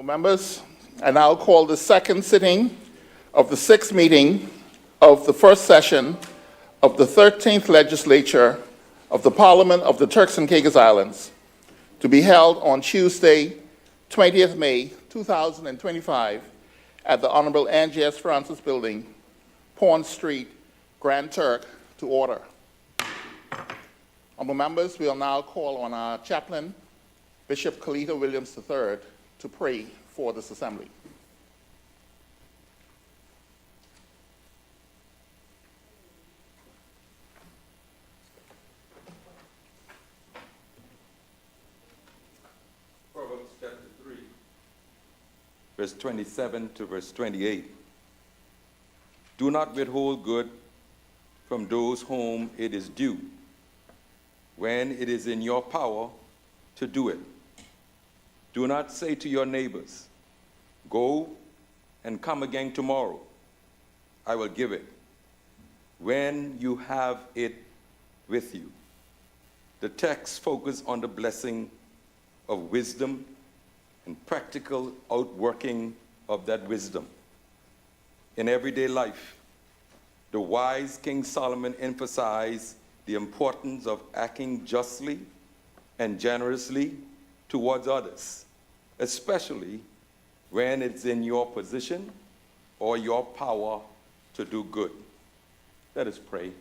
Members, I now call the second sitting of the sixth meeting of the first session of the 13th Legislature of the Parliament of the Turks and Caicos Islands to be held on Tuesday, 20th May 2025 at the Honorable Angie S. Francis Building, Pond Street, Grand Turk, to order. Honorable members, we will now call on our chaplain, Bishop Kalita Williams III, to pray for this assembly. Proverbs chapter 3, verse 27 to verse 28. Do not withhold good from those whom it is due, when it is in your power to do it. Do not say to your neighbors, go and come again tomorrow, I will give it, when you have it with you. The text focuses on the blessing of wisdom and practical outworking of that wisdom. In everyday life, the wise King Solomon emphasized the importance of acting justly and generously towards others, especially when it's in your position or your power to do good. Let us pray.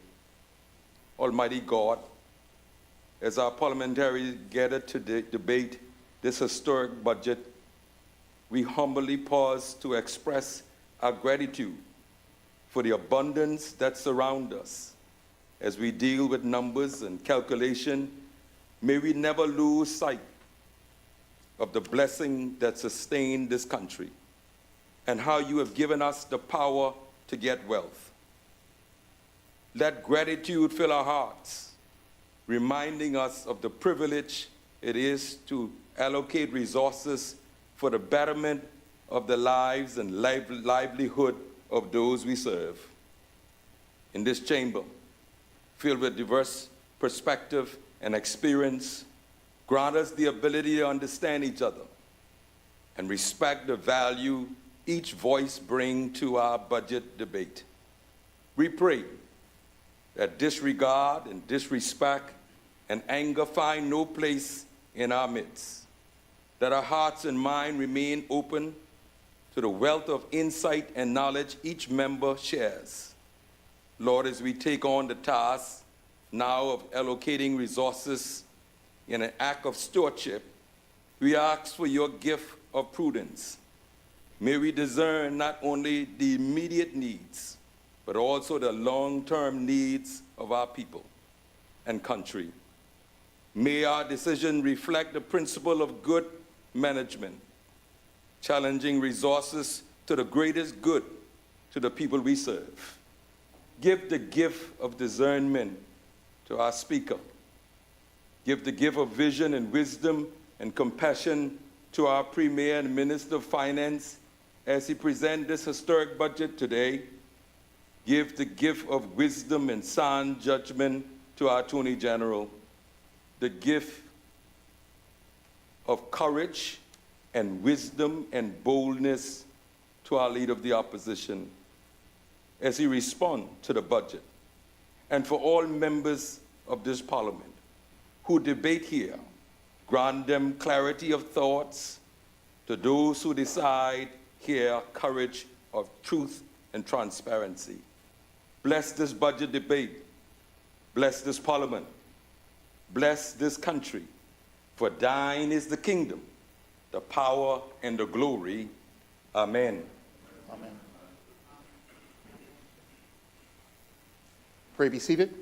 Almighty God, as our parliamentarians gather to debate this historic budget, we humbly pause to express our gratitude for the abundance that surrounds us. As we deal with numbers and calculation, may we never lose sight of the blessing that sustained this country and how you have given us the power to get wealth. Let gratitude fill our hearts, reminding us of the privilege it is to allocate resources for the betterment of the lives and livelihood of those we serve. In this chamber, filled with diverse perspective and experience, grant us the ability to understand each other and respect the value each voice brings to our budget debate. We pray that disregard and disrespect and anger find no place in our midst, that our hearts and mind remain open to the wealth of insight and knowledge each member shares. Lord, as we take on the task now of allocating resources in an act of stewardship, we ask for your gift of prudence. May we discern not only the immediate needs, but also the long-term needs of our people and country. May our decision reflect the principle of good management, challenging resources to the greatest good to the people we serve. Give the gift of discernment to our speaker. Give the gift of vision and wisdom and compassion to our Premier and Minister of Finance as he presents this historic budget today. Give the gift of wisdom and sound judgment to our Attorney General. The gift of courage and wisdom and boldness to our Leader of the Opposition as he responds to the budget. And for all members of this Parliament who debate here, grant them clarity of thoughts. To those who decide here, courage of truth and transparency. Bless this budget debate. Bless this Parliament. Bless this country. For thine is the kingdom, the power, and the glory. Amen. Amen. Pray be seated.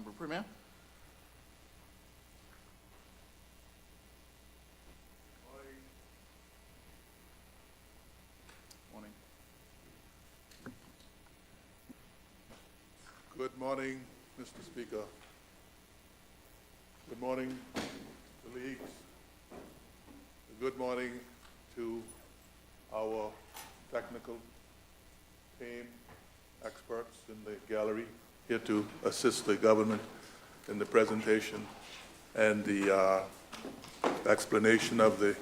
Honorable Premier. Morning. Good morning, Mr. Speaker. Good morning, colleagues. Good morning to our technical team, experts in the gallery, here to assist the government in the presentation and the explanation of the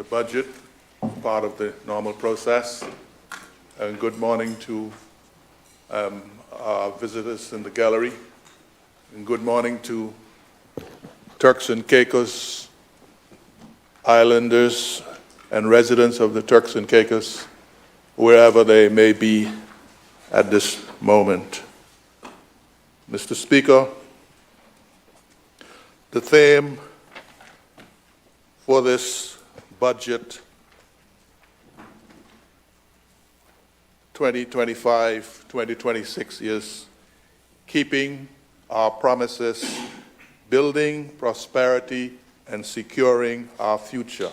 budget, part of the normal process. And good morning to our visitors in the gallery. And good morning to Turks and Caicos Islanders and residents of the Turks and Caicos, wherever they may be at this moment. Mr. Speaker, the theme for this budget 2025-2026 is keeping our promises, building prosperity, and securing our future.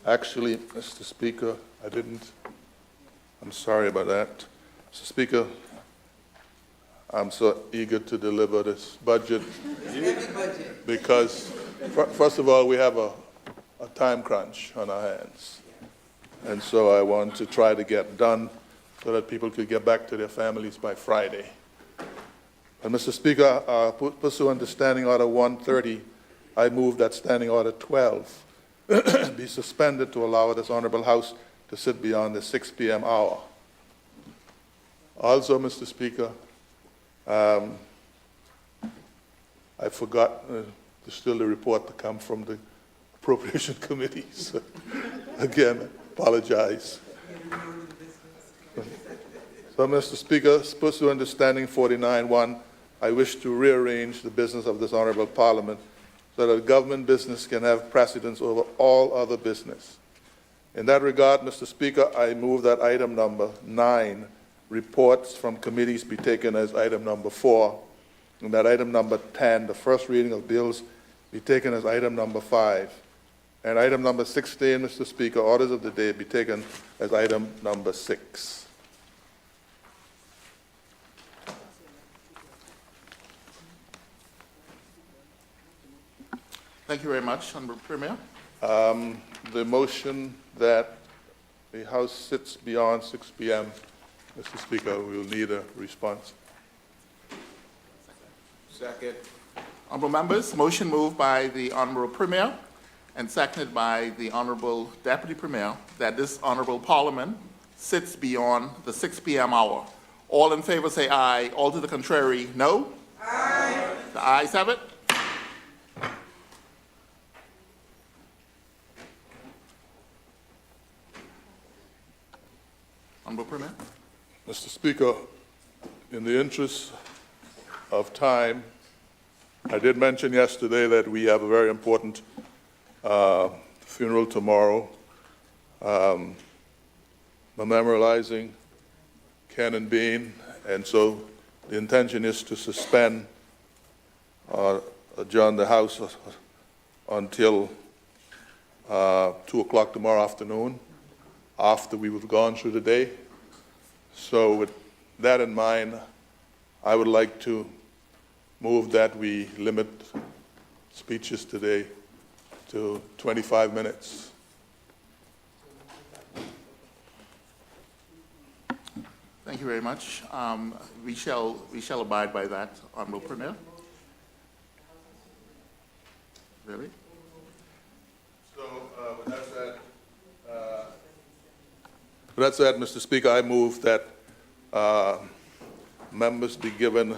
Actually, Mr. Speaker, I'm sorry about that. Mr. Speaker, I'm so eager to deliver this budget because, first of all, we have a time crunch on our hands. And so I want to try to get done so that people could get back to their families by Friday. And Mr. Speaker, pursuant to Standing Order 130, I move that Standing Order 12 be suspended to allow this Honorable House to sit beyond the 6 p.m. hour. Also, Mr. Speaker, I forgot still the report to come from the Appropriation Committee. So, again, apologize. So, Mr. Speaker, pursuant to Standing 49-1, I wish to rearrange the business of this Honorable Parliament so that government business can have precedence over all other business. In that regard, Mr. Speaker, I move that item number 9, reports from committees, be taken as item number 4, and that item number 10, the first reading of bills, be taken as item number 5. And item number 16, Mr. Speaker, orders of the day, be taken as item number 6. Thank you very much, Honorable Premier. The motion that the House sits beyond 6 p.m., Mr. Speaker, we will need a response. Second. Honorable members, motion moved by the Honorable Premier and seconded by the Honorable Deputy Premier that this Honorable Parliament sits beyond the 6 p.m. hour. All in favor say aye. All to the contrary, no? Aye. The ayes have it. Honorable Premier. Mr. Speaker, in the interest of time, I did mention yesterday that we have a very important funeral tomorrow, memorializing Ken and Bean, and so the intention is to suspend adjourn the House until 2 o'clock tomorrow afternoon, after we have gone through the day. So with that in mind, I would like to move that we limit speeches today to 25 minutes. Thank you very much. We shall abide by that, Honorable Premier. Really? So with that said, Mr. Speaker, I move that members be given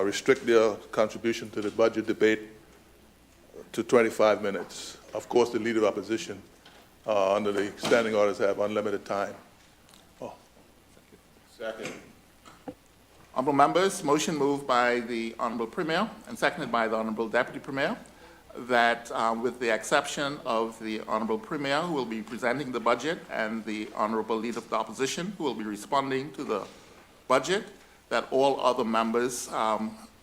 restrict their contribution to the budget debate to 25 minutes. Of course, the Leader of Opposition under the standing orders have unlimited time. Second. Honorable members, motion moved by the Honorable Premier and seconded by the Honorable Deputy Premier that with the exception of the Honorable Premier, who will be presenting the budget, and the Honorable Leader of the Opposition, who will be responding to the budget, that all other members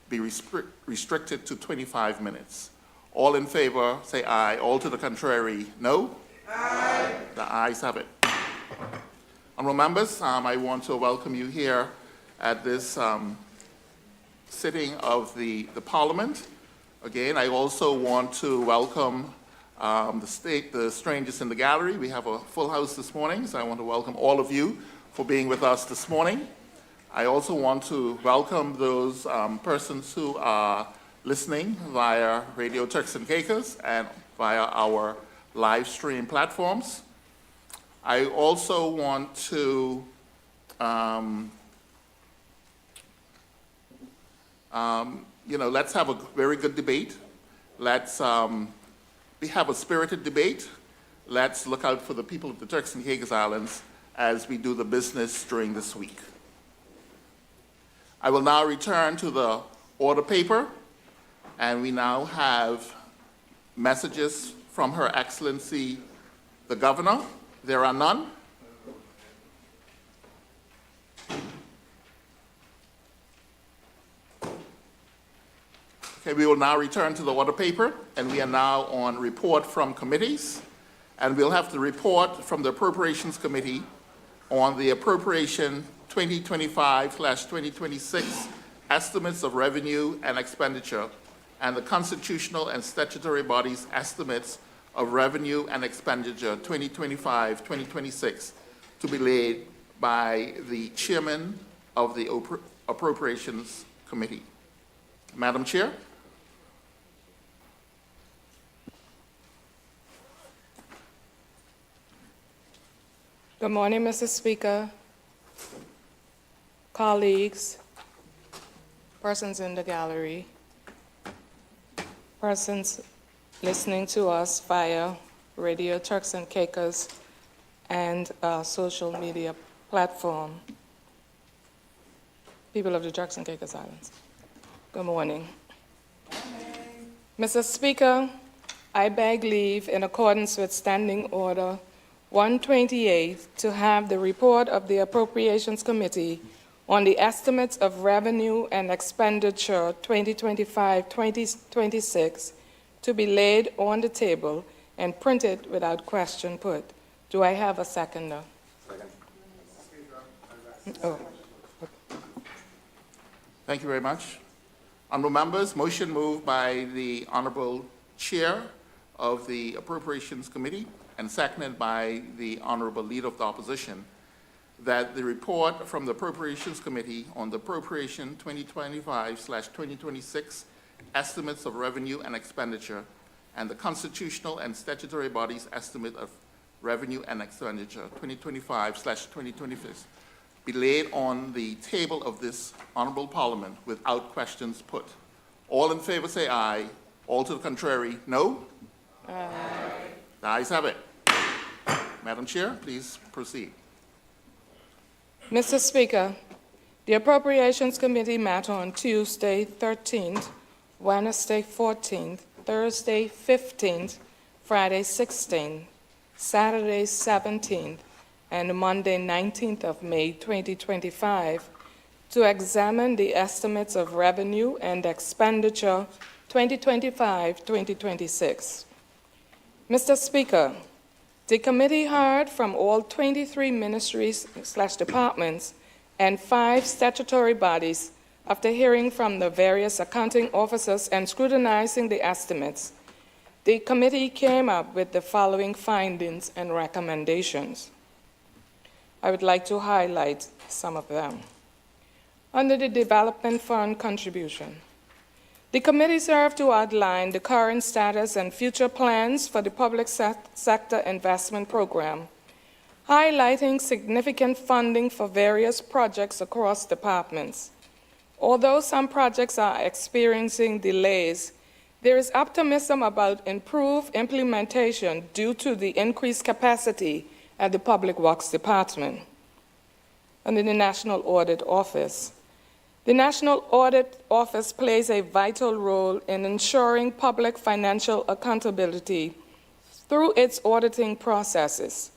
be restricted to 25 minutes. All in favor, say aye. All to the contrary, no? Aye. The ayes have it. Honorable members, I want to welcome you here at this sitting of the Parliament. Again, I also want to welcome the strangers in the gallery. We have a full house this morning, so I want to welcome all of you for being with us this morning. I also want to welcome those persons who are listening via Radio Turks and Caicos and via our live stream platforms. I also want to let's have a very good debate. Let's we have a spirited debate. Let's look out for the people of the Turks and Caicos Islands as we do the business during this week. I will now return to the order paper, and we now have messages from Her Excellency the Governor. There are none. Okay, we will now return to the order paper, and we are now on report from committees. And we'll have the report from the Appropriations Committee on the Appropriation 2025/2026 Estimates of Revenue and Expenditure, and the Constitutional and Statutory Bodies Estimates of Revenue and Expenditure 2025-2026, to be laid by the Chairman of the Appropriations Committee. Madam Chair. Good morning, Mr. Speaker, colleagues, persons in the gallery, persons listening to us via Radio Turks and Caicos and social media platform, people of the Turks and Caicos Islands. Good morning. Mr. Speaker, I beg leave in accordance with Standing Order 128 to have the report of the Appropriations Committee on the estimates of revenue and expenditure 2025-2026 to be laid on the table and printed without question put. Do I have a seconder? Second. Oh. Thank you very much. Honorable members, motion moved by the Honorable Chair of the Appropriations Committee and seconded by the Honorable Leader of the Opposition, that the report from the Appropriations Committee on the Appropriation 2025/2026 Estimates of Revenue and Expenditure, and the Constitutional and Statutory Bodies Estimate of Revenue and Expenditure 2025/2026 be laid on the table of this Honorable Parliament without questions put. All in favor say aye. All to the contrary, no? Aye. The ayes have it. Madam Chair, please proceed. Mr. Speaker, the Appropriations Committee met on Tuesday 13th, Wednesday 14th, Thursday 15th, Friday 16th, Saturday 17th, and Monday 19th of May 2025 to examine the estimates of revenue and expenditure 2025-2026. Mr. Speaker, the committee heard from all 23 ministries/departments and 5 statutory bodies after hearing from the various accounting officers and scrutinizing the estimates. The committee came up with the following findings and recommendations. I would like to highlight some of them. Under the Development Fund contribution, the committee served to outline the current status and future plans for the public sector investment program, highlighting significant funding for various projects across departments. Although some projects are experiencing delays, there is optimism about improved implementation due to the increased capacity at the Public Works Department. Under the National Audit Office, the National Audit Office plays a vital role in ensuring public financial accountability through its auditing processes.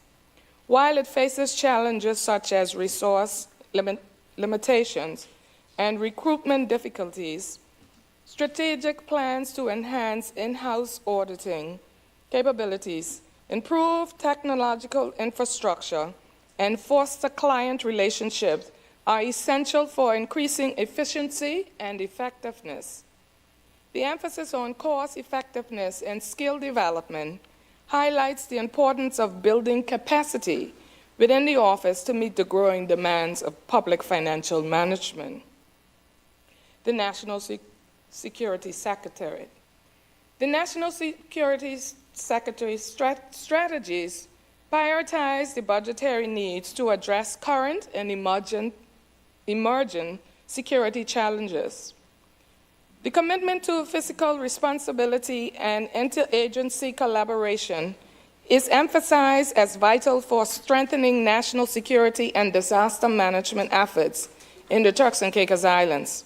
While it faces challenges such as resource limitations, and recruitment difficulties, strategic plans to enhance in-house auditing capabilities, improve technological infrastructure, and foster client relationships are essential for increasing efficiency and effectiveness. The emphasis on cost effectiveness and skill development highlights the importance of building capacity within the office to meet the growing demands of public financial management. The National Security Secretariat. The National Security Secretary's strategies prioritize the budgetary needs to address current and emerging security challenges. The commitment to fiscal responsibility and interagency collaboration is emphasized as vital for strengthening national security and disaster management efforts in the Turks and Caicos Islands.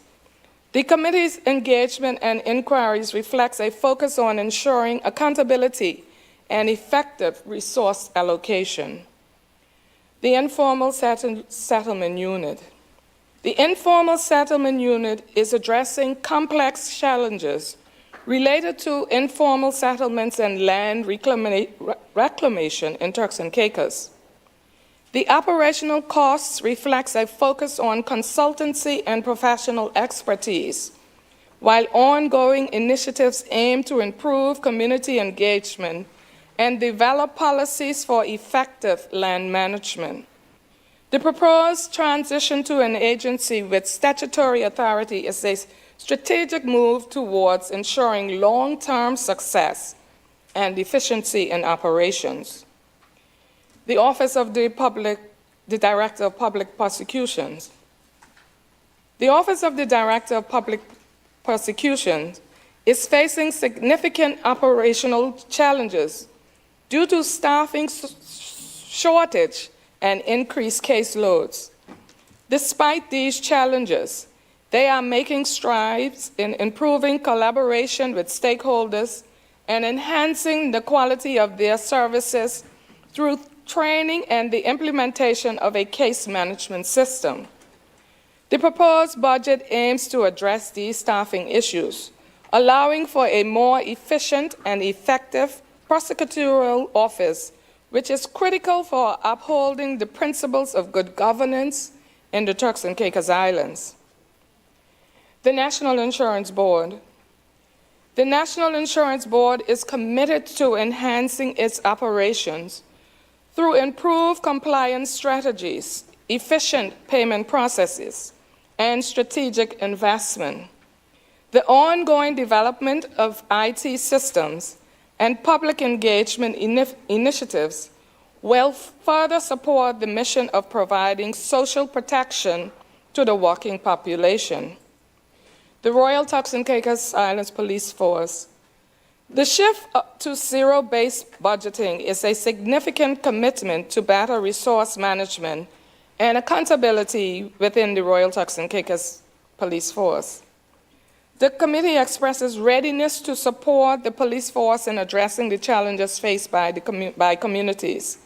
The committee's engagement and inquiries reflects a focus on ensuring accountability and effective resource allocation. The Informal Settlement Unit. The Informal Settlement Unit is addressing complex challenges related to informal settlements and land reclamation in Turks and Caicos. The operational costs reflects a focus on consultancy and professional expertise, while ongoing initiatives aim to improve community engagement and develop policies for effective land management. The proposed transition to an agency with statutory authority is a strategic move towards ensuring long-term success and efficiency in operations. The Office of the Director of Public Prosecutions. The Office of the Director of Public Prosecutions is facing significant operational challenges due to staffing shortage and increased caseloads. Despite these challenges, they are making strides in improving collaboration with stakeholders and enhancing the quality of their services through training and the implementation of a case management system. The proposed budget aims to address these staffing issues, allowing for a more efficient and effective prosecutorial office, which is critical for upholding the principles of good governance in the Turks and Caicos Islands. The National Insurance Board. The National Insurance Board is committed to enhancing its operations through improved compliance strategies, efficient payment processes, and strategic investment. The ongoing development of IT systems and public engagement initiatives will further support the mission of providing social protection to the working population. The Royal Turks and Caicos Islands Police Force. The shift to zero-based budgeting is a significant commitment to better resource management and accountability within the Royal Turks and Caicos Police Force. The committee expresses readiness to support the police force in addressing the challenges faced by communities,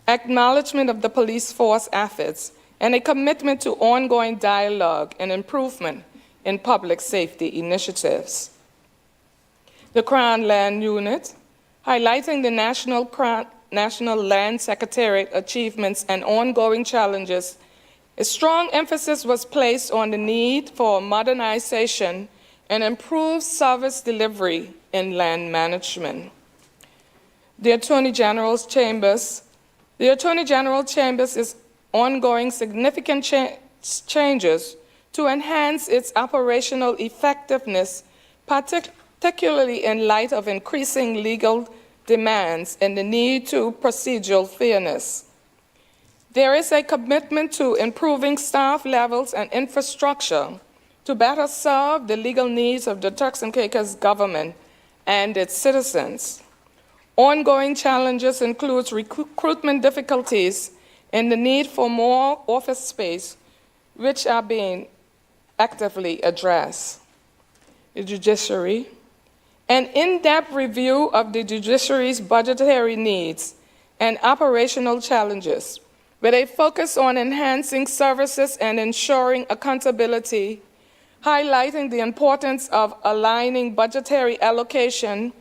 acknowledgement of the police force efforts, and a commitment to ongoing dialogue and improvement in public safety initiatives. The Crown Land Unit, highlighting the National Land Secretariat achievements and ongoing challenges, a strong emphasis was placed on the need for modernization and improved service delivery in land management. The Attorney General's Chambers. The Attorney General Chambers is ongoing significant changes to enhance its operational effectiveness, particularly in light of increasing legal demands and the need to procedural fairness. There is a commitment to improving staff levels and infrastructure to better serve the legal needs of the Turks and Caicos government and its citizens. Ongoing challenges include recruitment difficulties and the need for more office space, which are being actively addressed. The Judiciary. An in-depth review of the judiciary's budgetary needs and operational challenges with a focus on enhancing services and ensuring accountability, highlighting the importance of aligning budgetary allocation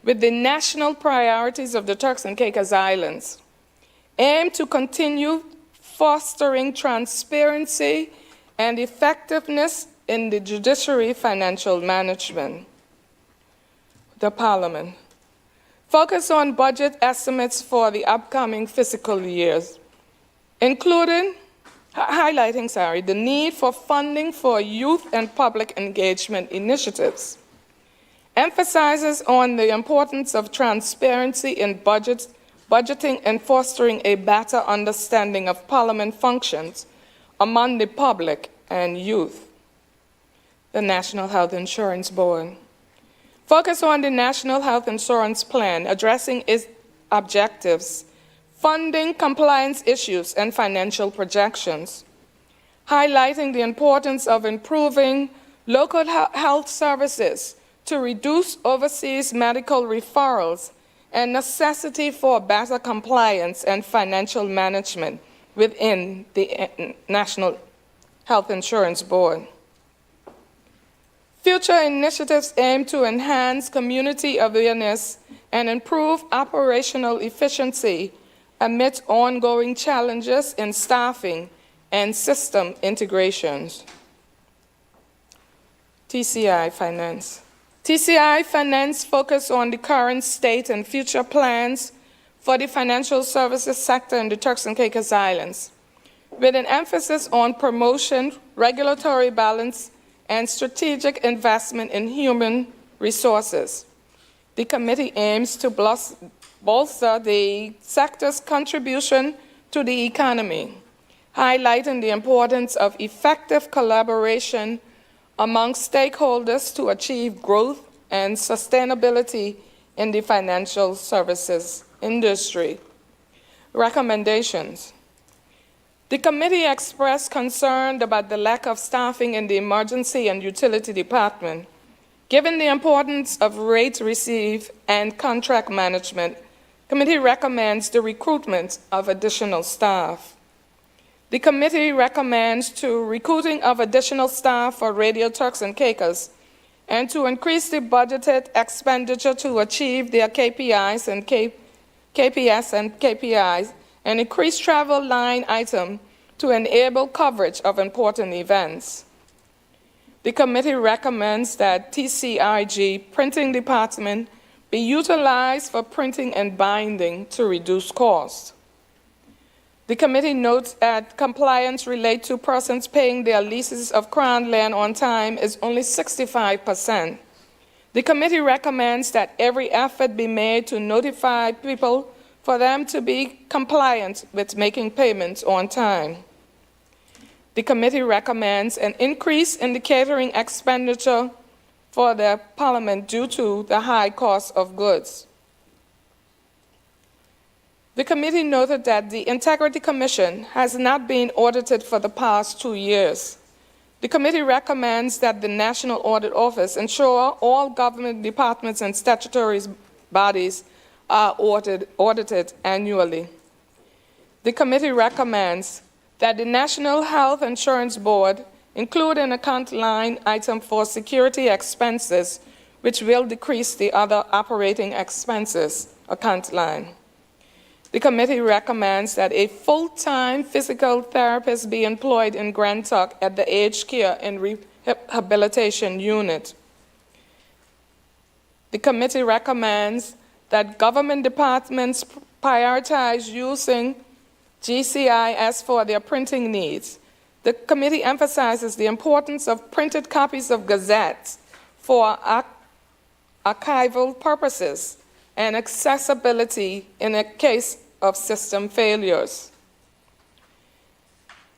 with the national priorities of the Turks and Caicos Islands, aim to continue fostering transparency and effectiveness in the judiciary financial management. The Parliament. Focus on budget estimates for the upcoming fiscal years, highlighting the need for funding for youth and public engagement initiatives. Emphasizes on the importance of transparency in budgeting and fostering a better understanding of Parliament functions among the public and youth. The National Health Insurance Board. Focus on the National Health Insurance Plan, addressing its objectives, funding, compliance issues, and financial projections, highlighting the importance of improving local health services to reduce overseas medical referrals and necessity for better compliance and financial management within the National Health Insurance Board. Future initiatives aim to enhance community awareness and improve operational efficiency amid ongoing challenges in staffing and system integrations. TCI Finance. TCI Finance focus on the current state and future plans for the financial services sector in the Turks and Caicos Islands, with an emphasis on promotion, regulatory balance, and strategic investment in human resources. The committee aims to bolster the sector's contribution to the economy, highlighting the importance of effective collaboration among stakeholders to achieve growth and sustainability in the financial services industry. Recommendations. The committee expressed concern about the lack of staffing in the emergency and utility department. Given the importance of rates received and contract management, the committee recommends the recruitment of additional staff. The committee recommends to recruiting of additional staff for Radio Turks and Caicos and to increase the budgeted expenditure to achieve their KPIs and KPS and KPIs, and increase travel line item to enable coverage of important events. The committee recommends that TCIG printing department be utilized for printing and binding to reduce costs. The committee notes that compliance related to persons paying their leases of Crown land on time is only 65%. The committee recommends that every effort be made to notify people for them to be compliant with making payments on time. The committee recommends an increase in the catering expenditure for the Parliament due to the high cost of goods. The committee noted that the Integrity Commission has not been audited for the past 2 years. The committee recommends that the National Audit Office ensure all government departments and statutory bodies are audited annually. The committee recommends that the National Health Insurance Board include an account line item for security expenses, which will decrease the other operating expenses account line. The committee recommends that a full-time physical therapist be employed in Grand Tuck at the Aged Care and Rehabilitation Unit. The committee recommends that government departments prioritize using GCIS for their printing needs. The committee emphasizes the importance of printed copies of gazettes for archival purposes and accessibility in a case of system failures.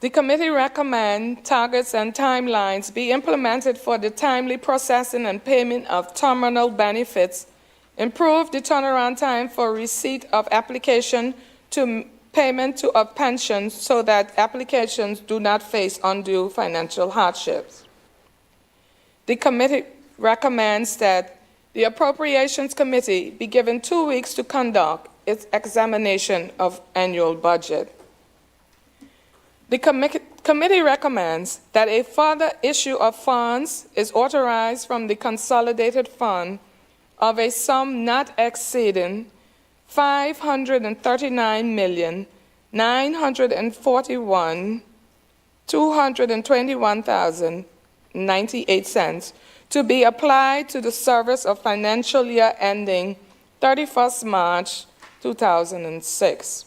The committee recommends targets and timelines be implemented for the timely processing and payment of terminal benefits, improve the turnaround time for receipt of application to payment of pensions so that applications do not face undue financial hardships. The committee recommends that the Appropriations Committee be given 2 weeks to conduct its examination of annual budget. The committee recommends that a further issue of funds is authorized from the consolidated fund of a sum not exceeding $539,941,221.98 to be applied to the service of financial year ending 31st March 2006.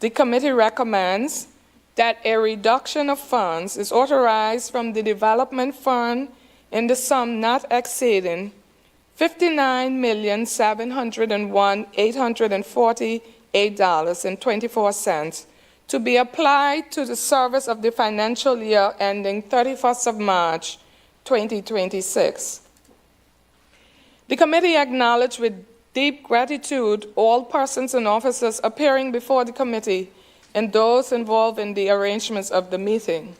The committee recommends that a reduction of funds is authorized from the development fund in the sum not exceeding $59,701,848.24 to be applied to the service of the financial year ending 31st of March 2026. The committee acknowledged with deep gratitude all persons and officers appearing before the committee and those involved in the arrangements of the meeting.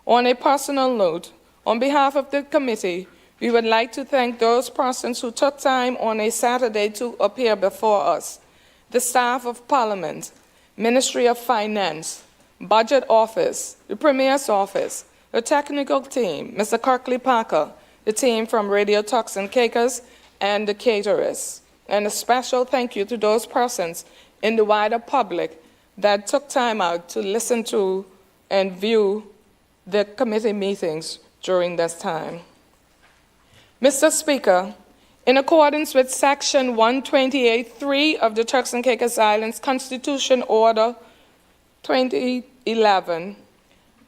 On a personal note, on behalf of the committee, we would like to thank those persons who took time on a Saturday to appear before us: the staff of Parliament, Ministry of Finance, Budget Office, the Premier's Office, the technical team, Mr. Kirkley Parker, the team from Radio Turks and Caicos, and the caterers. And a special thank you to those persons in the wider public that took time out to listen to and view the committee meetings during this time. Mr. Speaker, in accordance with Section 128.3 of the Turks and Caicos Islands Constitution Order 2011,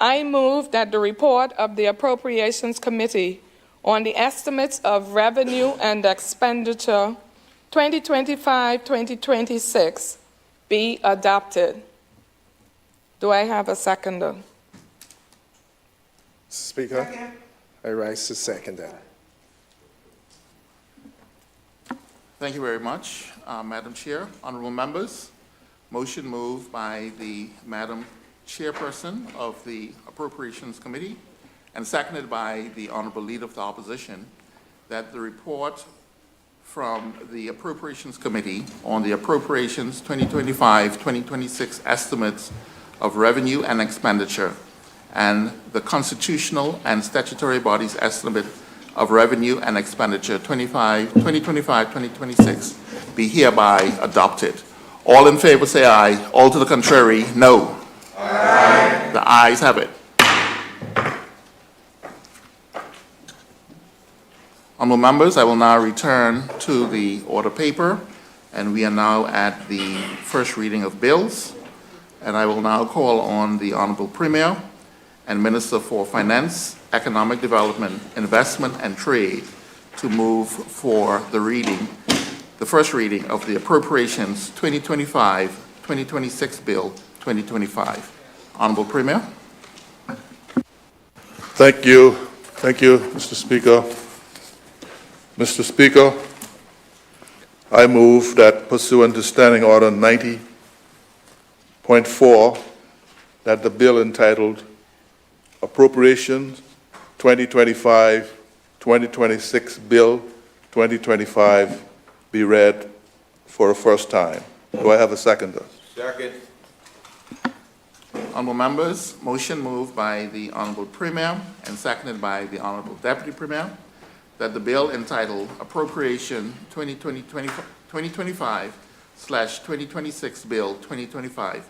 I move that the report of the Appropriations Committee on the estimates of revenue and expenditure 2025-2026 be adopted. Do I have a seconder? Speaker, I rise to second that. Thank you very much, Madam Chair. Honorable members, motion moved by the Madam Chairperson of the Appropriations Committee and seconded by the Honorable Leader of the Opposition that the report from the Appropriations Committee on the Appropriations 2025-2026 estimates of revenue and expenditure and the constitutional and statutory bodies' estimate of revenue and expenditure 2025-2026 be hereby adopted. All in favor say aye. All to the contrary, no. Aye. The ayes have it. Honorable members, I will now return to the order paper, and we are now at the first reading of bills. And I will now call on the Honorable Premier and Minister for Finance, Economic Development, Investment, and Trade to move for the first reading of the Appropriations 2025-2026 Bill 2025. Honorable Premier. Thank you. Thank you, Mr. Speaker. Mr. Speaker, I move that pursuant to Standing Order 90.4, that the bill entitled Appropriations 2025-2026 Bill 2025 be read for a first time. Do I have a seconder? Second. Honorable members, motion moved by the Honorable Premier and seconded by the Honorable Deputy Premier that the bill entitled Appropriation 2025/2026 Bill 2025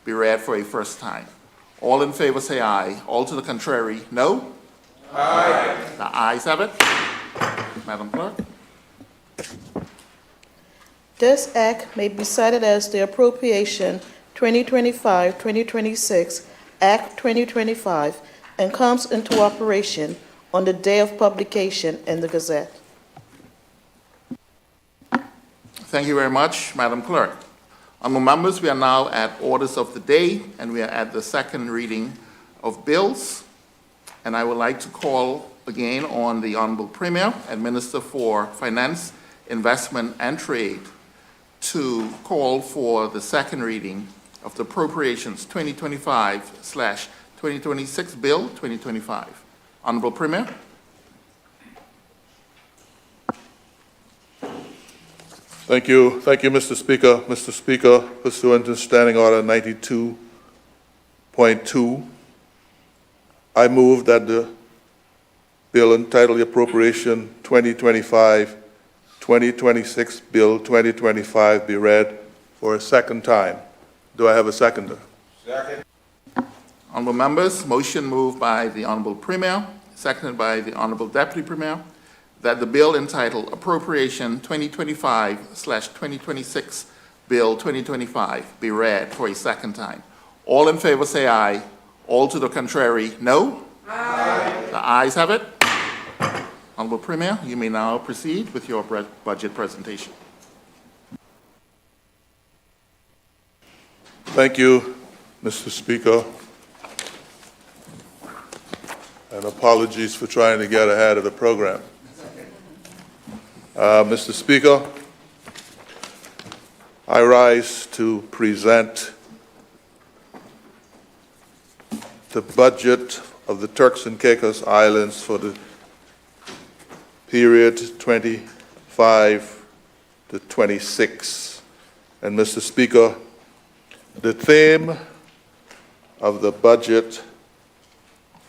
be read for a first time. All in favor say aye. All to the contrary, no. Aye. The ayes have it. Madam Clerk. This act may be cited as the Appropriation 2025-2026 Act 2025 and comes into operation on the day of publication in the Gazette. Thank you very much, Madam Clerk. Honorable members, we are now at orders of the day, and we are at the second reading of bills. And I would like to call again on the Honorable Premier and Minister for Finance, Investment, and Trade to call for the second reading of the Appropriations 2025/2026 Bill 2025. Honorable Premier. Thank you, Mr. Speaker. Mr. Speaker, pursuant to Standing Order 92.2, I move that the bill entitled Appropriation 2025-2026 Bill 2025 be read for a second time. Do I have a seconder? Honorable members, motion moved by the Honorable Premier, seconded by the Honorable Deputy Premier, that the bill entitled Appropriation 2025/2026 Bill 2025 be read for a second time. All in favor say aye. All to the contrary, no? Aye. The ayes have it. Honorable Premier, you may now proceed with your budget presentation. Thank you, Mr. Speaker. And apologies for trying to get ahead of the program. Mr. Speaker, I rise to present the budget of the Turks and Caicos Islands for the period 25 to 26. And Mr. Speaker, the theme of the budget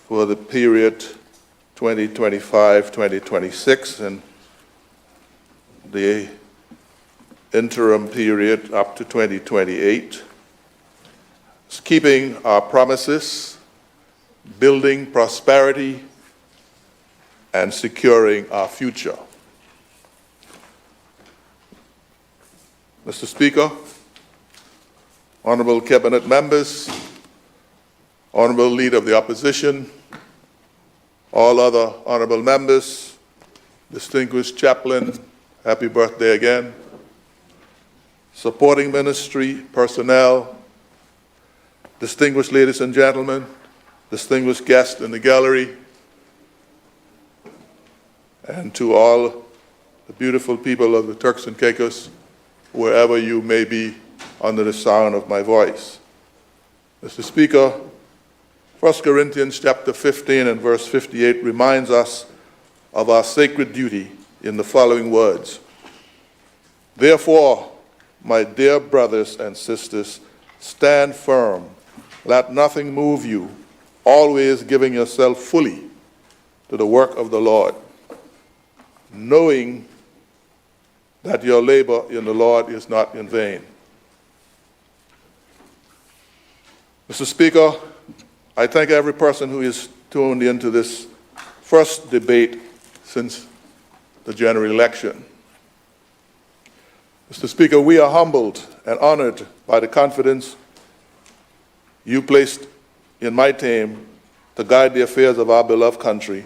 for the period 2025-2026 and the interim period up to 2028 is keeping our promises, building prosperity, and securing our future. Mr. Speaker, honorable cabinet members, honorable leader of the opposition, all other honorable members, distinguished chaplain, happy birthday again, supporting ministry personnel, distinguished ladies and gentlemen, distinguished guests in the gallery, and to all the beautiful people of the Turks and Caicos, wherever you may be under the sound of my voice. Mr. Speaker, 1 Corinthians chapter 15 and verse 58 reminds us of our sacred duty in the following words. Therefore, my dear brothers and sisters, stand firm. Let nothing move you, always giving yourself fully to the work of the Lord, knowing that your labor in the Lord is not in vain. Mr. Speaker, I thank every person who is tuned into this first debate since the general election. Mr. Speaker, we are humbled and honored by the confidence you placed in my team to guide the affairs of our beloved country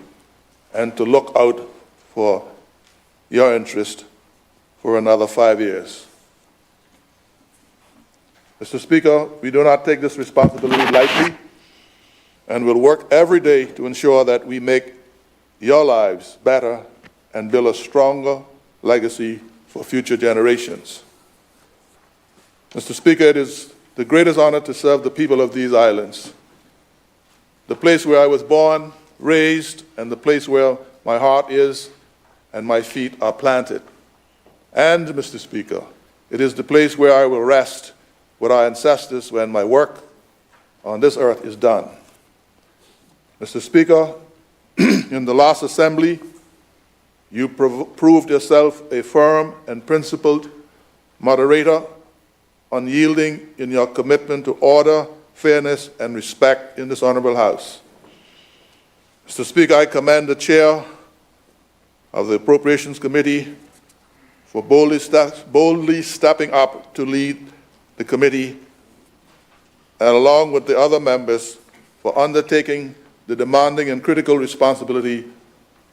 and to look out for your interest for another 5 years. Mr. Speaker, we do not take this responsibility lightly and will work every day to ensure that we make your lives better and build a stronger legacy for future generations. Mr. Speaker, it is the greatest honor to serve the people of these islands, the place where I was born, raised, and the place where my heart is and my feet are planted. And, Mr. Speaker, it is the place where I will rest with our ancestors when my work on this earth is done. Mr. Speaker, in the last assembly, you proved yourself a firm and principled moderator, unyielding in your commitment to order, fairness, and respect in this honorable House. Mr. Speaker, I commend the chair of the Appropriations Committee for boldly stepping up to lead the committee, and along with the other members for undertaking the demanding and critical responsibility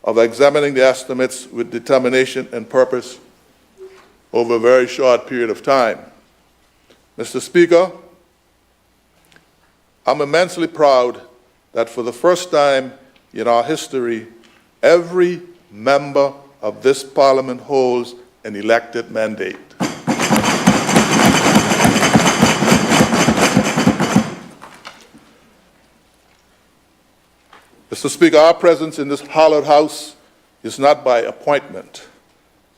of examining the estimates with determination and purpose over a very short period of time. Mr. Speaker, I'm immensely proud that for the first time in our history, every member of this Parliament holds an elected mandate. Mr. Speaker, our presence in this hallowed house is not by appointment,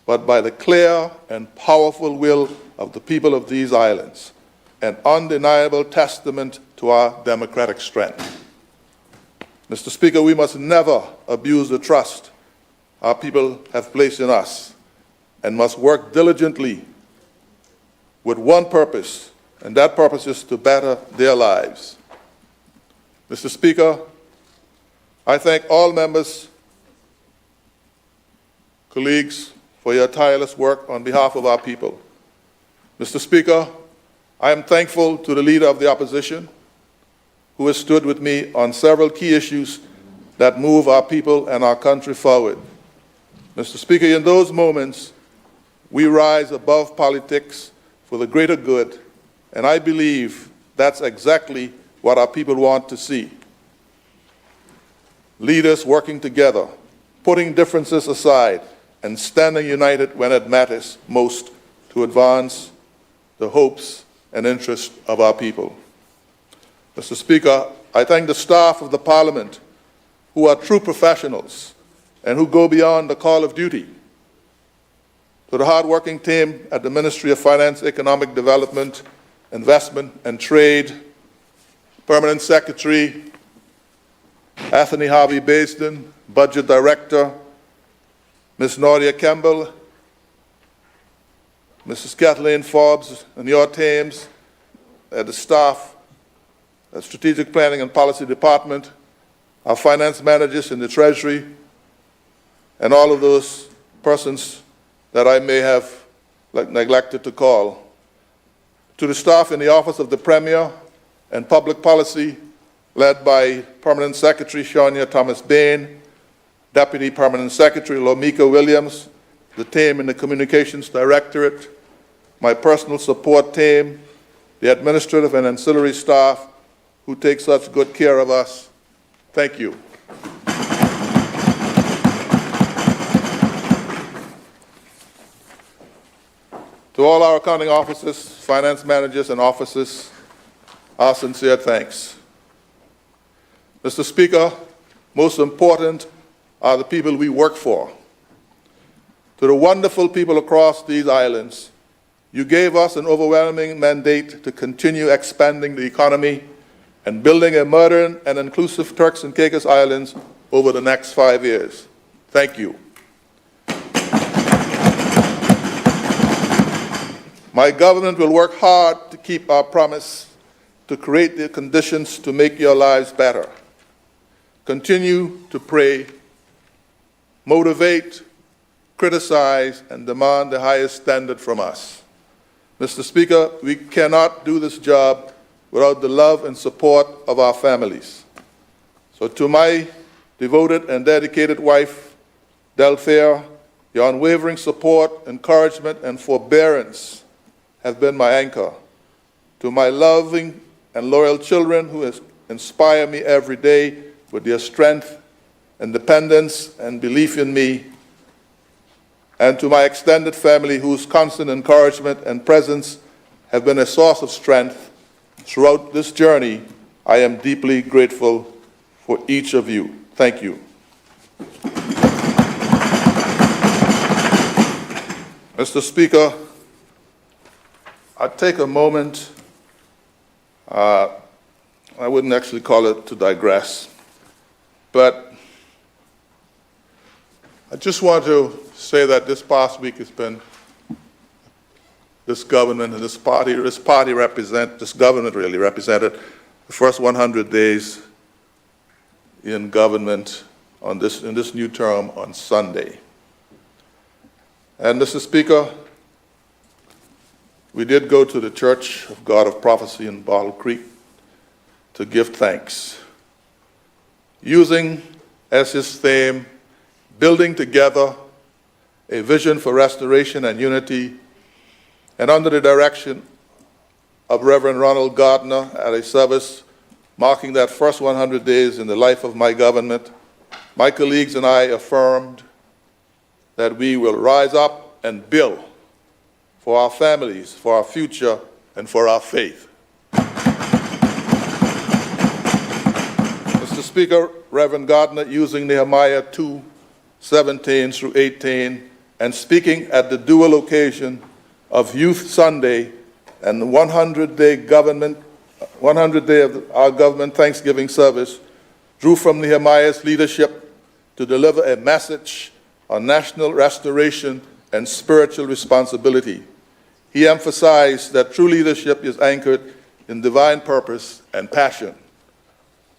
but by the clear and powerful will of the people of these islands, an undeniable testament to our democratic strength. Mr. Speaker, we must never abuse the trust our people have placed in us and must work diligently with one purpose, and that purpose is to better their lives. Mr. Speaker, I thank all members, colleagues, for your tireless work on behalf of our people. Mr. Speaker, I am thankful to the Leader of the Opposition, who has stood with me on several key issues that move our people and our country forward. Mr. Speaker, in those moments, we rise above politics for the greater good, and I believe that's exactly what our people want to see. Leaders working together, putting differences aside, and standing united when it matters most to advance the hopes and interests of our people. Mr. Speaker, I thank the staff of the Parliament, who are true professionals and who go beyond the call of duty. To the hard-working team at the Ministry of Finance, Economic Development, Investment and Trade, Permanent Secretary Anthony Harvey Basden, Budget Director Ms. Nadia Campbell, Mrs. Kathleen Forbes, and your teams, the staff at Strategic Planning and Policy Department, our finance managers in the Treasury, and all of those persons that I may have neglected to call. To the staff in the Office of the Premier and Public Policy, led by Permanent Secretary Shania Thomas-Bain, Deputy Permanent Secretary Lomika Williams, the team in the Communications Directorate, my personal support team, the administrative and ancillary staff who take such good care of us. Thank you. To all our accounting officers, finance managers, and officers, our sincere thanks. Mr. Speaker, most important are the people we work for. To the wonderful people across these islands, you gave us an overwhelming mandate to continue expanding the economy and building a modern and inclusive Turks and Caicos Islands over the next 5 years. Thank you. My government will work hard to keep our promise to create the conditions to make your lives better. Continue to pray, motivate, criticize, and demand the highest standard from us. Mr. Speaker, we cannot do this job without the love and support of our families. So to my devoted and dedicated wife, Delphia, your unwavering support, encouragement, and forbearance have been my anchor. To my loving and loyal children who inspire me every day with their strength, independence, and belief in me, and to my extended family whose constant encouragement and presence have been a source of strength throughout this journey, I am deeply grateful for each of you. Thank you. Mr. Speaker, I'd take a moment, I wouldn't actually call it to digress, but I just want to say that this past week has been this government and this government really represented the first 100 days in government in this new term on Sunday. And Mr. Speaker, we did go to the Church of God of Prophecy in Bottle Creek to give thanks, using as his theme, building together a vision for restoration and unity, and under the direction of Reverend Ronald Gardner at a service marking that first 100 days in the life of my government, my colleagues and I affirmed that we will rise up and build for our families, for our future, and for our faith. Mr. Speaker, Reverend Gardner, using Nehemiah 2:17 through 18, and speaking at the dual occasion of Youth Sunday and the 100-day of our government Thanksgiving service, drew from Nehemiah's leadership to deliver a message on national restoration and spiritual responsibility. He emphasized that true leadership is anchored in divine purpose and passion.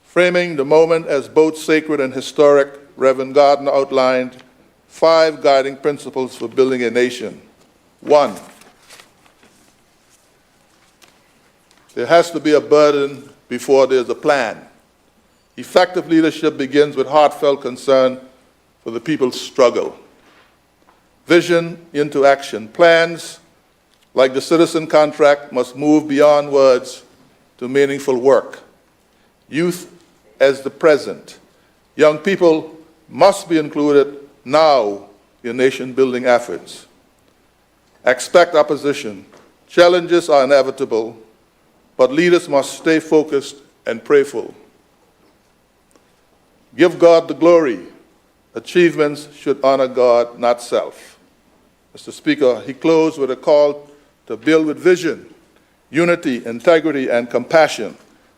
Framing the moment as both sacred and historic, Reverend Gardner outlined 5 guiding principles for building a nation. 1, there has to be a burden before there's a plan. Effective leadership begins with heartfelt concern for the people's struggle. Vision into action. Plans, like the citizen contract, must move beyond words to meaningful work. Youth as the present. Young people must be included now in nation-building efforts. Expect opposition. Challenges are inevitable, but leaders must stay focused and prayerful. Give God the glory. Achievements should honor God, not self. Mr. Speaker, he closed with a call to build with vision, unity, integrity, and compassion,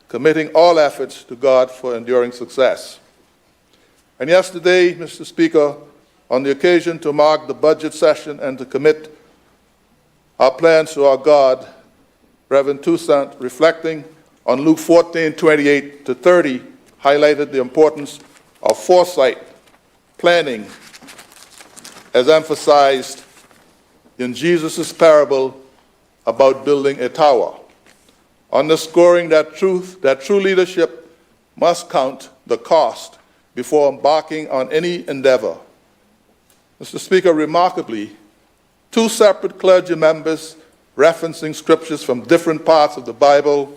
committing all efforts to God for enduring success. And yesterday, Mr. Speaker, on the occasion to mark the budget session and to commit our plans to our God, Reverend Toussaint, reflecting on Luke 14:28-30, highlighted the importance of foresight, planning, as emphasized in Jesus' parable about building a tower, underscoring that true leadership must count the cost before embarking on any endeavor. Mr. Speaker, remarkably, 2 separate clergy members referencing scriptures from different parts of the Bible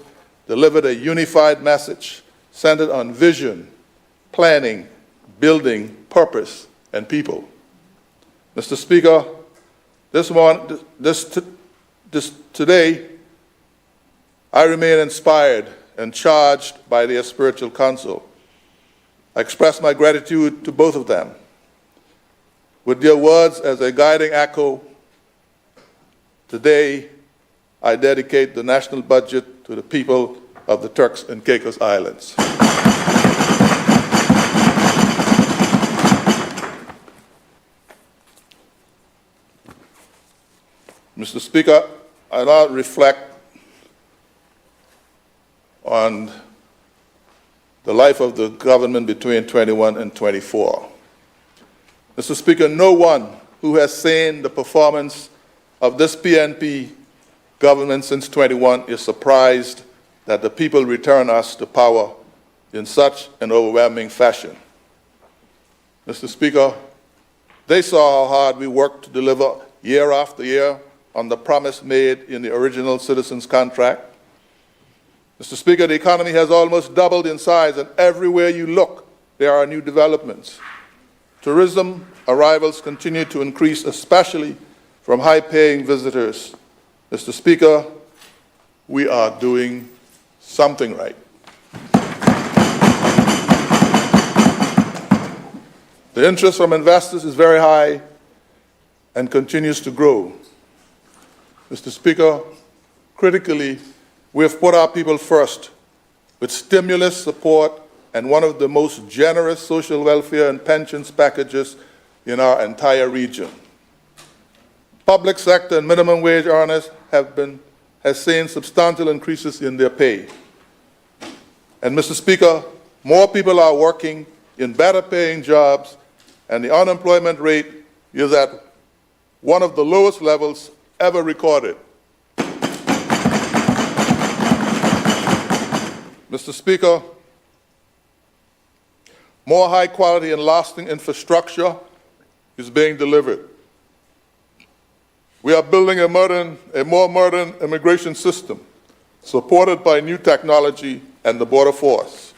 delivered a unified message centered on vision, planning, building, purpose, and people. Mr. Speaker, today, I remain inspired and charged by their spiritual counsel. I express my gratitude to both of them. With their words as a guiding echo, today I dedicate the national budget to the people of the Turks and Caicos Islands. Mr. Speaker, I now reflect on the life of the government between 21 and 24. Mr. Speaker, no one who has seen the performance of this PNP government since 21 is surprised that the people return us to power in such an overwhelming fashion. Mr. Speaker, they saw how hard we worked to deliver year after year on the promise made in the original citizens' contract. Mr. Speaker, the economy has almost doubled in size, and everywhere you look, there are new developments. Tourism arrivals continue to increase, especially from high-paying visitors. Mr. Speaker, we are doing something right. The interest from investors is very high and continues to grow. Mr. Speaker, critically, we have put our people first with stimulus support and one of the most generous social welfare and pensions packages in our entire region. Public sector and minimum wage earners has seen substantial increases in their pay. And Mr. Speaker, more people are working in better paying jobs, and the unemployment rate is at one of the lowest levels ever recorded. Mr. Speaker, more high quality and lasting infrastructure is being delivered. We are building a more modern immigration system supported by new technology and the border force.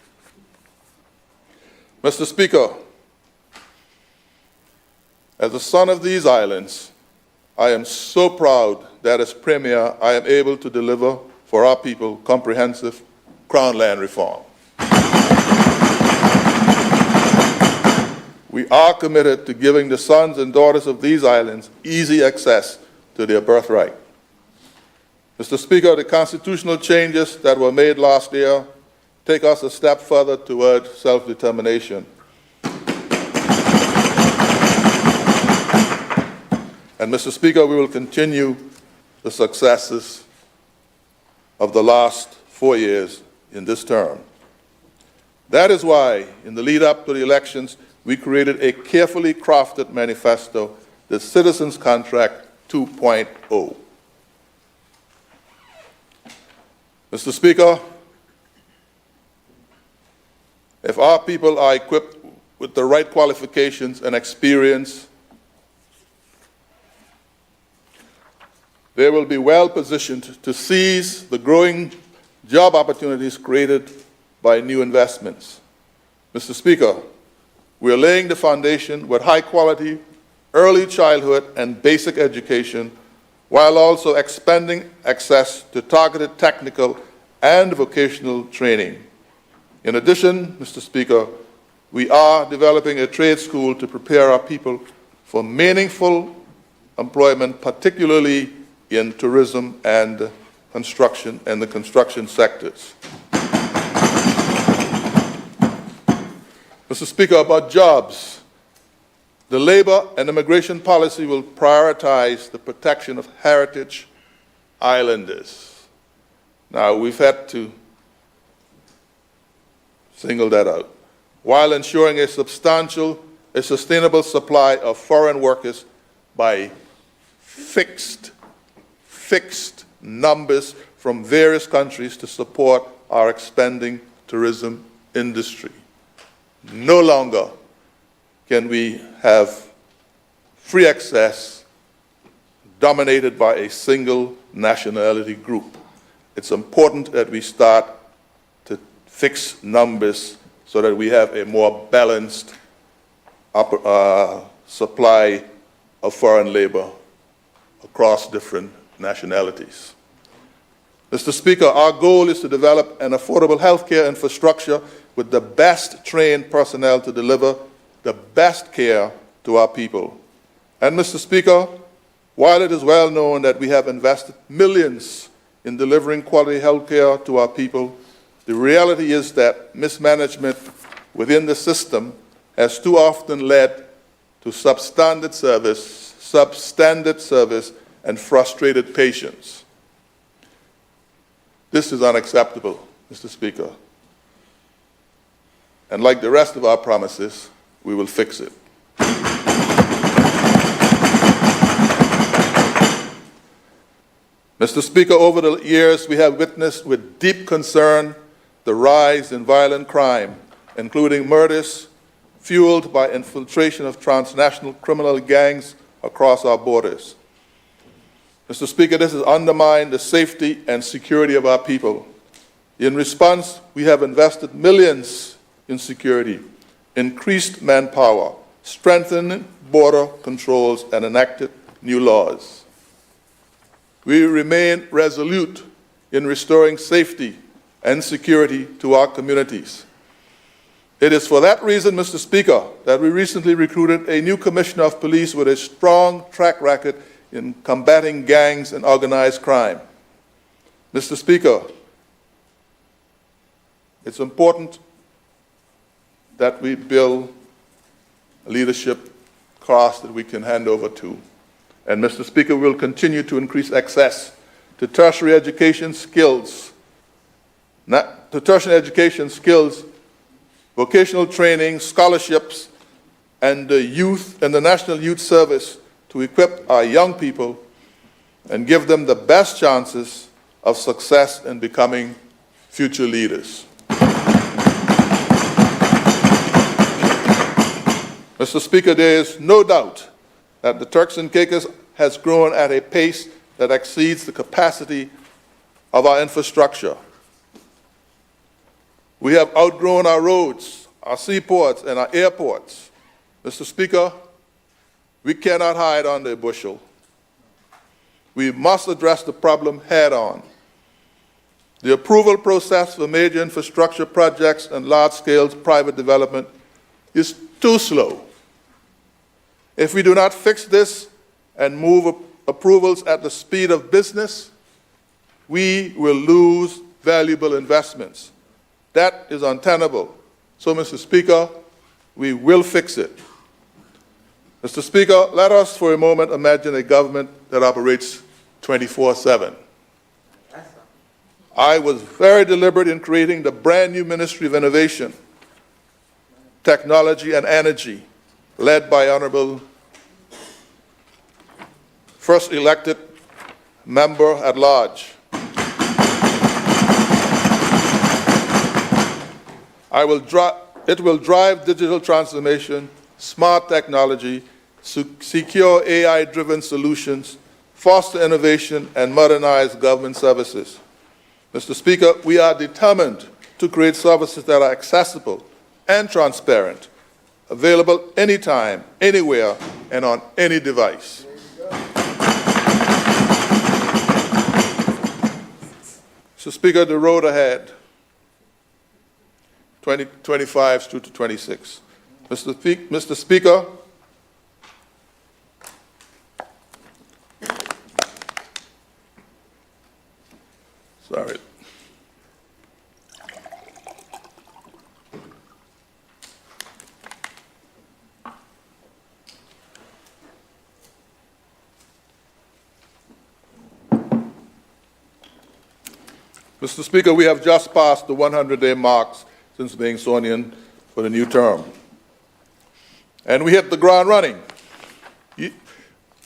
Mr. Speaker, as a son of these islands, I am so proud that as Premier, I am able to deliver for our people comprehensive Crown land reform. We are committed to giving the sons and daughters of these islands easy access to their birthright. Mr. Speaker, the constitutional changes that were made last year take us a step further toward self-determination. And Mr. Speaker, we will continue the successes of the last 4 years in this term. That is why, in the lead up to the elections, we created a carefully crafted manifesto, the Citizens Contract 2.0. Mr. Speaker, if our people are equipped with the right qualifications and experience, they will be well positioned to seize the growing job opportunities created by new investments. Mr. Speaker, we are laying the foundation with high quality early childhood and basic education, while also expanding access to targeted technical and vocational training. In addition, Mr. Speaker, we are developing a trade school to prepare our people for meaningful employment, particularly in tourism and construction and the construction sectors. Mr. Speaker, about jobs, the labor and immigration policy will prioritize the protection of heritage islanders. Now, we've had to single that out, while ensuring a sustainable supply of foreign workers by fixed numbers from various countries to support our expanding tourism industry. No longer can we have free access dominated by a single nationality group. It's important that we start to fix numbers so that we have a more balanced supply of foreign labor across different nationalities. Mr. Speaker, our goal is to develop an affordable healthcare infrastructure with the best trained personnel to deliver the best care to our people. And Mr. Speaker, while it is well known that we have invested millions in delivering quality healthcare to our people, the reality is that mismanagement within the system has too often led to substandard service, and frustrated patients. This is unacceptable, Mr. Speaker. And like the rest of our promises, we will fix it. Mr. Speaker, over the years, we have witnessed with deep concern the rise in violent crime, including murders fueled by infiltration of transnational criminal gangs across our borders. Mr. Speaker, this has undermined the safety and security of our people. In response, we have invested millions in security, increased manpower, strengthened border controls, and enacted new laws. We remain resolute in restoring safety and security to our communities. It is for that reason, Mr. Speaker, that we recently recruited a new commissioner of police with a strong track record in combating gangs and organized crime. Mr. Speaker, it's important that we build a leadership class that we can hand over to. And Mr. Speaker, we will continue to increase access to tertiary education skills, vocational training, scholarships, and the National Youth Service to equip our young people and give them the best chances of success in becoming future leaders. Mr. Speaker, there is no doubt that the Turks and Caicos has grown at a pace that exceeds the capacity of our infrastructure. We have outgrown our roads, our seaports, and our airports. Mr. Speaker, we cannot hide under a bushel. We must address the problem head-on. The approval process for major infrastructure projects and large-scale private development is too slow. If we do not fix this and move approvals at the speed of business, we will lose valuable investments. That is untenable. So, Mr. Speaker, we will fix it. Mr. Speaker, let us for a moment imagine a government that operates 24/7. I was very deliberate in creating the brand new Ministry of Innovation, Technology and Energy, led by Honorable First Elected Member at Large. It will drive digital transformation, smart technology, secure AI-driven solutions, foster innovation, and modernize government services. Mr. Speaker, we are determined to create services that are accessible and transparent, available anytime, anywhere, and on any device. Mr. Speaker, the road ahead, 2025 through to 26. Mr. Speaker, sorry. Mr. Speaker, we have just passed the 100-day marks since being sworn in for the new term. And we hit the ground running.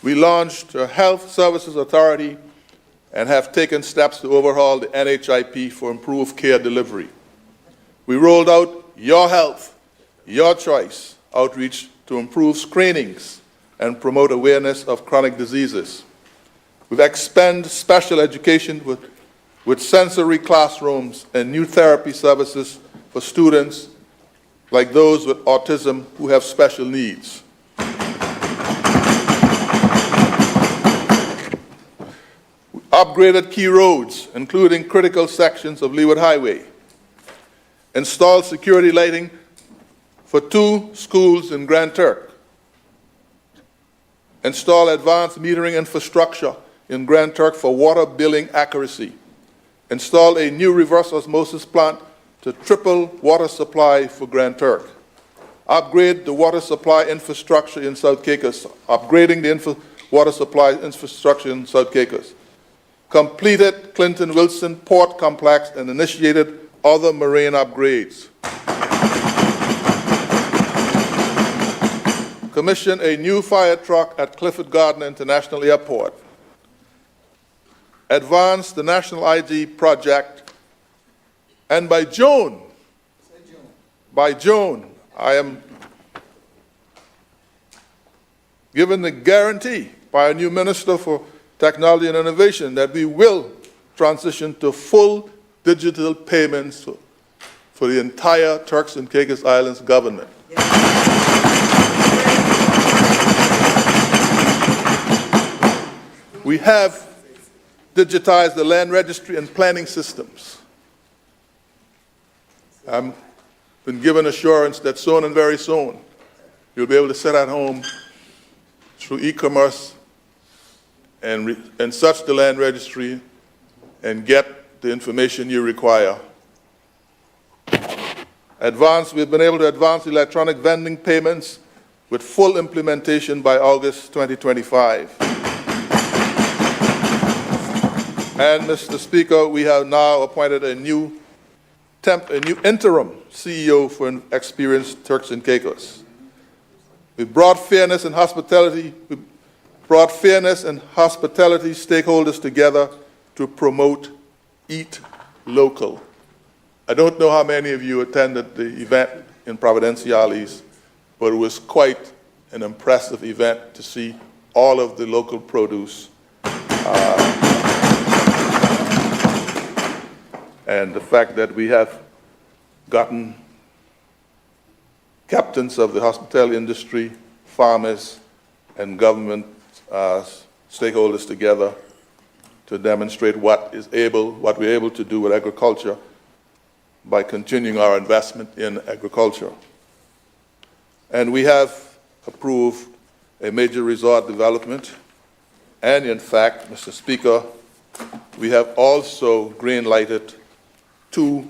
We launched a Health Services Authority and have taken steps to overhaul the NHIP for improved care delivery. We rolled out Your Health, Your Choice outreach to improve screenings and promote awareness of chronic diseases. We've expanded special education with sensory classrooms and new therapy services for students like those with autism who have special needs. We upgraded key roads, including critical sections of Leeward Highway. Installed security lighting for 2 schools in Grand Turk. Install advanced metering infrastructure in Grand Turk for water billing accuracy. Install a new reverse osmosis plant to triple water supply for Grand Turk. Upgrade the water supply infrastructure in South Caicos. Upgrading the water supply infrastructure in South Caicos. Completed Clinton Wilson Port Complex and initiated other marine upgrades. Commissioned a new fire truck at Clifford Gardner International Airport. Advanced the National ID project, and by June, I am given the guarantee by a new Minister for Technology and Innovation that we will transition to full digital payments for the entire Turks and Caicos Islands government. We have digitized the land registry and planning systems. I've been given assurance that soon and very soon, you'll be able to sit at home through e-commerce and search the land registry and get the information you require. We've been able to advance electronic vending payments with full implementation by August 2025. And, Mr. Speaker, we have now appointed a new interim CEO for experienced Turks and Caicos. We brought fairness and hospitality stakeholders together to promote Eat Local. I don't know how many of you attended the event in Providenciales, but it was quite an impressive event to see all of the local produce and the fact that we have gotten captains of the hospitality industry, farmers, and government stakeholders together to demonstrate what we're able to do with agriculture by continuing our investment in agriculture. And we have approved a major resort development, and in fact, Mr. Speaker, we have also green-lighted 2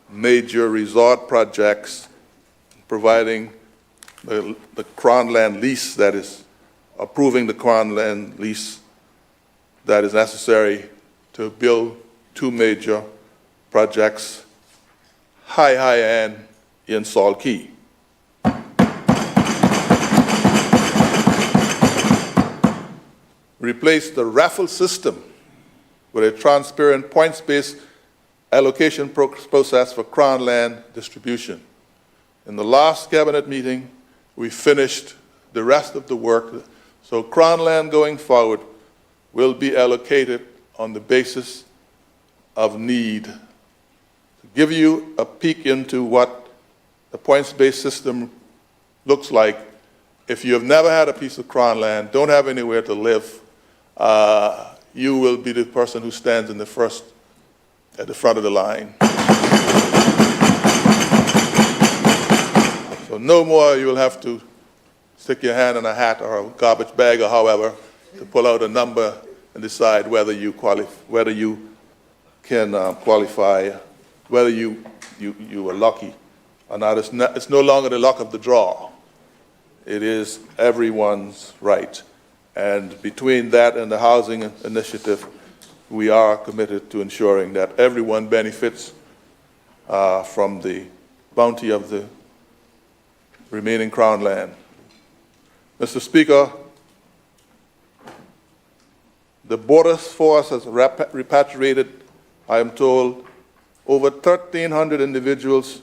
major resort projects, providing the Crown land lease that is, approving the Crown land lease that is necessary to build 2 major projects, high-end in Salt Key. Replace the raffle system with a transparent points-based allocation process for Crown land distribution. In the last cabinet meeting, we finished the rest of the work, so Crown land going forward will be allocated on the basis of need. To give you a peek into what the points-based system looks like, if you have never had a piece of Crown land, don't have anywhere to live, you will be the person who stands at the front of the line. So no more you will have to stick your hand in a hat or a garbage bag or however to pull out a number and decide whether you can qualify, whether you were lucky or not. It's no longer the luck of the draw. It is everyone's right. And between that and the housing initiative, we are committed to ensuring that everyone benefits from the bounty of the remaining Crown land. Mr. Speaker, the Border Force has repatriated, I am told, over 1,300 individuals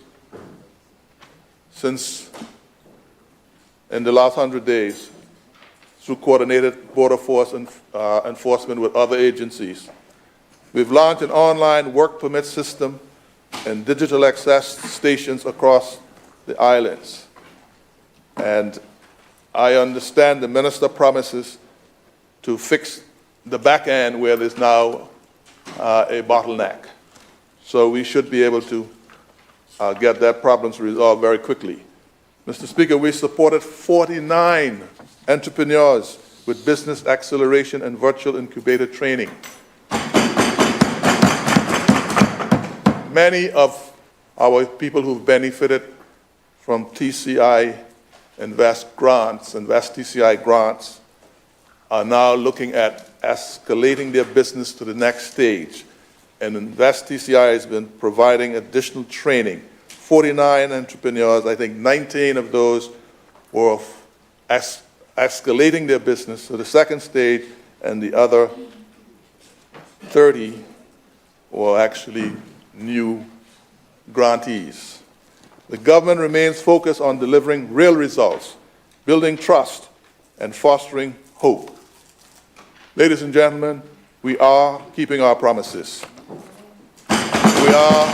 since in the last 100 days through coordinated Border Force enforcement with other agencies. We've launched an online work permit system and digital access stations across the islands. And I understand the minister promises to fix the back end where there's now a bottleneck. So we should be able to get that problem resolved very quickly. Mr. Speaker, we supported 49 entrepreneurs with business acceleration and virtual incubator training. Many of our people who've benefited from TCI Invest TCI grants, are now looking at escalating their business to the next stage. And Invest TCI has been providing additional training. 49 entrepreneurs, I think 19 of those were escalating their business to the second stage, and the other 30 were actually new grantees. The government remains focused on delivering real results, building trust, and fostering hope. Ladies and gentlemen, we are keeping our promises. We are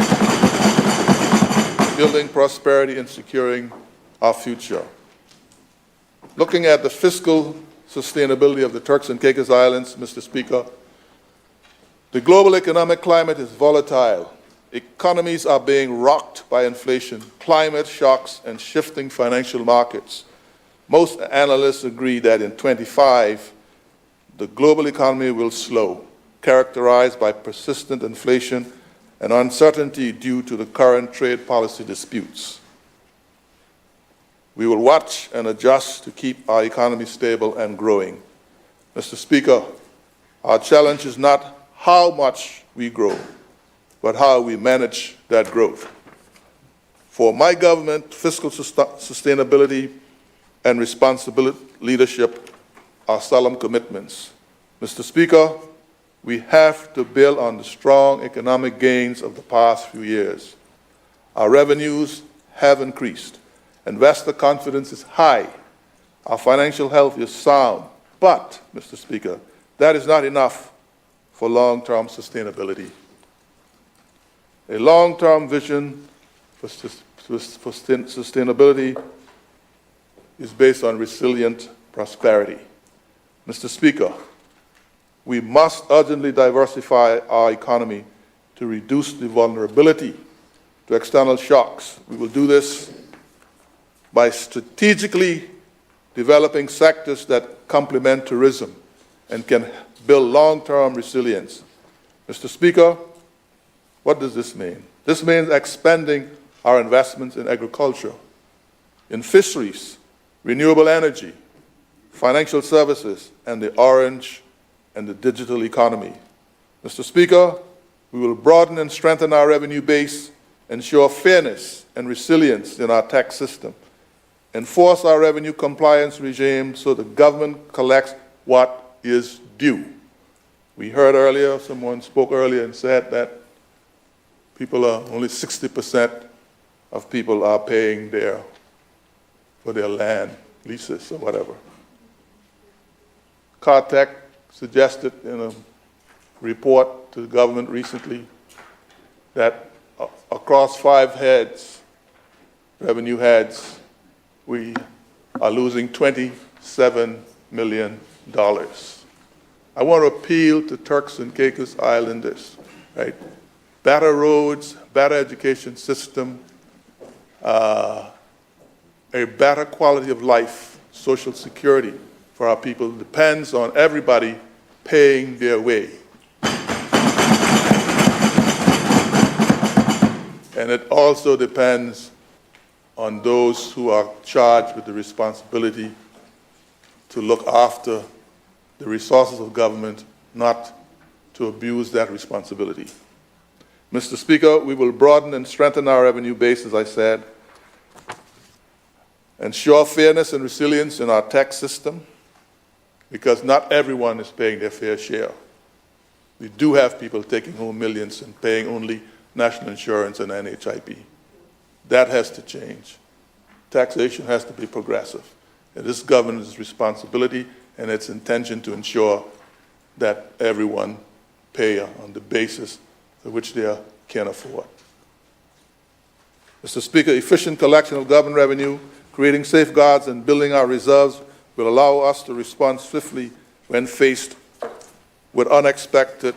building prosperity and securing our future. Looking at the fiscal sustainability of the Turks and Caicos Islands, Mr. Speaker, the global economic climate is volatile. Economies are being rocked by inflation, climate shocks, and shifting financial markets. Most analysts agree that in 2025, the global economy will slow, characterized by persistent inflation and uncertainty due to the current trade policy disputes. We will watch and adjust to keep our economy stable and growing. Mr. Speaker, our challenge is not how much we grow, but how we manage that growth. For my government, fiscal sustainability and responsible leadership are solemn commitments. Mr. Speaker, we have to build on the strong economic gains of the past few years. Our revenues have increased. Investor confidence is high. Our financial health is sound. But, Mr. Speaker, that is not enough for long-term sustainability. A long-term vision for sustainability is based on resilient prosperity. Mr. Speaker, we must urgently diversify our economy to reduce the vulnerability to external shocks. We will do this by strategically developing sectors that complement tourism and can build long-term resilience. Mr. Speaker, What does this mean? This means expanding our investments in agriculture, in fisheries, renewable energy, financial services, and the orange and the digital economy. Mr. Speaker, we will broaden and strengthen our revenue base, ensure fairness and resilience in our tax system, enforce our revenue compliance regime so the government collects what is due. We heard earlier, someone spoke earlier and said that only 60% of people are paying for their land leases or whatever. Cartech suggested in a report to the government recently that across 5 revenue heads, we are losing $27 million. I want to appeal to Turks and Caicos Islanders, right? Better roads, better education system, a better quality of life, social security for our people depends on everybody paying their way. And it also depends on those who are charged with the responsibility to look after the resources of government, not to abuse that responsibility. Mr. Speaker, we will broaden and strengthen our revenue base, as I said, ensure fairness and resilience in our tax system, because not everyone is paying their fair share. We do have people taking home millions and paying only national insurance and NHIP. That has to change. Taxation has to be progressive. It is government's responsibility and its intention to ensure that everyone pay on the basis for which they can afford. Mr. Speaker, efficient collection of government revenue, creating safeguards and building our reserves will allow us to respond swiftly when faced with unexpected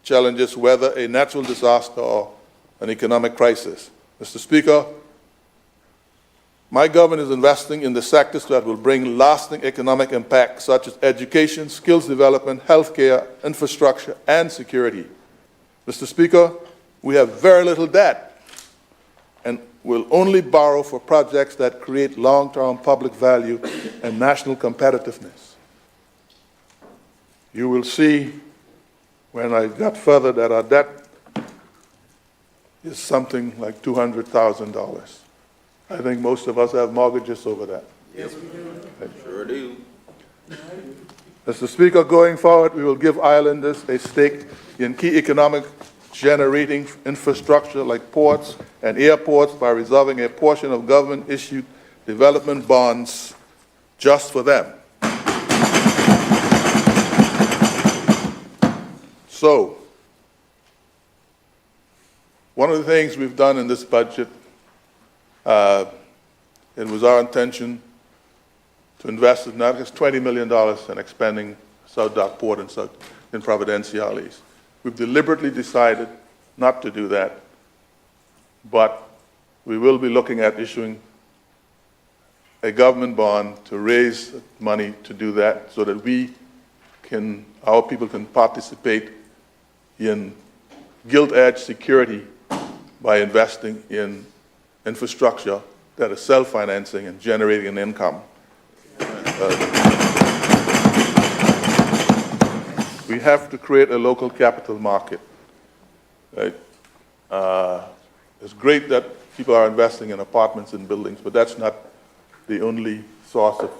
challenges, whether a natural disaster or an economic crisis. Mr. Speaker, my government is investing in the sectors that will bring lasting economic impact, such as education, skills development, healthcare, infrastructure, and security. Mr. Speaker, we have very little debt and will only borrow for projects that create long-term public value and national competitiveness. You will see when I got further that our debt is something like $200,000. I think most of us have mortgages over that. Yes, we do. Sure do. Mr. Speaker, going forward, we will give islanders a stake in key economic generating infrastructure like ports and airports by reserving a portion of government-issued development bonds just for them. So, one of the things we've done in this budget, it was our intention to invest in not just $20 million in expanding South Dock Port in Providenciales. We've deliberately decided not to do that, but we will be looking at issuing a government bond to raise money to do that so that our people can participate in gilt-edged security by investing in infrastructure that is self-financing and generating an income. We have to create a local capital market. Right? It's great that people are investing in apartments and buildings, but that's not the only source of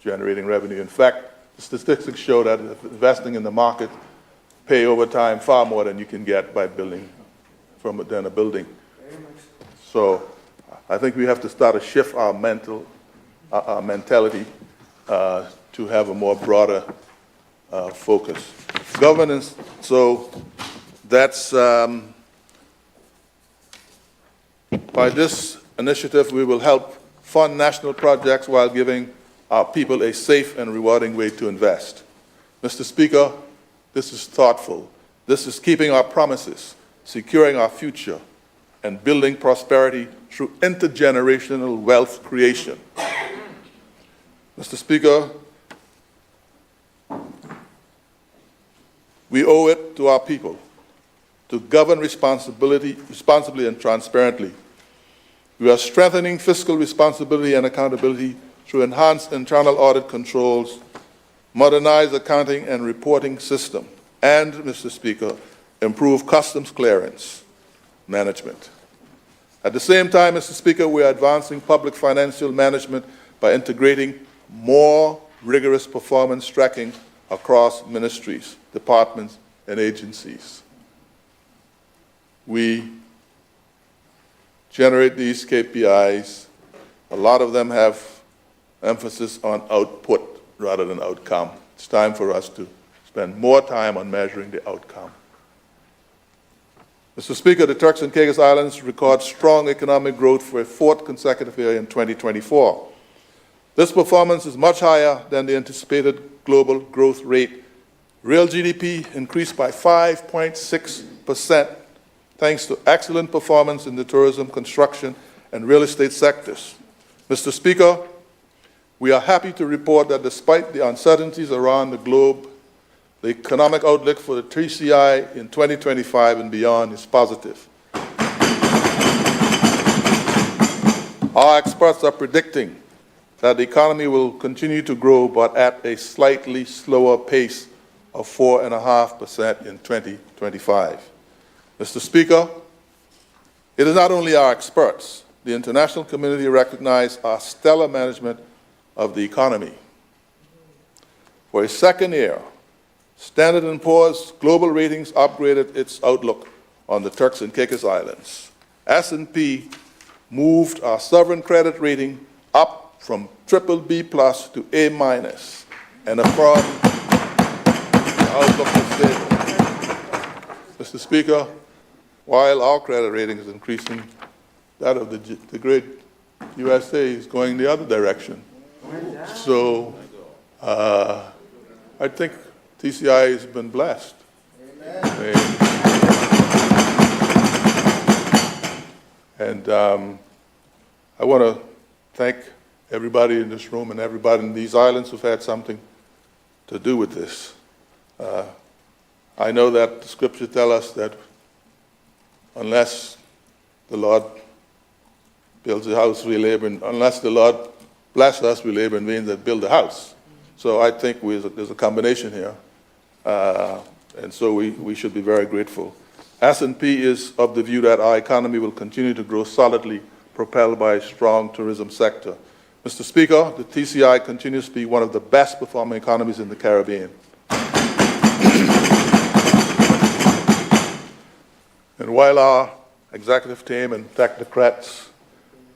generating revenue. In fact, the statistics show that investing in the market pay over time far more than you can get by building than a building. So I think we have to start to shift our mentality to have a more broader focus. Governance, so that's, by this initiative, we will help fund national projects while giving our people a safe and rewarding way to invest. Mr. Speaker, this is thoughtful. This is keeping our promises, securing our future, and building prosperity through intergenerational wealth creation. Mr. Speaker, We owe it to our people to govern responsibly and transparently. We are strengthening fiscal responsibility and accountability through enhanced internal audit controls, modernized accounting and reporting system, and, Mr. Speaker, improve customs clearance management. At the same time, Mr. Speaker, we are advancing public financial management by integrating more rigorous performance tracking across ministries, departments, and agencies. We generate these KPIs. A lot of them have emphasis on output rather than outcome. It's time for us to spend more time on measuring the outcome. Mr. Speaker, the Turks and Caicos Islands record strong economic growth for a fourth consecutive year in 2024. This performance is much higher than the anticipated global growth rate. Real GDP increased by 5.6%, thanks to excellent performance in the tourism, construction, and real estate sectors. Mr. Speaker, we are happy to report that despite the uncertainties around the globe, the economic outlook for the TCI in 2025 and beyond is positive. Our experts are predicting that the economy will continue to grow, but at a slightly slower pace of 4.5% in 2025. Mr. Speaker, it is not only our experts. The international community recognizes our stellar management of the economy. For a second year, Standard & Poor's Global Ratings upgraded its outlook on the Turks and Caicos Islands. S&P moved our sovereign credit rating up from BBB+ to A-, and affirmed the outlook is stable. Mr. Speaker, while our credit rating is increasing, that of the great USA is going the other direction. So I think TCI has been blessed. Amen. And I want to thank everybody in this room and everybody in these islands who've had something to do with this. I know that the scripture tells us that unless the Lord builds a house, we labor, and unless the Lord bless us, we labor in vain that build the house. So I think there's a combination here. And so we should be very grateful. S&P is of the view that our economy will continue to grow solidly, propelled by a strong tourism sector. Mr. Speaker, the TCI continues to be one of the best performing economies in the Caribbean. And while our executive team and technocrats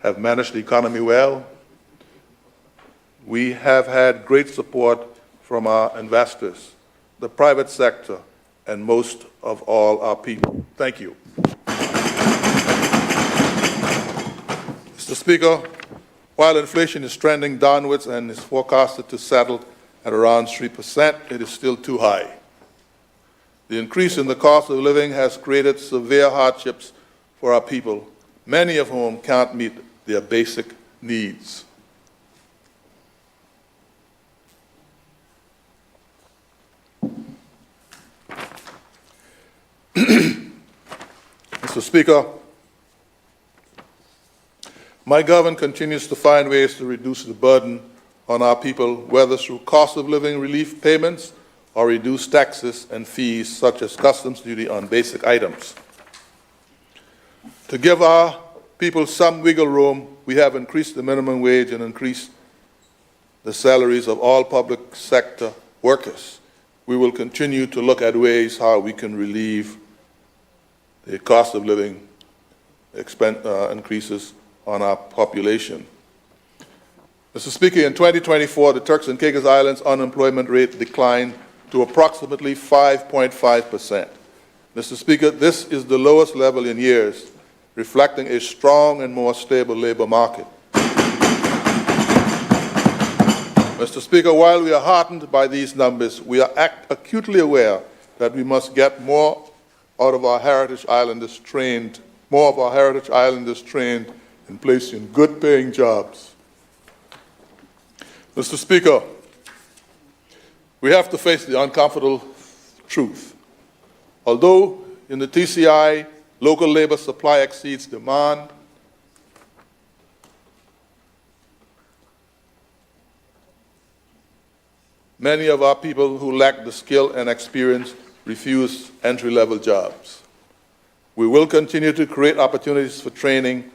have managed the economy well, we have had great support from our investors, the private sector, and most of all our people. Thank you. Mr. Speaker, while inflation is trending downwards and is forecasted to settle at around 3%, it is still too high. The increase in the cost of living has created severe hardships for our people, many of whom can't meet their basic needs. Mr. Speaker, my government continues to find ways to reduce the burden on our people, whether through cost of living relief payments or reduced taxes and fees such as customs duty on basic items. To give our people some wiggle room, we have increased the minimum wage and increased the salaries of all public sector workers. We will continue to look at ways how we can relieve the cost of living increases on our population. Mr. Speaker, in 2024, the Turks and Caicos Islands unemployment rate declined to approximately 5.5%. Mr. Speaker, this is the lowest level in years, reflecting a strong and more stable labor market. Mr. Speaker, while we are heartened by these numbers, we are acutely aware that we must get more out of our heritage islanders trained, more of our heritage islanders trained and placed in good-paying jobs. Mr. Speaker, we have to face the uncomfortable truth Although in the TCI, local labor supply exceeds demand, many of our people who lack the skill and experience refuse entry-level jobs. We will continue to create opportunities for training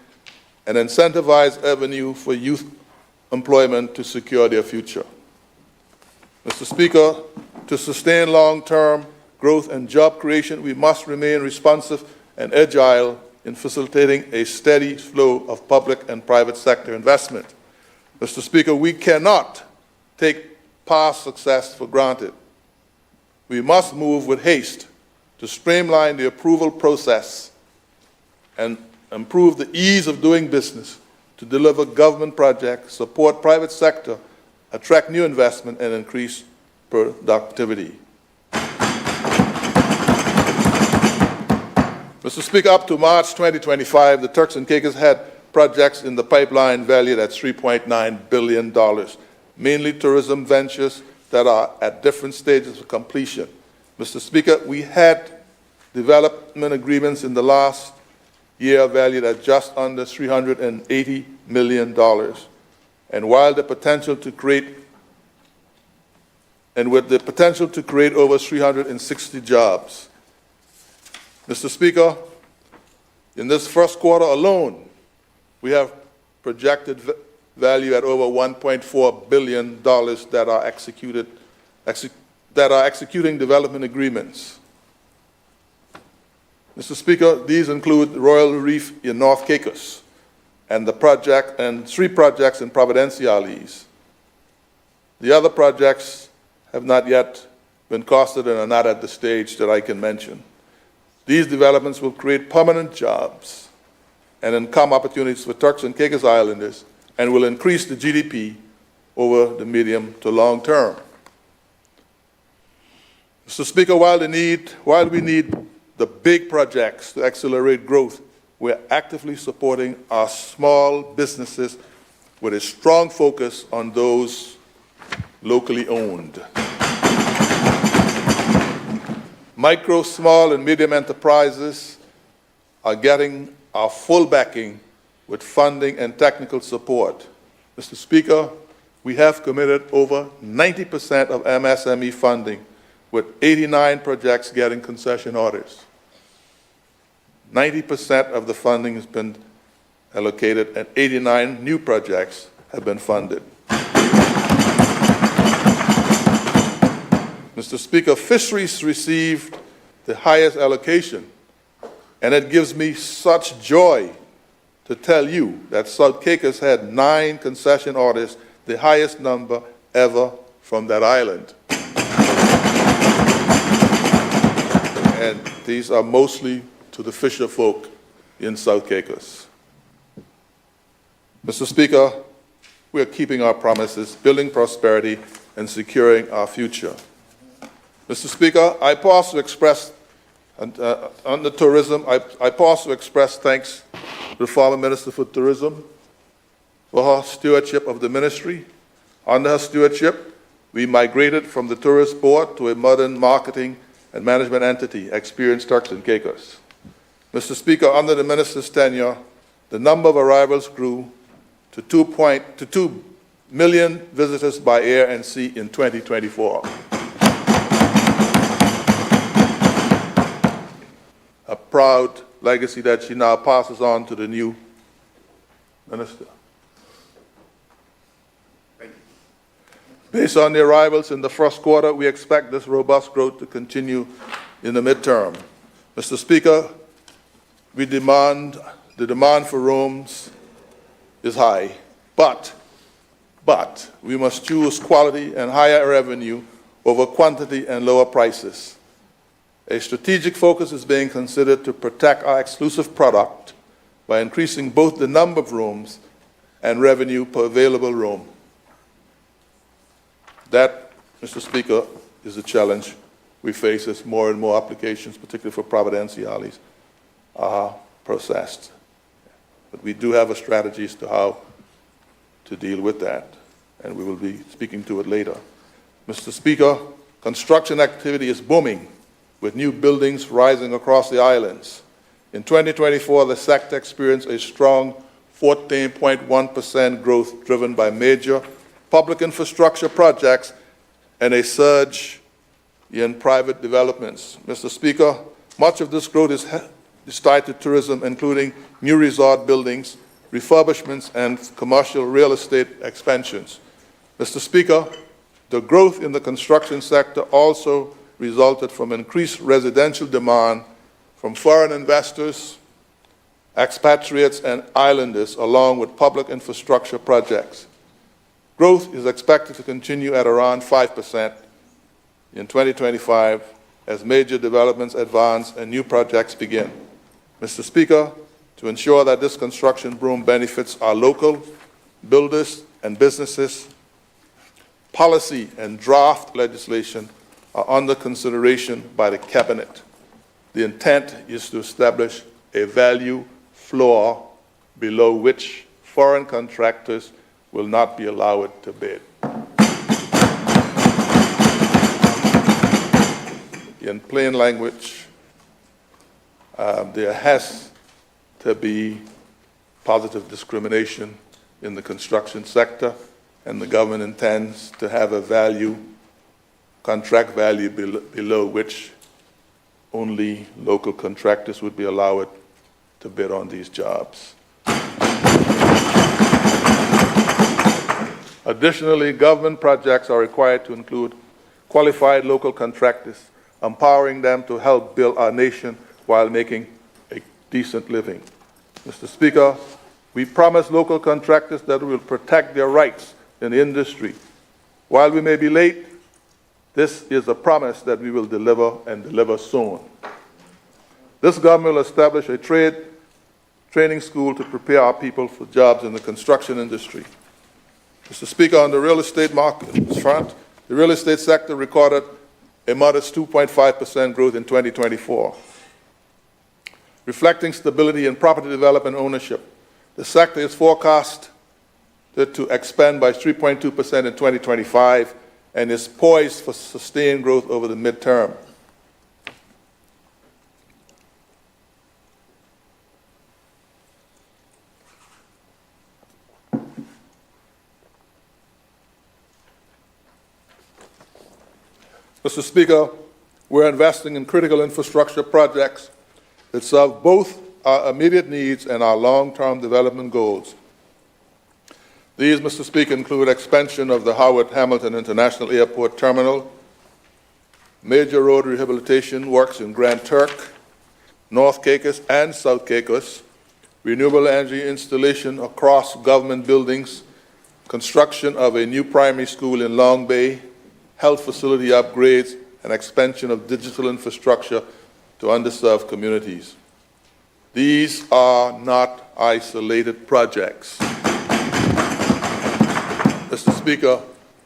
and incentivize avenue for youth employment to secure their future. Mr. Speaker, to sustain long-term growth and job creation, we must remain responsive and agile in facilitating a steady flow of public and private sector investment. Mr. Speaker, we cannot take past success for granted. We must move with haste to streamline the approval process and improve the ease of doing business, to deliver government projects, support private sector, attract new investment, and increase productivity. Mr. Speaker, up to March 2025, the Turks and Caicos had projects in the pipeline valued at $3.9 billion, mainly tourism ventures that are at different stages of completion. Mr. Speaker, we had development agreements in the last year valued at just under $380 million. And while the potential to create, with the potential to create over 360 jobs. Mr. Speaker, in this first quarter alone, we have projected value at over $1.4 billion that are executing development agreements. Mr. Speaker, these include Royal Reef in North Caicos and three projects in Providenciales. The other projects have not yet been costed and are not at the stage that I can mention. These developments will create permanent jobs and income opportunities for Turks and Caicos Islanders and will increase the GDP over the medium to long term. Mr. Speaker, while we need the big projects to accelerate growth, we're actively supporting our small businesses with a strong focus on those locally owned. Micro, small, and medium enterprises are getting our full backing with funding and technical support. Mr. Speaker, we have committed over 90% of MSME funding, with 89 projects getting concession orders. 90% of the funding has been allocated and 89 new projects have been funded. Mr. Speaker, fisheries received the highest allocation, and it gives me such joy to tell you that South Caicos had 9 concession orders, the highest number ever from that island. And these are mostly to the fisher folk in South Caicos. Mr. Speaker, we are keeping our promises, building prosperity, and securing our future. Mr. Speaker, I pause to express, on the tourism, I pause to express thanks to the former Minister for Tourism for her stewardship of the ministry. Under her stewardship, we migrated from the Tourist Board to a modern marketing and management entity, Experience Turks and Caicos. Mr. Speaker, under the minister's tenure, the number of arrivals grew to 2 million visitors by air and sea in 2024. A proud legacy that she now passes on to the new minister. Based on the arrivals in the first quarter, we expect this robust growth to continue in the midterm. Mr. Speaker, the demand for rooms is high, but we must choose quality and higher revenue over quantity and lower prices. A strategic focus is being considered to protect our exclusive product by increasing both the number of rooms and revenue per available room. That, Mr. Speaker, is the challenge we face as more and more applications, particularly for Providenciales, are processed. But we do have a strategy as to how to deal with that, and we will be speaking to it later. Mr. Speaker, construction activity is booming with new buildings rising across the islands. In 2024, the sector experienced a strong 14.1% growth driven by major public infrastructure projects and a surge in private developments. Mr. Speaker, much of this growth is tied to tourism, including new resort buildings, refurbishments, and commercial real estate expansions. Mr. Speaker, the growth in the construction sector also resulted from increased residential demand from foreign investors, expatriates, and islanders, along with public infrastructure projects. Growth is expected to continue at around 5% in 2025 as major developments advance and new projects begin. Mr. Speaker, to ensure that this construction boom benefits our local builders and businesses, policy and draft legislation are under consideration by the Cabinet. The intent is to establish a value floor below which foreign contractors will not be allowed to bid. In plain language, there has to be positive discrimination in the construction sector, and the government intends to have a value, contract value below which only local contractors would be allowed to bid on these jobs. Additionally, government projects are required to include qualified local contractors, empowering them to help build our nation while making a decent living. Mr. Speaker, we promise local contractors that we will protect their rights in the industry. While we may be late, this is a promise that we will deliver and deliver soon. This government will establish a training school to prepare our people for jobs in the construction industry. Mr. Speaker, on the real estate market front, the real estate sector recorded a modest 2.5% growth in 2024. Reflecting stability in property development ownership, the sector is forecast to expand by 3.2% in 2025 and is poised for sustained growth over the midterm. Mr. Speaker, we're investing in critical infrastructure projects that serve both our immediate needs and our long-term development goals. These, Mr. Speaker, include expansion of the Howard Hamilton International Airport Terminal, major road rehabilitation works in Grand Turk, North Caicos and South Caicos, renewable energy installation across government buildings, construction of a new primary school in Long Bay, health facility upgrades, and expansion of digital infrastructure to underserved communities. These are not isolated projects. Mr. Speaker,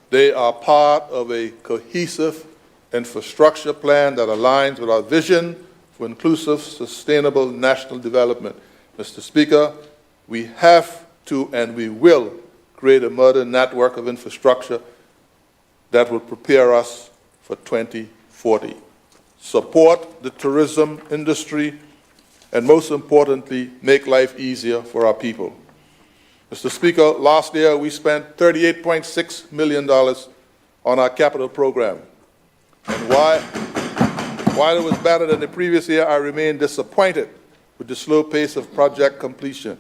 they are part of a cohesive infrastructure plan that aligns with our vision for inclusive, sustainable national development. Mr. Speaker, we have to and we will create a modern network of infrastructure that will prepare us for 2040. Support the tourism industry, and most importantly, make life easier for our people. Mr. Speaker, last year we spent $38.6 million on our capital program. And while it was better than the previous year, I remain disappointed with the slow pace of project completion.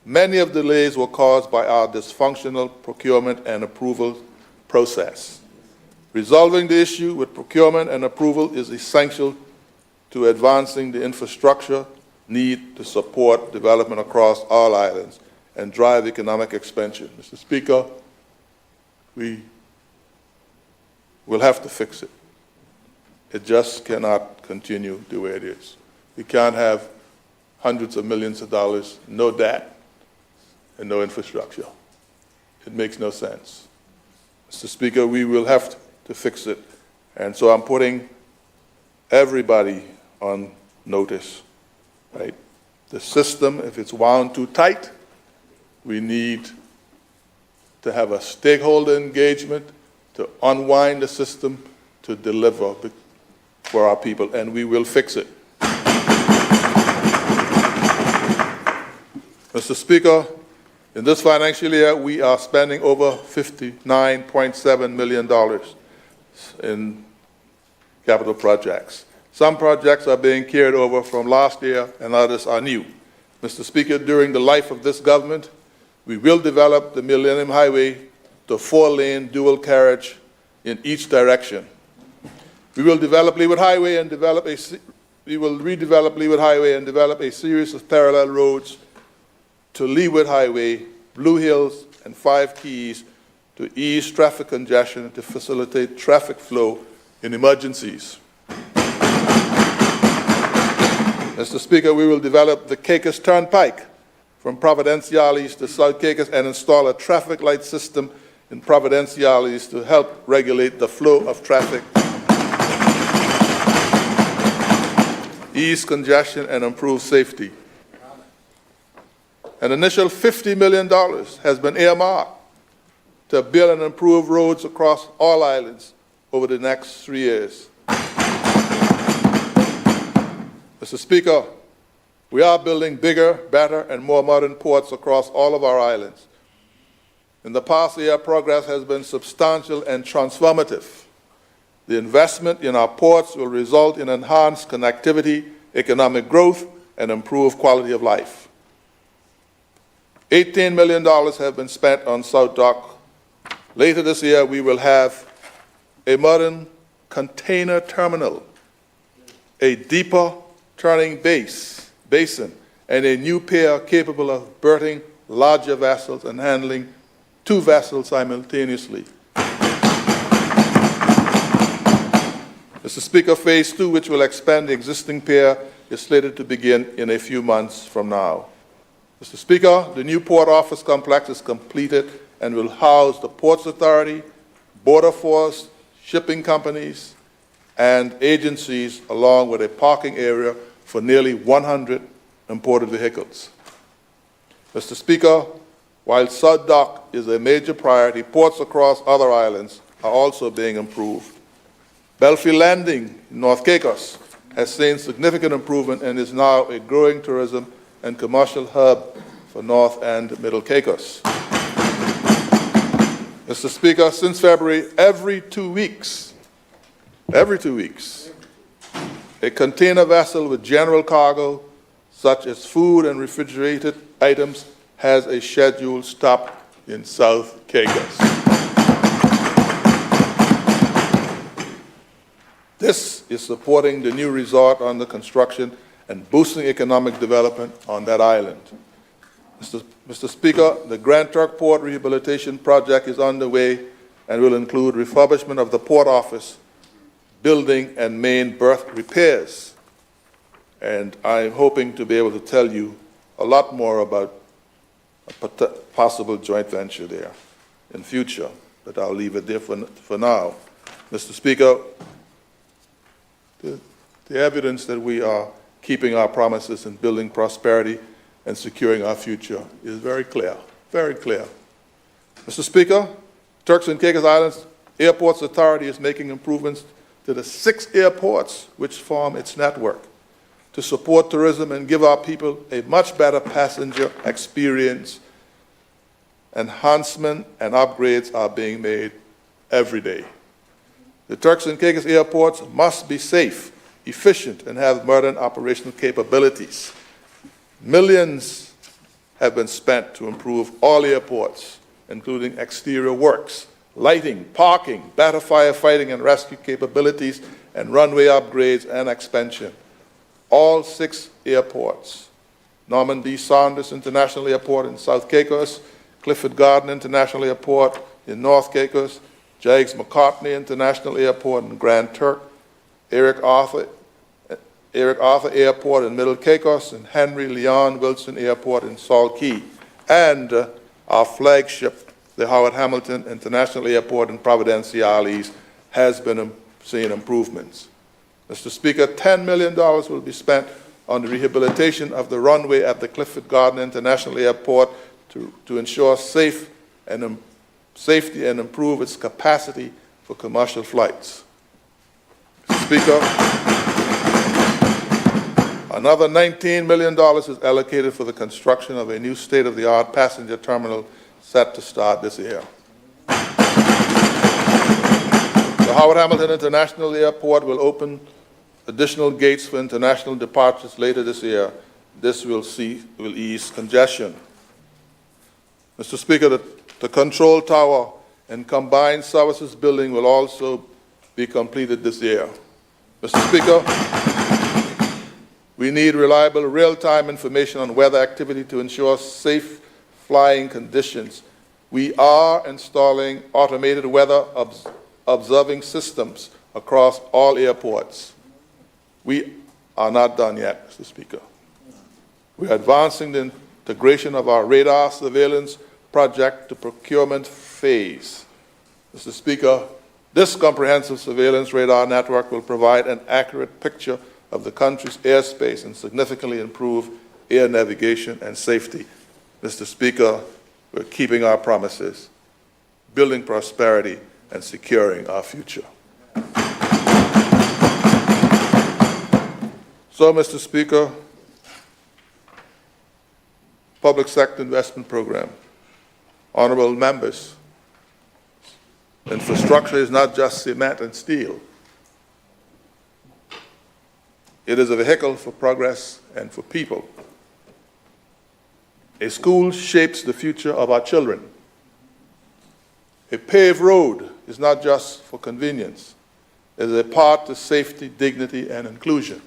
Many of the delays were caused by our dysfunctional procurement and approval process. Resolving the issue with procurement and approval is essential to advancing the infrastructure need to support development across all islands and drive economic expansion. Mr. Speaker, we will have to fix it. It just cannot continue the way it is. We can't have hundreds of millions of dollars, no debt, and no infrastructure. It makes no sense. Mr. Speaker, we will have to fix it. And so I'm putting everybody on notice, right? The system, if it's wound too tight, we need to have a stakeholder engagement to unwind the system to deliver. for our people, and we will fix it. Mr. Speaker, in this financial year, we are spending over $59.7 million in capital projects. Some projects are being carried over from last year, and others are new. Mr. Speaker, during the life of this government, we will develop the Millennium Highway to 4-lane dual carriage in each direction. We will develop Leeward Highway and redevelop Leeward Highway and develop a series of parallel roads to Leeward Highway, Blue Hills, and 5 Keys to ease traffic congestion and to facilitate traffic flow in emergencies. Mr. Speaker, we will develop the Caicos Turnpike from Providenciales to South Caicos and install a traffic light system in Providenciales to help regulate the flow of traffic, ease congestion, and improve safety. An initial $50 million has been earmarked to build and improve roads across all islands over the next 3 years. Mr. Speaker, we are building bigger, better, and more modern ports across all of our islands. In the past year, progress has been substantial and transformative. The investment in our ports will result in enhanced connectivity, economic growth, and improved quality of life. $18 million have been spent on South Dock. Later this year, we will have a modern container terminal, a deeper turning basin, and a new pier capable of berthing larger vessels and handling 2 vessels simultaneously. Mr. Speaker, Phase 2, which will expand the existing pier, is slated to begin in a few months from now. Mr. Speaker, the new port office complex is completed and will house the Ports Authority, Border Force, shipping companies, and agencies, along with a parking area for nearly 100 imported vehicles. Mr. Speaker, while South Dock is a major priority, ports across other islands are also being improved. Belfield Landing in North Caicos has seen significant improvement and is now a growing tourism and commercial hub for North and Middle Caicos. Mr. Speaker, since February, every 2 weeks, a container vessel with general cargo, such as food and refrigerated items, has a scheduled stop in South Caicos. This is supporting the new resort under construction and boosting economic development on that island. Mr. Speaker, the Grand Turk Port Rehabilitation Project is underway and will include refurbishment of the port office, building and main berth repairs. And I'm hoping to be able to tell you a lot more about a possible joint venture there in future, but I'll leave it there for now. Mr. Speaker, the evidence that we are keeping our promises and building prosperity and securing our future is very clear, very clear. Mr. Speaker, Turks and Caicos Islands Airports Authority is making improvements to the 6 airports which form its network to support tourism and give our people a much better passenger experience. Enhancement and upgrades are being made every day. The Turks and Caicos airports must be safe, efficient, and have modern operational capabilities. Millions have been spent to improve all airports, including exterior works, lighting, parking, better firefighting and rescue capabilities, and runway upgrades and expansion. All 6 airports, Norman D. Saunders International Airport in South Caicos, Clifford Garden International Airport in North Caicos, Jags McCartney International Airport in Grand Turk, Eric Arthur Airport in Middle Caicos, and Henry Leon Wilson Airport in Salt Key, and our flagship, the Howard Hamilton International Airport in Providenciales, has been seeing improvements. Mr. Speaker, $10 million will be spent on the rehabilitation of the runway at the Clifford Garden International Airport to ensure safety and improve its capacity for commercial flights. Mr. Speaker, another $19 million is allocated for the construction of a new state-of-the-art passenger terminal set to start this year. The Howard Hamilton International Airport will open additional gates for international departures later this year. This will ease congestion. Mr. Speaker, the control tower and combined services building will also be completed this year. Mr. Speaker, we need reliable real-time information on weather activity to ensure safe flying conditions. We are installing automated weather observing systems across all airports. We are not done yet, Mr. Speaker. We are advancing the integration of our radar surveillance project to procurement phase. Mr. Speaker, this comprehensive surveillance radar network will provide an accurate picture of the country's airspace and significantly improve air navigation and safety. Mr. Speaker, we're keeping our promises, building prosperity, and securing our future. So, Mr. Speaker, public sector investment program. Honorable members, infrastructure is not just cement and steel. It is a vehicle for progress and for people. A school shapes the future of our children. A paved road is not just for convenience. It is a path to safety, dignity, and inclusion.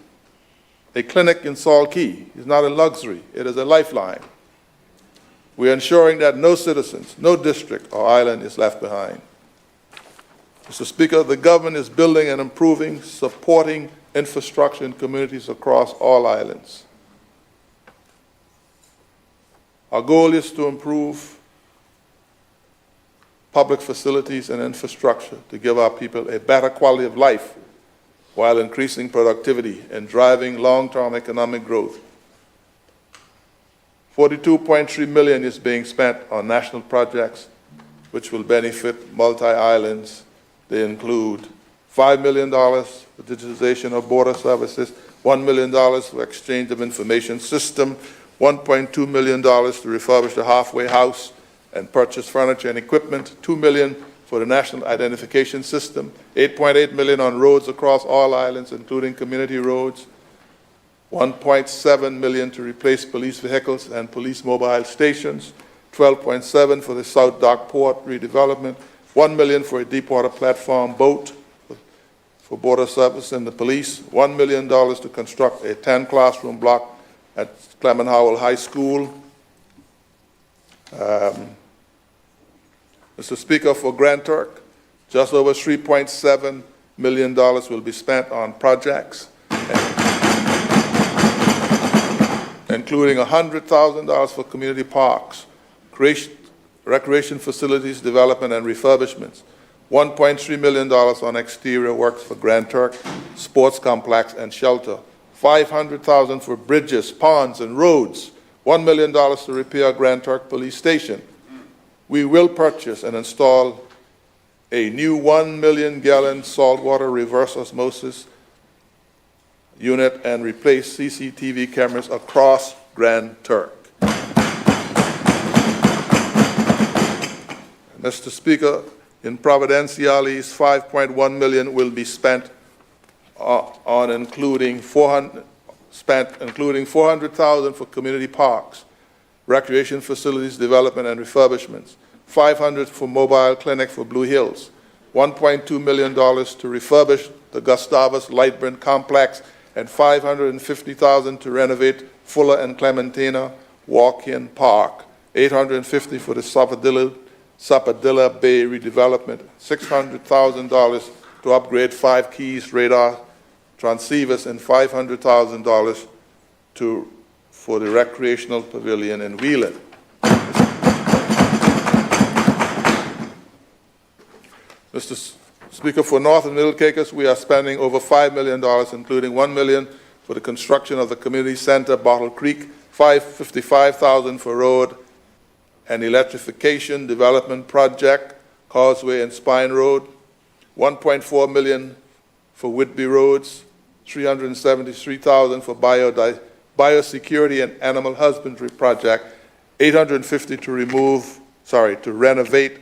A clinic in Salt Key is not a luxury, it is a lifeline. We are ensuring that no citizens, no district or island is left behind. Mr. Speaker, the government is building and improving, supporting infrastructure in communities across all islands. Our goal is to improve public facilities and infrastructure to give our people a better quality of life while increasing productivity and driving long-term economic growth. $42.3 million is being spent on national projects which will benefit multi-islands. They include $5 million for digitization of border services, $1 million for exchange of information system, $1.2 million to refurbish the halfway house and purchase furniture and equipment, $2 million for the national identification system, $8.8 million on roads across all islands, including community roads, $1.7 million to replace police vehicles and police mobile stations, $12.7 for the South Dock Port redevelopment, $1 million for a deepwater platform boat for border service and the police, $1 million to construct a 10-classroom block at Clement Howell High School. Mr. Speaker, for Grand Turk, just over $3.7 million will be spent on projects, including $100,000 for community parks, recreation facilities development and refurbishments, $1.3 million on exterior works for Grand Turk, sports complex and shelter, $500,000 for bridges, ponds and roads, $1 million to repair Grand Turk Police Station. We will purchase and install a new 1 million gallon saltwater reverse osmosis unit and replace CCTV cameras across Grand Turk. Mr. Speaker, in Providenciales, $5.1 million will be spent on including $400,000 for community parks, recreation facilities development and refurbishments, $500 for mobile clinic for Blue Hills, $1.2 million to refurbish the Gustavus Lightburn complex, and $550,000 to renovate Fuller and Clementina Walk-in Park, $850 for the Sapadilla Bay redevelopment, $600,000 to upgrade 5 Keys radar transceivers, and $500,000 for the recreational pavilion in Wheeling. Mr. Speaker, for North and Middle Caicos, we are spending over $5 million, including $1 million for the construction of the community center, Bottle Creek, $55,000 for road and electrification development project, Causeway and Spine Road, $1.4 million for Whitby Roads, $373,000 for biosecurity and animal husbandry project, $850 to renovate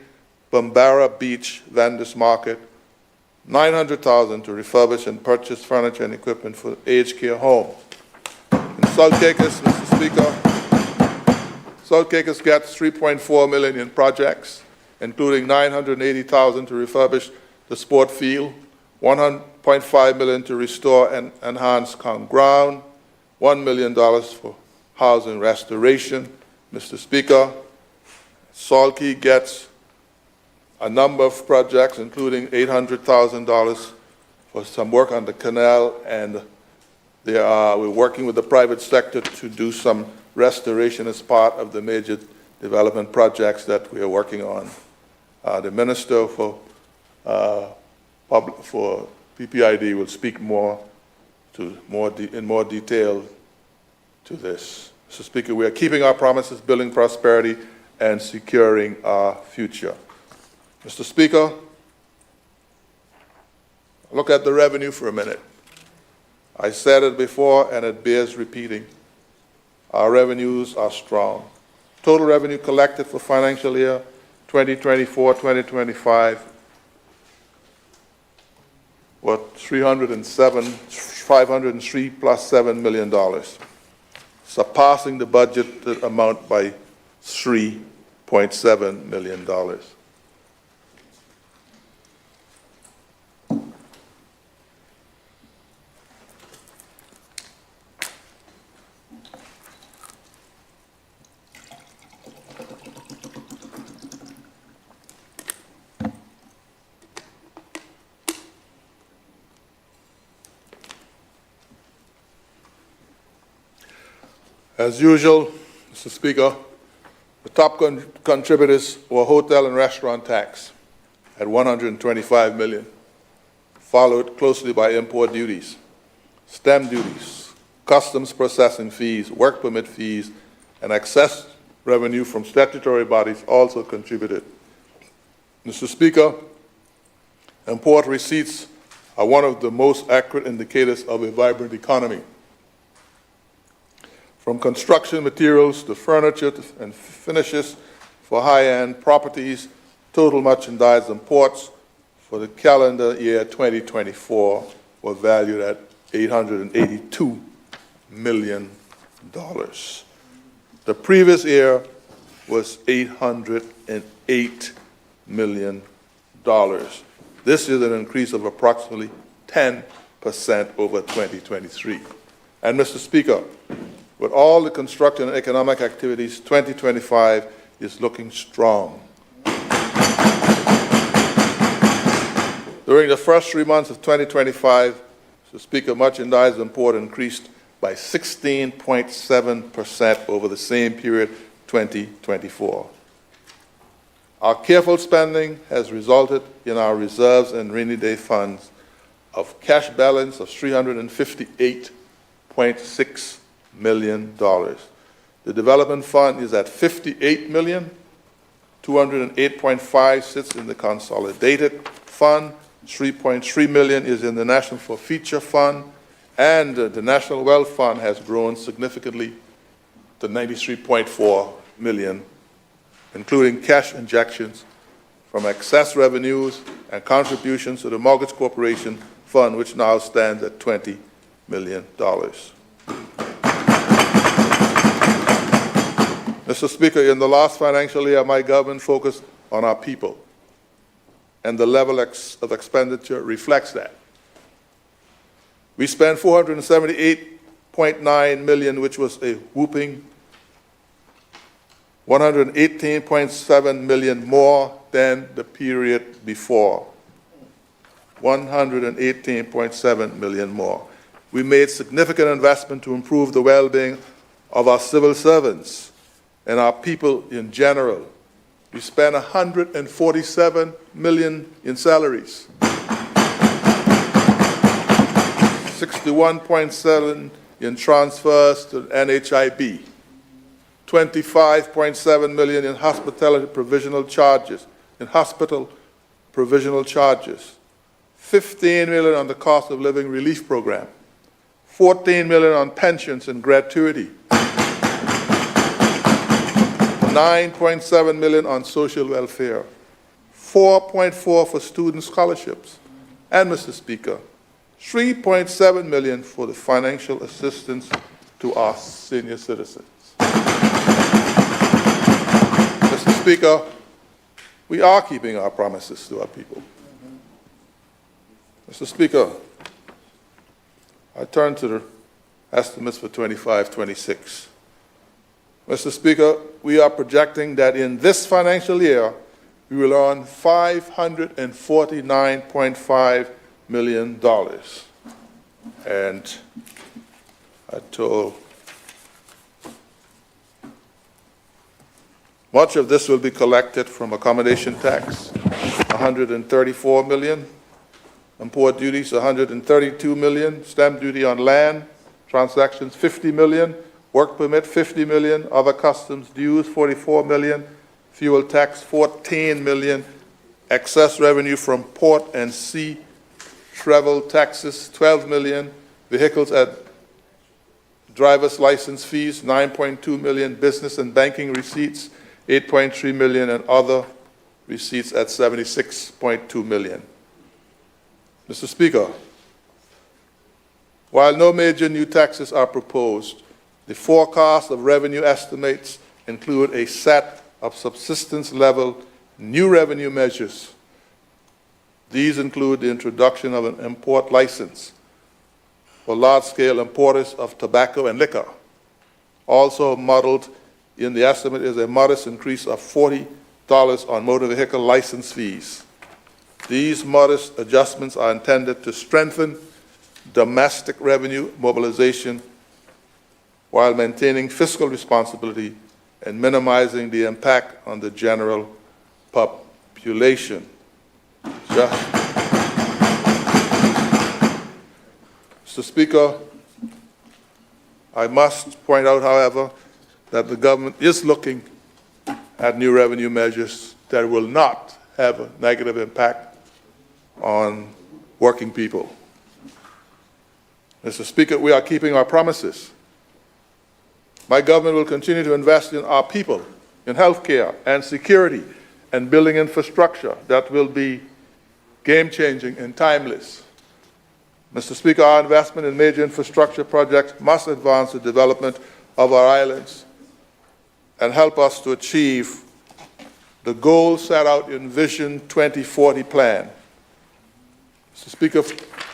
Bambara Beach Vendors Market, $900,000 to refurbish and purchase furniture and equipment for aged care home. In South Caicos, Mr. Speaker, South Caicos gets $3.4 million in projects, including $980,000 to refurbish the sport field, $1.5 million to restore and enhance Kong Ground, $1 million for housing restoration. Mr. Speaker, Salt Key gets a number of projects, including $800,000 for some work on the canal, and we're working with the private sector to do some restoration as part of the major development projects that we are working on. The Minister for PPID will speak in more detail to this. Mr. Speaker, we are keeping our promises, building prosperity, and securing our future. Mr. Speaker, look at the revenue for a minute. I said it before, and it bears repeating. Our revenues are strong. Total revenue collected for financial year 2024-2025 was $503 plus $7 million, surpassing the budgeted amount by $3.7 million. As usual, Mr. Speaker, the top contributors were hotel and restaurant tax at $125 million, followed closely by import duties, stamp duties, customs processing fees, work permit fees, and excess revenue from statutory bodies also contributed. Mr. Speaker, import receipts are one of the most accurate indicators of a vibrant economy. From construction materials to furniture and finishes for high-end properties, total merchandise imports for the calendar year 2024 were valued at $882 million. The previous year was $808 million. This is an increase of approximately 10% over 2023. And Mr. Speaker, with all the construction and economic activities, 2025 is looking strong. During the first 3 months of 2025, Mr. Speaker, merchandise import increased by 16.7% over the same period, 2024. Our careful spending has resulted in our reserves and rainy day funds of cash balance of $358.6 million. The development fund is at $58 million. $208.5 sits in the consolidated fund. $3.3 million is in the National Forfeiture Fund, and the National Wealth Fund has grown significantly to $93.4 million, including cash injections from excess revenues and contributions to the Mortgage Corporation Fund, which now stands at $20 million. Mr. Speaker, in the last financial year, my government focused on our people, and the level of expenditure reflects that. We spent $478.9 million, which was a whooping $118.7 million more than the period before. $118.7 million more. We made significant investment to improve the well-being of our civil servants and our people in general. We spent $147 million in salaries, $61.7 in transfers to NHIB, $25.7 million in hospital provisional charges, $15 million on the cost of living relief program, $14 million on pensions and gratuity, $9.7 million on social welfare, $4.4 for student scholarships, and, Mr. Speaker, $3.7 million for the financial assistance to our senior citizens. Mr. Speaker, we are keeping our promises to our people. Mr. Speaker, I turn to the estimates for 25-26. Mr. Speaker, we are projecting that in this financial year, we will earn $549.5 million. And I told much of this will be collected from accommodation tax, $134 million, import duties, $132 million, stamp duty on land transactions, $50 million, work permit, $50 million, other customs dues, $44 million, fuel tax, $14 million, excess revenue from port and sea travel taxes, $12 million, vehicles at driver's license fees, $9.2 million, business and banking receipts, $8.3 million, and other receipts at $76.2 million. Mr. Speaker, while no major new taxes are proposed, the forecast of revenue estimates include a set of subsistence-level new revenue measures. These include the introduction of an import license for large-scale importers of tobacco and liquor. Also modeled in the estimate is a modest increase of $40 on motor vehicle license fees. These modest adjustments are intended to strengthen domestic revenue mobilization while maintaining fiscal responsibility and minimizing the impact on the general population. Mr. Speaker, I must point out, however, that the government is looking at new revenue measures that will not have a negative impact on working people. Mr. Speaker, we are keeping our promises. My government will continue to invest in our people, in healthcare and security, and building infrastructure that will be game-changing and timeless. Mr. Speaker, our investment in major infrastructure projects must advance the development of our islands and help us to achieve the goals set out in Vision 2040 plan. Mr. Speaker,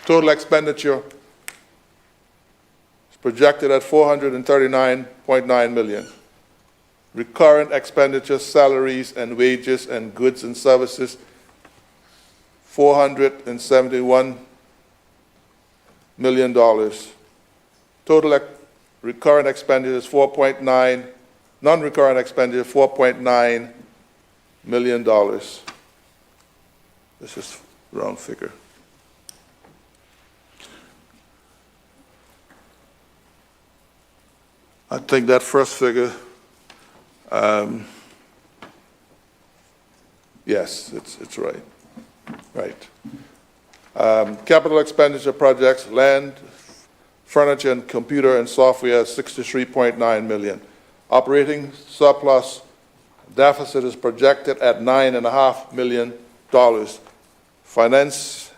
total expenditure is projected at $439.9 million. Recurrent expenditure, salaries and wages and goods and services, $471 million. Total recurrent expenditure is 4.9, non-recurrent expenditure $4.9 million. This is a round figure. I think that first figure, yes, it's right. Right. Capital expenditure projects, land, furniture, and computer and software, $63.9 million. Operating surplus deficit is projected at $9.5 million. Finance,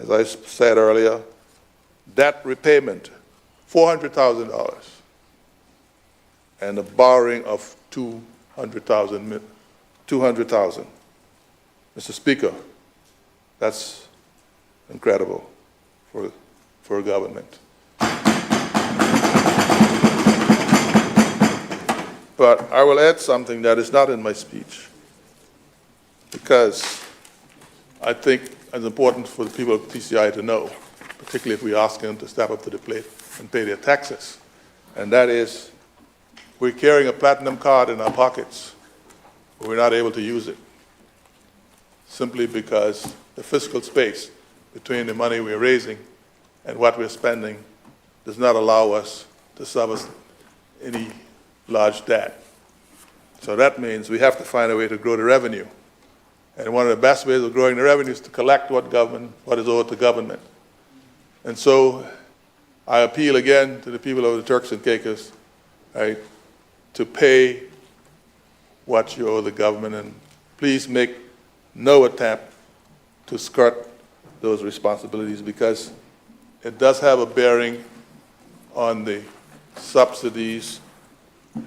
as I said earlier, debt repayment, $400,000. And a borrowing of $200,000. Mr. Speaker, that's incredible for a government. But I will add something that is not in my speech, because I think it's important for the people of PCI to know, particularly if we ask them to step up to the plate and pay their taxes. And that is, we're carrying a platinum card in our pockets, but we're not able to use it, simply because the fiscal space between the money we're raising and what we're spending does not allow us to service any large debt. So that means we have to find a way to grow the revenue. And one of the best ways of growing the revenue is to collect what is owed to government. And so I appeal again to the people of the Turks and Caicos, right, to pay what you owe the government, and please make no attempt to skirt those responsibilities, because it does have a bearing on the subsidies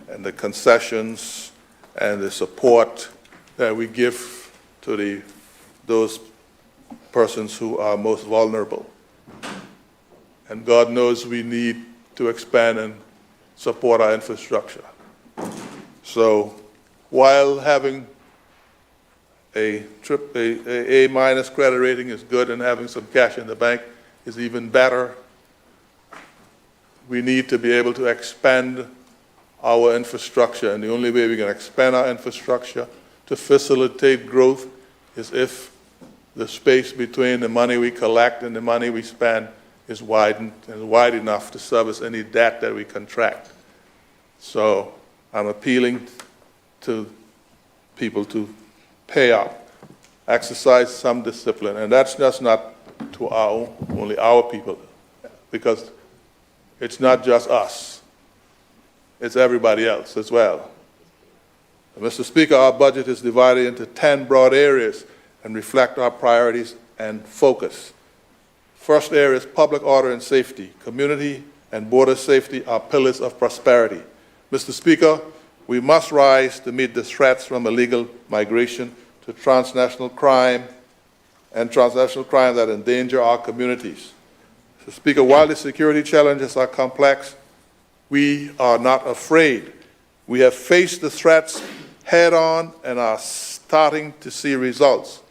and the concessions and the support that we give to those persons who are most vulnerable. And God knows we need to expand and support our infrastructure. So while having a A- credit rating is good and having some cash in the bank is even better, we need to be able to expand our infrastructure. And the only way we can expand our infrastructure to facilitate growth is if the space between the money we collect and the money we spend is widened and wide enough to service any debt that we contract. So I'm appealing to people to pay up, exercise some discipline, and that's just not to only our people, because it's not just us, it's everybody else as well. Mr. Speaker, our budget is divided into 10 broad areas and reflect our priorities and focus. First area is public order and safety. Community and border safety are pillars of prosperity. Mr. Speaker, we must rise to meet the threats from illegal migration to transnational crime that endanger our communities. Mr. Speaker, while the security challenges are complex, we are not afraid. We have faced the threats head-on and are starting to see results.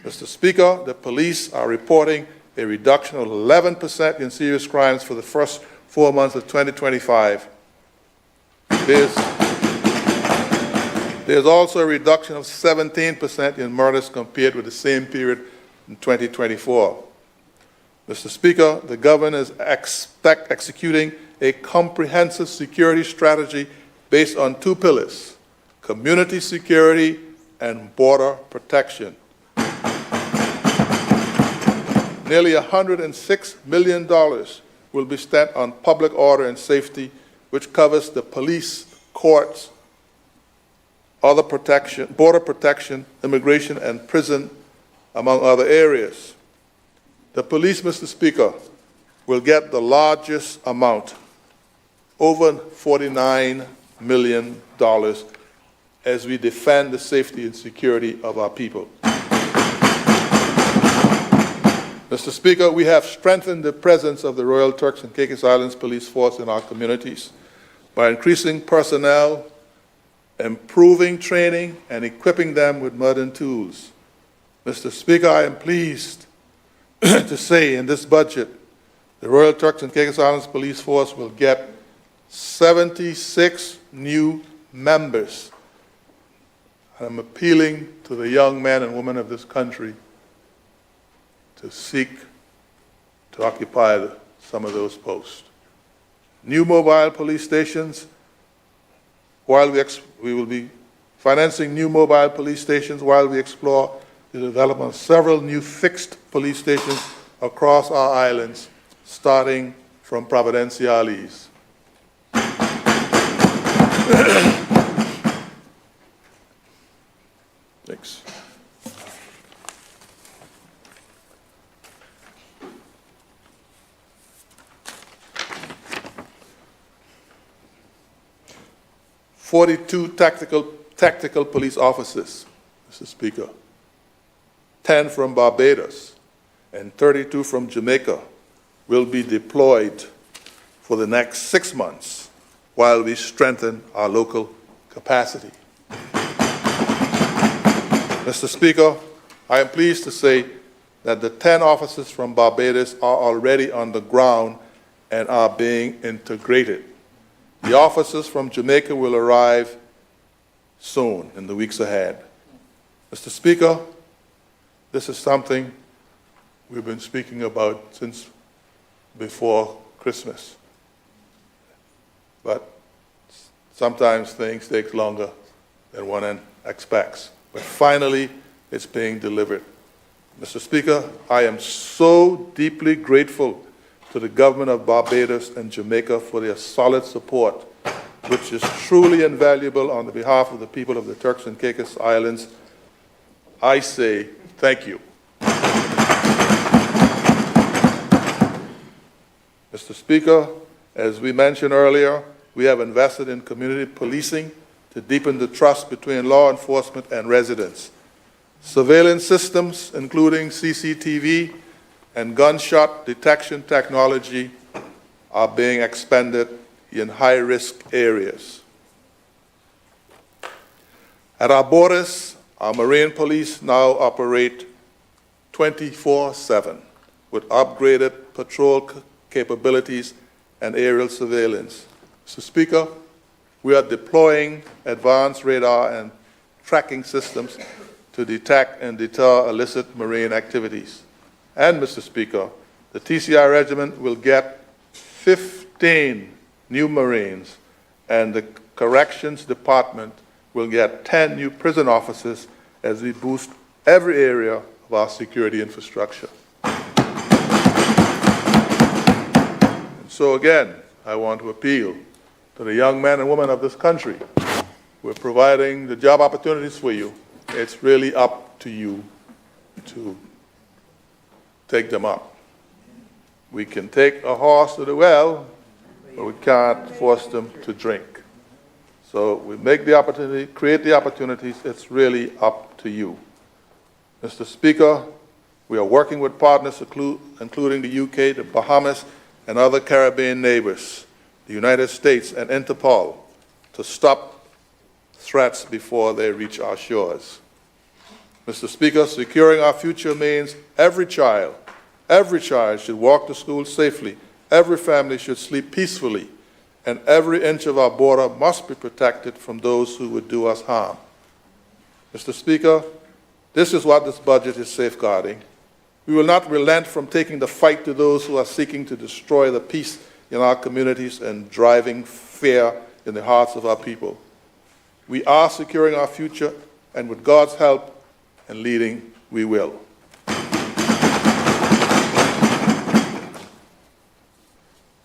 Mr. Speaker, the police are reporting a reduction of 11% in serious crimes for the first 4 months of 2025. There's also a reduction of 17% in murders compared with the same period in 2024. Mr. Speaker, the government is executing a comprehensive security strategy based on 2 pillars: community security and border protection. Nearly $106 million will be spent on public order and safety, which covers the police, courts, other protection, border protection, immigration, and prison, among other areas. The police, Mr. Speaker, will get the largest amount, over $49 million, as we defend the safety and security of our people. Mr. Speaker, we have strengthened the presence of the Royal Turks and Caicos Islands Police Force in our communities by increasing personnel, improving training, and equipping them with modern tools. Mr. Speaker, I am pleased to say in this budget, the Royal Turks and Caicos Islands Police Force will get 76 new members. I'm appealing to the young men and women of this country to seek to occupy some of those posts. New mobile police stations. While we will be financing new mobile police stations while we explore the development of several new fixed police stations across our islands, starting from Providenciales. Thanks. "42 tactical police officers, Mr. Speaker, 10 from Barbados and 32 from Jamaica will be deployed for the next 6 months while we strengthen our local capacity. Mr. Speaker, I am pleased to say that the 10 officers from Barbados are already on the ground and are being integrated. The officers from Jamaica will arrive soon, in the weeks ahead. Mr. Speaker, this is something we've been speaking about since before Christmas. But sometimes things take longer than one expects. But finally, it's being delivered. Mr. Speaker, I am so deeply grateful to the government of Barbados and Jamaica for their solid support, which is truly invaluable on the behalf of the people of the Turks and Caicos Islands. I say thank you. Mr. Speaker, as we mentioned earlier, we have invested in community policing to deepen the trust between law enforcement and residents. Surveillance systems, including CCTV and gunshot detection technology, are being expanded in high-risk areas. At our borders, our Marine Police now operate 24/7 with upgraded patrol capabilities and aerial surveillance. Mr. Speaker, we are deploying advanced radar and tracking systems to detect and deter illicit marine activities. And, Mr. Speaker, the TCI Regiment will get 15 new Marines, and the Corrections Department will get 10 new prison officers as we boost every area of our security infrastructure. And so again, I want to appeal to the young men and women of this country. We're providing the job opportunities for you. It's really up to you to take them up. We can take a horse to the well, but we can't force them to drink. So we make the opportunity, create the opportunities. It's really up to you. Mr. Speaker, we are working with partners including the UK, the Bahamas, and other Caribbean neighbors, the United States, and Interpol to stop threats before they reach our shores. Mr. Speaker, securing our future means every child should walk to school safely, every family should sleep peacefully, and every inch of our border must be protected from those who would do us harm. Mr. Speaker, this is what this budget is safeguarding. We will not relent from taking the fight to those who are seeking to destroy the peace in our communities and driving fear in the hearts of our people. We are securing our future, and with God's help and leading, we will.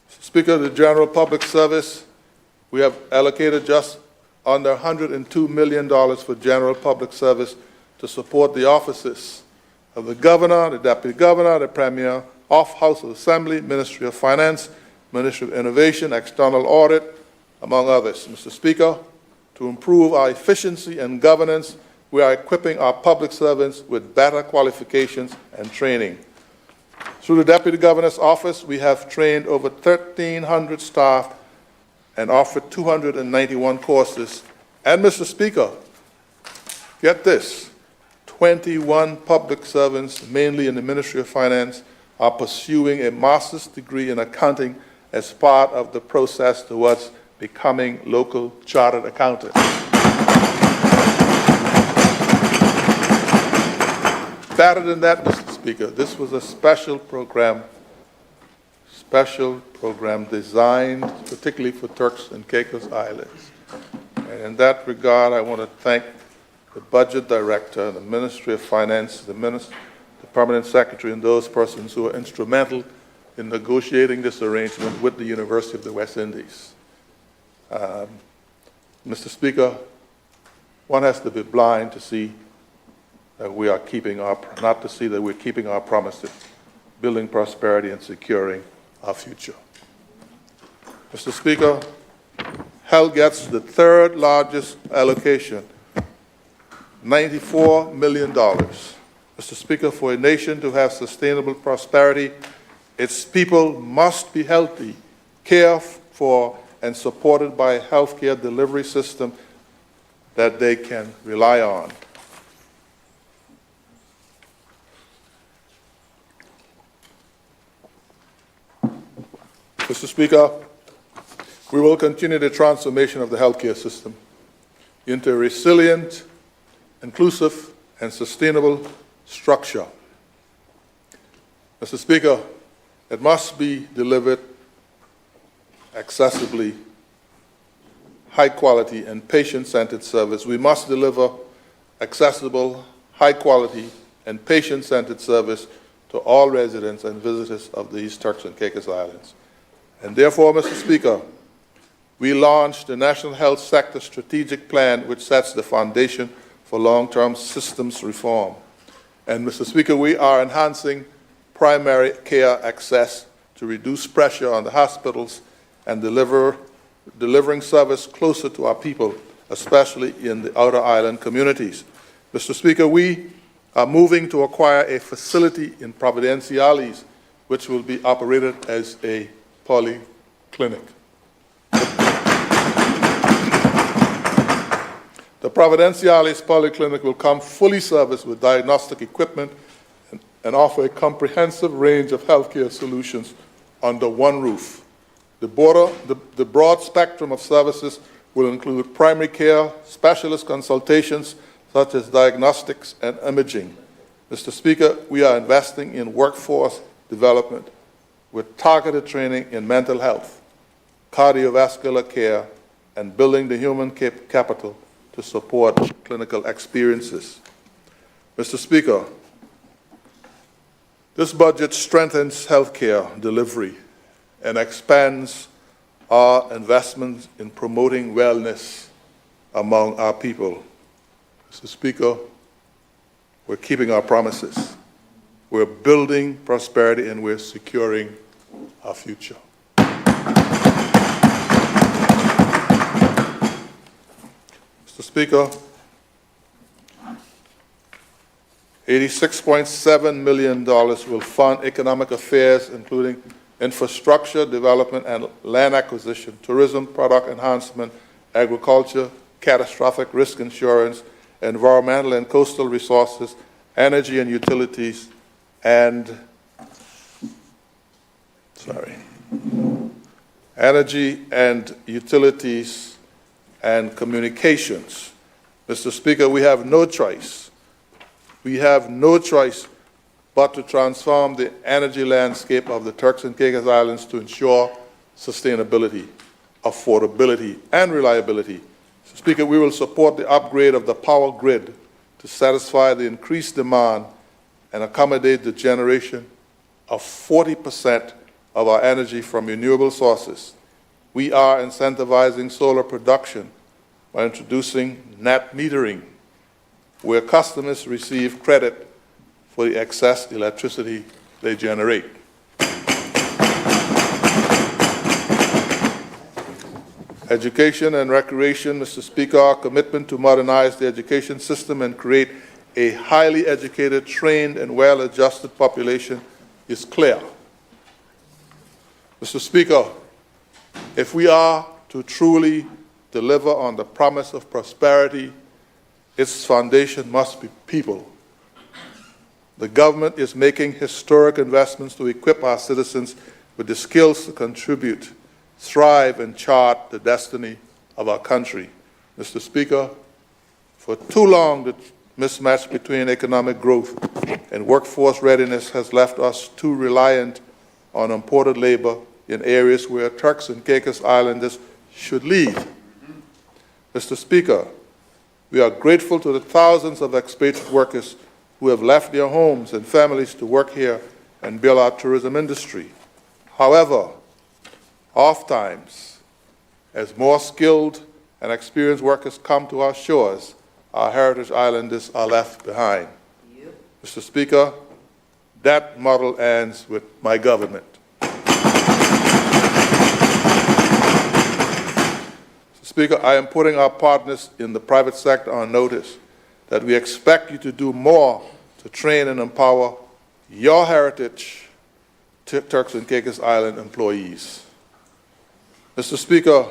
Speaker of the General Public Service, we have allocated just under $102 million for general public service to support the offices of the Governor, the Deputy Governor, the Premier, House of Assembly, Ministry of Finance, Ministry of Innovation, External Audit, among others. Mr. Speaker, to improve our efficiency and governance, we are equipping our public servants with better qualifications and training. Through the Deputy Governor's Office, we have trained over 1,300 staff and offered 291 courses. And, Mr. Speaker, get this, 21 public servants, mainly in the Ministry of Finance, are pursuing a master's degree in accounting as part of the process towards becoming local chartered accountants. Better than that, Mr. Speaker, this was a special program designed particularly for Turks and Caicos Islands. And in that regard, I want to thank the Budget Director, the Ministry of Finance, the Permanent Secretary, and those persons who are instrumental in negotiating this arrangement with the University of the West Indies. Mr. Speaker, one has to be blind to see that we are not to see that we're keeping our promises, building prosperity and securing our future. Mr. Speaker, health gets the third largest allocation, $94 million. Mr. Speaker, for a nation to have sustainable prosperity, its people must be healthy, cared for, and supported by a healthcare delivery system that they can rely on. Mr. Speaker, we will continue the transformation of the healthcare system into a resilient, inclusive, and sustainable structure. Mr. Speaker, it must be delivered accessibly, high quality, and patient-centered service. We must deliver accessible, high quality, and patient-centered service to all residents and visitors of the East Turks and Caicos Islands. And therefore, Mr. Speaker, we launched the National Health Sector Strategic Plan, which sets the foundation for long-term systems reform. And Mr. Speaker, we are enhancing primary care access to reduce pressure on the hospitals and delivering service closer to our people, especially in the outer island communities. Mr. Speaker, we are moving to acquire a facility in Providenciales, which will be operated as a polyclinic. The Providenciales Polyclinic will come fully serviced with diagnostic equipment and offer a comprehensive range of healthcare solutions under one roof. The broad spectrum of services will include primary care, specialist consultations, such as diagnostics and imaging. Mr. Speaker, we are investing in workforce development with targeted training in mental health, cardiovascular care, and building the human capital to support clinical experiences. Mr. Speaker, this budget strengthens healthcare delivery and expands our investments in promoting wellness among our people. Mr. Speaker, we're keeping our promises. We're building prosperity and we're securing our future. Mr. Speaker, $86.7 million will fund economic affairs, including infrastructure development and land acquisition, tourism, product enhancement, agriculture, catastrophic risk insurance, environmental and coastal resources, energy and utilities, and communications. Mr. Speaker, we have no choice. We have no choice but to transform the energy landscape of the Turks and Caicos Islands to ensure sustainability, affordability, and reliability. Mr. Speaker, we will support the upgrade of the power grid to satisfy the increased demand and accommodate the generation of 40% of our energy from renewable sources. We are incentivizing solar production by introducing net metering, where customers receive credit for the excess electricity they generate. Education and recreation, Mr. Speaker, our commitment to modernize the education system and create a highly educated, trained, and well-adjusted population is clear. Mr. Speaker, if we are to truly deliver on the promise of prosperity, its foundation must be people. The government is making historic investments to equip our citizens with the skills to contribute, thrive, and chart the destiny of our country. Mr. Speaker, for too long, the mismatch between economic growth and workforce readiness has left us too reliant on imported labor in areas where Turks and Caicos Islanders should lead. Mr. Speaker, we are grateful to the thousands of expatriate workers who have left their homes and families to work here and build our tourism industry. However, oftentimes, as more skilled and experienced workers come to our shores, our heritage islanders are left behind. Yep. Mr. Speaker, that model ends with my government. Mr. Speaker, I am putting our partners in the private sector on notice that we expect you to do more to train and empower your heritage Turks and Caicos Island employees. Mr. Speaker,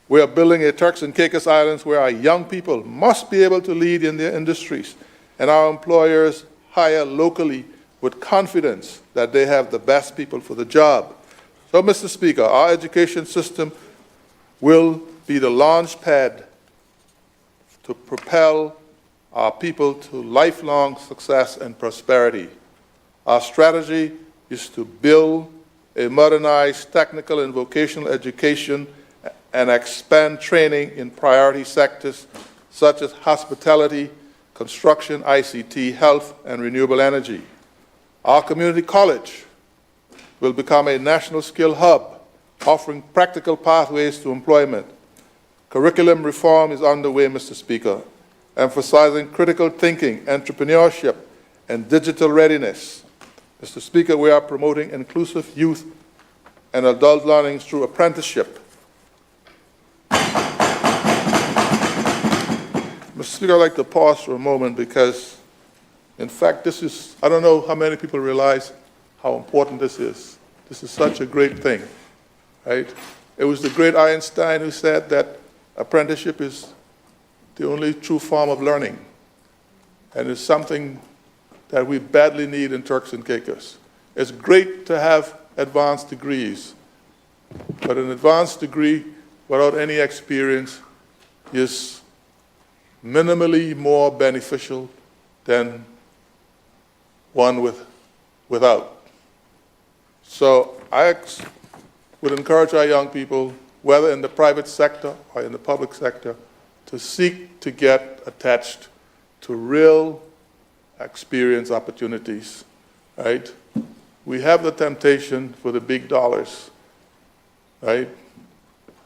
we are building a Turks and Caicos Islands where our young people must be able to lead in their industries, and our employers hire locally with confidence that they have the best people for the job. So, Mr. Speaker, our education system will be the launch pad to propel our people to lifelong success and prosperity. Our strategy is to build a modernized technical and vocational education and expand training in priority sectors such as hospitality, construction, ICT, health, and renewable energy. Our community college will become a national skill hub, offering practical pathways to employment. Curriculum reform is underway, Mr. Speaker, emphasizing critical thinking, entrepreneurship, and digital readiness. Mr. Speaker, we are promoting inclusive youth and adult learning through apprenticeship. Mr. Speaker, I'd like to pause for a moment because, in fact, this is, I don't know how many people realize how important this is. This is such a great thing, right? It was the great Einstein who said that apprenticeship is the only true form of learning, and it's something that we badly need in Turks and Caicos. It's great to have advanced degrees, but an advanced degree without any experience is minimally more beneficial than one without. So I would encourage our young people, whether in the private sector or in the public sector, to seek to get attached to real experience opportunities, right? We have the temptation for the big dollars, right?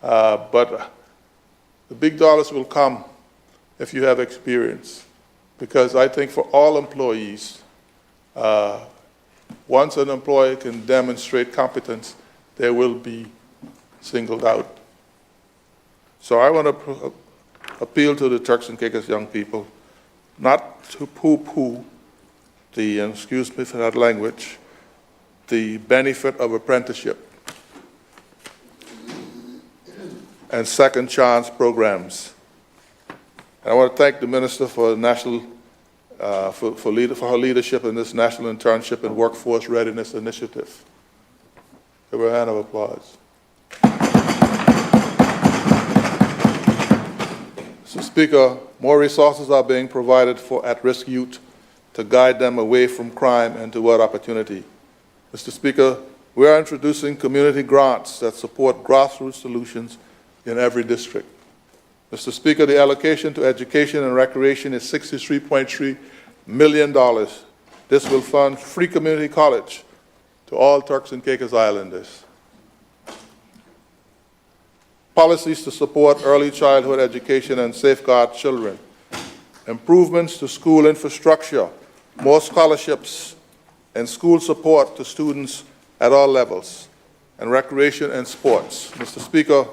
But the big dollars will come if you have experience, because I think for all employees, once an employee can demonstrate competence, they will be singled out. So I want to appeal to the Turks and Caicos young people not to poo-poo the, and excuse me for that language, the benefit of apprenticeship and second chance programs. And I want to thank the Minister for national, for her leadership in this National Internship and Workforce Readiness Initiative. Give her a hand of applause. Mr. Speaker, more resources are being provided for at-risk youth to guide them away from crime and toward opportunity. Mr. Speaker, we are introducing community grants that support grassroots solutions in every district. Mr. Speaker, the allocation to education and recreation is $63.3 million. This will fund free community college to all Turks and Caicos Islanders. Policies to support early childhood education and safeguard children. Improvements to school infrastructure, more scholarships, and school support to students at all levels, and recreation and sports. Mr. Speaker,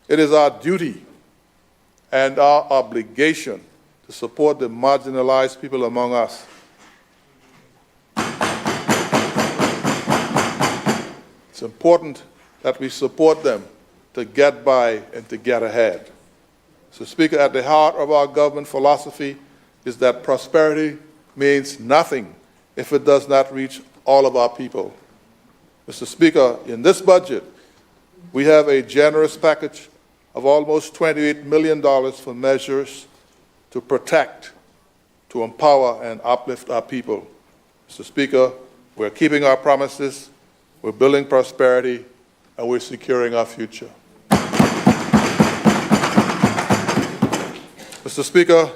it is our duty and our obligation to support the marginalized people among us. It's important that we support them to get by and to get ahead. So, Speaker, at the heart of our government philosophy is that prosperity means nothing if it does not reach all of our people. Mr. Speaker, in this budget, we have a generous package of almost $28 million for measures to protect, to empower, and uplift our people. Mr. Speaker, we're keeping our promises, we're building prosperity, and we're securing our future. Mr. Speaker,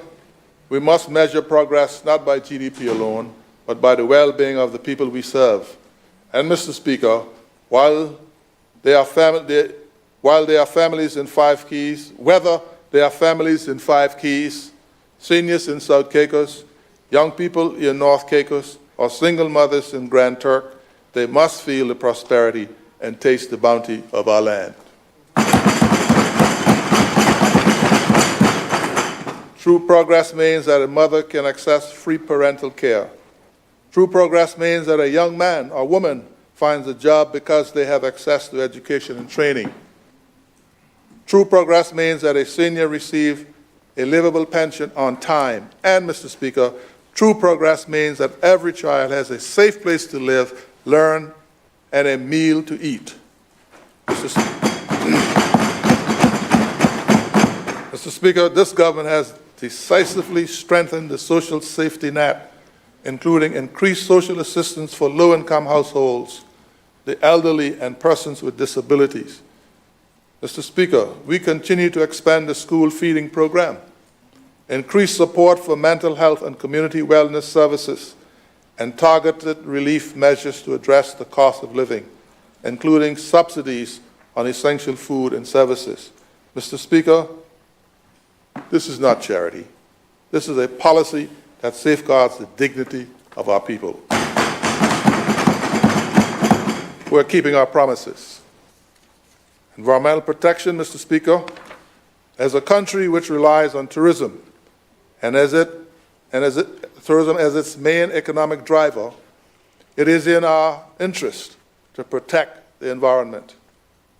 we must measure progress not by GDP alone, but by the well-being of the people we serve. And Mr. Speaker, while they are families in 5 keys, whether they are families in 5 keys, seniors in South Caicos, young people in North Caicos, or single mothers in Grand Turk, they must feel the prosperity and taste the bounty of our land. True progress means that a mother can access free parental care. True progress means that a young man or woman finds a job because they have access to education and training. True progress means that a senior receives a livable pension on time. And, Mr. Speaker, true progress means that every child has a safe place to live, learn, and a meal to eat. Mr. Speaker, this government has decisively strengthened the social safety net, including increased social assistance for low-income households, the elderly, and persons with disabilities. Mr. Speaker, we continue to expand the school feeding program. increased support for mental health and community wellness services, and targeted relief measures to address the cost of living, including subsidies on essential food and services. Mr. Speaker, this is not charity. This is a policy that safeguards the dignity of our people. We're keeping our promises. Environmental protection, Mr. Speaker, as a country which relies on tourism tourism as its main economic driver, it is in our interest to protect the environment.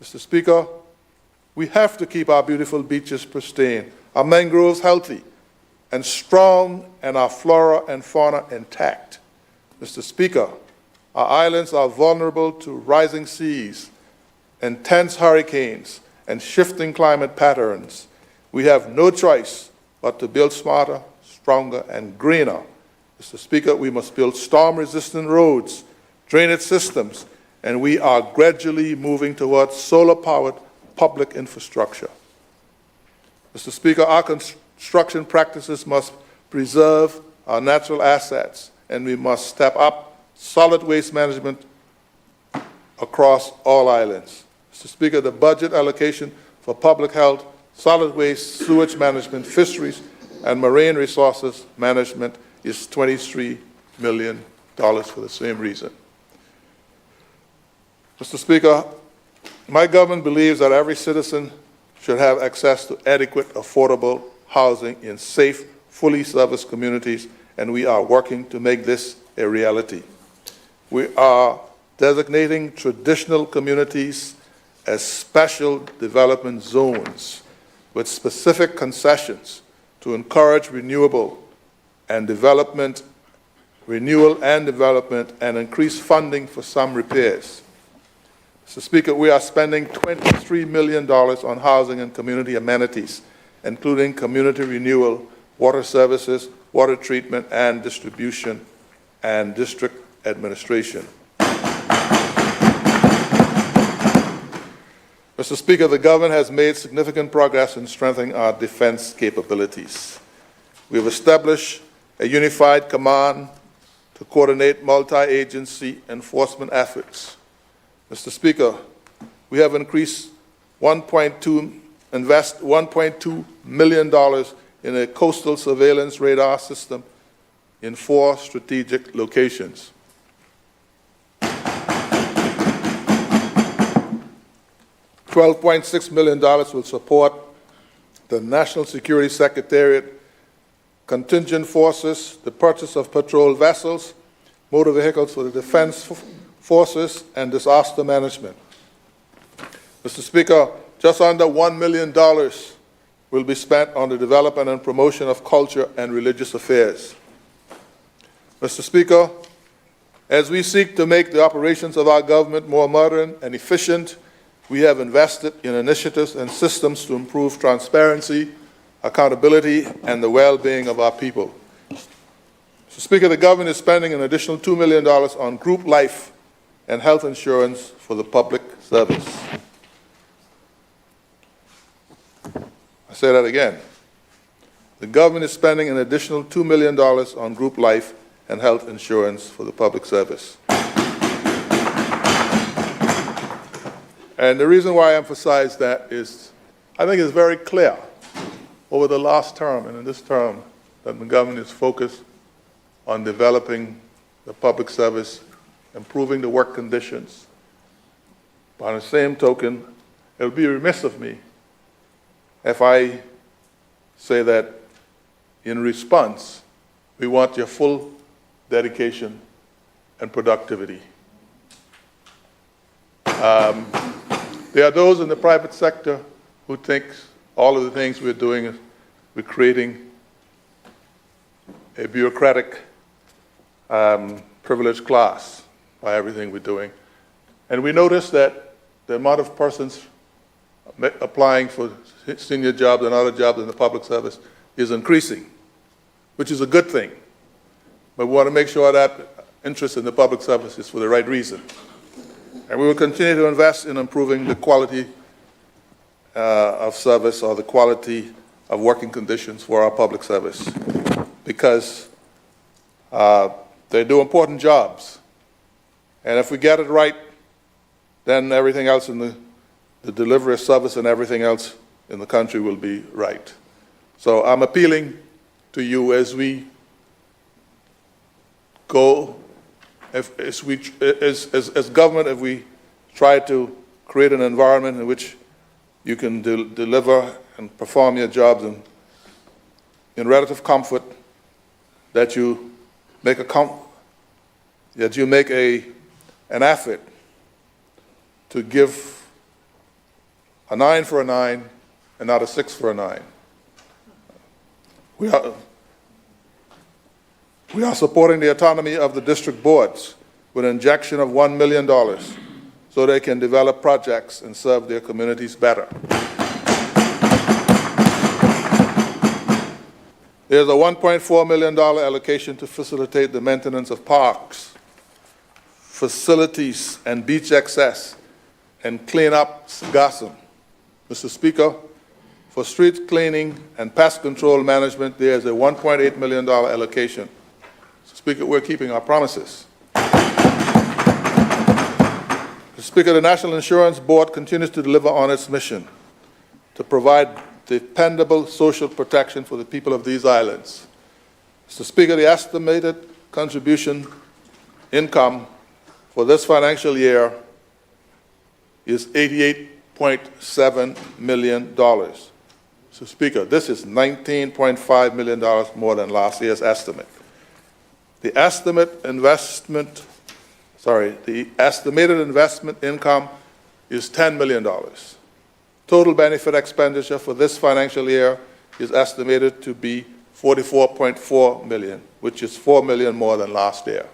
Mr. Speaker, we have to keep our beautiful beaches pristine, our mangroves healthy and strong, and our flora and fauna intact. Mr. Speaker, our islands are vulnerable to rising seas, intense hurricanes, and shifting climate patterns. We have no choice but to build smarter, stronger, and greener. Mr. Speaker, we must build storm-resistant roads, drainage systems, and we are gradually moving towards solar-powered public infrastructure. Mr. Speaker, our construction practices must preserve our natural assets, and we must step up solid waste management across all islands. Mr. Speaker, the budget allocation for public health, solid waste, sewage management, fisheries, and marine resources management is $23 million for the same reason. Mr. Speaker, my government believes that every citizen should have access to adequate, affordable housing in safe, fully serviced communities, and we are working to make this a reality. We are designating traditional communities as special development zones with specific concessions to encourage renewal and development, and increase funding for some repairs. Mr. Speaker, we are spending $23 million on housing and community amenities, including community renewal, water services, water treatment and distribution, and district administration. Mr. Speaker, the government has made significant progress in strengthening our defense capabilities. We have established a unified command to coordinate multi-agency enforcement efforts. Mr. Speaker, we have invest $1.2 million in a coastal surveillance radar system in 4 strategic locations. $12.6 million will support the National Security Secretariat, contingent forces, the purchase of patrol vessels, motor vehicles for the defense forces, and disaster management. Mr. Speaker, just under $1 million will be spent on the development and promotion of culture and religious affairs. Mr. Speaker, as we seek to make the operations of our government more modern and efficient, we have invested in initiatives and systems to improve transparency, accountability, and the well-being of our people. Mr. Speaker, the government is spending an additional $2 million on group life and health insurance for the public service. I say that again. The government is spending an additional $2 million on group life and health insurance for the public service. And the reason why I emphasize that is I think it's very clear over the last term and in this term that the government is focused on developing the public service, improving the work conditions. By the same token, it would be remiss of me if I say that in response, we want your full dedication and productivity. There are those in the private sector who think all of the things we're doing is we're creating a bureaucratic, privileged class by everything we're doing. And we notice that the amount of persons applying for senior jobs and other jobs in the public service is increasing, which is a good thing. But we want to make sure that interest in the public service is for the right reason. And we will continue to invest in improving the quality of service or the quality of working conditions for our public service, because they do important jobs. And if we get it right, then everything else in the delivery of service and everything else in the country will be right. So I'm appealing to you as we go, as government, if we try to create an environment in which you can deliver and perform your jobs in relative comfort, that you make an effort to give a 9 for a 9 and not a 6 for a 9. We are supporting the autonomy of the district boards with an injection of $1 million so they can develop projects and serve their communities better. There's a $1.4 million allocation to facilitate the maintenance of parks, facilities, and beach access, and clean up Gassam. Mr. Speaker, for street cleaning and pest control management, there's a $1.8 million allocation. Mr. Speaker, we're keeping our promises. Mr. Speaker, the National Insurance Board continues to deliver on its mission to provide dependable social protection for the people of these islands. Mr. Speaker, the estimated contribution income for this financial year is $88.7 million. Mr. Speaker, this is $19.5 million more than last year's estimate. The estimated investment income is $10 million. Total benefit expenditure for this financial year is estimated to be $44.4 million, which is $4 million more than last year.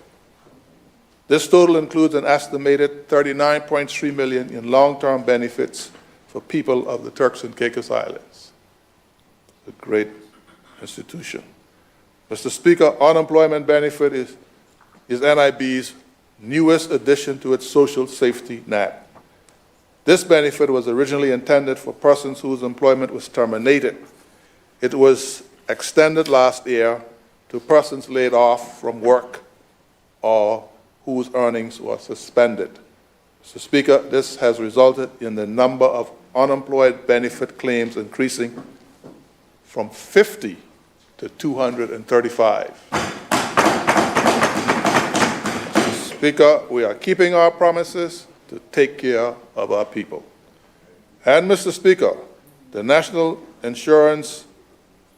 This total includes an estimated $39.3 million in long-term benefits for people of the Turks and Caicos Islands. A great institution. Mr. Speaker, unemployment benefit is NIB's newest addition to its social safety net. This benefit was originally intended for persons whose employment was terminated. It was extended last year to persons laid off from work or whose earnings were suspended. Mr. Speaker, this has resulted in the number of unemployed benefit claims increasing from 50 to 235. Mr. Speaker, we are keeping our promises to take care of our people. And Mr. Speaker, the National Insurance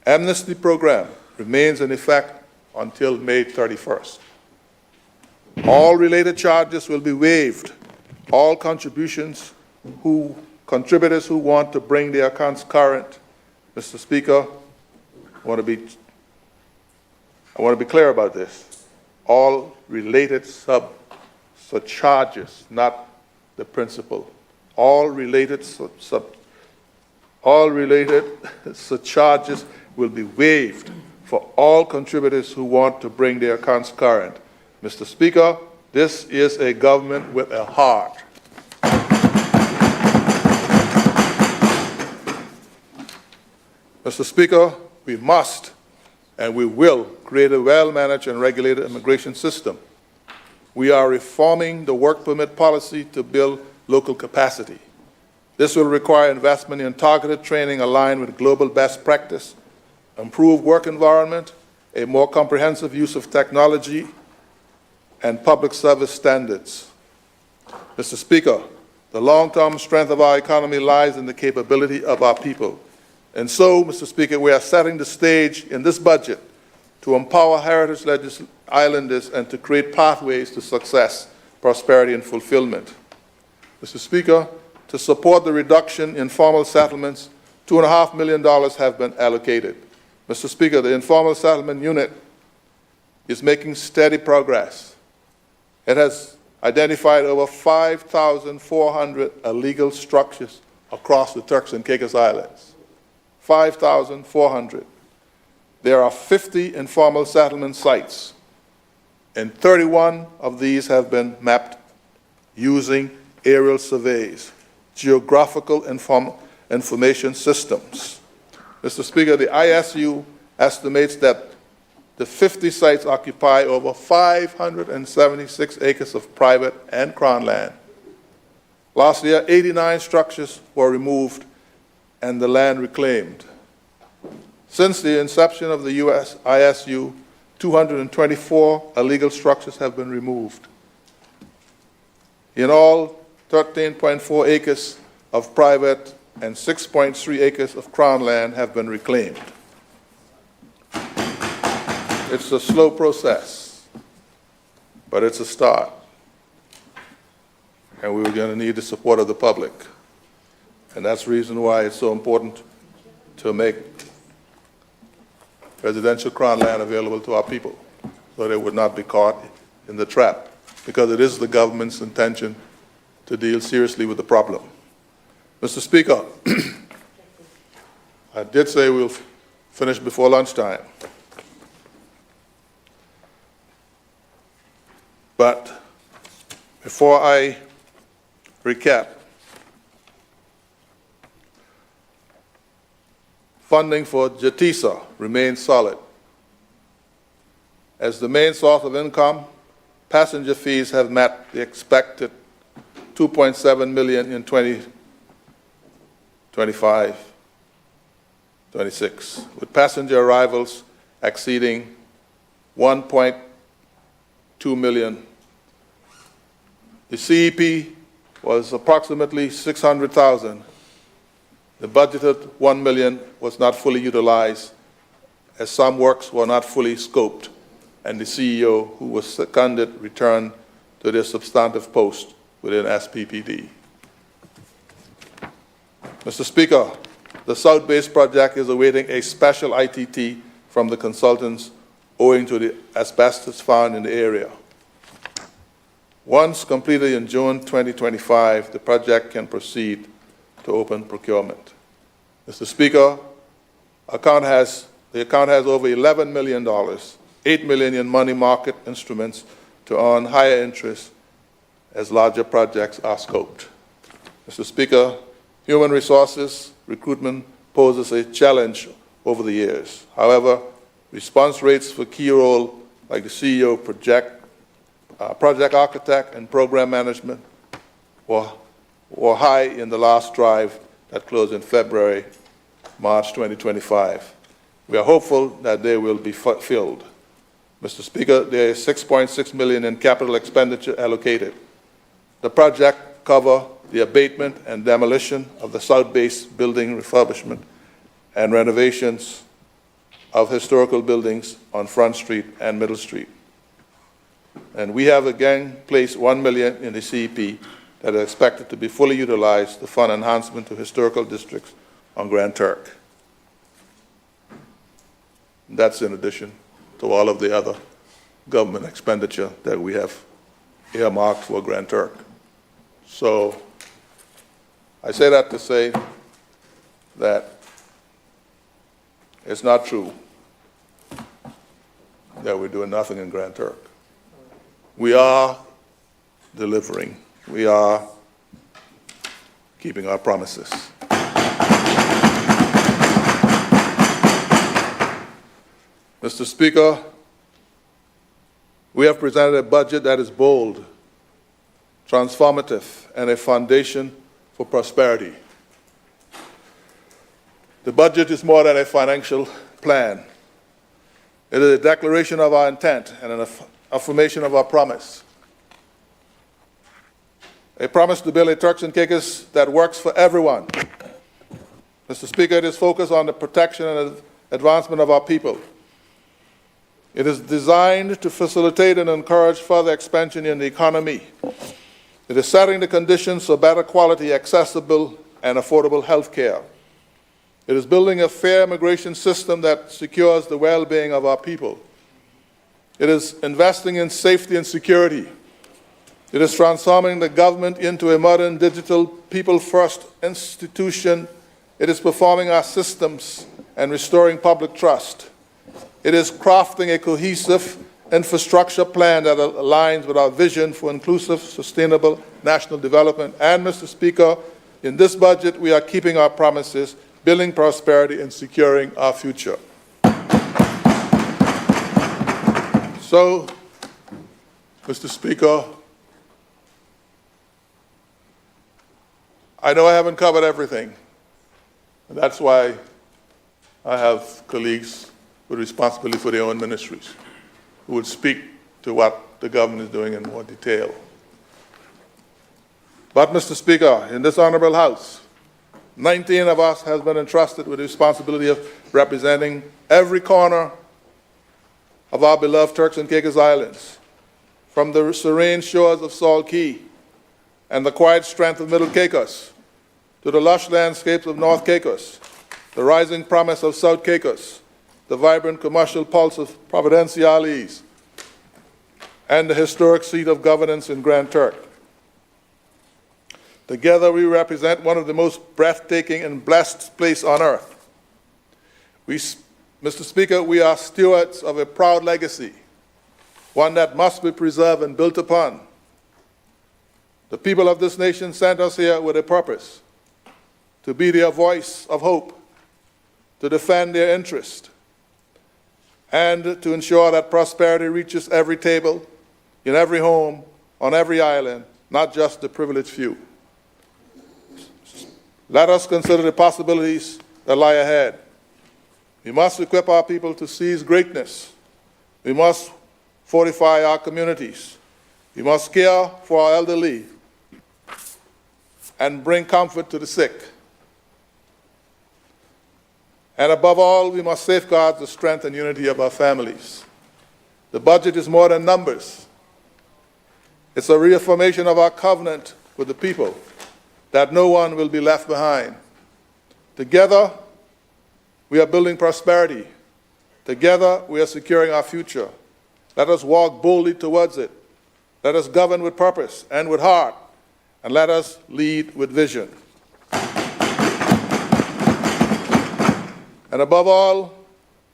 Amnesty Program remains in effect until May 31st. All related charges will be waived. All contributors who want to bring their accounts current. Mr. Speaker, I want to be clear about this. All related surcharges, not the principal. All related surcharges will be waived for all contributors who want to bring their accounts current. Mr. Speaker, this is a government with a heart. Mr. Speaker, we must and we will create a well-managed and regulated immigration system. We are reforming the work permit policy to build local capacity. This will require investment in targeted training aligned with global best practice, improved work environment, a more comprehensive use of technology, and public service standards. Mr. Speaker, the long-term strength of our economy lies in the capability of our people. And so, Mr. Speaker, we are setting the stage in this budget to empower Heritage Islanders and to create pathways to success, prosperity, and fulfillment. Mr. Speaker, to support the reduction in formal settlements, $2.5 million have been allocated. Mr. Speaker, the informal settlement unit is making steady progress. It has identified over 5,400 illegal structures across the Turks and Caicos Islands. 5,400. There are 50 informal settlement sites, and 31 of these have been mapped using aerial surveys, geographical information systems. Mr. Speaker, the ISU estimates that the 50 sites occupy over 576 acres of private and Crown land. Last year, 89 structures were removed and the land reclaimed. Since the inception of the U.S. ISU, 224 illegal structures have been removed. In all, 13.4 acres of private and 6.3 acres of Crown land have been reclaimed. It's a slow process, but it's a start. And we're going to need the support of the public. And that's the reason why it's so important to make residential Crown land available to our people, so they would not be caught in the trap, because it is the government's intention to deal seriously with the problem. Mr. Speaker, I did say we'll finish before lunchtime. But before I recap, funding for JATISA remains solid. As the main source of income, passenger fees have met the expected $2.7 million in 2025-26, with passenger arrivals exceeding 1.2 million. The CEP was approximately 600,000. The budgeted 1 million was not fully utilized, as some works were not fully scoped, and the CEO, who was seconded, returned to their substantive post within SPPD. Mr. Speaker, the South Base project is awaiting a special ITT from the consultants owing to the asbestos found in the area. Once completed in June 2025, the project can proceed to open procurement. Mr. Speaker, the account has over $11 million, $8 million in money market instruments to earn higher interest as larger projects are scoped. Mr. Speaker, human resources recruitment poses a challenge over the years. However, response rates for key roles like the CEO, project architect, and program management were high in the last drive that closed in March 2025. We are hopeful that they will be filled. Mr. Speaker, there is $6.6 million in capital expenditure allocated. The project covers the abatement and demolition of the South Base building refurbishment and renovations of historical buildings on Front Street and Middle Street. And we have again placed $1 million in the CEP that is expected to be fully utilized to fund enhancement to historical districts on Grand Turk. That's in addition to all of the other government expenditure that we have earmarked for Grand Turk. So I say that to say that it's not true that we're doing nothing in Grand Turk. We are delivering. We are keeping our promises. Mr. Speaker, we have presented a budget that is bold, transformative, and a foundation for prosperity. The budget is more than a financial plan. It is a declaration of our intent and an affirmation of our promise. A promise to build a Turks and Caicos that works for everyone. Mr. Speaker, it is focused on the protection and advancement of our people. It is designed to facilitate and encourage further expansion in the economy. It is setting the conditions for better quality, accessible, and affordable health care. It is building a fair immigration system that secures the well-being of our people. It is investing in safety and security. It is transforming the government into a modern digital people-first institution. It is performing our systems and restoring public trust. It is crafting a cohesive infrastructure plan that aligns with our vision for inclusive, sustainable national development. And, Mr. Speaker, in this budget, we are keeping our promises, building prosperity and securing our future. So, Mr. Speaker, I know I haven't covered everything, and that's why I have colleagues with responsibility for their own ministries who would speak to what the government is doing in more detail. But, Mr. Speaker, in this honorable House, 19 of us has been entrusted with the responsibility of representing every corner of our beloved Turks and Caicos Islands, from the serene shores of Salt Key and the quiet strength of Middle Caicos, to the lush landscapes of North Caicos, the rising promise of South Caicos, the vibrant commercial pulse of Providenciales, and the historic seat of governance in Grand Turk. Together we represent one of the most breathtaking and blessed places on earth. Mr. Speaker, we are stewards of a proud legacy, one that must be preserved and built upon. The people of this nation sent us here with a purpose, to be their voice of hope, to defend their interest, and to ensure that prosperity reaches every table, in every home, on every island, not just the privileged few. Let us consider the possibilities that lie ahead. We must equip our people to seize greatness. We must fortify our communities. We must care for our elderly and bring comfort to the sick. And above all, we must safeguard the strength and unity of our families. The budget is more than numbers. It's a reaffirmation of our covenant with the people that no one will be left behind. Together, we are building prosperity. Together, we are securing our future. Let us walk boldly towards it. Let us govern with purpose and with heart, and let us lead with vision. And above all,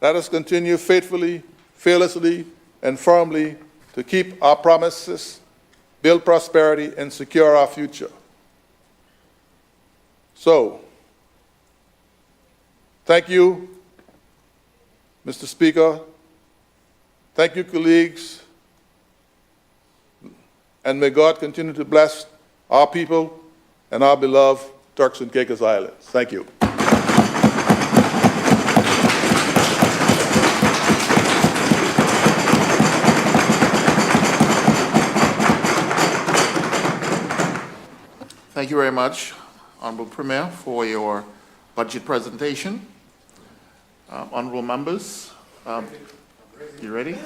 let us continue faithfully, fearlessly, and firmly to keep our promises, build prosperity, and secure our future. So, thank you, Mr. Speaker. Thank you, colleagues. And may God continue to bless our people and our beloved Turks and Caicos Islands. Thank you. Thank you very much, Honorable Premier, for your budget presentation. Honorable members, you ready?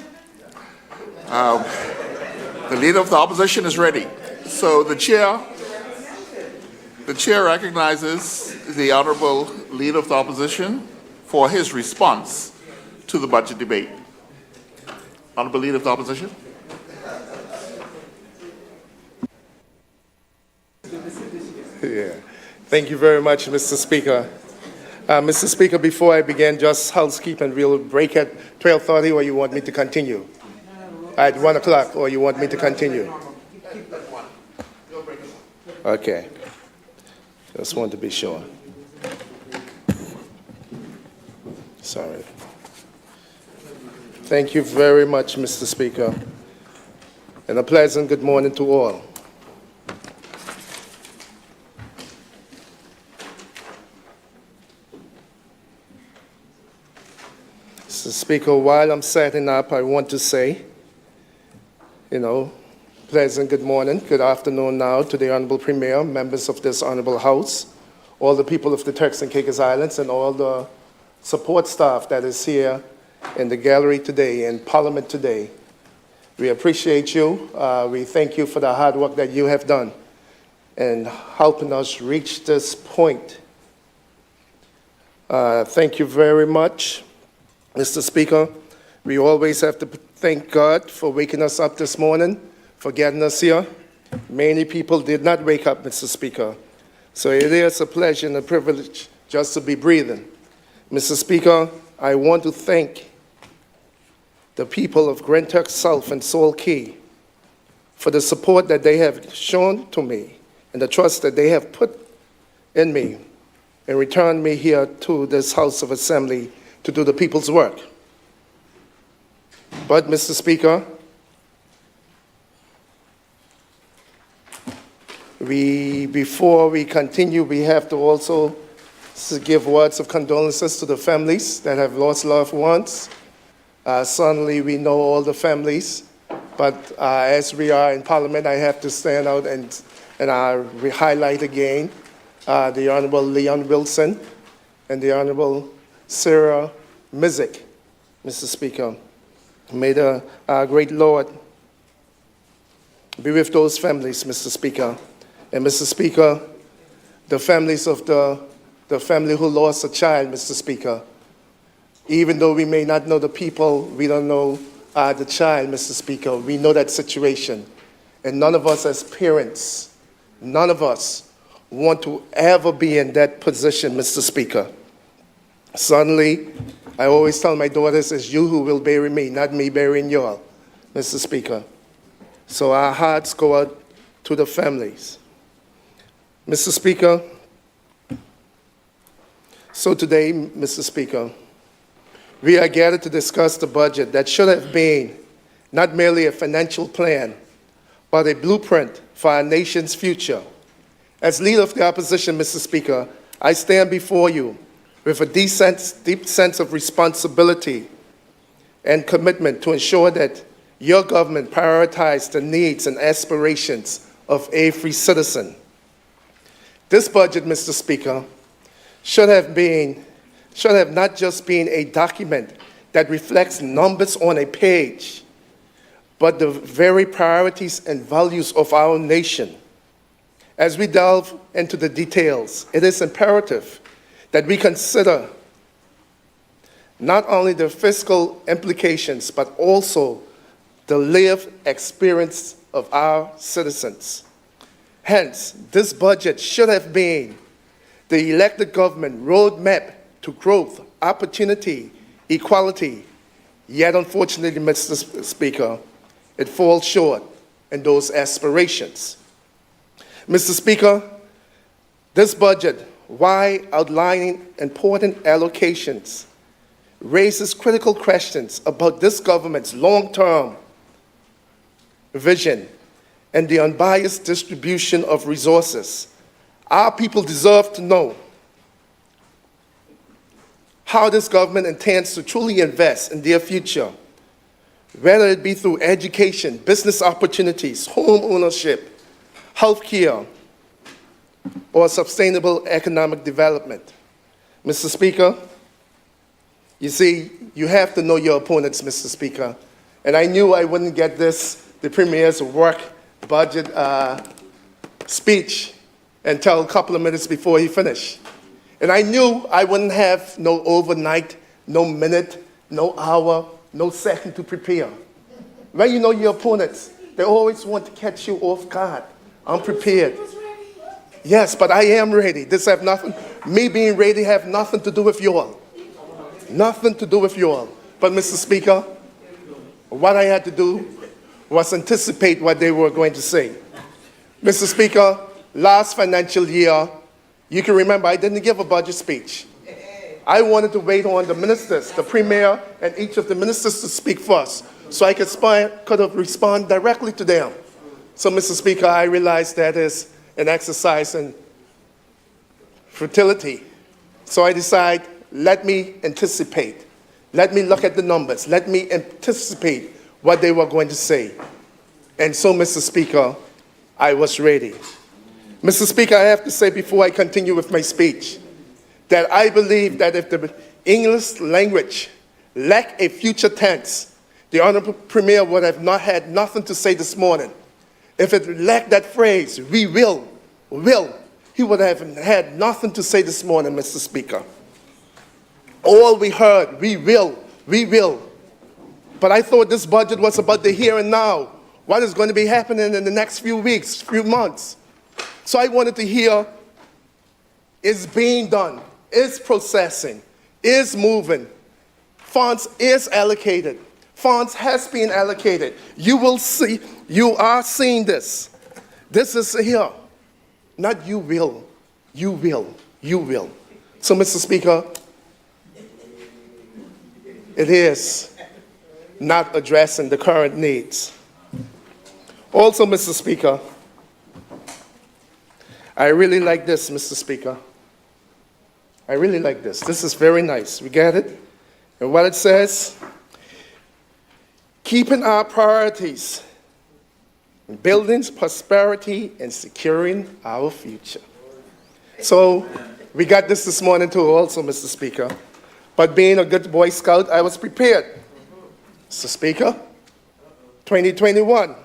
The Leader of the Opposition is ready. So the chair recognizes the Honorable Leader of the Opposition for his response to the budget debate. Honorable Leader of the Opposition. Yeah. Thank you very much, Mr. Speaker. Mr. Speaker, before I begin, just housekeeping, we'll break at 12:30, or you want me to continue? At 1 o'clock, or you want me to continue? Okay. Just want to be sure. Sorry. Thank you very much, Mr. Speaker, and a pleasant good morning to all. Mr. Speaker, while I'm setting up, I want to say, pleasant good morning, good afternoon now to the Honorable Premier, members of this Honorable House, all the people of the Turks and Caicos Islands, and all the support staff that is here in the gallery today, in Parliament today. We appreciate you. We thank you for the hard work that you have done in helping us reach this point. Thank you very much. Mr. Speaker, we always have to thank God for waking us up this morning, for getting us here. Many people did not wake up, Mr. Speaker. So it is a pleasure and a privilege just to be breathing. Mr. Speaker, I want to thank the people of Grand Turk South and Salt Key for the support that they have shown to me and the trust that they have put in me and returned me here to this House of Assembly to do the people's work. But, Mr. Speaker, before we continue, we have to also give words of condolences to the families that have lost loved ones. Certainly, we know all the families, but as we are in Parliament, I have to stand out and highlight again the Honorable Leon Wilson and the Honorable Sarah Mizik, Mr. Speaker. May the great Lord be with those families, Mr. Speaker. And Mr. Speaker, the families of the family who lost a child, Mr. Speaker, even though we may not know the people, we don't know the child, Mr. Speaker. We know that situation. And none of us as parents, none of us want to ever be in that position, Mr. Speaker. Suddenly, I always tell my daughters, it's you who will bury me, not me burying you all, Mr. Speaker. So our hearts go out to the families. Mr. Speaker, so today, Mr. Speaker, we are gathered to discuss the budget that should have been not merely a financial plan, but a blueprint for our nation's future. As leader of the opposition, Mr. Speaker, I stand before you with a deep sense of responsibility and commitment to ensure that your government prioritizes the needs and aspirations of every citizen. This budget, Mr. Speaker, should have not just been a document that reflects numbers on a page, but the very priorities and values of our nation. As we delve into the details, it is imperative that we consider not only the fiscal implications, but also the lived experience of our citizens. Hence, this budget should have been the elected government roadmap to growth, opportunity, equality. Yet, unfortunately, Mr. Speaker, it falls short in those aspirations. Mr. Speaker, this budget, while outlining important allocations, raises critical questions about this government's long-term vision and the unbiased distribution of resources. Our people deserve to know how this government intends to truly invest in their future, whether it be through education, business opportunities, home ownership, health care, or sustainable economic development. Mr. Speaker, you see, you have to know your opponents, Mr. Speaker. And I knew I wouldn't get the Premier's work budget speech until a couple of minutes before he finished. And I knew I wouldn't have no overnight, no minute, no hour, no second to prepare. When you know your opponents, they always want to catch you off guard, unprepared. Yes, but I am ready. Me being ready have nothing to do with you all. Nothing to do with you all. But Mr. Speaker, what I had to do was anticipate what they were going to say. Mr. Speaker, last financial year, you can remember I didn't give a budget speech. I wanted to wait on the ministers, the Premier, and each of the ministers to speak first, so I could have responded directly to them. So, Mr. Speaker, I realized that is an exercise in futility. So I decided, let me anticipate. Let me look at the numbers. Let me anticipate what they were going to say. And so, Mr. Speaker, I was ready. Mr. Speaker, I have to say before I continue with my speech that I believe that if the English language lacked a future tense, the Honorable Premier would have not had nothing to say this morning. If it lacked that phrase, we will, he would have had nothing to say this morning, Mr. Speaker. All we heard, we will. But I thought this budget was about the here and now, what is going to be happening in the next few weeks, few months. So I wanted to hear, is being done, is processing, is moving, funds is allocated, funds has been allocated. You will see, you are seeing this. This is here. Not you will. So, Mr. Speaker, it is not addressing the current needs. Also, Mr. Speaker, I really like this, Mr. Speaker. I really like this. This is very nice. We get it? And what it says, keeping our priorities, building prosperity and securing our future. So we got this morning too also, Mr. Speaker. But being a good Boy Scout, I was prepared. Mr. Speaker, 2021.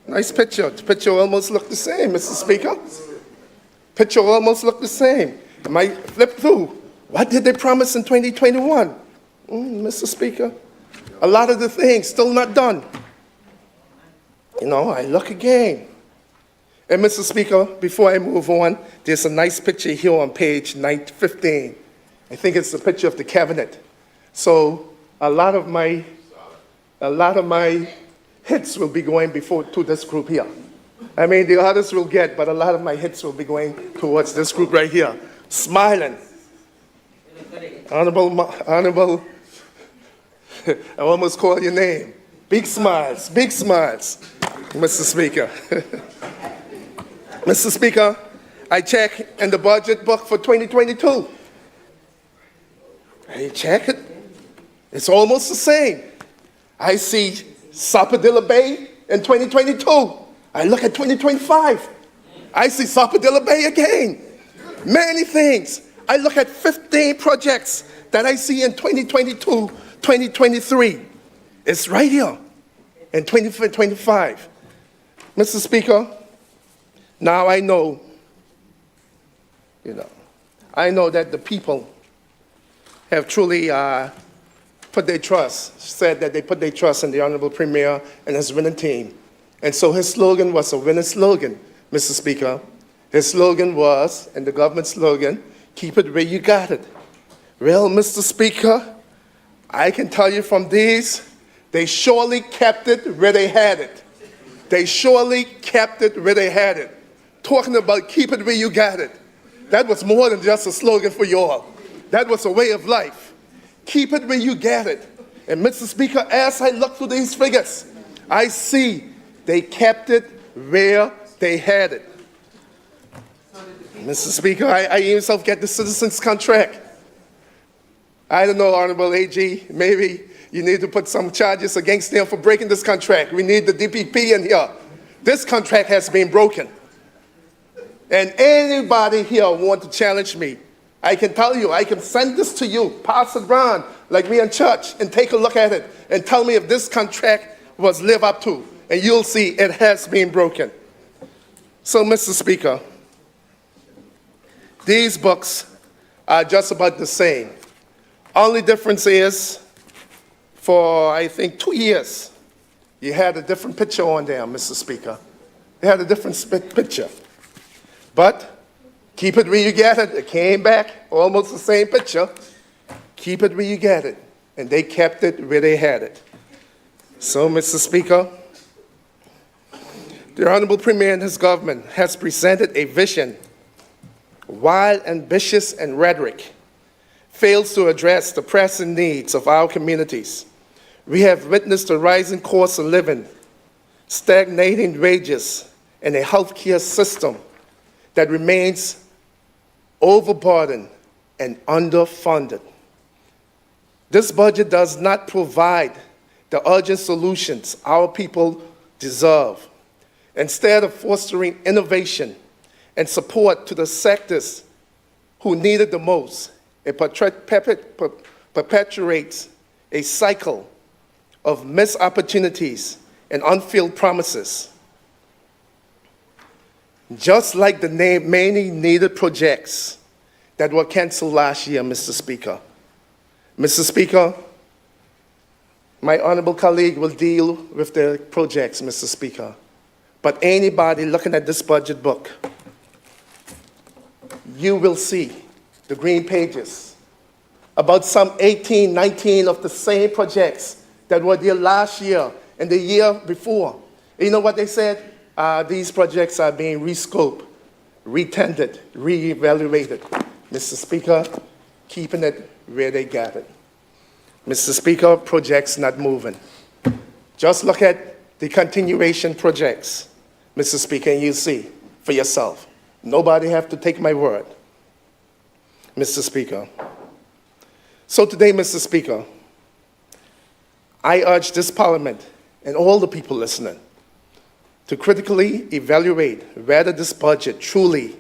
Nice picture. The picture almost looked the same, Mr. Speaker. Picture almost looked the same. I might flip through. What did they promise in 2021? Mr. Speaker, a lot of the things still not done. You know, I look again. And Mr. Speaker, before I move on, there's a nice picture here on page 15. I think it's the picture of the cabinet. So a lot of my hits will be going to this group here. I mean, the others will get, but a lot of my hits will be going towards this group right here. Smiling. Honorable, I almost call your name. Big smiles, Mr. Speaker. Mr. Speaker, I check in the budget book for 2022. I check it. It's almost the same. I see Sappadilla Bay in 2022. I look at 2025. I see Sappadilla Bay again. Many things. I look at 15 projects that I see in 2022, 2023. It's right here in 2025. Mr. Speaker, now I know that the people have truly put their trust, said that they put their trust in the Honorable Premier and his winning team. And so his slogan was a winning slogan, Mr. Speaker. His slogan was, and the government slogan, keep it where you got it. Well, Mr. Speaker, I can tell you from these, they surely kept it where they had it. They surely kept it where they had it. Talking about keep it where you got it. That was more than just a slogan for you all. That was a way of life. Keep it where you get it. And Mr. Speaker, as I look through these figures, I see they kept it where they had it. Mr. Speaker, I even myself get the citizens contract. I don't know, Honorable AG, maybe you need to put some charges against them for breaking this contract. We need the DPP in here. This contract has been broken. And anybody here want to challenge me, I can tell you, I can send this to you, pass it around like me in church, and take a look at it and tell me if this contract was lived up to. And you'll see it has been broken. So, Mr. Speaker, these books are just about the same. Only difference is, for I think 2 years, you had a different picture on there, Mr. Speaker. You had a different picture. But keep it where you get it. It came back, almost the same picture. Keep it where you get it. And they kept it where they had it. So, Mr. Speaker, the Honorable Premier and his government has presented a vision, while ambitious and rhetoric, fails to address the pressing needs of our communities. We have witnessed a rising cost of living, stagnating wages, and a healthcare system that remains overburdened and underfunded. This budget does not provide the urgent solutions our people deserve. Instead of fostering innovation and support to the sectors who need it the most, it perpetuates a cycle of missed opportunities and unfulfilled promises. Just like the many needed projects that were canceled last year, Mr. Speaker. Mr. Speaker, my honorable colleague will deal with the projects, Mr. Speaker. But anybody looking at this budget book, you will see the green pages about some 18, 19 of the same projects that were there last year and the year before. You know what they said? These projects are being rescoped, retendered, reevaluated. Mr. Speaker, keeping it where they got it. Mr. Speaker, projects not moving. Just look at the continuation projects, Mr. Speaker, and you see for yourself. Nobody have to take my word, Mr. Speaker. So today, Mr. Speaker, I urge this Parliament and all the people listening to critically evaluate whether this budget truly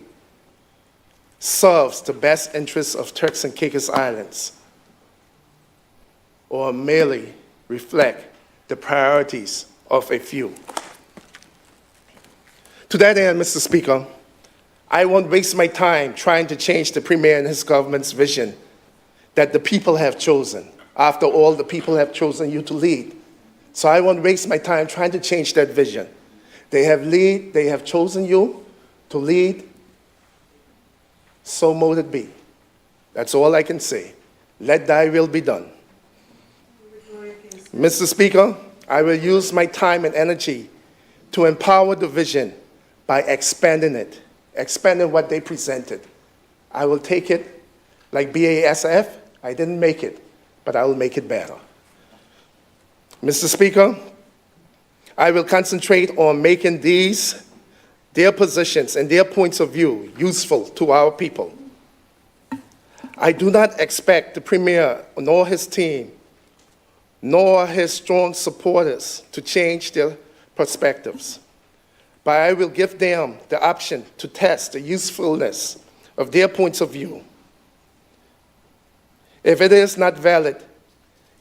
serves the best interests of Turks and Caicos Islands or merely reflect the priorities of a few. To that end, Mr. Speaker, I won't waste my time trying to change the Premier and his government's vision that the people have chosen. After all, the people have chosen you to lead. So I won't waste my time trying to change that vision. They have chosen you to lead, so mote it be. That's all I can say. Let thy will be done. Mr. Speaker, I will use my time and energy to empower the vision by expanding it, expanding what they presented. I will take it like BASF. I didn't make it, but I will make it better. Mr. Speaker, I will concentrate on making their positions and their points of view useful to our people. I do not expect the Premier nor his team nor his strong supporters to change their perspectives, but I will give them the option to test the usefulness of their points of view. If it is not valid,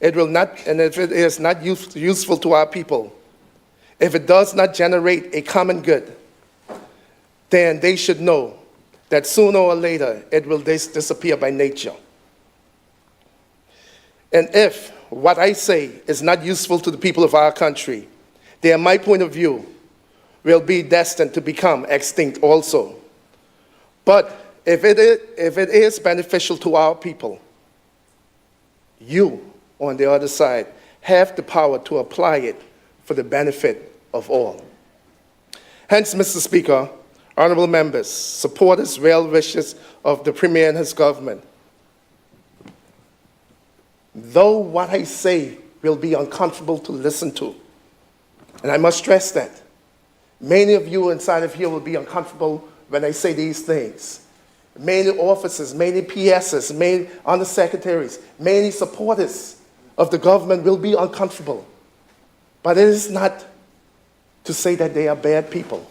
it will not, and if it is not useful to our people, if it does not generate a common good, then they should know that sooner or later it will disappear by nature. And if what I say is not useful to the people of our country, then my point of view will be destined to become extinct also. But if it is beneficial to our people, you, on the other side, have the power to apply it for the benefit of all. Hence, Mr. Speaker, honorable members, supporters, well wishes of the Premier and his government, though what I say will be uncomfortable to listen to, and I must stress that, many of you inside of here will be uncomfortable when I say these things. Many officers, many PSs, many undersecretaries, many supporters of the government will be uncomfortable. But it is not to say that they are bad people.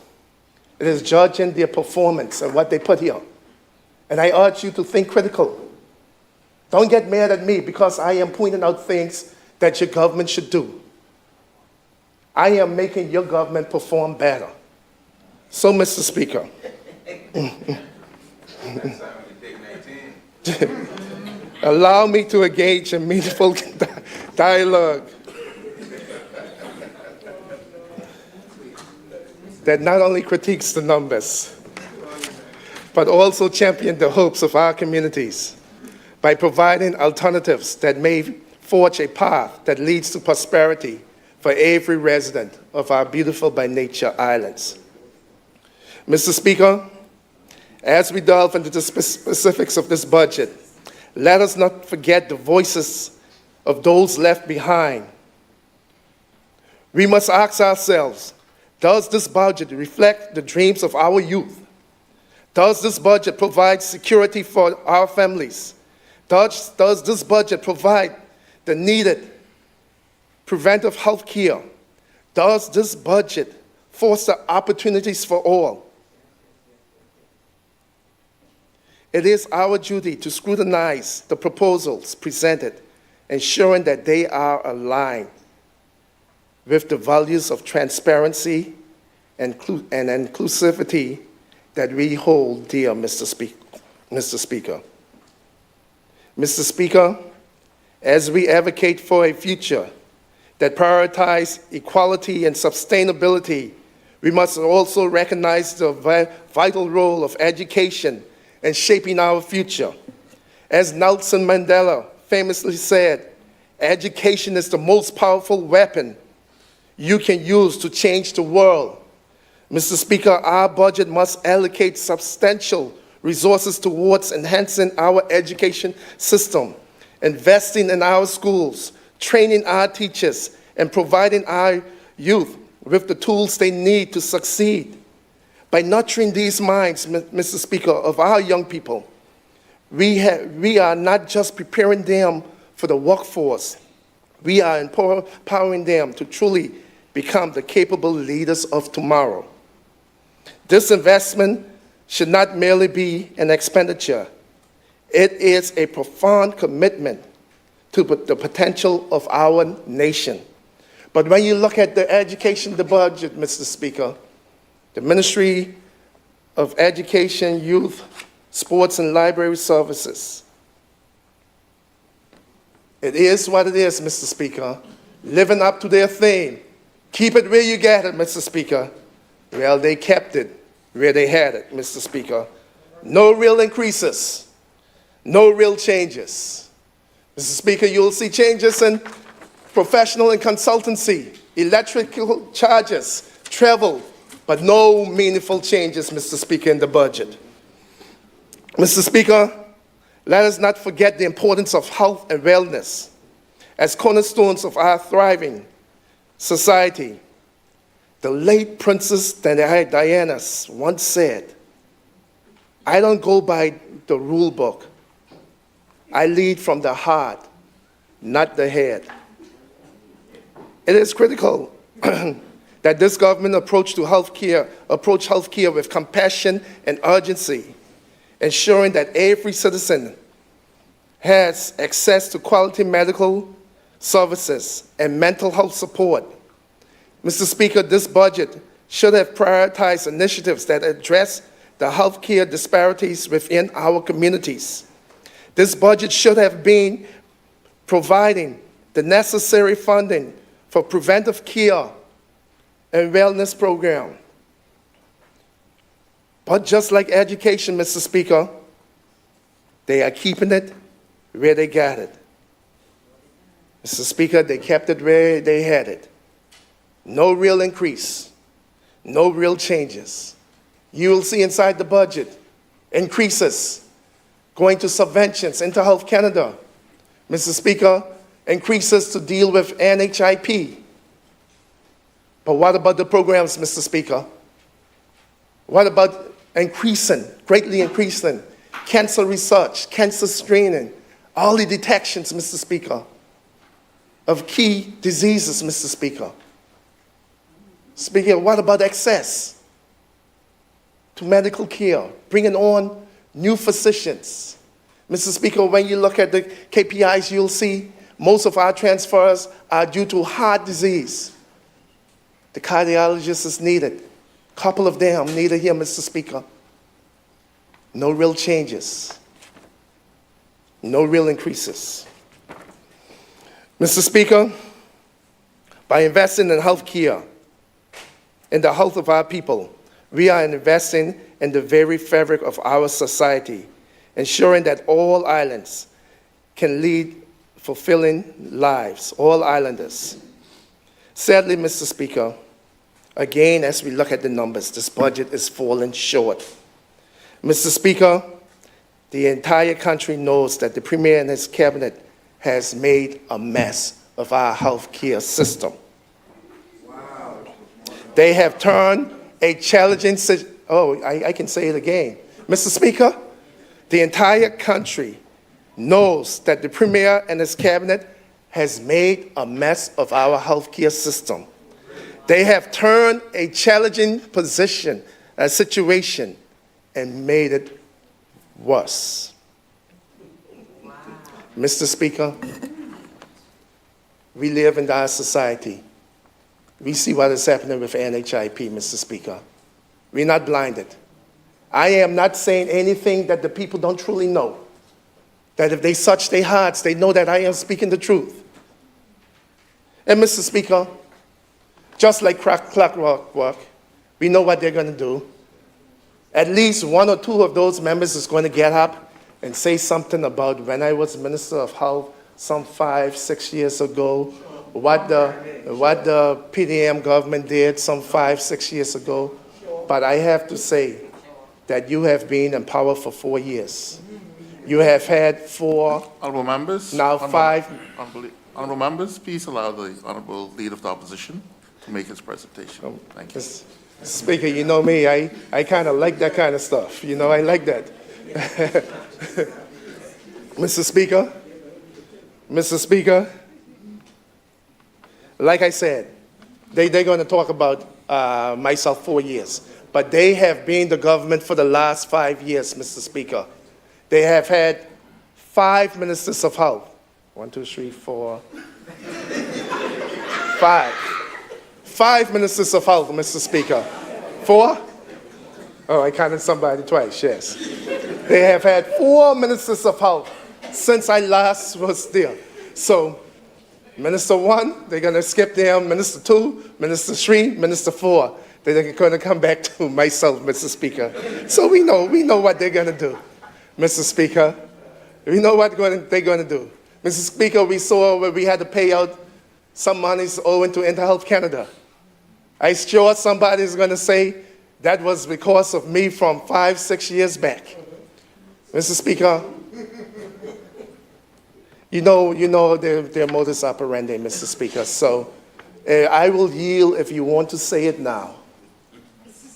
It is judging their performance and what they put here. And I urge you to think critical. Don't get mad at me because I am pointing out things that your government should do. I am making your government perform better. So, Mr. Speaker, allow me to engage in meaningful dialogue that not only critiques the numbers, but also champion the hopes of our communities by providing alternatives that may forge a path that leads to prosperity for every resident of our beautiful by nature islands. Mr. Speaker, as we delve into the specifics of this budget, let us not forget the voices of those left behind. We must ask ourselves, does this budget reflect the dreams of our youth? Does this budget provide security for our families? Does this budget provide the needed preventive health care? Does this budget foster opportunities for all? It is our duty to scrutinize the proposals presented, ensuring that they are aligned with the values of transparency and inclusivity that we hold dear, Mr. Speaker. Mr. Speaker, as we advocate for a future that prioritizes equality and sustainability, we must also recognize the vital role of education in shaping our future. As Nelson Mandela famously said, education is the most powerful weapon you can use to change the world. Mr. Speaker, our budget must allocate substantial resources towards enhancing our education system, investing in our schools, training our teachers, and providing our youth with the tools they need to succeed. By nurturing these minds, Mr. Speaker, of our young people, we are not just preparing them for the workforce, we are empowering them to truly become the capable leaders of tomorrow. This investment should not merely be an expenditure. It is a profound commitment to the potential of our nation. But when you look at the education, the budget, Mr. Speaker, the Ministry of Education, Youth, Sports, and Library Services, it is what it is, Mr. Speaker, living up to their theme. Keep it where you get it, Mr. Speaker. Well, they kept it where they had it, Mr. Speaker. No real increases, no real changes. Mr. Speaker, you'll see changes in professional and consultancy, electrical charges, travel, but no meaningful changes, Mr. Speaker, in the budget. Mr. Speaker, let us not forget the importance of health and wellness as cornerstones of our thriving society. The late Princess Diana once said, "I don't go by the rule book. I lead from the heart, not the head." It is critical that this government approach healthcare with compassion and urgency, ensuring that every citizen has access to quality medical services and mental health support. Mr. Speaker, this budget should have prioritized initiatives that address the healthcare disparities within our communities. This budget should have been providing the necessary funding for preventive care and wellness program. But just like education, Mr. Speaker, they are keeping it where they got it. Mr. Speaker, they kept it where they had it. No real increase, no real changes. You will see inside the budget increases going to subventions into Health Canada. Mr. Speaker, increases to deal with NHIP. But what about the programs, Mr. Speaker? What about greatly increasing cancer research, cancer screening, early detections, Mr. Speaker, of key diseases, Mr. Speaker? Speaker, what about access to medical care, bringing on new physicians? Mr. Speaker, when you look at the KPIs, you'll see most of our transfers are due to heart disease. The cardiologist is needed. A couple of them needed here, Mr. Speaker. No real changes. No real increases. Mr. Speaker, by investing in health care, in the health of our people, we are investing in the very fabric of our society, ensuring that all islands can lead fulfilling lives, all islanders. Sadly, Mr. Speaker, again, as we look at the numbers, this budget is falling short. Mr. Speaker, the entire country knows that the Premier and his cabinet has made a mess of our health care system. They have turned a challenging I can say it again. Mr. Speaker, the entire country knows that the Premier and his cabinet has made a mess of our healthcare system. They have turned a challenging situation, and made it worse. Wow. Mr. Speaker, we live in our society. We see what is happening with NHIP, Mr. Speaker. We're not blinded. I am not saying anything that the people don't truly know. That if they search their hearts, they know that I am speaking the truth. And Mr. Speaker, just like clockwork, we know what they're going to do. At least one or two of those members is going to get up and say something about when I was Minister of Health some 5-6 years ago, what the PDM government did some 5-6 years ago. But I have to say, that you have been in power for 4 years. You have had 4, Honorable members. now 5. Honorable members, please allow the Honorable Leader of the Opposition to make his presentation. Thank you. Mr. Speaker, you know me, I kind of like that kind of stuff. You know, I like that. Mr. Speaker, like I said, they're going to talk about myself 4 years, but they have been the government for the last 5 years, Mr. Speaker. They have had 5 ministers of health. 1, 2, 3, 4, 5. 5 ministers of health, Mr. Speaker. 4? Oh, I counted somebody twice, yes. They have had 4 ministers of health since I last was there. So, Minister 1, they're going to skip them. Minister 2, Minister 3, Minister 4. They're going to come back to myself, Mr. Speaker. So we know what they're going to do, Mr. Speaker. We know what they're going to do. Mr. Speaker, we saw where we had to pay out some monies owing to InterHealth Canada. I'm sure somebody's going to say that was because of me from 5, 6 years back. Mr. Speaker, you know their modus operandi, Mr. Speaker. So I will yield if you want to say it now.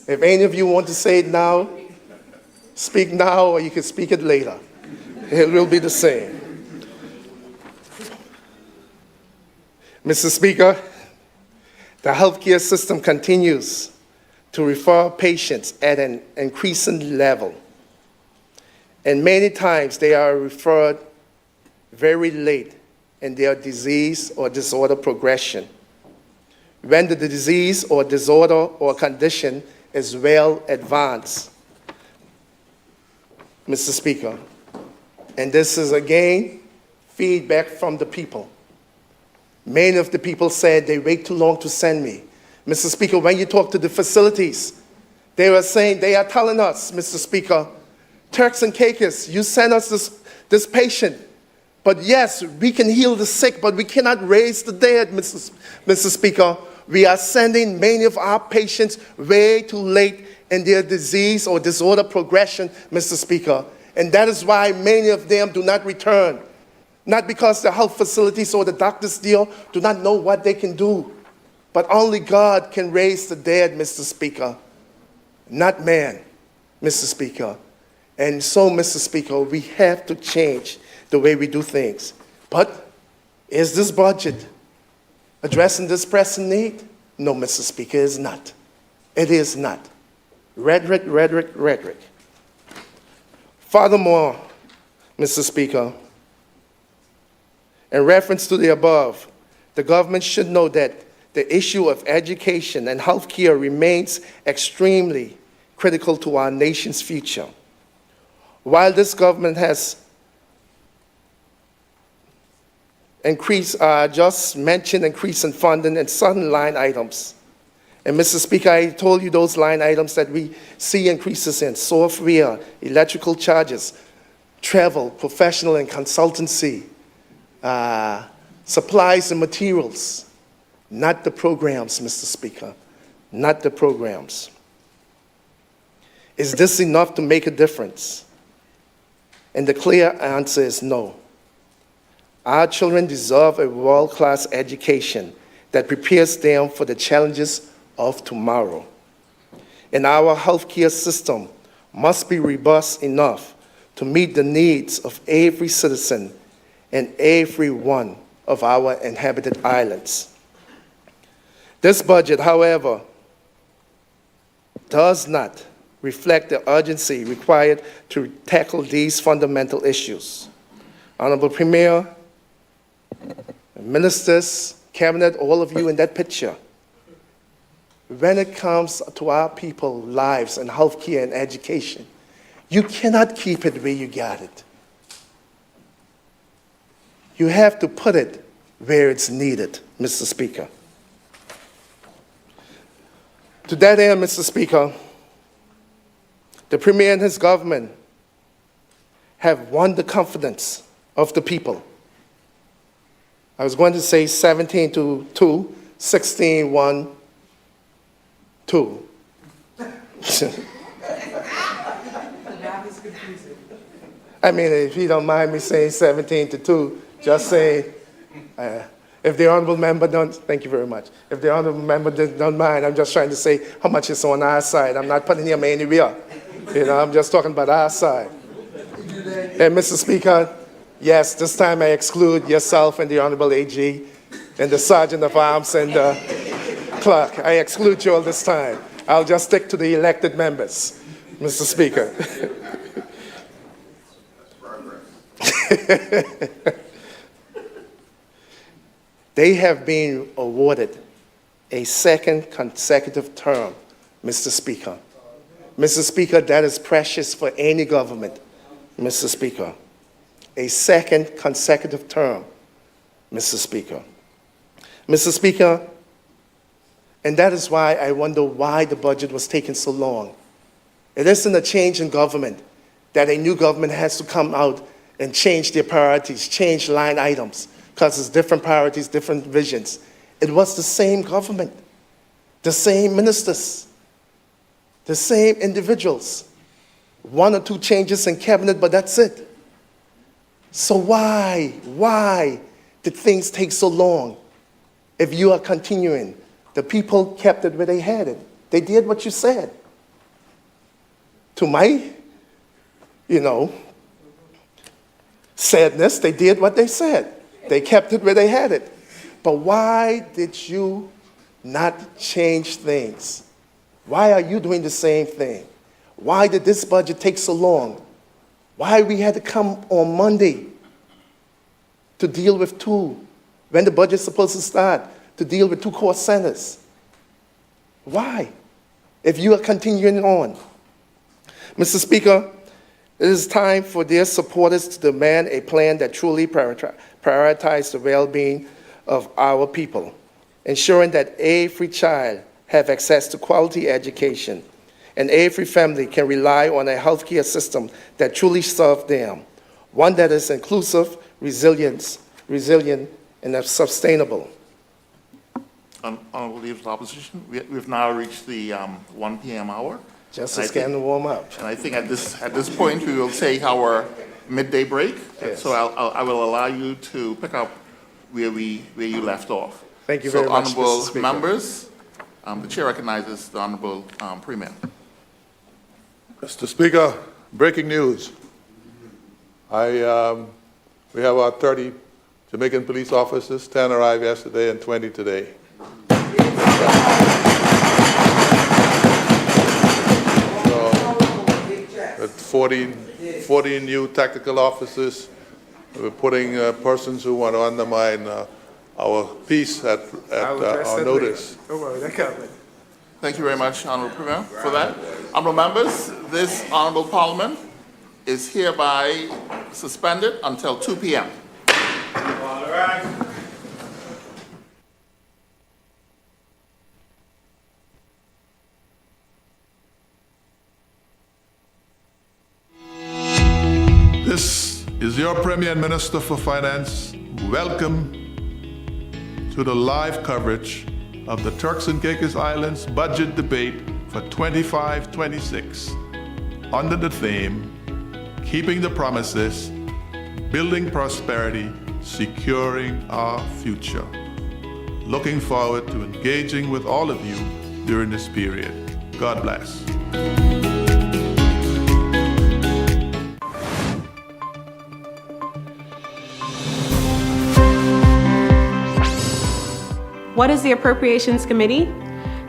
If any of you want to say it now, speak now, or you can speak it later. It will be the same. Mr. Speaker, the healthcare system continues to refer patients at an increasing level. And many times they are referred very late in their disease or disorder progression, when the disease or disorder or condition is well advanced, Mr. Speaker. And this is, again, feedback from the people. Many of the people said they wait too long to send me. Mr. Speaker, when you talk to the facilities, they are telling us, Mr. Speaker, Turks and Caicos, you send us this patient. But yes, we can heal the sick, but we cannot raise the dead, Mr. Speaker. We are sending many of our patients way too late in their disease or disorder progression, Mr. Speaker. And that is why many of them do not return. Not because the health facilities or the doctors do not know what they can do, but only God can raise the dead, Mr. Speaker, not man, Mr. Speaker. And so, Mr. Speaker, we have to change the way we do things. But is this budget addressing this pressing need? No, Mr. Speaker, it is not. It is not. Rhetoric, rhetoric, rhetoric. Furthermore, Mr. Speaker, in reference to the above, the government should know that the issue of education and healthcare remains extremely critical to our nation's future. While this government has just mentioned increase in funding in certain line items. And Mr. Speaker, I told you those line items that we see increases in: software, electrical charges, travel, professional and consultancy, supplies and materials. Not the programs, Mr. Speaker, not the programs. Is this enough to make a difference? And the clear answer is no. Our children deserve a world-class education that prepares them for the challenges of tomorrow. And our healthcare system must be robust enough to meet the needs of every citizen and every one of our inhabited islands. This budget, however, does not reflect the urgency required to tackle these fundamental issues. Honorable Premier, ministers, cabinet, all of you in that picture, when it comes to our people's lives and healthcare and education, you cannot keep it where you got it. You have to put it where it's needed, Mr. Speaker. To that end, Mr. Speaker, the Premier and his government have won the confidence of the people. I was going to say 17-2, 16-1-2. I mean, if you don't mind me saying 17-2, just say, if the honorable member don't, thank you very much. If the honorable member don't mind, I'm just trying to say how much is on our side. I'm not putting him anywhere. You know, I'm just talking about our side. And Mr. Speaker, yes, this time I exclude yourself and the Honorable AG and the Sergeant of Arms and the clerk. I exclude you all this time. I'll just stick to the elected members, Mr. Speaker. They have been awarded a second consecutive term, Mr. Speaker. Mr. Speaker, that is precious for any government, Mr. Speaker. A second consecutive term, Mr. Speaker. Mr. Speaker, and that is why I wonder why the budget was taking so long. It isn't a change in government that a new government has to come out and change their priorities, change line items, because it's different priorities, different visions. It was the same government, the same ministers, the same individuals. One or two changes in cabinet, but that's it. So why did things take so long? If you are continuing, the people kept it where they had it. They did what you said. To my, sadness, they did what they said. They kept it where they had it. But why did you not change things? Why are you doing the same thing? Why did this budget take so long? Why we had to come on Monday to deal with two, when the budget's supposed to start, to deal with two court centers? Why? If you are continuing on. Mr. Speaker, it is time for their supporters to demand a plan that truly prioritizes the well-being of our people, ensuring that every child have access to quality education and every family can rely on a healthcare system that truly serves them, one that is inclusive, resilient, and sustainable. Honorable Leaders of Opposition, we've now reached the 1 p.m. hour. Just to scan and warm up. And I think at this point, we will take our midday break. Yes. So I will allow you to pick up where you left off. Thank you very much, Mr. Honorable Speaker. members, the chair recognizes the Honorable Premier. Mr. Speaker, breaking news. We have our 30 Jamaican police officers, 10 arrived yesterday and 20 today. With 14 new tactical officers, we're putting persons who want to undermine our peace at our notice. Don't worry, they're coming. Thank you very much, Honorable Premier, for that. Honorable members, this Honorable Parliament is hereby suspended until 2 p.m. All right. This is your Premier and Minister for Finance. Welcome to the live coverage of the Turks and Caicos Islands budget debate for 25-26 under the theme, Keeping the Promises, Building Prosperity, Securing Our Future. Looking forward to engaging with all of you during this period. God bless. What is the Appropriations Committee?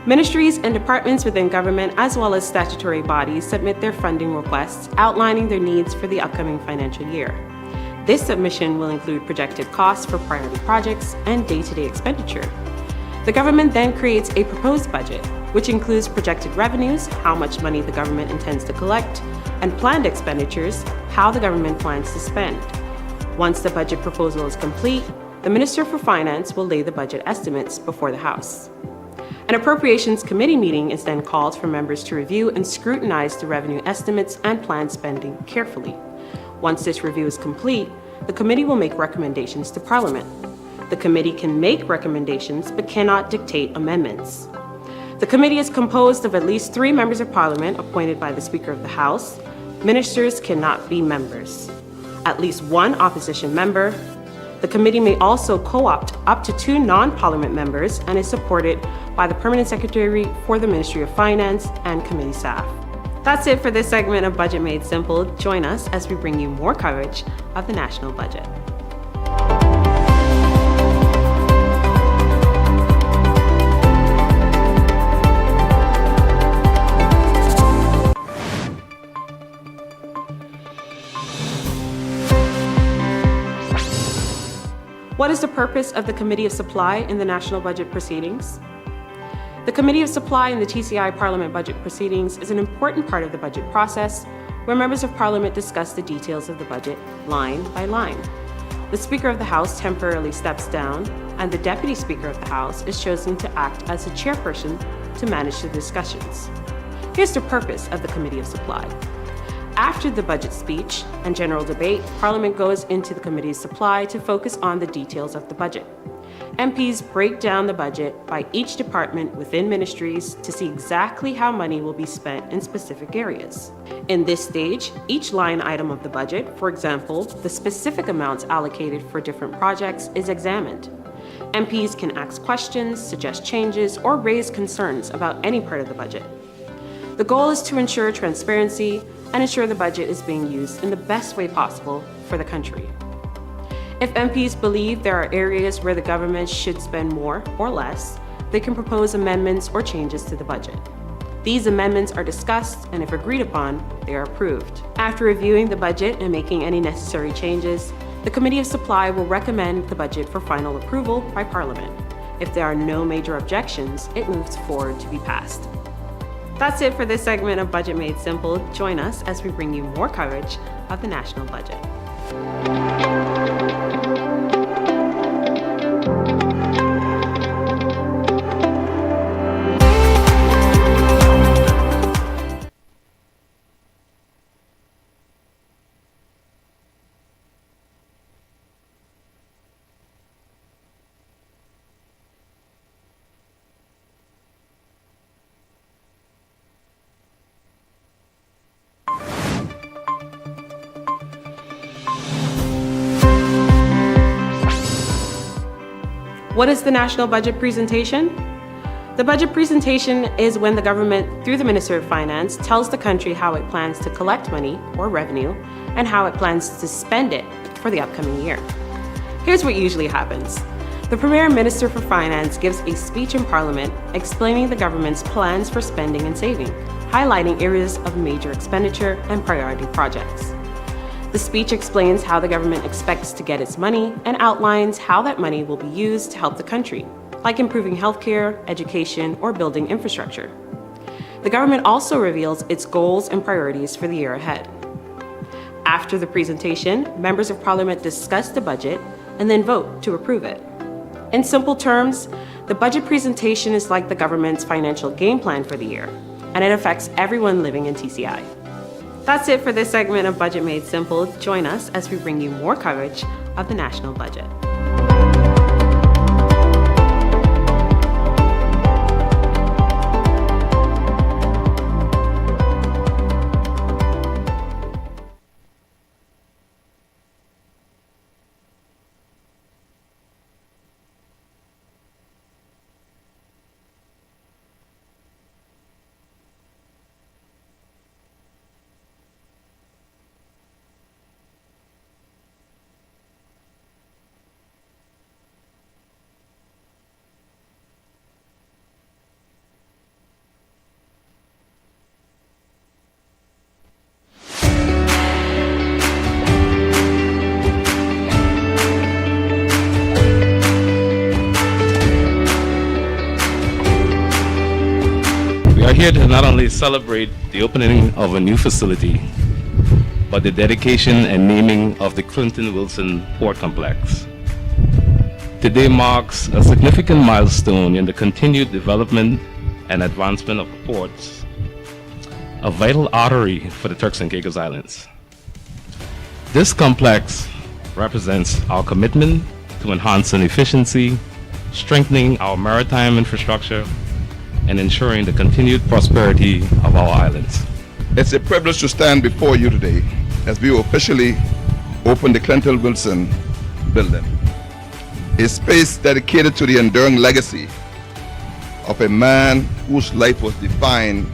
Ministries and departments within government, as well as statutory bodies, submit their funding requests outlining their needs for the upcoming financial year. This submission will include projected costs for priority projects and day-to-day expenditure. The government then creates a proposed budget, which includes projected revenues, how much money the government intends to collect, and planned expenditures, how the government plans to spend. Once the budget proposal is complete, the Minister for Finance will lay the budget estimates before the House. An Appropriations Committee meeting is then called for members to review and scrutinize the revenue estimates and planned spending carefully. Once this review is complete, the committee will make recommendations to Parliament. The committee can make recommendations but cannot dictate amendments. The committee is composed of at least 3 members of Parliament appointed by the Speaker of the House. Ministers cannot be members. at least one opposition member. The committee may also co-opt up to 2 non-parliament members and is supported by the Permanent Secretary for the Ministry of Finance and committee staff. That's it for this segment of Budget Made Simple. Join us as we bring you more coverage of the national budget. What is the purpose of the Committee of Supply in the national budget proceedings? The Committee of Supply in the TCI Parliament budget proceedings is an important part of the budget process where members of Parliament discuss the details of the budget line by line. The Speaker of the House temporarily steps down, and the Deputy Speaker of the House is chosen to act as the chairperson to manage the discussions. Here's the purpose of the Committee of Supply. After the budget speech and general debate, Parliament goes into the Committee of Supply to focus on the details of the budget. MPs break down the budget by each department within ministries to see exactly how money will be spent in specific areas. In this stage, each line item of the budget, for example, the specific amounts allocated for different projects, is examined. MPs can ask questions, suggest changes, or raise concerns about any part of the budget. The goal is to ensure transparency and ensure the budget is being used in the best way possible for the country. If MPs believe there are areas where the government should spend more or less, they can propose amendments or changes to the budget. These amendments are discussed, and if agreed upon, they are approved. After reviewing the budget and making any necessary changes, the Committee of Supply will recommend the budget for final approval by Parliament. If there are no major objections, it moves forward to be passed. That's it for this segment of Budget Made Simple. Join us as we bring you more coverage of the national budget. What is the national budget presentation? The budget presentation is when the government, through the Minister of Finance, tells the country how it plans to collect money or revenue and how it plans to spend it for the upcoming year. Here's what usually happens. The Premier Minister for Finance gives a speech in Parliament explaining the government's plans for spending and saving, highlighting areas of major expenditure and priority projects. The speech explains how the government expects to get its money and outlines how that money will be used to help the country, like improving healthcare, education, or building infrastructure. The government also reveals its goals and priorities for the year ahead. After the presentation, members of Parliament discuss the budget and then vote to approve it. In simple terms, the budget presentation is like the government's financial game plan for the year, and it affects everyone living in TCI. That's it for this segment of Budget Made Simple. Join us as we bring you more coverage of the national budget. We are here to not only celebrate the opening of a new facility, but the dedication and naming of the Clinton Wilson Port Complex. Today marks a significant milestone in the continued development and advancement of ports, a vital artery for the Turks and Caicos Islands. This complex represents our commitment to enhancing efficiency, strengthening our maritime infrastructure, and ensuring the continued prosperity of our islands. It's a privilege to stand before you today as we officially opened the Clinton Wilson Building, a space dedicated to the enduring legacy of a man whose life was defined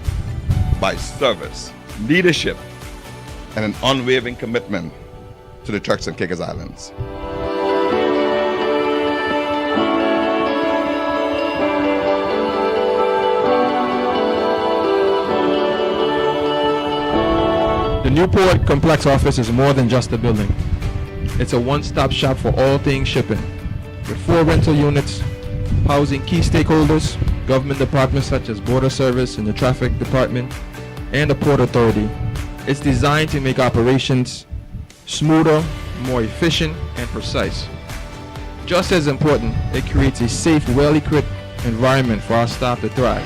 by service, leadership, and an unwavering commitment to the Turks and Caicos Islands. The Newport Complex office is more than just a building. It's a one-stop shop for all things shipping, with 4 rental units, housing key stakeholders, government departments such as Border Service and the Traffic Department, and the Port Authority. It's designed to make operations smoother, more efficient, and precise. Just as important, it creates a safe, well-equipped environment for our staff to thrive.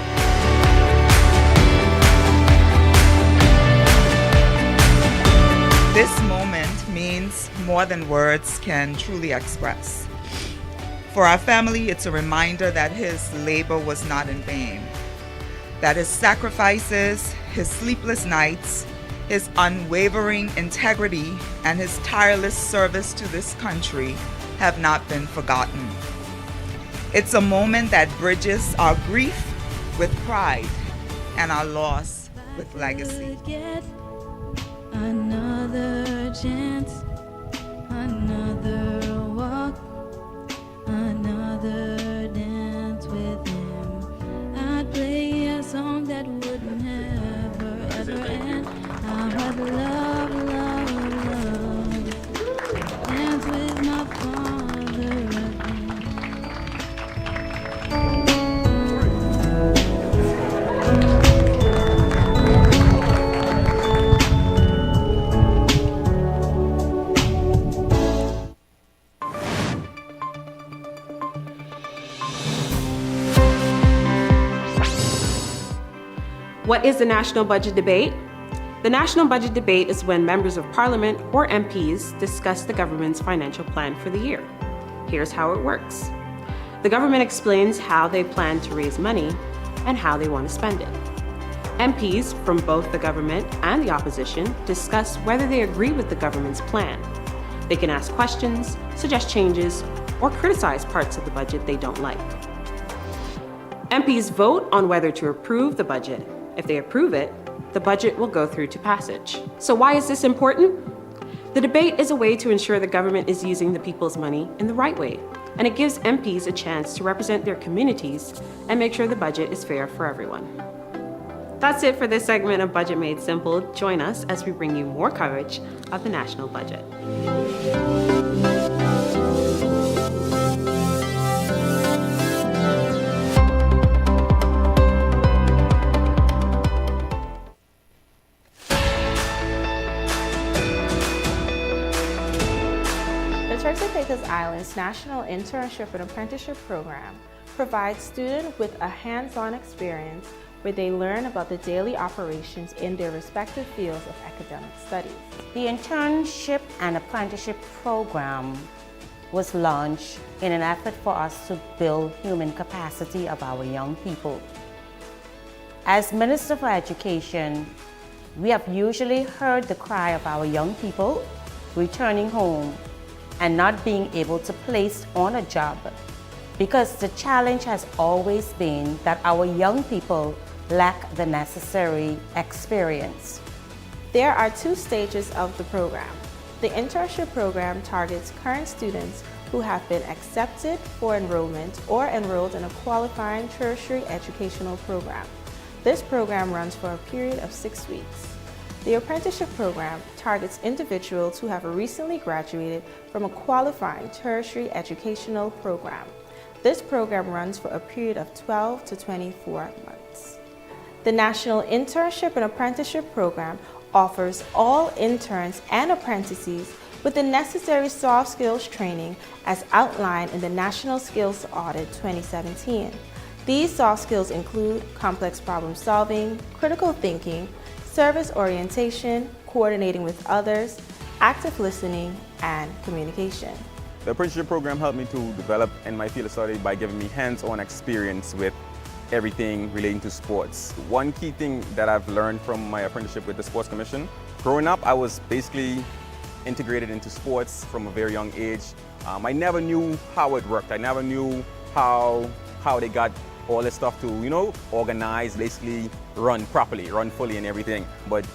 This moment means more than words can truly express. For our family, it's a reminder that his labor was not in vain, that his sacrifices, his sleepless nights, his unwavering integrity, and his tireless service to this country have not been forgotten. It's a moment that bridges our grief with pride and our loss with legacy. Another chance, another walk, another dance with him. I'd play a song that would never ever end. I would love, love, love, dance with my father again. What is the National Budget Debate? The National Budget Debate is when members of Parliament or MPs discuss the government's financial plan for the year. Here's how it works. The government explains how they plan to raise money and how they want to spend it. MPs from both the government and the opposition discuss whether they agree with the government's plan. They can ask questions, suggest changes, or criticize parts of the budget they don't like. MPs vote on whether to approve the budget. If they approve it, the budget will go through to passage. So why is this important? The debate is a way to ensure the government is using the people's money in the right way, and it gives MPs a chance to represent their communities and make sure the budget is fair for everyone. That's it for this segment of Budget Made Simple. Join us as we bring you more coverage of the national budget. The Turks and Caicos Islands National Internship and Apprenticeship Program provides students with a hands-on experience where they learn about the daily operations in their respective fields of academic studies. The Internship and Apprenticeship Program was launched in an effort for us to build human capacity of our young people. As Minister for Education, we have usually heard the cry of our young people returning home and not being able to place on a job, because the challenge has always been that our young people lack the necessary experience. There are 2 stages of the program. The internship program targets current students who have been accepted for enrollment or enrolled in a qualifying tertiary educational program. This program runs for a period of 6 weeks. The apprenticeship program targets individuals who have recently graduated from a qualifying tertiary educational program. This program runs for a period of 12 to 24 months. The National Internship and Apprenticeship Program offers all interns and apprentices with the necessary soft skills training as outlined in the National Skills Audit 2017. These soft skills include complex problem solving, critical thinking, service orientation, coordinating with others, active listening, and communication. The apprenticeship program helped me to develop in my field of study by giving me hands-on experience with everything relating to sports. One key thing that I've learned from my apprenticeship with the Sports Commission, growing up I was basically integrated into sports from a very young age. I never knew how it worked. I never knew how they got all this stuff to, organize, basically run properly, run fully and everything. But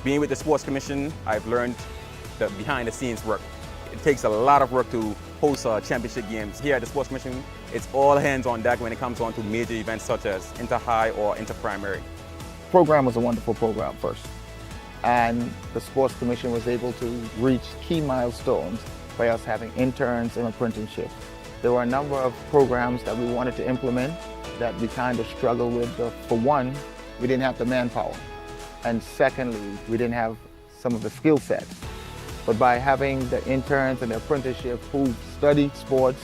being with the Sports Commission, I've learned the behind the scenes work. It takes a lot of work to host championship games. Here at the Sports Commission, it's all hands on deck when it comes on to major events such as inter-high or inter-primary. The program was a wonderful program first. And the Sports Commission was able to reach key milestones by us having interns and apprenticeships. There were a number of programs that we wanted to implement that we kind of struggled with. For one, we didn't have the manpower. And secondly, we didn't have some of the skill sets. But by having the interns and the apprenticeships who studied sports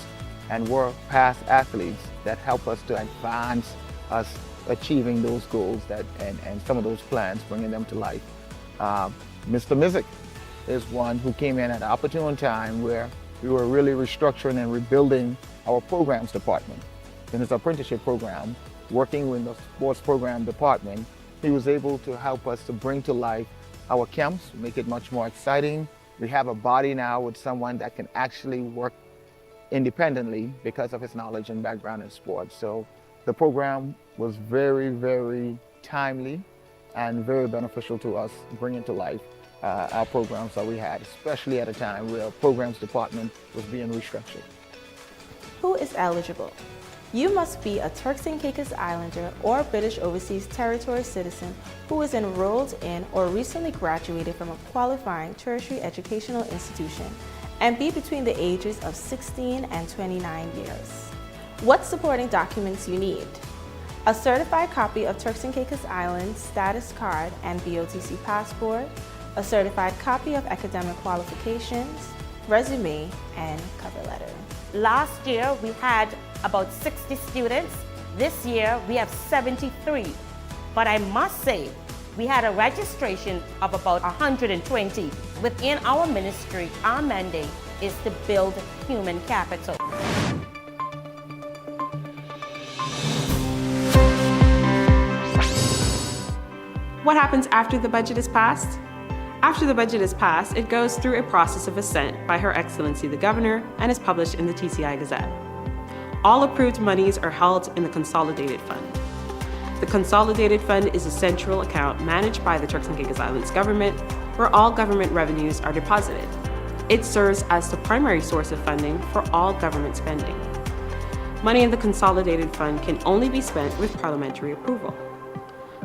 and were past athletes, that helped us to advance us achieving those goals and some of those plans, bringing them to life. Mr. Mizik is one who came in at an opportune time where we were really restructuring and rebuilding our programs department. In his apprenticeship program, working with the sports program department, he was able to help us to bring to life our camps, make it much more exciting. We have a body now with someone that can actually work independently because of his knowledge and background in sports. So the program was very, very timely and very beneficial to us, bringing to life our programs that we had, especially at a time where our programs department was being restructured. Who is eligible? You must be a Turks and Caicos Islander or British Overseas Territory citizen who is enrolled in or recently graduated from a qualifying tertiary educational institution and be between the ages of 16 and 29 years. What supporting documents you need? A certified copy of Turks and Caicos Island status card and BOTC passport, a certified copy of academic qualifications, resume, and cover letter. Last year, we had about 60 students. This year, we have 73. But I must say, we had a registration of about 120. Within our ministry, our mandate is to build human capital. What happens after the budget is passed? After the budget is passed, it goes through a process of assent by Her Excellency the Governor and is published in the TCI Gazette. All approved monies are held in the Consolidated Fund. The Consolidated Fund is a central account managed by the Turks and Caicos Islands government, where all government revenues are deposited. It serves as the primary source of funding for all government spending. Money in the Consolidated Fund can only be spent with parliamentary approval.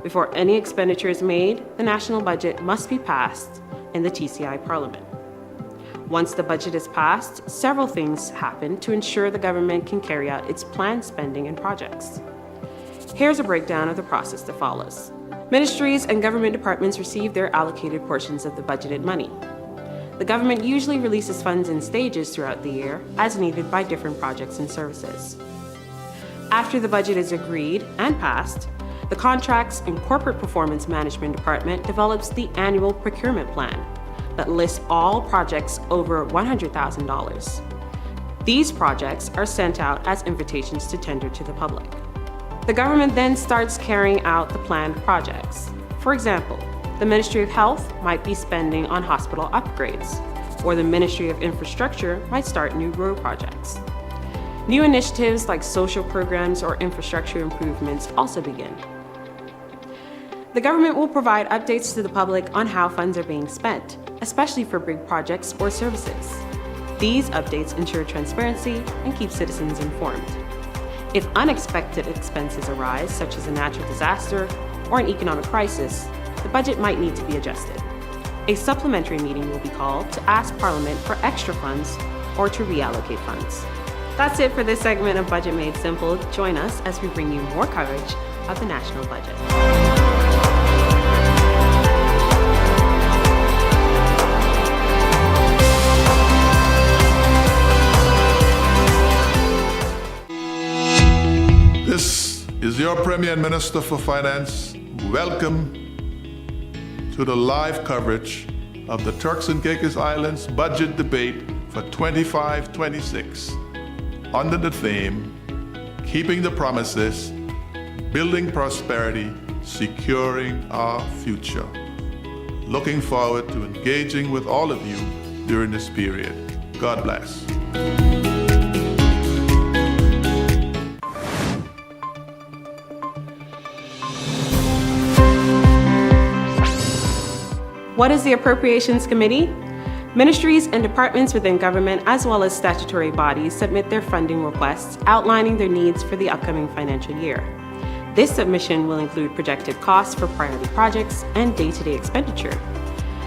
Before any expenditure is made, the national budget must be passed in the TCI Parliament. Once the budget is passed, several things happen to ensure the government can carry out its planned spending and projects. Here's a breakdown of the process that follows. Ministries and government departments receive their allocated portions of the budgeted money. The government usually releases funds in stages throughout the year, as needed by different projects and services. After the budget is agreed and passed, the Contracts and Corporate Performance Management Department develops the annual procurement plan that lists all projects over $100,000. These projects are sent out as invitations to tender to the public. The government then starts carrying out the planned projects. For example, the Ministry of Health might be spending on hospital upgrades, or the Ministry of Infrastructure might start new road projects. New initiatives like social programs or infrastructure improvements also begin. The government will provide updates to the public on how funds are being spent, especially for big projects or services. These updates ensure transparency and keep citizens informed. If unexpected expenses arise, such as a natural disaster or an economic crisis, the budget might need to be adjusted. A supplementary meeting will be called to ask Parliament for extra funds or to reallocate funds. That's it for this segment of Budget Made Simple. Join us as we bring you more coverage of the national budget. This is your Premier Minister for Finance. Welcome to the live coverage of the Turks and Caicos Islands budget debate for 25-26 under the theme, Keeping the Promises, Building Prosperity, Securing Our Future. Looking forward to engaging with all of you during this period. God bless. What is the Appropriations Committee? Ministries and departments within government, as well as statutory bodies, submit their funding requests outlining their needs for the upcoming financial year. This submission will include projected costs for priority projects and day-to-day expenditure.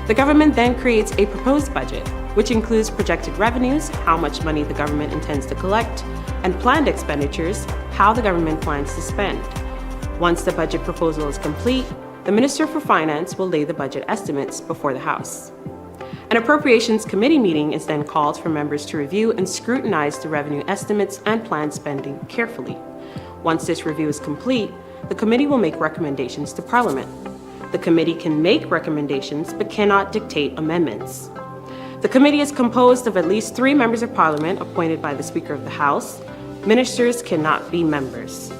The government then creates a proposed budget, which includes projected revenues, how much money the government intends to collect, and planned expenditures, how the government plans to spend. Once the budget proposal is complete, the Minister for Finance will lay the budget estimates before the House. An Appropriations Committee meeting is then called for members to review and scrutinize the revenue estimates and planned spending carefully. Once this review is complete, the committee will make recommendations to Parliament. The committee can make recommendations but cannot dictate amendments. The committee is composed of at least 3 members of Parliament appointed by the Speaker of the House. Ministers cannot be members.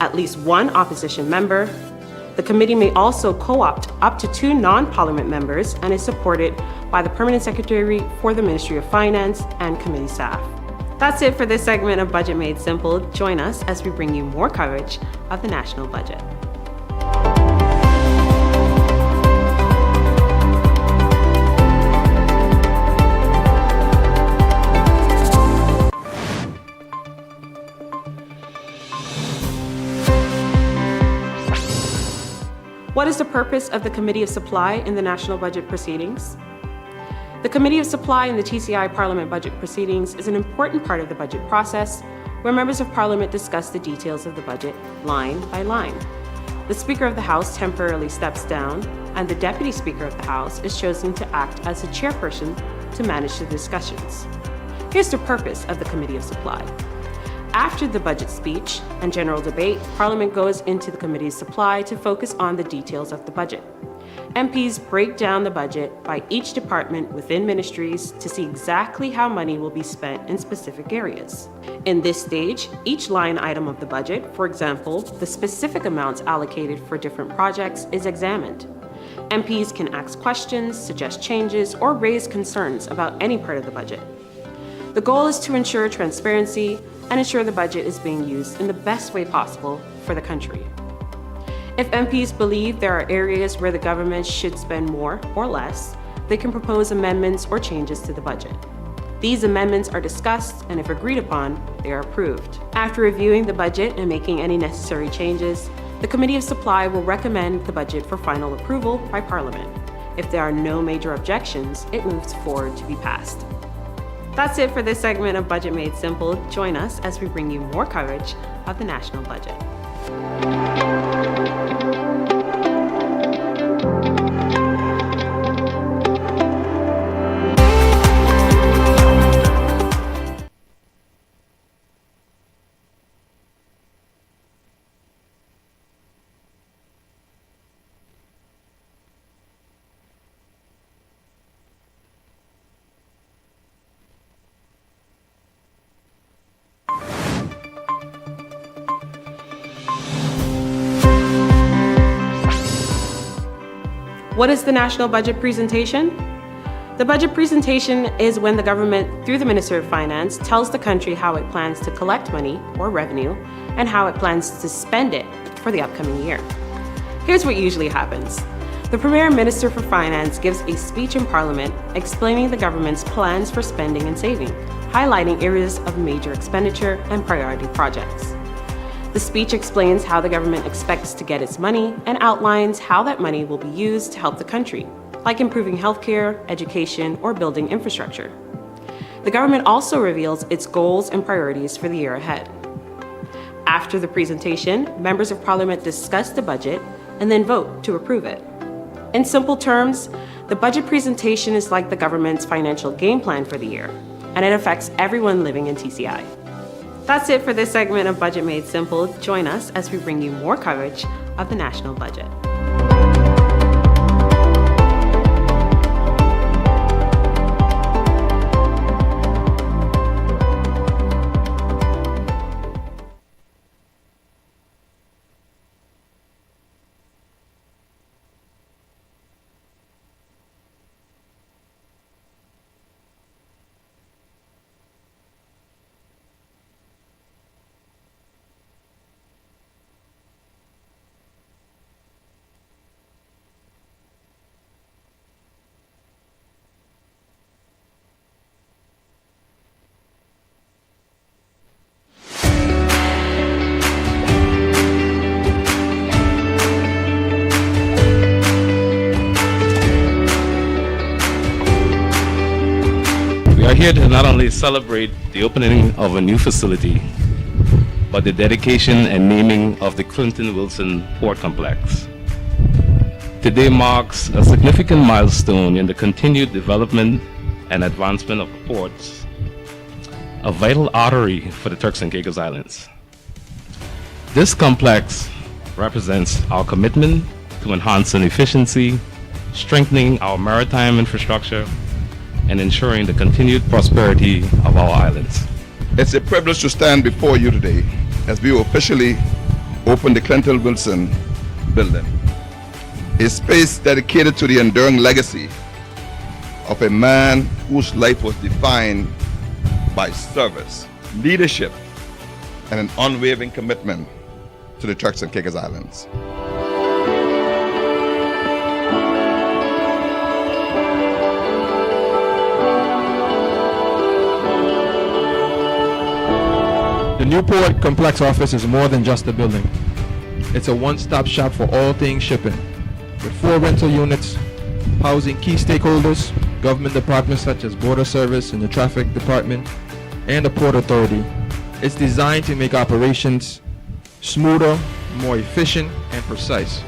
At least 1 opposition member. The committee may also co-opt up to 2 non-Parliament members and is supported by the Permanent Secretary for the Ministry of Finance and committee staff. That's it for this segment of Budget Made Simple. Join us as we bring you more coverage of the national budget. What is the purpose of the Committee of Supply in the national budget proceedings? The Committee of Supply in the TCI Parliament budget proceedings is an important part of the budget process where members of Parliament discuss the details of the budget line by line. The Speaker of the House temporarily steps down, and the Deputy Speaker of the House is chosen to act as the chairperson to manage the discussions. Here's the purpose of the Committee of Supply. After the budget speech and general debate, Parliament goes into the Committee of Supply to focus on the details of the budget. MPs break down the budget by each department within ministries to see exactly how money will be spent in specific areas. In this stage, each line item of the budget, for example, the specific amounts allocated for different projects, is examined. MPs can ask questions, suggest changes, or raise concerns about any part of the budget. The goal is to ensure transparency and ensure the budget is being used in the best way possible for the country. If MPs believe there are areas where the government should spend more or less, they can propose amendments or changes to the budget. These amendments are discussed, and if agreed upon, they are approved. After reviewing the budget and making any necessary changes, the Committee of Supply will recommend the budget for final approval by Parliament. If there are no major objections, it moves forward to be passed. That's it for this segment of Budget Made Simple. Join us as we bring you more coverage of the national budget. What is the national budget presentation? The budget presentation is when the government, through the Minister of Finance, tells the country how it plans to collect money or revenue and how it plans to spend it for the upcoming year. Here's what usually happens. The Premier Minister for Finance gives a speech in Parliament explaining the government's plans for spending and saving, highlighting areas of major expenditure and priority projects. The speech explains how the government expects to get its money and outlines how that money will be used to help the country, like improving healthcare, education, or building infrastructure. The government also reveals its goals and priorities for the year ahead. After the presentation, members of Parliament discuss the budget and then vote to approve it. In simple terms, the budget presentation is like the government's financial game plan for the year, and it affects everyone living in TCI. That's it for this segment of Budget Made Simple. Join us as we bring you more coverage of the national budget. here to not only celebrate the opening of a new facility, but the dedication and naming of the Clinton Wilson Port Complex. Today marks a significant milestone in the continued development and advancement of the ports, a vital artery for the Turks and Caicos Islands. This complex represents our commitment to enhancing efficiency, strengthening our maritime infrastructure, and ensuring the continued prosperity of our islands. It's a privilege to stand before you today as we officially open the Clinton Wilson building, a space dedicated to the enduring legacy of a man whose life was defined by service, leadership, and an unwavering commitment to the Turks and Caicos Islands. The Newport Complex office is more than just a building. It's a one-stop shop for all things shipping, with 4 rental units, housing key stakeholders, government departments such as Border Service and the Traffic Department, and the Port Authority. It's designed to make operations smoother, more efficient, and precise.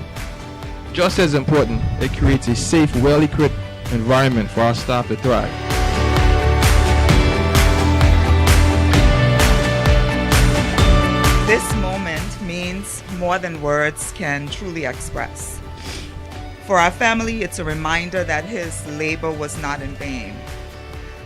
Just as important, it creates a safe, well-equipped environment for our staff to thrive. This moment means more than words can truly express. For our family, it's a reminder that his labor was not in vain,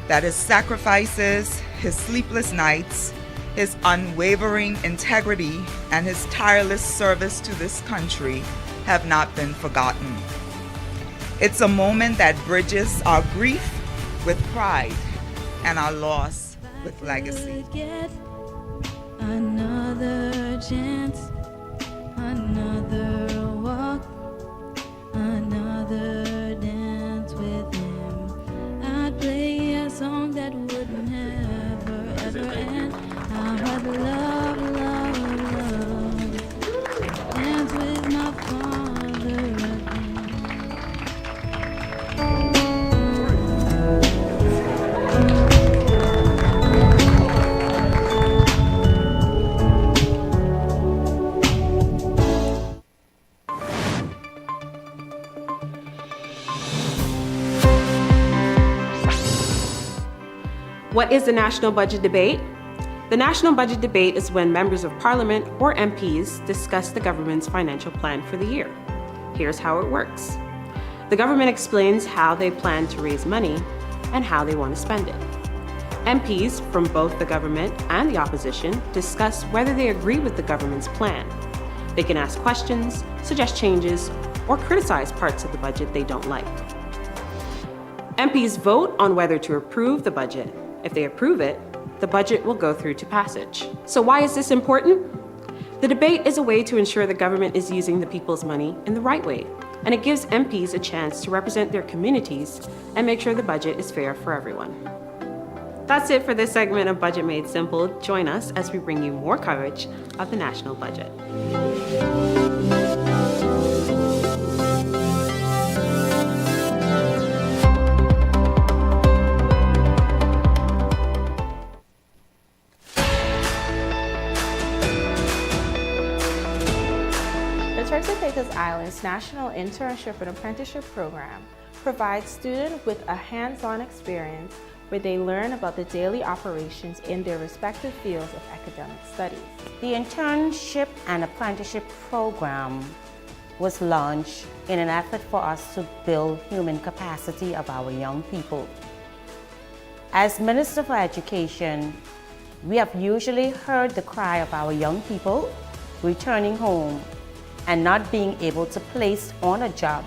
that his sacrifices, his sleepless nights, his unwavering integrity, and his tireless service to this country have not been forgotten. It's a moment that bridges our grief with pride and our loss with legacy. Another chance, another walk, another dance with him. I'd play a song that would never ever end. I would love, love, love, dance with my father again. What is the National Budget Debate? The National Budget Debate is when members of Parliament or MPs discuss the government's financial plan for the year. Here's how it works. The government explains how they plan to raise money and how they want to spend it. MPs from both the government and the opposition discuss whether they agree with the government's plan. They can ask questions, suggest changes, or criticize parts of the budget they don't like. MPs vote on whether to approve the budget. If they approve it, the budget will go through to passage. So why is this important? The debate is a way to ensure the government is using the people's money in the right way, and it gives MPs a chance to represent their communities and make sure the budget is fair for everyone. That's it for this segment of Budget Made Simple. Join us as we bring you more coverage of the national budget. The Turks and Caicos Islands National Internship and Apprenticeship Program provides students with a hands-on experience where they learn about the daily operations in their respective fields of academic studies. The internship and apprenticeship program was launched in an effort for us to build human capacity of our young people. As Minister for Education, we have usually heard the cry of our young people returning home and not being able to place on a job,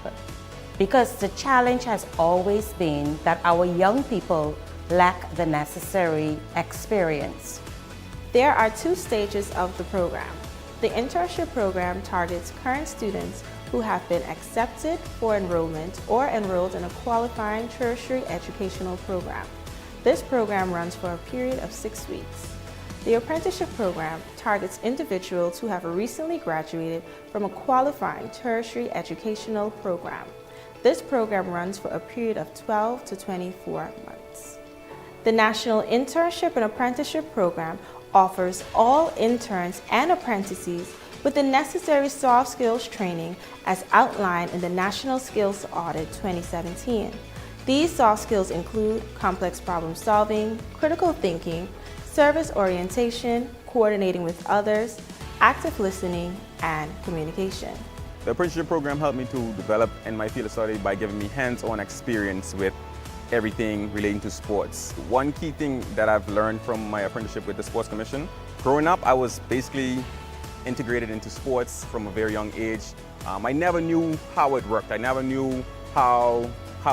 because the challenge has always been that our young people lack the necessary experience. There are 2 stages of the program. The internship program targets current students who have been accepted for enrollment or enrolled in a qualifying tertiary educational program. This program runs for a period of 6 weeks. The apprenticeship program targets individuals who have recently graduated from a qualifying tertiary educational program. This program runs for a period of 12 to 24 months. The National Internship and Apprenticeship Program offers all interns and apprentices with the necessary soft skills training as outlined in the National Skills Audit 2017. These soft skills include complex problem solving, critical thinking, service orientation, coordinating with others, active listening, and communication. The apprenticeship program helped me to develop in my field of study by giving me hands-on experience with everything relating to sports. One key thing that I've learned from my apprenticeship with the Sports Commission, growing up I was basically integrated into sports from a very young age. I never knew how it worked. I never knew how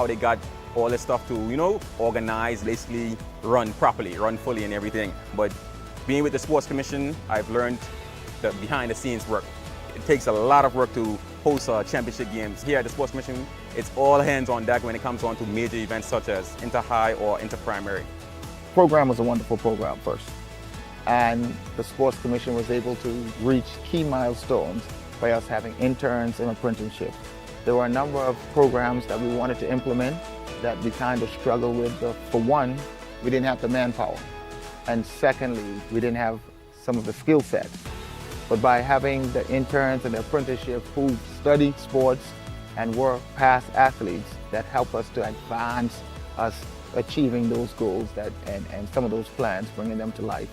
they got all this stuff to, organize, basically run properly, run fully and everything. But being with the Sports Commission, I've learned the behind the scenes work. It takes a lot of work to host championship games. Here at the Sports Commission, it's all hands on deck when it comes on to major events such as inter-high or inter-primary. The program was a wonderful program first, and the Sports Commission was able to reach key milestones by us having interns and apprenticeships. There were a number of programs that we wanted to implement that we kind of struggled with. For one, we didn't have the manpower, and secondly, we didn't have some of the skill sets. But by having the interns and the apprenticeships who studied sports and were past athletes, that help us to advance us achieving those goals and some of those plans, bringing them to life.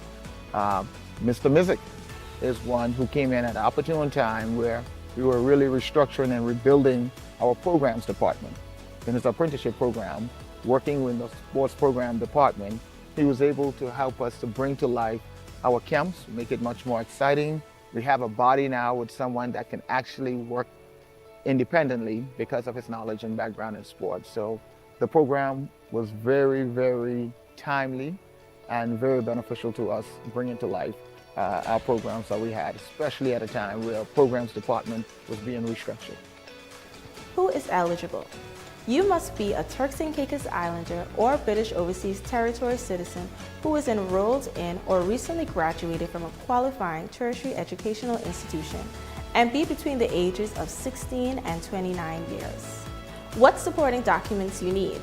Mr. Mizik is one who came in at an opportune time where we were really restructuring and rebuilding our programs department. In his apprenticeship program, working with the sports program department, he was able to help us to bring to life our camps, make it much more exciting. We have a body now with someone that can actually work independently because of his knowledge and background in sports. So the program was very, very timely and very beneficial to us, bringing to life our programs that we had, especially at a time where our programs department was being restructured. Who is eligible? You must be a Turks and Caicos Islander or British Overseas Territory citizen who is enrolled in or recently graduated from a qualifying tertiary educational institution and be between the ages of 16 and 29 years. What supporting documents you need?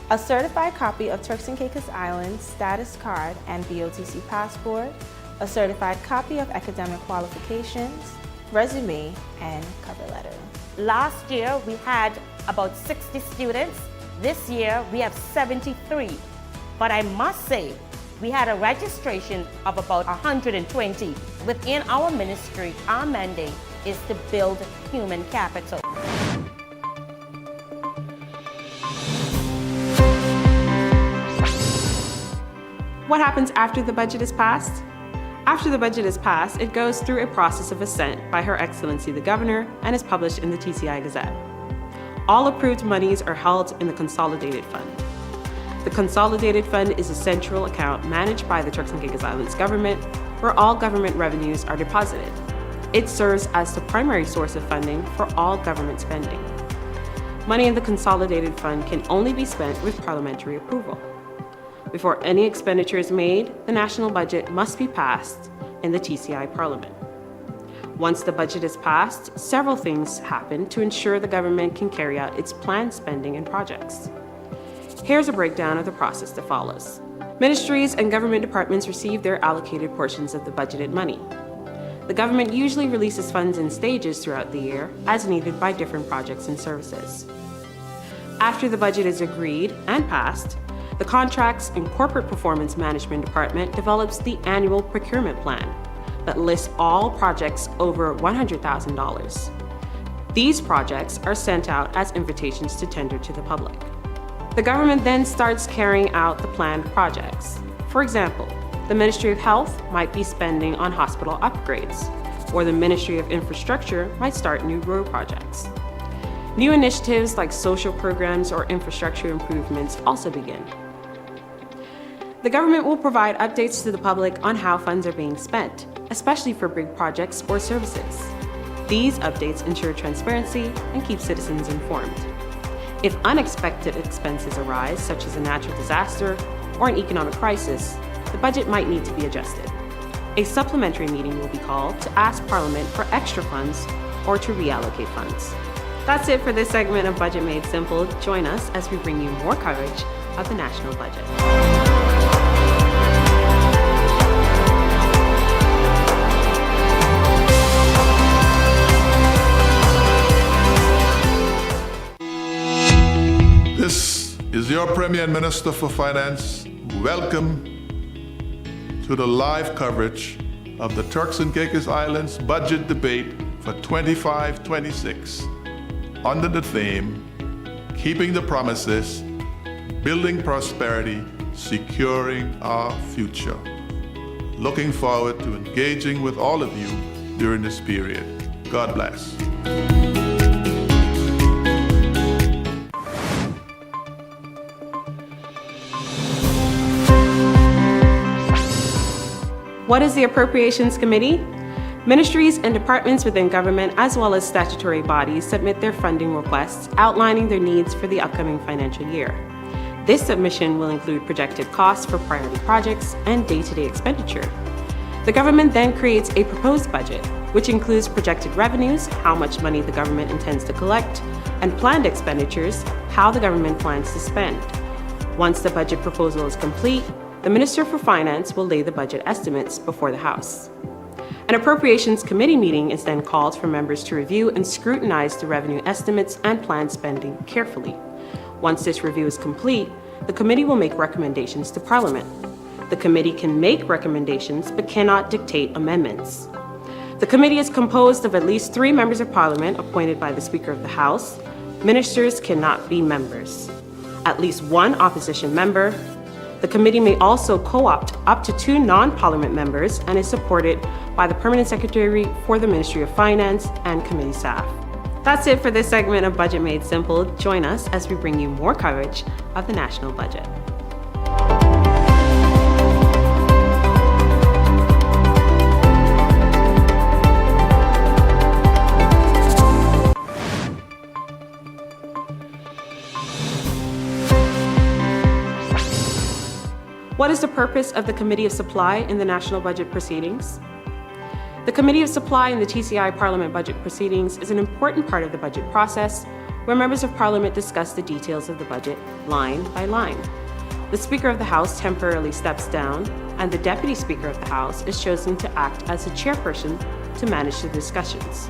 A certified copy of Turks and Caicos Island status card and BOTC passport, a certified copy of academic qualifications, resume, and cover letter. Last year, we had about 60 students. This year, we have 73. But I must say, we had a registration of about 120. Within our ministry, our mandate is to build human capital. What happens after the budget is passed? After the budget is passed, it goes through a process of assent by Her Excellency the Governor and is published in the TCI Gazette. All approved monies are held in the Consolidated Fund. The Consolidated Fund is a central account managed by the Turks and Caicos Islands government, where all government revenues are deposited. It serves as the primary source of funding for all government spending. Money in the Consolidated Fund can only be spent with parliamentary approval. Before any expenditure is made, the national budget must be passed in the TCI Parliament. Once the budget is passed, several things happen to ensure the government can carry out its planned spending and projects. Here's a breakdown of the process that follows. Ministries and government departments receive their allocated portions of the budgeted money. The government usually releases funds in stages throughout the year, as needed by different projects and services. After the budget is agreed and passed, the Contracts and Corporate Performance Management Department develops the annual procurement plan that lists all projects over $100,000. These projects are sent out as invitations to tender to the public. The government then starts carrying out the planned projects. For example, the Ministry of Health might be spending on hospital upgrades, or the Ministry of Infrastructure might start new road projects. New initiatives like social programs or infrastructure improvements also begin. The government will provide updates to the public on how funds are being spent, especially for big projects or services. These updates ensure transparency and keep citizens informed. If unexpected expenses arise, such as a natural disaster or an economic crisis, the budget might need to be adjusted. A supplementary meeting will be called to ask Parliament for extra funds or to reallocate funds. That's it for this segment of Budget Made Simple. Join us as we bring you more coverage of the national budget. your Premier and Minister for Finance, welcome to the live coverage of the Turks and Caicos Islands budget debate for 25-26 under the theme, Keeping the Promises, Building Prosperity, Securing Our Future. Looking forward to engaging with all of you during this period. God bless. What is the Appropriations Committee? Ministries and departments within government, as well as statutory bodies, submit their funding requests outlining their needs for the upcoming financial year. This submission will include projected costs for priority projects and day-to-day expenditure. The government then creates a proposed budget, which includes projected revenues, how much money the government intends to collect, and planned expenditures, how the government plans to spend. Once the budget proposal is complete, the Minister for Finance will lay the budget estimates before the House. An Appropriations Committee meeting is then called for members to review and scrutinize the revenue estimates and planned spending carefully. Once this review is complete, the committee will make recommendations to Parliament. The committee can make recommendations but cannot dictate amendments. The committee is composed of at least 3 members of Parliament appointed by the Speaker of the House. Ministers cannot be members. At least 1 opposition member. The committee may also co-opt up to 2 non-Parliament members and is supported by the Permanent Secretary for the Ministry of Finance and committee staff. That's it for this segment of Budget Made Simple. Join us as we bring you more coverage of the national budget. What is the purpose of the Committee of Supply in the national budget proceedings? The Committee of Supply in the TCI Parliament budget proceedings is an important part of the budget process where members of Parliament discuss the details of the budget line by line. The Speaker of the House temporarily steps down, and the Deputy Speaker of the House is chosen to act as the chairperson to manage the discussions.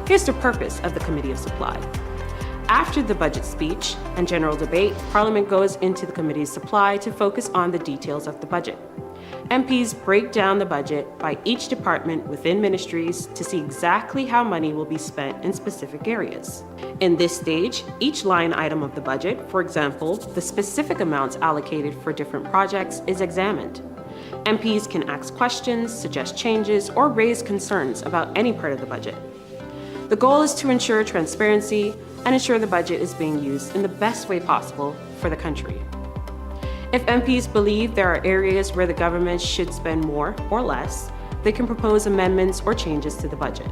Here's the purpose of the Committee of Supply. After the budget speech and general debate, Parliament goes into the Committee's Supply to focus on the details of the budget. MPs break down the budget by each department within ministries to see exactly how money will be spent in specific areas. In this stage, each line item of the budget, for example, the specific amounts allocated for different projects, is examined. MPs can ask questions, suggest changes, or raise concerns about any part of the budget. The goal is to ensure transparency and ensure the budget is being used in the best way possible for the country. If MPs believe there are areas where the government should spend more or less, they can propose amendments or changes to the budget.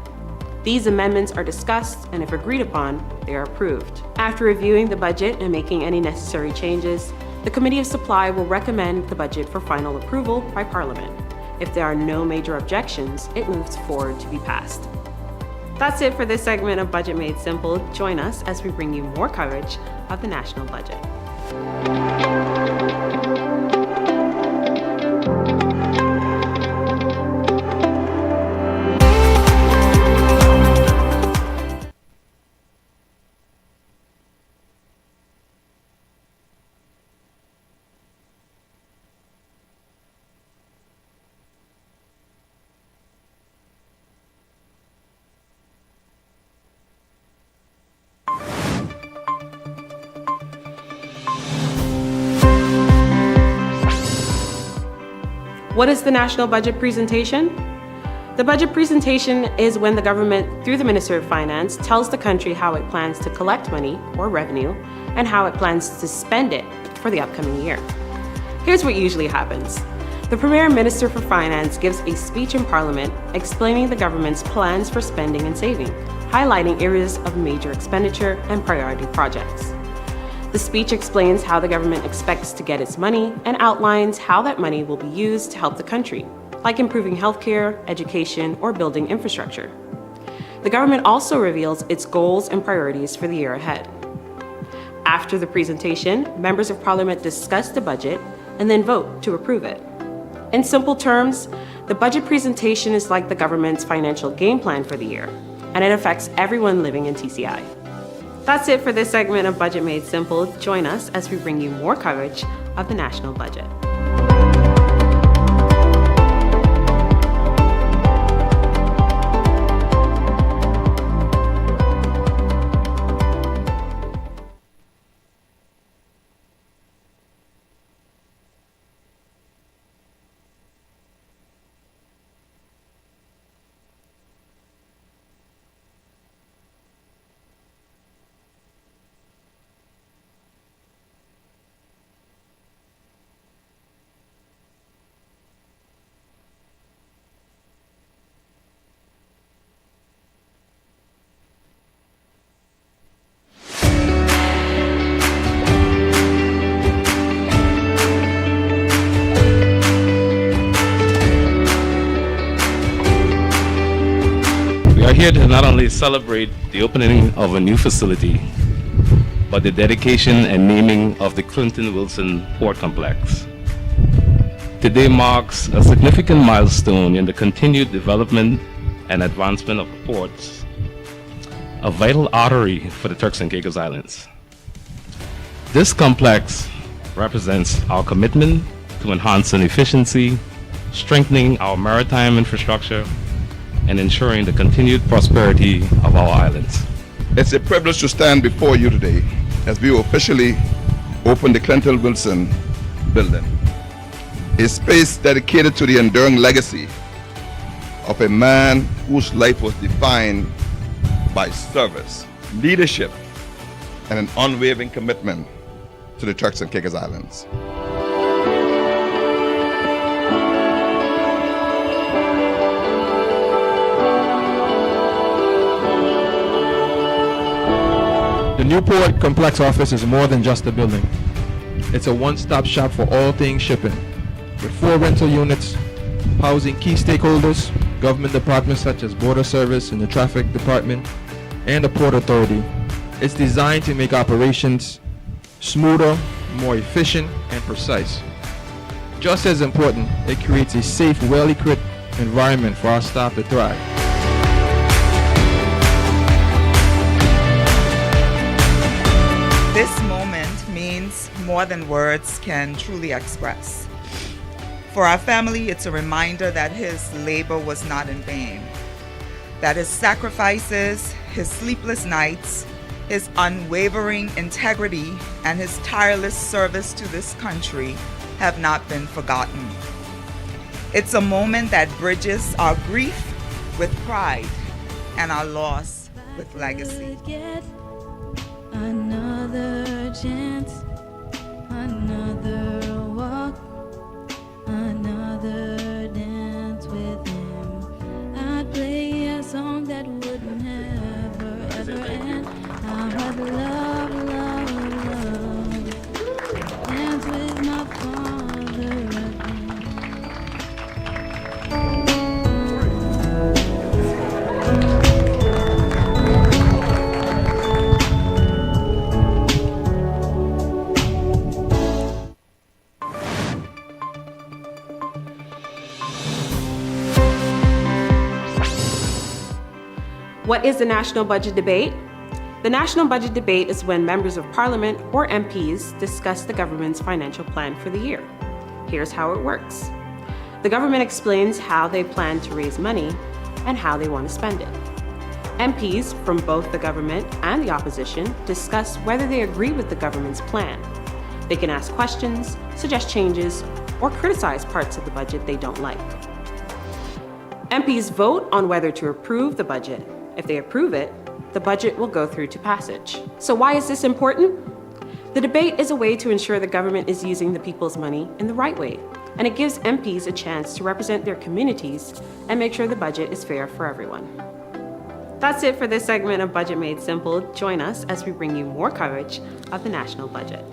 These amendments are discussed, and if agreed upon, they are approved. After reviewing the budget and making any necessary changes, the Committee of Supply will recommend the budget for final approval by Parliament. If there are no major objections, it moves forward to be passed. That's it for this segment of Budget Made Simple. Join us as we bring you more coverage of the national budget. What is the national budget presentation? The budget presentation is when the government, through the Minister of Finance, tells the country how it plans to collect money or revenue and how it plans to spend it for the upcoming year. Here's what usually happens. The Premier Minister for Finance gives a speech in Parliament explaining the government's plans for spending and saving, highlighting areas of major expenditure and priority projects. The speech explains how the government expects to get its money and outlines how that money will be used to help the country, like improving healthcare, education, or building infrastructure. The government also reveals its goals and priorities for the year ahead. After the presentation, members of Parliament discuss the budget and then vote to approve it. In simple terms, the budget presentation is like the government's financial game plan for the year, and it affects everyone living in TCI. That's it for this segment of Budget Made Simple. Join us as we bring you more coverage of the national budget. We are here to not only celebrate the opening of a new facility, but the dedication and naming of the Clinton Wilson Port Complex. Today marks a significant milestone in the continued development and advancement of the ports, a vital artery for the Turks and Caicos Islands. This complex represents our commitment to enhancing efficiency, strengthening our maritime infrastructure, and ensuring the continued prosperity of our islands. It's a privilege to stand before you today as we officially open the Clinton Wilson building, a space dedicated to the enduring legacy of a man whose life was defined by service, leadership, and an unwavering commitment to the Turks and Caicos Islands. The Newport Complex office is more than just a building. It's a one-stop shop for all things shipping, with 4 rental units housing key stakeholders, government departments such as Border Service and the Traffic Department, and the Port Authority. It's designed to make operations smoother, more efficient, and precise. Just as important, it creates a safe, well-equipped environment for our staff to thrive. This moment means more than words can truly express. For our family, it's a reminder that his labor was not in vain, that his sacrifices, his sleepless nights, his unwavering integrity, and his tireless service to this country have not been forgotten. It's a moment that bridges our grief with pride and our loss with legacy. Another chance, another walk, another dance with him. I'd play a song that would never ever end. I would love, love, love, dance with my father again. What is the National Budget Debate? The National Budget Debate is when members of Parliament, or MPs, discuss the government's financial plan for the year. Here's how it works. The government explains how they plan to raise money and how they want to spend it. MPs from both the government and the opposition discuss whether they agree with the government's plan. They can ask questions, suggest changes, or criticize parts of the budget they don't like. MPs vote on whether to approve the budget. If they approve it, the budget will go through to passage. So why is this important? The debate is a way to ensure the government is using the people's money in the right way, and it gives MPs a chance to represent their communities and make sure the budget is fair for everyone. That's it for this segment of Budget Made Simple. Join us as we bring you more coverage of the national budget.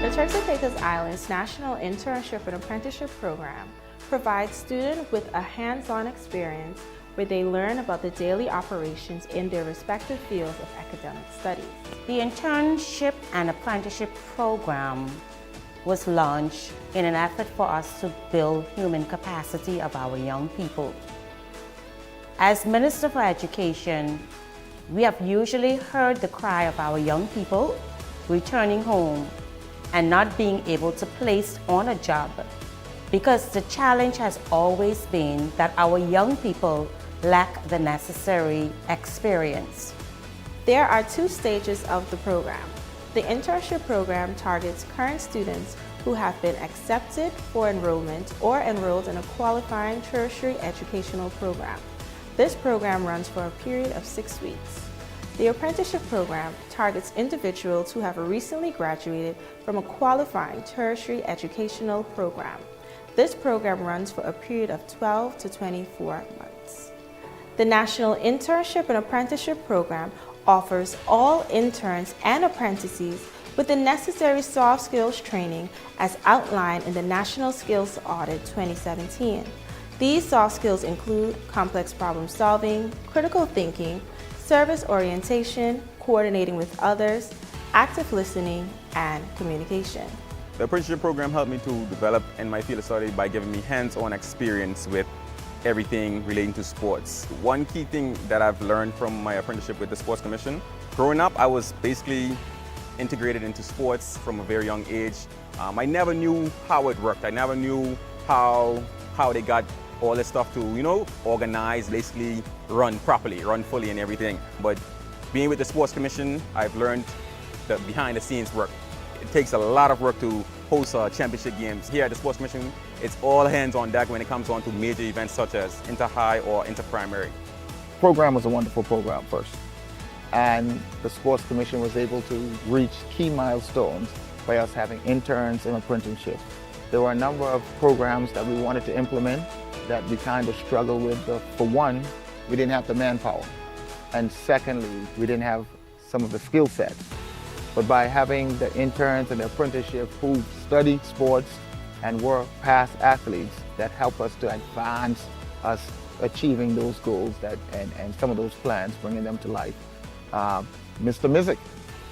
The Turks and Caicos Islands National Internship and Apprenticeship Program provides students with a hands-on experience where they learn about the daily operations in their respective fields of academic studies. The internship and apprenticeship program was launched in an effort for us to build human capacity of our young people. As Minister for Education, we have usually heard the cry of our young people returning home and not being able to place on a job, because the challenge has always been that our young people lack the necessary experience. There are two stages of the program. The internship program targets current students who have been accepted for enrollment or enrolled in a qualifying tertiary educational program. This program runs for a period of 6 weeks. The apprenticeship program targets individuals who have recently graduated from a qualifying tertiary educational program. This program runs for a period of 12 to 24 months. The National Internship and Apprenticeship Program offers all interns and apprentices with the necessary soft skills training as outlined in the National Skills Audit 2017. These soft skills include complex problem solving, critical thinking, service orientation, coordinating with others, active listening, and communication. The apprenticeship program helped me to develop in my field of study by giving me hands-on experience with everything relating to sports. One key thing that I've learned from my apprenticeship with the Sports Commission, growing up I was basically integrated into sports from a very young age. I never knew how it worked. I never knew how they got all this stuff to, organize, basically run properly, run fully and everything. But being with the Sports Commission, I've learned the behind the scenes work. It takes a lot of work to host championship games. Here at the Sports Commission, it's all hands on deck when it comes on to major events such as inter-high or inter-primary. The program was a wonderful program first, and the Sports Commission was able to reach key milestones by us having interns and apprenticeships. There were a number of programs that we wanted to implement that we kind of struggled with. For one, we didn't have the manpower, and secondly, we didn't have some of the skill sets. But by having the interns and the apprenticeship who studied sports and were past athletes, that helped us to advance us achieving those goals and some of those plans, bringing them to life. Mr. Mizik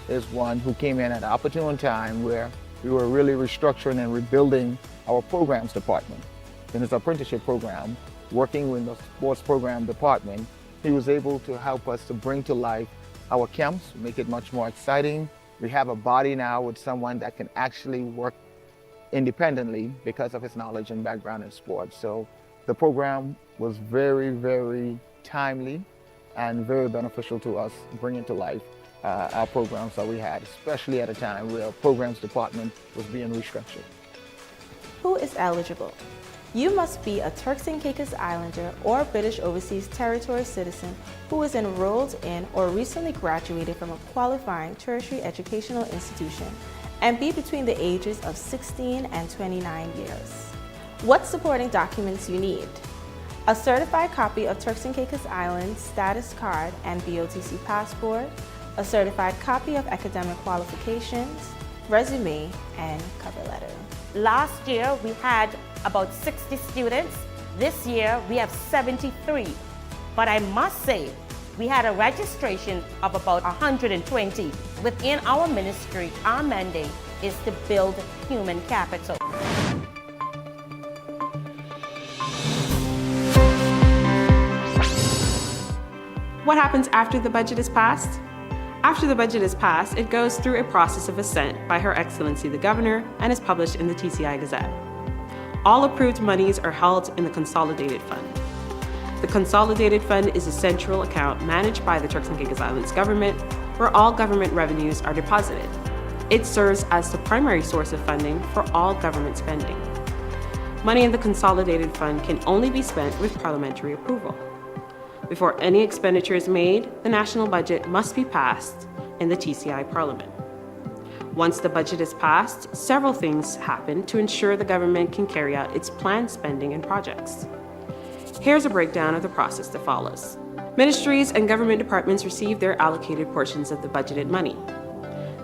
is one who came in at an opportune time where we were really restructuring and rebuilding our programs department. In his apprenticeship program, working with the sports program department, he was able to help us to bring to life our camps, make it much more exciting. We have a body now with someone that can actually work independently because of his knowledge and background in sports. So the program was very, very timely and very beneficial to us, bringing to life our programs that we had, especially at a time where our programs department was being restructured. Who is eligible? You must be a Turks and Caicos Islander or British Overseas Territory citizen who is enrolled in or recently graduated from a qualifying tertiary educational institution and be between the ages of 16 and 29 years. What supporting documents you need? A certified copy of Turks and Caicos Islands status card and BOTC passport, a certified copy of academic qualifications, resume, and cover letter. Last year, we had about 60 students. This year, we have 73. But I must say, we had a registration of about 120. Within our ministry, our mandate is to build human capital. What happens after the budget is passed? After the budget is passed, it goes through a process of assent by Her Excellency the Governor and is published in the TCI Gazette. All approved monies are held in the Consolidated Fund. The Consolidated Fund is a central account managed by the Turks and Caicos Islands government, where all government revenues are deposited. It serves as the primary source of funding for all government spending. Money in the Consolidated Fund can only be spent with parliamentary approval. Before any expenditure is made, the national budget must be passed in the TCI Parliament. Once the budget is passed, several things happen to ensure the government can carry out its planned spending and projects. Here's a breakdown of the process that follows. Ministries and government departments receive their allocated portions of the budgeted money.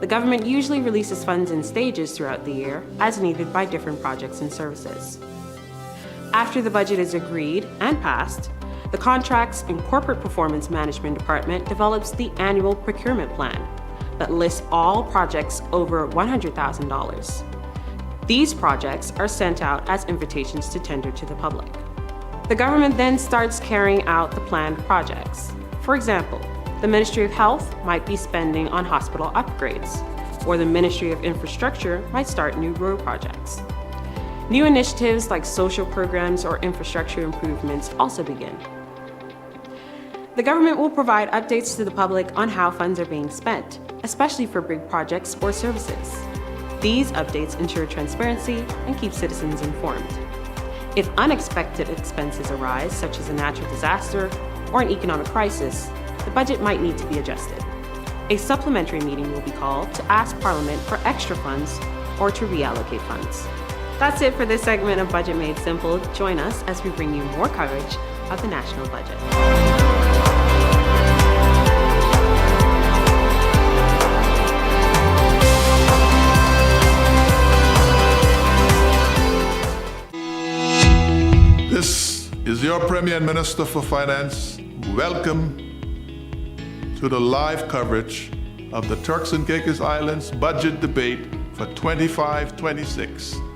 The government usually releases funds in stages throughout the year, as needed by different projects and services. After the budget is agreed and passed, the Contracts and Corporate Performance Management Department develops the annual procurement plan that lists all projects over $100,000. These projects are sent out as invitations to tender to the public. The government then starts carrying out the planned projects. For example, the Ministry of Health might be spending on hospital upgrades, or the Ministry of Infrastructure might start new road projects. New initiatives like social programs or infrastructure improvements also begin. The government will provide updates to the public on how funds are being spent, especially for big projects or services. These updates ensure transparency and keep citizens informed. If unexpected expenses arise, such as a natural disaster or an economic crisis, the budget might need to be adjusted. A supplementary meeting will be called to ask Parliament for extra funds or to reallocate funds. That's it for this segment of Budget Made Simple. Join us as we bring you more coverage of the national budget. This is your Premier Minister for Finance. Welcome to the live coverage of the Turks and Caicos Islands budget debate for 25-26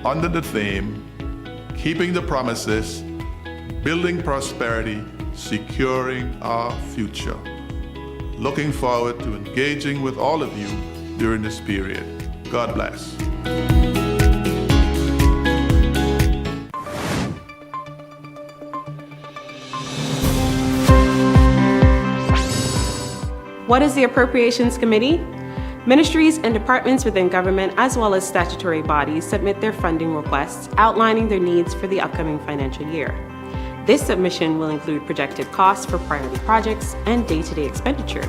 under the theme, Keeping the Promises, Building Prosperity, Securing Our Future. Looking forward to engaging with all of you during this period. God bless. What is the Appropriations Committee? Ministries and departments within government, as well as statutory bodies, submit their funding requests outlining their needs for the upcoming financial year. This submission will include projected costs for priority projects and day-to-day expenditure.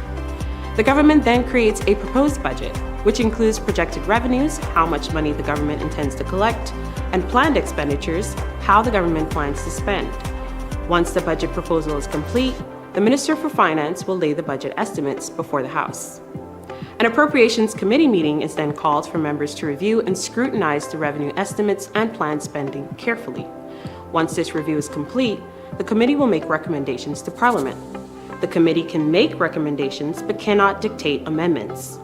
The government then creates a proposed budget, which includes projected revenues, how much money the government intends to collect, and planned expenditures, how the government plans to spend. Once the budget proposal is complete, the Minister for Finance will lay the budget estimates before the House. An Appropriations Committee meeting is then called for members to review and scrutinize the revenue estimates and planned spending carefully. Once this review is complete, the committee will make recommendations to Parliament. The committee can make recommendations but cannot dictate amendments.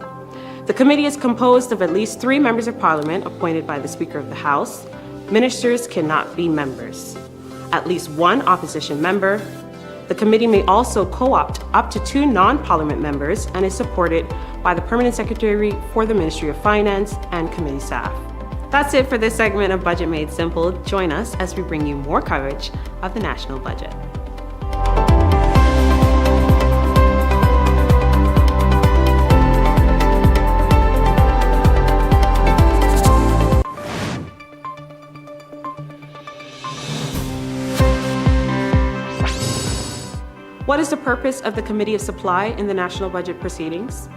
The committee is composed of at least 3 members of Parliament appointed by the Speaker of the House. Ministers cannot be members. At least 1 opposition member. The committee may also co-opt up to 2 non-Parliament members and is supported by the Permanent Secretary for the Ministry of Finance and committee staff. That's it for this segment of Budget Made Simple. Join us as we bring you more coverage of the national budget. What is the purpose of the Committee of Supply in the national budget proceedings?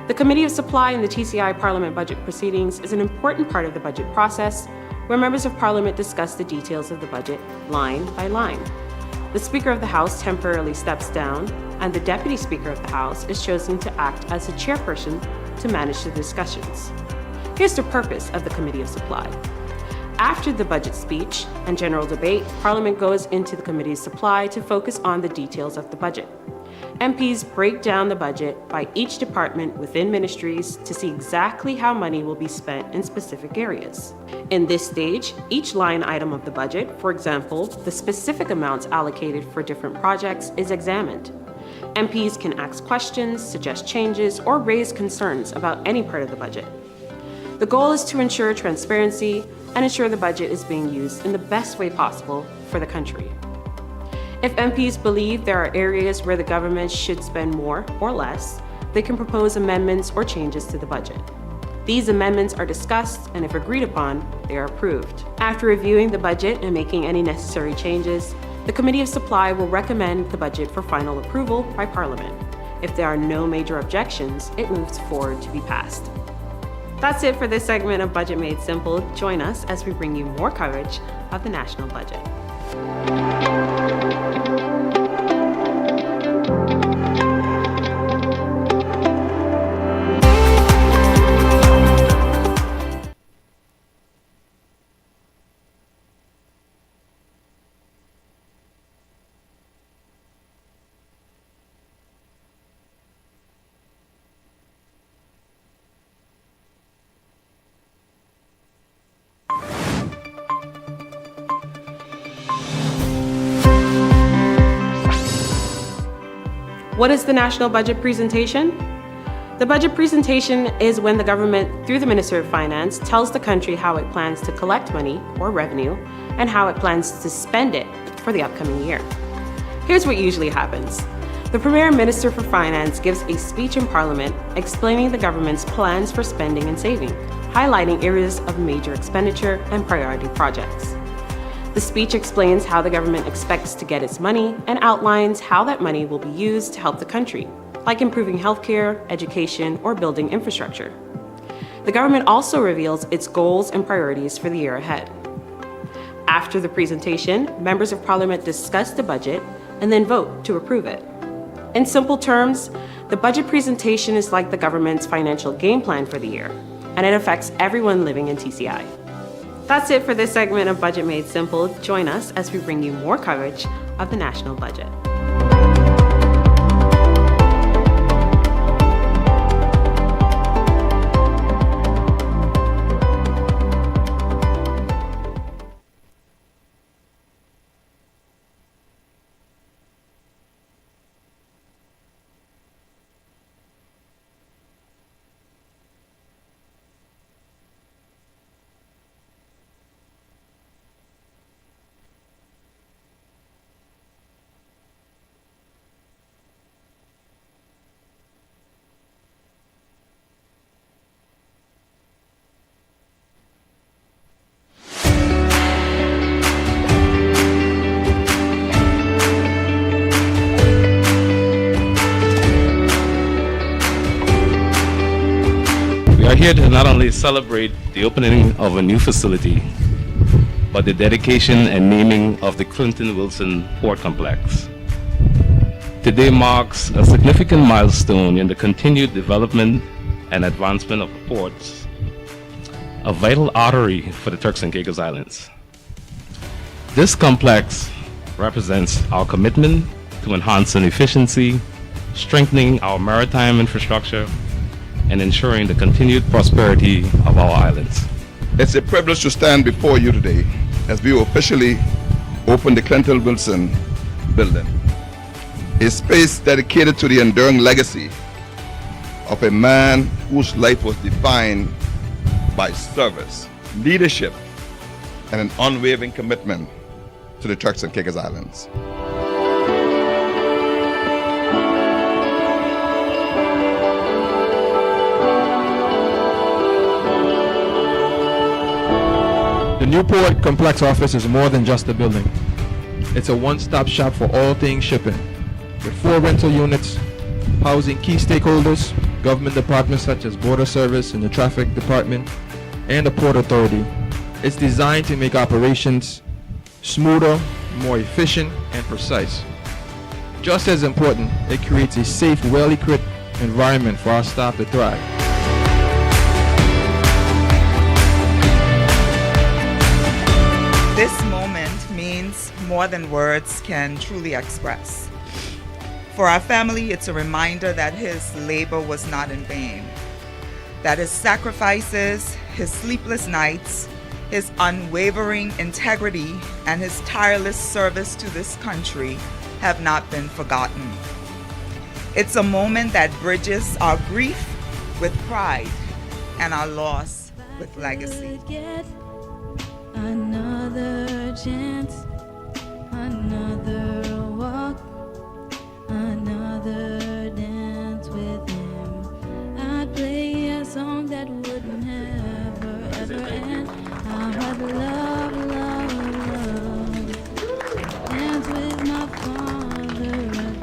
The Committee of Supply in the TCI Parliament budget proceedings is an important part of the budget process where members of Parliament discuss the details of the budget line by line. The Speaker of the House temporarily steps down, and the Deputy Speaker of the House is chosen to act as the chairperson to manage the discussions. Here's the purpose of the Committee of Supply. After the budget speech and general debate, Parliament goes into the Committee of Supply to focus on the details of the budget. MPs break down the budget by each department within ministries to see exactly how money will be spent in specific areas. In this stage, each line item of the budget, for example, the specific amounts allocated for different projects, is examined. MPs can ask questions, suggest changes, or raise concerns about any part of the budget. The goal is to ensure transparency and ensure the budget is being used in the best way possible for the country. If MPs believe there are areas where the government should spend more or less, they can propose amendments or changes to the budget. These amendments are discussed, and if agreed upon, they are approved. After reviewing the budget and making any necessary changes, the Committee of Supply will recommend the budget for final approval by Parliament. If there are no major objections, it moves forward to be passed. That's it for this segment of Budget Made Simple. Join us as we bring you more coverage of the national budget. What is the national budget presentation? The budget presentation is when the government, through the Minister of Finance, tells the country how it plans to collect money or revenue and how it plans to spend it for the upcoming year. Here's what usually happens. The Premier Minister for Finance gives a speech in Parliament explaining the government's plans for spending and saving, highlighting areas of major expenditure and priority projects. The speech explains how the government expects to get its money and outlines how that money will be used to help the country, like improving healthcare, education, or building infrastructure. The government also reveals its goals and priorities for the year ahead. After the presentation, members of Parliament discuss the budget and then vote to approve it. In simple terms, the budget presentation is like the government's financial game plan for the year, and it affects everyone living in TCI. That's it for this segment of Budget Made Simple. Join us as we bring you more coverage of the national budget. We are here to not only celebrate the opening of a new facility, but the dedication and naming of the Clinton Wilson Port Complex. Today marks a significant milestone in the continued development and advancement of the ports, a vital artery for the Turks and Caicos Islands. This complex represents our commitment to enhancing efficiency, strengthening our maritime infrastructure, and ensuring the continued prosperity of our islands. It's a privilege to stand before you today as we officially open the Clinton Wilson building, a space dedicated to the enduring legacy of a man whose life was defined by service, leadership, and an unwavering commitment to the Turks and Caicos Islands. The Newport Complex office is more than just a building. It's a one-stop shop for all things shipping, with 4 rental units housing key stakeholders, government departments such as Border Service and the Traffic Department, and the Port Authority. It's designed to make operations smoother, more efficient, and precise. Just as important, it creates a safe, well-equipped environment for our staff to thrive. This moment means more than words can truly express. For our family, it's a reminder that his labor was not in vain, that his sacrifices, his sleepless nights, his unwavering integrity, and his tireless service to this country have not been forgotten. It's a moment that bridges our grief with pride and our loss with legacy. Another chance, another walk, another dance with him. I'd play a song that would never ever end. I would love, love, love, dance with my father again.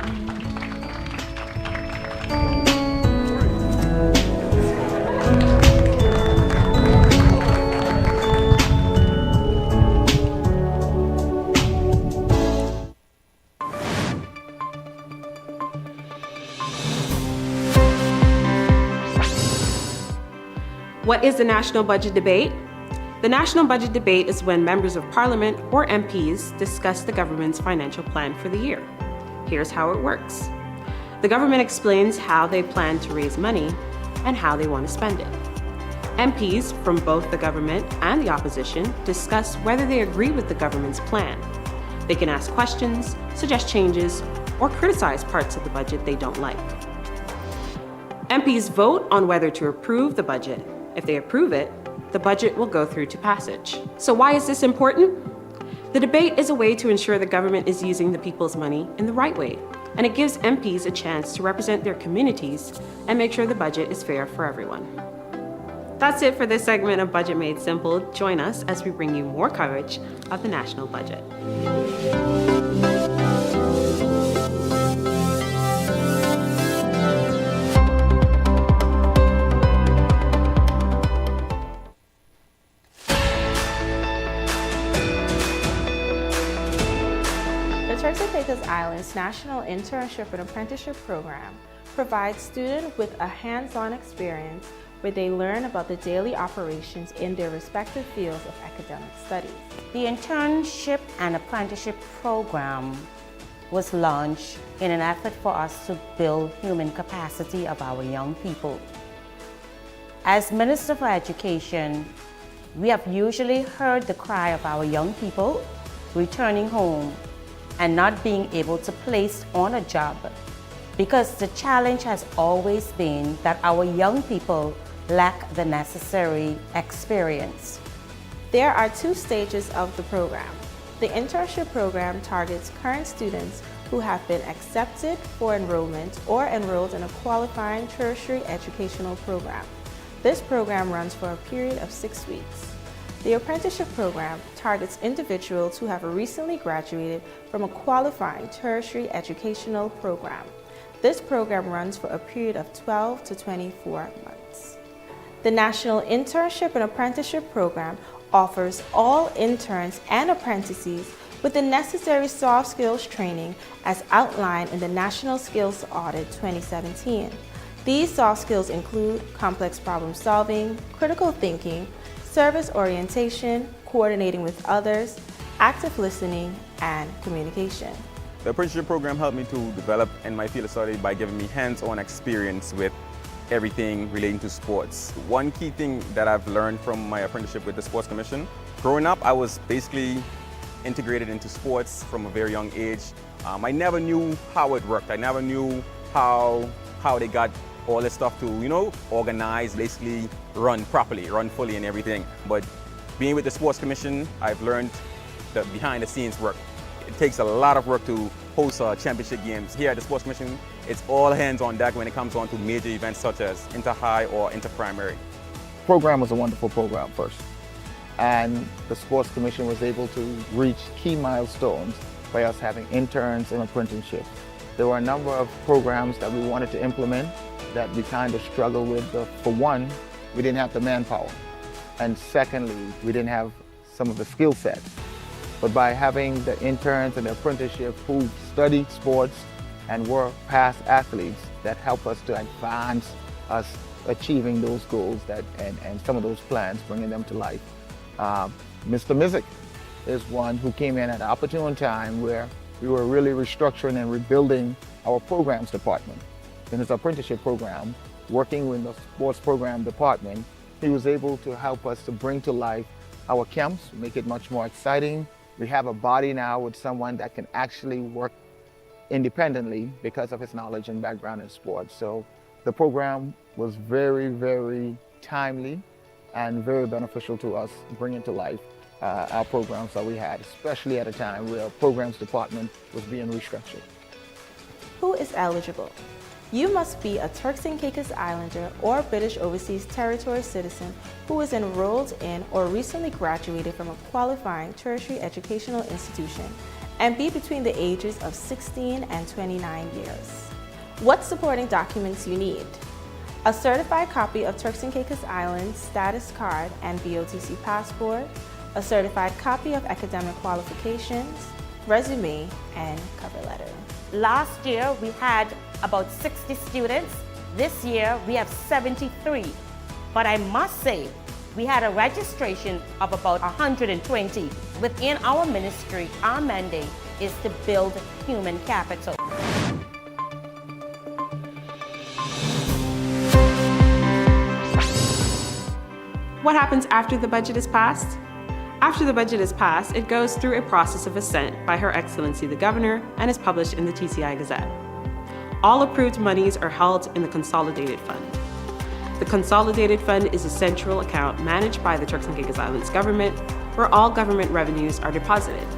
What is the national budget debate? The national budget debate is when members of Parliament or MPs discuss the government's financial plan for the year. Here's how it works. The government explains how they plan to raise money and how they want to spend it. MPs from both the government and the opposition discuss whether they agree with the government's plan. They can ask questions, suggest changes, or criticize parts of the budget they don't like. MPs vote on whether to approve the budget. If they approve it, the budget will go through to passage. So why is this important? The debate is a way to ensure the government is using the people's money in the right way, and it gives MPs a chance to represent their communities and make sure the budget is fair for everyone. That's it for this segment of Budget Made Simple. Join us as we bring you more coverage of the national budget. The Turks and Caicos Islands National Internship and Apprenticeship Program provides students with a hands-on experience where they learn about the daily operations in their respective fields of academic studies. The internship and apprenticeship program was launched in an effort for us to build human capacity of our young people. As Minister for Education, we have usually heard the cry of our young people returning home and not being able to place on a job, because the challenge has always been that our young people lack the necessary experience. There are two stages of the program. The internship program targets current students who have been accepted for enrollment or enrolled in a qualifying tertiary educational program. This program runs for a period of 6 weeks. The apprenticeship program targets individuals who have recently graduated from a qualifying tertiary educational program. This program runs for a period of 12 to 24 months. The National Internship and Apprenticeship Program offers all interns and apprentices with the necessary soft skills training as outlined in the National Skills Audit 2017. These soft skills include complex problem solving, critical thinking, service orientation, coordinating with others, active listening, and communication. The apprenticeship program helped me to develop in my field of study by giving me hands-on experience with everything relating to sports. One key thing that I've learned from my apprenticeship with the Sports Commission, growing up I was basically integrated into sports from a very young age. I never knew how it worked. I never knew how they got all this stuff to, organize, basically run properly, run fully and everything. But being with the Sports Commission, I've learned the behind the scenes work. It takes a lot of work to host championship games. Here at the Sports Commission, it's all hands on deck when it comes on to major events such as inter-high or inter-primary. The program was a wonderful program first, and the Sports Commission was able to reach key milestones by us having interns and apprenticeships. There were a number of programs that we wanted to implement that we kind of struggled with. For one, we didn't have the manpower, and secondly, we didn't have some of the skill sets. But by having the interns and the apprenticeship who studied sports and were past athletes, that helped us to advance us achieving those goals and some of those plans, bringing them to life. Mr. Mizik is one who came in at an opportune time where we were really restructuring and rebuilding our programs department. In his apprenticeship program, working with the sports program department, he was able to help us to bring to life our camps, make it much more exciting. We have a body now with someone that can actually work independently because of his knowledge and background in sports. So the program was very, very timely and very beneficial to us, bringing to life our programs that we had, especially at a time where our programs department was being restructured. Who is eligible? You must be a Turks and Caicos Islander or British Overseas Territory citizen who is enrolled in or recently graduated from a qualifying tertiary educational institution and be between the ages of 16 and 29 years. What supporting documents you need? A certified copy of Turks and Caicos Islands status card and BOTC passport, a certified copy of academic qualifications, resume, and cover letter. Last year, we had about 60 students. This year, we have 73. But I must say, we had a registration of about 120. Within our ministry, our mandate is to build human capital. What happens after the budget is passed? After the budget is passed, it goes through a process of assent by Her Excellency the Governor and is published in the TCI Gazette. All approved monies are held in the Consolidated Fund. The Consolidated Fund is a central account managed by the Turks and Caicos Islands government, where all government revenues are deposited.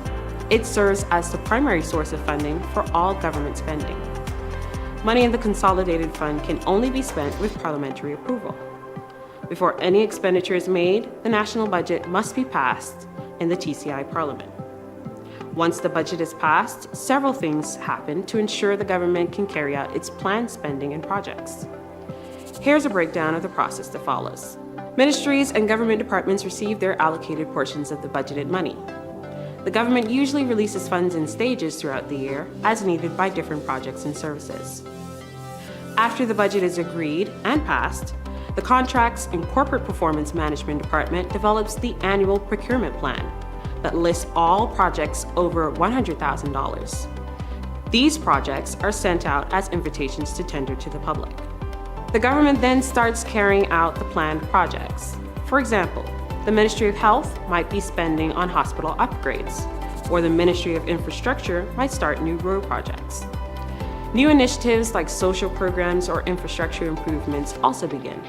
It serves as the primary source of funding for all government spending. Money in the Consolidated Fund can only be spent with parliamentary approval. Before any expenditure is made, the national budget must be passed in the TCI Parliament. Once the budget is passed, several things happen to ensure the government can carry out its planned spending and projects. Here's a breakdown of the process that follows. Ministries and government departments receive their allocated portions of the budgeted money. The government usually releases funds in stages throughout the year, as needed by different projects and services. After the budget is agreed and passed, the Contracts and Corporate Performance Management Department develops the annual procurement plan that lists all projects over $100,000. These projects are sent out as invitations to tender to the public. The government then starts carrying out the planned projects. For example, the Ministry of Health might be spending on hospital upgrades, or the Ministry of Infrastructure might start new road projects. New initiatives like social programs or infrastructure improvements also begin.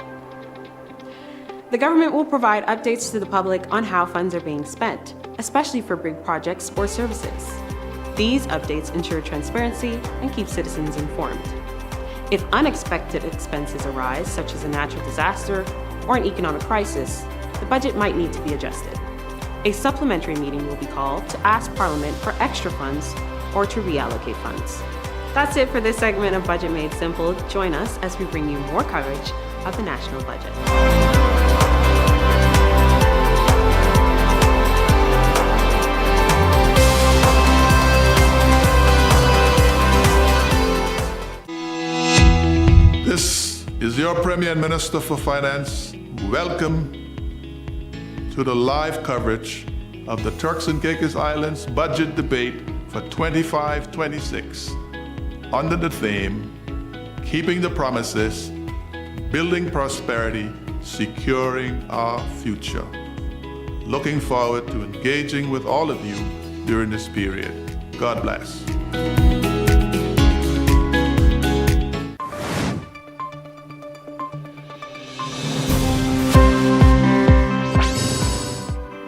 The government will provide updates to the public on how funds are being spent, especially for big projects or services. These updates ensure transparency and keep citizens informed. If unexpected expenses arise, such as a natural disaster or an economic crisis, the budget might need to be adjusted. A supplementary meeting will be called to ask Parliament for extra funds or to reallocate funds. That's it for this segment of Budget Made Simple. Join us as we bring you more coverage of the national budget. This is your Premier Minister for Finance. Welcome to the live coverage of the Turks and Caicos Islands budget debate for 25-26 under the theme, Keeping the Promises, Building Prosperity, Securing Our Future. Looking forward to engaging with all of you during this period. God bless.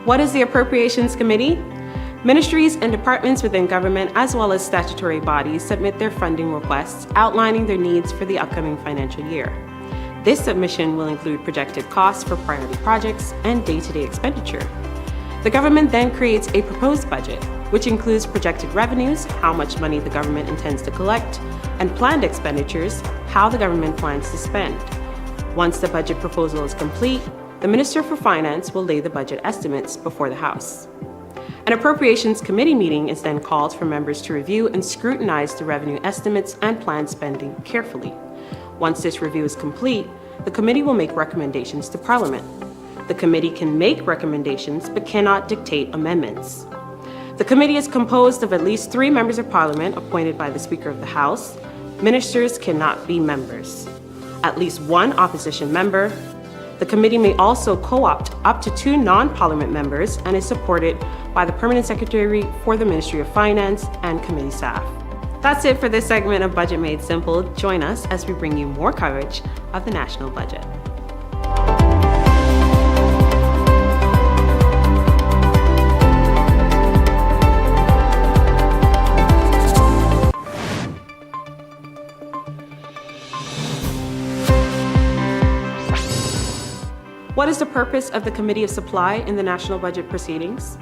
What is the Appropriations Committee? Ministries and departments within government, as well as statutory bodies, submit their funding requests outlining their needs for the upcoming financial year. This submission will include projected costs for priority projects and day-to-day expenditure. The government then creates a proposed budget, which includes projected revenues, how much money the government intends to collect, and planned expenditures, how the government plans to spend. Once the budget proposal is complete, the Minister for Finance will lay the budget estimates before the House. An Appropriations Committee meeting is then called for members to review and scrutinize the revenue estimates and planned spending carefully. Once this review is complete, the committee will make recommendations to Parliament. The committee can make recommendations but cannot dictate amendments. The committee is composed of at least 3 members of Parliament appointed by the Speaker of the House. Ministers cannot be members. At least 1 opposition member. The committee may also co-opt up to 2 non-Parliament members and is supported by the Permanent Secretary for the Ministry of Finance and committee staff. That's it for this segment of Budget Made Simple. Join us as we bring you more coverage of the national budget. What is the purpose of the Committee of Supply in the national budget proceedings?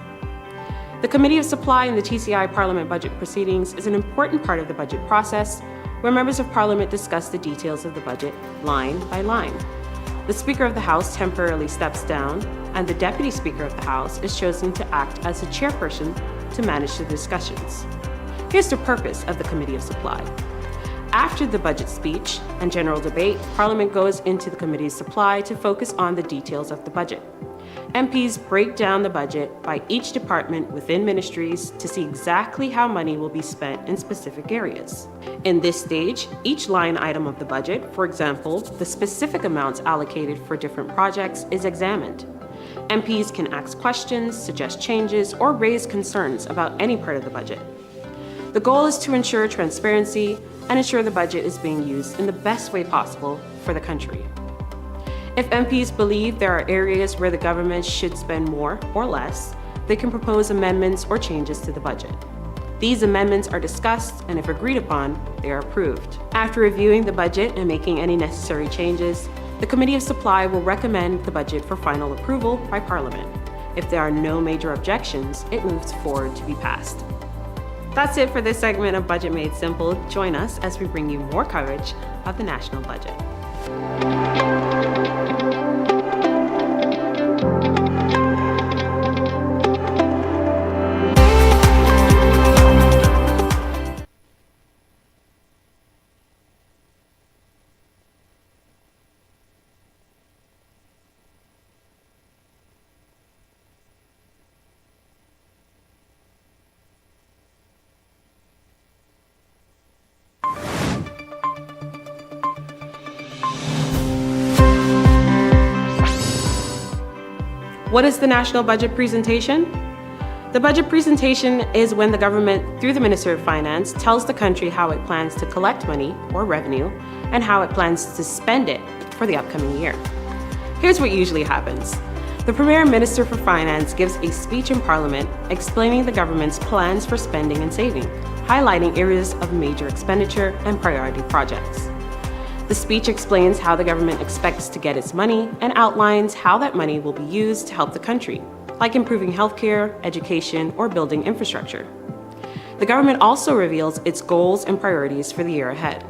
The Committee of Supply in the TCI Parliament budget proceedings is an important part of the budget process where members of Parliament discuss the details of the budget line by line. The Speaker of the House temporarily steps down, and the Deputy Speaker of the House is chosen to act as the chairperson to manage the discussions. Here's the purpose of the Committee of Supply. After the budget speech and general debate, Parliament goes into the Committee of Supply to focus on the details of the budget. MPs break down the budget by each department within ministries to see exactly how money will be spent in specific areas. In this stage, each line item of the budget, for example, the specific amounts allocated for different projects, is examined. MPs can ask questions, suggest changes, or raise concerns about any part of the budget. The goal is to ensure transparency and ensure the budget is being used in the best way possible for the country. If MPs believe there are areas where the government should spend more or less, they can propose amendments or changes to the budget. These amendments are discussed, and if agreed upon, they are approved. After reviewing the budget and making any necessary changes, the Committee of Supply will recommend the budget for final approval by Parliament. If there are no major objections, it moves forward to be passed. That's it for this segment of Budget Made Simple. Join us as we bring you more coverage of the national budget. What is the national budget presentation? The budget presentation is when the government, through the Minister of Finance, tells the country how it plans to collect money or revenue and how it plans to spend it for the upcoming year. Here's what usually happens. The Premier Minister for Finance gives a speech in Parliament explaining the government's plans for spending and saving, highlighting areas of major expenditure and priority projects. The speech explains how the government expects to get its money and outlines how that money will be used to help the country, like improving healthcare, education, or building infrastructure. The government also reveals its goals and priorities for the year ahead.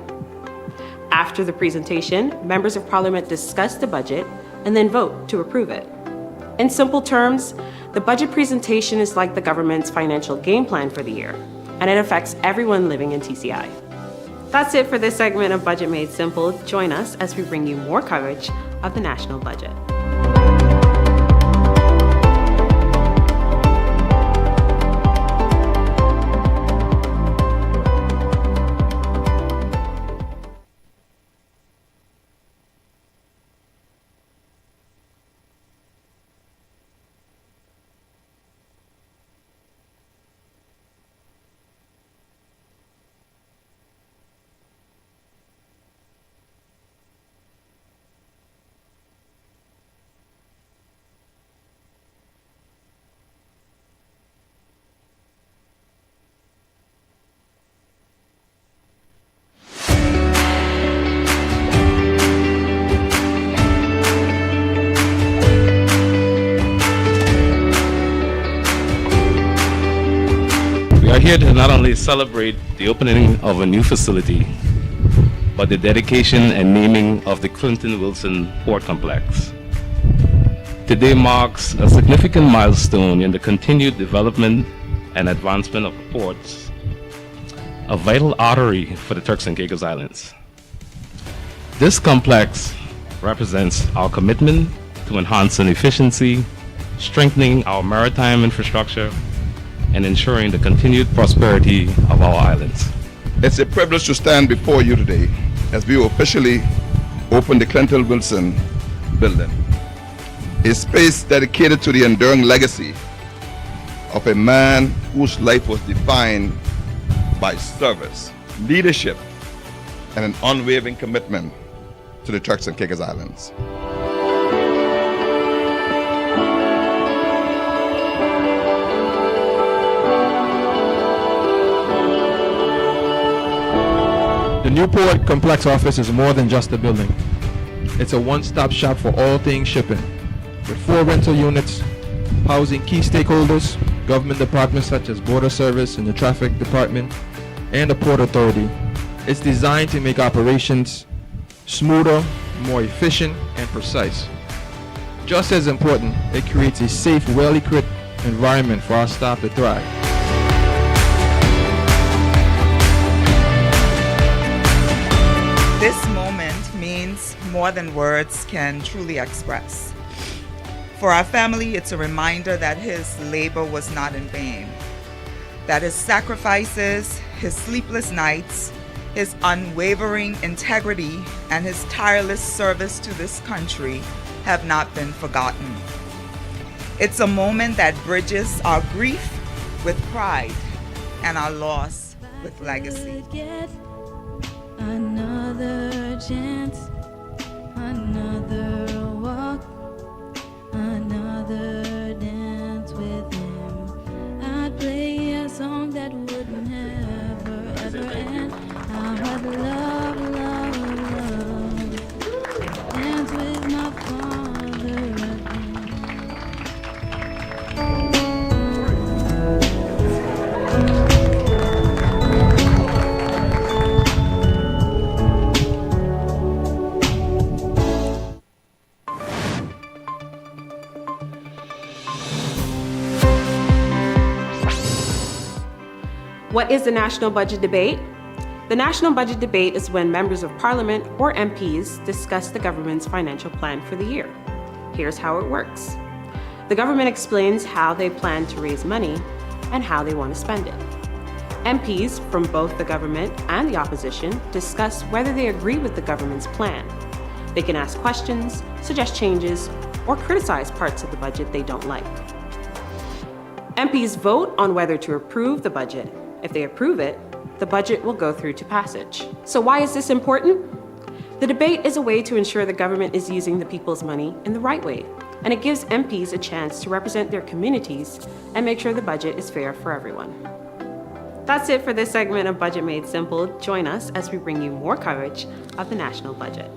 After the presentation, members of Parliament discuss the budget and then vote to approve it. In simple terms, the budget presentation is like the government's financial game plan for the year, and it affects everyone living in TCI. That's it for this segment of Budget Made Simple. Join us as we bring you more coverage of the national budget. We are here to not only celebrate the opening of a new facility, but the dedication and naming of the Clinton Wilson Port Complex. Today marks a significant milestone in the continued development and advancement of the ports, a vital artery for the Turks and Caicos Islands. This complex represents our commitment to enhancing efficiency, strengthening our maritime infrastructure, and ensuring the continued prosperity of our islands. It's a privilege to stand before you today as we officially open the Clinton Wilson building, a space dedicated to the enduring legacy of a man whose life was defined by service, leadership, and an unwavering commitment to the Turks and Caicos Islands. The Newport Complex office is more than just a building. It's a one-stop shop for all things shipping, with 4 rental units, housing key stakeholders, government departments such as Border Service and the Traffic Department, and the Port Authority. It's designed to make operations smoother, more efficient, and precise. Just as important, it creates a safe, well-equipped environment for our staff to thrive. This moment means more than words can truly express. For our family, it's a reminder that his labor was not in vain, that his sacrifices, his sleepless nights, his unwavering integrity, and his tireless service to this country have not been forgotten. It's a moment that bridges our grief with pride and our loss with legacy. Get another chance, another walk, another dance with him. I'd play a song that would never ever end. I would love, love, love, dance with my father again. What is the National Budget Debate? The National Budget Debate is when members of Parliament or MPs discuss the government's financial plan for the year. Here's how it works. The government explains how they plan to raise money and how they want to spend it. MPs from both the government and the opposition discuss whether they agree with the government's plan. They can ask questions, suggest changes, or criticize parts of the budget they don't like. MPs vote on whether to approve the budget. If they approve it, the budget will go through to passage. So why is this important? The debate is a way to ensure the government is using the people's money in the right way, and it gives MPs a chance to represent their communities and make sure the budget is fair for everyone. That's it for this segment of Budget Made Simple. Join us as we bring you more coverage of the national budget.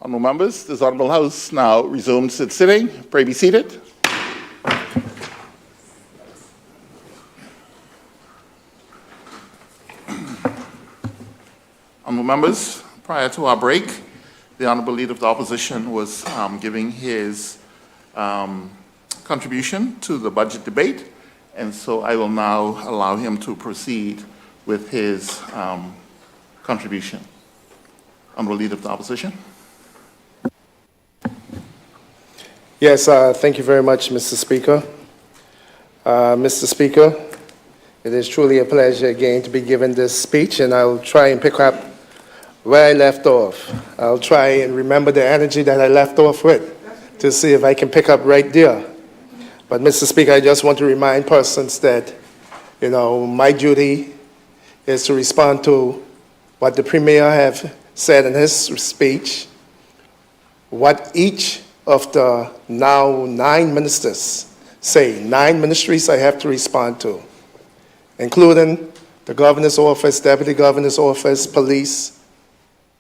Honourable members, this Honourable House now resumes its sitting. Pray be seated. Honourable members, prior to our break, the Honourable Leader of the Opposition was giving his contribution to the budget debate, and so I will now allow him to proceed with his contribution. Honourable Leader of the Opposition. Yes, thank you very much, Mr. Speaker. Mr. Speaker, it is truly a pleasure again to be given this speech, and I'll try and pick up where I left off. I'll try and remember the energy that I left off with to see if I can pick up right there. But, Mr. Speaker, I just want to remind persons that, you know, my duty is to respond to what the Premier have said in his speech, what each of the now 9 ministers say. 9 ministries I have to respond to, including the Governor's Office, Deputy Governor's Office, Police.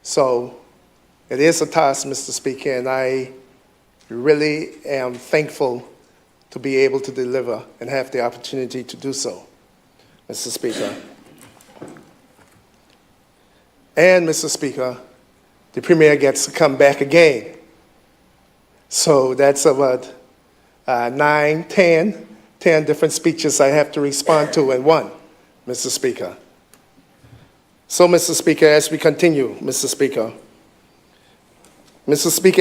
So it is a task, Mr. Speaker, and I really am thankful to be able to deliver and have the opportunity to do so, Mr. Speaker. And, Mr. Speaker, the Premier gets to come back again. So that's about 9, 10 different speeches I have to respond to in one, Mr. Speaker. So, Mr. Speaker, as we continue, Mr. Speaker,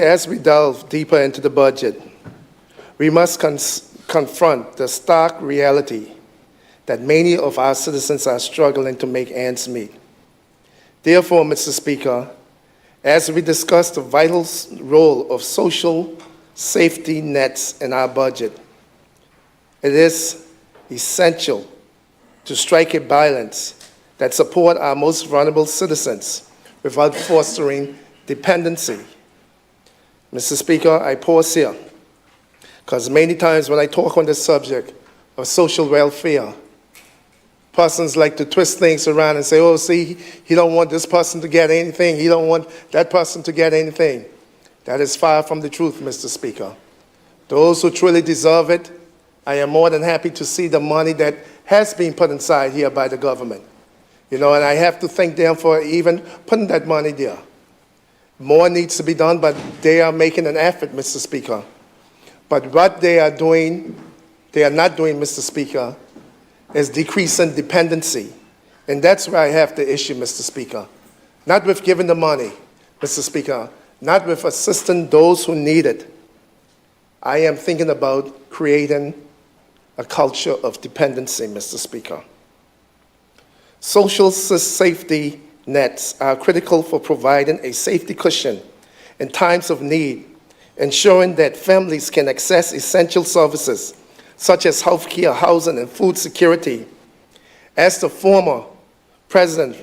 as we delve deeper into the budget, we must confront the stark reality that many of our citizens are struggling to make ends meet. Therefore, Mr. Speaker, as we discuss the vital role of social safety nets in our budget, it is essential to strike a balance that supports our most vulnerable citizens without fostering dependency. Mr. Speaker, I pause here because many times when I talk on the subject of social welfare, persons like to twist things around and say, oh, see, he don't want this person to get anything. He don't want that person to get anything. That is far from the truth, Mr. Speaker. Those who truly deserve it, I am more than happy to see the money that has been put inside here by the government. You know, and I have to thank them for even putting that money there. More needs to be done, but they are making an effort, Mr. Speaker. But what they are not doing, Mr. Speaker, is decreasing dependency. And that's where I have the issue, Mr. Speaker. Not with giving the money, Mr. Speaker, not with assisting those who need it. I am thinking about creating a culture of dependency, Mr. Speaker. Social safety nets are critical for providing a safety cushion in times of need, ensuring that families can access essential services such as health care, housing, and food security. As the former President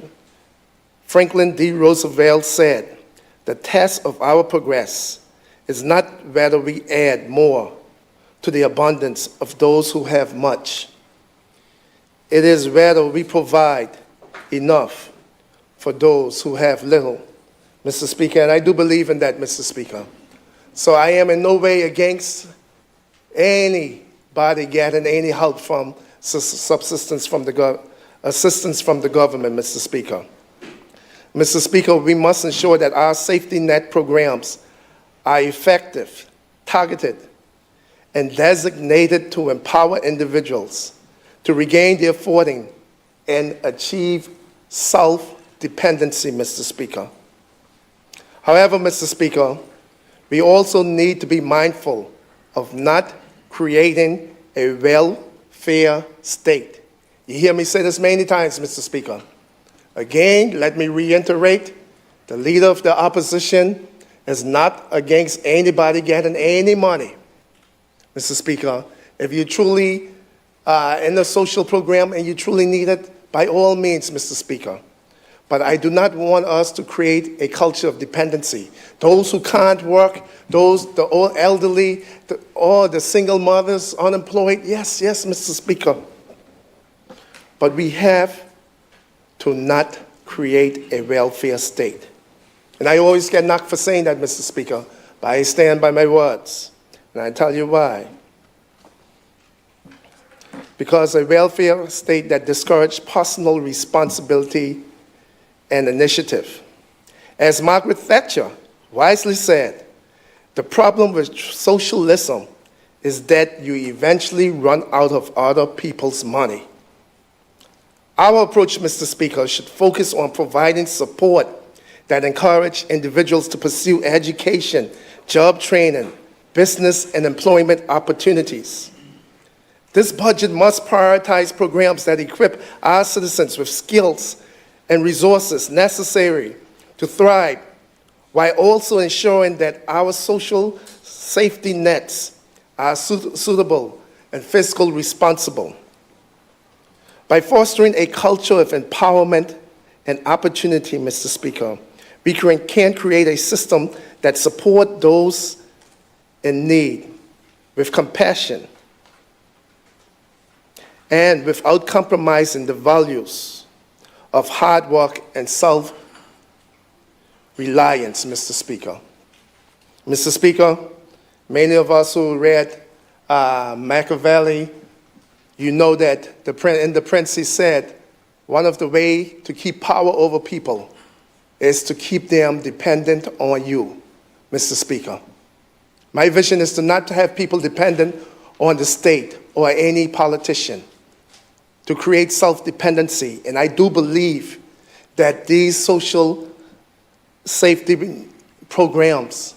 Franklin D. Roosevelt said, the test of our progress is not whether we add more to the abundance of those who have much. It is whether we provide enough for those who have little, Mr. Speaker, and I do believe in that, Mr. Speaker. So I am in no way against anybody getting any help from assistance from the government, Mr. Speaker. Mr. Speaker, we must ensure that our safety net programs are effective, targeted, and designated to empower individuals to regain their footing and achieve self-dependency, Mr. Speaker. However, Mr. Speaker, we also need to be mindful of not creating a welfare state. You hear me say this many times, Mr. Speaker. Again, let me reiterate, the leader of the opposition is not against anybody getting any money. Mr. Speaker, if you truly in a social program and you truly need it, by all means, Mr. Speaker. But I do not want us to create a culture of dependency. Those who can't work, the old elderly, or the single mothers, unemployed, yes, Mr. Speaker. But we have to not create a welfare state. And I always get knocked for saying that, Mr. Speaker, but I stand by my words. And I tell you why. Because a welfare state that discourages personal responsibility and initiative. As Margaret Thatcher wisely said, the problem with socialism is that you eventually run out of other people's money. Our approach, Mr. Speaker, should focus on providing support that encourage individuals to pursue education, job training, business and employment opportunities. This budget must prioritize programs that equip our citizens with skills and resources necessary to thrive, while also ensuring that our social safety nets are suitable and fiscally responsible. By fostering a culture of empowerment and opportunity, Mr. Speaker, we can create a system that supports those in need with compassion and without compromising the values of hard work and self-reliance, Mr. Speaker. Mr. Speaker, many of us who read Machiavelli, you know that in The Prince he said, one of the ways to keep power over people is to keep them dependent on you, Mr. Speaker. My vision is to not to have people dependent on the state or any politician, to create self-dependency. And I do believe that these social safety programs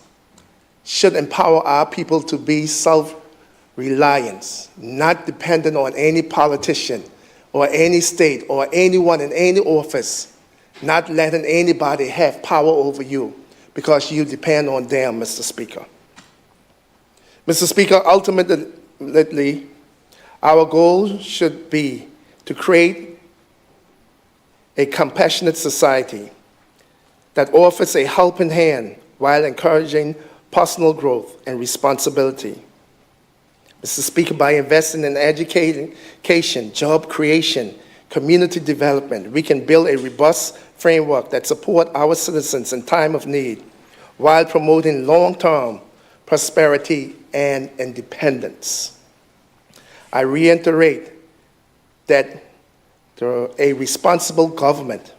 should empower our people to be self-reliant, not dependent on any politician or any state or anyone in any office, not letting anybody have power over you because you depend on them, Mr. Speaker. Mr. Speaker, ultimately, our goal should be to create a compassionate society that offers a helping hand while encouraging personal growth and responsibility. Mr. Speaker, by investing in education, job creation, community development, we can build a robust framework that supports our citizens in time of need while promoting long-term prosperity and independence. I reiterate that a responsible government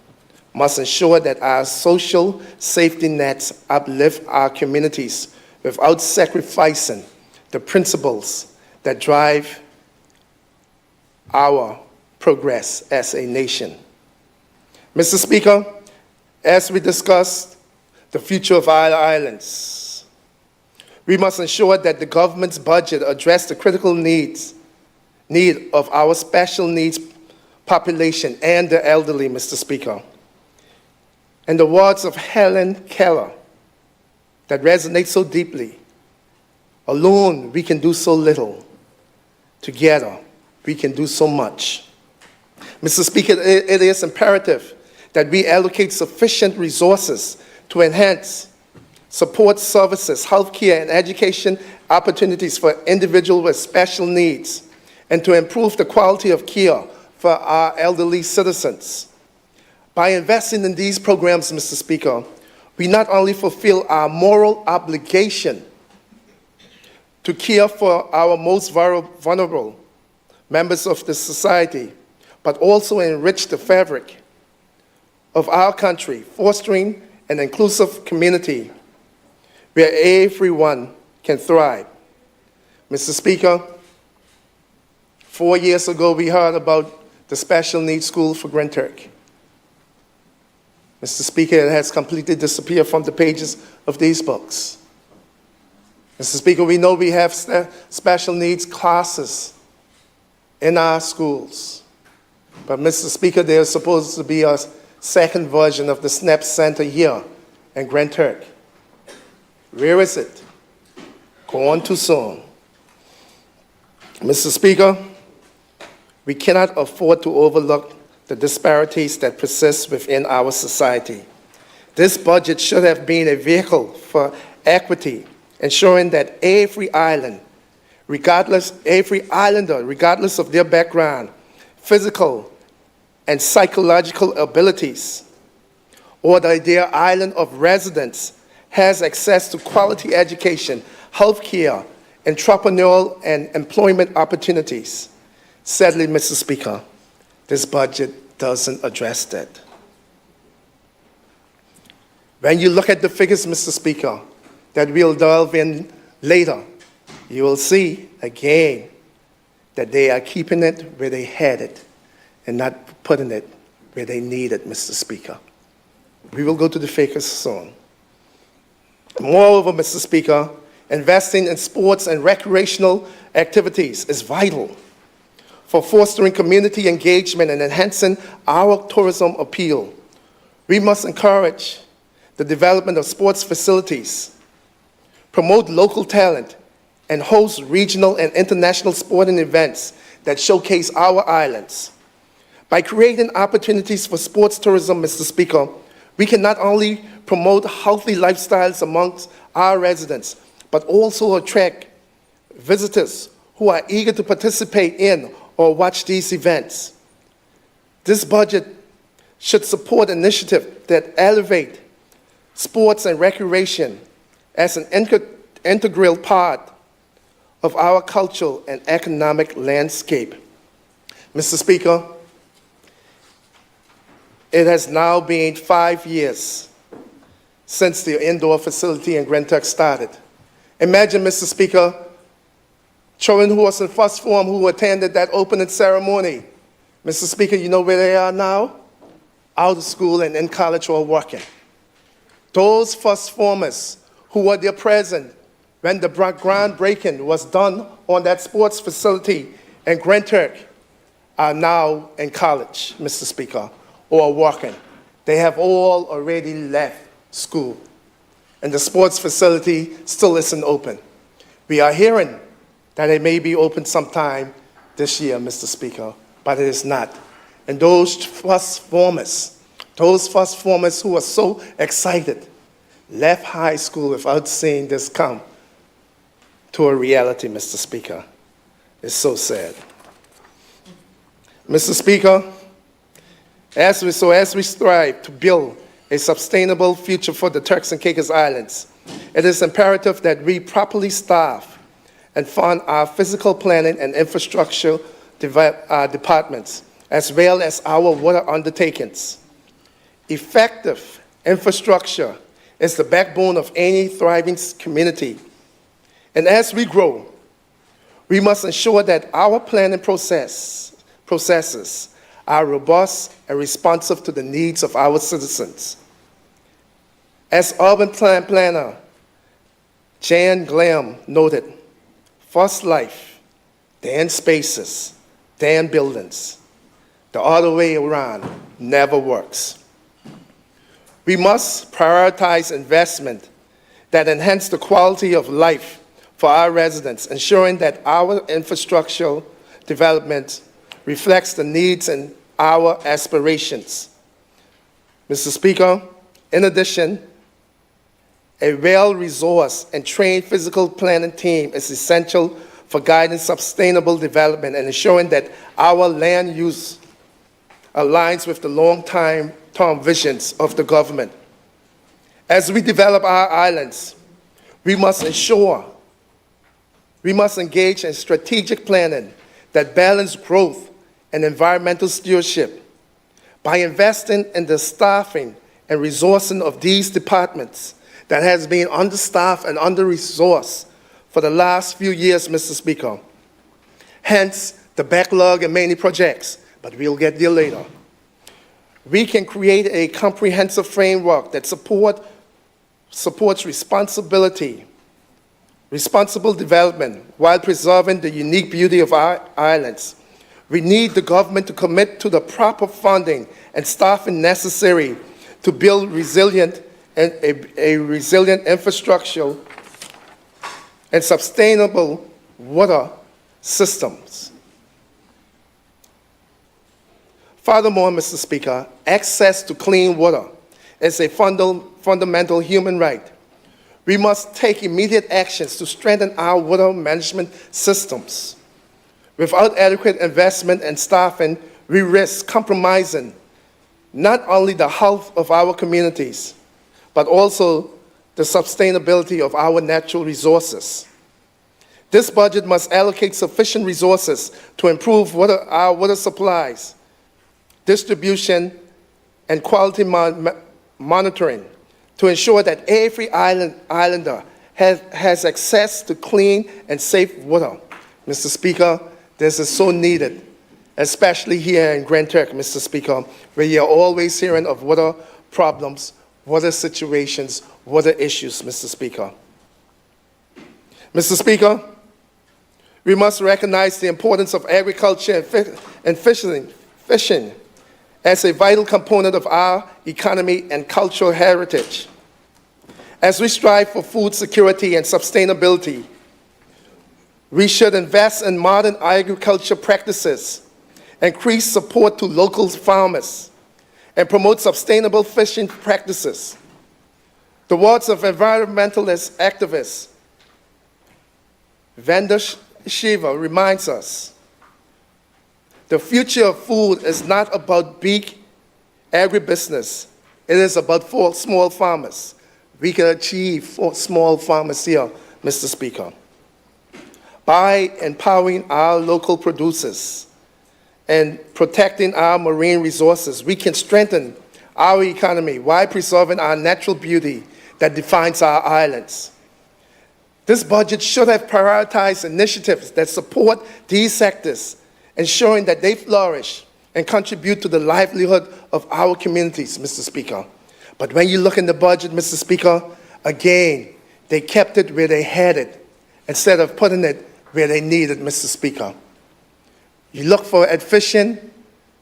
must ensure that our social safety nets uplift our communities without sacrificing the principles that drive our progress as a nation. Mr. Speaker, as we discuss the future of our islands, we must ensure that the government's budget addresses the critical need of our special needs population and the elderly, Mr. Speaker. And the words of Helen Keller that resonate so deeply, alone we can do so little, together we can do so much. Mr. Speaker, it is imperative that we allocate sufficient resources to enhance support services, healthcare, and education opportunities for individuals with special needs, and to improve the quality of care for our elderly citizens. By investing in these programs, Mr. Speaker, we not only fulfill our moral obligation to care for our most vulnerable members of the society, but also enrich the fabric of our country, fostering an inclusive community where everyone can thrive. Mr. Speaker, 4 years ago we heard about the special needs school for Grand Turk. Mr. Speaker, it has completely disappeared from the pages of these books. Mr. Speaker, we know we have special needs classes in our schools. But Mr. Speaker, there's supposed to be a second version of the SNAP Center here in Grand Turk. Where is it? Gone too soon. Mr. Speaker, we cannot afford to overlook the disparities that persist within our society. This budget should have been a vehicle for equity, ensuring that every islander, regardless of their background, physical and psychological abilities, or their island of residence, has access to quality education, healthcare, entrepreneurial and employment opportunities. Sadly, Mr. Speaker, this budget doesn't address that. When you look at the figures, Mr. Speaker, that we'll delve in later, you will see again that they are keeping it where they had it and not putting it where they need it, Mr. Speaker. We will go to the figures soon. Moreover, Mr. Speaker, investing in sports and recreational activities is vital for fostering community engagement and enhancing our tourism appeal. We must encourage the development of sports facilities, promote local talent, and host regional and international sporting events that showcase our islands. By creating opportunities for sports tourism, Mr. Speaker, we can not only promote healthy lifestyles amongst our residents, but also attract visitors who are eager to participate in or watch these events. This budget should support initiatives that elevate sports and recreation as an integral part of our cultural and economic landscape. Mr. Speaker, it has now been 5 years since the indoor facility in Grand Turk started. Imagine, Mr. Speaker, children who was in first form who attended that opening ceremony. Mr. Speaker, you know where they are now? Out of school and in college or working. Those first formers who were there present when the groundbreaking was done on that sports facility in Grand Turk are now in college, Mr. Speaker, or working. They have all already left school, and the sports facility still isn't open. We are hearing that it may be open sometime this year, Mr. Speaker, but it is not. And those first formers who were so excited, left high school without seeing this come to a reality, Mr. Speaker. It's so sad. Mr. Speaker, as we strive to build a sustainable future for the Turks and Caicos Islands, it is imperative that we properly staff and fund our physical planning and infrastructure departments, as well as our water undertakings. Effective infrastructure is the backbone of any thriving community. And as we grow, we must ensure that our planning processes are robust and responsive to the needs of our citizens. As urban planner Jan Glam noted, first life, then spaces, then buildings. The other way around never works. We must prioritize investment that enhance the quality of life for our residents, ensuring that our infrastructural development reflects the needs and our aspirations. Mr. Speaker, in addition, a well-resourced and trained physical planning team is essential for guiding sustainable development and ensuring that our land use aligns with the long-term long-term visions of the government. As we develop our islands, we must engage in strategic planning that balance growth and environmental stewardship. By investing in the staffing and resourcing of these departments that has been understaffed and under-resourced for the last few years, Mr. Speaker. Hence, the backlog in many projects, but we'll get there later. We can create a comprehensive framework that supports responsible development while preserving the unique beauty of our islands. We need the government to commit to the proper funding and staffing necessary to build a resilient infrastructure and sustainable water systems. Furthermore, Mr. Speaker, access to clean water is a fundamental human right. We must take immediate actions to strengthen our water management systems. Without adequate investment and staffing, we risk compromising not only the health of our communities, but also the sustainability of our natural resources. This budget must allocate sufficient resources to improve our water supplies, distribution, and quality monitoring to ensure that every islander has access to clean and safe water. Mr. Speaker, this is so needed, especially here in Grand Turk, Mr. Speaker, where you're always hearing of water problems, water situations, water issues, Mr. Speaker. Mr. Speaker, we must recognize the importance of agriculture and fishing as a vital component of our economy and cultural heritage. As we strive for food security and sustainability, we should invest in modern agriculture practices, increase support to local farmers, and promote sustainable fishing practices. The words of environmentalist activist Vanda Shiva reminds us, the future of food is not about big agribusiness. It is about small farmers. We can achieve small farmers here, Mr. Speaker. By empowering our local producers and protecting our marine resources, we can strengthen our economy while preserving our natural beauty that defines our islands. This budget should have prioritized initiatives that support these sectors, ensuring that they flourish and contribute to the livelihood of our communities, Mr. Speaker. But when you look in the budget, Mr. Speaker, again, they kept it where they had it instead of putting it where they need it, Mr. Speaker. You look for fishing,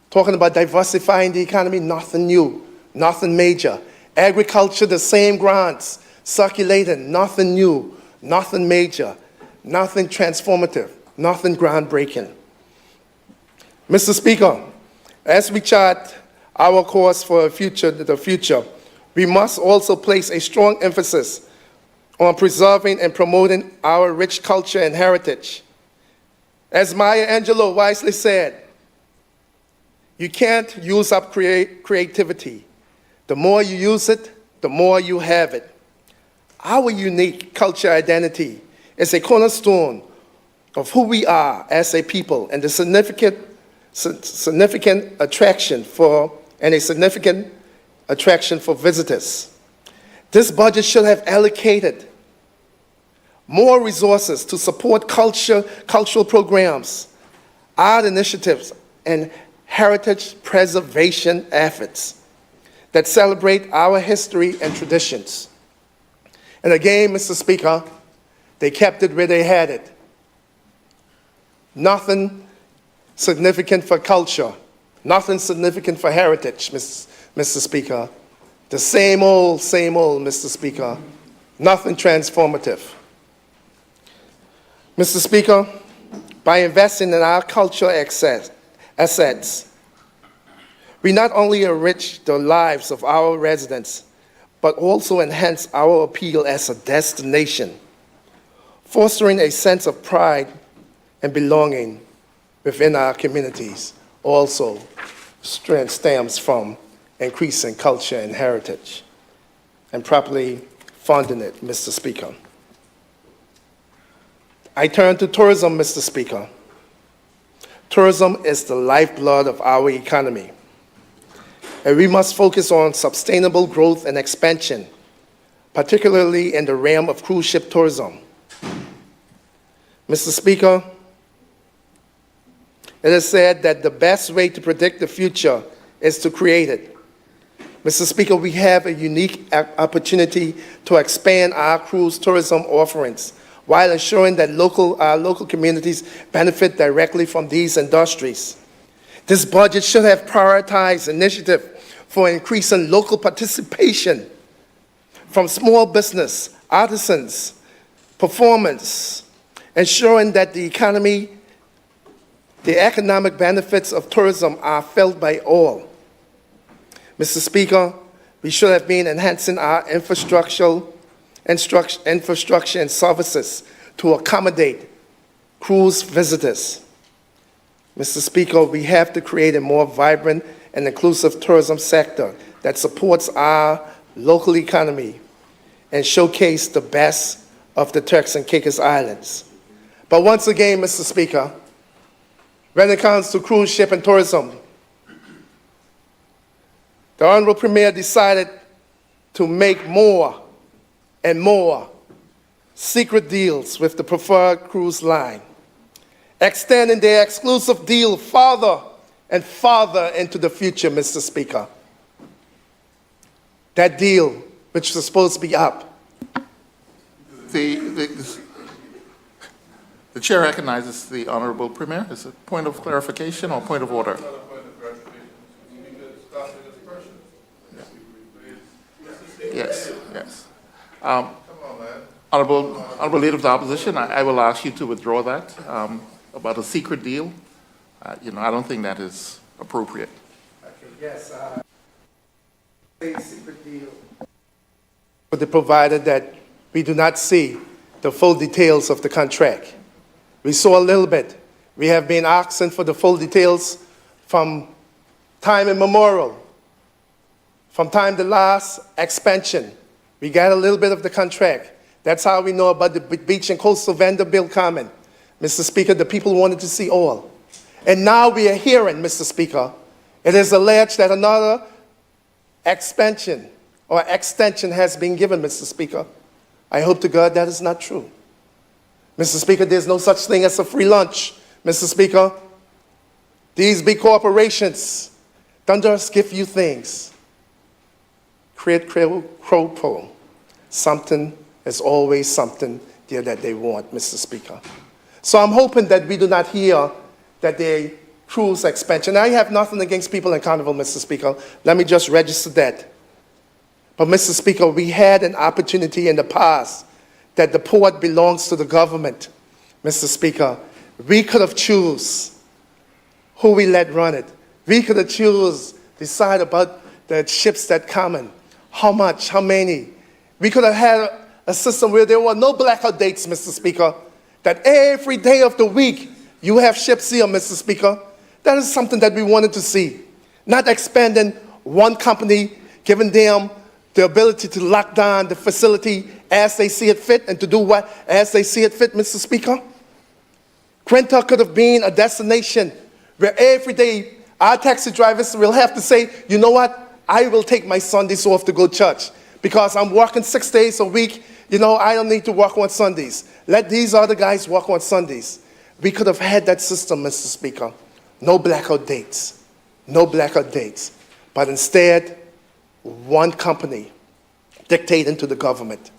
talking about diversifying the economy, nothing new, nothing major. Agriculture, the same grants, circulating, nothing new, nothing major, nothing transformative, nothing groundbreaking. Mr. Speaker, as we chart our course for the future, we must also place a strong emphasis on preserving and promoting our rich culture and heritage. As Maya Angelou wisely said, you can't use up creativity. The more you use it, the more you have it. Our unique culture identity is a cornerstone of who we are as a people and the significant attraction for visitors. This budget should have allocated more resources to support cultural programs, art initiatives, and heritage preservation efforts that celebrate our history and traditions. And again, Mr. Speaker, they kept it where they had it. Nothing significant for culture, nothing significant for heritage, Mr. Speaker. The same old, Mr. Speaker. Nothing transformative. Mr. Speaker, by investing in our cultural assets, we not only enrich the lives of our residents, but also enhance our appeal as a destination, fostering a sense of pride and belonging within our communities. Also stems from increasing culture and heritage, and properly funding it, Mr. Speaker. I turn to tourism, Mr. Speaker. Tourism is the lifeblood of our economy, and we must focus on sustainable growth and expansion, particularly in the realm of cruise ship tourism. Mr. Speaker, it is said that the best way to predict the future is to create it. Mr. Speaker, we have a unique opportunity to expand our cruise tourism offerings while ensuring that our local communities benefit directly from these industries. This budget should have prioritized initiatives for increasing local participation from small business, artisans, performance, ensuring that the economic benefits of tourism are felt by all. Mr. Speaker, we should have been enhancing our infrastructure and services to accommodate cruise visitors. Mr. Speaker, we have to create a more vibrant and inclusive tourism sector that supports our local economy and showcase the best of the Turks and Caicos Islands. But once again, Mr. Speaker, when it comes to cruise ship and tourism, the Honorable Premier decided to make more and more secret deals with the preferred cruise line, extending their exclusive deal farther and farther into the future, Mr. Speaker. That deal, which was supposed to be up. The chair recognizes the Honorable Premier. Is it point of clarification or point of order? Yes, yes. Honorable Leader of the Opposition, I will ask you to withdraw that about a secret deal. I don't think that is appropriate. Okay, yes. A secret deal. But the provider that we do not see the full details of the contract. We saw a little bit. We have been asking for the full details from time immemorial. From time the last expansion, we got a little bit of the contract. That's how we know about the beach and coastal vendor bill comment. Mr. Speaker, the people wanted to see all. And now we are hearing, Mr. Speaker, it is alleged that another expansion or extension has been given, Mr. Speaker. I hope to God that is not true. Mr. Speaker, there's no such thing as a free lunch, Mr. Speaker. These big corporations don't just give you things. Quid pro quo. Something is always something there that they want, Mr. Speaker. So I'm hoping that we do not hear that they cruise expansion. I have nothing against people in Carnival, Mr. Speaker. Let me just register that. But, Mr. Speaker, we had an opportunity in the past that the port belongs to the government, Mr. Speaker. We could have choose who we let run it. We could have decide about the ships that come in, how much, how many. We could have had a system where there were no blackout dates, Mr. Speaker, that every day of the week you have ships here, Mr. Speaker. That is something that we wanted to see. Not expanding one company, giving them the ability to lock down the facility as they see it fit and to do what as they see it fit, Mr. Speaker. Quinta could have been a destination where every day our taxi drivers will have to say, you know what, I will take my Sundays off to go to church because I'm working 6 days a week. I don't need to work on Sundays. Let these other guys work on Sundays. We could have had that system, Mr. Speaker. No blackout dates. No blackout dates. But instead, one company dictating to the government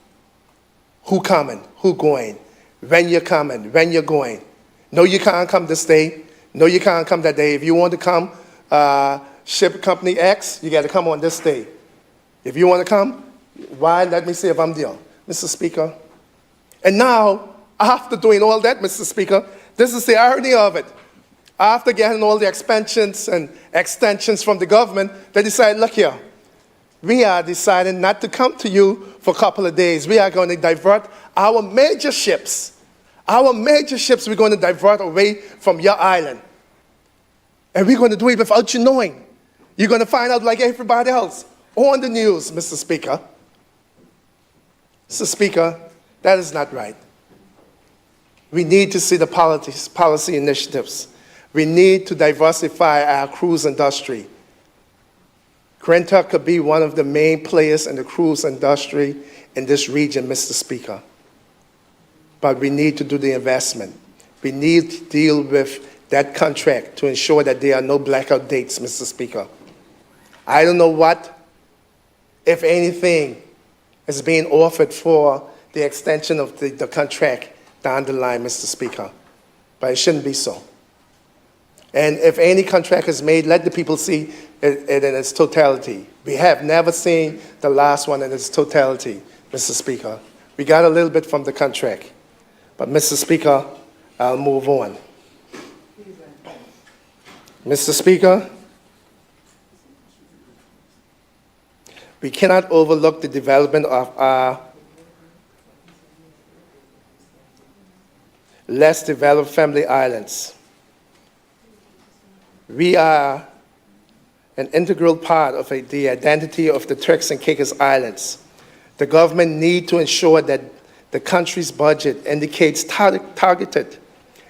who coming, who going, when you're coming, when you're going. No, you can't come this day. No, you can't come that day. If you want to come, ship company X, you got to come on this day. If you want to come, why? Let me see if I'm there, Mr. Speaker. And now, after doing all that, Mr. Speaker, this is the irony of it. After getting all the expansions and extensions from the government, they decide, look here, we are deciding not to come to you for a couple of days. We are going to divert our major ships. Our major ships we're going to divert away from your island. And we're going to do it without you knowing. You're going to find out like everybody else on the news, Mr. Speaker. Mr. Speaker, that is not right. We need to see the policy initiatives. We need to diversify our cruise industry. Grentuck could be one of the main players in the cruise industry in this region, Mr. Speaker. But we need to do the investment. We need to deal with that contract to ensure that there are no blackout dates, Mr. Speaker. I don't know what, if anything, is being offered for the extension of the contract down the line, Mr. Speaker. But it shouldn't be so. And if any contract is made, let the people see it in its totality. We have never seen the last one in its totality, Mr. Speaker. We got a little bit from the contract. But, Mr. Speaker, I'll move on. Mr. Speaker, we cannot overlook the development of our less developed family islands. We are an integral part of the identity of the Turks and Caicos Islands. The government needs to ensure that the country's budget indicates targeted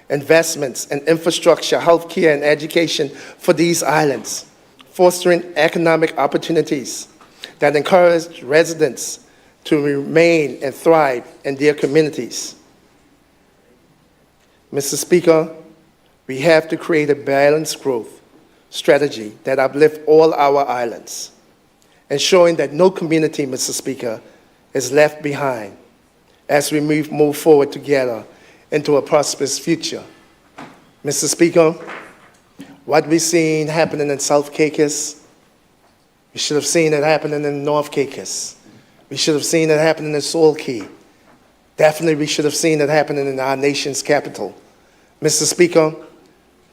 investments in infrastructure, healthcare, and education for these islands, fostering economic opportunities that encourage residents to remain and thrive in their communities. Mr. Speaker, we have to create a balanced growth strategy that uplifts all our islands, ensuring that no community, Mr. Speaker, is left behind as we move forward together into a prosperous future. Mr. Speaker, what we've seen happening in South Caicos, we should have seen it happening in North Caicos. We should have seen it happening in Salt Key. Definitely we should have seen it happening in our nation's capital. Mr. Speaker,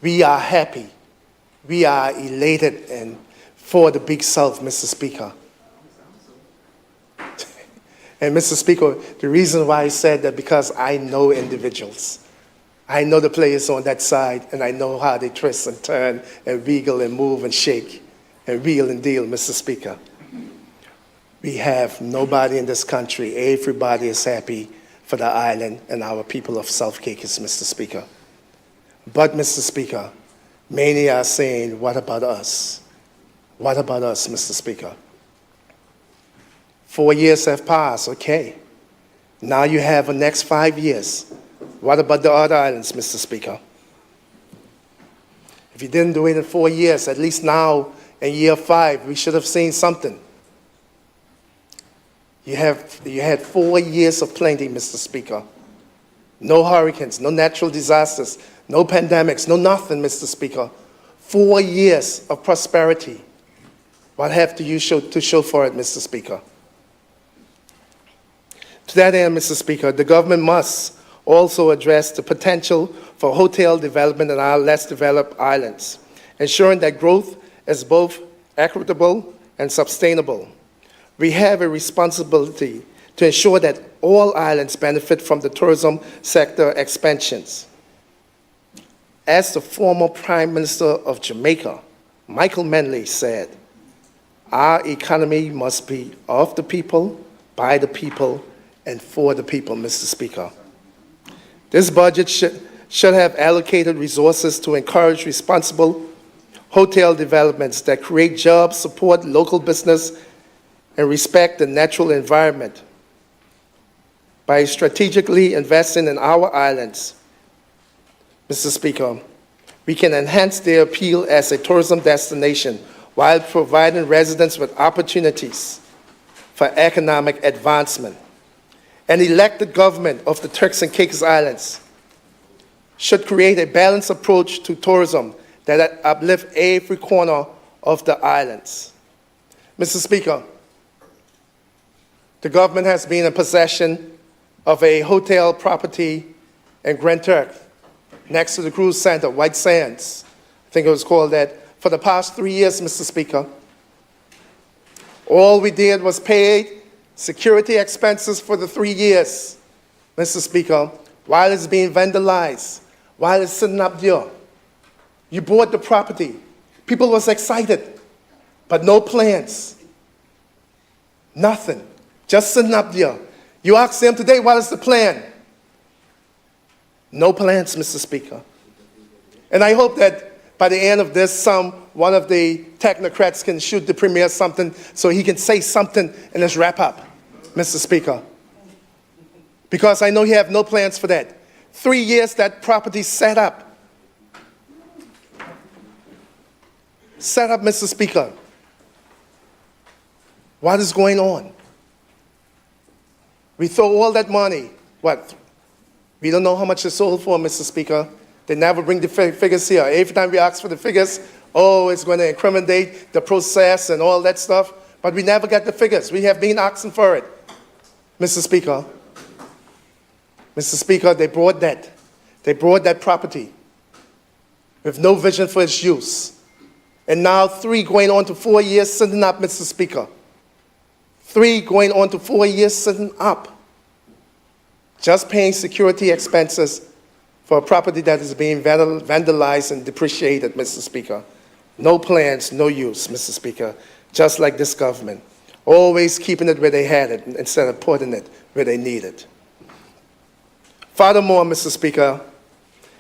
we are happy. We are elated for the Big South, Mr. Speaker. And Mr. Speaker, the reason why I said that because I know individuals. I know the players on that side, and I know how they twist and turn and wiggle and move and shake and wheel and deal, Mr. Speaker. We have nobody in this country. Everybody is happy for the island and our people of South Caicos, Mr. Speaker. But, Mr. Speaker, many are saying, what about us? What about us, Mr. Speaker? 4 years have passed, okay. Now you have the next 5 years. What about the other islands, Mr. Speaker? If you didn't do it in 4 years, at least now in year 5, we should have seen something. You had 4 years of plenty, Mr. Speaker. No hurricanes, no natural disasters, no pandemics, no nothing, Mr. Speaker. 4 years of prosperity. What have to you show for it, Mr. Speaker? To that end, Mr. Speaker, the government must also address the potential for hotel development in our less developed islands, ensuring that growth is both equitable and sustainable. We have a responsibility to ensure that all islands benefit from the tourism sector expansions. As the former Prime Minister of Jamaica, Michael Manley, said, our economy must be of the people, by the people, and for the people, Mr. Speaker. This budget should have allocated resources to encourage responsible hotel developments that create jobs, support local business, and respect the natural environment. By strategically investing in our islands, Mr. Speaker, we can enhance their appeal as a tourism destination while providing residents with opportunities for economic advancement. An elected government of the Turks and Caicos Islands should create a balanced approach to tourism that uplifts every corner of the islands. Mr. Speaker, the government has been in possession of a hotel property in Grand Turk next to the cruise center, White Sands. I think it was called that, for the past 3 years, Mr. Speaker. All we did was pay security expenses for the 3 years, Mr. Speaker, while it's being vandalized, while it's sitting up there. You bought the property. People was excited. but no plans. Nothing. Just sitting up there. You ask them today, what is the plan? No plans, Mr. Speaker. And I hope that by the end of this, one of the technocrats can shoot the premier something so he can say something and let's wrap up, Mr. Speaker. Because I know you have no plans for that. 3 years that property set up. Set up, Mr. Speaker. What is going on? We throw all that money. What? We don't know how much it's sold for, Mr. Speaker. They never bring the figures here. Every time we ask for the figures, oh, it's going to incriminate the process and all that stuff. But we never get the figures. We have been asking for it, Mr. Speaker. Mr. Speaker, they brought that. They brought that property with no vision for its use. And now 3 going on to 4 years sitting up, Mr. Speaker. 3 going on to 4 years sitting up. Just paying security expenses for a property that is being vandalized and depreciated, Mr. Speaker. No plans, no use, Mr. Speaker. Just like this government. Always keeping it where they had it instead of putting it where they need it. Furthermore, Mr. Speaker,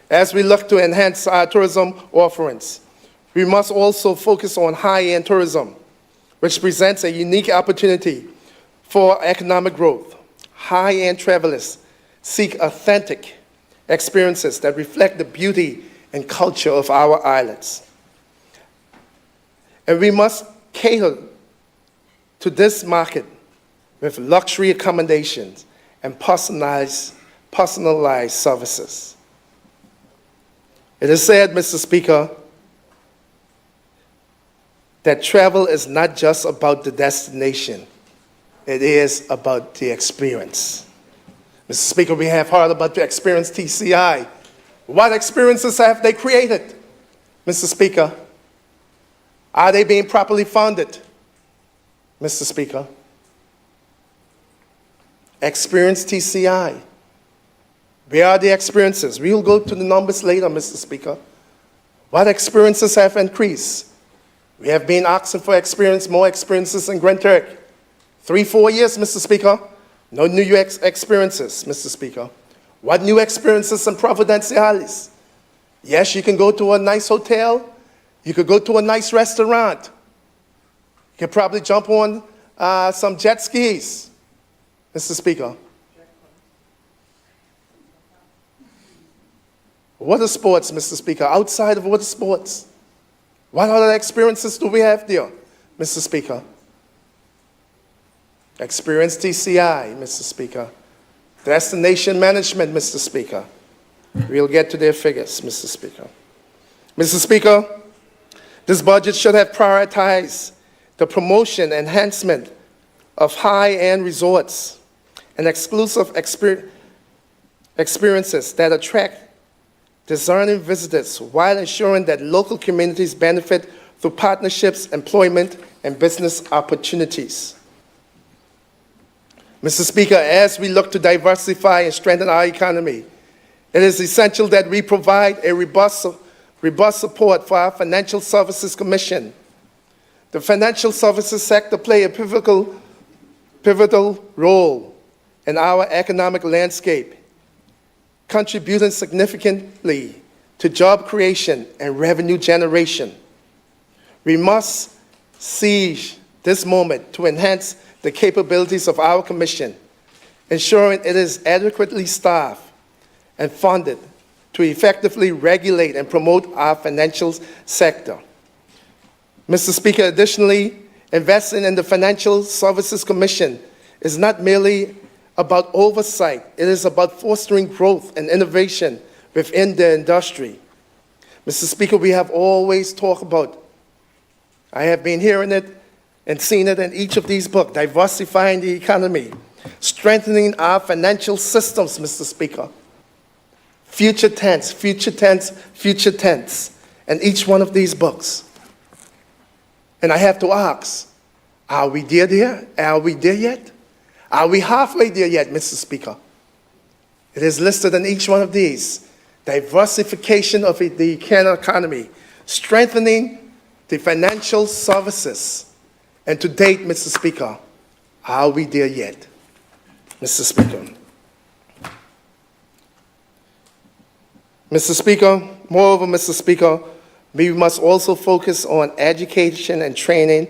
as we look to enhance our tourism offerings, we must also focus on high-end tourism, which presents a unique opportunity for economic growth. High-end travelers seek authentic experiences that reflect the beauty and culture of our islands. And we must cater to this market with luxury accommodations and personalized services. It is said, Mr. Speaker, that travel is not just about the destination. It is about the experience. Mr. Speaker, we have heard about the Experience TCI. What experiences have they created, Mr. Speaker? Are they being properly funded, Mr. Speaker? Experience TCI. Where are the experiences? We will go to the numbers later, Mr. Speaker. What experiences have increased? We have been asking for more experiences in Grand Turk. 3-4 years, Mr. Speaker. No new experiences, Mr. Speaker. What new experiences in Providenciales? Yes, you can go to a nice hotel. You could go to a nice restaurant. You could probably jump on some jet skis, Mr. Speaker. Water sports, Mr. Speaker, outside of water sports. What other experiences do we have there, Mr. Speaker? Experience TCI, Mr. Speaker. Destination management, Mr. Speaker. We'll get to their figures, Mr. Speaker. Mr. Speaker, this budget should have prioritized the promotion, enhancement of high-end resorts and exclusive experiences that attract discerning visitors while ensuring that local communities benefit through partnerships, employment, and business opportunities. Mr. Speaker, as we look to diversify and strengthen our economy, it is essential that we provide a robust support for our Financial Services Commission. The financial services sector play a pivotal role in our economic landscape, contributing significantly to job creation and revenue generation. We must seize this moment to enhance the capabilities of our Commission, ensuring it is adequately staffed and funded to effectively regulate and promote our financial sector. Mr. Speaker, additionally, investing in the Financial Services Commission is not merely about oversight. It is about fostering growth and innovation within the industry. Mr. Speaker, we have always talked about, I have been hearing it and seen it in each of these books, diversifying the economy, strengthening our financial systems, Mr. Speaker. Future tense, future tense, future tense, in each one of these books. And I have to ask, are we there? Are we there yet? Are we halfway there yet, Mr. Speaker? It is listed in each one of these. Diversification of the economy, strengthening the financial services. And to date, Mr. Speaker, are we there yet, Mr. Speaker? Mr. Speaker, moreover, Mr. Speaker, we must also focus on education and training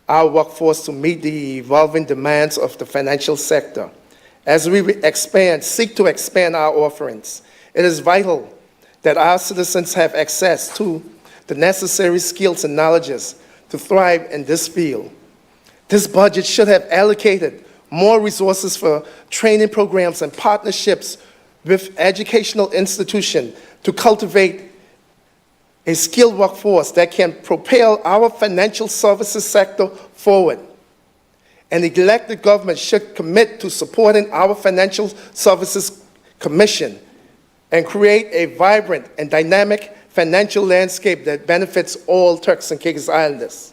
our workforce to meet the evolving demands of the financial sector. As we seek to expand our offerings, it is vital that our citizens have access to the necessary skills and knowledges to thrive in this field. This budget should have allocated more resources for training programs and partnerships with educational institutions to cultivate a skilled workforce that can propel our financial services sector forward. And the elected government should commit to supporting our Financial Services Commission and create a vibrant and dynamic financial landscape that benefits all Turks and Caicos Islanders.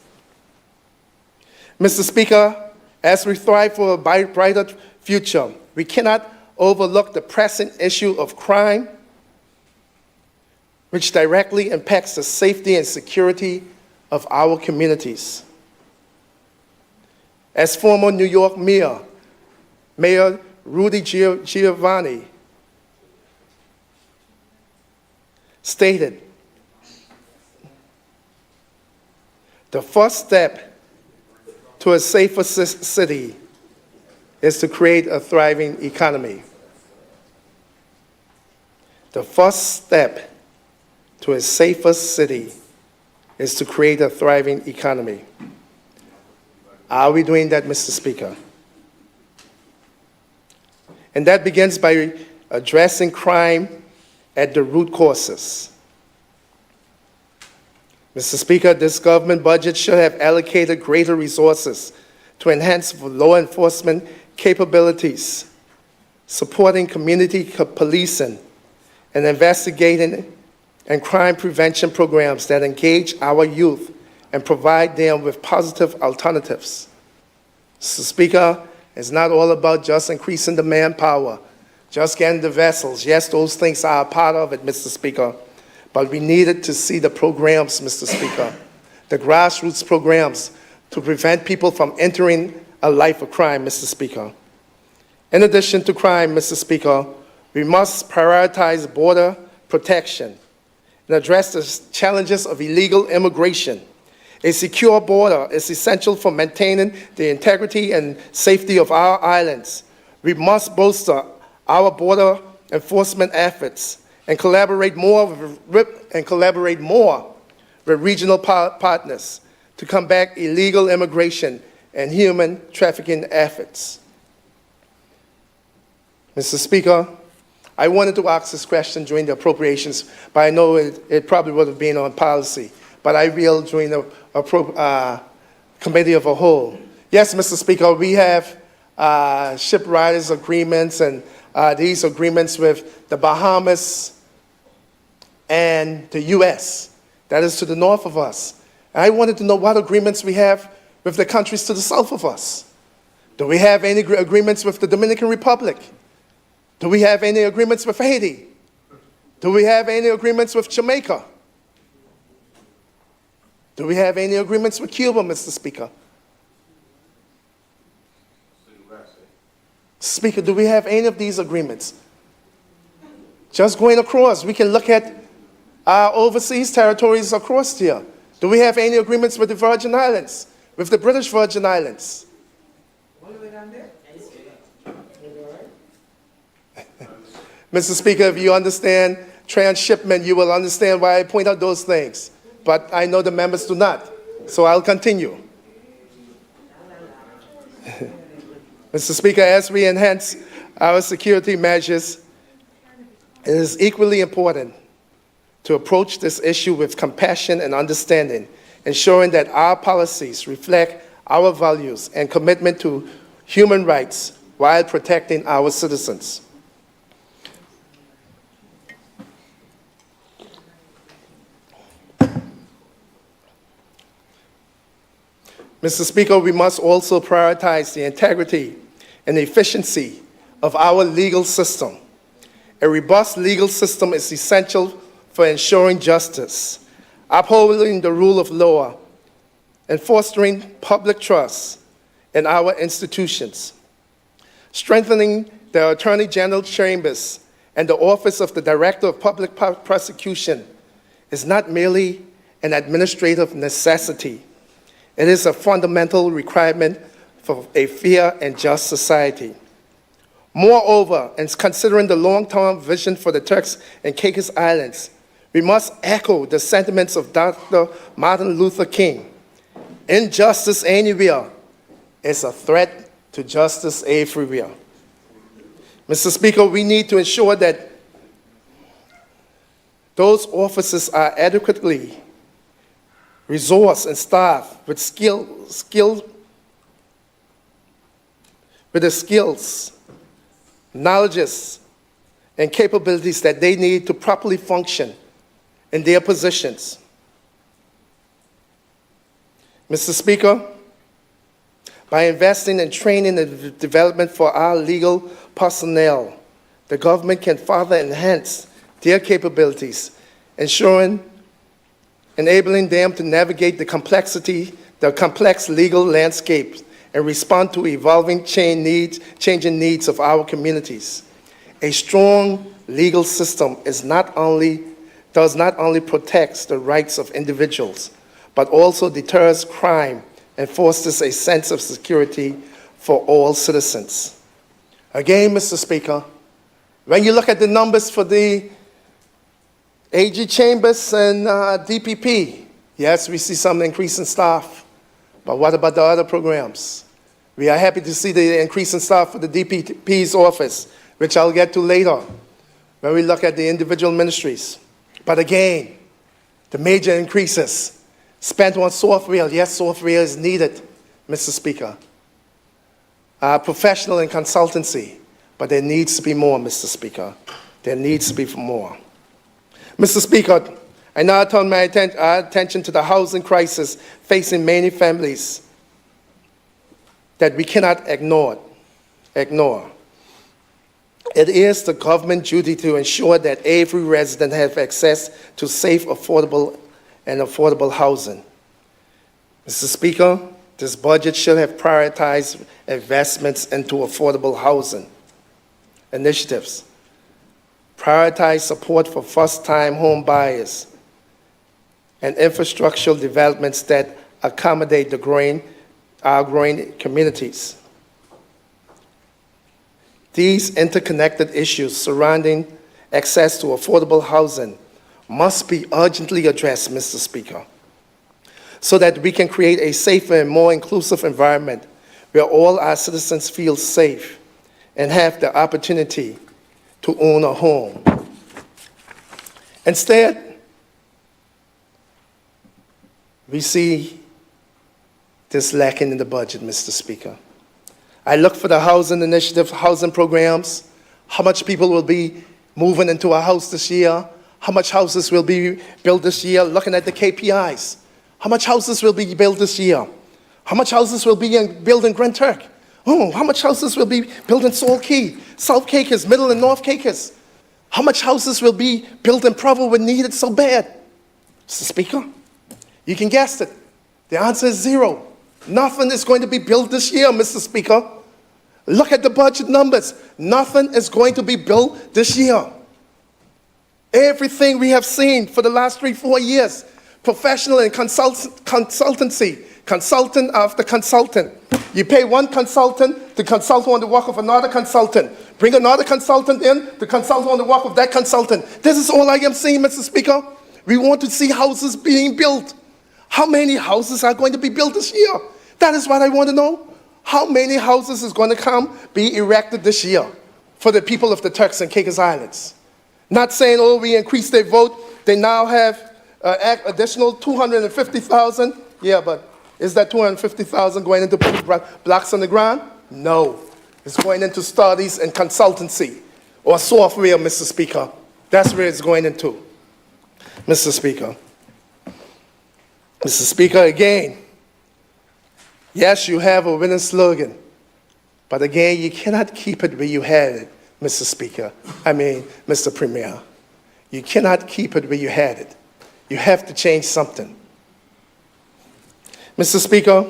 Mr. Speaker, as we strive for a brighter future, we cannot overlook the pressing issue of crime, which directly impacts the safety and security of our communities. As former New York Mayor Rudy Giovanni stated, the first step to a safer city is to create a thriving economy. The first step to a safer city is to create a thriving economy. Are we doing that, Mr. Speaker? And that begins by addressing crime at the root causes. Mr. Speaker, this government budget should have allocated greater resources to enhance law enforcement capabilities, supporting community policing, and investigating and crime prevention programs that engage our youth and provide them with positive alternatives. Mr. Speaker, it's not all about just increasing the manpower, just getting the vessels. Yes, those things are a part of it, Mr. Speaker, but we needed to see the programs, Mr. Speaker, the grassroots programs to prevent people from entering a life of crime, Mr. Speaker. In addition to crime, Mr. Speaker, we must prioritize border protection and address the challenges of illegal immigration. A secure border is essential for maintaining the integrity and safety of our islands. We must bolster our border enforcement efforts and collaborate more with regional partners to combat illegal immigration and human trafficking efforts. Mr. Speaker, I wanted to ask this question during the appropriations, but I know it probably would have been on policy, but I will during the committee of a whole. Yes, Mr. Speaker, we have ship riders agreements and these agreements with the Bahamas and the U.S. That is to the north of us. And I wanted to know what agreements we have with the countries to the south of us. Do we have any agreements with the Dominican Republic? Do we have any agreements with Haiti? Do we have any agreements with Jamaica? Do we have any agreements with Cuba, Mr. Speaker? Speaker, do we have any of these agreements? Just going across, we can look at our overseas territories across here. Do we have any agreements with the Virgin Islands, with the British Virgin Islands? Mr. Speaker, if you understand transshipment, you will understand why I point out those things. But I know the members do not, so I'll continue. Mr. Speaker, as we enhance our security measures, it is equally important to approach this issue with compassion and understanding, ensuring that our policies reflect our values and commitment to human rights while protecting our citizens. Mr. Speaker, we must also prioritize the integrity and efficiency of our legal system. A robust legal system is essential for ensuring justice. upholding the rule of law, and fostering public trust in our institutions. Strengthening the Attorney General chambers and the Office of the Director of Public Prosecution is not merely an administrative necessity. It is a fundamental requirement for a fair and just society. Moreover, and considering the long-term vision for the Turks and Caicos Islands, we must echo the sentiments of Dr. Martin Luther King. Injustice anywhere is a threat to justice everywhere. Mr. Speaker, we need to ensure that those officers are adequately resourced and staffed with the skills, knowledges, and capabilities that they need to properly function in their positions. Mr. Speaker, by investing in training and development for our legal personnel, the government can further enhance their capabilities, enabling them to navigate the complex legal landscape and respond to evolving changing needs of our communities. A strong legal system does not only protect the rights of individuals, but also deters crime and fosters a sense of security for all citizens. Again, Mr. Speaker, when you look at the numbers for the AG chambers and DPP, yes, we see some increase in staff, but what about the other programs? We are happy to see the increase in staff for the DPP's office, which I'll get to later when we look at the individual ministries. But again, the major increases spent on software. Yes, software is needed, Mr. Speaker. Professional and consultancy, but there needs to be more, Mr. Speaker. There needs to be more. Mr. Speaker, I now turn my attention to the housing crisis facing many families that we cannot ignore. It is the government's duty to ensure that every resident has access to safe, affordable housing. Mr. Speaker, this budget should have prioritized investments into affordable housing initiatives, prioritize support for first-time home buyers, and infrastructural developments that accommodate our growing communities. These interconnected issues surrounding access to affordable housing must be urgently addressed, Mr. Speaker, so that we can create a safer and more inclusive environment where all our citizens feel safe and have the opportunity to own a home. Instead, we see this lacking in the budget, Mr. Speaker. I look for the housing initiative, housing programs, how much people will be moving into a house this year, how much houses will be built this year, looking at the KPIs. How much houses will be built this year? How much houses will be built in Grand Turk? Oh, how much houses will be built in Salt Cay, South Caicos, Middle and North Caicos? How much houses will be built in Provo when needed so bad? Mr. Speaker, you can guess it. The answer is zero. Nothing is going to be built this year, Mr. Speaker. Look at the budget numbers. Nothing is going to be built this year. Everything we have seen for the last 3-4 years, professional and consultancy, consultant after consultant. You pay one consultant to consult on the work of another consultant. Bring another consultant in to consult on the work of that consultant. This is all I am seeing, Mr. Speaker. We want to see houses being built. How many houses are going to be built this year? That is what I want to know. How many houses is going to be erected this year for the people of the Turks and Caicos Islands? Not saying, oh, we increased their vote. They now have additional 250,000. Yeah, but is that 250,000 going into putting blocks on the ground? No. It's going into studies and consultancy or software, Mr. Speaker. That's where it's going into, Mr. Speaker. Mr. Speaker, again, yes, you have a winning slogan, but again, you cannot keep it where you had it, Mr. Speaker. Mr. Premier. You cannot keep it where you had it. You have to change something. Mr. Speaker,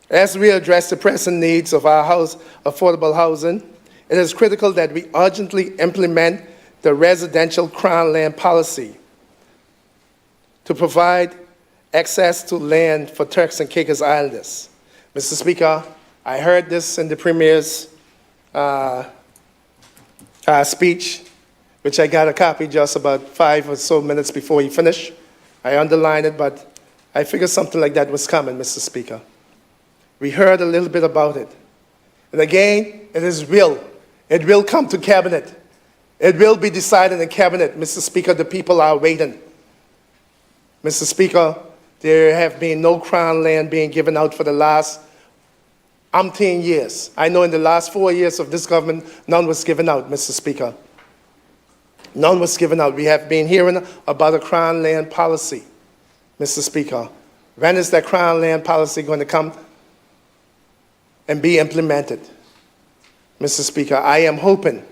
as we address the pressing needs of our affordable housing, it is critical that we urgently implement the residential crown land policy to provide access to land for Turks and Caicos Islanders. Mr. Speaker, I heard this in the Premier's speech, which I got a copy just about 5 or so minutes before he finished. I underlined it, but I figured something like that was coming, Mr. Speaker. We heard a little bit about it. And again, it is real. It will come to cabinet. It will be decided in cabinet, Mr. Speaker. The people are waiting. Mr. Speaker, there have been no crown land being given out for the last umpteen years. I know in the last 4 years of this government, none was given out, Mr. Speaker. None was given out. We have been hearing about a crown land policy, Mr. Speaker. When is that crown land policy going to come and be implemented? Mr. Speaker, I am hoping,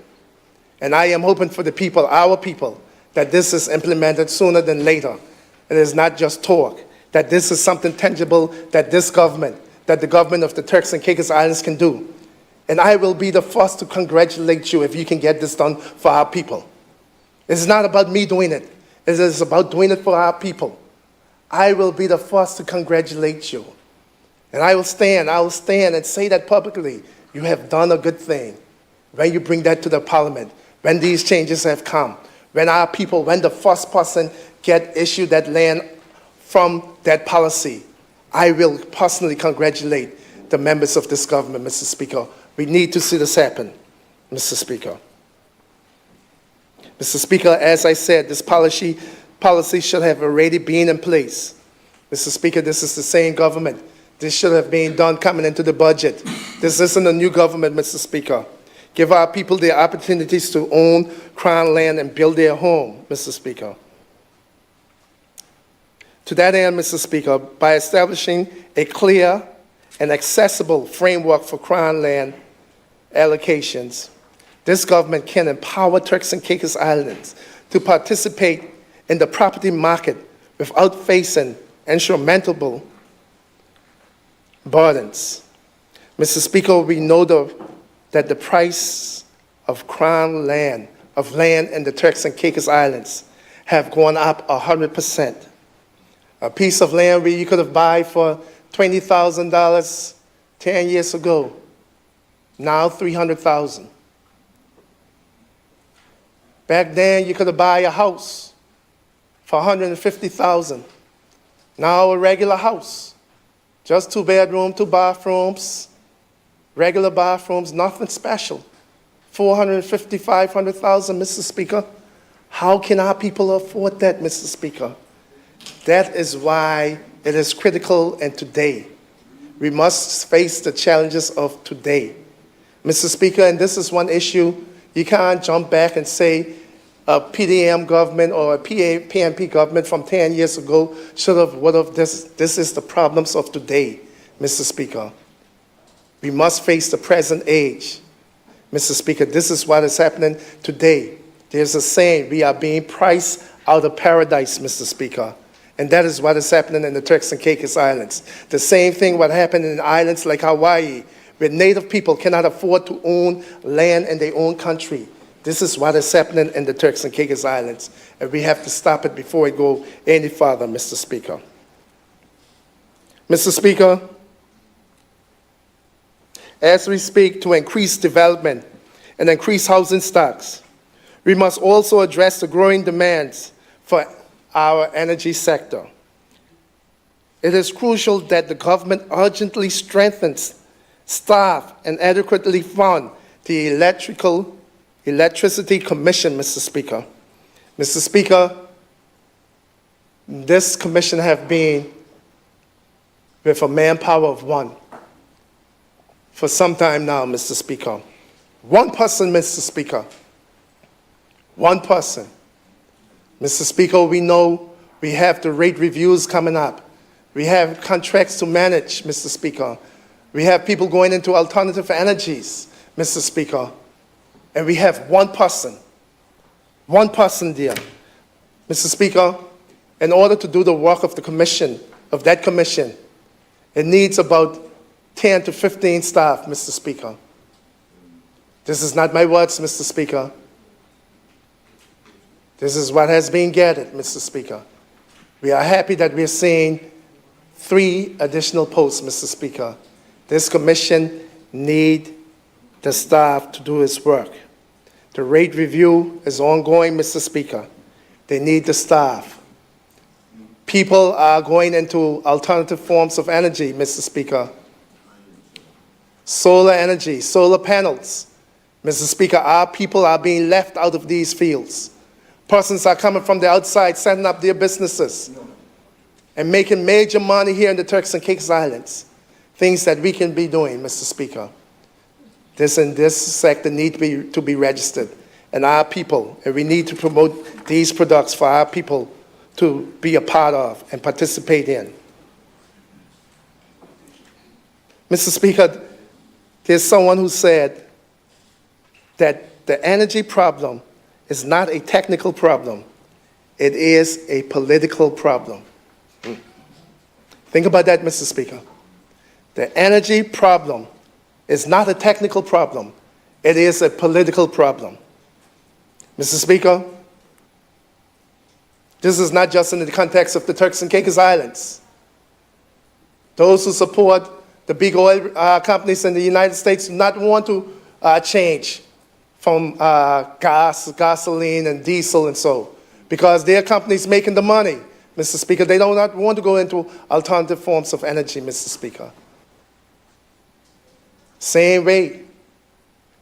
and I am hoping for the people, our people, that this is implemented sooner than later. It is not just talk, that this is something tangible that this government, that the government of the Turks and Caicos Islands can do. And I will be the first to congratulate you if you can get this done for our people. It's not about me doing it. It is about doing it for our people. I will be the first to congratulate you. And I will stand and say that publicly. You have done a good thing. When you bring that to the parliament, when these changes have come, when our people, when the first person get issued that land from that policy, I will personally congratulate the members of this government, Mr. Speaker. We need to see this happen, Mr. Speaker. Mr. Speaker, as I said, this policy should have already been in place. Mr. Speaker, this is the same government. This should have been done coming into the budget. This isn't a new government, Mr. Speaker. Give our people the opportunities to own crown land and build their home, Mr. Speaker. To that end, Mr. Speaker, by establishing a clear and accessible framework for crown land allocations, this government can empower Turks and Caicos Islanders to participate in the property market without facing insurmountable burdens. Mr. Speaker, we know that the price of crown land, of land in the Turks and Caicos Islands, have gone up 100%. A piece of land where you could have bought for $20,000 10 years ago, now $300,000. Back then, you could have bought a house for $150,000. Now a regular house, just 2 bedrooms, 2 bathrooms, regular bathrooms, nothing special. $450,000, $500,000, Mr. Speaker. How can our people afford that, Mr. Speaker? That is why it is critical and today. We must face the challenges of today. Mr. Speaker, and this is one issue, you can't jump back and say a PDM government or a PNP government from 10 years ago should have, would have. This is the problems of today, Mr. Speaker. We must face the present age. Mr. Speaker, this is what is happening today. There's a saying, we are being priced out of paradise, Mr. Speaker. And that is what is happening in the Turks and Caicos Islands. The same thing what happened in islands like Hawaii, where native people cannot afford to own land in their own country. This is what is happening in the Turks and Caicos Islands. And we have to stop it before it goes any further, Mr. Speaker. Mr. Speaker, as we speak to increase development and increase housing stocks, we must also address the growing demands for our energy sector. It is crucial that the government urgently strengthens staff and adequately fund the Electricity Commission, Mr. Speaker. Mr. Speaker, this commission has been with a manpower of 1 for some time now, Mr. Speaker. 1 person, Mr. Speaker. 1 person. Mr. Speaker, we know we have the rate reviews coming up. We have contracts to manage, Mr. Speaker. We have people going into alternative energies, Mr. Speaker. And we have 1 person there. Mr. Speaker, in order to do the work of the commission, of that commission, it needs about 10 to 15 staff, Mr. Speaker. This is not my words, Mr. Speaker. This is what has been gathered, Mr. Speaker. We are happy that we are seeing 3 additional posts, Mr. Speaker. This commission needs the staff to do its work. The rate review is ongoing, Mr. Speaker. They need the staff. People are going into alternative forms of energy, Mr. Speaker. Solar energy, solar panels. Mr. Speaker, our people are being left out of these fields. Persons are coming from the outside, setting up their businesses and making major money here in the Turks and Caicos Islands. Things that we can be doing, Mr. Speaker. This and this sector need to be registered. And our people, and we need to promote these products for our people to be a part of and participate in. Mr. Speaker, there's someone who said that the energy problem is not a technical problem. It is a political problem. Think about that, Mr. Speaker. The energy problem is not a technical problem. It is a political problem. Mr. Speaker, this is not just in the context of the Turks and Caicos Islands. Those who support the big oil companies in the United States do not want to change from gasoline and diesel and so, because their companies making the money, Mr. Speaker. They do not want to go into alternative forms of energy, Mr. Speaker. Same way,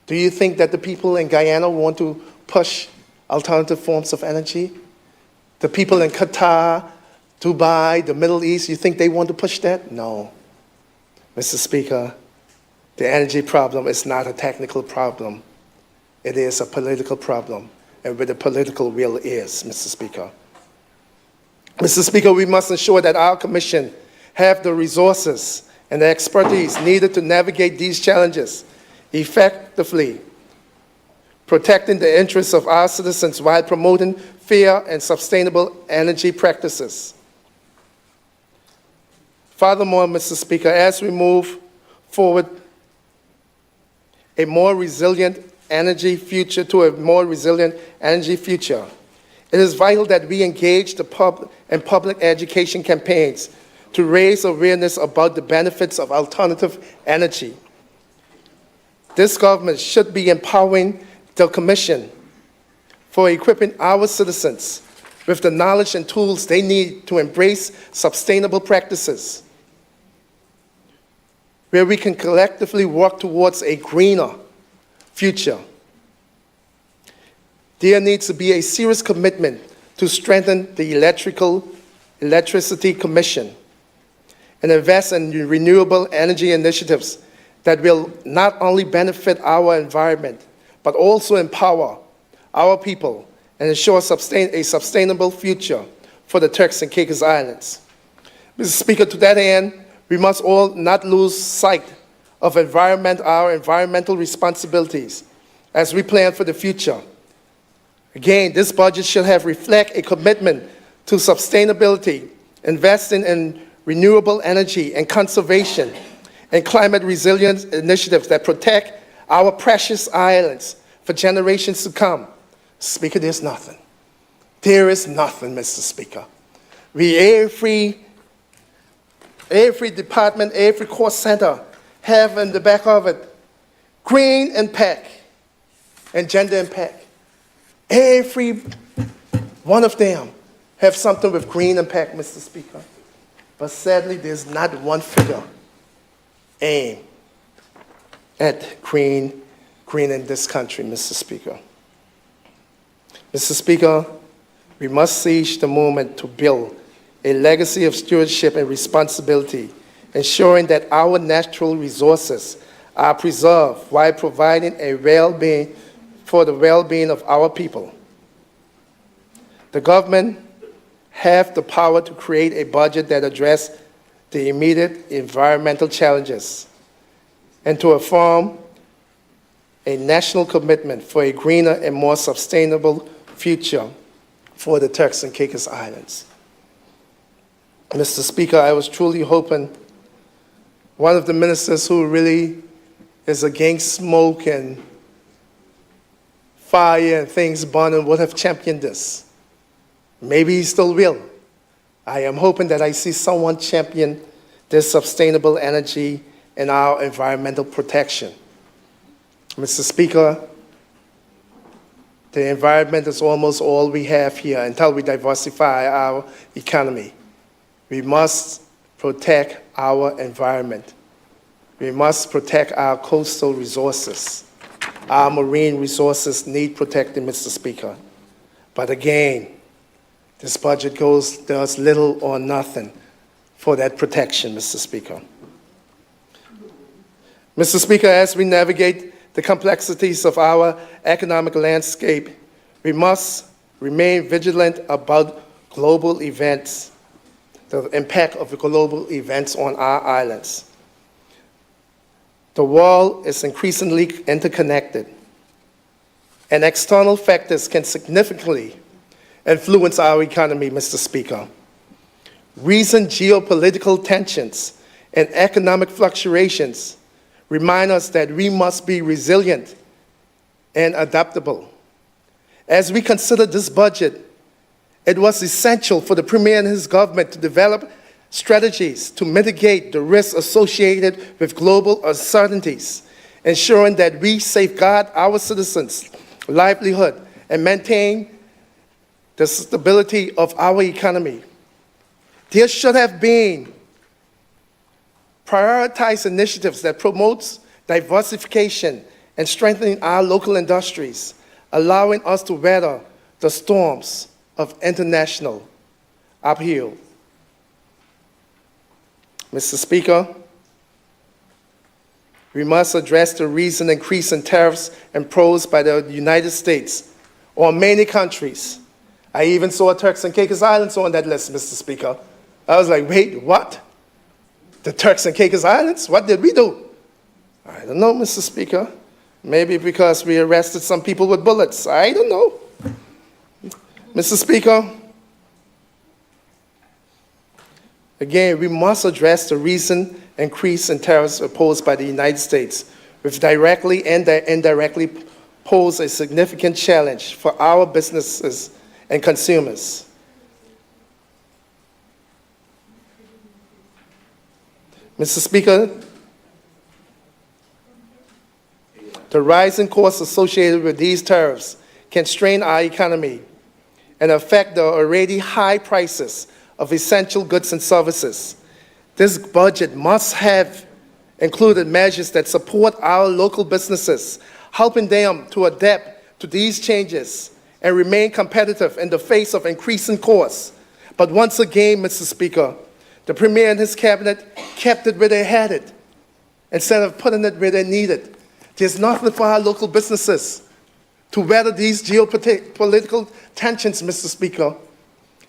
do you think that the people in Guyana want to push alternative forms of energy? The people in Qatar, Dubai, the Middle East, you think they want to push that? No. Mr. Speaker, the energy problem is not a technical problem. It is a political problem, and where the political will is, Mr. Speaker. Mr. Speaker, we must ensure that our commission have the resources and the expertise needed to navigate these challenges effectively, protecting the interests of our citizens while promoting fair and sustainable energy practices. Furthermore, Mr. Speaker, as we move forward a more resilient energy future to a more resilient energy future, it is vital that we engage the public education campaigns to raise awareness about the benefits of alternative energy. This government should be empowering the Commission for equipping our citizens with the knowledge and tools they need to embrace sustainable practices, where we can collectively work towards a greener future. There needs to be a serious commitment to strengthen the Electricity Commission and invest in renewable energy initiatives that will not only benefit our environment, but also empower our people and ensure a sustainable future for the Turks and Caicos Islands. Mr. Speaker, to that end, we must all not lose sight of our environmental responsibilities as we plan for the future. Again, this budget should reflect a commitment to sustainability, investing in renewable energy and conservation, and climate resilience initiatives that protect our precious islands for generations to come. Speaker, there's nothing. There is nothing, Mr. Speaker. Every department, every cost center have in the back of it green impact and gender impact. Every one of them have something with green impact, Mr. Speaker. But sadly, there's not one figure aimed at green in this country, Mr. Speaker. Mr. Speaker, we must seize the moment to build a legacy of stewardship and responsibility, ensuring that our natural resources are preserved while providing for the well-being of our people. The government have the power to create a budget that addresses the immediate environmental challenges and to affirm a national commitment for a greener and more sustainable future for the Turks and Caicos Islands. Mr. Speaker, I was truly hoping one of the ministers who really is against smoke and fire and things burning would have championed this. Maybe he still will. I am hoping that I see someone champion this sustainable energy and our environmental protection. Mr. Speaker, the environment is almost all we have here until we diversify our economy. We must protect our environment. We must protect our coastal resources. Our marine resources need protecting, Mr. Speaker. But again, this budget does little or nothing for that protection, Mr. Speaker. Mr. Speaker, as we navigate the complexities of our economic landscape, we must remain vigilant about global events, the impact of the global events on our islands. The world is increasingly interconnected, and external factors can significantly influence our economy, Mr. Speaker. Recent geopolitical tensions and economic fluctuations remind us that we must be resilient and adaptable. As we consider this budget, it was essential for the Premier and his government to develop strategies to mitigate the risks associated with global uncertainties, ensuring that we safeguard our citizens' livelihood and maintain the stability of our economy. There should have been prioritized initiatives that promotes diversification and strengthening our local industries, allowing us to weather the storms of international upheaval. Mr. Speaker, we must address the recent increase in tariffs imposed by the United States on many countries. I even saw Turks and Caicos Islands on that list, Mr. Speaker. I was like, wait, what? The Turks and Caicos Islands? What did we do? I don't know, Mr. Speaker. Maybe because we arrested some people with bullets. I don't know. Mr. Speaker, again, we must address the recent increase in tariffs imposed by the United States, which directly and indirectly pose a significant challenge for our businesses and consumers. Mr. Speaker, the rising costs associated with these tariffs can strain our economy and affect the already high prices of essential goods and services. This budget must have included measures that support our local businesses, helping them to adapt to these changes and remain competitive in the face of increasing costs. But once again, Mr. Speaker, the Premier and his cabinet kept it where they had it instead of putting it where they need it. There's nothing for our local businesses to weather these geopolitical tensions, Mr. Speaker.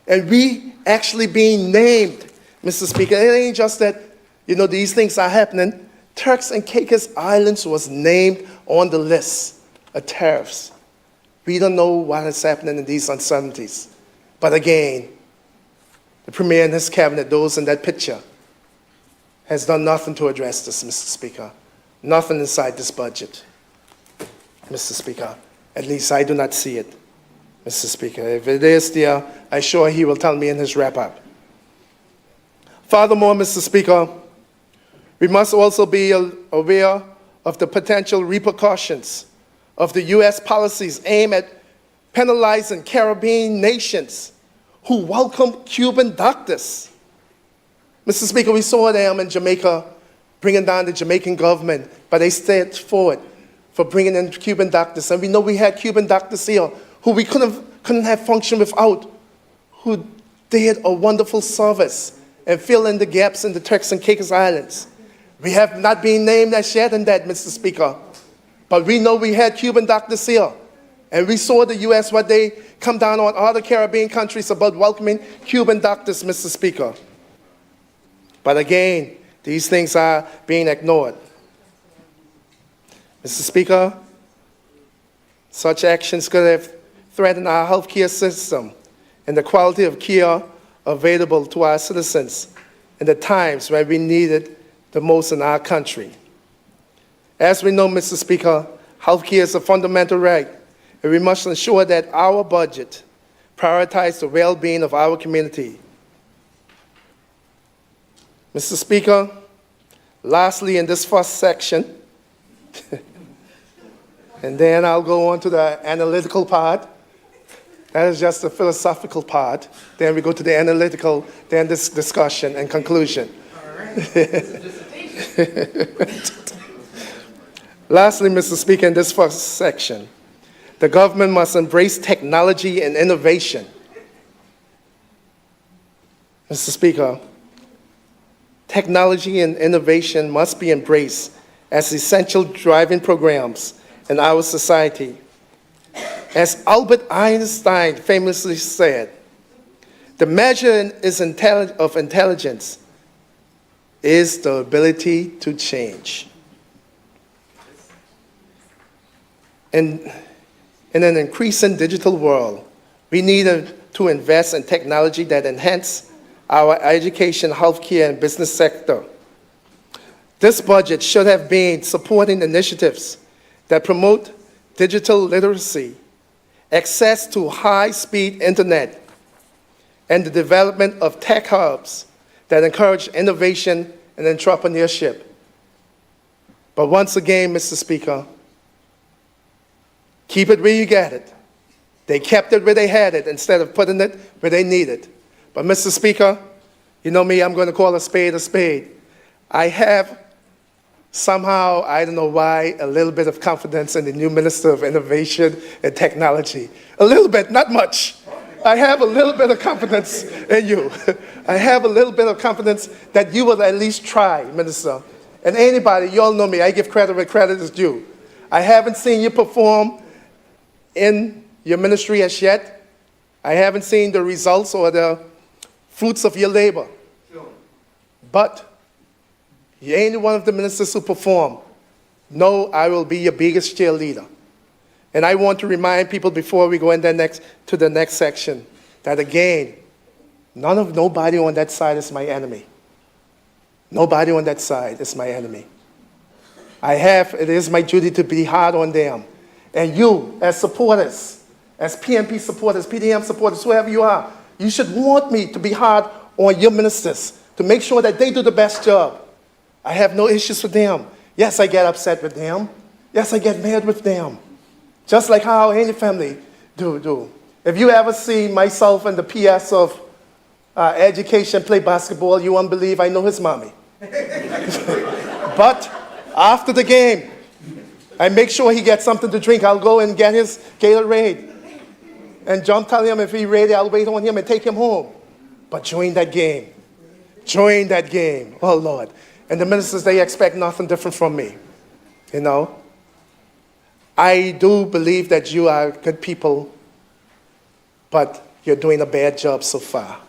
And we actually being named, Mr. Speaker. It ain't just that, these things are happening. Turks and Caicos Islands was named on the list of tariffs. We don't know what is happening in these uncertainties. But again, the Premier and his cabinet, those in that picture, has done nothing to address this, Mr. Speaker. Nothing inside this budget, Mr. Speaker. At least I do not see it, Mr. Speaker. If it is there, I'm sure he will tell me in his wrap-up. Furthermore, Mr. Speaker, we must also be aware of the potential repercussions of the U.S. policies aimed at penalizing Caribbean nations who welcome Cuban doctors. Mr. Speaker, we saw them in Jamaica bringing down the Jamaican government, but they stepped forward for bringing in Cuban doctors. And we know we had Cuban doctors here who we couldn't have functioned without, who did a wonderful service and fill in the gaps in the Turks and Caicos Islands. We have not been named as yet in that, Mr. Speaker. But we know we had Cuban doctors here. And we saw the U.S., what they come down on other Caribbean countries about welcoming Cuban doctors, Mr. Speaker. But again, these things are being ignored. Mr. Speaker, such actions could have threatened our healthcare system and the quality of care available to our citizens in the times when we need it the most in our country. As we know, Mr. Speaker, healthcare is a fundamental right, and we must ensure that our budget prioritizes the well-being of our community. Mr. Speaker, lastly, in this first section, and then I'll go on to the analytical part. That is just the philosophical part. Then we go to the analytical, then this discussion and conclusion. Lastly, Mr. Speaker, in this first section, the government must embrace technology and innovation. Mr. Speaker, technology and innovation must be embraced as essential driving programs in our society. As Albert Einstein famously said, the measure of intelligence is the ability to change. In an increasing digital world, we need to invest in technology that enhance our education, healthcare, and business sector. This budget should have been supporting initiatives that promote digital literacy, access to high-speed internet, and the development of tech hubs that encourage innovation and entrepreneurship. But once again, Mr. Speaker, keep it where you get it. They kept it where they had it instead of putting it where they need it. But Mr. Speaker, you know me, I'm going to call a spade a spade. I have somehow, I don't know why, a little bit of confidence in the new Minister of Innovation and Technology. A little bit, not much. I have a little bit of confidence in you. I have a little bit of confidence that you will at least try, Minister. And anybody, you all know me, I give credit where credit is due. I haven't seen you perform in your ministry as yet. I haven't seen the results or the fruits of your labor. But you ain't one of the ministers who perform. No, I will be your biggest cheerleader. And I want to remind people before we go in to the next section that again, nobody on that side is my enemy. Nobody on that side is my enemy. It is my duty to be hard on them. And you, as supporters, as PNP supporters, PDM supporters, whoever you are, you should want me to be hard on your ministers to make sure that they do the best job. I have no issues with them. Yes, I get upset with them. Yes, I get mad with them. Just like how any family do. If you ever see myself in the PS of education play basketball, you won't believe I know his mommy. But after the game, I make sure he gets something to drink. I'll go and get his Gatorade. And John tell him if he's ready, I'll wait on him and take him home. But join that game. Join that game. Oh, Lord. And the ministers, they expect nothing different from me. You know? I do believe that you are good people, but you're doing a bad job so far.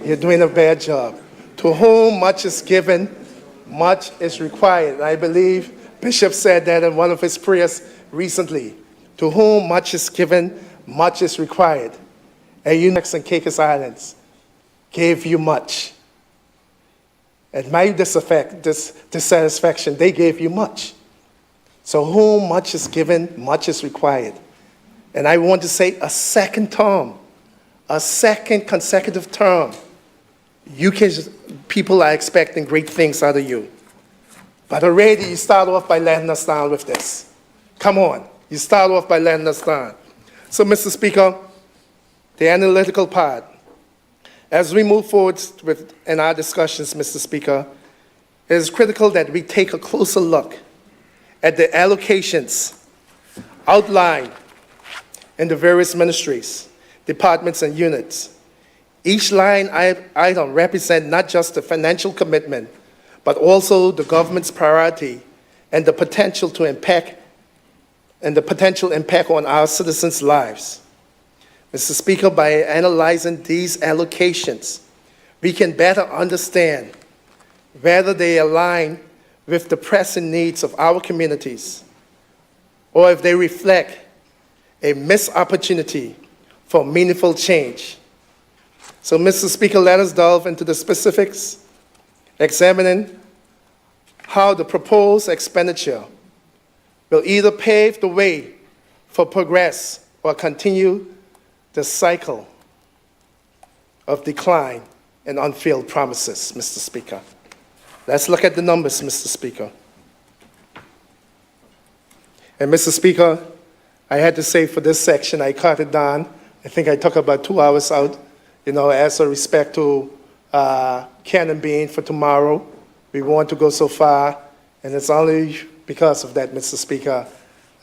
You're doing a bad job. To whom much is given, much is required. And I believe Bishop said that in one of his prayers recently. To whom much is given, much is required. And you next in Caicos Islands gave you much. At my dissatisfaction, they gave you much. So whom much is given, much is required. And I want to say a second term, a second consecutive term. People are expecting great things out of you. But already you start off by letting us down with this. Come on, you start off by letting us down. So, Mr. Speaker, the analytical part. As we move forward in our discussions, Mr. Speaker, it is critical that we take a closer look at the allocations outlined in the various ministries, departments, and units. Each line item represents not just the financial commitment, but also the government's priority and the potential impact on our citizens' lives. Mr. Speaker, by analyzing these allocations, we can better understand whether they align with the pressing needs of our communities, or if they reflect a missed opportunity for meaningful change So, Mr. Speaker, let us delve into the specifics, examining how the proposed expenditure will either pave the way for progress or continue the cycle of decline and unfulfilled promises, Mr. Speaker. Let's look at the numbers, Mr. Speaker. And Mr. Speaker, I had to say for this section, I cut it down. I think I took about 2 hours out, as a respect to Cannon Bean for tomorrow. We want to go so far, and it's only because of that, Mr. Speaker,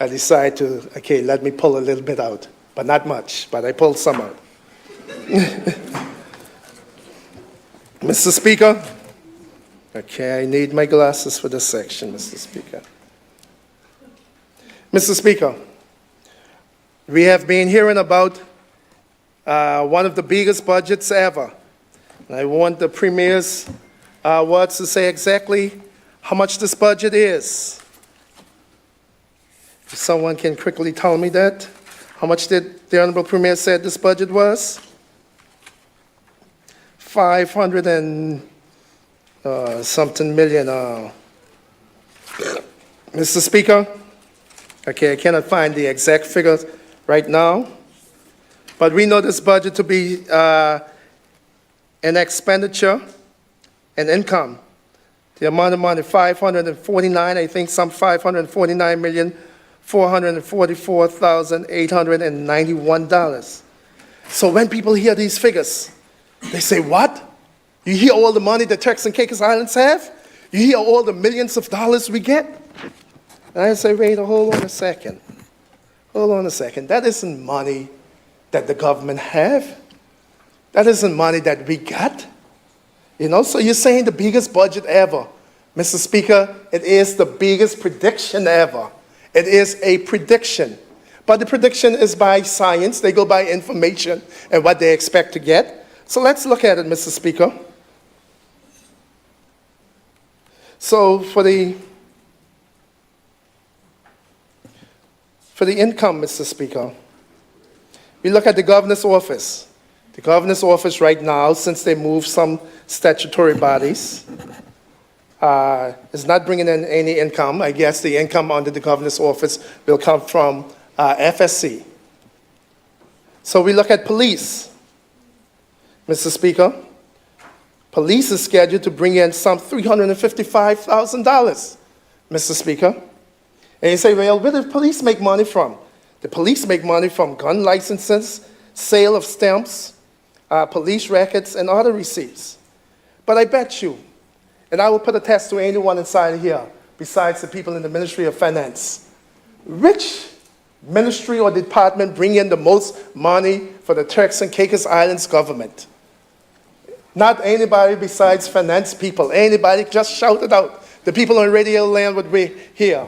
I decided to, let me pull a little bit out, but not much, but I pulled some out. Mr. Speaker, I need my glasses for this section, Mr. Speaker. Mr. Speaker, we have been hearing about one of the biggest budgets ever. And I want the Premier's words to say exactly how much this budget is. If someone can quickly tell me that, how much did the Honorable Premier say this budget was? 500 and something million. Mr. Speaker, I cannot find the exact figures right now, but we know this budget to be an expenditure and income. The amount of money, 549, I think some 549,444,891. So when people hear these figures, they say, what? You hear all the money the Turks and Caicos Islands have? You hear all the millions of dollars we get? And I say, wait, hold on a second. Hold on a second. That isn't money that the government have. That isn't money that we got. So you're saying the biggest budget ever. Mr. Speaker, it is the biggest prediction ever. It is a prediction. But the prediction is by science. They go by information and what they expect to get. So let's look at it, Mr. Speaker. So for the income, Mr. Speaker, we look at the governor's office. The governor's office right now, since they moved some statutory bodies, is not bringing in any income. I guess the income under the governor's office will come from FSC. So we look at police. Mr. Speaker, police is scheduled to bring in some $355,000, Mr. Speaker. And you say, well, where do police make money from? The police make money from gun licenses, sale of stamps, police records, and other receipts. But I bet you, and I will put a test to anyone inside here, besides the people in the Ministry of Finance, which ministry or department bring in the most money for the Turks and Caicos Islands government? Not anybody besides finance people. Anybody, just shout it out. The people on Radio Land would be here.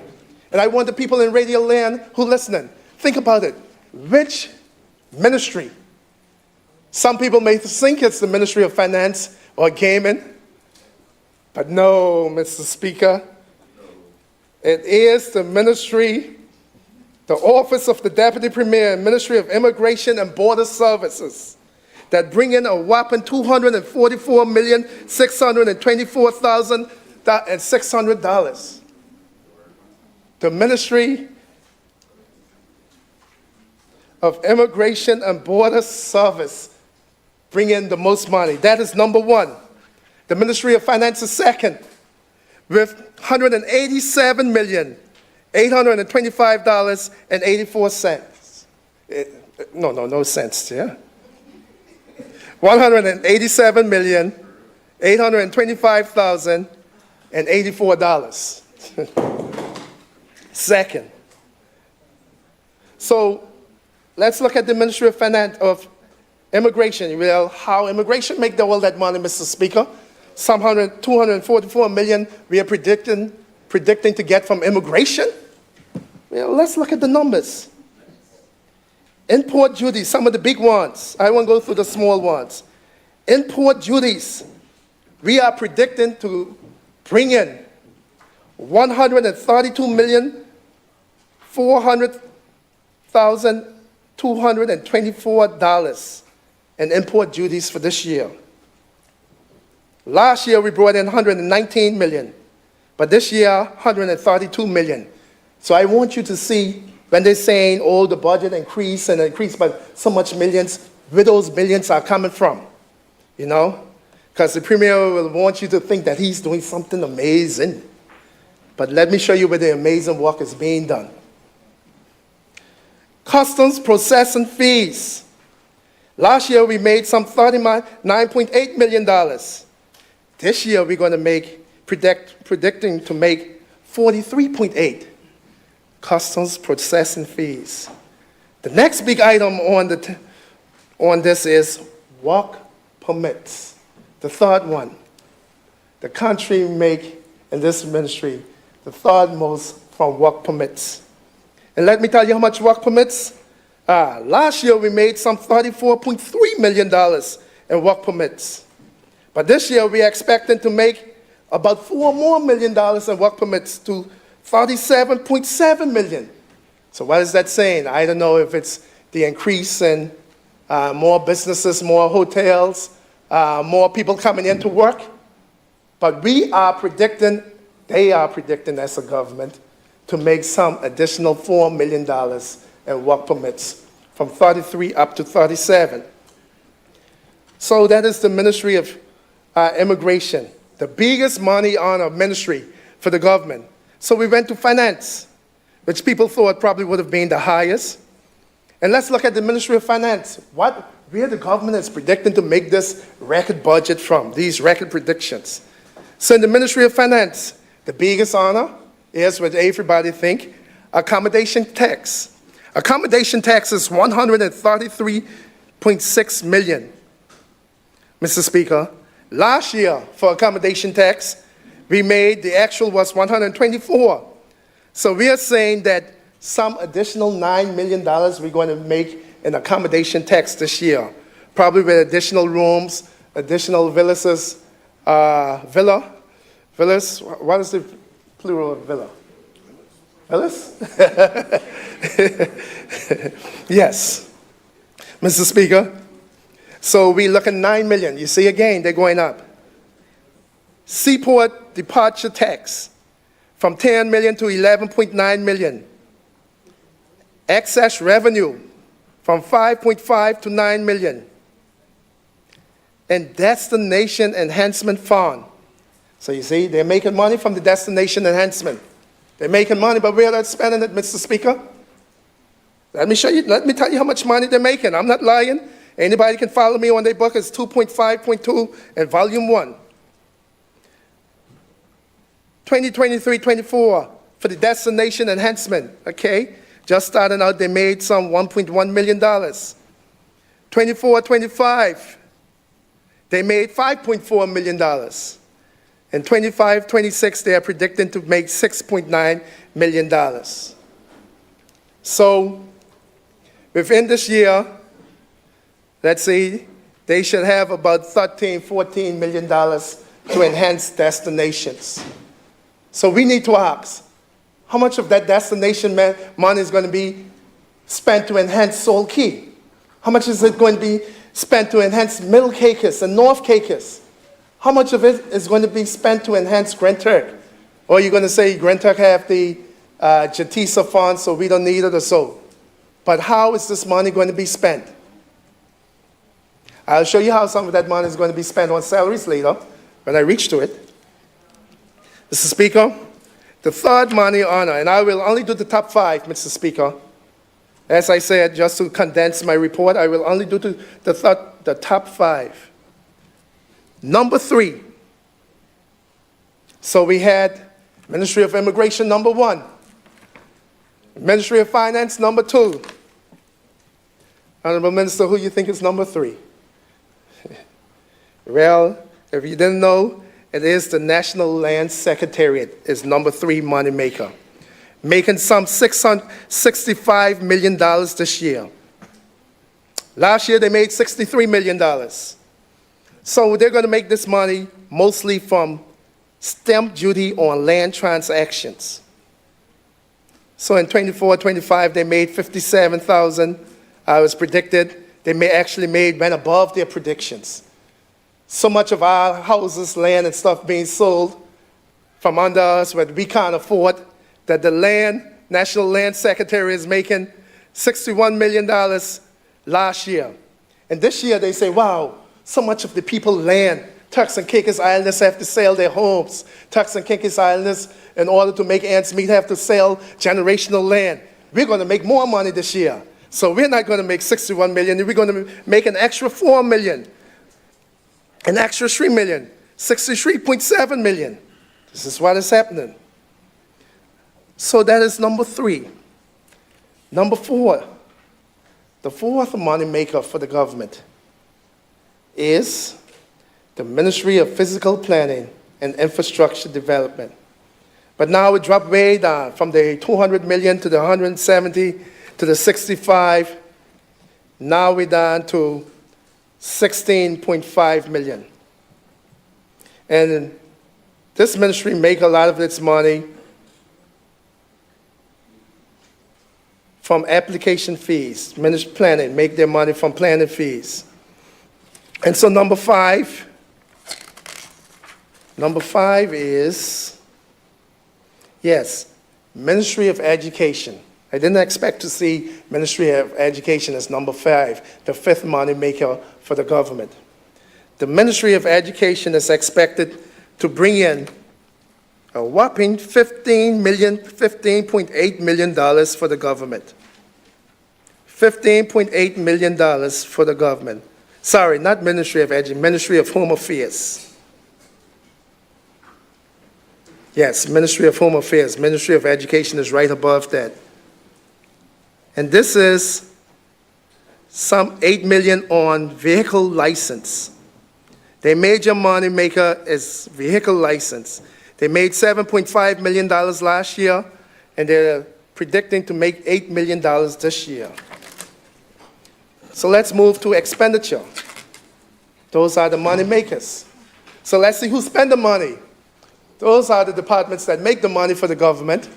And I want the people in Radio Land who are listening, think about it. Which ministry? Some people may think it's the Ministry of Finance or Gaming, but no, Mr. Speaker. It is the ministry, the Office of the Deputy Premier, Ministry of Immigration and Border Services, that bring in a whopping $244,624,600. The Ministry of Immigration and Border Service bring in the most money. That is number one. The Ministry of Finance is second, with $187,825.84. No cents, yeah. $187,825,084. Second. So let's look at the Ministry of Finance of Immigration. Well, how immigration make all that money, Mr. Speaker? Some $244 million we are predicting to get from immigration. Well, let's look at the numbers. Import duties, some of the big ones. I won't go through the small ones. Import duties, we are predicting to bring in $132,400,224 and import duties for this year. Last year, we brought in 119 million, but this year, 132 million. So I want you to see when they're saying, oh, the budget increased and increased by so much millions, where those millions are coming from, you know? Because the Premier will want you to think that he's doing something amazing. But let me show you where the amazing work is being done. Customs processing fees. Last year, we made some $39.8 million. This year, we're going to make, predicting to make 43.8 customs processing fees. The next big item on this is work permits. The third one. The country make, in this ministry, the third most from work permits. And let me tell you how much work permits. Last year, we made some $34.3 million in work permits. But this year, we're expecting to make about $4 million in work permits to $37.7 million. So what is that saying? I don't know if it's the increase in more businesses, more hotels, more people coming into work. But we are predicting, they are predicting as a government, to make some additional $4 million in work permits, from 33 up to 37. So that is the Ministry of Immigration, the biggest money on a ministry for the government. So we went to finance, which people thought probably would have been the highest. And let's look at the Ministry of Finance. Where the government is predicting to make this record budget from, these record predictions. So in the Ministry of Finance, the biggest honor is what everybody think, accommodation tax. Accommodation tax is $133.6 million. Mr. Speaker, last year for accommodation tax, we made, the actual was 124. So we are saying that some additional $9 million we're going to make in accommodation tax this year, probably with additional rooms, additional villas, villas, what is the plural of villa? Villas? Yes, Mr. Speaker. So we look at 9 million. You see again, they're going up. Seaport departure tax from 10 million to 11.9 million. Excess revenue from 5.5 to 9 million. And destination enhancement fund. So you see, they're making money from the destination enhancement. They're making money, but where are they spending it, Mr. Speaker? Let me show you, let me tell you how much money they're making. I'm not lying. Anybody can follow me on their book. It's 2.5.2 and volume 1. 2023-24 for the destination enhancement, okay? Just starting out, they made some $1.1 million. 24-25, they made $5.4 million. And 25-26, they are predicting to make $6.9 million. So within this year, let's say they should have about $13-14 million to enhance destinations. So we need to ask, how much of that destination money is going to be spent to enhance Soul Key? How much is it going to be spent to enhance Middle Caicos and North Caicos? How much of it is going to be spent to enhance Grand Turk? Or are you going to say Grand Turk have the JATISA fund, so we don't need it or so? But how is this money going to be spent? I'll show you how some of that money is going to be spent on salaries later, when I reach to it. Mr. Speaker, the third money honor, and I will only do the top 5, Mr. Speaker. As I said, just to condense my report, I will only do the top 5. Number 3. So we had Ministry of Immigration, number 1. Ministry of Finance, number 2. Honorable Minister, who you think is number 3? Well, if you didn't know, it is the National Land Secretariat is number 3 money maker, making some $665 million this year. Last year, they made $63 million. So they're going to make this money mostly from stamp duty on land transactions. So in 24-25, they made $57,000. I was predicted they went above their predictions. So much of our houses, land, and stuff being sold from under us that we can't afford, that the National Land Secretary is making $61 million last year. And this year they say, wow, so much of the people land. Turks and Caicos Islanders have to sell their homes. Turks and Caicos Islanders, in order to make ends meet, have to sell generational land. We're going to make more money this year. So we're not going to make $61 million. We're going to make an extra $4 million, an extra $3 million, $63.7 million. This is what is happening. So that is number 3. Number 4, the fourth money maker for the government is the Ministry of Physical Planning and Infrastructure Development. But now it dropped way down from the 200 million to the 170 to the 65. Now we're down to 16.5 million. And this ministry make a lot of its money from application fees. Ministry planning make their money from planning fees. And so number 5 is, yes, Ministry of Education. I didn't expect to see Ministry of Education as number 5, the 5th money maker for the government. The Ministry of Education is expected to bring in a whopping $15.8 million for the government. $15.8 million for the government. Sorry, not Ministry of Education, Ministry of Home Affairs. Yes, Ministry of Home Affairs. Ministry of Education is right above that. And this is some $8 million on vehicle license. Their major money maker is vehicle license. They made $7.5 million last year, and they're predicting to make $8 million this year. So let's move to expenditure. Those are the money makers. So let's see who spend the money. Those are the departments that make the money for the government.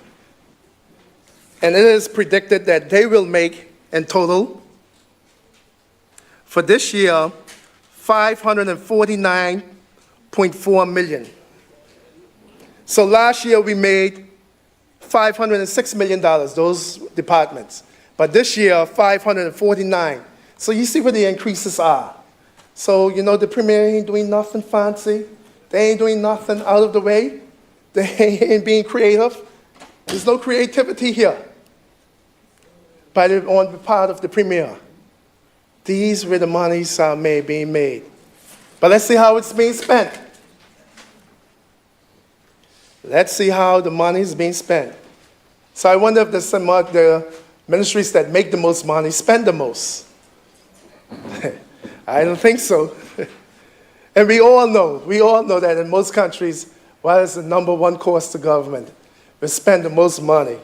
And it is predicted that they will make, in total, for this year, $549.4 million. So last year we made $506 million, those departments. But this year, $549. So you see where the increases are. So, you know, the premier ain't doing nothing fancy. They ain't doing nothing out of the way. They ain't being creative. There's no creativity here on the part of the premier. These where the monies are being made. But let's see how it's being spent. Let's see how the money is being spent. So I wonder if the ministries that make the most money spend the most. I don't think so. And we all know that in most countries, what is the number one cost to government? We spend the most money.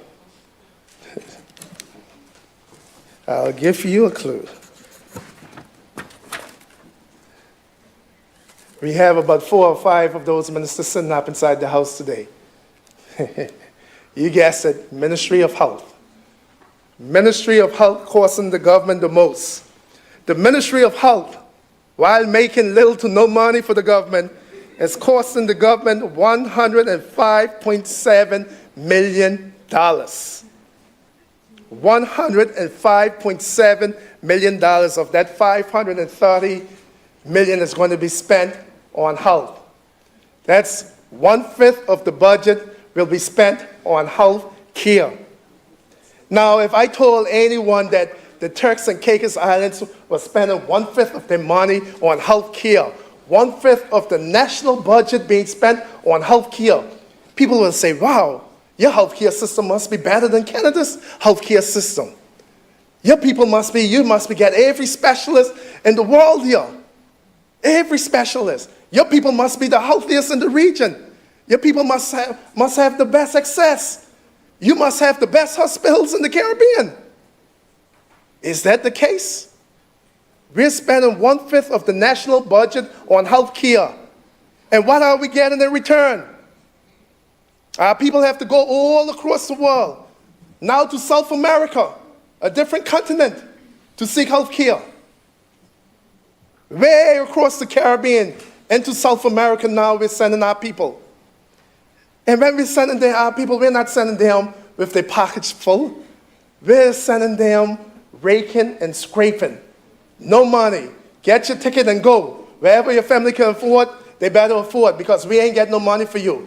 I'll give you a clue. We have about 4 or 5 of those ministers sitting up inside the house today. You guessed it, Ministry of Health. Ministry of Health costing the government the most. The Ministry of Health, while making little to no money for the government, is costing the government $105.7 million. $105.7 million of that $530 million is going to be spent on health. That's 1/5 of the budget will be spent on health care. Now, if I told anyone that the Turks and Caicos Islands were spending 1/5 of their money on health care, 1/5 of the national budget being spent on health care, people will say, wow, your health care system must be better than Canada's health care system. You must be get every specialist in the world here. Every specialist. Your people must be the healthiest in the region. Your people must have the best access. You must have the best hospitals in the Caribbean. Is that the case? We're spending 1/5 of the national budget on health care. And what are we getting in return? Our people have to go all across the world, now to South America, a different continent, to seek health care. Way across the Caribbean into South America now, we're sending our people. And when we're sending our people, we're not sending them with their pockets full. We're sending them raking and scraping. No money. Get your ticket and go. Wherever your family can afford, they better afford, because we ain't got no money for you.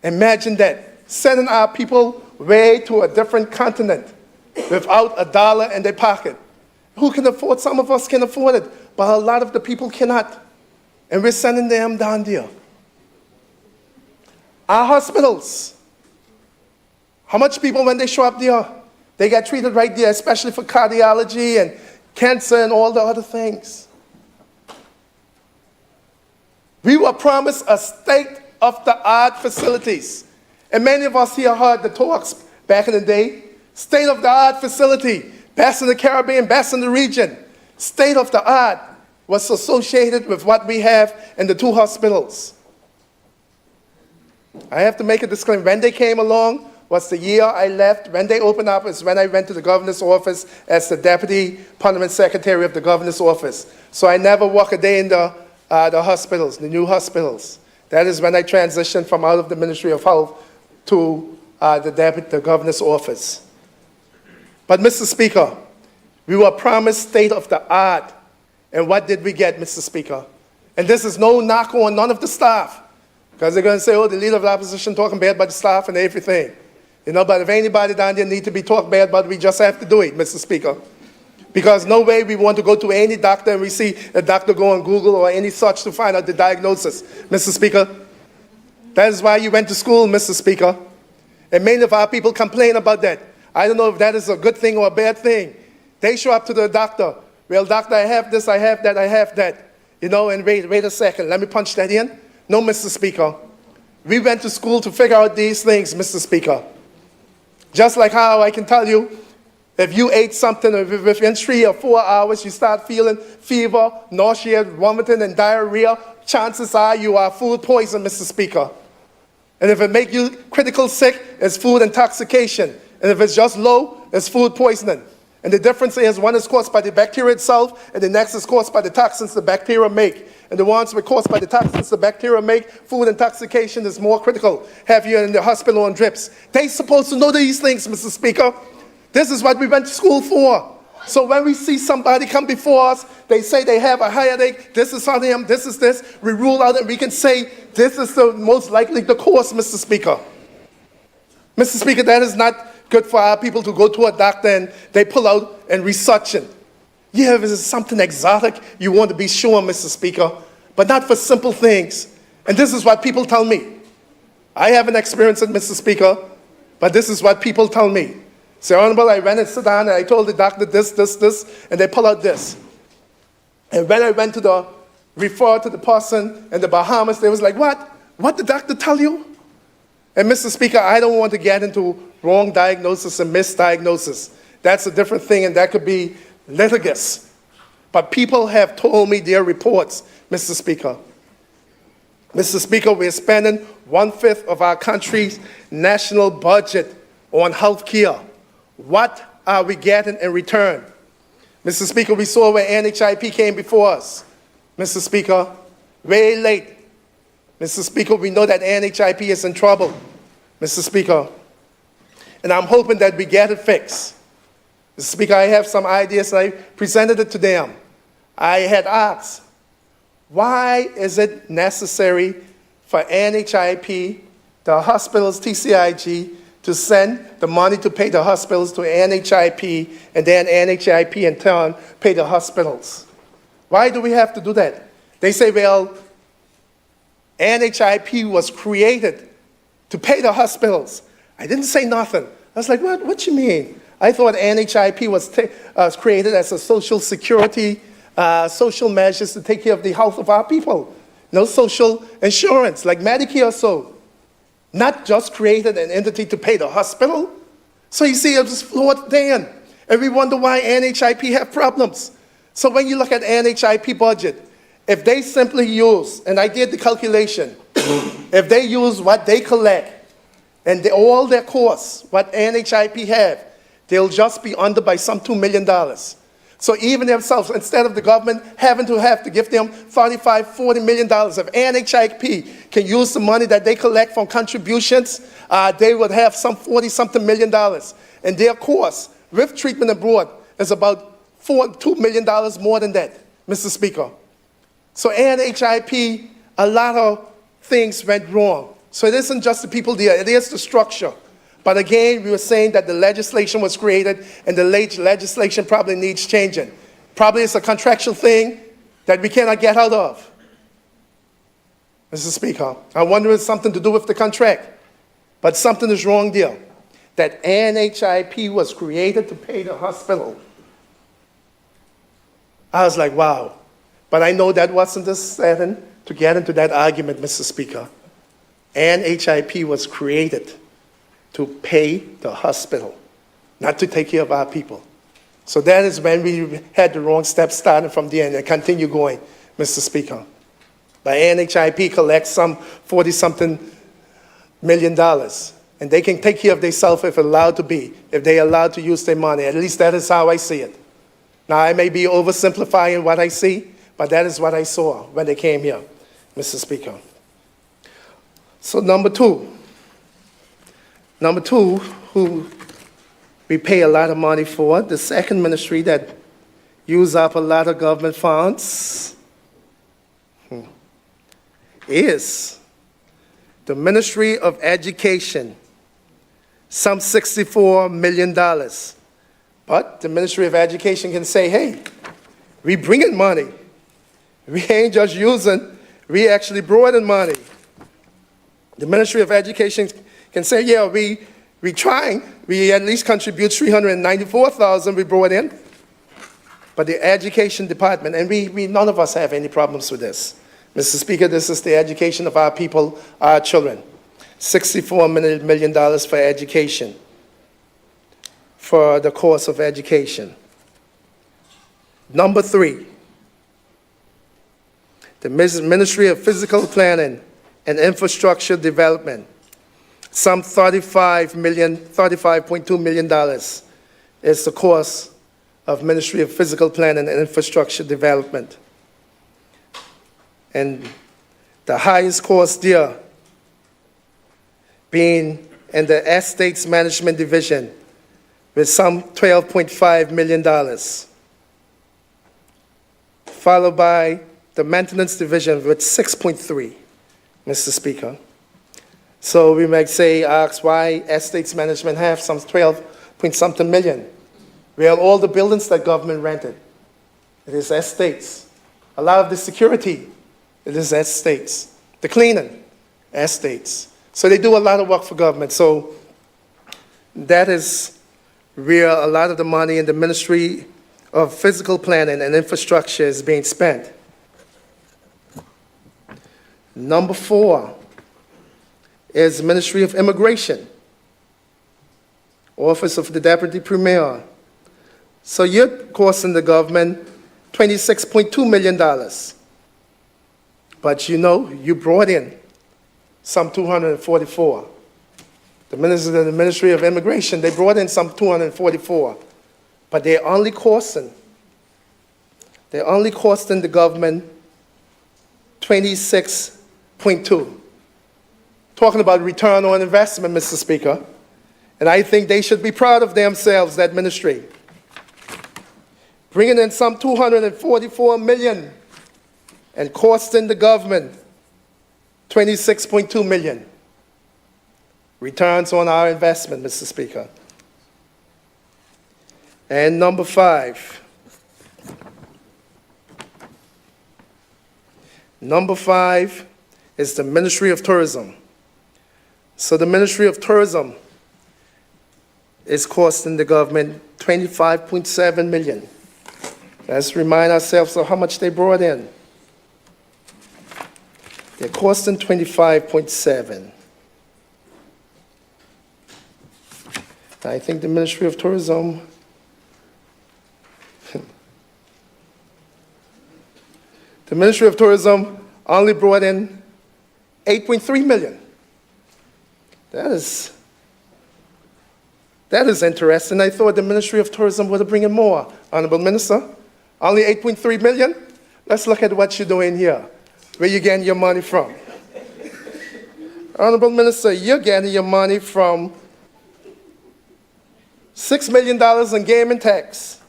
Imagine that. Sending our people way to a different continent without a dollar in their pocket. Who can afford? Some of us can afford it, but a lot of the people cannot. And we're sending them down there. Our hospitals. How much people, when they show up there, they get treated right there, especially for cardiology and cancer and all the other things. We were promised a state-of-the-art facilities. And many of us here heard the talks back in the day. State-of-the-art facility, best in the Caribbean, best in the region. State-of-the-art was associated with what we have in the two hospitals. I have to make a disclaimer. When they came along was the year I left. When they opened up is when I went to the governor's office as the deputy parliament secretary of the governor's office. So I never walk a day in the hospitals, the new hospitals. That is when I transitioned from out of the Ministry of Health to the governor's office. But Mr. Speaker, we were promised state of the art. And what did we get, Mr. Speaker? And this is no knock on none of the staff. Because they're going to say, oh, the leader of the opposition talking bad about the staff and everything. You know, but if anybody down there need to be talked bad about, we just have to do it, Mr. Speaker. Because no way we want to go to any doctor and we see a doctor go on Google or any such to find out the diagnosis, Mr. Speaker. That is why you went to school, Mr. Speaker. And many of our people complain about that. I don't know if that is a good thing or a bad thing. They show up to the doctor. Well, doctor, I have this, I have that, I have that. You know, and wait a second, let me punch that in. No, Mr. Speaker. We went to school to figure out these things, Mr. Speaker. Just like how I can tell you, if you ate something within 3 or 4 hours, you start feeling fever, nausea, vomiting, and diarrhea, chances are you are food poison, Mr. Speaker. And if it makes you critical sick, it's food intoxication. And if it's just low, it's food poisoning. And the difference is one is caused by the bacteria itself, and the next is caused by the toxins the bacteria make. And the ones that are caused by the toxins the bacteria make, food intoxication is more critical. Have you in the hospital on drips. They're supposed to know these things, Mr. Speaker. This is what we went to school for. So when we see somebody come before us, they say they have a headache, this is on them, this is this, we rule out and we can say this is the most likely the cause, Mr. Speaker. Mr. Speaker, that is not good for our people to go to a doctor and they pull out and research it. Yeah, if it's something exotic, you want to be sure, Mr. Speaker, but not for simple things. And this is what people tell me. I haven't experienced it, Mr. Speaker, but this is what people tell me. Say, Honorable, I went and sit down and I told the doctor this, and they pull out this. And when I went to refer to the person in the Bahamas, they was like, what? What did the doctor tell you? And Mr. Speaker, I don't want to get into wrong diagnosis and misdiagnosis. That's a different thing, and that could be litigious. But people have told me their reports, Mr. Speaker. Mr. Speaker, we're spending 1/5 of our country's national budget on health care. What are we getting in return? Mr. Speaker, we saw where NHIP came before us. Mr. Speaker, very late. Mr. Speaker, we know that NHIP is in trouble, Mr. Speaker. And I'm hoping that we get it fixed. Mr. Speaker, I have some ideas and I presented it to them. I had asked, why is it necessary for NHIP, the hospitals, TCIG, to send the money to pay the hospitals to NHIP, and then NHIP in turn pay the hospitals? Why do we have to do that? They say, well, NHIP was created to pay the hospitals. I didn't say nothing. I was like, what you mean? I thought NHIP was created as a social security, social measures to take care of the health of our people. No social insurance, like Medicare or so. Not just created an entity to pay the hospital. So you see, it was flawed then. And we wonder why NHIP have problems. So when you look at NHIP budget, if they simply use, and I did the calculation, if they use what they collect and all their costs, what NHIP have, they'll just be under by some $2 million. So even themselves, instead of the government having to give them $35, $40 million, if NHIP can use the money that they collect from contributions, they would have some $40-something million. And their course with treatment abroad is about $2 million more than that, Mr. Speaker. So NHIP, a lot of things went wrong. So it isn't just the people there, it is the structure. But again, we were saying that the legislation was created and the legislation probably needs changing. Probably it's a contractual thing that we cannot get out of. Mr. Speaker, I wonder if it's something to do with the contract. But something is wrong there. That NHIP was created to pay the hospital. I was like, wow. But I know that wasn't the setting to get into that argument, Mr. Speaker. NHIP was created to pay the hospital, not to take care of our people. So that is when we had the wrong step starting from the end and continue going, Mr. Speaker. But NHIP collects some 40-something million dollars, and they can take care of themselves if allowed to be, if they're allowed to use their money. At least that is how I see it. Now, I may be oversimplifying what I see, but that is what I saw when they came here, Mr. Speaker. So number two, who we pay a lot of money for, the second ministry that use up a lot of government funds is the Ministry of Education, some $64 million. But the Ministry of Education can say, hey, we bringing money. We ain't just using, we actually brought in money. The Ministry of Education can say, yeah, we trying. We at least contribute $394,000 we brought in. But the Education Department, and we none of us have any problems with this. Mr. Speaker, this is the education of our people, our children. $64 million for education, for the course of education. Number three, the Ministry of Physical Planning and Infrastructure Development. Some $35.2 million is the course of Ministry of Physical Planning and Infrastructure Development. And the highest course there being in the Estates Management Division with some $12.5 million, followed by the Maintenance Division with 6.3, Mr. Speaker. So we might say, ask why Estates Management have some 12-point-something million. Well, all the buildings that government rented, it is estates. A lot of the security, it is estates. The cleaning, estates. So they do a lot of work for government. So that is where a lot of the money in the Ministry of Physical Planning and Infrastructure is being spent. Number four is the Ministry of Immigration, Office of the Deputy Premier. So you're costing the government $26.2 million. But you know, you brought in some 244. The Ministry of Immigration, they brought in some 244. But they're only costing the government 26.2. Talking about return on investment, Mr. Speaker. And I think they should be proud of themselves, that ministry. Bringing in some 244 million and costing the government 26.2 million. Returns on our investment, Mr. Speaker. And number five. Number five is the Ministry of Tourism. So the Ministry of Tourism is costing the government $25.7 million. Let's remind ourselves of how much they brought in. They're costing $25.7. I think the Ministry of Tourism the Ministry of Tourism only brought in $8.3 million. That is That is interesting. I thought the Ministry of Tourism would bring in more. Honorable Minister, only 8.3 million? Let's look at what you're doing here. Where you getting your money from? Honorable Minister, you're getting your money from $6 million in gaming tax.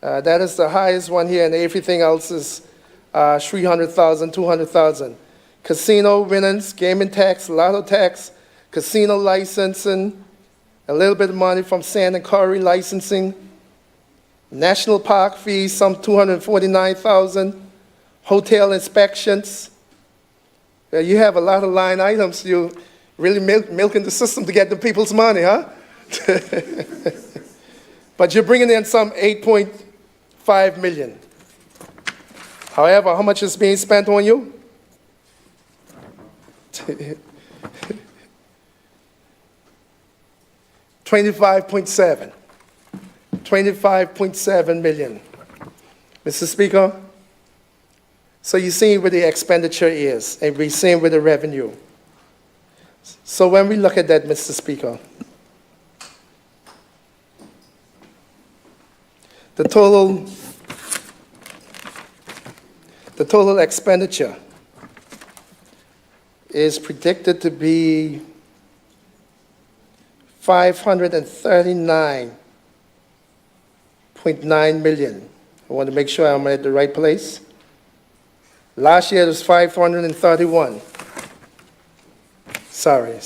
That is the highest one here, and everything else is 300,000, 200,000. Casino winnings, gaming tax, lotto tax, casino licensing, a little bit of money from sand and quarry licensing, national park fees, some 249,000, hotel inspections. You have a lot of line items. You really milking the system to get the people's money, huh? But you're bringing in some 8.5 million. However, how much is being spent on you? 25.7. 25.7 million. Mr. Speaker, so you're seeing where the expenditure is, and we're seeing where the revenue. So when we look at that, Mr. Speaker, the total expenditure is predicted to be 539.9 million. I want to make sure I'm at the right place. Last year it was 531. Sorry.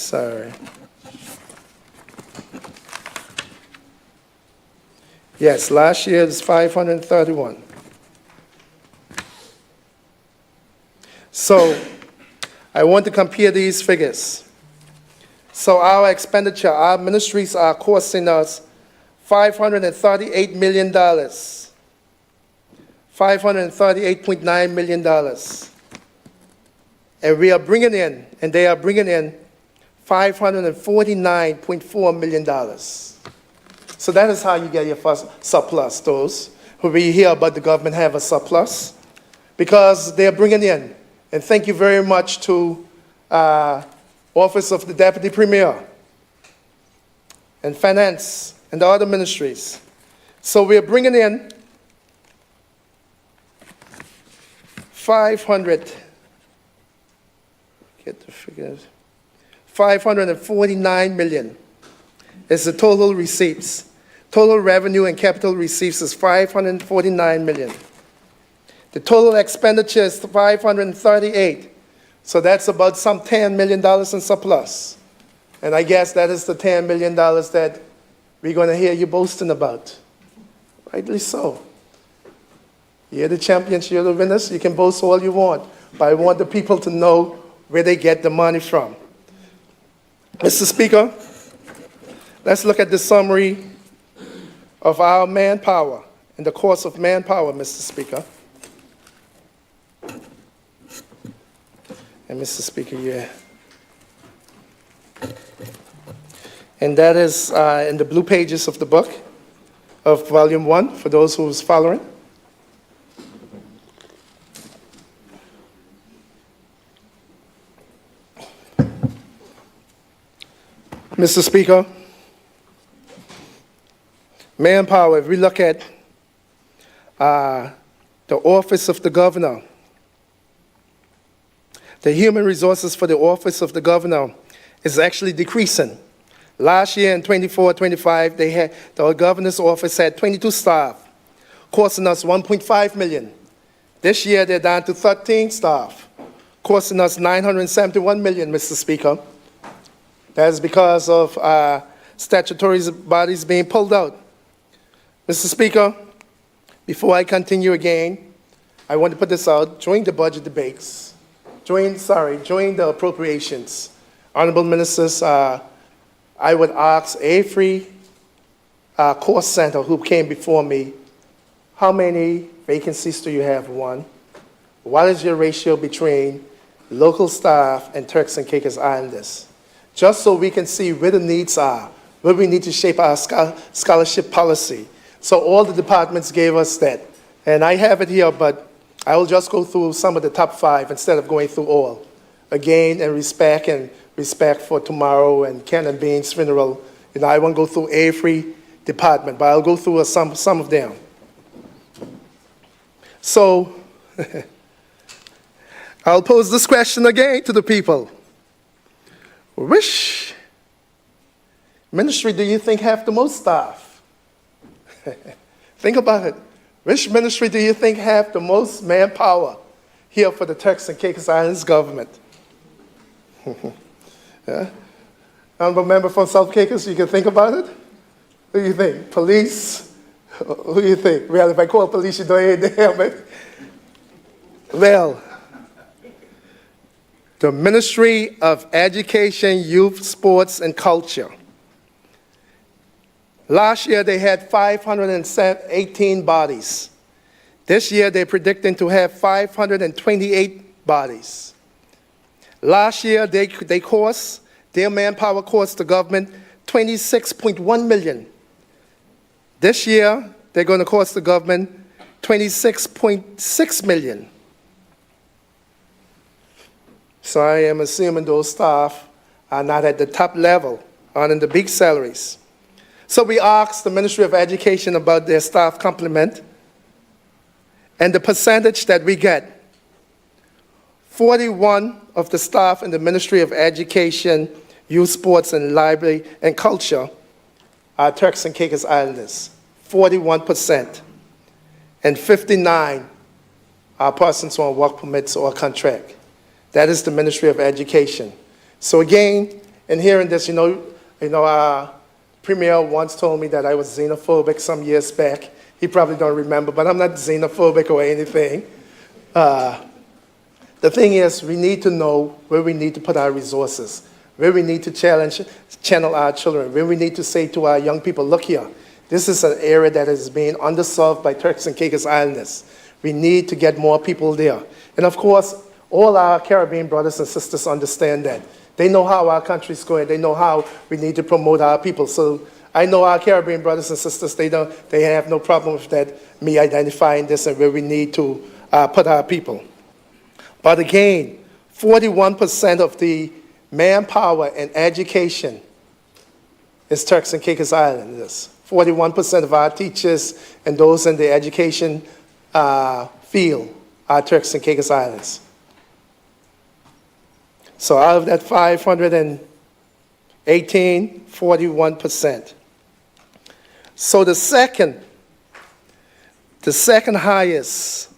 Yes, last year it was 531. So I want to compare these figures. So our expenditure, our ministries are costing us $538 million, $538.9 million. And we are bringing in, and they are bringing in $549.4 million. So that is how you get your first surplus, those who we hear about the government have a surplus, because they are bringing in. And thank you very much to Office of the Deputy Premier and Finance and the other ministries. So we're bringing in 549 million is the total receipts. Total revenue and capital receipts is 549 million. The total expenditure is 538. So that's about some $10 million in surplus. And I guess that is the $10 million that we're going to hear you boasting about. Rightly so. You're the champions, you're the winners. You can boast all you want, but I want the people to know where they get the money from. Mr. Speaker, let's look at the summary of our manpower and the cost of manpower, Mr. Speaker. And Mr. Speaker, yeah. And that is in the blue pages of the book of Volume 1, for those who was following. Mr. Speaker, manpower, if we look at the Office of the Governor, the human resources for the Office of the Governor is actually decreasing. Last year in 24-25, the Governor's Office had 22 staff, costing us $1.5 million. This year they're down to 13 staff, costing us $971 million, Mr. Speaker. That is because of statutory bodies being pulled out. Mr. Speaker, before I continue again, I want to put this out. During the budget debates, during the appropriations, honorable ministers, I would ask every cost center who came before me, how many vacancies do you have? One. What is your ratio between local staff and Turks and Caicos Islanders? Just so we can see where the needs are, where we need to shape our scholarship policy. So all the departments gave us that. And I have it here, but I will just go through some of the top 5 instead of going through all. again, and respect for tomorrow and Ken and Bain's funeral. I won't go through every department, but I'll go through some of them. So, I'll pose this question again to the people. Which ministry do you think have the most staff? Think about it. Which ministry do you think have the most manpower here for the Turks and Caicos Islands government? Yeah? Honorable member from South Caicos, you can think about it? Who do you think? Police? Who do you think? Well, if I call police, you don't hear them, but... Well, the Ministry of Education, Youth, Sports, and Culture. Last year, they had 518 bodies. This year, they're predicting to have 528 bodies. Last year, their manpower cost the government $26.1 million. This year, they're going to cost the government $26.6 million. So I am assuming those staff are not at the top level, earning the big salaries. So we asked the Ministry of Education about their staff complement and the percentage that we get. 41 of the staff in the Ministry of Education, Youth, Sports, and Library and Culture are Turks and Caicos Islanders, 41%. And 59 are persons on work permits or contract. That is the Ministry of Education. So again, in hearing this, our Premier once told me that I was xenophobic some years back. He probably don't remember, but I'm not xenophobic or anything. The thing is, we need to know where we need to put our resources, where we need to channel our children, where we need to say to our young people, look here, this is an area that is being underserved by Turks and Caicos Islanders. We need to get more people there. And of course, all our Caribbean brothers and sisters understand that. They know how our country's going. They know how we need to promote our people. So I know our Caribbean brothers and sisters, they have no problem with that, me identifying this and where we need to put our people. But again, 41% of the manpower and education is Turks and Caicos Islanders. 41% of our teachers and those in the education field are Turks and Caicos Islands. So out of that 518, 41%. So the second highest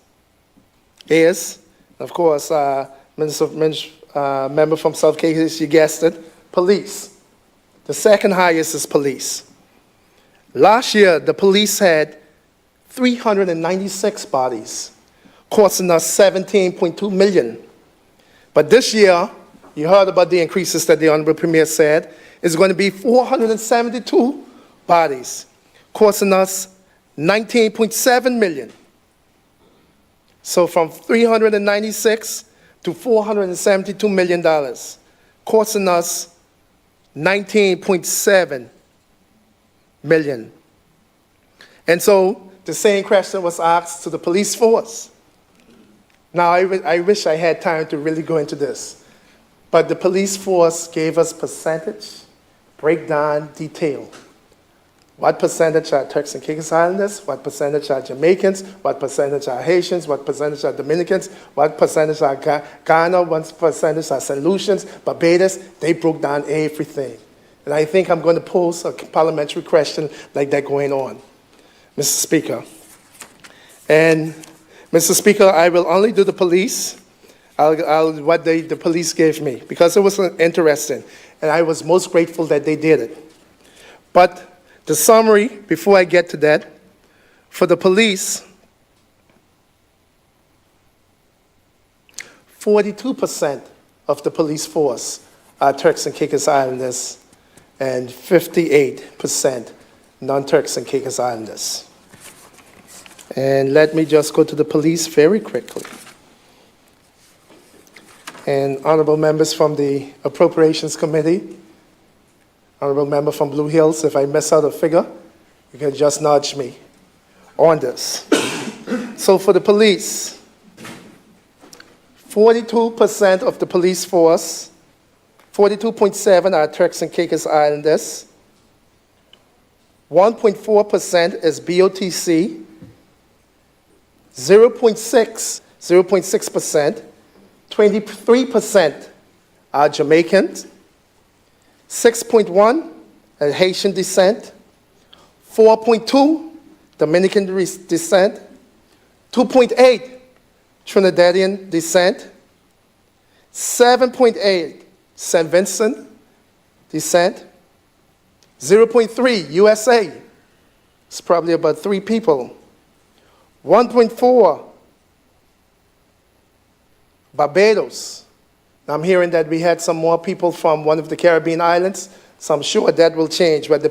is, of course, member from South Caicos, you guessed it, police. The second highest is police. Last year, the police had 396 bodies, costing us $17.2 million. But this year, you heard about the increases that the Honorable Premier said, it's going to be 472 bodies, costing us $19.7 million. So from 396 to $472 million, costing us $19.7 million. And so the same question was asked to the police force. Now, I wish I had time to really go into this, but the police force gave us percentage, breakdown, detail. What percentage are Turks and Caicos Islanders? What percentage are Jamaicans? What percentage are Haitians? What percentage are Dominicans? What percentage are Ghana? What percentage are St. Lucians, Barbados? They broke down everything. And I think I'm going to pose a parliamentary question like that going on, Mr. Speaker. And Mr. Speaker, I will only do the police, what the police gave me, because it was interesting, and I was most grateful that they did it. But the summary, before I get to that, for the police, 42% of the police force are Turks and Caicos Islanders, and 58% non-Turks and Caicos Islanders. And let me just go to the police very quickly. And honorable members from the Appropriations Committee, honorable member from Blue Hills, if I miss out a figure, you can just nudge me on this. So for the police, 42% of the police force, 42.7 are Turks and Caicos Islanders, 1.4% is BOTC, 0.6%, 23% are Jamaicans, 6.1 are Haitian descent, 4.2 Dominican descent, 2.8 Trinidadian descent, 7.8 St. Vincent descent, 0.3 USA, it's probably about 3 people, 1.4 Barbados. I'm hearing that we had some more people from one of the Caribbean islands, so I'm sure that will change when the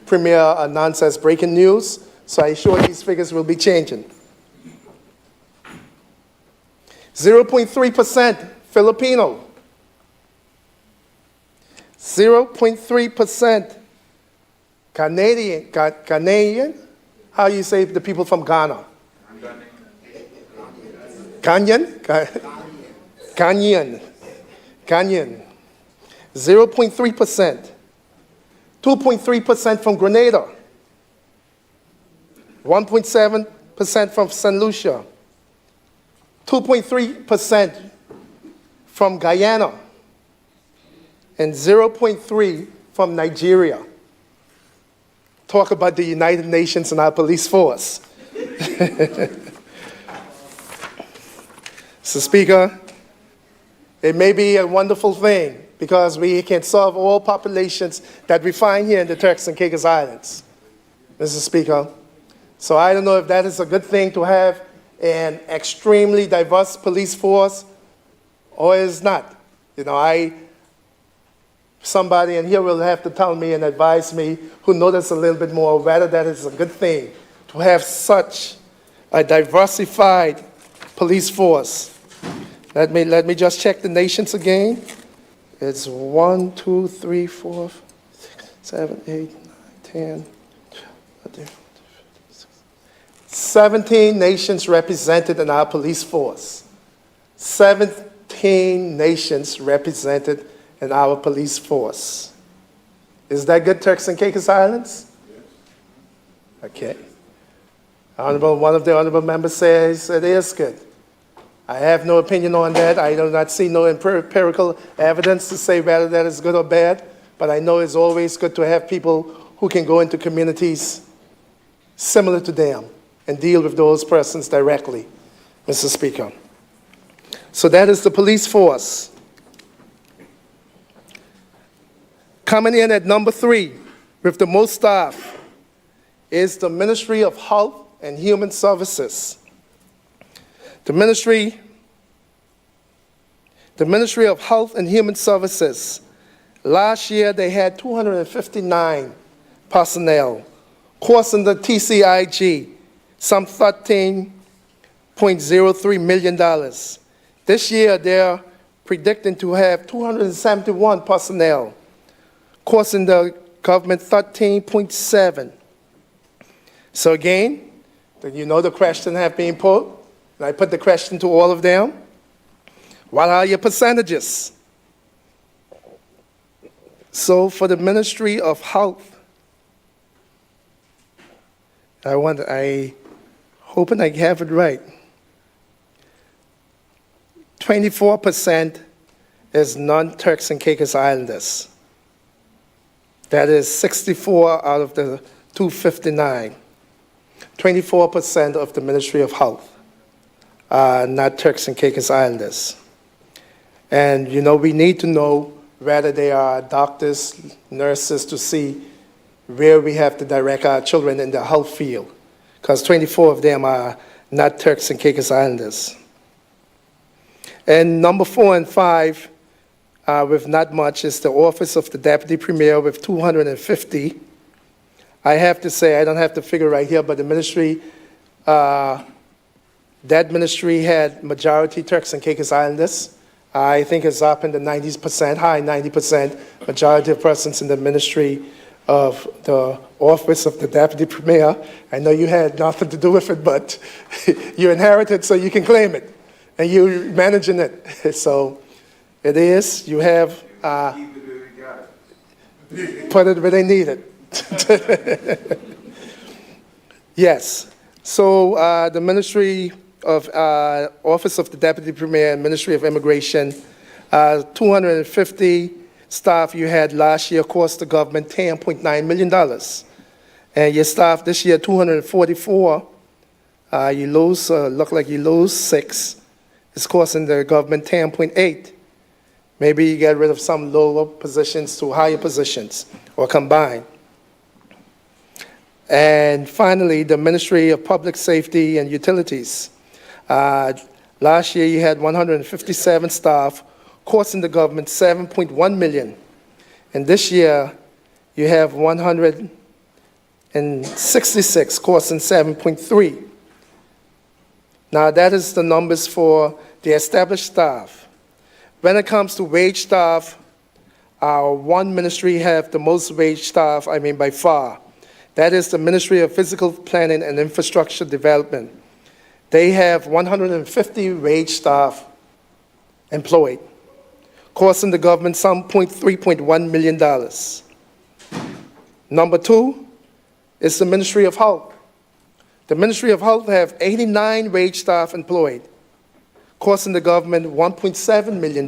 Premier announces breaking news, so I'm sure these figures will be changing. 0.3% Filipino, 0.3% Ghanaian, how you say the people from Ghana? Ghanaian? Ghanaian. 0.3%. 2.3% from Grenada. 1.7% from St. Lucia. 2.3% from Guyana. And 0.3% from Nigeria. Talk about the United Nations and our police force. Mr. Speaker, it may be a wonderful thing because we can solve all populations that we find here in the Turks and Caicos Islands, Mr. Speaker. So I don't know if that is a good thing to have an extremely diverse police force or is not. You know, somebody in here will have to tell me and advise me who knows a little bit more whether that is a good thing to have such a diversified police force. Let me just check the nations again. It's 1, 2, 3, 4, 6, 7, 8, 9, 10, 17 nations represented in our police force. 17 nations represented in our police force. Is that good, Turks and Caicos Islands? Okay. One of the honorable members says it is good. I have no opinion on that. I do not see no empirical evidence to say whether that is good or bad, but I know it's always good to have people who can go into communities similar to them and deal with those persons directly, Mr. Speaker. So that is the police force. Coming in at number 3 with the most staff is the Ministry of Health and Human Services. The Ministry of Health and Human Services, last year they had 259 personnel, costing the TCIG some $13.03 million. This year they're predicting to have 271 personnel, costing the government 13.7. So again, you know the question have been put. And I put the question to all of them. What are your percentages? So for the Ministry of Health, I hoping I have it right. 24% is non-Turks and Caicos Islanders. That is 64 out of the 259. 24% of the Ministry of Health. Not Turks and Caicos Islanders. And, you know, we need to know whether they are doctors, nurses, to see where we have to direct our children in the health field, because 24 of them are not Turks and Caicos Islanders. And number 4 and 5, with not much, is the Office of the Deputy Premier with 250. I have to say, I don't have the figure right here, but the ministry, that ministry had majority Turks and Caicos Islanders. I think it's up in the 90%, high 90% majority of persons in the ministry of the Office of the Deputy Premier. I know you had nothing to do with it, but you inherited so you can claim it. and you're managing it. So it is, you have, put it where they need it. Yes. So the Ministry of, Office of the Deputy Premier and Ministry of Immigration, 250 staff you had last year cost the government $10.9 million. And your staff this year, 244, you lose, look like you lose 6. It's costing the government 10.8. Maybe you get rid of some lower positions to higher positions or combine. And finally, the Ministry of Public Safety and Utilities. Last year you had 157 staff costing the government $7.1 million. And this year you have 166 costing 7.3. Now that is the numbers for the established staff. When it comes to wage staff, our one ministry have the most wage staff, I mean by far. That is the Ministry of Physical Planning and Infrastructure Development. They have 150 wage staff employed, costing the government some $3.1 million. Number 2 is the Ministry of Health. The Ministry of Health have 89 wage staff employed, costing the government $1.7 million.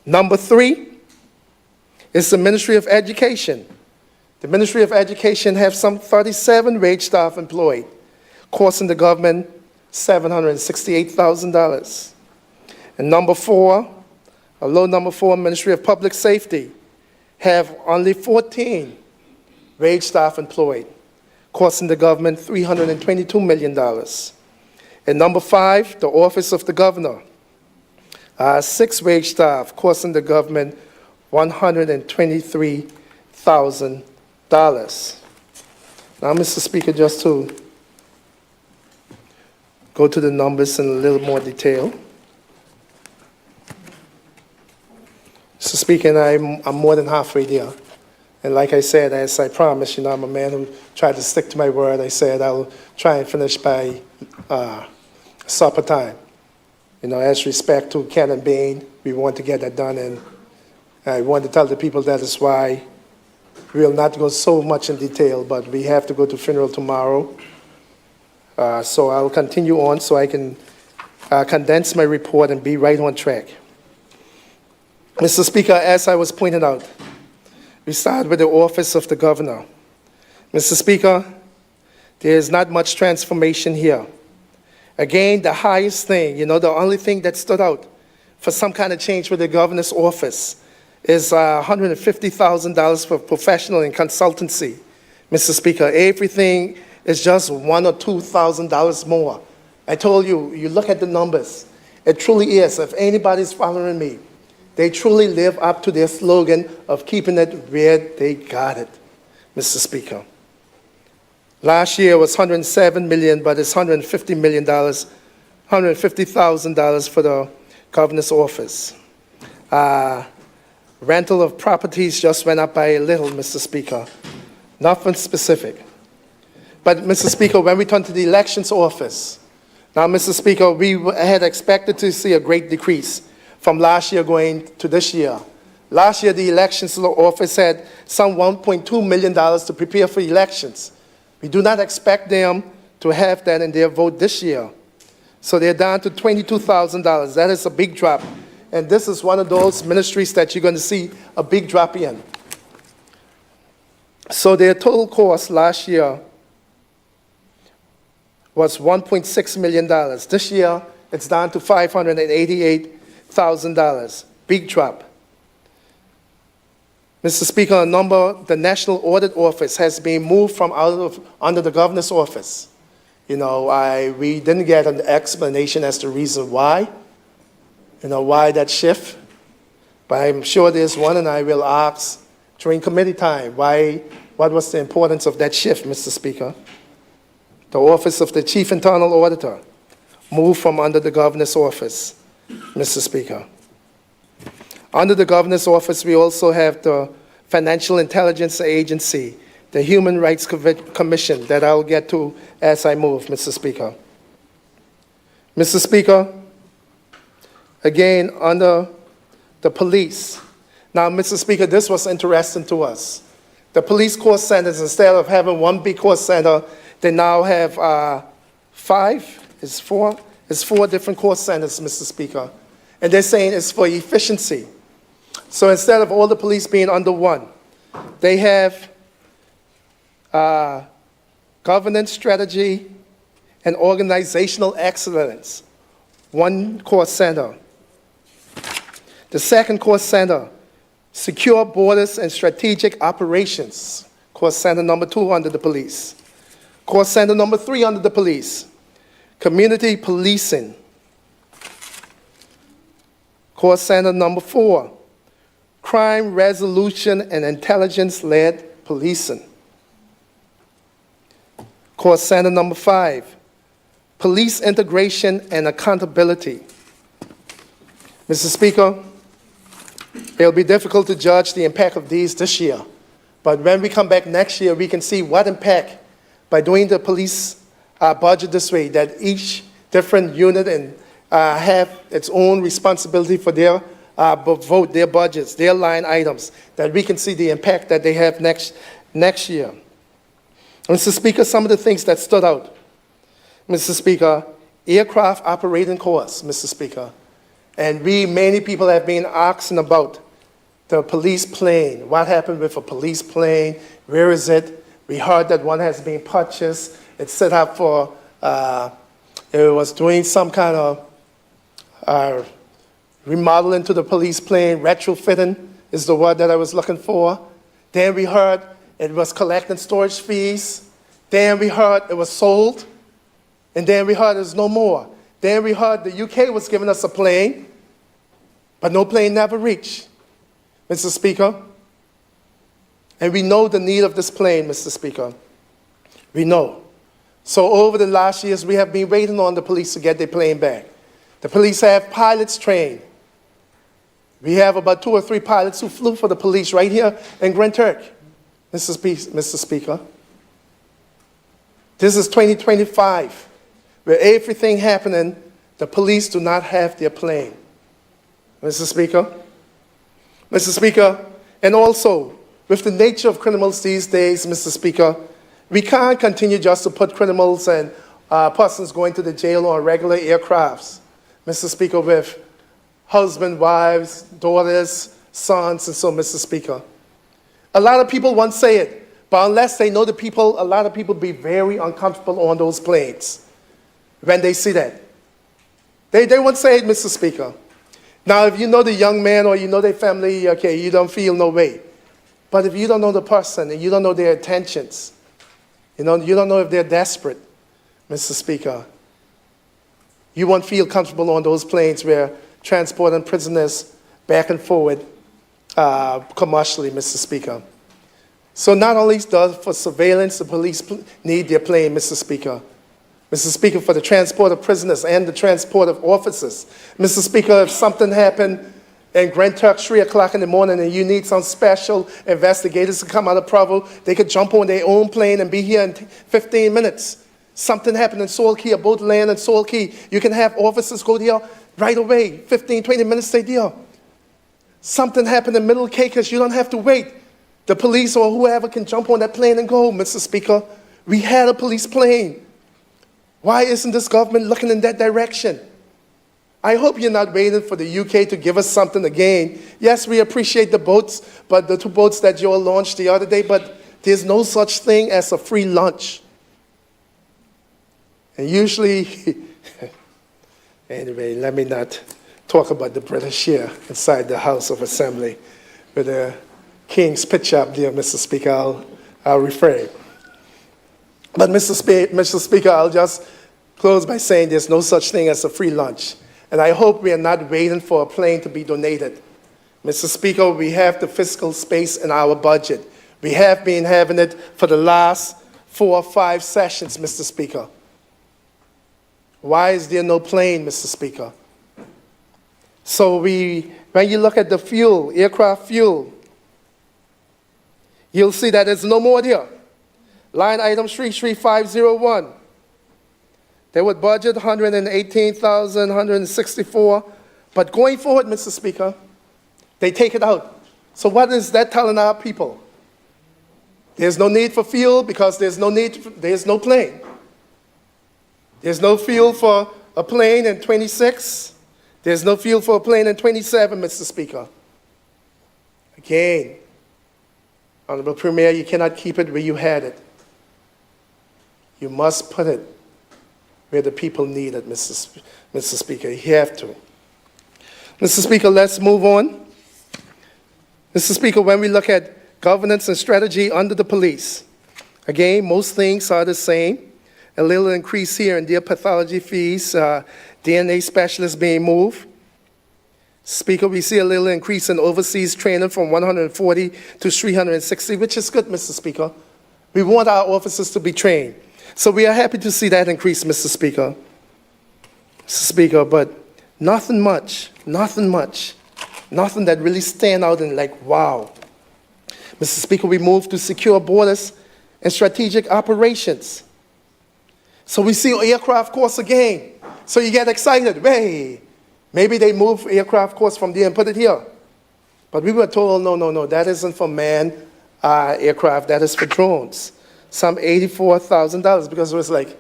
Number 3 is the Ministry of Education. The Ministry of Education have some 37 wage staff employed, costing the government $768,000. And number 4, number 4, Ministry of Public Safety, have only 14 wage staff employed, costing the government $322 million. And number 5, the Office of the Governor, 6 wage staff, costing the government $123,000. Now, Mr. Speaker, just to go to the numbers in a little more detail. Mr. Speaker, I'm more than halfway there. And like I said, as I promised, I'm a man who tried to stick to my word. I said I'll try and finish by supper time. As respect to Ken and Bain, we want to get that done. And I want to tell the people that is why we'll not go so much in detail, but we have to go to funeral tomorrow. So I'll continue on so I can condense my report and be right on track. Mr. Speaker, as I was pointing out, we start with the Office of the Governor. Mr. Speaker, there is not much transformation here. Again, the highest thing, the only thing that stood out for some kind of change with the Governor's office is $150,000 for professional and consultancy. Mr. Speaker, everything is just $1,000 or $2,000 more. I told you, you look at the numbers. It truly is. If anybody's following me, they truly live up to their slogan of keeping it where they got it, Mr. Speaker. Last year was $107 million, but it's $150 million, $150,000 for the governor's office. Rental of properties just went up by a little, Mr. Speaker. Nothing specific. But, Mr. Speaker, when we turn to the elections office, now, Mr. Speaker, we had expected to see a great decrease from last year going to this year. Last year, the elections office had some $1.2 million to prepare for elections. We do not expect them to have that in their vote this year. So they're down to $22,000. That is a big drop. And this is one of those ministries that you're going to see a big drop in. So their total cost last year was $1.6 million. This year, it's down to $588,000. Big drop. Mr. Speaker, the National Audit Office has been moved from under the governor's office. We didn't get an explanation as to the reason why, why that shift. But I'm sure there's one, and I will ask during committee time what was the importance of that shift, Mr. Speaker. The Office of the Chief Internal Auditor moved from under the governor's office, Mr. Speaker. Under the governor's office, we also have the Financial Intelligence Agency, the Human Rights Commission that I'll get to as I move, Mr. Speaker. Mr. Speaker, again, under the police. Now, Mr. Speaker, this was interesting to us. The police court centers, instead of having one big court center, they now have four different court centers, Mr. Speaker. And they're saying it's for efficiency. So instead of all the police being under one, they have governance strategy and organizational excellence, one court center. The second court center, secure borders and strategic operations, court center number 2 under the police. Court center number 3 under the police, community policing. Court center number 4, crime resolution and intelligence-led policing. Court center number 5, police integration and accountability. Mr. Speaker, it'll be difficult to judge the impact of these this year, but when we come back next year, we can see what impact, by doing the police budget this way, that each different unit and have its own responsibility for their vote, their budgets, their line items, that we can see the impact that they have next year. Mr. Speaker, some of the things that stood out. Mr. Speaker, aircraft operating costs, Mr. Speaker. And many people have been asking about the police plane. What happened with a police plane? Where is it? We heard that one has been purchased. It's set up for, it was doing some kind of remodeling to the police plane. Retrofitting is the word that I was looking for. Then we heard it was collecting storage fees. Then we heard it was sold. And then we heard there's no more. Then we heard the UK was giving us a plane, but no plane never reached, Mr. Speaker. And we know the need of this plane, Mr. Speaker. We know. So over the last years, we have been waiting on the police to get their plane back. The police have pilots trained. We have about 2 or 3 pilots who flew for the police right here in Grand Turk, Mr. Speaker. This is 2025. Where everything happening, the police do not have their plane. Mr. Speaker? Mr. Speaker, and also, with the nature of criminals these days, Mr. Speaker, we can't continue just to put criminals and persons going to the jail on regular aircrafts, Mr. Speaker, with husbands, wives, daughters, sons, and so, Mr. Speaker. A lot of people won't say it, but unless they know the people, a lot of people be very uncomfortable on those planes when they see that. They won't say it, Mr. Speaker. Now, if you know the young man or you know their family, okay, you don't feel no way. But if you don't know the person and you don't know their intentions, you don't know if they're desperate, Mr. Speaker, you won't feel comfortable on those planes where transporting prisoners back and forward commercially, Mr. Speaker. So not only does for surveillance the police need their plane, Mr. Speaker, Mr. Speaker, for the transport of prisoners and the transport of officers. Mr. Speaker, if something happened in Grand Turk 3 o'clock in the morning and you need some special investigators to come out of Provo, they could jump on their own plane and be here in 15 minutes. Something happened in Salt Key, a boat land in Salt Key. You can have officers go there right away, 15, 20 minutes stay there. Something happened in Middle Caicos, you don't have to wait. The police or whoever can jump on that plane and go, Mr. Speaker. We had a police plane. Why isn't this government looking in that direction? I hope you're not waiting for the UK to give us something again. Yes, we appreciate the boats, but the 2 boats that you all launched the other day, but there's no such thing as a free lunch. And usually, anyway, let me not talk about the British here inside the House of Assembly with the King's picture up there, Mr. Speaker. I'll refrain. But Mr. Speaker, I'll just close by saying there's no such thing as a free lunch. And I hope we are not waiting for a plane to be donated. Mr. Speaker, we have the fiscal space in our budget. We have been having it for the last 4 or 5 sessions, Mr. Speaker. Why is there no plane, Mr. Speaker? So when you look at the fuel, aircraft fuel, you'll see that there's no more there. Line item 33501. They would budget $118,164, but going forward, Mr. Speaker, they take it out. So what is that telling our people? There's no need for fuel because there's no plane. There's no fuel for a plane in 26. There's no fuel for a plane in 27, Mr. Speaker. Again, Honorable Premier, you cannot keep it where you had it. You must put it where the people need it, Mr. Speaker. You have to. Mr. Speaker, let's move on. Mr. Speaker, when we look at governance and strategy under the police, again, most things are the same. A little increase here in their pathology fees, DNA specialists being moved. Speaker, we see a little increase in overseas training from 140 to 360, which is good, Mr. Speaker. We want our officers to be trained. So we are happy to see that increase, Mr. Speaker. Mr. Speaker, but nothing much, nothing that really stand out and like, wow. Mr. Speaker, we moved to secure borders and strategic operations. So we see aircraft course again. So you get excited. Hey, maybe they move aircraft course from there and put it here. But we were told, no, that isn't for manned aircraft, that is for drones. Some $84,000, because it was like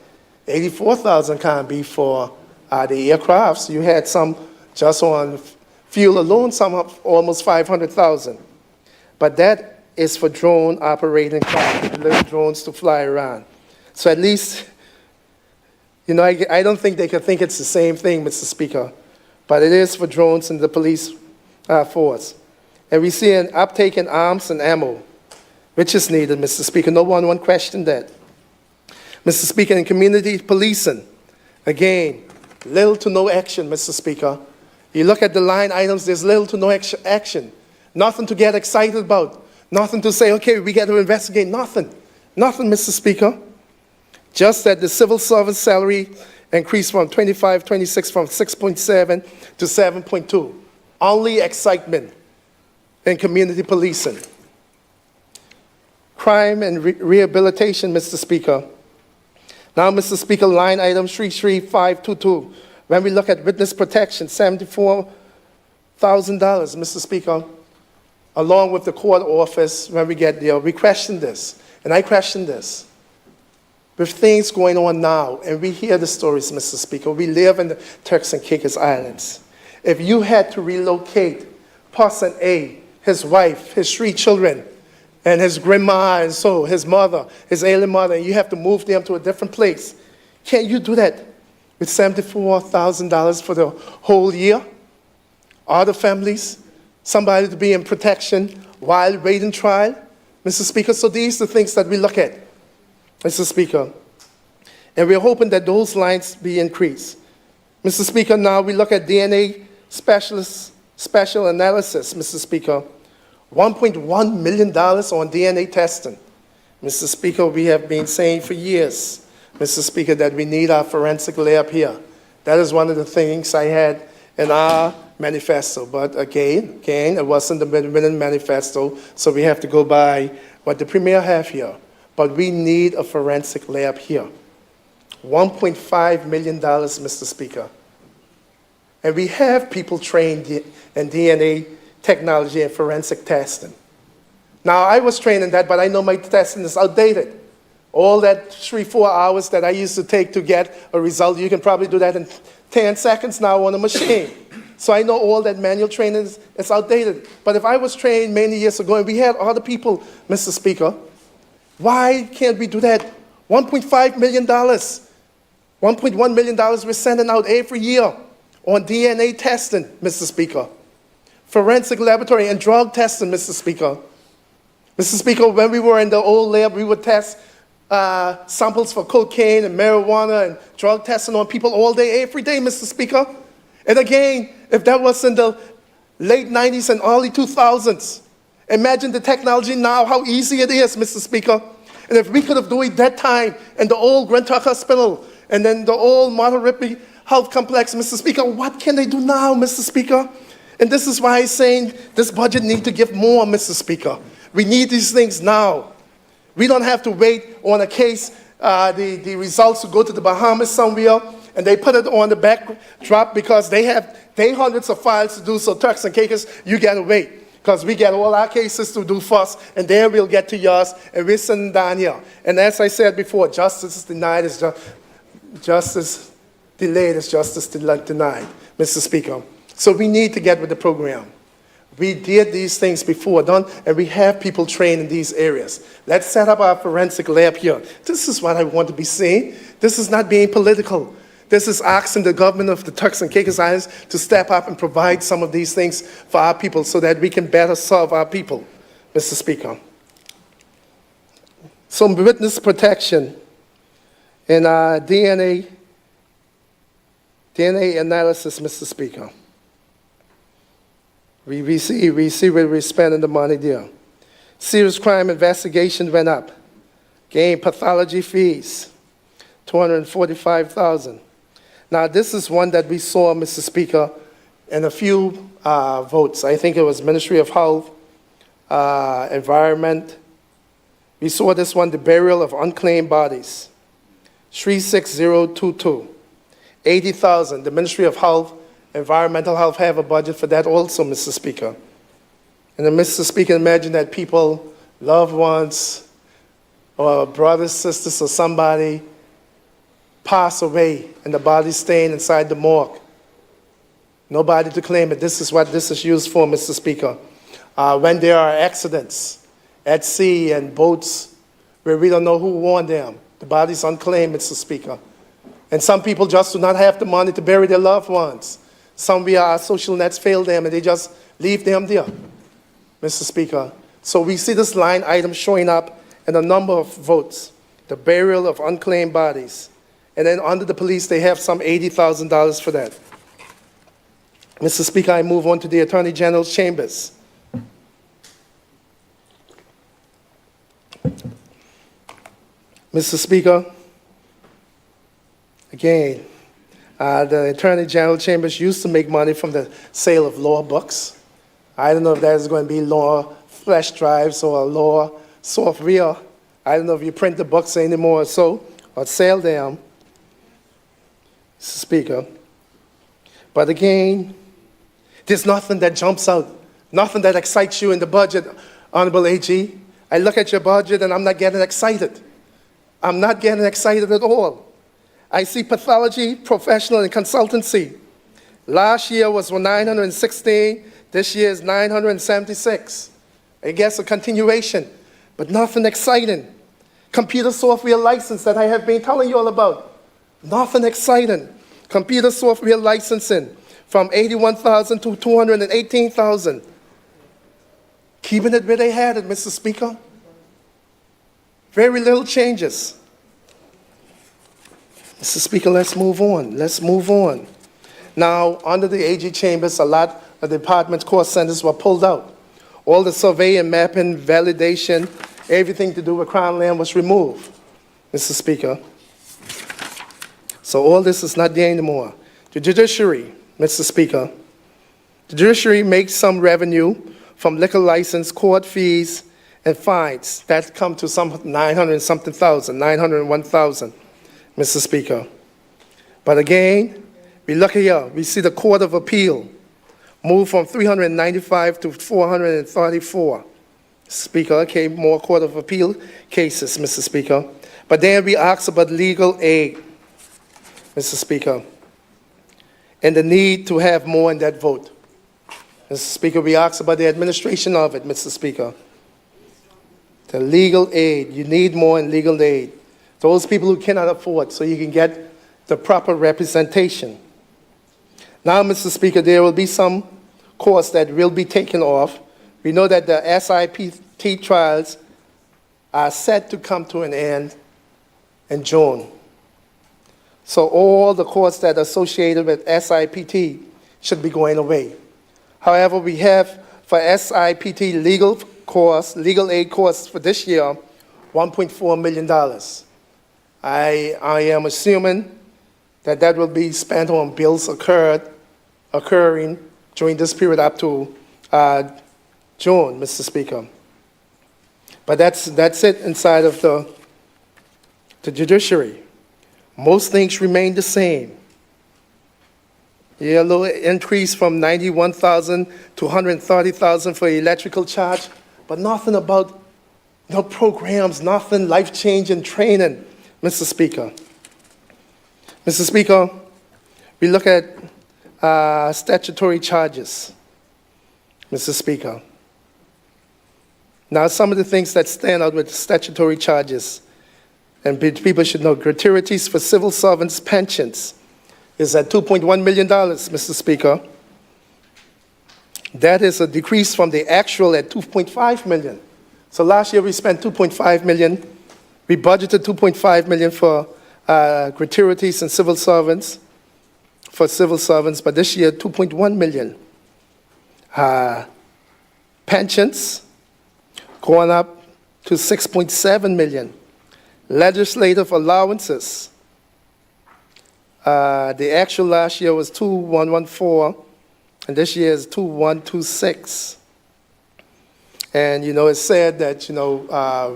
$84,000 can't be for the aircrafts. You had some just on fuel alone, some of almost $500,000. But that is for drone operating craft, little drones to fly around. So at least, you know, I don't think they could think it's the same thing, Mr. Speaker, but it is for drones in the police force. And we see an uptake in arms and ammo, which is needed, Mr. Speaker. No one questioned that. Mr. Speaker, in community policing, again, little to no action, Mr. Speaker. You look at the line items, there's little to no action. Nothing to get excited about. Nothing to say, okay, we got to investigate. Nothing, Mr. Speaker. Just that the civil service salary increased from 26 from 6.7 to 7.2. Only excitement in community policing. Crime and rehabilitation, Mr. Speaker. Now, Mr. Speaker, line item 33522. When we look at witness protection, $74,000, Mr. Speaker, along with the court office, when we get there, we question this, and I question this. With things going on now, and we hear the stories, Mr. Speaker, we live in the Turks and Caicos Islands. If you had to relocate Person A, his wife, his 3 children, and his grandma, and so his mother, his ailing mother, and you have to move them to a different place, can't you do that with $74,000 for the whole year? Other families, somebody to be in protection while waiting trial, Mr. Speaker. So these are the things that we look at, Mr. Speaker. And we're hoping that those lines be increased. Mr. Speaker, now we look at DNA special analysis, Mr. Speaker. $1.1 million on DNA testing. Mr. Speaker, we have been saying for years, Mr. Speaker, that we need our forensic lab here. That is one of the things I had in our manifesto. But again, it wasn't the minimum manifesto, so we have to go by what the Premier have here. But we need a forensic lab here. $1.5 million, Mr. Speaker. And we have people trained in DNA technology and forensic testing. Now, I was trained in that, but I know my testing is outdated. All that 3-4 hours that I used to take to get a result, you can probably do that in 10 seconds now on a machine. So I know all that manual training is outdated. But if I was trained many years ago and we had other people, Mr. Speaker, why can't we do that? $1.5 million, $1.1 million we're sending out every year on DNA testing, Mr. Speaker. Forensic laboratory and drug testing, Mr. Speaker. Mr. Speaker, when we were in the old lab, we would test samples for cocaine and marijuana and drug testing on people all day, every day, Mr. Speaker. And again, if that was in the late 90s and early 2000s, imagine the technology now, how easy it is, Mr. Speaker. And if we could have done it that time in the old Grand Tuck Hospital and then the old Monterey Health Complex, Mr. Speaker, what can they do now, Mr. Speaker? And this is why I'm saying this budget needs to give more, Mr. Speaker. We need these things now. We don't have to wait on a case the results to go to the Bahamas somewhere, and they put it on the backdrop because they have hundreds of files to do, so Turks and Caicos, you gotta wait, because we get all our cases to do first, and then we'll get to yours, and we're sitting down here. And as I said before, justice is denied is justice delayed is justice denied, Mr. Speaker. So we need to get with the program. We did these things before, and we have people trained in these areas. Let's set up our forensic lab here. This is what I want to be saying. This is not being political. This is asking the government of the Turks and Caicos Islands to step up and provide some of these things for our people so that we can better serve our people, Mr. Speaker. Some witness protection and DNA analysis, Mr. Speaker. We see where we're spending the money there. Serious crime investigation went up. Gain pathology fees, $245,000. Now, this is one that we saw, Mr. Speaker, in a few votes. I think it was Ministry of Health, Environment. We saw this one, the burial of unclaimed bodies, 36022, $80,000. The Ministry of Health, Environmental Health have a budget for that also, Mr. Speaker. And then, Mr. Speaker, imagine that people, loved ones, or brothers, sisters, or somebody pass away and the body staying inside the morgue. Nobody to claim it. This is what this is used for, Mr. Speaker. When there are accidents at sea and boats where we don't know who won them, the body's unclaimed, Mr. Speaker. And some people just do not have the money to bury their loved ones. Some where our social nets fail them and they just leave them there, Mr. Speaker. So we see this line item showing up in a number of votes, the burial of unclaimed bodies. And then under the police, they have some $80,000 for that. Mr. Speaker, I move on to the Attorney General's chambers. Mr. Speaker, again, the Attorney General chambers used to make money from the sale of law books. I don't know if that is going to be law flash drives or law software. I don't know if you print the books anymore or sell them, Mr. Speaker. But again, there's nothing that jumps out, nothing that excites you in the budget, Honorable AG. I look at your budget and I'm not getting excited. I'm not getting excited at all. I see pathology, professional, and consultancy. Last year was 916, this year is 976. I guess a continuation, but nothing exciting. Computer software license that I have been telling you all about, nothing exciting. Computer software licensing from $81,000 to $218,000. Keeping it where they had it, Mr. Speaker. Very little changes. Mr. Speaker, let's move on. Let's move on. Now, under the AG chambers, a lot of the department's cost centers were pulled out. All the survey and mapping, validation, everything to do with Crown Land was removed, Mr. Speaker. So all this is not there anymore. The judiciary, Mr. Speaker, the judiciary makes some revenue from liquor license, court fees, and fines. That come to some 900-something thousand, 901,000. Mr. Speaker. But again, we look here, we see the Court of Appeal move from 395 to 434. Speaker, okay, more Court of Appeal cases, Mr. Speaker. But then we ask about legal aid, Mr. Speaker, and the need to have more in that vote. Mr. Speaker, we ask about the administration of it, Mr. Speaker. The legal aid, you need more in legal aid. Those people who cannot afford, so you can get the proper representation. Now, Mr. Speaker, there will be some costs that will be taken off. We know that the SIPT trials are set to come to an end in June. So all the costs that are associated with SIPT should be going away. However, we have for SIPT legal aid costs for this year, $1.4 million. I am assuming that that will be spent on bills occurring during this period up to June, Mr. Speaker. But that's it inside of the The judiciary, most things remain the same. Yeah, a little increase from 91,000 to 130,000 for electrical charge, but nothing about no programs, nothing life-changing training, Mr. Speaker. Mr. Speaker, we look at statutory charges, Mr. Speaker. Now, some of the things that stand out with statutory charges, and people should know, gratuities for civil servants' pensions is at $2.1 million, Mr. Speaker. That is a decrease from the actual at $2.5 million. So last year we spent $2.5 million. We budgeted $2.5 million for gratuities and civil servants, but this year $2.1 million. Pensions going up to $6.7 million. Legislative allowances, the actual last year was 2,114, and this year is 2,126. And, it's said that,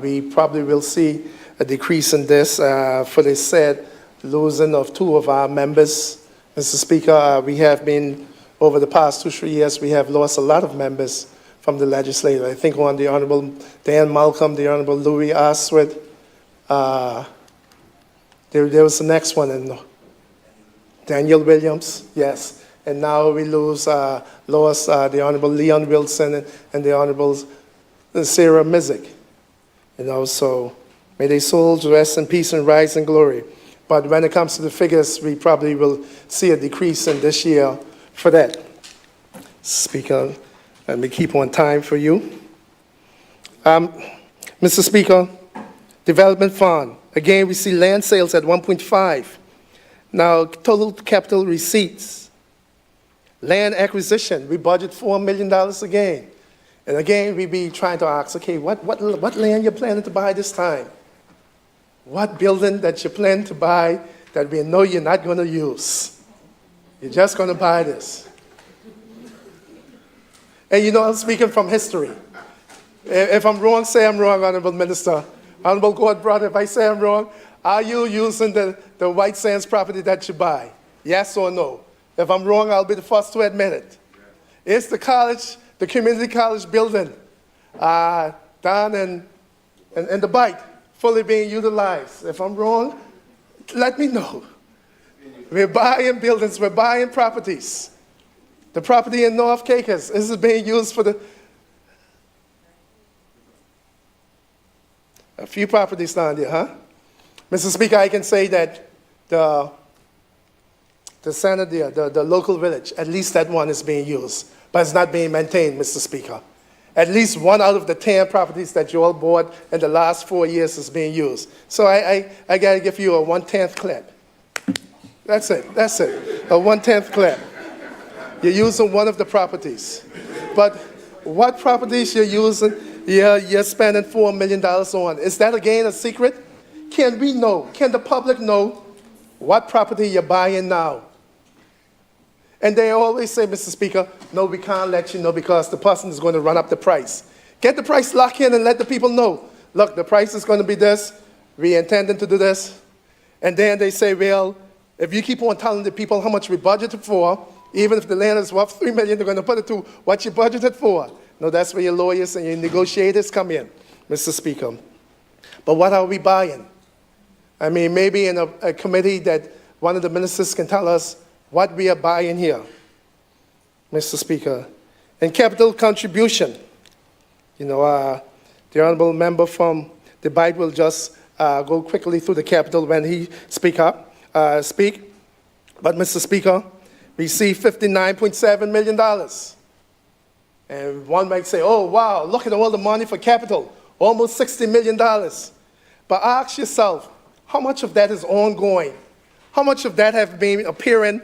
we probably will see a decrease in this for the said losing of 2 of our members. Mr. Speaker, we have been, over the past 2-3 years, we have lost a lot of members from the legislature. I think one, the Honorable Dan Malcolm, the Honorable Louis Oswald. There was the next one, and Daniel Williams, yes. And now we lost the Honorable Leon Wilson and the Honorable Sarah Mizik. So may their souls rest in peace and rise in glory. But when it comes to the figures, we probably will see a decrease in this year for that. Speaker, let me keep on time for you. Mr. Speaker, Development Fund. Again, we see land sales at 1.5. Now, total capital receipts. Land acquisition, we budget $4 million again. And again, we be trying to ask, okay, what land you planning to buy this time? What building that you plan to buy that we know you're not going to use? You're just going to buy this. And I'm speaking from history. If I'm wrong, say I'm wrong, Honorable Minister. Honorable God brother, if I say I'm wrong, are you using the White Sands property that you buy? Yes or no? If I'm wrong, I'll be the first to admit it. Is the college, the community college building down in the Bight fully being utilized? If I'm wrong, let me know. We're buying buildings, we're buying properties. The property in North Cacus, is it being used for a few properties down there, huh? Mr. Speaker, I can say that the center there, the local village, at least that one is being used, but it's not being maintained, Mr. Speaker. At least 1 out of the 10 properties that you all bought in the last 4 years is being used. So I got to give you a 1/10 clap. That's it, a 1/10 clap. You're using one of the properties. But what properties you're using, you're spending $4 million on. Is that again a secret? Can we know, can the public know what property you're buying now? And they always say, Mr. Speaker, no, we can't let you know because the person is going to run up the price. Get the price locked in and let the people know. Look, the price is going to be this. We intending to do this. And then they say, well, if you keep on telling the people how much we budgeted for, even if the land is worth $3 million, they're going to put it to what you budgeted for. No, that's where your lawyers and your negotiators come in, Mr. Speaker. But what are we buying? I mean, maybe in a committee that one of the ministers can tell us what we are buying here, Mr. Speaker. And capital contribution. The honorable member from the Bight will just go quickly through the capital when he speak. But, Mr. Speaker, we see $59.7 million. And one might say, oh, wow, look at all the money for capital, almost $60 million. But ask yourself, how much of that is ongoing? How much of that have been appearing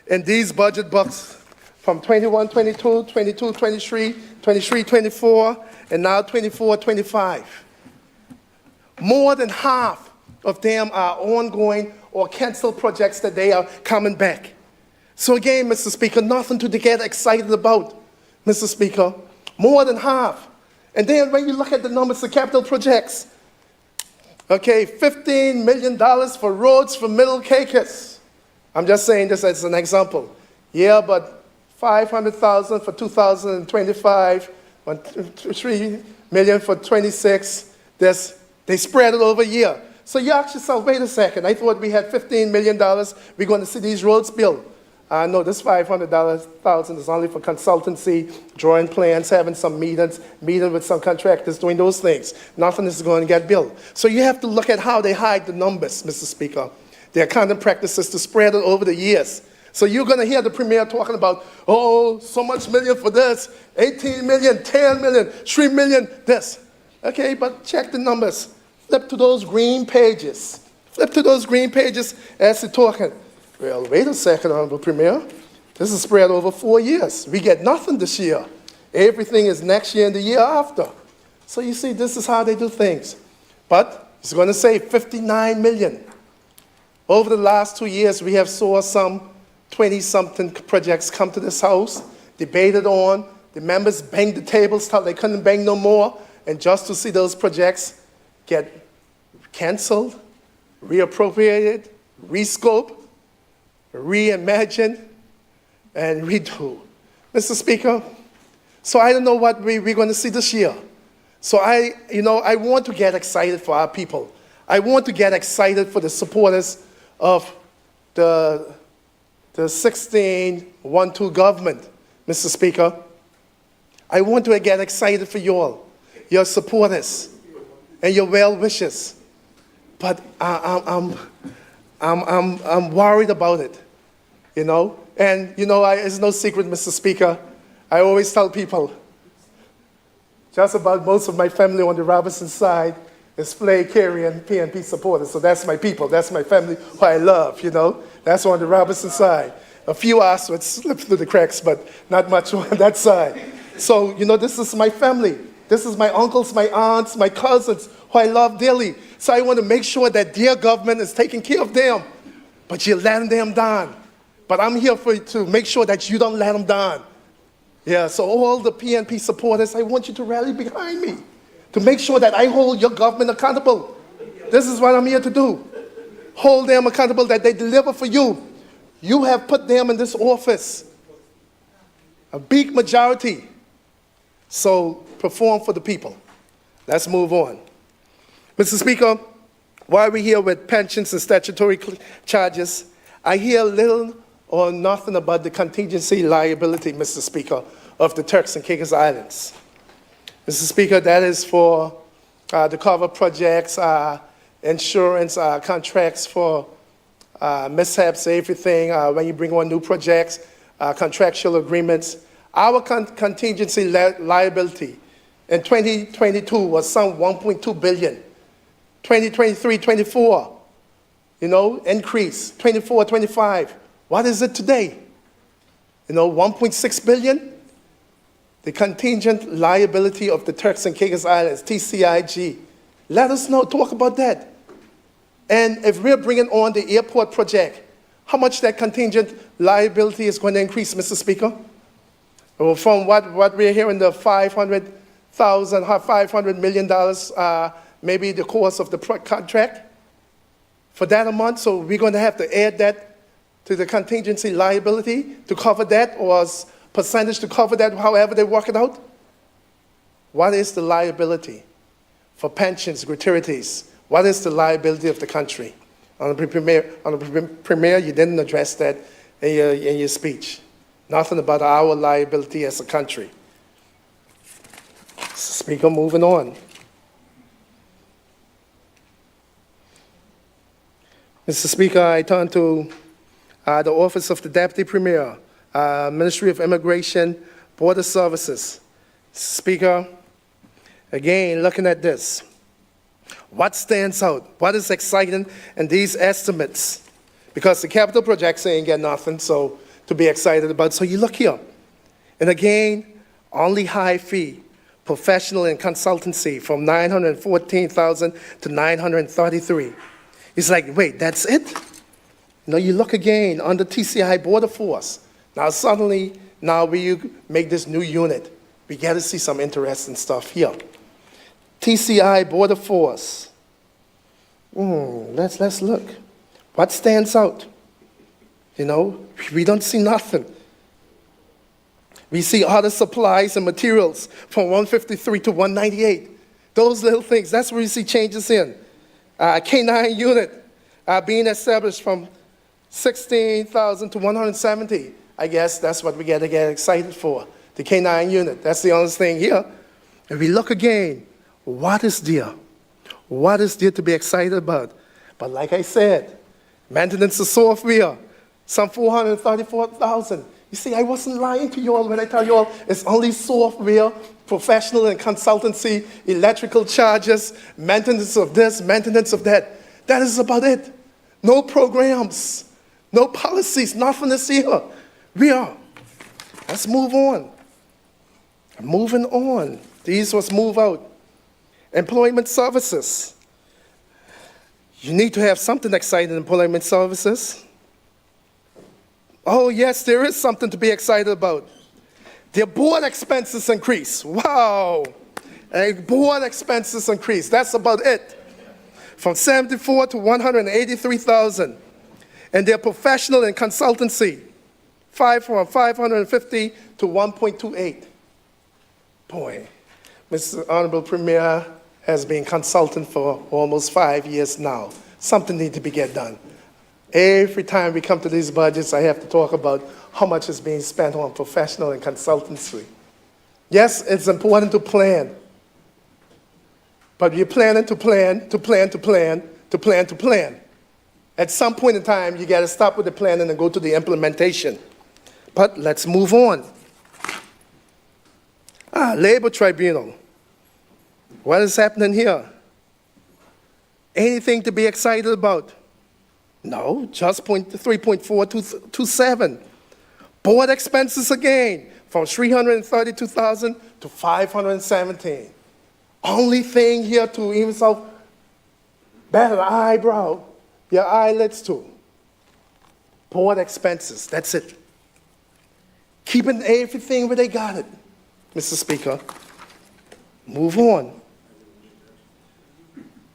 in these budget books from 21-22, 22-23, 23-24, and now 24-25? More than half of them are ongoing or canceled projects that they are coming back. So again, Mr. Speaker, nothing to get excited about, Mr. Speaker. More than half. And then when you look at the numbers of capital projects, Okay, $15 million for roads for Middle Caicos. I'm just saying this as an example. Yeah, but 500,000 for 2025, 3 million for 26. They spread it over a year. So you ask yourself, wait a second, I thought we had $15 million, we're going to see these roads built. No, this $500,000 is only for consultancy, drawing plans, having some meetings, meeting with some contractors, doing those things. Nothing is going to get built. So you have to look at how they hide the numbers, Mr. Speaker. Their accounting practices to spread it over the years. So you're going to hear the Premier talking about, oh, so much million for this, 18 million, 10 million, 3 million, this. Okay, but check the numbers. Flip to those green pages. Flip to those green pages as they're talking. Well, wait a second, Honorable Premier. This is spread over 4 years. We get nothing this year. Everything is next year and the year after. So you see, this is how they do things. But it's going to say 59 million. Over the last 2 years, we have saw some 20-something projects come to this house, debated on. The members banged the tables till they couldn't bang no more. And just to see those projects get canceled, reappropriated, rescoped, reimagine, and redo. Mr. Speaker, so I don't know what we're going to see this year. So I want to get excited for our people. I want to get excited for the supporters of the 16-1-2 government, Mr. Speaker. I want to get excited for you all, your supporters, and your well-wishers. But I'm worried about it, you know? And, it's no secret, Mr. Speaker, I always tell people, just about most of my family on the Robinson side is Flay, Carey, and PNP supporters. So that's my people, that's my family who I love, That's on the Robinson side. A few would slip through the cracks, but not much on that side. So, this is my family. This is my uncles, my aunts, my cousins, who I love dearly. So I want to make sure that their government is taking care of them, but you're letting them down. But I'm here to make sure that you don't let them down. Yeah, so all the PNP supporters, I want you to rally behind me to make sure that I hold your government accountable. This is what I'm here to do. Hold them accountable, that they deliver for you. You have put them in this office, a big majority. So perform for the people. Let's move on. Mr. Speaker, while we're here with pensions and statutory charges, I hear little or nothing about the contingency liability, Mr. Speaker, of the Turks and Caicos Islands. Mr. Speaker, that is for the cover projects, insurance, contracts for mishaps, everything, when you bring on new projects, contractual agreements. Our contingency liability in 2022 was some 1.2 billion. 2023-24, increase. 24-25, what is it today? 1.6 billion? The contingent liability of the Turks and Caicos Islands, TCIG. Let us know, talk about that. And if we're bringing on the airport project, how much that contingent liability is going to increase, Mr. Speaker? Well, from what we're hearing, the $500 million, maybe the cost of the contract for that amount. So we're going to have to add that to the contingency liability to cover that, or percentage to cover that, however they work it out. What is the liability for pensions, gratuities? What is the liability of the country? Honorable Premier, you didn't address that in your speech. Nothing about our liability as a country. Speaker, moving on. Mr. Speaker, I turn to the Office of the Deputy Premier, Ministry of Immigration, Border Services. Speaker, again, looking at this, what stands out? What is exciting in these estimates? Because the capital projects ain't get nothing so to be excited about. So you look here, and again, only high fee, professional and consultancy from $914,000 to $933,000. It's like, wait, that's it? You look again under TCI Border Force. Now suddenly, we make this new unit. We get to see some interesting stuff here. TCI Border Force, Let's look. What stands out? You know, we don't see nothing. We see other supplies and materials from 153 to 198. Those little things, that's where we see changes in. K-9 unit being established from 16,000 to 170. I guess that's what we got to get excited for, the K-9 unit. That's the only thing here. And we look again, what is there? What is there to be excited about? But like I said, maintenance of software, some 434,000. You see, I wasn't lying to you all when I tell you all it's only software, professional and consultancy, electrical charges, maintenance of this, maintenance of that. That is about it. No programs, no policies, nothing is here. Let's move on. Moving on. These was move out. Employment services. You need to have something exciting in employment services. Oh, yes, there is something to be excited about. Their board expenses increase. Wow. Board expenses increase. That's about it. From 74 to 183,000. And their professional and consultancy, from 550 to 1.28. Boy, Mr. Honorable Premier has been consultant for almost 5 years now. Something needs to be get done. Every time we come to these budgets, I have to talk about how much is being spent on professional and consultancy. Yes, it's important to plan. But you're planning to plan, to plan, to plan, to plan, to plan. At some point in time, you got to stop with the planning and go to the implementation. But let's move on. Labor Tribunal. What is happening here? Anything to be excited about? No, just 3.427. Board expenses again, from 332,000 to 517. Only thing here to even so bat an eyebrow, your eyelids too. Board expenses, that's it. Keeping everything where they got it, Mr. Speaker. Move on.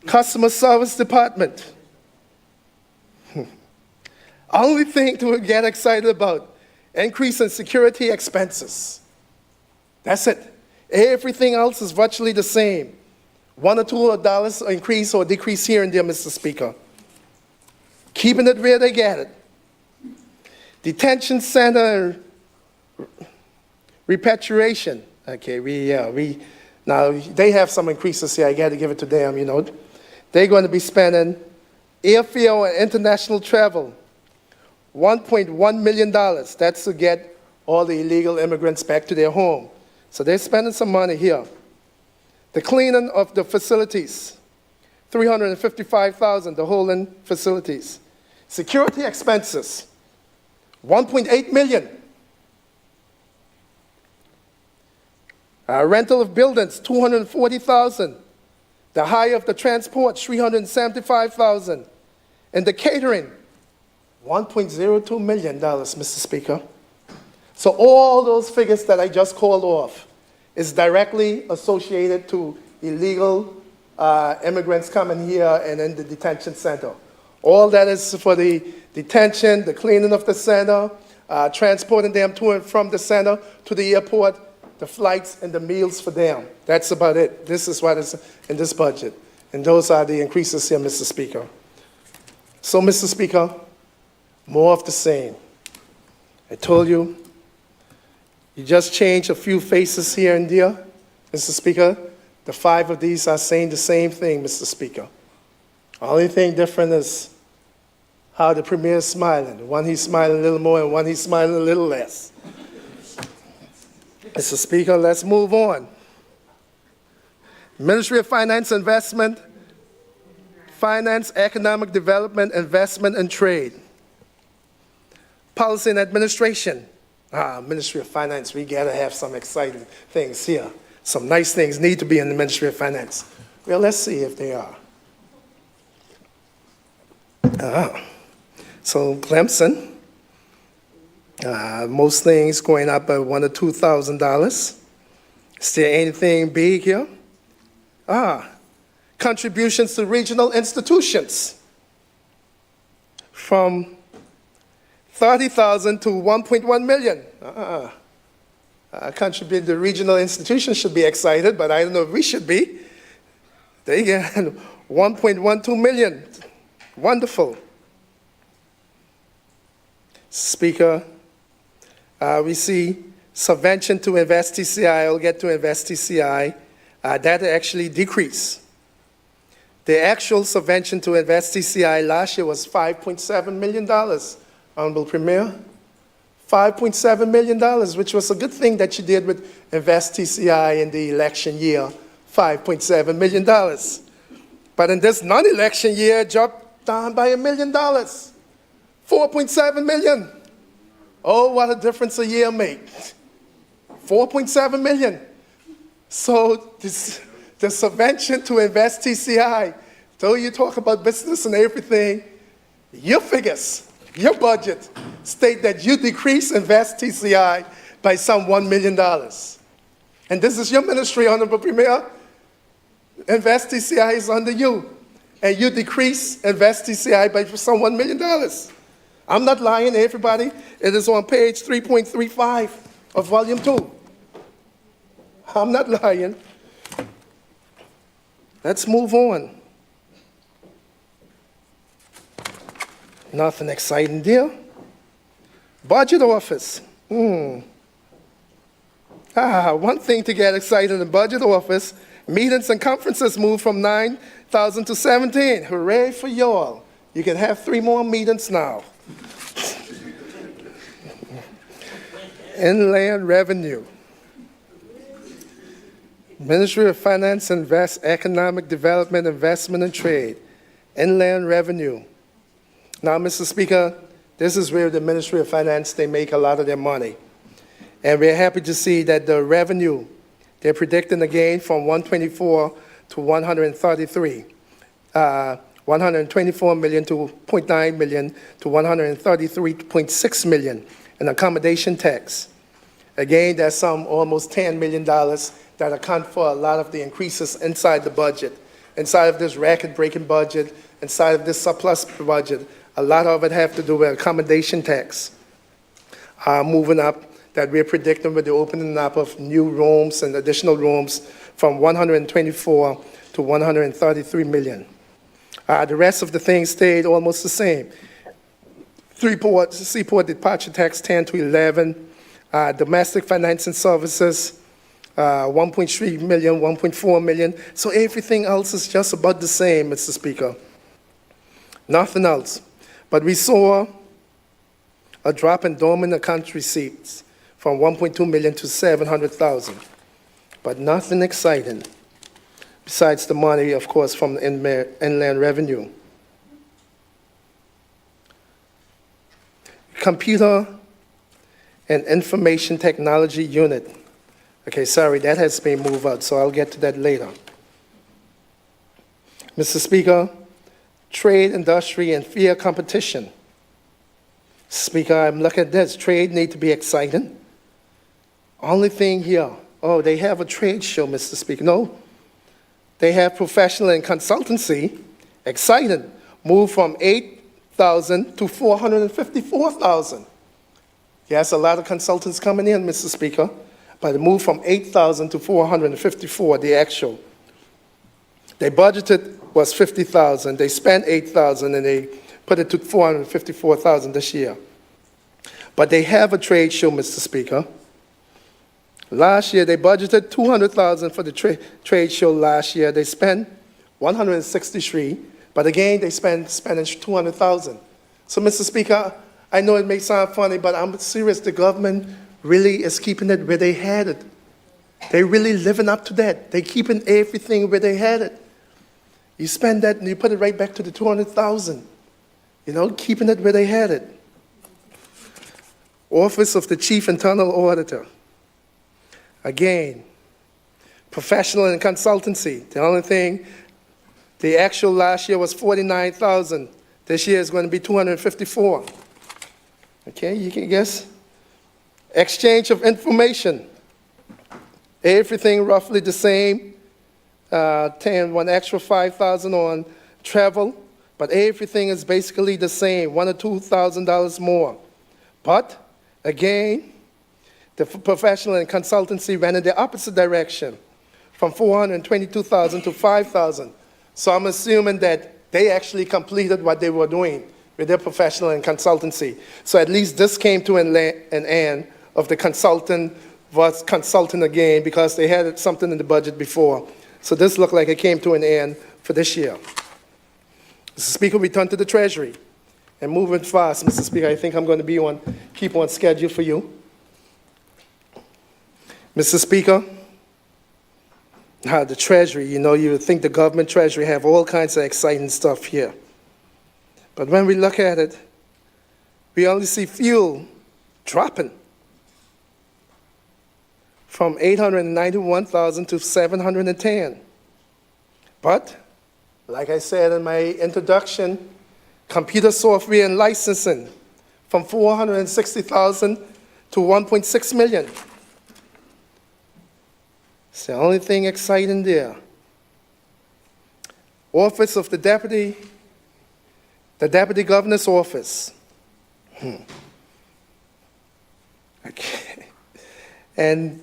Customer Service Department. Only thing to get excited about, increase in security expenses. That's it. Everything else is virtually the same. $1 or $2 increase or decrease here and there, Mr. Speaker. Keeping it where they get it. Detention center repatriation. Okay, now they have some increases here. I got to give it to them, you know. They're going to be spending airfare and international travel, $1.1 million. That's to get all the illegal immigrants back to their home. So they're spending some money here. The cleaning of the facilities, $355,000, the holding facilities. Security expenses, $1.8 million. Rental of buildings, $240,000. The hire of the transport, $375,000. And the catering, $1.02 million, Mr. Speaker. So all those figures that I just called off is directly associated to illegal immigrants coming here and in the detention center. All that is for the detention, the cleaning of the center, transporting them to and from the center to the airport, the flights and the meals for them. That's about it. This is what is in this budget. And those are the increases here, Mr. Speaker. So, Mr. Speaker, more of the same. I told you, you just change a few faces here and there, Mr. Speaker. The 5 of these are saying the same thing, Mr. Speaker. The only thing different is how the Premier is smiling. One he's smiling a little more and one he's smiling a little less. Mr. Speaker, let's move on. Ministry of Finance, Investment, Finance, Economic Development, Investment, and Trade. Policy and Administration. Ministry of Finance, we gotta have some exciting things here. Some nice things need to be in the Ministry of Finance. Well, let's see if they are. So Clemson, most things going up by $1,000 or $2,000. Is there anything big here? contributions to regional institutions from 30,000 to 1.1 million. Contribute the regional institutions should be excited, but I don't know if we should be. They get 1.12 million. Wonderful. Speaker, we see subvention to Invest TCI. I'll get to Invest TCI. That actually decreased. The actual subvention to Invest TCI last year was $5.7 million, Honorable Premier. $5.7 million, which was a good thing that you did with Invest TCI in the election year, $5.7 million. But in this non-election year, it dropped down by $1 million, $4.7 million. Oh, what a difference a year makes. $4.7 million. So the subvention to Invest TCI, though you talk about business and everything, your figures, your budget state that you decrease Invest TCI by some $1 million. And this is your ministry, Honorable Premier. Invest TCI is under you. And you decrease Invest TCI by some $1 million. I'm not lying, everybody. It is on page 3.35 of volume 2. I'm not lying. Let's move on. Nothing exciting there. Budget office. One thing to get excited in the budget office, meetings and conferences moved from 9,000 to 17. Hooray for y'all. You can have 3 more meetings now. Inland revenue. Ministry of Finance, Economic Development, Investment and Trade. Inland revenue. Now, Mr. Speaker, this is where the Ministry of Finance, they make a lot of their money. And we're happy to see that the revenue, they're predicting a gain from 124 to 133. 124 million to 0.9 million to 133.6 million in accommodation tax. Again, that's some almost $10 million that account for a lot of the increases inside the budget, inside of this record-breaking budget, inside of this surplus budget. A lot of it have to do with accommodation tax moving up, that we're predicting with the opening up of new rooms and additional rooms from 124 to 133 million. The rest of the things stayed almost the same. Seaport departure tax 10 to 11, domestic financing services 1.3 million, 1.4 million. So everything else is just about the same, Mr. Speaker. Nothing else. But we saw a drop in dormant account receipts from 1.2 million to 700,000. But nothing exciting, besides the money, of course, from the inland revenue. Computer and Information Technology Unit. Okay, sorry, that has been moved out, so I'll get to that later. Mr. Speaker, trade, industry, and fair competition. Speaker, I'm looking at this. Trade need to be exciting. Only thing here, oh, they have a trade show, Mr. Speaker. No, they have professional and consultancy. Exciting. Move from 8,000 to 454,000. Yes, a lot of consultants coming in, Mr. Speaker, but it moved from 8,000 to 454, the actual. They budgeted was 50,000. They spent 8,000 and they put it to 454,000 this year. But they have a trade show, Mr. Speaker. Last year, they budgeted 200,000 for the trade show last year. They spent 163, but again, they spent 200,000. So, Mr. Speaker, I know it may sound funny, but I'm serious. The government really is keeping it where they had it. They're really living up to that. They're keeping everything where they had it. You spend that and you put it right back to the 200,000. You know, keeping it where they had it. Office of the Chief Internal Auditor. Again, professional and consultancy. The only thing, the actual last year was 49,000. This year is going to be 254. Okay, you can guess. Exchange of information. Everything roughly the same. one extra 5,000 on travel, but everything is basically the same, $1,000 or $2,000 more. But again, the professional and consultancy went in the opposite direction, from 422,000 to 5,000. So I'm assuming that they actually completed what they were doing with their professional and consultancy. So at least this came to an end of the consultant was consulting again because they had something in the budget before. So this looked like it came to an end for this year. Mr. Speaker, we turn to the Treasury. And moving fast, Mr. Speaker, I think I'm going to keep on schedule for you. Mr. Speaker, the Treasury, you would think the government Treasury have all kinds of exciting stuff here. But when we look at it, we only see fuel dropping from 891,000 to 710. But, like I said in my introduction, computer software and licensing from 460,000 to 1.6 million. It's the only thing exciting there. Office of the Deputy Governor's Office. Okay. And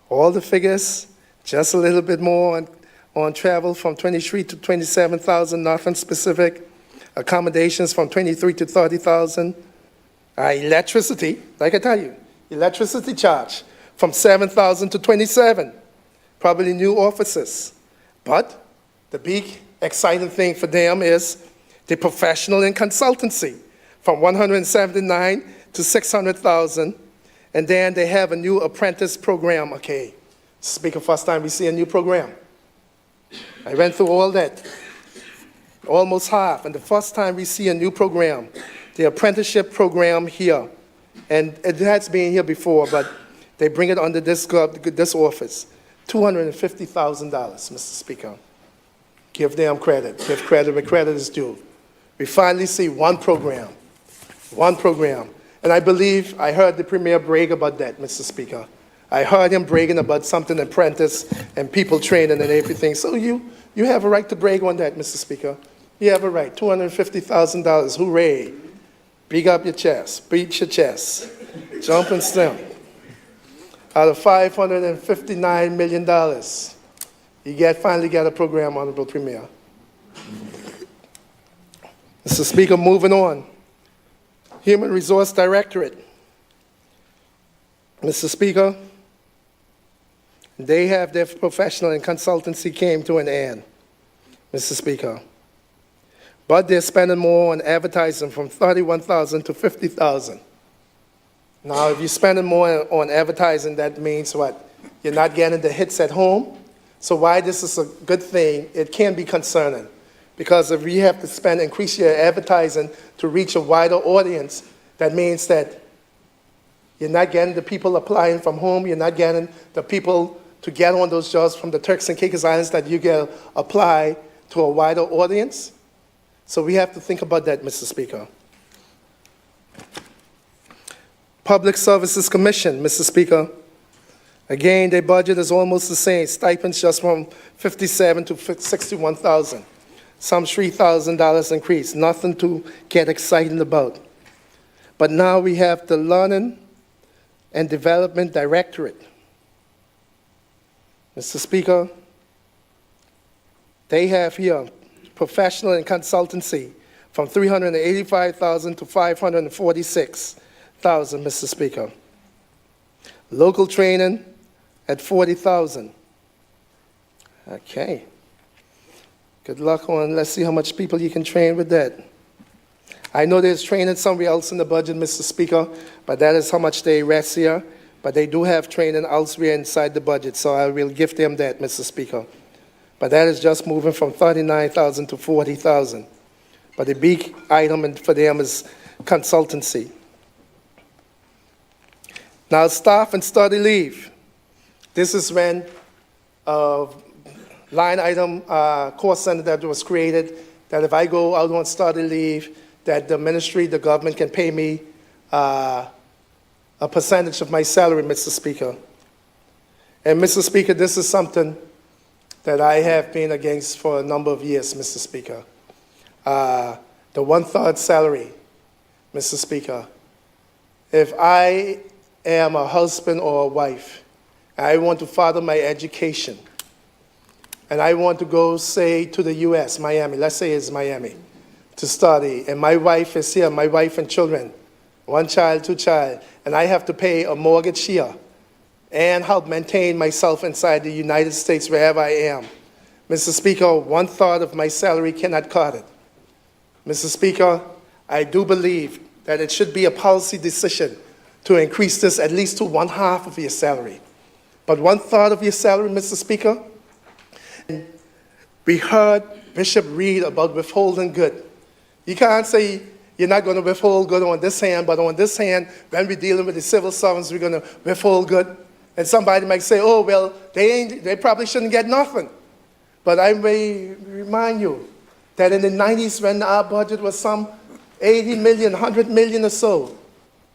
all the figures, just a little bit more on travel from 23 to 27,000, nothing specific. Accommodations from 23 to 30,000. Electricity, like I tell you, electricity charge from 7,000 to 27. Probably new offices. But the big exciting thing for them is the professional and consultancy from 179 to 600,000. And then they have a new apprentice program. Okay, Speaker, first time we see a new program. I went through all that, almost half. And the first time we see a new program, the apprenticeship program here. And it has been here before, but they bring it under this office. $250,000, Mr. Speaker. Give them credit. Give credit where credit is due. We finally see one program. One program. And I believe I heard the Premier brag about that, Mr. Speaker. I heard him bragging about something apprentice and people training and everything. So you have a right to brag on that, Mr. Speaker. You have a right. $250,000. Hooray. Big up your chest. Beat your chest. Jump and stem. Out of $559 million, you finally got a program, Honorable Premier. Mr. Speaker, moving on. Human Resource Directorate. Mr. Speaker, they have their professional and consultancy came to an end, Mr. Speaker. But they're spending more on advertising from 31,000 to 50,000. Now, if you're spending more on advertising, that means what? You're not getting the hits at home. So why this is a good thing, it can be concerning. Because if you have to increase your advertising to reach a wider audience, that means that you're not getting the people applying from home, you're not getting the people to get on those jobs from the Turks and Caicos Islands that you can apply to a wider audience. So we have to think about that, Mr. Speaker. Public Services Commission, Mr. Speaker. Again, their budget is almost the same. Stipends just from $57,000 to $61,000. Some $3,000 increase. Nothing to get excited about. But now we have the Learning and Development Directorate. Mr. Speaker, they have here professional and consultancy from $385,000 to $546,000, Mr. Speaker. Local training at $40,000. Okay. Good luck on, let's see how much people you can train with that. I know there's training somewhere else in the budget, Mr. Speaker, but that is how much they rest here. But they do have training elsewhere inside the budget, so I will give them that, Mr. Speaker. But that is just moving from $39,000 to $40,000. But the big item for them is consultancy. Now, staff and study leave. This is when line item cost center that was created, that if I go out on study leave, that the ministry, the government can pay me a percentage of my salary, Mr. Speaker. And Mr. Speaker, this is something that I have been against for a number of years, Mr. Speaker. The 1/3 salary, Mr. Speaker. If I am a husband or a wife, and I want to further my education, and I want to go, say, to the US, Miami, let's say it's Miami, to study, and my wife is here, my wife and children, 1 child, 2 child, and I have to pay a mortgage here and help maintain myself inside the United States wherever I am. Mr. Speaker, 1/3 of my salary cannot cut it. Mr. Speaker, I do believe that it should be a policy decision to increase this at least to 1/2 of your salary. But 1/3 of your salary, Mr. Speaker, we heard Bishop read about withholding good. You can't say you're not going to withhold good on this hand, but on this hand, when we're dealing with the civil servants, we're going to withhold good. And somebody might say, oh, well, they probably shouldn't get nothing. But I may remind you that in the 90s, when our budget was some 80 million, 100 million or so,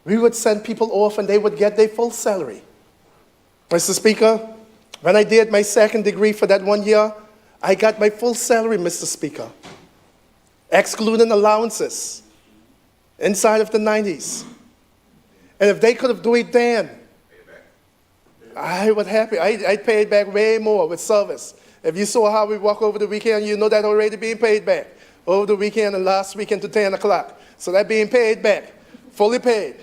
we would send people off and they would get their full salary. Mr. Speaker, when I did my 2nd degree for that 1 year, I got my full salary, Mr. Speaker, excluding allowances inside of the 90s. And if they could have done it then, I would happy. I'd pay it back way more with service. If you saw how we walk over the weekend, you know that already being paid back. Over the weekend and last weekend to 10 o'clock. So that being paid back, fully paid.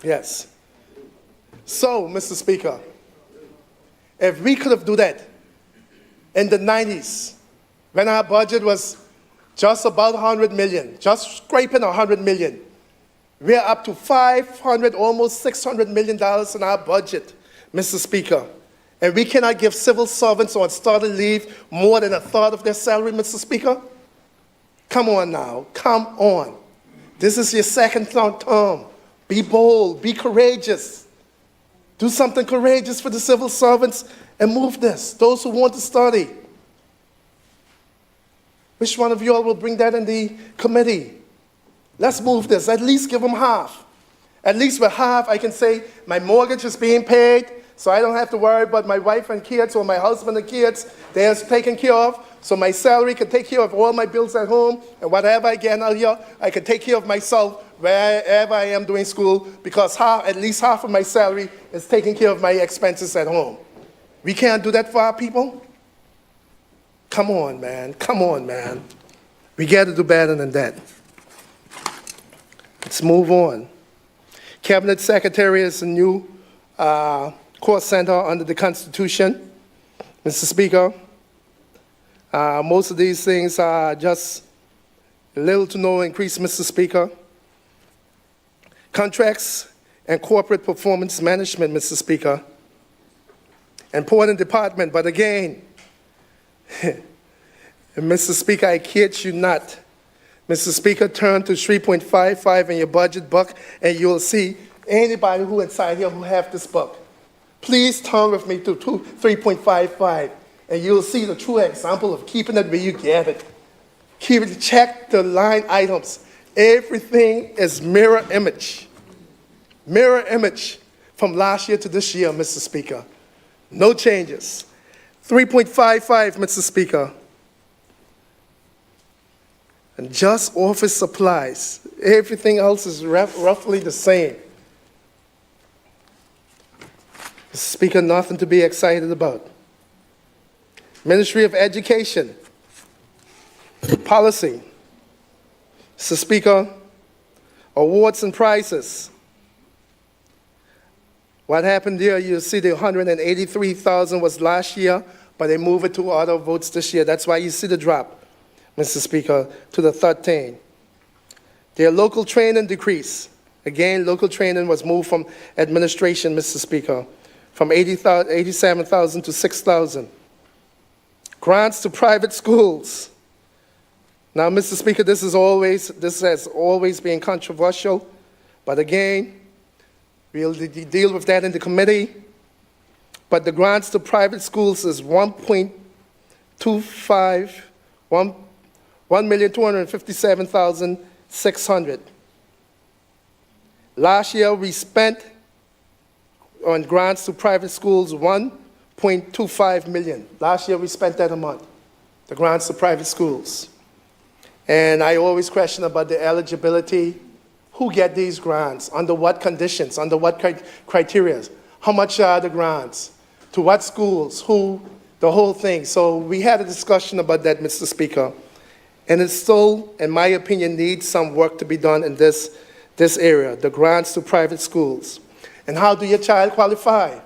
Yes. So, Mr. Speaker, if we could have done that in the 90s, when our budget was just about 100 million, just scraping 100 million, we're up to 500, almost $600 million in our budget, Mr. Speaker. And we cannot give civil servants on study leave more than 1/3 of their salary, Mr. Speaker? Come on now, come on. This is your 2nd term. Be bold, be courageous. Do something courageous for the civil servants and move this, those who want to study. Which one of you all will bring that in the committee? Let's move this, at least give them half. At least with half, I can say my mortgage is being paid, so I don't have to worry about my wife and kids or my husband and kids. They're taken care of, so my salary can take care of all my bills at home, and whatever I get out here, I can take care of myself wherever I am doing school, because at least half of my salary is taking care of my expenses at home. We can't do that for our people? Come on, man. Come on, man. We got to do better than that. Let's move on. Cabinet Secretary is a new court center under the Constitution. Mr. Speaker, most of these things are just little to no increase, Mr. Speaker. Contracts and corporate performance management, Mr. Speaker. Important department, but again, Mr. Speaker, I kid you not. Mr. Speaker, turn to 3.55 in your budget book, and you'll see anybody who inside here who have this book. Please turn with me to 3.55, and you'll see the true example of keeping it where you get it. Check the line items. Everything is mirror image. Mirror image from last year to this year, Mr. Speaker. No changes. 3.55, Mr. Speaker. And just office supplies. Everything else is roughly the same. Mr. Speaker, nothing to be excited about. Ministry of Education. Policy. Mr. Speaker, awards and prizes. What happened there, you see the 183,000 was last year, but they moved it to other votes this year. That's why you see the drop, Mr. Speaker, to the 13. Their local training decrease. Again, local training was moved from administration, Mr. Speaker, from 87,000 to 6,000. Grants to private schools. Now, Mr. Speaker, this has always been controversial, but again, we'll deal with that in the committee. But the grants to private schools is 1,257,600. Last year, we spent on grants to private schools $0.25 million. Last year, we spent that amount, the grants to private schools. And I always question about the eligibility. Who get these grants? Under what conditions? Under what criteria? How much are the grants? To what schools? Who? The whole thing. So we had a discussion about that, Mr. Speaker. And it still, in my opinion, needs some work to be done in this area, the grants to private schools. And how do your child qualify?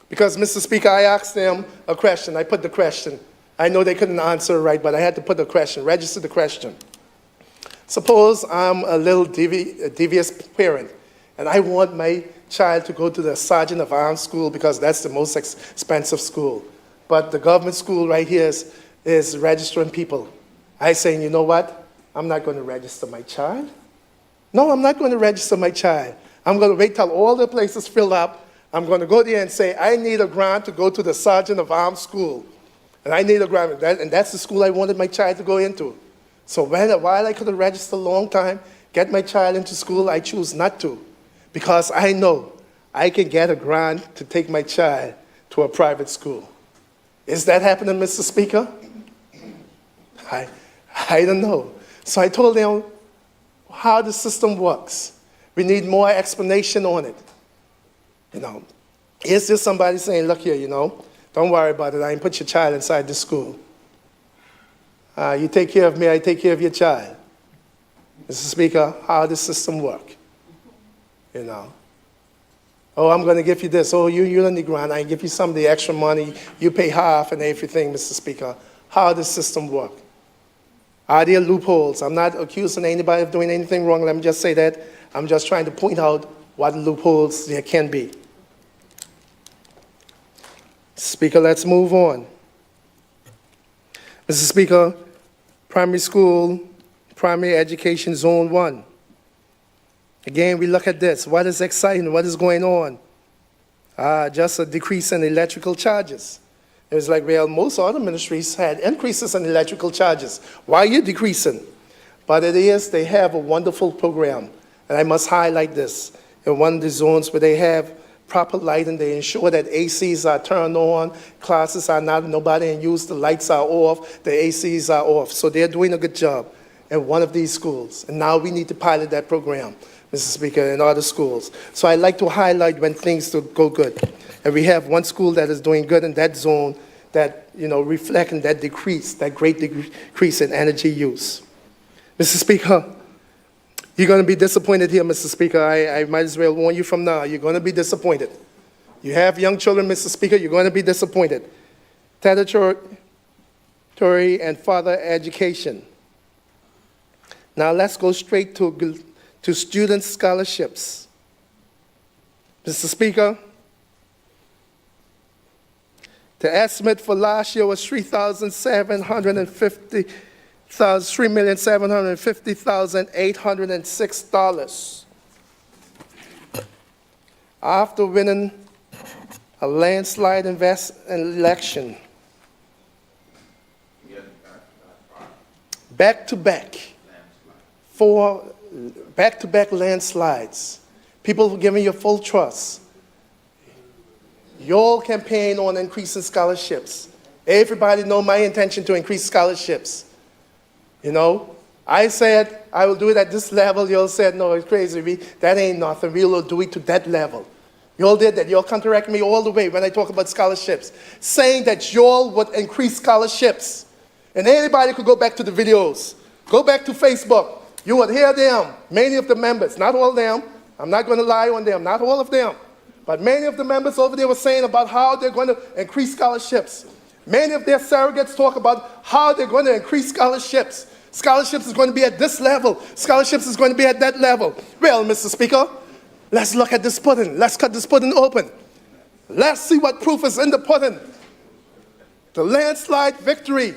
Because, Mr. Speaker, I asked them a question. I put the question. I know they couldn't answer right, but I had to put the question, register the question. Suppose I'm a little devious parent, and I want my child to go to the Sergeant of Arms school because that's the most expensive school. But the government school right here is registering people. I saying, you know what? I'm not going to register my child. No, I'm not going to register my child. I'm going to wait till all the places fill up. I'm going to go there and say, I need a grant to go to the Sergeant of Arms school. And I need a grant, and that's the school I wanted my child to go into. So while I could have registered a long time, get my child into school, I choose not to. Because I know I can get a grant to take my child to a private school. Is that happening, Mr. Speaker? I don't know. So I told them how the system works. We need more explanation on it. You know, is there somebody saying, look here, you know, don't worry about it. I can put your child inside the school. You take care of me, I take care of your child. Mr. Speaker, how does the system work? You know. Oh, I'm going to give you this. Oh, you don't need grant. I give you some of the extra money. You pay half and everything, Mr. Speaker. How does the system work? Are there loopholes? I'm not accusing anybody of doing anything wrong. Let me just say that. I'm just trying to point out what loopholes there can be. Speaker, let's move on. Mr. Speaker, primary school, primary education zone 1. Again, we look at this. What is exciting? What is going on? Just a decrease in electrical charges. It was like, well, most other ministries had increases in electrical charges. Why are you decreasing? But it is, they have a wonderful program. And I must highlight this. In one of the zones where they have proper lighting, they ensure that ACs are turned on, classes are not, nobody in use, the lights are off, the ACs are off. So they're doing a good job in one of these schools. And now we need to pilot that program, Mr. Speaker, in other schools. So I like to highlight when things go good. And we have one school that is doing good in that zone that, you know, reflecting that decrease, that great decrease in energy use. Mr. Speaker, you're going to be disappointed here, Mr. Speaker. I might as well warn you from now. You're going to be disappointed. You have young children, Mr. Speaker, you're going to be disappointed. Statutory and further education. Now let's go straight to student scholarships. Mr. Speaker, the estimate for last year was $3,750,806. After winning a landslide election, back-to-back, 4 back-to-back landslides, people giving you full trust. Your campaign on increasing scholarships. Everybody know my intention to increase scholarships. You know, I said I will do it at this level. You all said, no, it's crazy. That ain't nothing. We will do it to that level. You all did that. You all counteract me all the way when I talk about scholarships, saying that you all would increase scholarships. And anybody could go back to the videos. Go back to Facebook. You would hear them, many of the members, not all of them. I'm not going to lie on them, not all of them. But many of the members over there were saying about how they're going to increase scholarships. Many of their surrogates talk about how they're going to increase scholarships. Scholarships is going to be at this level. Scholarships is going to be at that level. Well, Mr. Speaker, let's look at this pudding. Let's cut this pudding open. Let's see what proof is in the pudding. The landslide victory.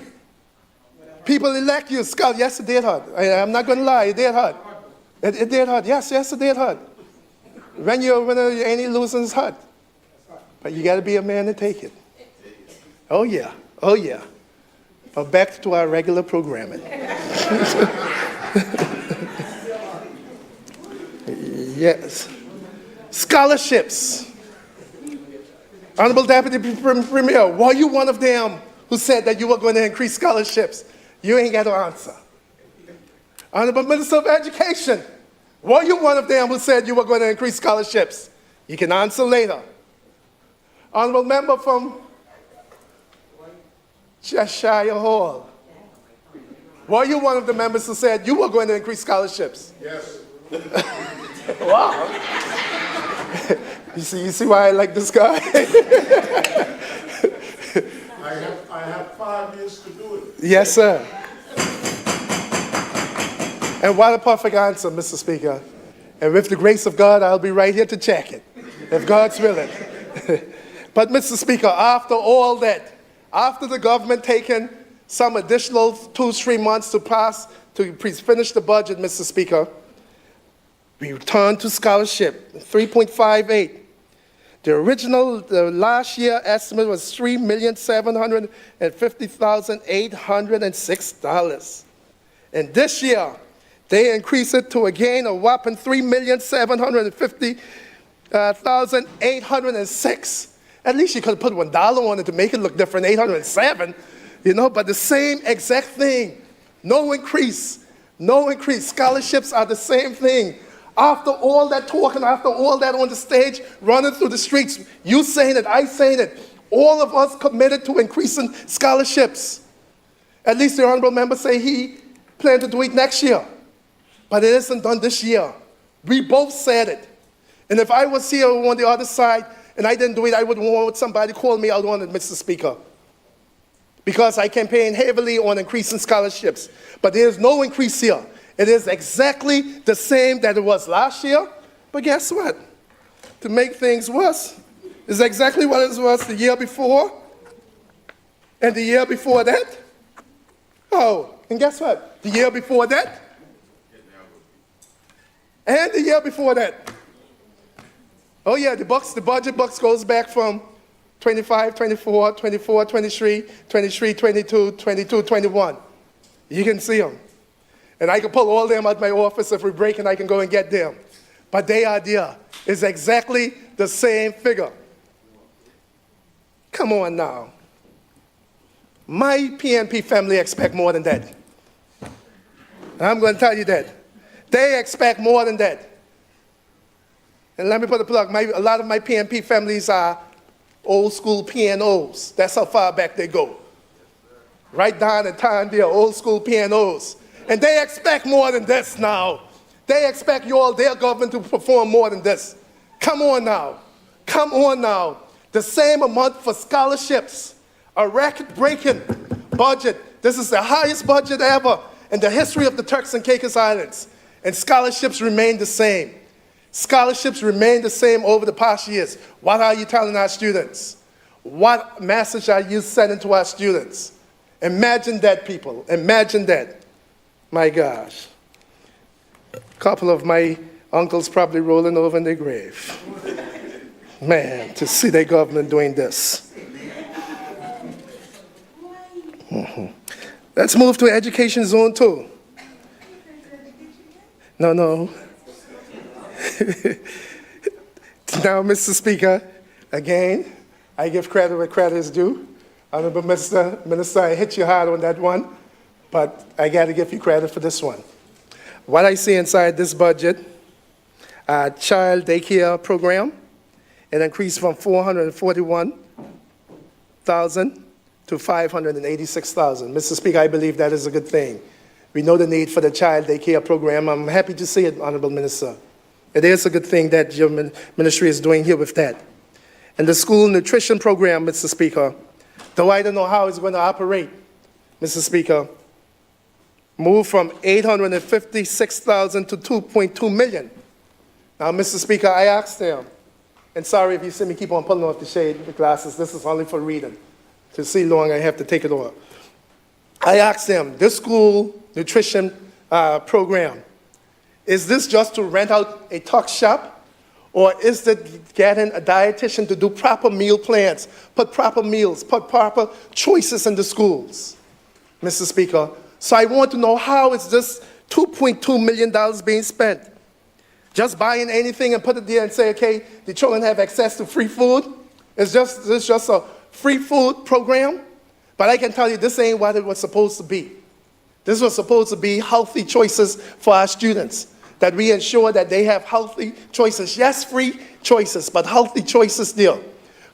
People elect you. Yes, it did hurt. I'm not going to lie. It did hurt. It did hurt. Yes, it did hurt. When you're any losing, it's hurt. But you got to be a man to take it. Oh, yeah. Oh, yeah. But back to our regular programming. Yes. Scholarships. Honorable Deputy Premier, were you one of them who said that you were going to increase scholarships? You ain't got to answer. Honorable Minister of Education, were you one of them who said you were going to increase scholarships? You can answer later. Honorable Member from Cheshire Hall, were you one of the members who said you were going to increase scholarships? Yes. Wow. You see why I like this guy? I have 5 years to do it. Yes, sir. And what a perfect answer, Mr. Speaker. And with the grace of God, I'll be right here to check it, if God's willing. But, Mr. Speaker, after all that, after the government taking some additional 2-3 months to finish the budget, Mr. Speaker, we returned to scholarship, 3.58. The last year estimate was $3,750,806. And this year, they increased it to again a whopping $3,750,806. At least you could have put $1 on it to make it look different, 807, but the same exact thing. No increase, no increase. Scholarships are the same thing. After all that talking, after all that on the stage, running through the streets, you saying it, I saying it, all of us committed to increasing scholarships. At least the honorable member say he planned to do it next year, but it isn't done this year. We both said it. And if I was here on the other side and I didn't do it, I would want somebody call me out on it, Mr. Speaker. Because I campaigned heavily on increasing scholarships. But there's no increase here. It is exactly the same that it was last year. But guess what? To make things worse, it's exactly what it was the year before and the year before that. Oh, and guess what? The year before that and the year before that. Oh yeah, the budget books goes back from 25, 24, 24, 23, 23, 22, 22, 21. You can see them. And I can pull all them out my office if we break and I can go and get them. But they are there. It's exactly the same figure. Come on now. My PNP family expect more than that. And I'm going to tell you that. They expect more than that. And let me put a plug. A lot of my PNP families are old school P&Os. That's how far back they go. Right down in time, they're old school P&Os. And they expect more than this now. They expect their government to perform more than this. Come on now. Come on now. The same amount for scholarships. A record-breaking budget. This is the highest budget ever in the history of the Turks and Caicos Islands. And scholarships remain the same. Scholarships remain the same over the past years. What are you telling our students? What message are you sending to our students? Imagine that, people. Imagine that. My gosh. A couple of my uncles probably rolling over in their grave. Man, to see their government doing this. Let's move to Education Zone 2. No. Now, Mr. Speaker, again, I give credit where credit is due. Honorable Minister, I hit you hard on that one, but I got to give you credit for this one. What I see inside this budget, child daycare program, it increased from $441,000 to $586,000. Mr. Speaker, I believe that is a good thing. We know the need for the child daycare program. I'm happy to see it, Honorable Minister. It is a good thing that your ministry is doing here with that. And the school nutrition program, Mr. Speaker, though I don't know how it's going to operate, Mr. Speaker, moved from $856,000 to $2.2 million. Now, Mr. Speaker, I asked them, and sorry if you see me keep on pulling off the shade, the glasses, this is only for reading. To see long, I have to take it off. I asked them, this school nutrition program, is this just to rent out a tuck shop, or is it getting a dietitian to do proper meal plans, put proper meals, put proper choices in the schools, Mr. Speaker? So I want to know, how is this $2.2 million being spent? Just buying anything and put it there and say, okay, the children have access to free food? It's just a free food program, but I can tell you this ain't what it was supposed to be. This was supposed to be healthy choices for our students, that we ensure that they have healthy choices. Yes, free choices, but healthy choices there.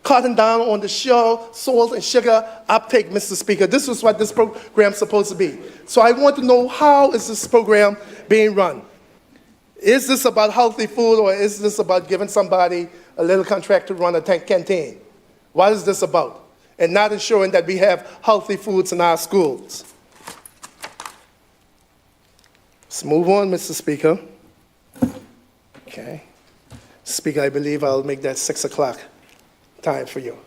Cutting down on the sugar, salt, and sugar uptake, Mr. Speaker. This is what this program is supposed to be. So I want to know, how is this program being run? Is this about healthy food, or is this about giving somebody a little contract to run a canteen? What is this about? And not ensuring that we have healthy foods in our schools. Let's move on, Mr. Speaker. Okay. Speaker, I believe I'll make that 6 o'clock time for you.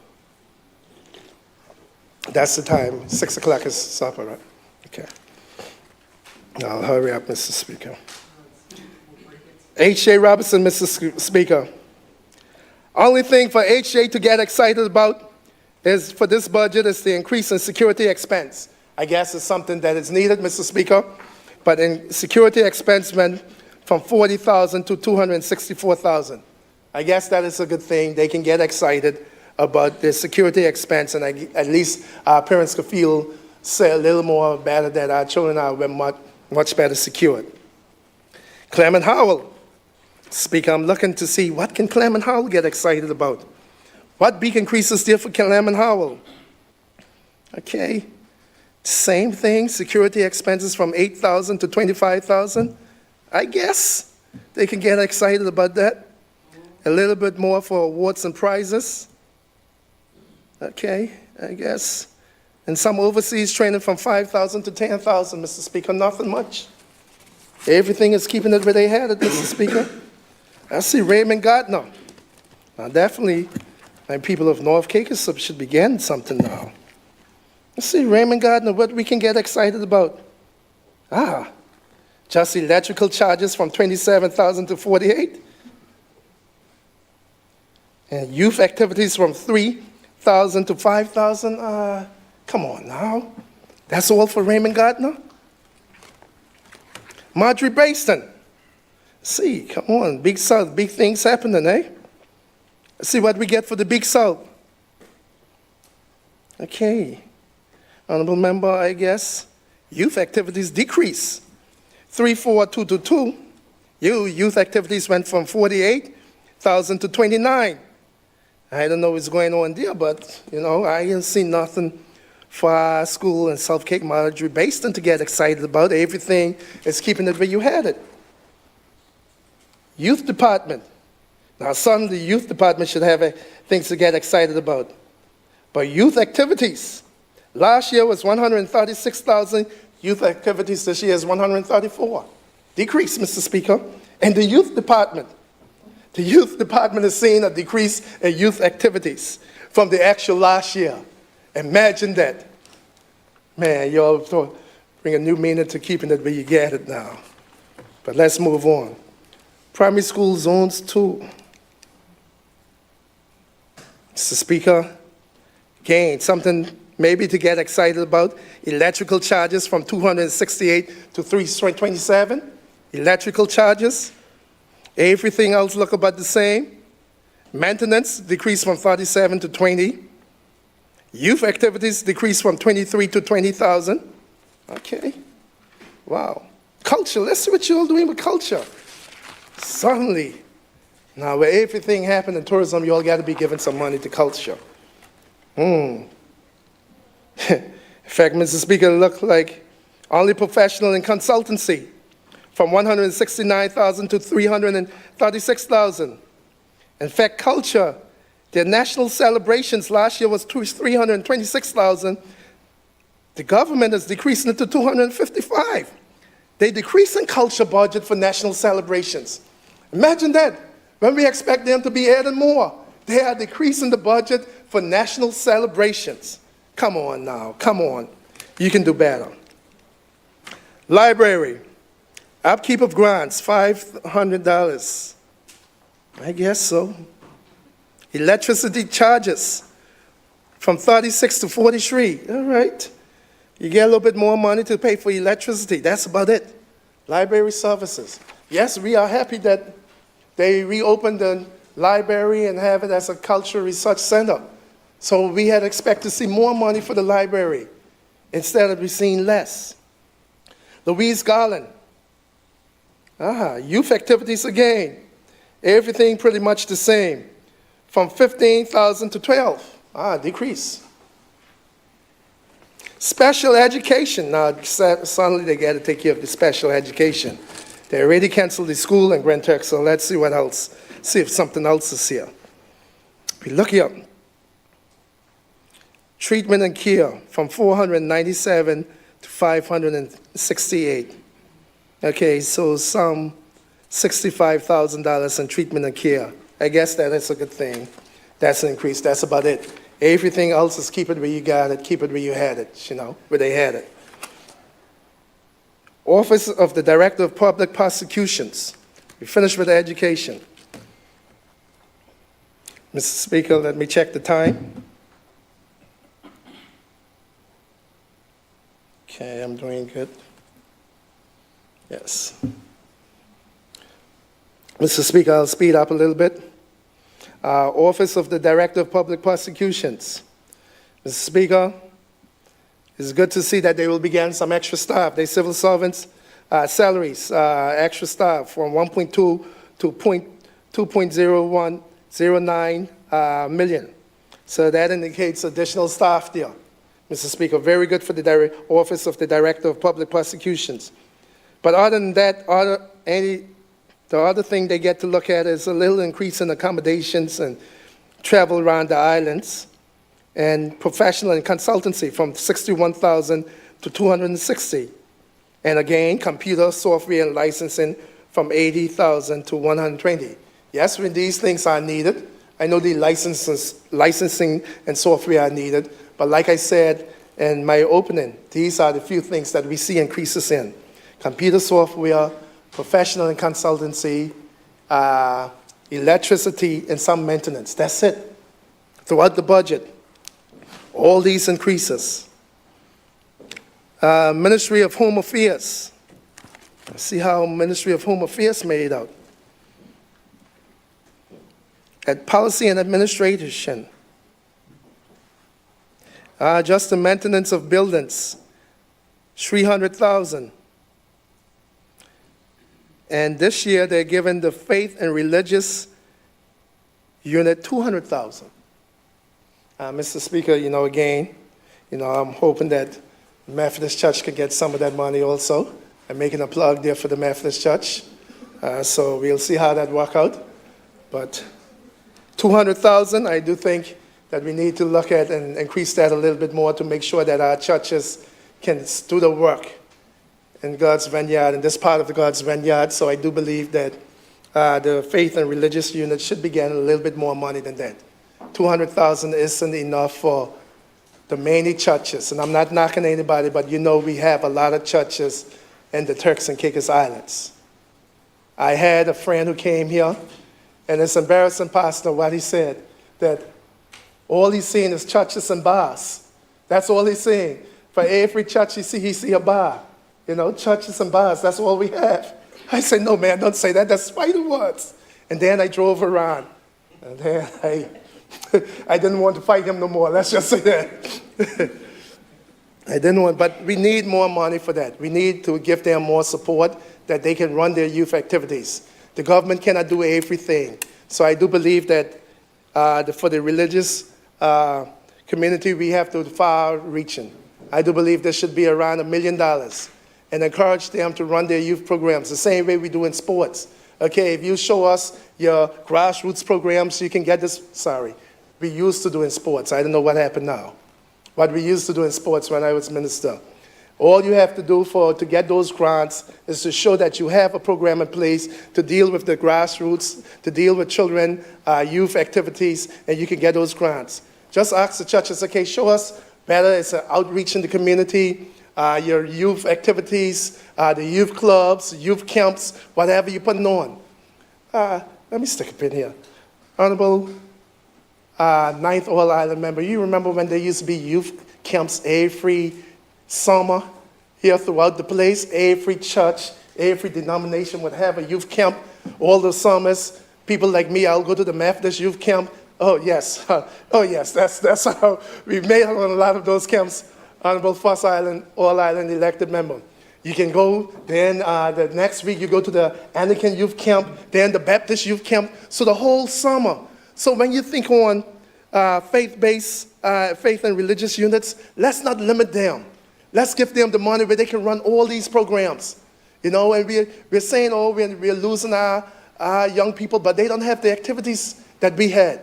That's the time. 6 o'clock is supper, right? Okay. I'll hurry up, Mr. Speaker. H.J. Robinson, Mr. Speaker. Only thing for H.J. to get excited about is, for this budget, is the increase in security expense. I guess it's something that is needed, Mr. Speaker, but in security expense went from $40,000 to $264,000. I guess that is a good thing. They can get excited about the security expense, and at least our parents could feel, say, a little more better that our children are much better secured. Clement Howell. Speaker, I'm looking to see what can Clement Howell get excited about. What big increases there for Clement Howell? Okay, same thing, security expenses from $8,000 to $25,000. I guess they can get excited about that. A little bit more for awards and prizes. Okay, I guess. And some overseas training from $5,000 to $10,000, Mr. Speaker, nothing much. Everything is keeping it where they had it, Mr. Speaker. I see Raymond Gardner. Now, definitely, my people of North Caucasus should be getting something now. Let's see, Raymond Gardner, what we can get excited about. Just electrical charges from $27,000 to $48,000. And youth activities from $3,000 to $5,000. Come on now. That's all for Raymond Gardner? Marjorie Baston. See, come on, Big South, big things happening, eh? Let's see what we get for the Big South. Okay. Honorable member, I guess. Youth activities decrease. 34222. Youth activities went from $48,000 to $29,000. I don't know what's going on there, but, I ain't seen nothing for our school in South Cape, Marjorie Baston, to get excited about. Everything is keeping it where you had it. Youth department. Now, some the youth department should have things to get excited about. But youth activities, last year was $136,000. Youth activities this year is $134,000. Decrease, Mr. Speaker. And the youth department is seeing a decrease in youth activities from the actual last year. Imagine that. Man, y'all bring a new meaning to keeping it where you get it now. But let's move on. Primary school zones 2. Mr. Speaker, again, something maybe to get excited about. Electrical charges from $268 to $327. Electrical charges. Everything else look about the same. Maintenance decreased from $37,000 to $20,000. Youth activities decreased from $23,000 to $20,000. Okay. Wow. Culture. Let's see what you're all doing with culture. Suddenly, now where everything happened in tourism, you all got to be giving some money to culture. In fact, Mr. Speaker, it looked like only professional and consultancy from $169,000 to $336,000. In fact, culture, their national celebrations last year was $326,000. The government is decreasing it to $255,000. They decreasing culture budget for national celebrations. Imagine that. When we expect them to be adding more, they are decreasing the budget for national celebrations. Come on now, come on. You can do better. Library, upkeep of grants, $500. I guess so. Electricity charges from $36 to $43. All right. You get a little bit more money to pay for electricity. That's about it. Library services. Yes, we are happy that they reopened the library and have it as a cultural research center. So we had expected to see more money for the library. Instead of we seeing less. Louise Garland. Youth activities again. Everything pretty much the same. From 15,000 to 12. Decrease. Special education. Now, suddenly they got to take care of the special education. They already canceled the school in Grand Turk, so let's see what else. See if something else is here. We look here. Treatment and care from 497 to 568. Okay, so some $65,000 in treatment and care. I guess that is a good thing. That's an increase. That's about it. Everything else is keep it where you got it, keep it where you had it, where they had it. Office of the Director of Public Prosecutions. We finished with education. Mr. Speaker, let me check the time. Okay, I'm doing good. Yes. Mr. Speaker, I'll speed up a little bit. Office of the Director of Public Prosecutions. Mr. Speaker, it's good to see that they will be getting some extra staff. They civil servants, salaries, extra staff from 1.2 to 2.0109 million. So that indicates additional staff there. Mr. Speaker, very good for the Office of the Director of Public Prosecutions. But other than that, the other thing they get to look at is a little increase in accommodations and travel around the islands, and professional and consultancy from 61,000 to 260. And again, computer, software, and licensing from 80,000 to 120. Yes, when these things are needed, I know the licensing and software are needed, but like I said in my opening, these are the few things that we see increases in. Computer software, professional and consultancy, electricity, and some maintenance. That's it. Throughout the budget, all these increases. Ministry of Home Affairs. See how Ministry of Home Affairs made out. At Policy and Administration. Just the maintenance of buildings, 300,000. And this year they're giving the Faith and Religious Unit 200,000. Mr. Speaker, again, I'm hoping that the Methodist Church could get some of that money also. I'm making a plug there for the Methodist Church. So we'll see how that works out. But 200,000, I do think that we need to look at and increase that a little bit more to make sure that our churches can do the work in God's vineyard, in this part of the God's vineyard. So I do believe that the Faith and Religious Unit should be getting a little bit more money than that. 200,000 isn't enough for the many churches. And I'm not knocking anybody, but we have a lot of churches in the Turks and Caicos Islands. I had a friend who came here, and it's embarrassing, Pastor, what he said, that all he's seeing is churches and bars. That's all he's seeing. For every church he see a bar. Churches and bars, that's all we have. I said, no, man, don't say that. That's fighting words. And then I drove around. And then I didn't want to fight him no more. Let's just say that. But we need more money for that. We need to give them more support that they can run their youth activities. The government cannot do everything. So I do believe that for the religious community, we have to far-reaching. I do believe there should be around $1 million and encourage them to run their youth programs the same way we do in sports. Okay, if you show us your grassroots programs, you can get this. Sorry, we used to do in sports. I don't know what happened now. What we used to do in sports when I was minister. All you have to do to get those grants is to show that you have a program in place to deal with the grassroots, to deal with children, youth activities, and you can get those grants. Just ask the churches, okay, show us better it's an outreach in the community, your youth activities, the youth clubs, youth camps, whatever you're putting on. Let me stick a pin here. Honorable 9th All Island member, you remember when there used to be youth camps every summer here throughout the place? Every church, every denomination would have a youth camp all the summers. People like me, I'll go to the Methodist youth camp. Oh, yes. Oh, yes. That's how we've made it on a lot of those camps. Honorable Foss Island, All-Island elected member. You can go, then the next week you go to the Anglican youth camp, then the Baptist youth camp. So the whole summer. So when you think on faith-based, faith and religious units, let's not limit them. Let's give them the money where they can run all these programs. You know, and we're saying, oh, we're losing our young people, but they don't have the activities that we had.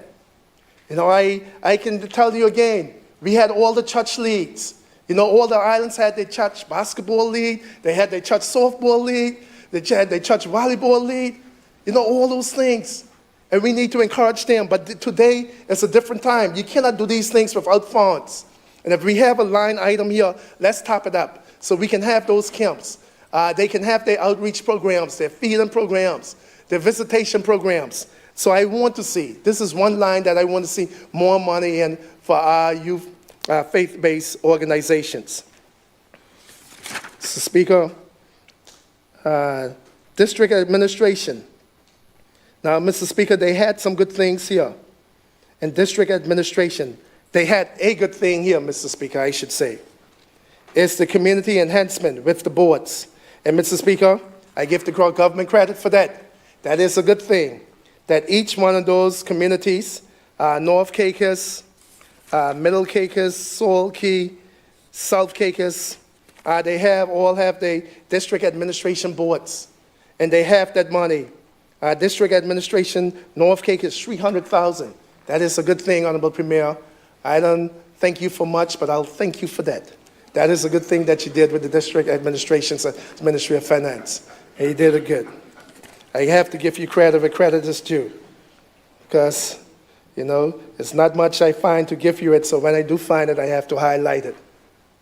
You know, I can tell you again, we had all the church leagues. You know, all the islands had their church basketball league, they had their church softball league, they had their church volleyball league, you know, all those things. And we need to encourage them, but today is a different time. You cannot do these things without funds. And if we have a line item here, let's top it up so we can have those camps. They can have their outreach programs, their feeding programs, their visitation programs. So I want to see, this is one line that I want to see more money in for our youth faith-based organizations. Mr. Speaker, district administration. Now, Mr. Speaker, they had some good things here. And district administration, they had a good thing here, Mr. Speaker, I should say. It's the community enhancement with the boards. And Mr. Speaker, I give the government credit for that. That is a good thing. That each one of those communities, North Caicos, Middle Caicos, Salt Key, South Caicos, they all have their district administration boards. And they have that money. District administration, North Caicos, $300,000. That is a good thing, Honorable Premier. I don't thank you for much, but I'll thank you for that. That is a good thing that you did with the district administration's Ministry of Finance. And you did it good. I have to give you credit where credit is due. Because, you know, it's not much I find to give you it, so when I do find it, I have to highlight it.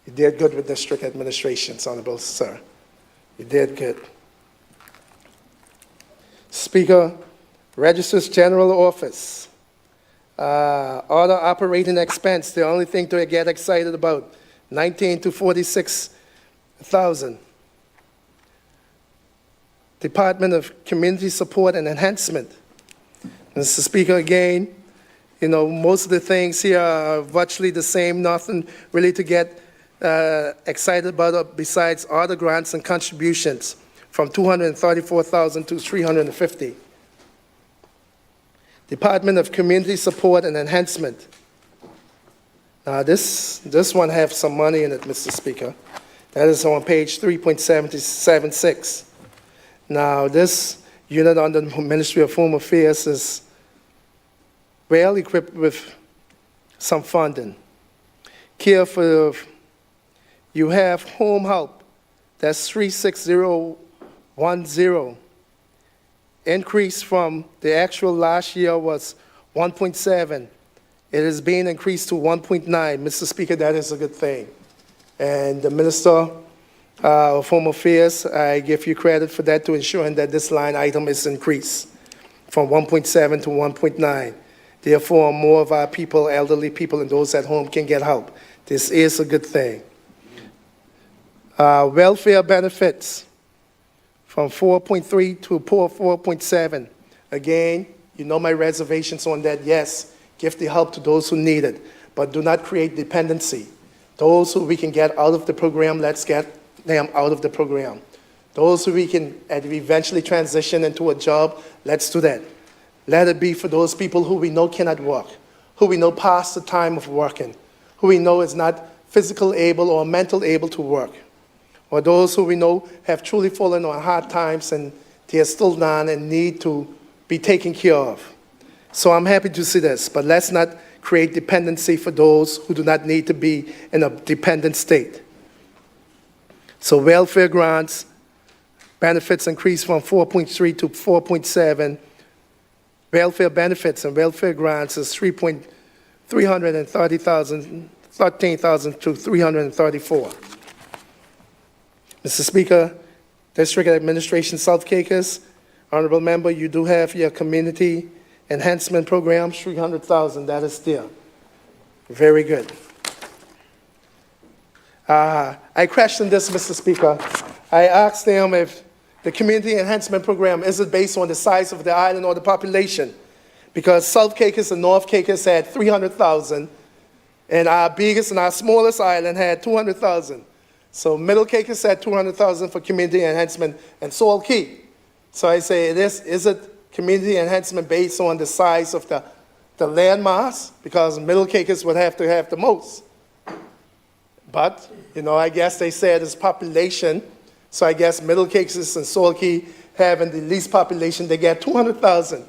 You did good with district administrations, Honorable Sir. You did good. Speaker, Registrar's General Office. Other operating expense, the only thing to get excited about, 19 to 46,000. Department of Community Support and Enhancement. Mr. Speaker, again, you know, most of the things here are virtually the same, nothing really to get excited about besides other grants and contributions from 234,000 to 350. Department of Community Support and Enhancement. Now this one has some money in it, Mr. Speaker. That is on page 3.776. Now this unit under the Ministry of Home Affairs is well equipped with some funding. Care for, you have home help, that's 36010. Increase from the actual last year was 1.7. It is being increased to 1.9. Mr. Speaker, that is a good thing. And the Minister of Home Affairs, I give you credit for that, to ensuring that this line item is increased from 1.7 to 1.9. Therefore, more of our people, elderly people, and those at home can get help. This is a good thing. Welfare benefits from 4.3 to 4.7. Again, you know my reservations on that. Yes, give the help to those who need it, but do not create dependency. Those who we can get out of the program, let's get them out of the program. Those who we can eventually transition into a job, let's do that. Let it be for those people who we know cannot work, who we know past the time of working, who we know is not physically able or mental able to work, or those who we know have truly fallen on hard times and they are still down and need to be taken care of. So I'm happy to see this, but let's not create dependency for those who do not need to be in a dependent state. So welfare grants, benefits increase from 4.3 to 4.7. Welfare benefits and welfare grants is 13,000 to 334. Mr. Speaker, District Administration South Caicos, Honorable Member, you do have your community enhancement program, 300,000, that is there. Very good. I questioned this, Mr. Speaker. I asked them if the community enhancement program, is it based on the size of the island or the population? Because South Caicos and North Caicos had 300,000, and our biggest and our smallest island had 200,000. So Middle Caicos had 200,000 for community enhancement, and Salt Key. So I say, is it community enhancement based on the size of the land mass? Because Middle Caicos would have to have the most. But, I guess they said it's population. So I guess Middle Caicos and Salt Key having the least population, they get 200,000.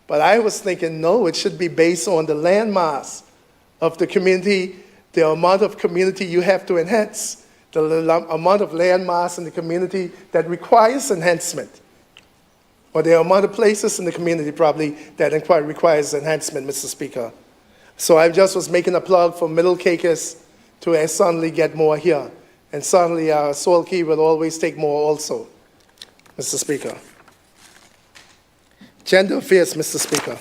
But I was thinking, no, it should be based on the land mass of the community, the amount of community you have to enhance, the amount of land mass in the community that requires enhancement, or the amount of places in the community probably that requires enhancement, Mr. Speaker. So I just was making a plug for Middle Caicos to suddenly get more here. And suddenly Salt Key will always take more also, Mr. Speaker. Gender affairs, Mr. Speaker.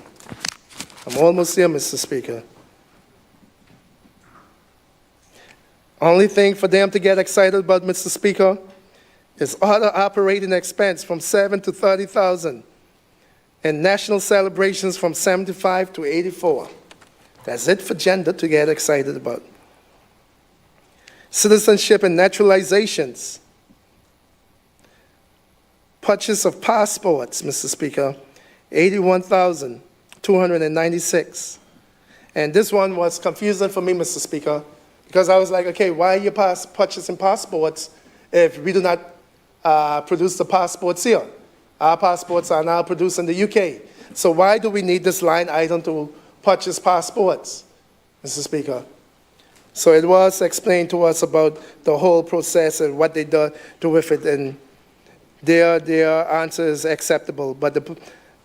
I'm almost here, Mr. Speaker. Only thing for them to get excited about, Mr. Speaker, is other operating expense from 7 to 30,000, and national celebrations from 75 to 84. That's it for gender to get excited about. Citizenship and naturalizations. Purchase of passports, Mr. Speaker, 81,296. And this one was confusing for me, Mr. Speaker, because I was like, okay, why are you purchasing passports if we do not produce the passports here? Our passports are now produced in the UK. So why do we need this line item to purchase passports, Mr. Speaker? So it was explained to us about the whole process and what they do with it, and their answer is acceptable. But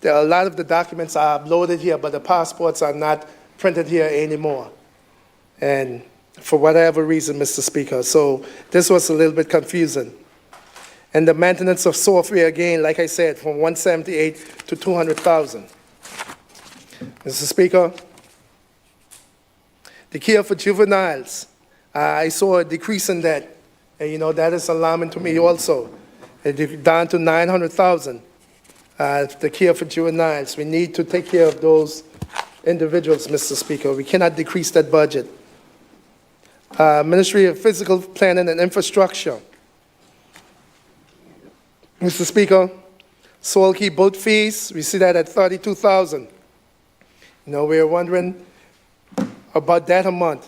a lot of the documents are uploaded here, but the passports are not printed here anymore. And for whatever reason, Mr. Speaker. So this was a little bit confusing. And the maintenance of software, again, like I said, from 178 to 200,000. Mr. Speaker, the care for juveniles, I saw a decrease in that. And, that is alarming to me also. Down to 900,000. The care for juveniles. We need to take care of those individuals, Mr. Speaker. We cannot decrease that budget. Ministry of Physical Planning and Infrastructure. Mr. Speaker, Salt Key boat fees, we see that at 32,000. We're wondering about that amount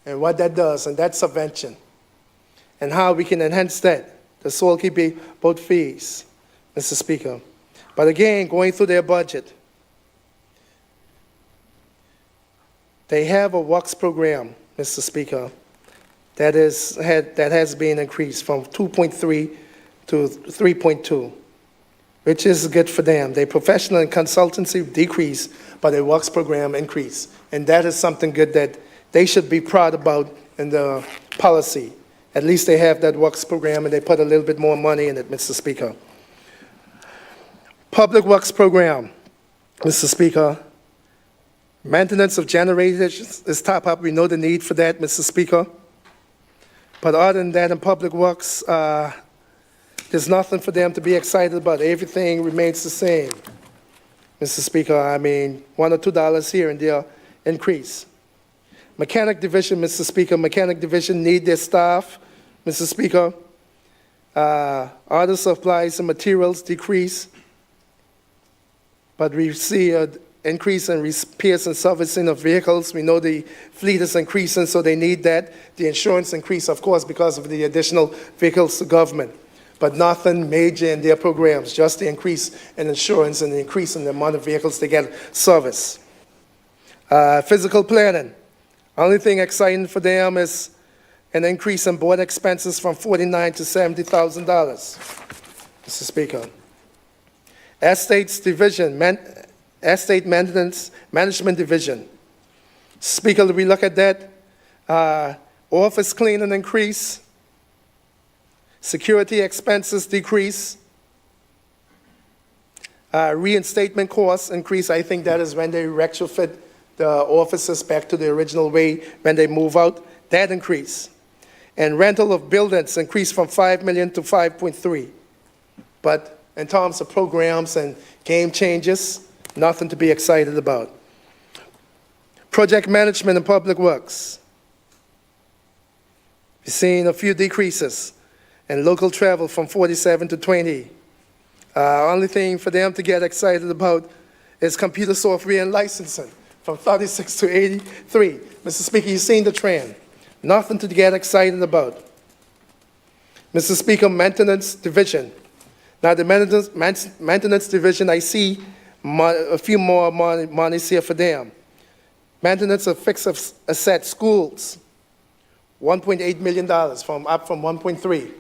and what that does, and that subvention, and how we can enhance that, the Salt Key boat fees, Mr. Speaker. But again, going through their budget, they have a WOX program, Mr. Speaker, that has been increased from 2.3 to 3.2, which is good for them. Their professional and consultancy decrease, but their WOX program increase. And that is something good that they should be proud about in the policy. At least they have that WOX program and they put a little bit more money in it, Mr. Speaker. Public WOX program, Mr. Speaker. Maintenance of generators is top up. We know the need for that, Mr. Speaker. But other than that, in public works, there's nothing for them to be excited about. Everything remains the same, Mr. Speaker. I mean, $1 or $2 here and there increase. Mechanic division, Mr. Speaker. Mechanic division need their staff, Mr. Speaker. Other supplies and materials decrease. But we see an increase in repairs and servicing of vehicles. We know the fleet is increasing, so they need that. The insurance increase, of course, because of the additional vehicles to government. But nothing major in their programs, just the increase in insurance and the increase in the amount of vehicles they get service. Physical planning. Only thing exciting for them is an increase in board expenses from $49,000 to $70,000, Mr. Speaker. Estates division, estate maintenance management division. Speaker, we look at that. Office cleaning increase. Security expenses decrease. Reinstatement costs increase. I think that is when they retrofit the offices back to the original way when they move out. That increase. And rental of buildings increased from $5 million to $5.3. but in terms of programs and game changes, nothing to be excited about. Project management and public works. We're seeing a few decreases in local travel from 47 to 20. Only thing for them to get excited about is computer software and licensing from 36 to 83. Mr. Speaker, you've seen the trend. Nothing to get excited about. Mr. Speaker, maintenance division. Now the maintenance division, I see a few more monies here for them. Maintenance of fixed asset schools, $1.8 million, up from 1.3.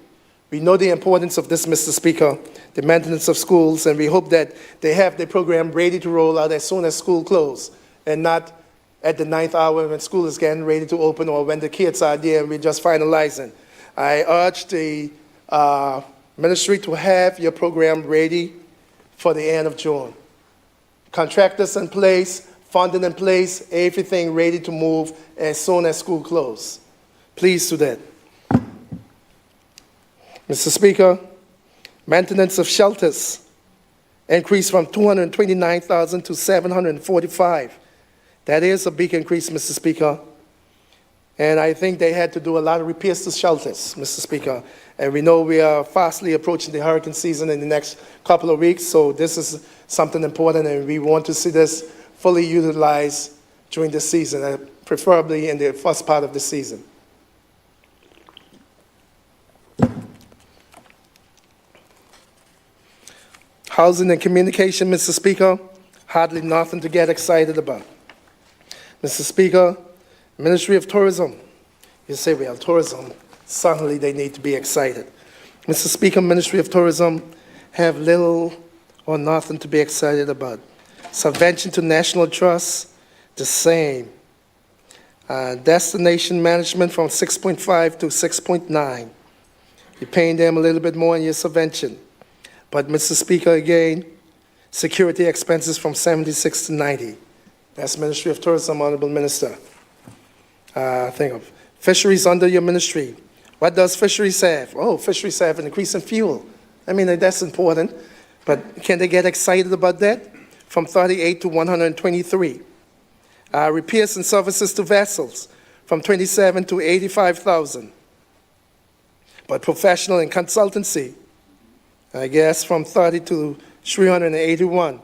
We know the importance of this, Mr. Speaker, the maintenance of schools, and we hope that they have the program ready to roll out as soon as school closes, and not at the 9th hour when school is getting ready to open or when the kids are there and we're just finalizing. I urge the ministry to have your program ready for the end of June. Contractors in place, funding in place, everything ready to move as soon as school closes. Please do that. Mr. Speaker, maintenance of shelters increased from 229,000 to 745. That is a big increase, Mr. Speaker. And I think they had to do a lot of repairs to shelters, Mr. Speaker. And we know we are fastly approaching the hurricane season in the next couple of weeks, so this is something important, and we want to see this fully utilized during the season, preferably in the first part of the season. Housing and communication, Mr. Speaker, hardly nothing to get excited about. Mr. Speaker, Ministry of Tourism. You say, well, tourism, certainly they need to be excited. Mr. Speaker, Ministry of Tourism have little or nothing to be excited about. Subvention to National Trust, the same. Destination management from 6.5 to 6.9. You're paying them a little bit more in your subvention. But, Mr. Speaker, again, security expenses from 76 to 90. That's Ministry of Tourism, Honorable Minister. Think of fisheries under your ministry. What does fisheries have? Oh, fisheries have an increase in fuel. I mean, that's important. But can they get excited about that? From 38 to 123. Repairs and services to vessels from 27 to 85,000. But professional and consultancy, I guess from 30 to 381.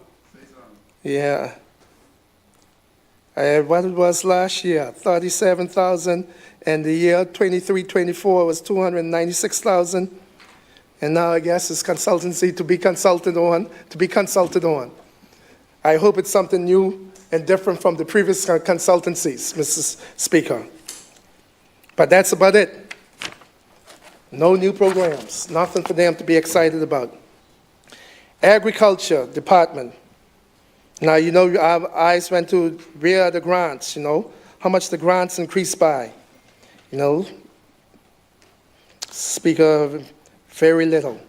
Yeah. What it was last year, 37,000, and the year 23-24 was 296,000, and now I guess it's consultancy to be consulted on. I hope it's something new and different from the previous consultancies, Mr. Speaker. But that's about it. No new programs, nothing for them to be excited about. Agriculture Department. Now, you know, our eyes went to where are the grants, you know, how much the grants increased by. You know, Speaker, very little.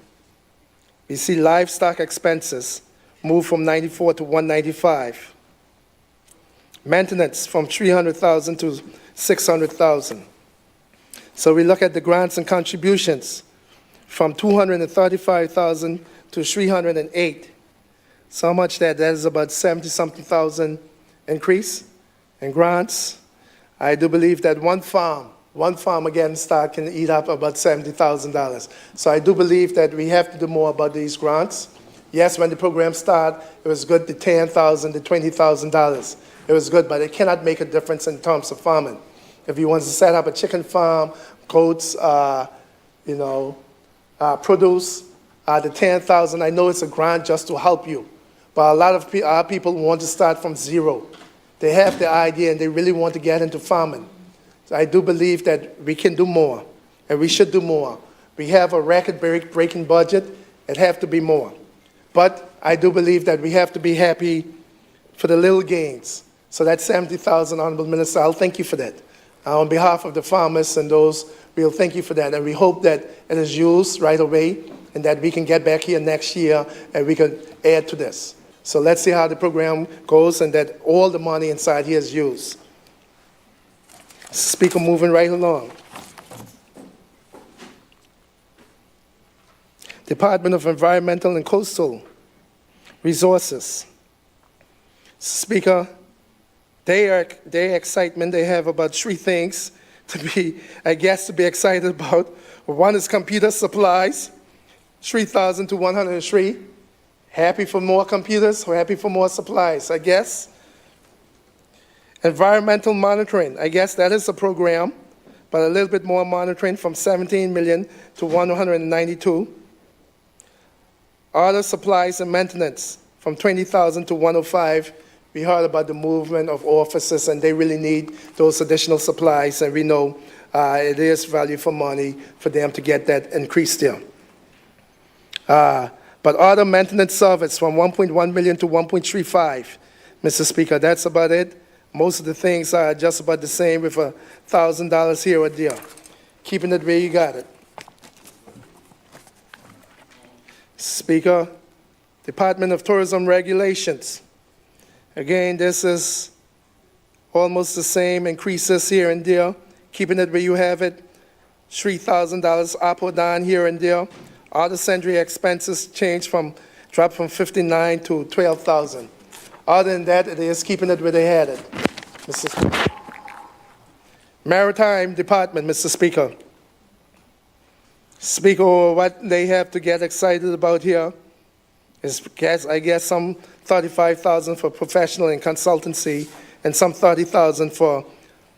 We see livestock expenses move from 94 to 195. Maintenance from 300,000 to 600,000. So we look at the grants and contributions from 235,000 to 308. So much that is about 70-something thousand increase in grants. I do believe that one farm again can eat up about $70,000. So I do believe that we have to do more about these grants. Yes, when the program started, it was good, the $10,000, the $20,000. It was good, but it cannot make a difference in terms of farming. If you want to set up a chicken farm, goats, produce, the $10,000, I know it's a grant just to help you. But a lot of our people want to start from zero. They have the idea and they really want to get into farming. So I do believe that we can do more, and we should do more. We have a record-breaking budget. It has to be more. But I do believe that we have to be happy for the little gains. So that 70,000, Honorable Minister, I'll thank you for that. On behalf of the farmers and those, we'll thank you for that. And we hope that it is used right away and that we can get back here next year and we can add to this. So let's see how the program goes and that all the money inside here is used. Speaker, moving right along. Department of Environmental and Coastal Resources. Speaker, their excitement, they have about 3 things to be excited about. One is computer supplies, 3,000 to 103. Happy for more computers or happy for more supplies, I guess. Environmental monitoring, I guess that is a program, but a little bit more monitoring from 17 million to 192. Other supplies and maintenance from 20,000 to 105. We heard about the movement of offices, and they really need those additional supplies, and we know it is value for money for them to get that increase there. But other maintenance service from 1.1 million to 1.35, Mr. Speaker, that's about it. Most of the things are just about the same with $1,000 here or there. Keeping it where you got it. Speaker, Department of Tourism regulations. Again, this is almost the same increases here and there. Keeping it where you have it. $3,000 up or down here and there. Other sundry expenses dropped from 59 to 12,000. Other than that, it is keeping it where they had it, Mr. Speaker. Maritime Department, Mr. Speaker. Speaker, what they have to get excited about here is, I guess, some 35,000 for professional and consultancy, and some 30,000 for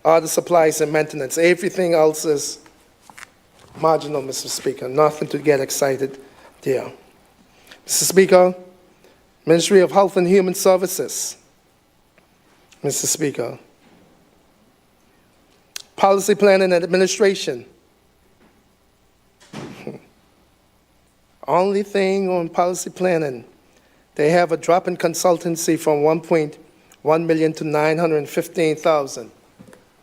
other supplies and maintenance. Everything else is marginal, Mr. Speaker. Nothing to get excited there. Mr. Speaker, Ministry of Health and Human Services. Mr. Speaker. Policy Planning and Administration. Only thing on policy planning, they have a drop in consultancy from 1.1 million to 915,000.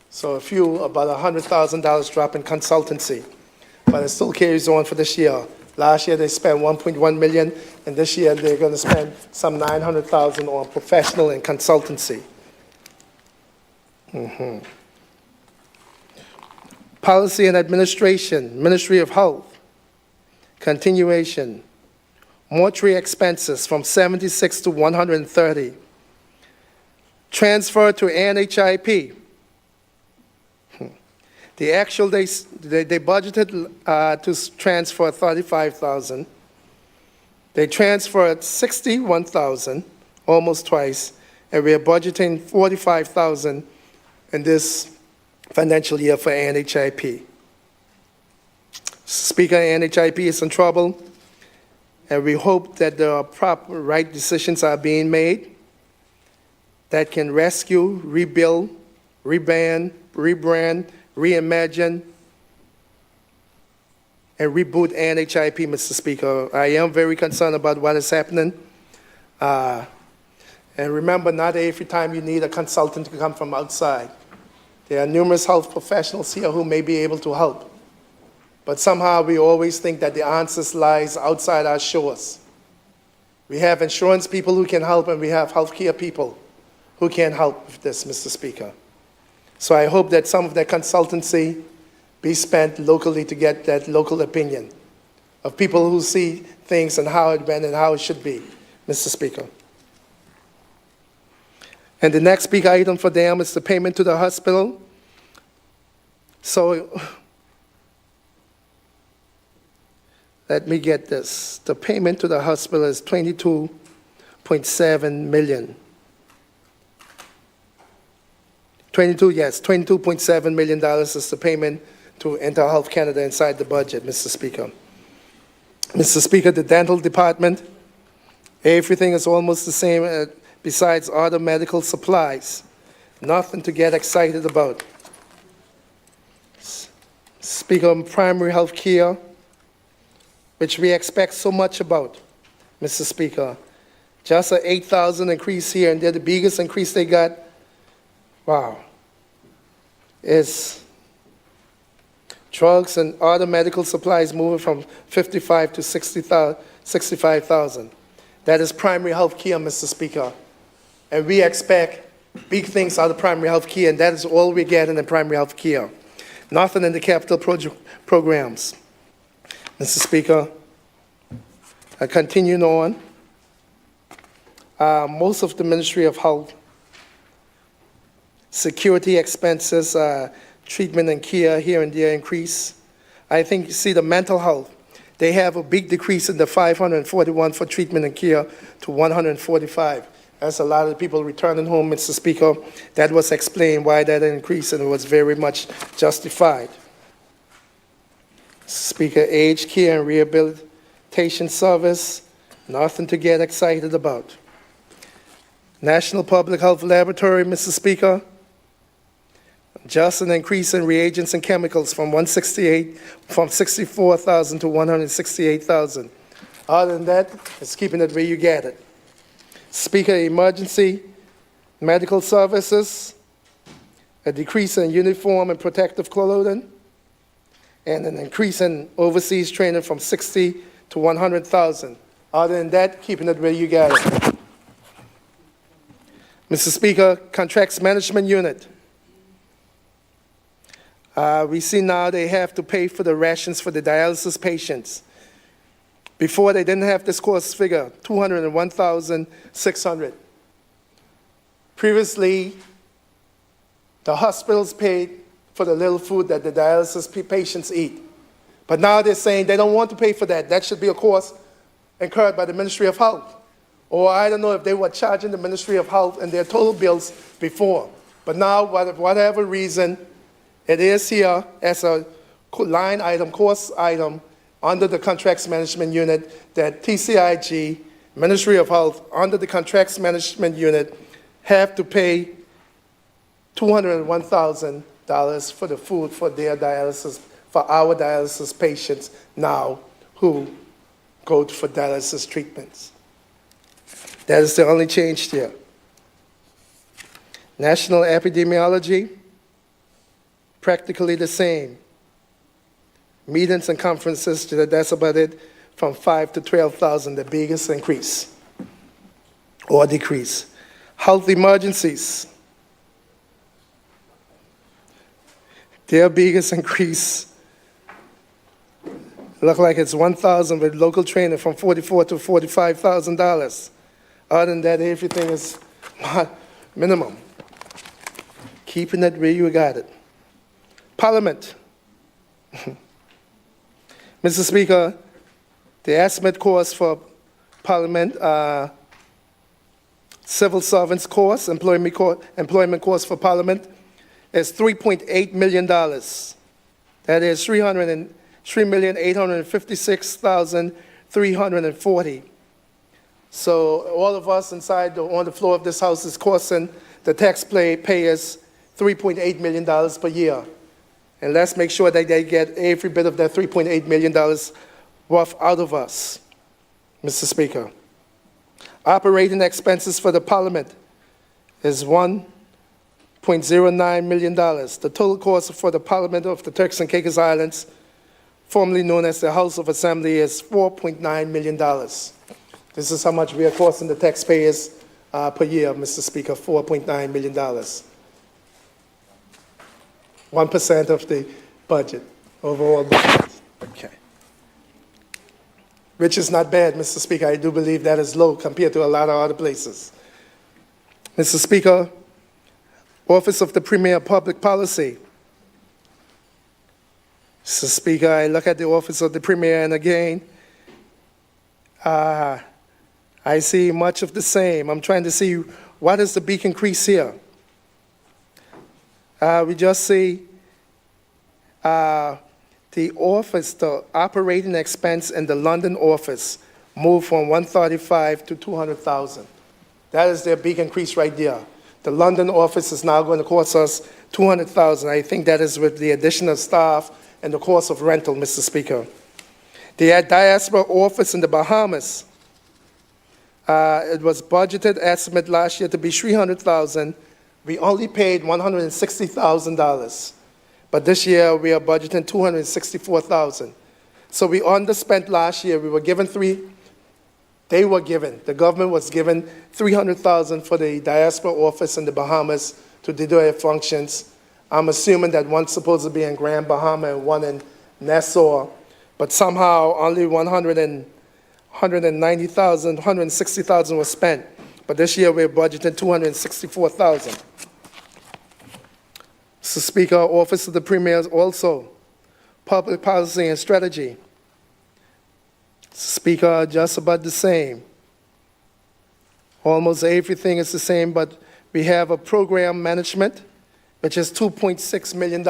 So about $100,000 drop in consultancy. But it still carries on for this year. Last year they spent 1.1 million, and this year they're going to spend some 900,000 on professional and consultancy. Policy and Administration, Ministry of Health. Continuation. Mortuary expenses from 76 to 130. Transfer to NHIP. The actual, they budgeted to transfer 35,000. They transferred 61,000, almost twice, and we are budgeting 45,000 in this financial year for NHIP. Speaker, NHIP is in trouble, and we hope that the proper right decisions are being made that can rescue, rebuild, rebrand, reimagine, and reboot NHIP, Mr. Speaker. I am very concerned about what is happening. And remember, not every time you need a consultant to come from outside. There are numerous health professionals here who may be able to help. But somehow we always think that the answers lies outside our shores. We have insurance people who can help, and we have healthcare people who can help with this, Mr. Speaker. So I hope that some of that consultancy be spent locally to get that local opinion of people who see things and how it went and how it should be, Mr. Speaker. And the next big item for them is the payment to the hospital. So let me get this. The payment to the hospital is $22.7 million. $22.7 million is the payment to Enter Health Canada inside the budget, Mr. Speaker. Mr. Speaker, the dental department, everything is almost the same besides other medical supplies. Nothing to get excited about. Speaker, primary health care, which we expect so much about, Mr. Speaker. Just an 8,000 increase here, and they're the biggest increase they got. Wow. Is drugs and other medical supplies moving from 55 to 65,000. That is primary health care, Mr. Speaker. And we expect big things out of primary health care, and that is all we're getting in primary health care. Nothing in the capital programs. Mr. Speaker, Continuing on, most of the Ministry of Health security expenses, treatment and care here and there increase. I think, you see, the mental health, they have a big decrease in the 541 for treatment and care to 145. That's a lot of the people returning home, Mr. Speaker. That was explained why that increase, and it was very much justified. Speaker, aged care and rehabilitation service, nothing to get excited about. National Public Health Laboratory, Mr. Speaker, just an increase in reagents and chemicals from 64,000 to 168,000. Other than that, it's keeping it where you get it. Speaker, emergency medical services, a decrease in uniform and protective clothing, and an increase in overseas training from 60 to 100,000. Other than that, keeping it where you got it. Mr. Speaker, contracts management unit. We see now they have to pay for the rations for the dialysis patients. Before, they didn't have this cost figure, $201,600. Previously, the hospitals paid for the little food that the dialysis patients eat. But now they're saying they don't want to pay for that. That should be a cost incurred by the Ministry of Health. Or I don't know if they were charging the Ministry of Health and their total bills before. But now, whatever reason, it is here as a line item, cost item, under the Contracts Management Unit that TCIG, Ministry of Health, under the Contracts Management Unit, have to pay $201,000 for the food for their dialysis, for our dialysis patients now who go for dialysis treatments. That is the only change there. National epidemiology, practically the same. Meetings and conferences, that's about it, from 5 to 12,000, the biggest increase or decrease. Health emergencies, their biggest increase, look like it's 1,000 with local training from $44,000 to $45,000. Other than that, everything is minimum. Keeping it where you got it. Parliament. Mr. Speaker, the estimate cost for Parliament, civil servants cost, employment cost for Parliament is $3.8 million. That is $3,856,340. So all of us inside on the floor of this House is costing the taxpayers $3.8 million per year. And let's make sure that they get every bit of that $3.8 million worth out of us, Mr. Speaker. Operating expenses for the Parliament is $1.09 million. The total cost for the Parliament of the Turks and Caicos Islands, formerly known as the House of Assembly, is $4.9 million. This is how much we are costing the taxpayers per year, Mr. Speaker, $4.9 million. 1% of the budget, overall budget. Okay. Which is not bad, Mr. Speaker. I do believe that is low compared to a lot of other places. Mr. Speaker, Office of the Premier of Public Policy. Mr. Speaker, I look at the Office of the Premier, and again, I see much of the same. I'm trying to see what is the big increase here. We just see the office, the operating expense in the London office moved from 135 to 200,000. That is their big increase right there. The London office is now going to cost us 200,000. I think that is with the additional staff and the cost of rental, Mr. Speaker. The diaspora office in the Bahamas, it was budgeted estimate last year to be 300,000. We only paid $160,000. But this year we are budgeting 264,000. So we underspent last year. We were given the government was given 300,000 for the diaspora office in the Bahamas to do their functions. I'm assuming that one's supposed to be in Grand Bahama and one in Nassau, but somehow only 160,000 was spent. But this year, we're budgeting 264,000. Mr. Speaker, Office of the Premier also, Public Policy and Strategy. Speaker, just about the same. Almost everything is the same, but we have a program management, which is $2.6 million.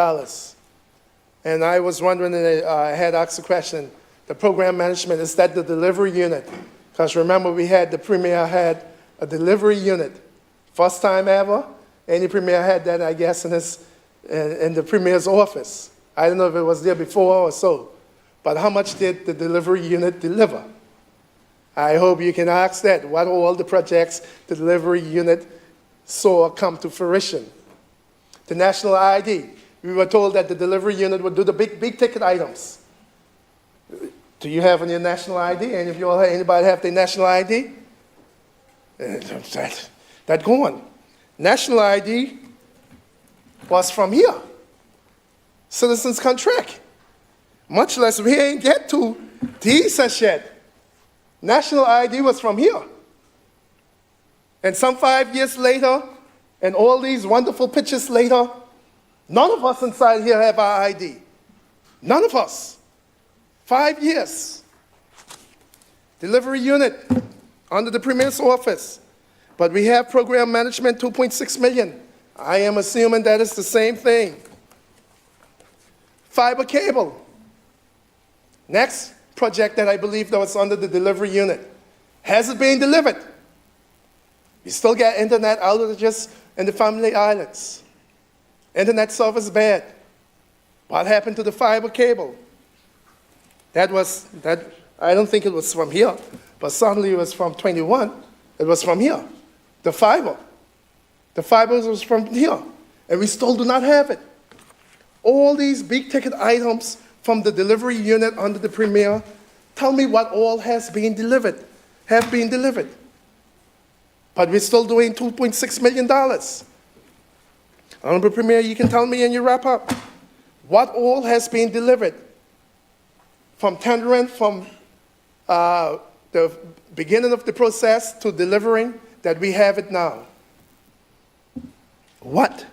And I was wondering, I had asked a question, the program management, is that the delivery unit? Because remember, the Premier had a delivery unit. First time ever, any Premier had that, I guess, in the Premier's office. I don't know if it was there before or so. But how much did the delivery unit deliver? I hope you can ask that. What all the projects the delivery unit saw come to fruition? The national ID. We were told that the delivery unit would do the big ticket items. Do you have any national ID? And if anybody have their national ID? That going. National ID was from here. Citizens contract. Much less we ain't get to these yet. National ID was from here. And some 5 years later, and all these wonderful pictures later, none of us inside here have our ID. None of us. 5 years. Delivery unit under the Premier's office. But we have program management, 2.6 million. I am assuming that is the same thing. Fiber cable. Next project that I believe that was under the delivery unit. Has it been delivered? We still get internet outages in the family islands. Internet service bad. What happened to the fiber cable? I don't think it was from here, but certainly it was from 21. It was from here. The fiber. The fiber was from here. And we still do not have it. All these big ticket items from the delivery unit under the Premier, tell me what all have been delivered. But we're still doing $2.6 million. Honorable Premier, you can tell me in your wrap up what all has been delivered from tendering, from the beginning of the process to delivering, that we have it now. What?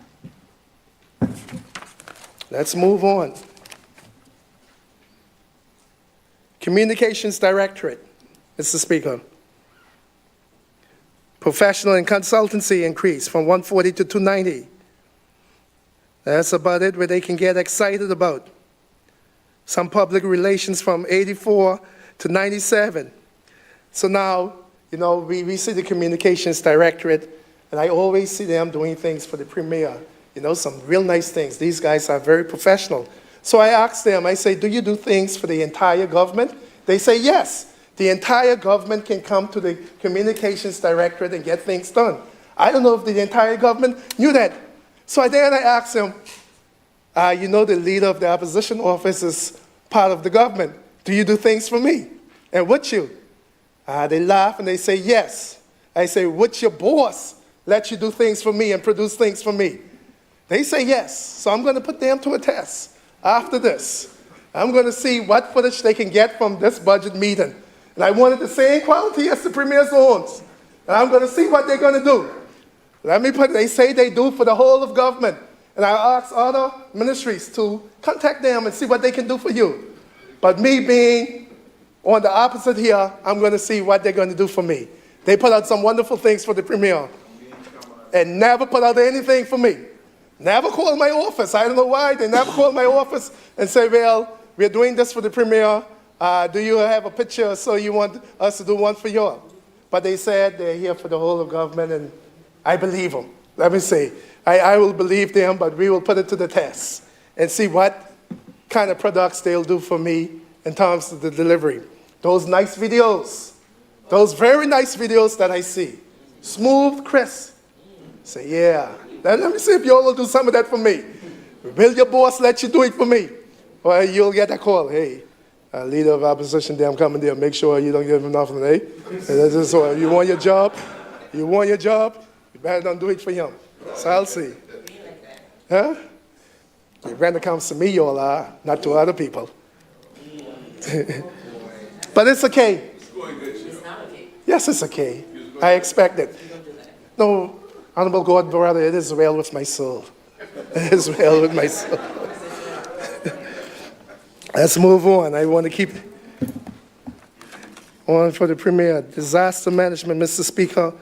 Let's move on. Communications Directorate, Mr. Speaker. Professional and consultancy increase from 140 to 290. That's about it, where they can get excited about. Some public relations from 84 to 97. So now, we see the Communications Directorate, and I always see them doing things for the Premier. Some real nice things. These guys are very professional. So I asked them, I say, do you do things for the entire government? They say, yes. The entire government can come to the Communications Directorate and get things done. I don't know if the entire government knew that. So then I asked them, the leader of the opposition office is part of the government. Do you do things for me? And would you? They laugh and they say, yes. I say, would your boss let you do things for me and produce things for me? They say yes. So I'm going to put them to a test after this. I'm going to see what footage they can get from this budget meeting. And I wanted the same quality as the Premier's owns. And I'm going to see what they're going to do. They say they do for the whole of government. And I asked other ministries to contact them and see what they can do for you. But me being on the opposite here, I'm going to see what they're going to do for me. They put out some wonderful things for the Premier and never put out anything for me. Never called my office. I don't know why. They never called my office and say, well, we're doing this for the Premier. Do you have a picture so you want us to do one for you? But they said they're here for the whole of government, and I believe them. Let me say, I will believe them, but we will put it to the test and see what kind of products they'll do for me in terms of the delivery. Those nice videos, those very nice videos that I see, smooth, crisp. Say, yeah. Let me see if you all will do some of that for me. Will your boss let you do it for me? Or you'll get a call, hey, leader of opposition, I'm coming there, make sure you don't give him nothing, eh? So you want your job? You better not do it for him. So I'll see. Huh? When it comes to me, you all are, not to other people. But it's okay. Yes, it's okay. I expect it. No, Honorable God, brother, it is well with my soul. It is well with my soul. Let's move on. I want to keep on for the premier. Disaster management, Mr. Speaker.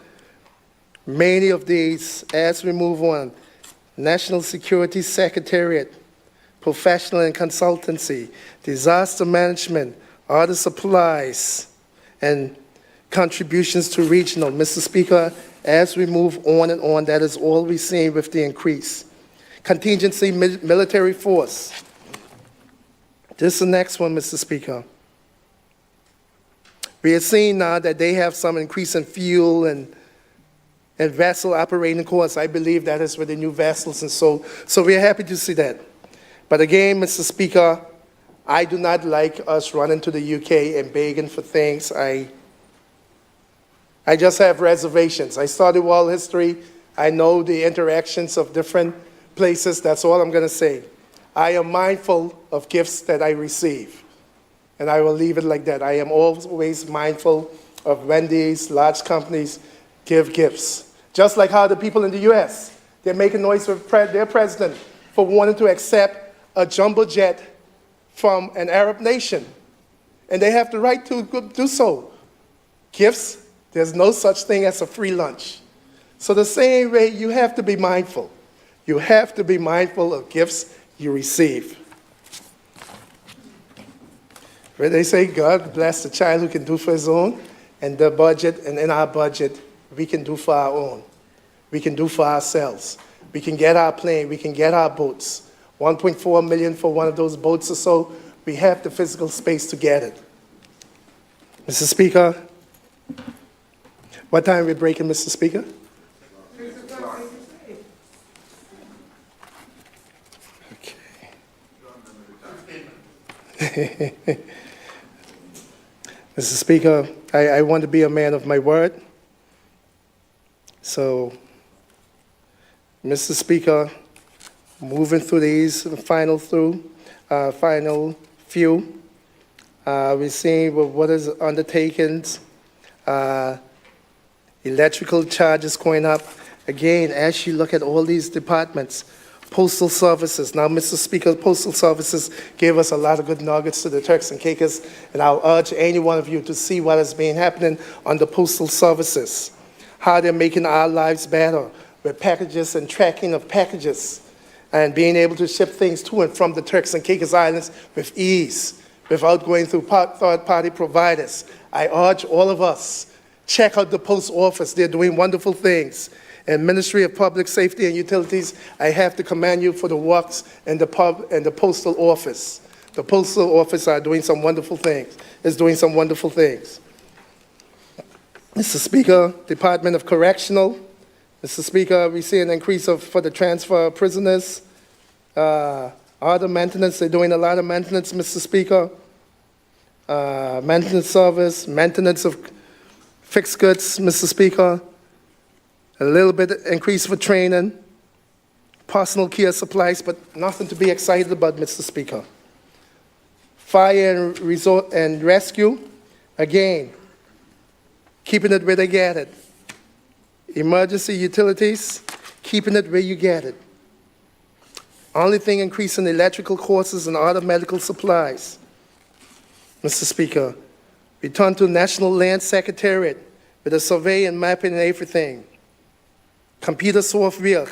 Many of these, as we move on, National Security Secretariat, professional and consultancy, disaster management, other supplies, and contributions to regional. Mr. Speaker, as we move on and on, that is all we're seeing with the increase. Contingency military force. This is the next one, Mr. Speaker. We are seeing now that they have some increase in fuel and vessel operating costs. I believe that is with the new vessels, and so we're happy to see that. But again, Mr. Speaker, I do not like us running to the UK and begging for things. I just have reservations. I studied world history. I know the interactions of different places. That's all I'm going to say. I am mindful of gifts that I receive, and I will leave it like that. I am always mindful of when these large companies give gifts. Just like how the people in the U.S., they're making noise with their president for wanting to accept a jumbo jet from an Arab nation. And they have the right to do so. Gifts, there's no such thing as a free lunch. So the same way, you have to be mindful. You have to be mindful of gifts you receive. Where they say, God bless the child who can do for his own, and the budget, and in our budget, we can do for our own. We can do for ourselves. We can get our plane. We can get our boats. 1.4 million for one of those boats or so. We have the physical space to get it. Mr. Speaker, what time are we breaking, Mr. Speaker? Okay. Mr. Speaker, I want to be a man of my word. So, Mr. Speaker, moving through these final few, we're seeing what is undertaken, electrical charges going up. Again, as you look at all these departments, postal services. Now, Mr. Speaker, postal services gave us a lot of good nuggets to the Turks and Caicos, and I'll urge any one of you to see what has been happening on the postal services, how they're making our lives better with packages and tracking of packages and being able to ship things to and from the Turks and Caicos Islands with ease, without going through third-party providers. I urge all of us, check out the post office. They're doing wonderful things. And Ministry of Public Safety and Utilities, I have to commend you for the works and the postal office. The postal office are doing some wonderful things. Is doing some wonderful things. Mr. Speaker, Department of Correctional. Mr. Speaker, we see an increase for the transfer of prisoners. Other maintenance, they're doing a lot of maintenance, Mr. Speaker. Maintenance service, maintenance of fixed goods, Mr. Speaker. A little bit increase for training, personal care supplies, but nothing to be excited about, Mr. Speaker. Fire and rescue, again, keeping it where they get it. Emergency utilities, keeping it where you get it. Only thing increasing electrical courses and other medical supplies. Mr. Speaker, return to National Land Secretariat with a survey and mapping and everything. Computer software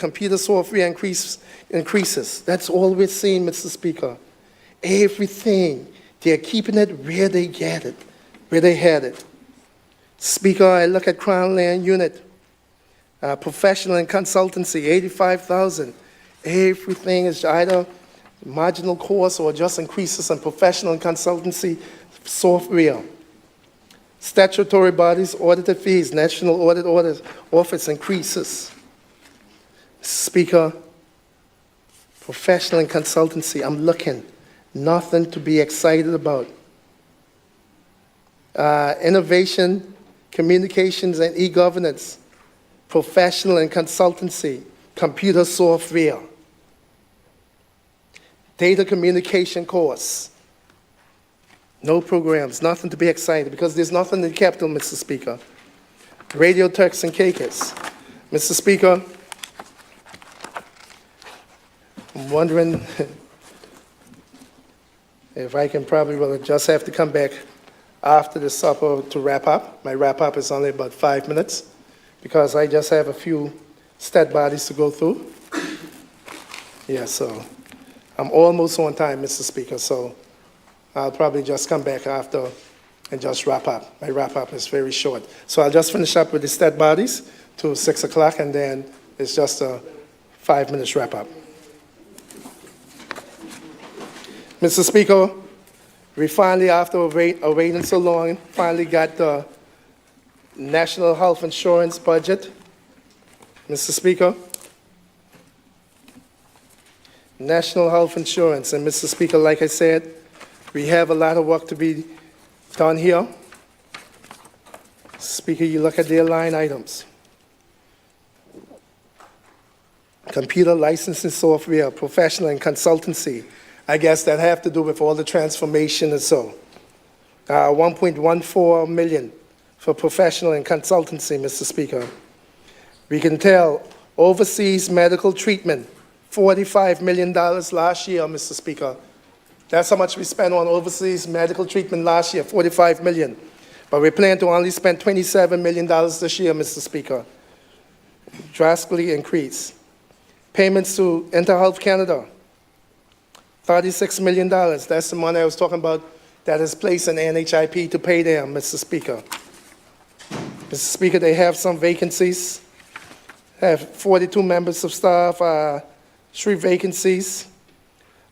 increases. That's all we're seeing, Mr. Speaker. Everything, they're keeping it where they get it, where they had it. Speaker, I look at Crown Land Unit, professional and consultancy, 85,000. Everything is either marginal cost or just increases in professional and consultancy software. Statutory bodies, audited fees, National Audit Office increases. Speaker, professional and consultancy, I'm looking, nothing to be excited about. Innovation, communications, and e-governance, professional and consultancy, computer software, data communication course, No programs, nothing to be excited, because there's nothing in the capital, Mr. Speaker. Radio Turks and Caicos. Mr. Speaker, I'm wondering if I can probably will just have to come back after the supper to wrap up. My wrap-up is only about 5 minutes, because I just have a few stat bodies to go through. Yeah, so I'm almost on time, Mr. Speaker, so I'll probably just come back after and just wrap up. My wrap-up is very short. So I'll just finish up with the stat bodies till 6 o'clock, and then it's just a 5 minutes wrap-up. Mr. Speaker, we finally, after waiting so long, finally got the National Health Insurance budget. Mr. Speaker, National Health Insurance, and Mr. Speaker, like I said, we have a lot of work to be done here. Speaker, you look at their line items. Computer licensing software, professional and consultancy. I guess that have to do with all the transformation and so. 1.14 million for professional and consultancy, Mr. Speaker. We can tell overseas medical treatment, $45 million last year, Mr. Speaker. That's how much we spent on overseas medical treatment last year, $45 million. But we plan to only spend $27 million this year, Mr. Speaker. Drastically increase. Payments to InterHealth Canada, $36 million. That's the money I was talking about that is placed in NHIP to pay them, Mr. Speaker. Mr. Speaker, they have some vacancies. Have 42 members of staff, 3 vacancies.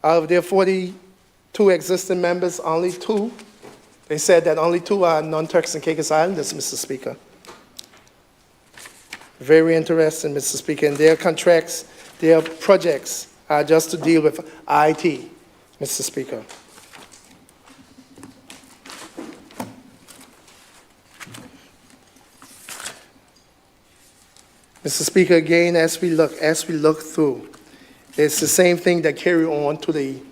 Out of their 42 existing members, only 2. They said that only 2 are non-Turks and Caicos Islanders, Mr. Speaker. Very interesting, Mr. Speaker. And their contracts, their projects are just to deal with IT, Mr. Speaker. Mr. Speaker, again, as we look through, it's the same thing that carry on to the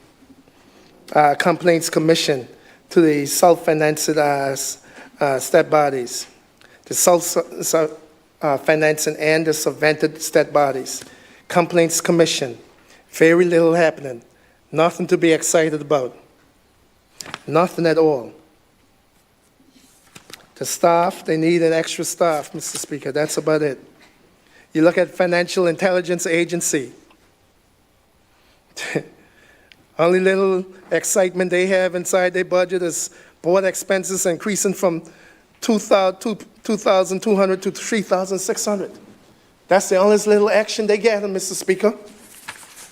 Complaints Commission, to the self-financed stat bodies, the self-financing and the subvented stat bodies. Complaints Commission, very little happening, nothing to be excited about, nothing at all. The staff, they need an extra staff, Mr. Speaker, that's about it. You look at Financial Intelligence Agency. Only little excitement they have inside their budget is board expenses increasing from 2,200 to 3,600. That's the only little action they get, Mr. Speaker.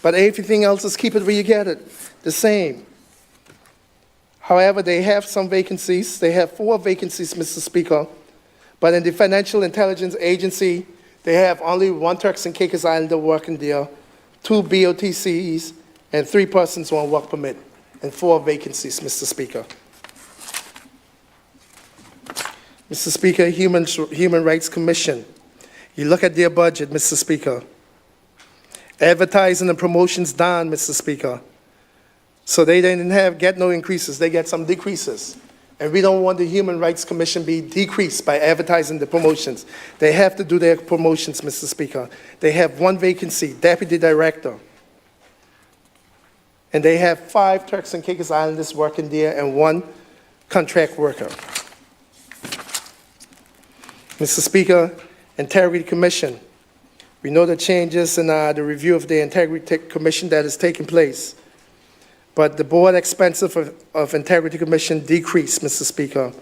But everything else is keep it where you get it, the same. However, they have some vacancies. They have 4 vacancies, Mr. Speaker. But in the Financial Intelligence Agency, they have only 1 Turks and Caicos Islander working there, 2 BOTCs, and 3 persons on work permit, and 4 vacancies, Mr. Speaker. Mr. Speaker, Human Rights Commission. You look at their budget, Mr. Speaker. Advertising and promotions down, Mr. Speaker. So they didn't get no increases, they get some decreases. And we don't want the Human Rights Commission be decreased by advertising the promotions. They have to do their promotions, Mr. Speaker. They have 1 vacancy, deputy director. And they have 5 Turks and Caicos Islanders working there and 1 contract worker. Mr. Speaker, Integrity Commission. We know the changes in the review of the Integrity Commission that is taking place. But the board expenses of Integrity Commission decreased, Mr. Speaker.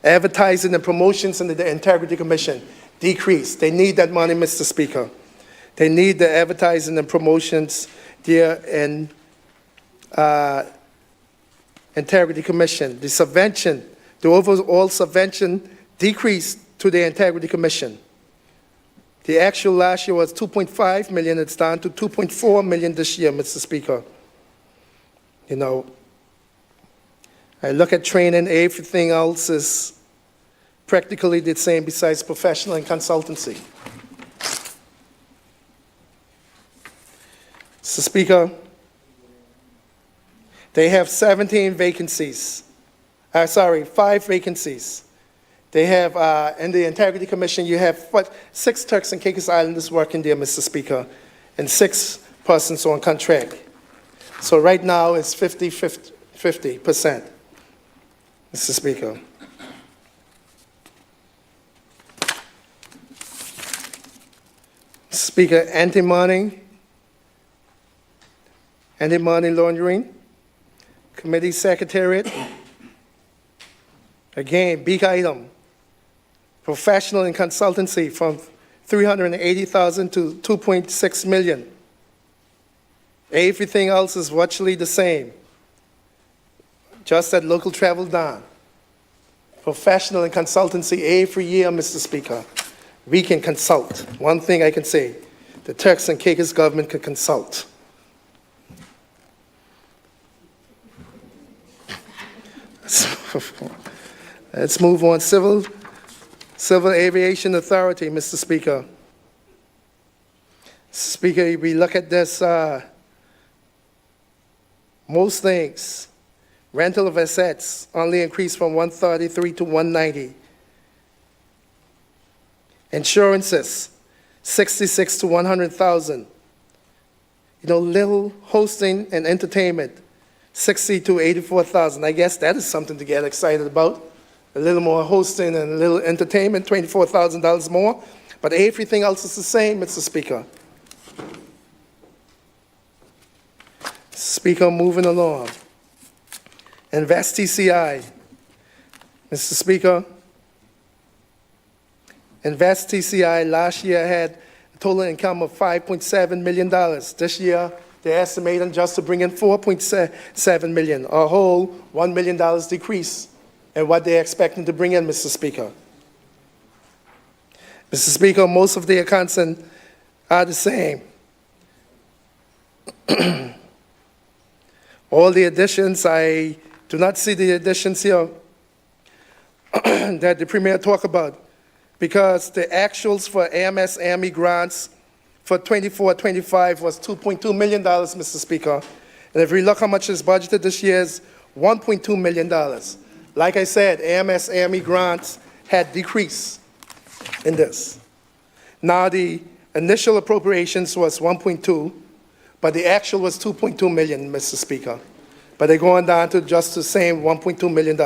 Advertising and promotions in the Integrity Commission decreased. They need that money, Mr. Speaker. They need the advertising and promotions there in Integrity Commission. The subvention, the overall subvention decreased to the Integrity Commission. The actual last year was 2.5 million. It's down to 2.4 million this year, Mr. Speaker. You know, I look at training, everything else is practically the same besides professional and consultancy. Mr. Speaker, they have 17 vacancies. 5 vacancies. They have, in the Integrity Commission, you have 6 Turks and Caicos Islanders working there, Mr. Speaker, and 6 persons on contract. So right now, it's 50%, Mr. Speaker. Speaker, anti-money laundering, committee secretariat. Again, big item. Professional and consultancy from $380,000 to $2.6 million. Everything else is virtually the same. Just that local travel down. Professional and consultancy every year, Mr. Speaker. We can consult. One thing I can say, the Turks and Caicos government can consult. Let's move on. Civil Aviation Authority, Mr. Speaker. Speaker, we look at this, most things, rental of assets only increased from 133 to 190. Insurances, 66 to 100,000. Little hosting and entertainment, 60 to 84,000. I guess that is something to get excited about. A little more hosting and a little entertainment, $24,000 more. But everything else is the same, Mr. Speaker. Speaker, moving along. Invest TCI. Mr. Speaker, Invest TCI last year had a total income of $5.7 million. This year, they're estimating just to bring in $4.7 million, a whole $1 million decrease in what they're expecting to bring in, Mr. Speaker. Mr. Speaker, most of the accounts are the same. All the additions, I do not see the additions here that the Premier talked about, because the actuals for AMS Army grants for 24-25 was $2.2 million, Mr. Speaker. And if we look how much is budgeted this year, is $1.2 million. Like I said, AMS Army grants had decreased in this. Now the initial appropriations was 1.2, but the actual was 2.2 million, Mr. Speaker. But they're going down to just the same $1.2 million,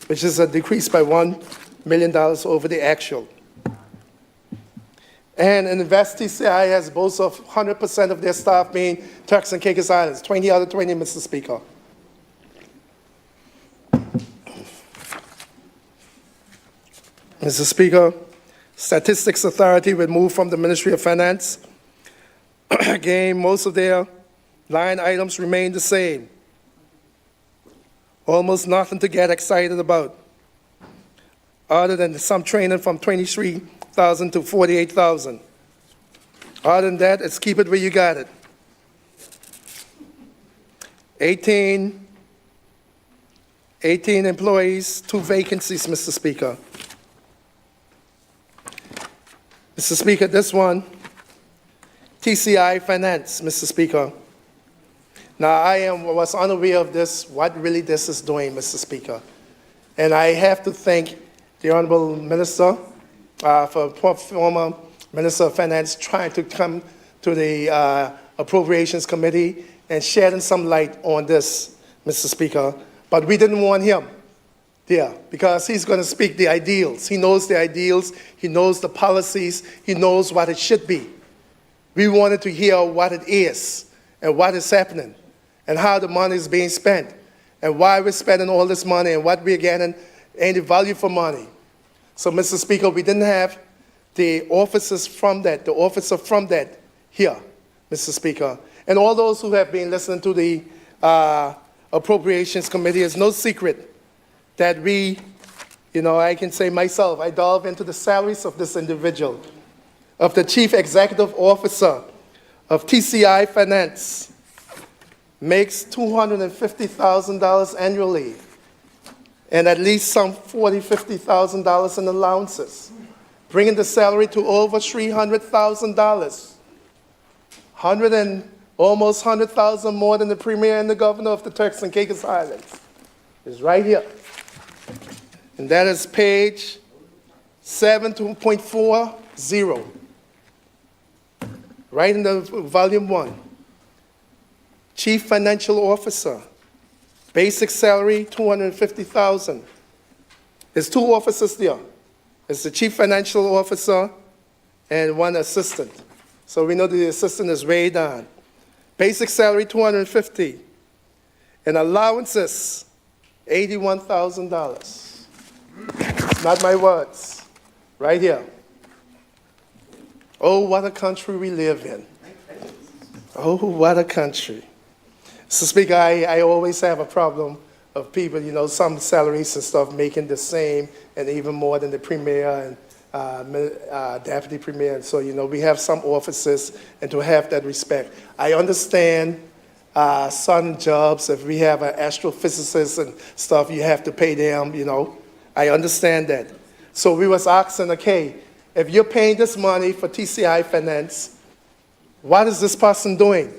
which is a decrease by $1 million over the actual. And Invest TCI has boasts of 100% of their staff being Turks and Caicos Islands, 20 out of 20, Mr. Speaker. Mr. Speaker, Statistics Authority would move from the Ministry of Finance. Again, most of their line items remain the same. Almost nothing to get excited about, other than some training from 23,000 to 48,000. Other than that, it's keep it where you got it. 18 employees, 2 vacancies, Mr. Speaker. Mr. Speaker, this one, TCI Finance, Mr. Speaker. Now, I was unaware of this, what really this is doing, Mr. Speaker. And I have to thank the Honorable Minister, former Minister of Finance, trying to come to the Appropriations Committee and shedding some light on this, Mr. Speaker. But we didn't want him there because he's going to speak the ideals. He knows the ideals, he knows the policies, he knows what it should be. We wanted to hear what it is and what is happening and how the money is being spent and why we're spending all this money and what we're getting, any value for money. So, Mr. Speaker, we didn't have the officers from that, the officer from that here, Mr. Speaker. And all those who have been listening to the Appropriations Committee, it's no secret that we, I can say myself, I delve into the salaries of this individual, of the Chief Executive Officer of TCI Finance, makes $250,000 annually, and at least some $40,000, $50,000 in allowances, bringing the salary to over $300,000, almost $100,000 more than the Premier and the Governor of the Turks and Caicos Islands. It's right here. And that is page 7.40. Right in the volume 1. Chief Financial Officer. Basic salary, $250,000. There's 2 officers there. It's the Chief Financial Officer and 1 assistant. So we know the assistant is way down. Basic salary, $250,000. And allowances, $81,000. Not my words. Right here. Oh, what a country we live in. Oh, what a country. Mr. Speaker, I always have a problem of people, you know, some salaries and stuff making the same and even more than the premier and deputy premier. And so, you know, we have some offices and to have that respect. I understand certain jobs, if we have an astrophysicist and stuff, you have to pay them, you know. I understand that. So we was asking, okay, if you're paying this money for TCI Finance, what is this person doing?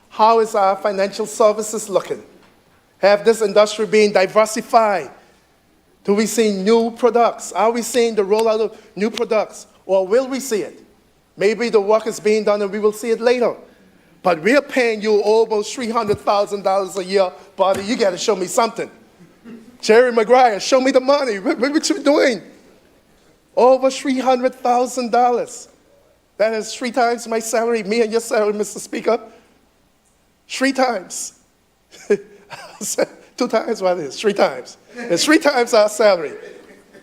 How is our financial services looking? Have this industry being diversified? Do we see new products? Are we seeing the rollout of new products? Or will we see it? Maybe the work is being done and we will see it later. But we're paying you almost $300,000 a year, buddy. You got to show me something. Jerry Maguire, show me the money. What you doing? Over $300,000. That is 3 times my salary, me and your salary, Mr. Speaker. 3 times. 2 times what it is, 3 times. It's 3 times our salary.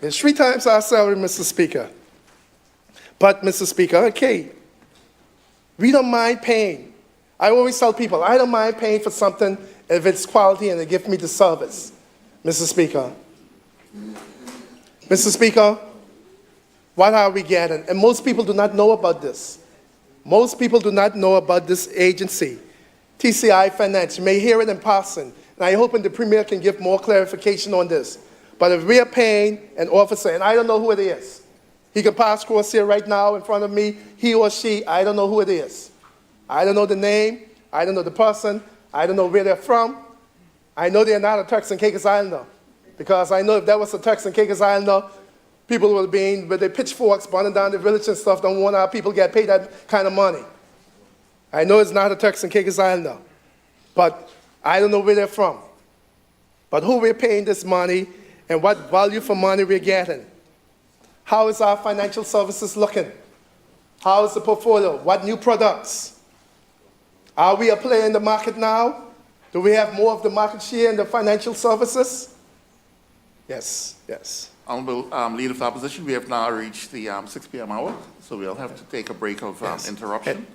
It's 3 times our salary, Mr. Speaker. But, Mr. Speaker, okay, we don't mind paying. I always tell people, I don't mind paying for something if it's quality and they give me the service, Mr. Speaker. Mr. Speaker, what are we getting? And most people do not know about this. Most people do not know about this agency, TCI Finance. You may hear it in passing, and I hope the Premier can give more clarification on this. But if we are paying an officer, and I don't know who it is, he can pass across here right now in front of me, he or she, I don't know who it is. I don't know the name, I don't know the person, I don't know where they're from. I know they're not a Turks and Caicos Islander, because I know if that was a Turks and Caicos Islander, people would be with their pitchforks burning down the village and stuff. Don't want our people to get paid that kind of money. I know it's not a Turks and Caicos Islander, but I don't know where they're from. But who we're paying this money and what value for money we're getting. How is our financial services looking? How is the portfolio? What new products? Are we a player in the market now? Do we have more of the market share in the financial services? Yes, yes. Honorable Leader of the Opposition, we have now reached the 6 p.m. hour, so we'll have to take a break of interruption.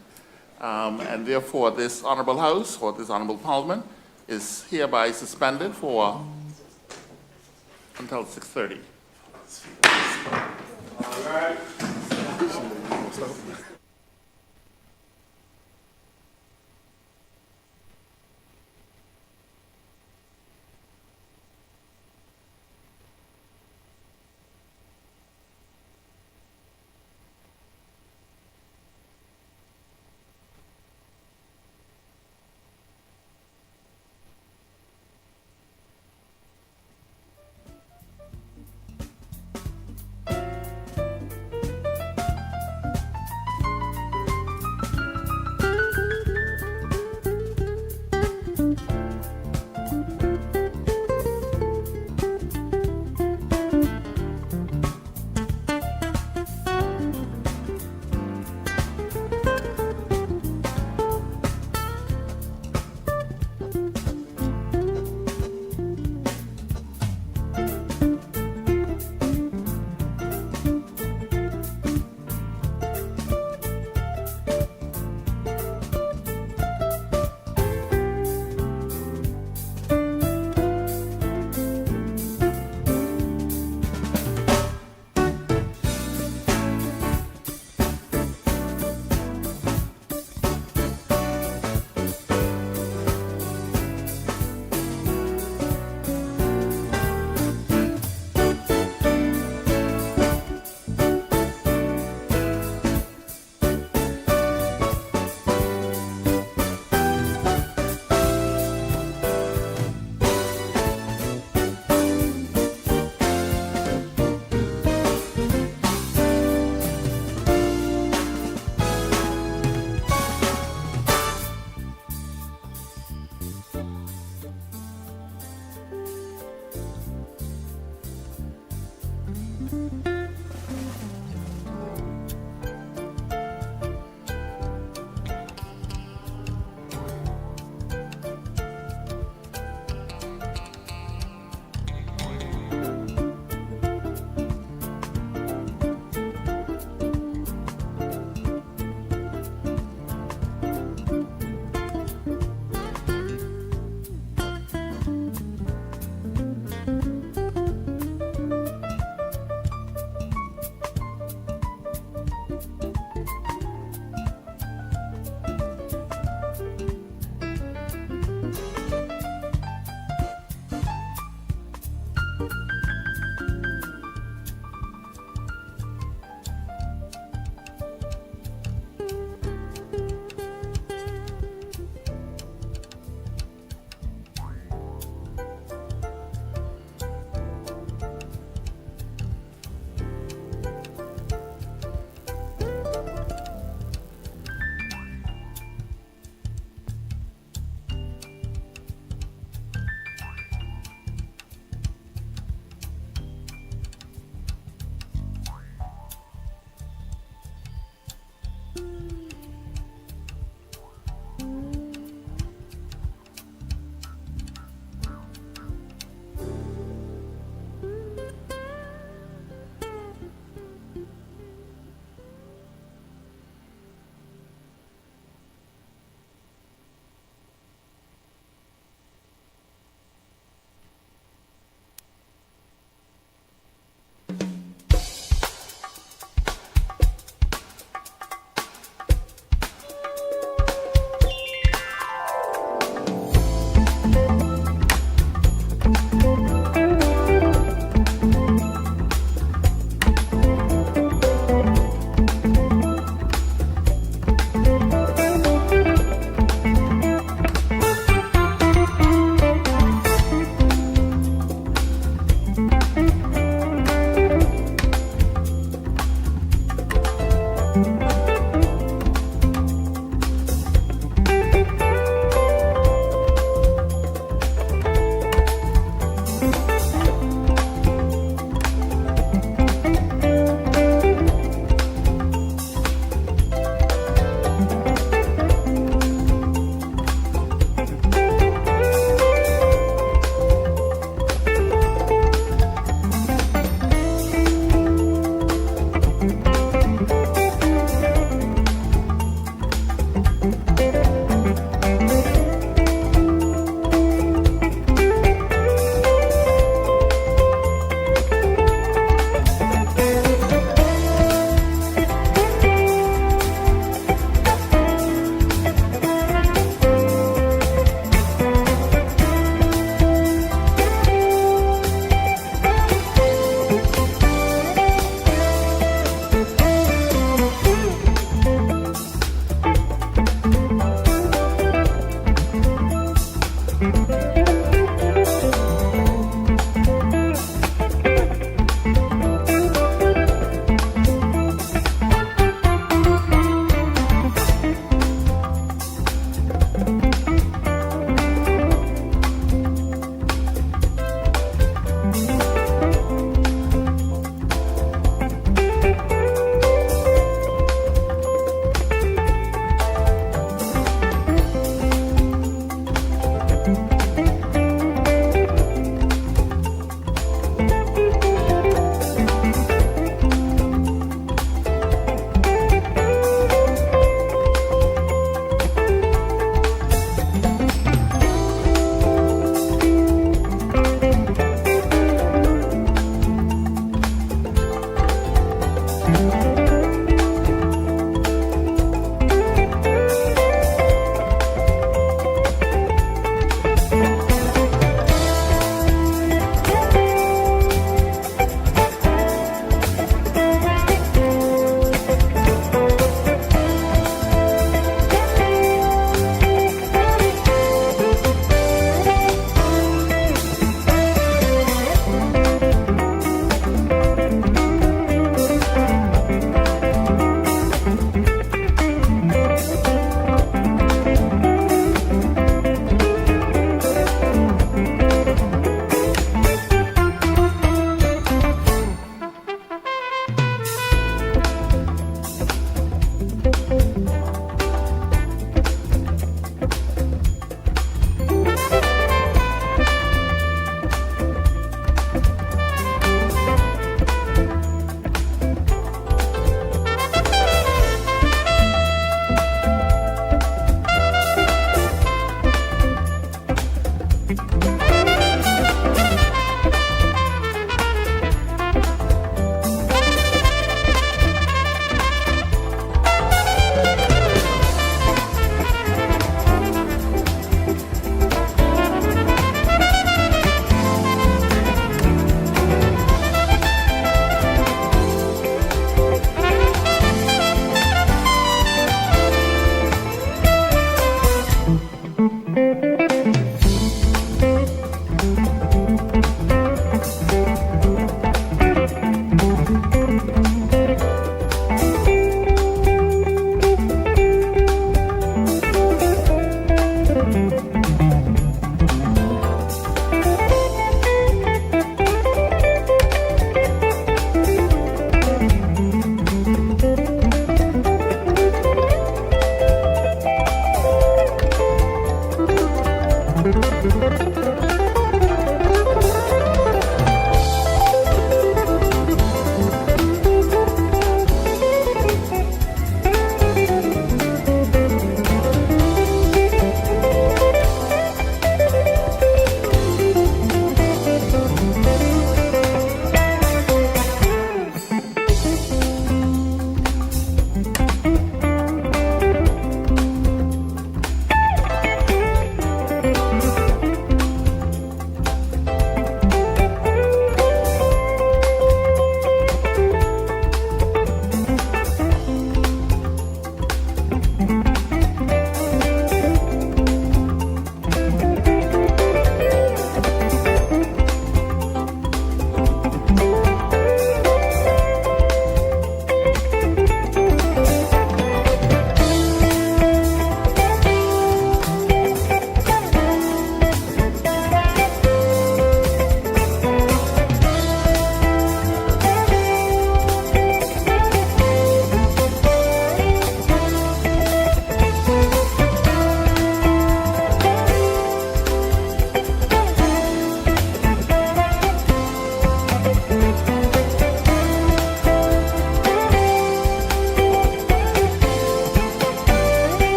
And therefore, this Honorable House, or this Honorable Parliament, is hereby suspended for until 6:30. All right.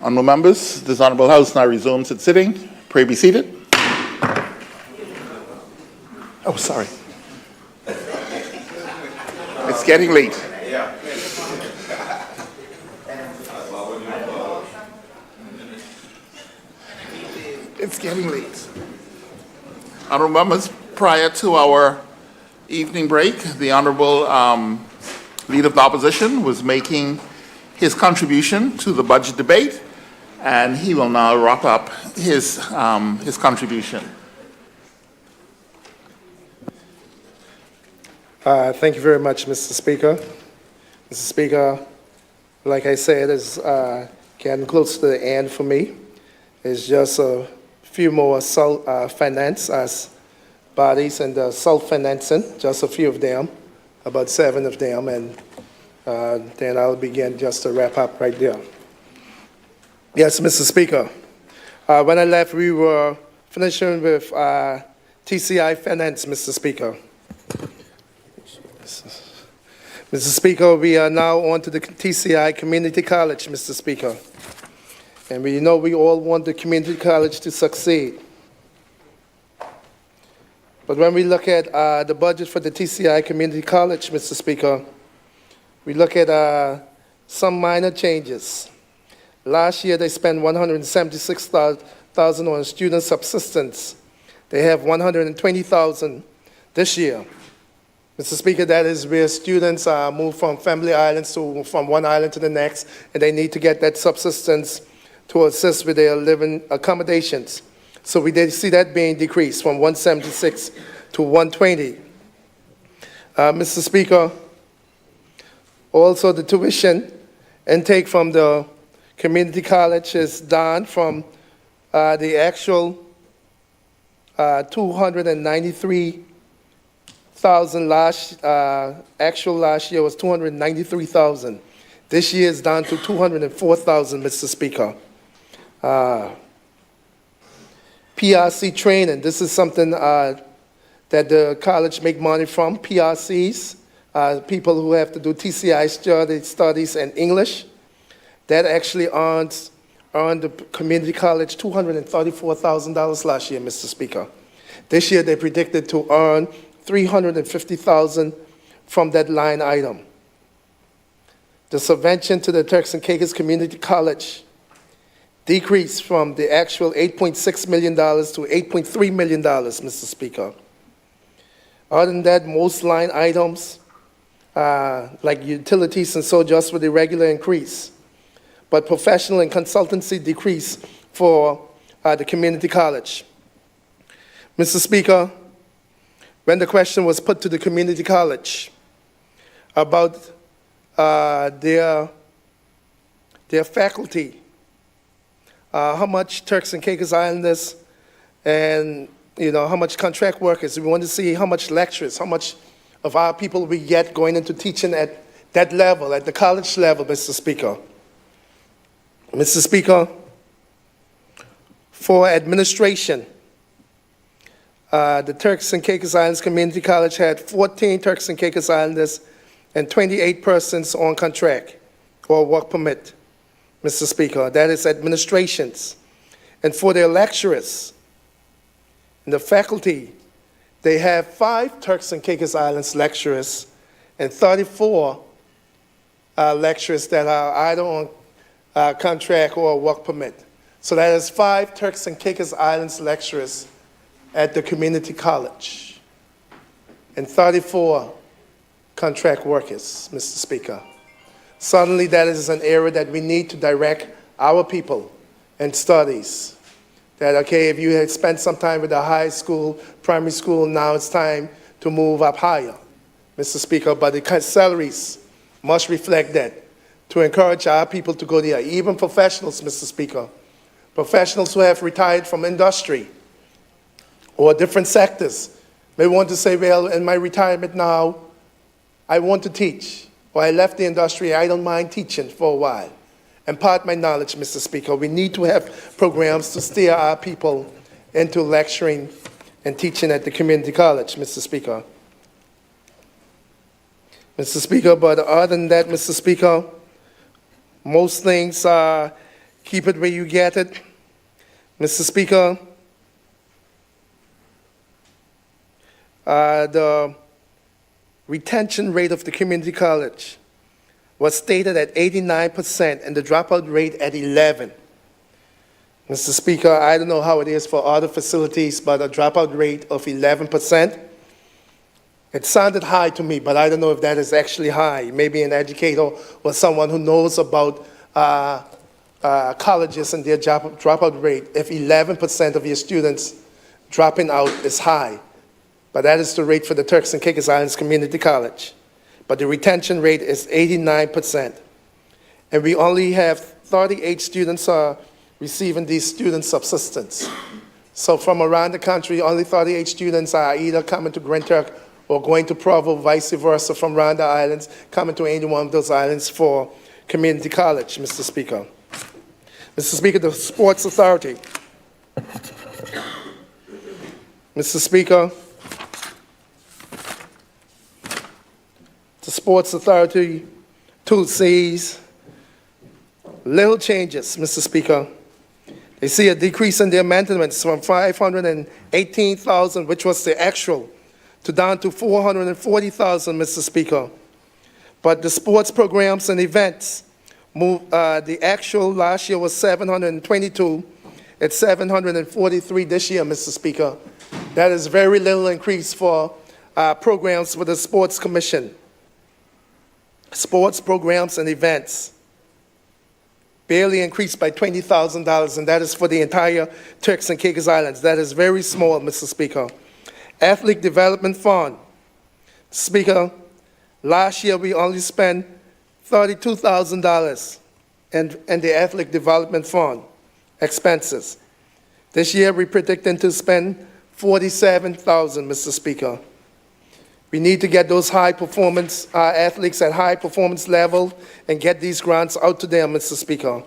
Honourable members, this Honourable House now resumes its sitting. Pray be seated. Oh, sorry. It's getting late. It's getting late. Honourable members, prior to our evening break, the Honourable Leader of the Opposition was making his contribution to the budget debate, and he will now wrap up his contribution. Thank you very much, Mr. Speaker. Mr. Speaker, like I said, it's getting close to the end for me. It's just a few more finance as bodies and self-financing, just a few of them, about 7 of them, and then I'll begin just to wrap up right there. Yes, Mr. Speaker. When I left, we were finishing with TCI finance, Mr. Speaker. Mr. Speaker, we are now on to the TCI Community College, Mr. Speaker. And we know we all want the community college to succeed. But when we look at the budget for the TCI Community College, Mr. Speaker, we look at some minor changes. Last year, they spent $176,000 on student subsistence. They have $120,000 this year. Mr. Speaker, that is where students move from family islands from one island to the next, and they need to get that subsistence to assist with their living accommodations. So we did see that being decreased from 176 to 120. Mr. Speaker, also the tuition intake from the community college is down from the actual 293,000 actual last year was 293,000. This year is down to 204,000, Mr. Speaker. PRC training, this is something that the college make money from, PRCs, people who have to do TCI studies and English. That actually earned the community college $234,000 last year, Mr. Speaker. This year they predicted to earn $350,000 from that line item. The subvention to the Turks and Caicos Community College decreased from the actual $8.6 million to $8.3 million, Mr. Speaker. Other than that, most line items, like utilities and so, just with a regular increase. But professional and consultancy decreased for the community college. Mr. Speaker, when the question was put to the community college about their faculty, how much Turks and Caicos Islanders and how much contract workers, we want to see how much lecturers, how much of our people we get going into teaching at that level, at the college level, Mr. Speaker. Mr. Speaker, for administration, the Turks and Caicos Islands Community College had 14 Turks and Caicos Islanders and 28 persons on contract or work permit, Mr. Speaker. That is administrations. And for their lecturers and the faculty, they have 5 Turks and Caicos Islands lecturers and 34 lecturers that are either on contract or work permit. So that is 5 Turks and Caicos Islands lecturers at the community college and 34 contract workers, Mr. Speaker. Suddenly that is an area that we need to direct our people in studies. That, okay, if you had spent some time with the high school, primary school, now it's time to move up higher, Mr. Speaker. But the salaries must reflect that, to encourage our people to go there, even professionals, Mr. Speaker. Professionals who have retired from industry or different sectors may want to say, well, in my retirement now, I want to teach, or I left the industry, I don't mind teaching for a while. Impart my knowledge, Mr. Speaker. We need to have programs to steer our people into lecturing and teaching at the community college, Mr. Speaker. Mr. Speaker, but other than that, Mr. Speaker, most things are keep it where you get it. Mr. Speaker, the retention rate of the community college was stated at 89% and the dropout rate at 11%. Mr. Speaker, I don't know how it is for other facilities, but a dropout rate of 11%, it sounded high to me, but I don't know if that is actually high. Maybe an educator or someone who knows about colleges and their dropout rate, if 11% of your students dropping out is high. But that is the rate for the Turks and Caicos Islands Community College. But the retention rate is 89%. And we only have 38 students receiving these student subsistence. So from around the country, only 38 students are either coming to Grand Turk or going to Provo, vice versa from around the islands, coming to any one of those islands for community college, Mr. Speaker. Mr. Speaker, the Sports Authority. Mr. Speaker, the Sports Authority too sees little changes, Mr. Speaker. They see a decrease in their maintenance from 518,000, which was the actual, to down to 440,000, Mr. Speaker. But the sports programs and events, the actual last year was 722. It's 743 this year, Mr. Speaker. That is very little increase for programs for the Sports Commission. Sports programs and events barely increased by $20,000, and that is for the entire Turks and Caicos Islands. That is very small, Mr. Speaker. Athletic Development Fund. Speaker, last year we only spent $32,000 in the Athletic Development Fund expenses. This year we're predicting to spend $47,000, Mr. Speaker. We need to get those high-performance athletes at high-performance level and get these grants out to them, Mr. Speaker.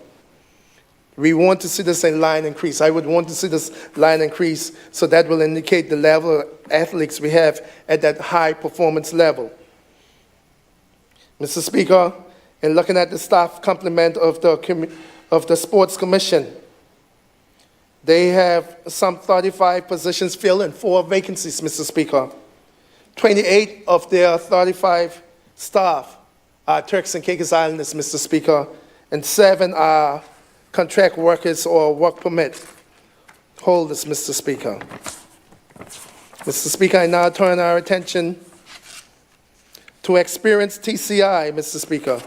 We want to see this line increase. I would want to see this line increase, so that will indicate the level of athletes we have at that high-performance level. Mr. Speaker, in looking at the staff complement of the Sports Commission, they have some 35 positions filled and 4 vacancies, Mr. Speaker. 28 of their 35 staff are Turks and Caicos Islanders, Mr. Speaker, and 7 are contract workers or work permit holders, Mr. Speaker. Mr. Speaker, I now turn our attention to experienced TCI, Mr. Speaker.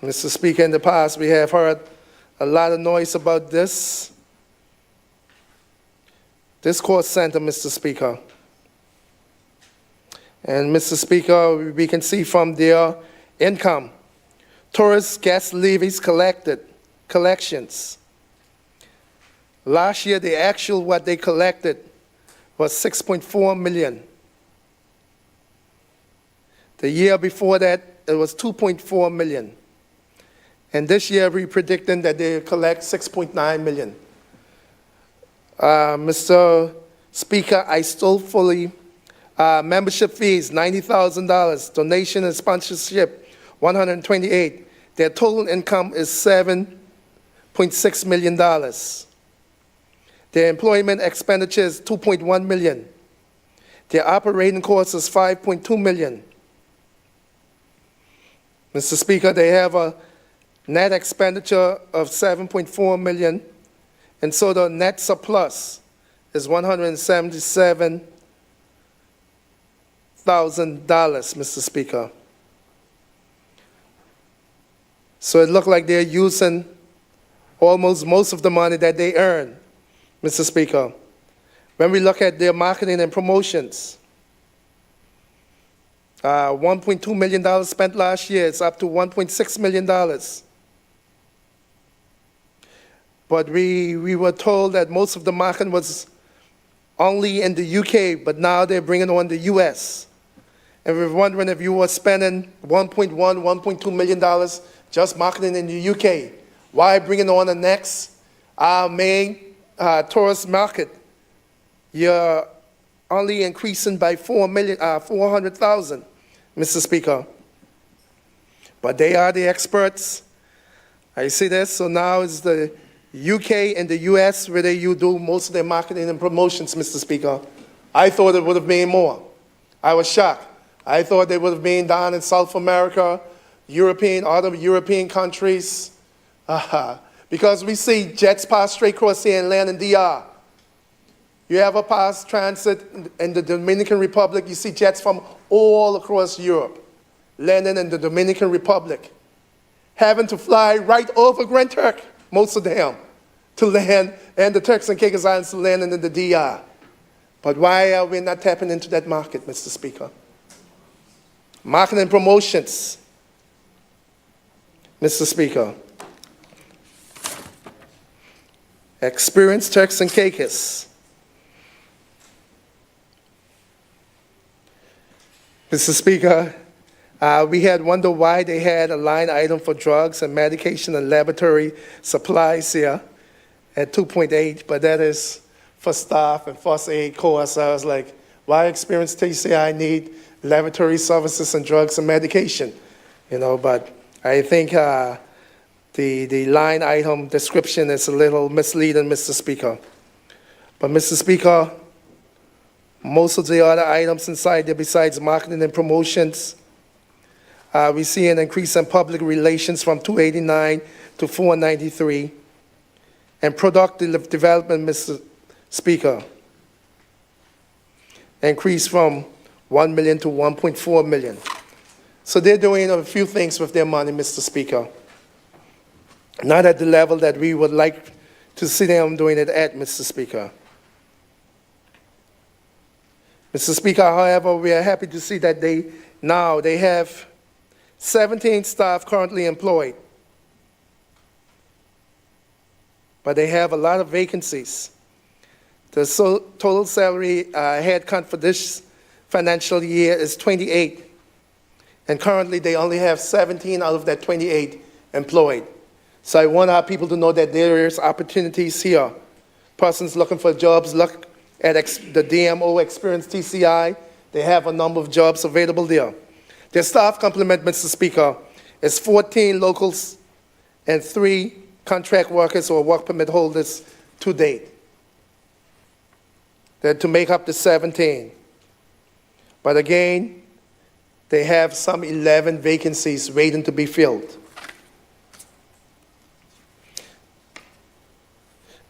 Mr. Speaker, in the past we have heard a lot of noise about this course center, Mr. Speaker. And Mr. Speaker, we can see from their income, tourist guest levies collections. Last year, the actual what they collected was $6.4 million. The year before that, it was $2.4 million. And this year, we're predicting that they collect $6.9 million. Mr. Speaker, I still fully membership fees, $90,000. Donation and sponsorship, $128,000. Their total income is $7.6 million. Their employment expenditures, $2.1 million. Their operating costs is $5.2 million. Mr. Speaker, they have a net expenditure of $7.4 million, and so the net surplus is $177,000, Mr. Speaker. So it looked like they're using almost most of the money that they earn, Mr. Speaker. When we look at their marketing and promotions, $1.2 million spent last year. It's up to $1.6 million. But we were told that most of the marketing was only in the UK, but now they're bringing on the US. And we're wondering if you were spending $1.2 million just marketing in the UK. Why bringing on the next main tourist market? You're only increasing by 400,000, Mr. Speaker. But they are the experts. I see this, so now it's the UK and the US where you do most of their marketing and promotions, Mr. Speaker. I thought it would have been more. I was shocked. I thought they would have been down in South America, other European countries, because we see jets pass straight across here and land in DR. You have a pass transit in the Dominican Republic, you see jets from all across Europe landing in the Dominican Republic, having to fly right over Grand Turk, most of them, to land, and the Turks and Caicos Islands to land in the DR. But why are we not tapping into that market, Mr. Speaker? Marketing and promotions, Mr. Speaker. Experience Turks and Caicos. Mr. Speaker, we had wondered why they had a line item for drugs and medication and laboratory supplies here at 2.8, but that is for staff and first aid course. I was like, why Experience TCI need laboratory services and drugs and medication? But I think the line item description is a little misleading, Mr. Speaker. But Mr. Speaker, most of the other items inside there besides marketing and promotions, we see an increase in public relations from 289 to 493, and productive development, Mr. Speaker, increased from 1 million to 1.4 million. So they're doing a few things with their money, Mr. Speaker. Not at the level that we would like to see them doing it at, Mr. Speaker. Mr. Speaker, however, we are happy to see that they have 17 staff currently employed, but they have a lot of vacancies. The total salary headcount for this financial year is 28, and currently they only have 17 out of that 28 employed. So I want our people to know that there is opportunities here. Persons looking for jobs, look at the DMO Experience TCI. They have a number of jobs available there. Their staff complement, Mr. Speaker, is 14 locals and 3 contract workers or work permit holders to date. They're to make up the 17. But again, they have some 11 vacancies waiting to be filled.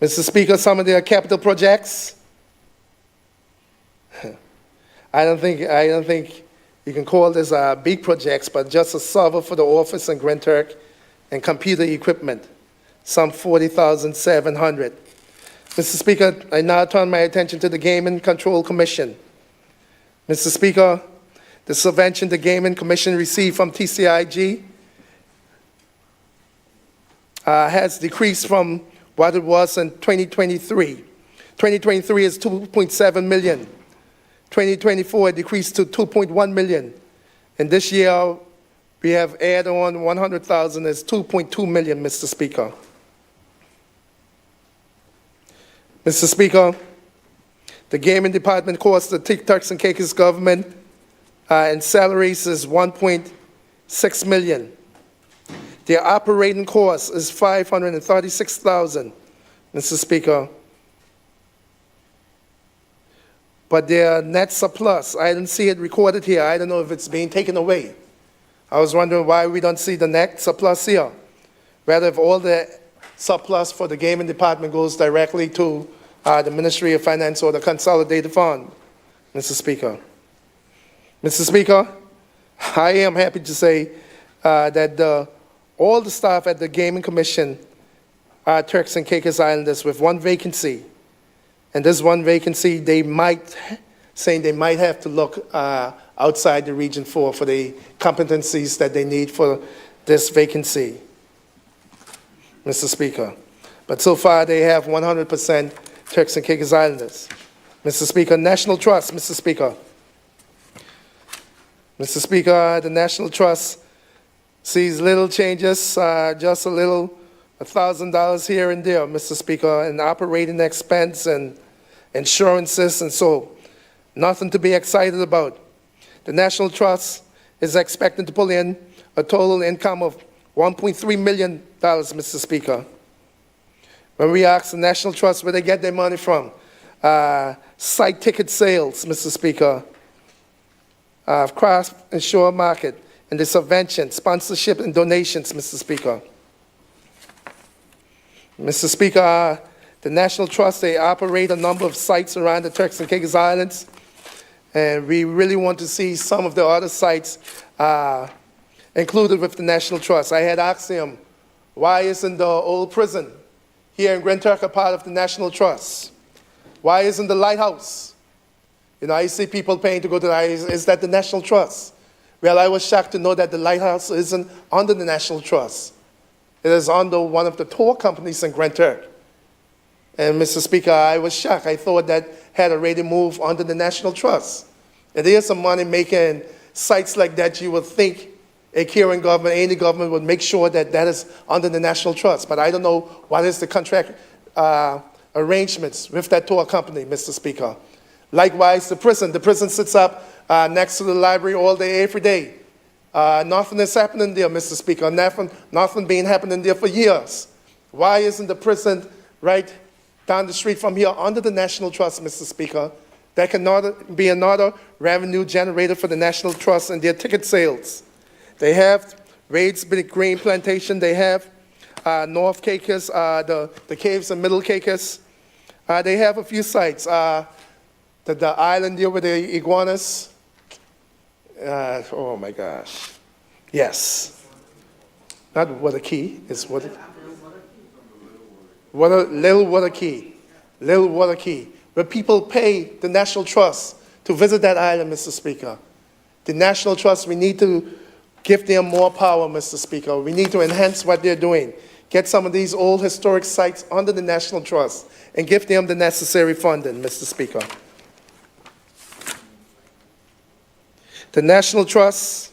Mr. Speaker, some of their capital projects, I don't think you can call this big projects, but just a server for the office in Grand Turk and computer equipment, some 40,700. Mr. Speaker, I now turn my attention to the Gaming Control Commission. Mr. Speaker, the subvention the Gaming Commission received from TCIG has decreased from what it was in 2023. 2023 is 2.7 million. 2024 it decreased to 2.1 million. And this year we have added on 100,000 as 2.2 million, Mr. Speaker. Mr. Speaker, the gaming department costs the Turks and Caicos government in salaries is 1.6 million. Their operating cost is 536,000, Mr. Speaker. But their net surplus, I didn't see it recorded here. I don't know if it's being taken away. I was wondering why we don't see the net surplus here. Rather, if all the surplus for the gaming department goes directly to the Ministry of Finance or the Consolidated Fund, Mr. Speaker. Mr. Speaker, I am happy to say that all the staff at the Gaming Commission are Turks and Caicos Islanders with one vacancy. And this one vacancy, they might have to look outside the region for the competencies that they need for this vacancy, Mr. Speaker. But so far, they have 100% Turks and Caicos Islanders. Mr. Speaker, National Trust, Mr. Speaker. Mr. Speaker, the National Trust sees little changes, just a little $1,000 here and there, Mr. Speaker, in operating expense and insurances and so. Nothing to be excited about. The National Trust is expecting to pull in a total income of $1.3 million, Mr. Speaker. When we ask the National Trust where they get their money from, site ticket sales, Mr. Speaker, craft and shore market, and the subvention, sponsorship, and donations, Mr. Speaker. Mr. Speaker, the National Trust, they operate a number of sites around the Turks and Caicos Islands, and we really want to see some of the other sites included with the National Trust. I had asked him, why isn't the old prison here in Grand Turk a part of the National Trust? Why isn't the lighthouse? You know, I see people paying to go to the, is that the National Trust? Well, I was shocked to know that the lighthouse isn't under the National Trust. It is under one of the tour companies in Grand Turk. And Mr. Speaker, I was shocked. I thought that had already moved under the National Trust. It is some money making sites like that. You would think a caring government, any government would make sure that that is under the National Trust. But I don't know what is the contract arrangements with that tour company, Mr. Speaker. Likewise, the prison sits up next to the library all day, every day. Nothing is happening there, Mr. Speaker. Nothing been happening there for years. Why isn't the prison right down the street from here under the National Trust, Mr. Speaker? That can be another revenue generator for the National Trust and their ticket sales. They have Raids Green Plantation. They have North Caicos, the caves and Middle Caicos. They have a few sites. The island there with the iguanas. Oh my gosh. Yes. Not Water Key, it's Little Water Key. Little Water Key. Where people pay the National Trust to visit that island, Mr. Speaker. The National Trust, we need to give them more power, Mr. Speaker. We need to enhance what they're doing. Get some of these old historic sites under the National Trust and give them the necessary funding, Mr. Speaker. The National Trust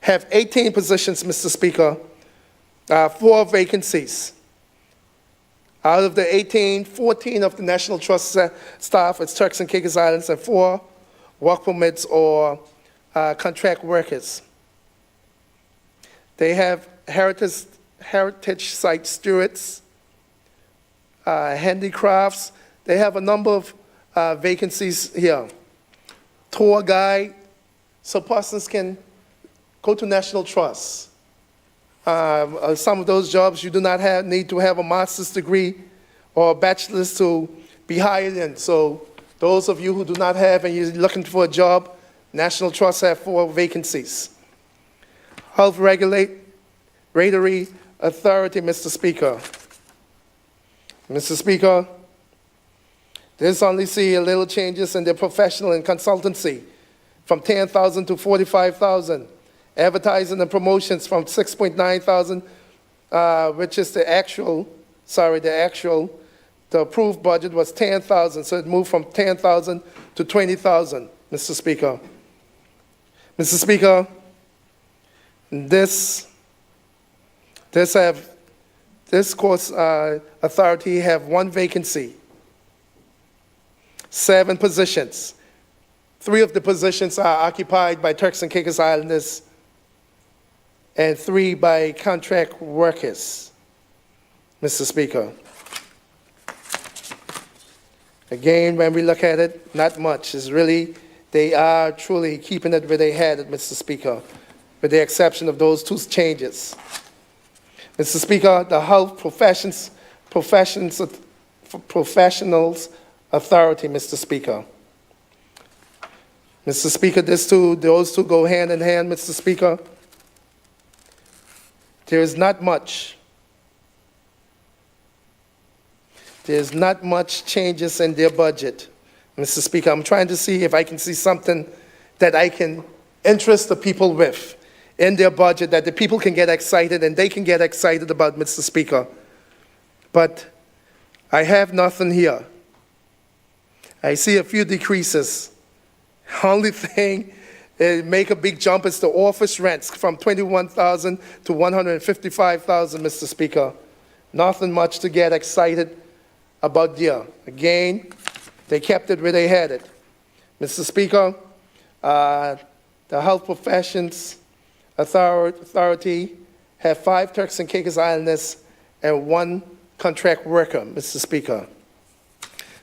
have 18 positions, Mr. Speaker, 4 vacancies. Out of the 18, 14 of the National Trust staff is Turks and Caicos Islands and 4 work permits or contract workers. They have heritage site stewards, handicrafts. They have a number of vacancies here. Tour guide, so persons can go to National Trust. Some of those jobs you do not need to have a master's degree or a bachelor's to be hired in. So those of you who do not have and you're looking for a job, National Trust have 4 vacancies. Health Regulatory Authority, Mr. Speaker. Mr. Speaker, this only see a little changes in their professional and consultancy from 10,000 to 45,000. Advertising and promotions from 6.9 which is the approved budget was 10,000, so it moved from 10,000 to 20,000, Mr. Speaker. Mr. Speaker, this course authority have 1 vacancy, 7 positions. 3 of the positions are occupied by Turks and Caicos Islanders and 3 by contract workers, Mr. Speaker. Again, when we look at it, not much. It's really, they are truly keeping it where they had it, Mr. Speaker, with the exception of those 2 changes. Mr. Speaker, the Health Professionals Authority, Mr. Speaker. Mr. Speaker, those two go hand in hand, Mr. Speaker. There is not much. There's not much changes in their budget, Mr. Speaker. I'm trying to see if I can see something that I can interest the people with in their budget, that the people can get excited and they can get excited about, Mr. Speaker. But I have nothing here. I see a few decreases. Only thing make a big jump is the office rents from 21,000 to 155,000, Mr. Speaker. Nothing much to get excited about there. Again, they kept it where they had it. Mr. Speaker, the Health Professions Authority have 5 Turks and Caicos Islanders and 1 contract worker, Mr. Speaker.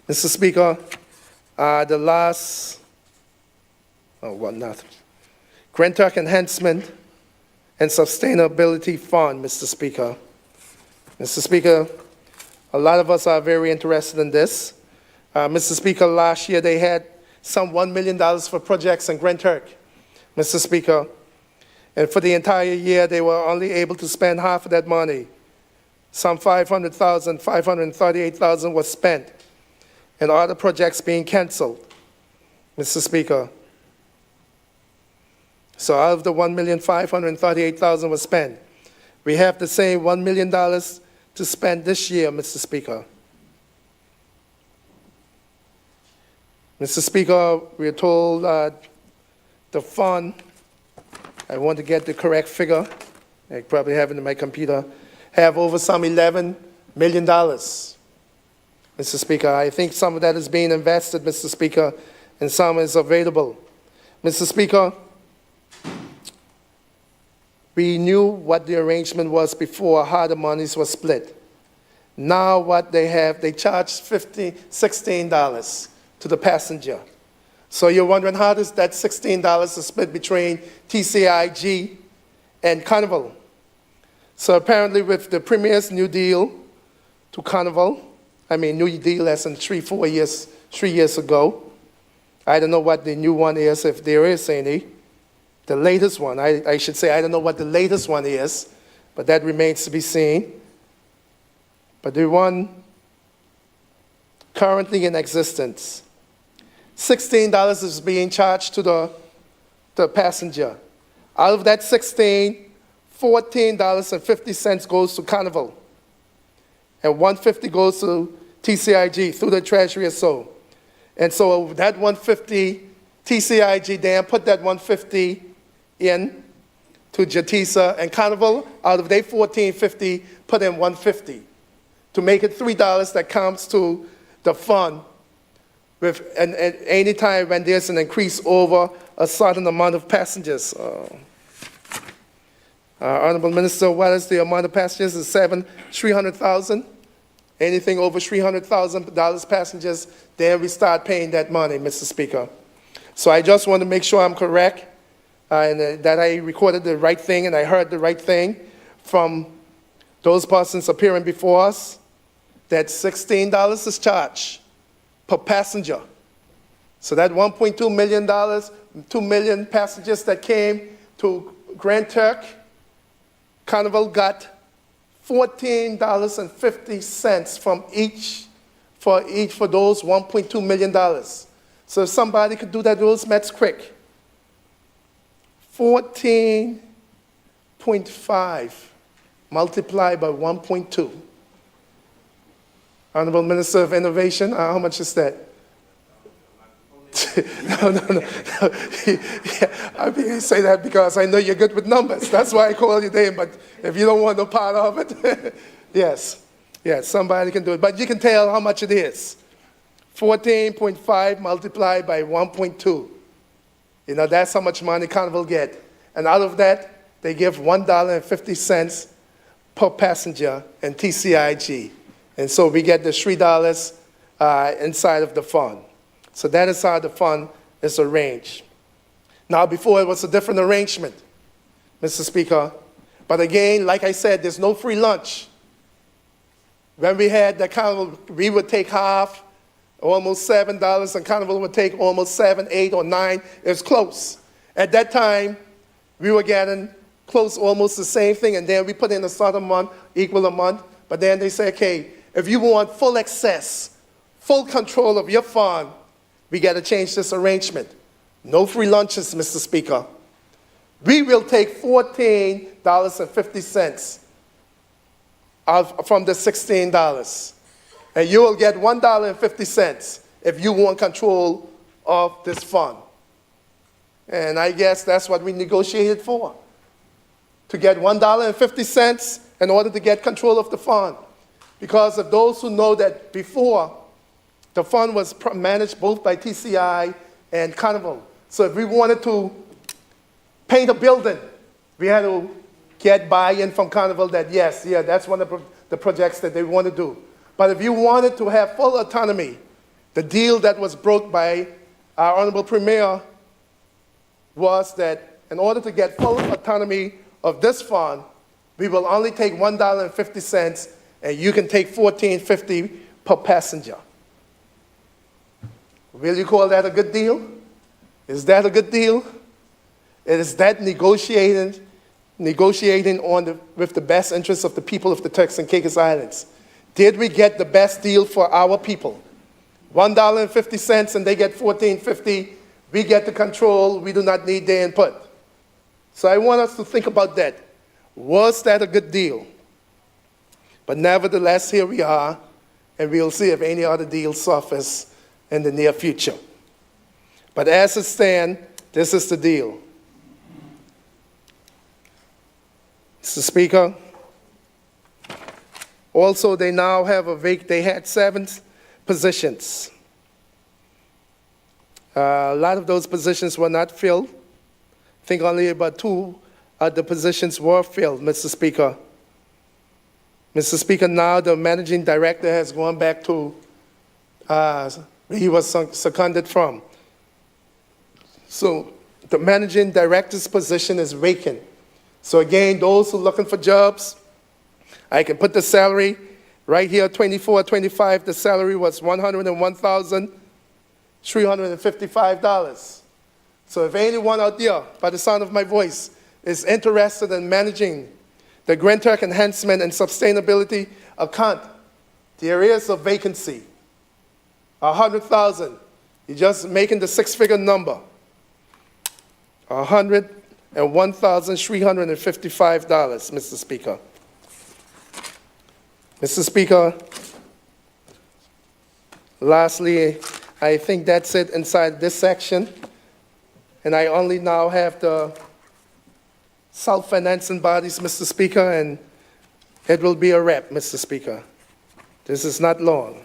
Mr. Speaker, the last, Grand Turk Enhancement and Sustainability Fund, Mr. Speaker. Mr. Speaker, a lot of us are very interested in this. Mr. Speaker, last year they had some $1 million for projects in Grand Turk, Mr. Speaker. And for the entire year, they were only able to spend half of that money. Some $538,000 was spent, and other projects being canceled, Mr. Speaker. So out of the $1,538,000 was spent, we have the same $1 million to spend this year, Mr. Speaker. Mr. Speaker, we are told the fund, I want to get the correct figure, I probably have it in my computer, have over some $11 million. Mr. Speaker, I think some of that is being invested, Mr. Speaker, and some is available. Mr. Speaker, we knew what the arrangement was before, how the monies were split. Now what they have, they charge $16 to the passenger. So you're wondering how does that $16 is split between TCIG and Carnival? So apparently with the Premier's new deal to Carnival, new deal as in 3 years ago, I don't know what the new one is, if there is any. The latest one, I should say, I don't know what the latest one is, but that remains to be seen. But the one currently in existence, $16 is being charged to the passenger. Out of that $16, $14.50 goes to Carnival, and $1.50 goes to TCIG through the Treasury or so. And so that $1.50, TCIG then put that $1.50 in to JATISA, and Carnival, out of their $14.50, put in $1.50 to make it $3 that comes to the fund and any time when there's an increase over a certain amount of passengers. Honorable Minister, what is the amount of passengers? Is 300,000? Anything over $300,000 passengers, then we start paying that money, Mr. Speaker. So I just want to make sure I'm correct and that I recorded the right thing and I heard the right thing from those persons appearing before us, that $16 is charged per passenger. So that $1.2 million, 2 million passengers that came to Grand Turk, Carnival got $14.50 from each for those $1.2 million. So if somebody could do that, those maths quick. 14.5 multiplied by 1.2. Honorable Minister of Innovation, how much is that? No. Yeah, I mean, I say that because I know you're good with numbers. That's why I call you name, but if you don't want no part of it, yes, somebody can do it. But you can tell how much it is. 14.5 multiplied by 1.2. That's how much money Carnival get. And out of that, they give $1.50 per passenger in TCIG. And so we get the $3 inside of the fund. So that is how the fund is arranged. Now, before it was a different arrangement, Mr. Speaker. But again, like I said, there's no free lunch. When we had the Carnival, we would take half, almost $7, and Carnival would take almost 7, 8, or 9. It was close. At that time, we were getting close, almost the same thing, and then we put in a certain amount, equal amount. But then they say, okay, if you want full access, full control of your fund, we got to change this arrangement. No free lunches, Mr. Speaker. We will take $14.50 from the $16. And you will get $1.50 if you want control of this fund. And I guess that's what we negotiated for, to get $1.50 in order to get control of the fund. Because of those who know that before, the fund was managed both by TCI and Carnival. So if we wanted to paint a building, we had to get buy-in from Carnival that yes, yeah, that's one of the projects that they want to do. But if you wanted to have full autonomy, the deal that was broke by our Honorable Premier was that in order to get full autonomy of this fund, we will only take $1.50 and you can take $14.50 per passenger. Will you call that a good deal? Is that a good deal? Is that negotiating with the best interests of the people of the Turks and Caicos Islands? Did we get the best deal for our people? $1.50 and they get $14.50. We get the control. We do not need their input. So I want us to think about that. Was that a good deal? But nevertheless, here we are, and we'll see if any other deals surface in the near future. But as it stands, this is the deal. Mr. Speaker, also they now have they had 7 positions. A lot of those positions were not filled. I think only about 2 of the positions were filled, Mr. Speaker. Mr. Speaker, now the managing director has gone back to where he was seconded from. So the managing director's position is vacant. So again, those who are looking for jobs, I can put the salary right here, 24-25, the salary was $101,355. So if anyone out there, by the sound of my voice, is interested in managing the Grand Turk Enhancement and Sustainability account, there is a vacancy, 100,000. You're just making the 6-figure number, $101,355, Mr. Speaker. Mr. Speaker, lastly, I think that's it inside this section. And I only now have the self-financing bodies, Mr. Speaker, and it will be a wrap, Mr. Speaker. This is not long.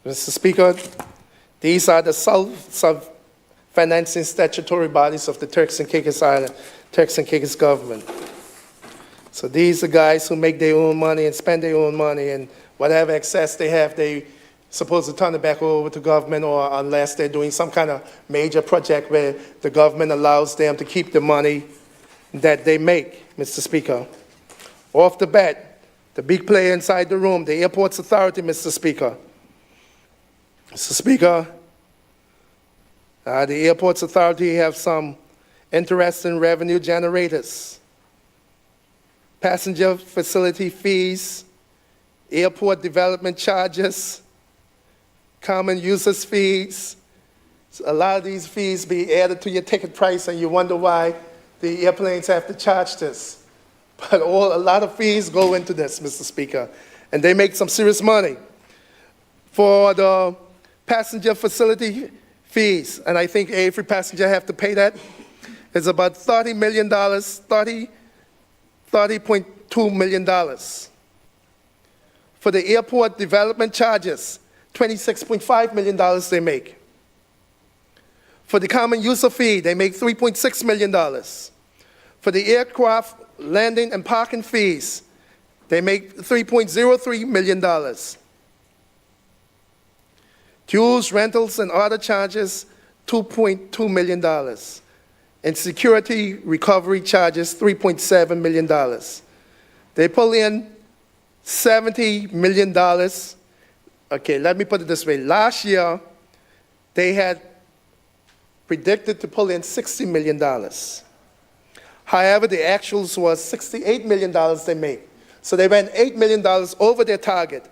Mr. Speaker, these are the self-financing statutory bodies of the Turks and Caicos Island, Turks and Caicos government. So these are guys who make their own money and spend their own money, and whatever excess they have, they supposed to turn it back over to government, or unless they're doing some kind of major project where the government allows them to keep the money that they make, Mr. Speaker. Off the bat, the big player inside the room, the Airports Authority, Mr. Speaker. Mr. Speaker, the Airports Authority have some interesting revenue generators. Passenger facility fees, airport development charges, common users fees. So a lot of these fees be added to your ticket price, and you wonder why the airplanes have to charge this. But a lot of fees go into this, Mr. Speaker, and they make some serious money. For the passenger facility fees, and I think every passenger have to pay that, it's about $30 million, $30.2 million. For the airport development charges, $26.5 million they make. For the common user fee, they make $3.6 million. For the aircraft landing and parking fees, they make $3.03 million. Fuels, rentals, and other charges, $2.2 million. And security recovery charges, $3.7 million. They pull in $70 million. Okay, let me put it this way. Last year, they had predicted to pull in $60 million. However, the actuals was $68 million they made. So they went $8 million over their target.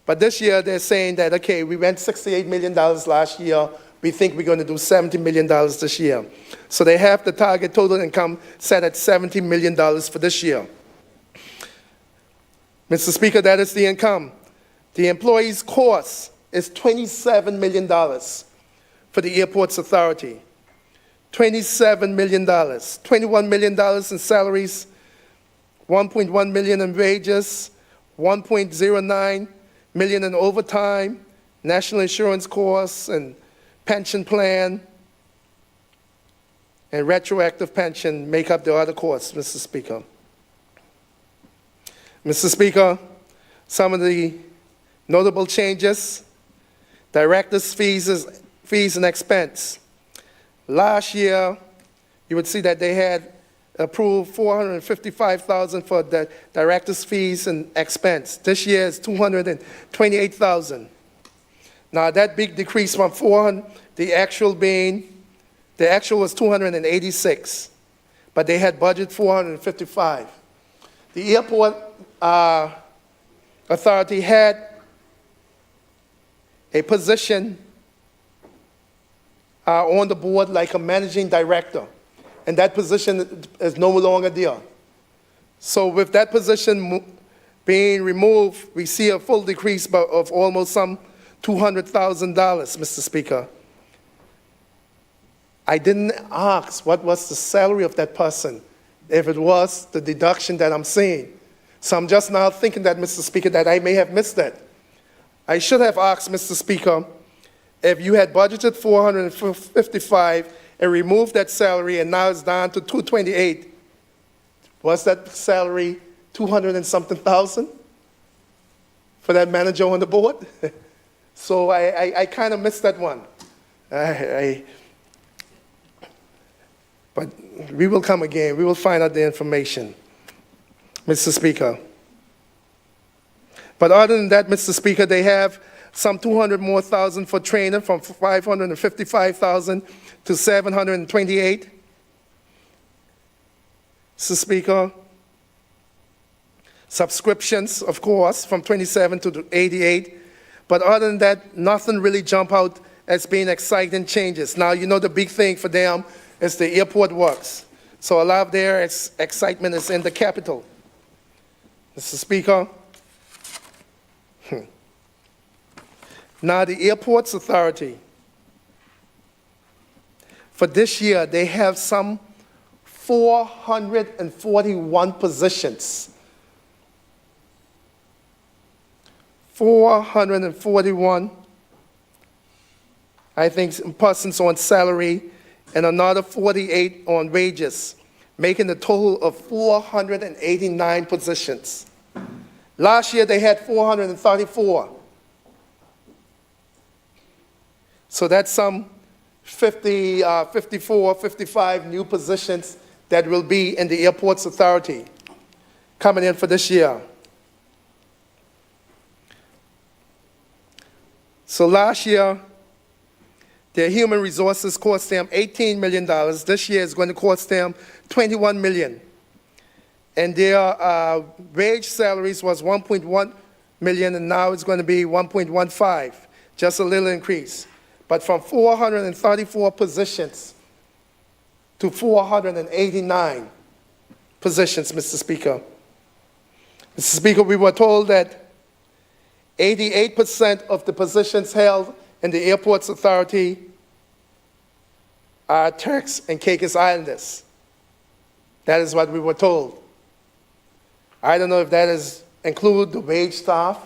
But this year, they're saying that, okay, we went $68 million last year. We think we're going to do $70 million this year. So they have the target total income set at $70 million for this year. Mr. Speaker, that is the income. The employees' cost is $27 million for the Airports Authority. $27 million, $21 million in salaries, $1.1 million in wages, $1.09 million in overtime, national insurance costs, and pension plan. and retroactive pension make up the other costs, Mr. Speaker. Mr. Speaker, some of the notable changes: directors' fees and expense. Last year, you would see that they had approved $455,000 for the directors' fees and expense. This year is $228,000. Now that big decrease from 400, the actual was 286, but they had budget 455. The airport authority had a position on the board like a managing director, and that position is no longer there. So with that position being removed, we see a full decrease of almost some $200,000, Mr. Speaker. I didn't ask what was the salary of that person, if it was the deduction that I'm seeing. So I'm just now thinking that, Mr. Speaker, that I may have missed that. I should have asked, Mr. Speaker, if you had budgeted 455 and removed that salary and now it's down to 228, was that salary 200 and something thousand for that manager on the board? So I kind of missed that one. But we will come again. We will find out the information, Mr. Speaker. But other than that, Mr. Speaker, they have some 200 more thousand for training, from 555,000 to 728. Mr. Speaker, subscriptions, of course, from 27 to 88. But other than that, nothing really jump out as being exciting changes. Now, you know the big thing for them is the airport works. So a lot of their excitement is in the capital. Mr. Speaker, now the Airports Authority, for this year, they have some 441 positions. 441, I think, persons on salary, and another 48 on wages, making a total of 489 positions. Last year, they had 434. So that's some 54, 55 new positions that will be in the Airports Authority coming in for this year. So last year, their human resources cost them $18 million. This year is going to cost them $21 million. And their wage salaries was $1.1 million, and now it's going to be $1.15, just a little increase. But from 434 positions to 489 positions, Mr. Speaker. Mr. Speaker, we were told that 88% of the positions held in the Airports Authority are Turks and Caicos Islanders. That is what we were told. I don't know if that include the wage staff,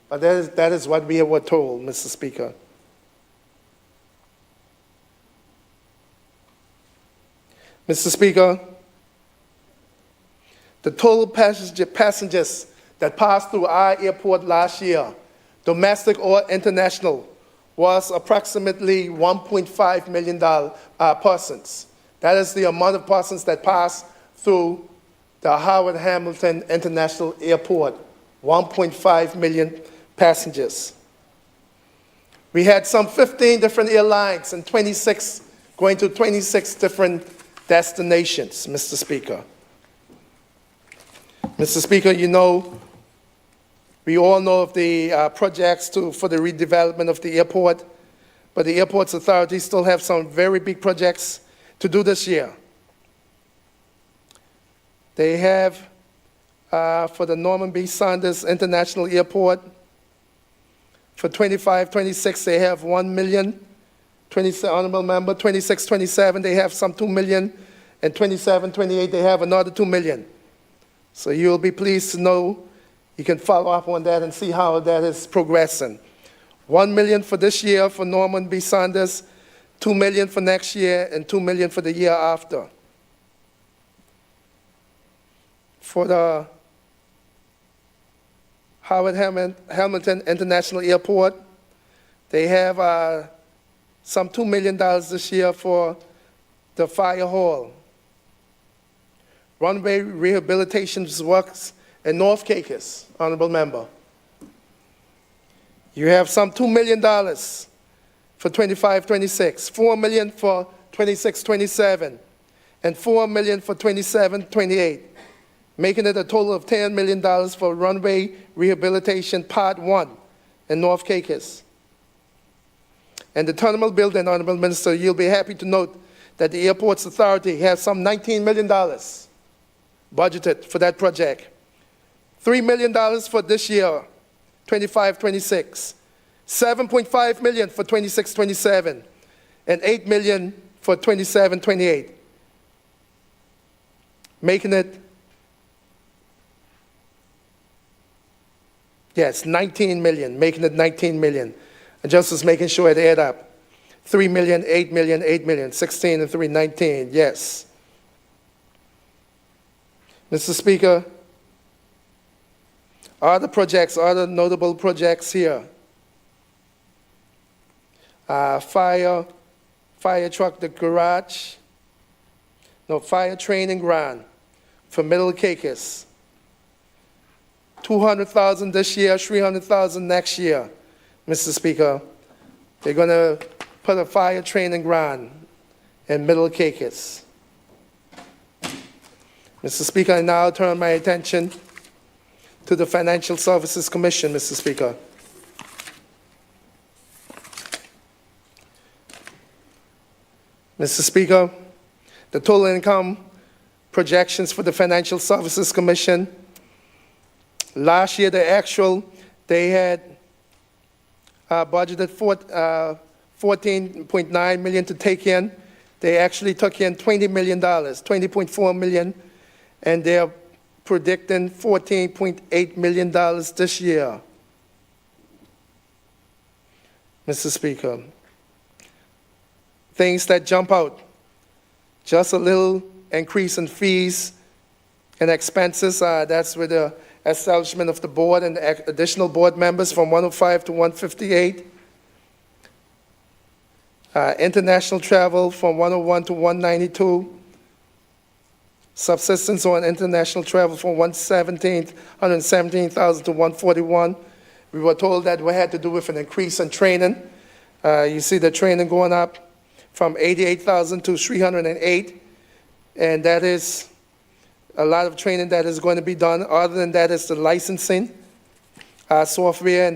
but that is what we were told, Mr. Speaker. Mr. Speaker, the total passengers that passed through our airport last year, domestic or international, was approximately 1.5 million persons. That is the amount of persons that passed through the Howard Hamilton International Airport, 1.5 million passengers. We had some 15 different airlines and going to 26 different destinations, Mr. Speaker. Mr. Speaker, you know, we all know of the projects for the redevelopment of the airport, but the Airports Authority still have some very big projects to do this year. They have, for the Norman B. Saunders International Airport, for 25-26, they have 1 million. Honorable member, 26-27, they have some 2 million, and 27-28, they have another 2 million. So you'll be pleased to know, you can follow up on that and see how that is progressing. 1 million for this year for Norman B. Saunders, $2 million for next year, and $2 million for the year after. For the Howard Hamilton International Airport, they have some $2 million this year for the fire hall. Runway rehabilitation works in North Caicos, honorable member. You have some $2 million for 25-26, $4 million for 26-27, and $4 million for 27-28, making it a total of $10 million for runway rehabilitation part 1 in North Caicos. And the terminal building, honorable minister, you'll be happy to note that the Airports Authority has some $19 million budgeted for that project. $3 million for this year, 25-26, $7.5 million for 26-27, and $8 million for 27-28, making it, yes, $19 million, making it $19 million. And just was making sure it add up. 3 million, 8 million, 8 million, 16 and 3, 19, yes. Mr. Speaker, other projects, other notable projects here. Fire truck, the garage, fire training ground for Middle Caicos. $200,000 this year, $300,000 next year, Mr. Speaker. They're going to put a fire training ground in Middle Caicos. Mr. Speaker, I now turn my attention to the Financial Services Commission, Mr. Speaker. Mr. Speaker, the total income projections for the Financial Services Commission, last year the actual, they had budgeted $14.9 million to take in. They actually took in $20 million, $20.4 million, and they're predicting $14.8 million this year. Mr. Speaker, things that jump out, just a little increase in fees and expenses, that's with the establishment of the board and additional board members from 105 to 158. International travel from 101 to 192. Subsistence on international travel from 117,000 to 141. We were told that we had to do with an increase in training. You see the training going up from 88,000 to 308, and that is a lot of training that is going to be done. Other than that is the licensing software,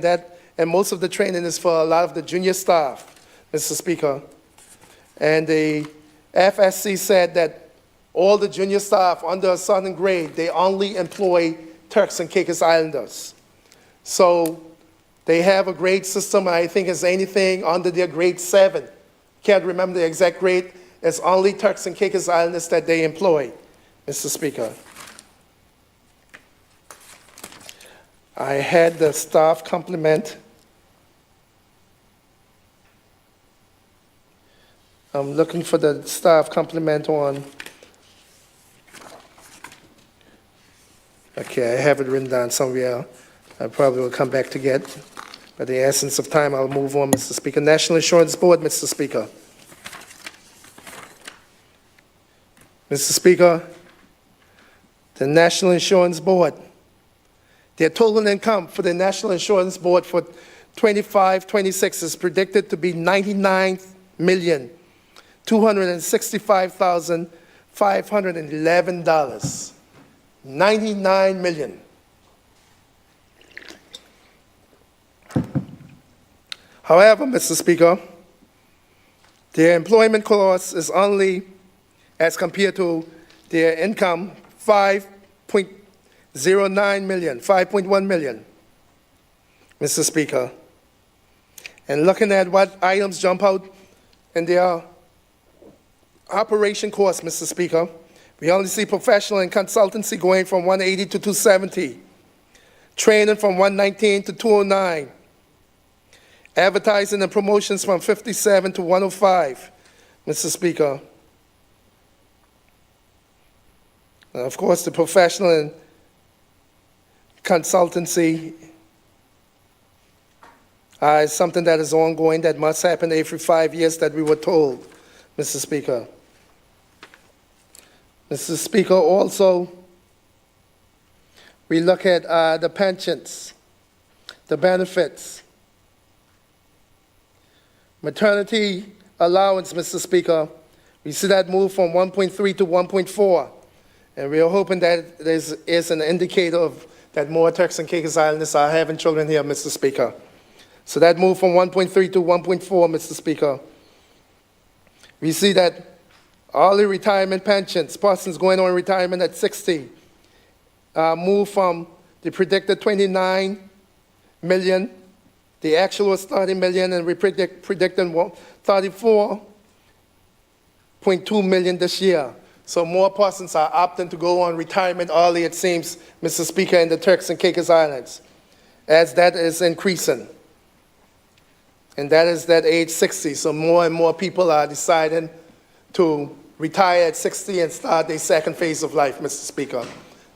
and most of the training is for a lot of the junior staff, Mr. Speaker. And the FSC said that all the junior staff under a certain grade, they only employ Turks and Caicos Islanders. So they have a grade system, and I think it's anything under their grade 7. Can't remember the exact grade. It's only Turks and Caicos Islanders that they employ, Mr. Speaker. I had the staff complement. I'm looking for the staff complement on. Okay, I have it written down somewhere. I probably will come back to get. But in the essence of time, I'll move on, Mr. Speaker. National Insurance Board, Mr. Speaker. Mr. Speaker, the National Insurance Board, their total income for the National Insurance Board for 25-26 is predicted to be $99,265,511. $99 million. However, Mr. Speaker, their employment cost is only, as compared to their income, $5.09 million, $5.1 million, Mr. Speaker. And looking at what items jump out in their operation costs, Mr. Speaker, we only see professional and consultancy going from 180 to 270, training from 119 to 209, Advertising and promotions from 57 to 105, Mr. Speaker. And of course, the professional and consultancy is something that is ongoing, that must happen every 5 years, that we were told, Mr. Speaker. Mr. Speaker, also, we look at the pensions, the benefits, maternity allowance, Mr. Speaker. We see that move from 1.3 to 1.4, and we are hoping that there is an indicator of that more Turks and Caicos Islanders are having children here, Mr. Speaker. So that move from 1.3 to 1.4, Mr. Speaker. We see that early retirement pensions, persons going on retirement at 60, move from the predicted 29 million, the actual was 30 million, and we predicting 34.2 million this year. So more persons are opting to go on retirement early, it seems, Mr. Speaker, in the Turks and Caicos Islands, as that is increasing. And that is that age 60. So more and more people are deciding to retire at 60 and start their second phase of life, Mr. Speaker.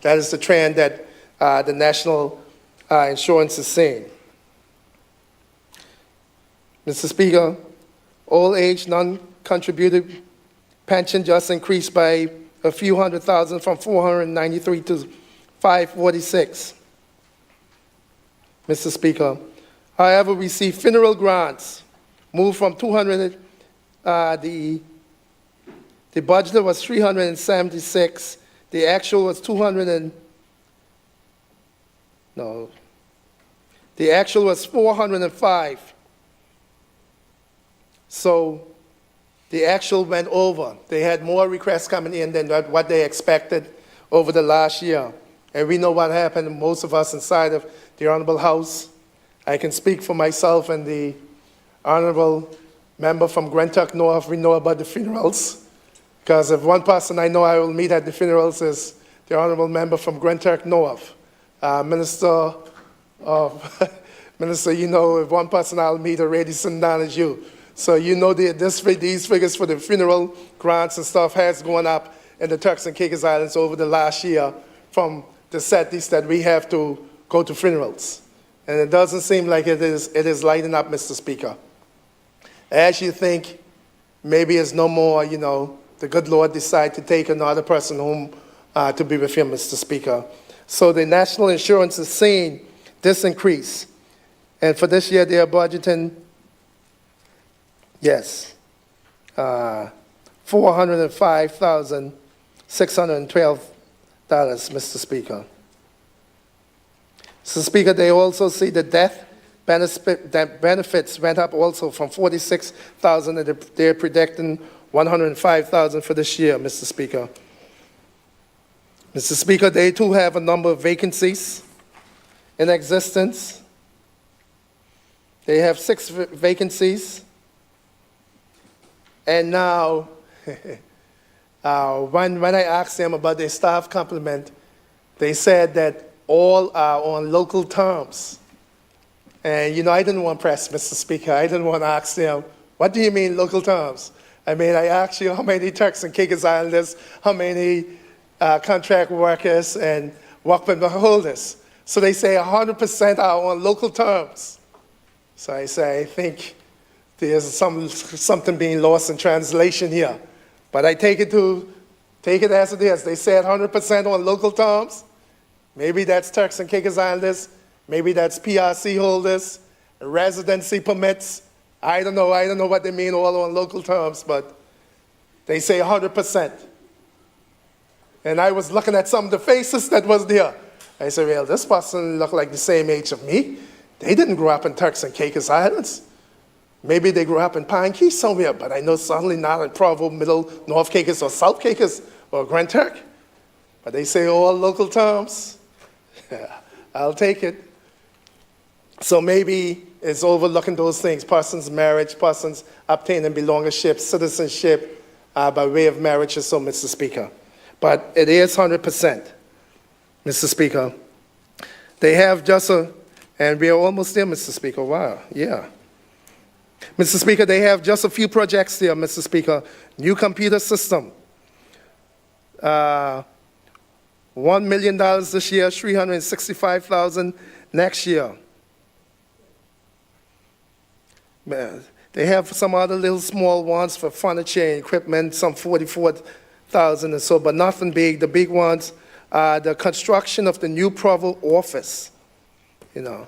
That is the trend that the national insurance is seeing. Mr. Speaker, old age non-contributed pension just increased by a few hundred thousand, from 493 to 546. Mr. Speaker, however, we see funeral grants move from 200, the budget was 376, the actual was 405. So the actual went over. They had more requests coming in than what they expected over the last year. And we know what happened, most of us inside of the Honorable House. I can speak for myself and the Honorable member from Grantuck North. We know about the funerals. Because if one person I know I will meet at the funerals is the Honorable member from Grantuck North. Minister, you know, if one person I'll meet already sitting down is you. So you know these figures for the funeral grants and stuff has gone up in the Turks and Caicos Islands over the last year from the settlers that we have to go to funerals. And it doesn't seem like it is lighting up, Mr. Speaker. As you think, maybe it's no more, you know, the good Lord decide to take another person home to be with him, Mr. Speaker. So the national insurance is seeing this increase. And for this year, they are budgeting, yes, $405,612, Mr. Speaker. Mr. Speaker, they also see the death benefits went up also from 46,000, and they're predicting 105,000 for this year, Mr. Speaker. Mr. Speaker, they too have a number of vacancies in existence. They have 6 vacancies. And now, when I asked them about their staff complement, they said that all are on local terms. And, you know, I didn't want to press, Mr. Speaker. I didn't want to ask them, what do you mean local terms? I mean, I asked you how many Turks and Caicos Islanders, how many contract workers and work permit holders. So they say 100% are on local terms. So I say, I think there's something being lost in translation here. But I take it as it is. They said 100% on local terms. Maybe that's Turks and Caicos Islanders. Maybe that's PRC holders, residency permits. I don't know what they mean all on local terms, but they say 100%. And I was looking at some of the faces that was there. I said, well, this person looked like the same age of me. They didn't grow up in Turks and Caicos Islands. Maybe they grew up in Pine Key somewhere, but I know certainly not in Provo, Middle, North Caicos, or South Caicos, or Grand Turk. But they say all local terms. I'll take it. So maybe it's overlooking those things, persons' marriage, persons obtaining belongership, citizenship by way of marriage or so, Mr. Speaker. But it is 100%, Mr. Speaker. They have just and we are almost there, Mr. Speaker. Wow, yeah. Mr. Speaker, they have just a few projects here, Mr. Speaker. New computer system. $1 million this year, $365,000 next year. They have some other little small ones for furniture and equipment, some 44,000 or so, but nothing big. The big ones are the construction of the new Provo office. You know,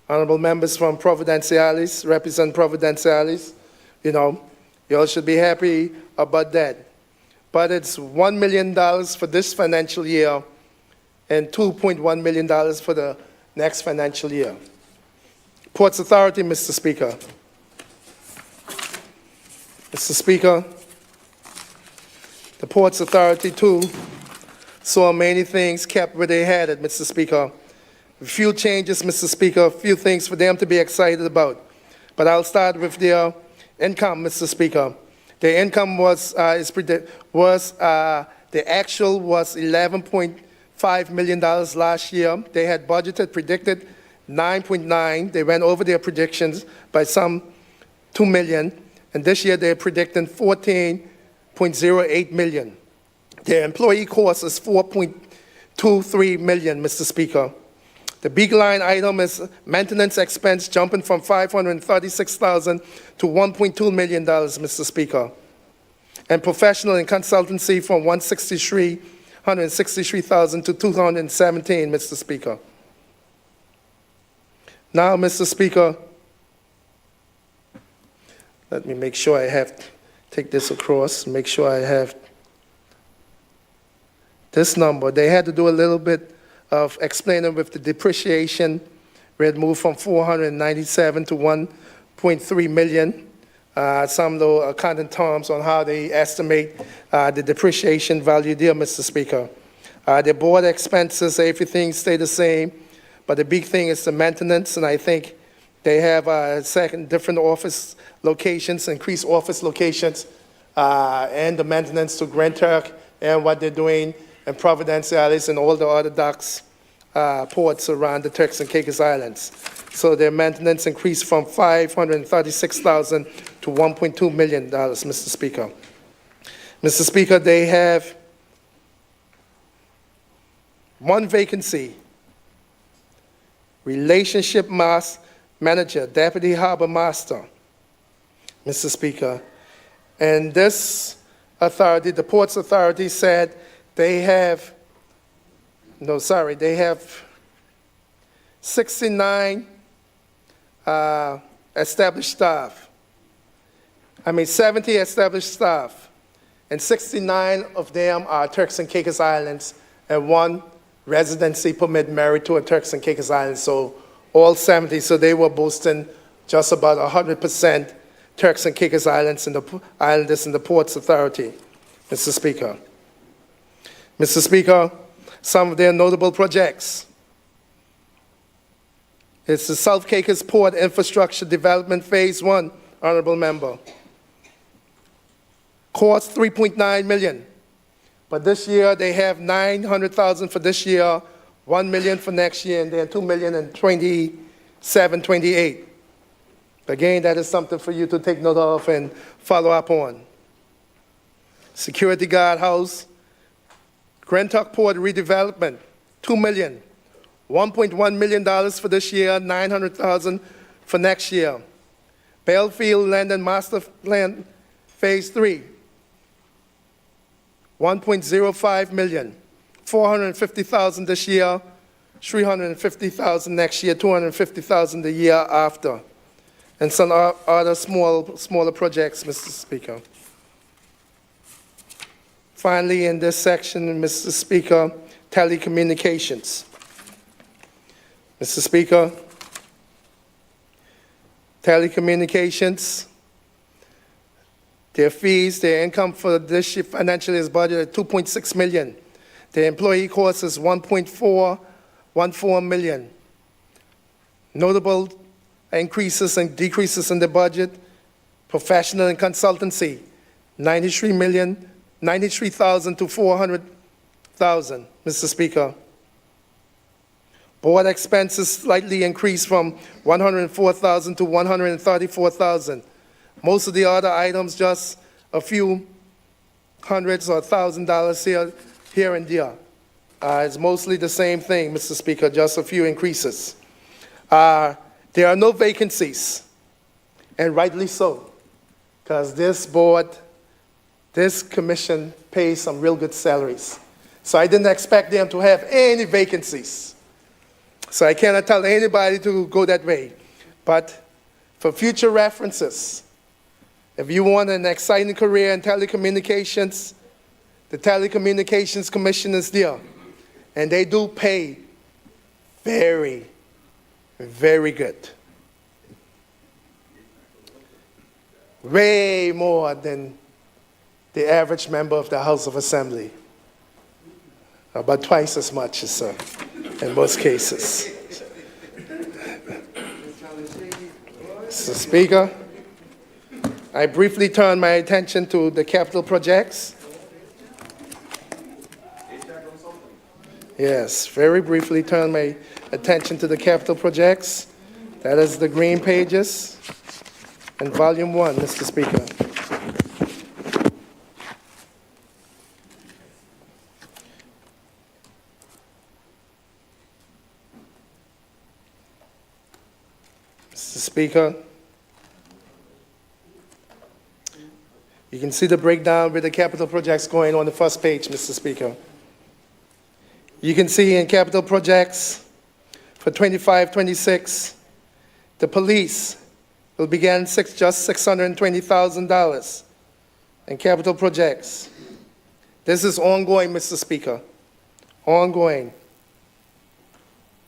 honorable members from Providenciales, represent Providenciales, you know, you all should be happy about that. But it's $1 million for this financial year and $2.1 million for the next financial year. Ports Authority, Mr. Speaker. Mr. Speaker, the Ports Authority, too, saw many things kept where they had it, Mr. Speaker. A few changes, Mr. Speaker, a few things for them to be excited about. But I'll start with their income, Mr. Speaker. Their income was, the actual was $11.5 million last year. They had budgeted, predicted 9.9. They went over their predictions by some 2 million. And this year they're predicting 14.08 million. Their employee cost is 4.23 million, Mr. Speaker. The big line item is maintenance expense jumping from $536,000 to $1.2 million, Mr. Speaker. And professional and consultancy from $163,000 to $217,000, Mr. Speaker. Now, Mr. Speaker, let me make sure I have, take this across, make sure I have this number. They had to do a little bit of explaining with the depreciation. We had moved from 497 to 1.3 million. Some little accounting terms on how they estimate the depreciation value there, Mr. Speaker. The board expenses, everything stay the same, but the big thing is the maintenance, and I think they have different office locations, increased office locations, and the maintenance to Grand Turk and what they're doing in Providenciales and all the other docks, ports around the Turks and Caicos Islands. So their maintenance increased from $536,000 to $1.2 million, Mr. Speaker. Mr. Speaker, they have one vacancy, relationship manager, deputy harbor master, Mr. Speaker. And this authority, the Ports Authority, said they have, they have 69 established staff. 70 established staff, and 69 of them are Turks and Caicos Islands, and one residency permit married to a Turks and Caicos Islands, so all 70, so they were boasting just about 100% Turks and Caicos Islands and the islanders in the Ports Authority, Mr. Speaker. Mr. Speaker, some of their notable projects. It's the South Caicos Port Infrastructure Development Phase 1, honorable member. Cost $3.9 million. But this year they have $900,000 for this year, $1 million for next year, and then $2 million in 27, 28. Again, that is something for you to take note of and follow up on. Security Guard House, Grand Turk Port redevelopment, $2 million. $1.1 million for this year, $900,000 for next year. Belfield Land and Master Plan Phase 3, $1.05 million. $450,000 this year, $350,000 next year, $250,000 the year after. And some other smaller projects, Mr. Speaker. Finally, in this section, Mr. Speaker, telecommunications. Mr. Speaker, telecommunications, their fees, their income for this year financially is budgeted at $2.6 million. Their employee cost is $1.414 million. Notable increases and decreases in the budget, professional and consultancy, $93,000 to $400,000, Mr. Speaker. Board expenses slightly increased from $104,000 to $134,000. Most of the other items, just a few hundreds or $1,000 here and there. It's mostly the same thing, Mr. Speaker, just a few increases. There are no vacancies, and rightly so, because this board, this commission pays some real good salaries. So I didn't expect them to have any vacancies. So I cannot tell anybody to go that way. But for future references, if you want an exciting career in telecommunications, the Telecommunications Commission is there. And they do pay very, very good. Way more than the average member of the House of Assembly. About twice as much, sir, in most cases. Mr. Speaker, I briefly turn my attention to the capital projects. Yes, very briefly turn my attention to the capital projects. That is the green pages in volume 1, Mr. Speaker. Mr. Speaker, you can see the breakdown with the capital projects going on the first page, Mr. Speaker. You can see in capital projects for 25-26, the police will begin just $620,000 in capital projects. This is ongoing, Mr. Speaker, ongoing.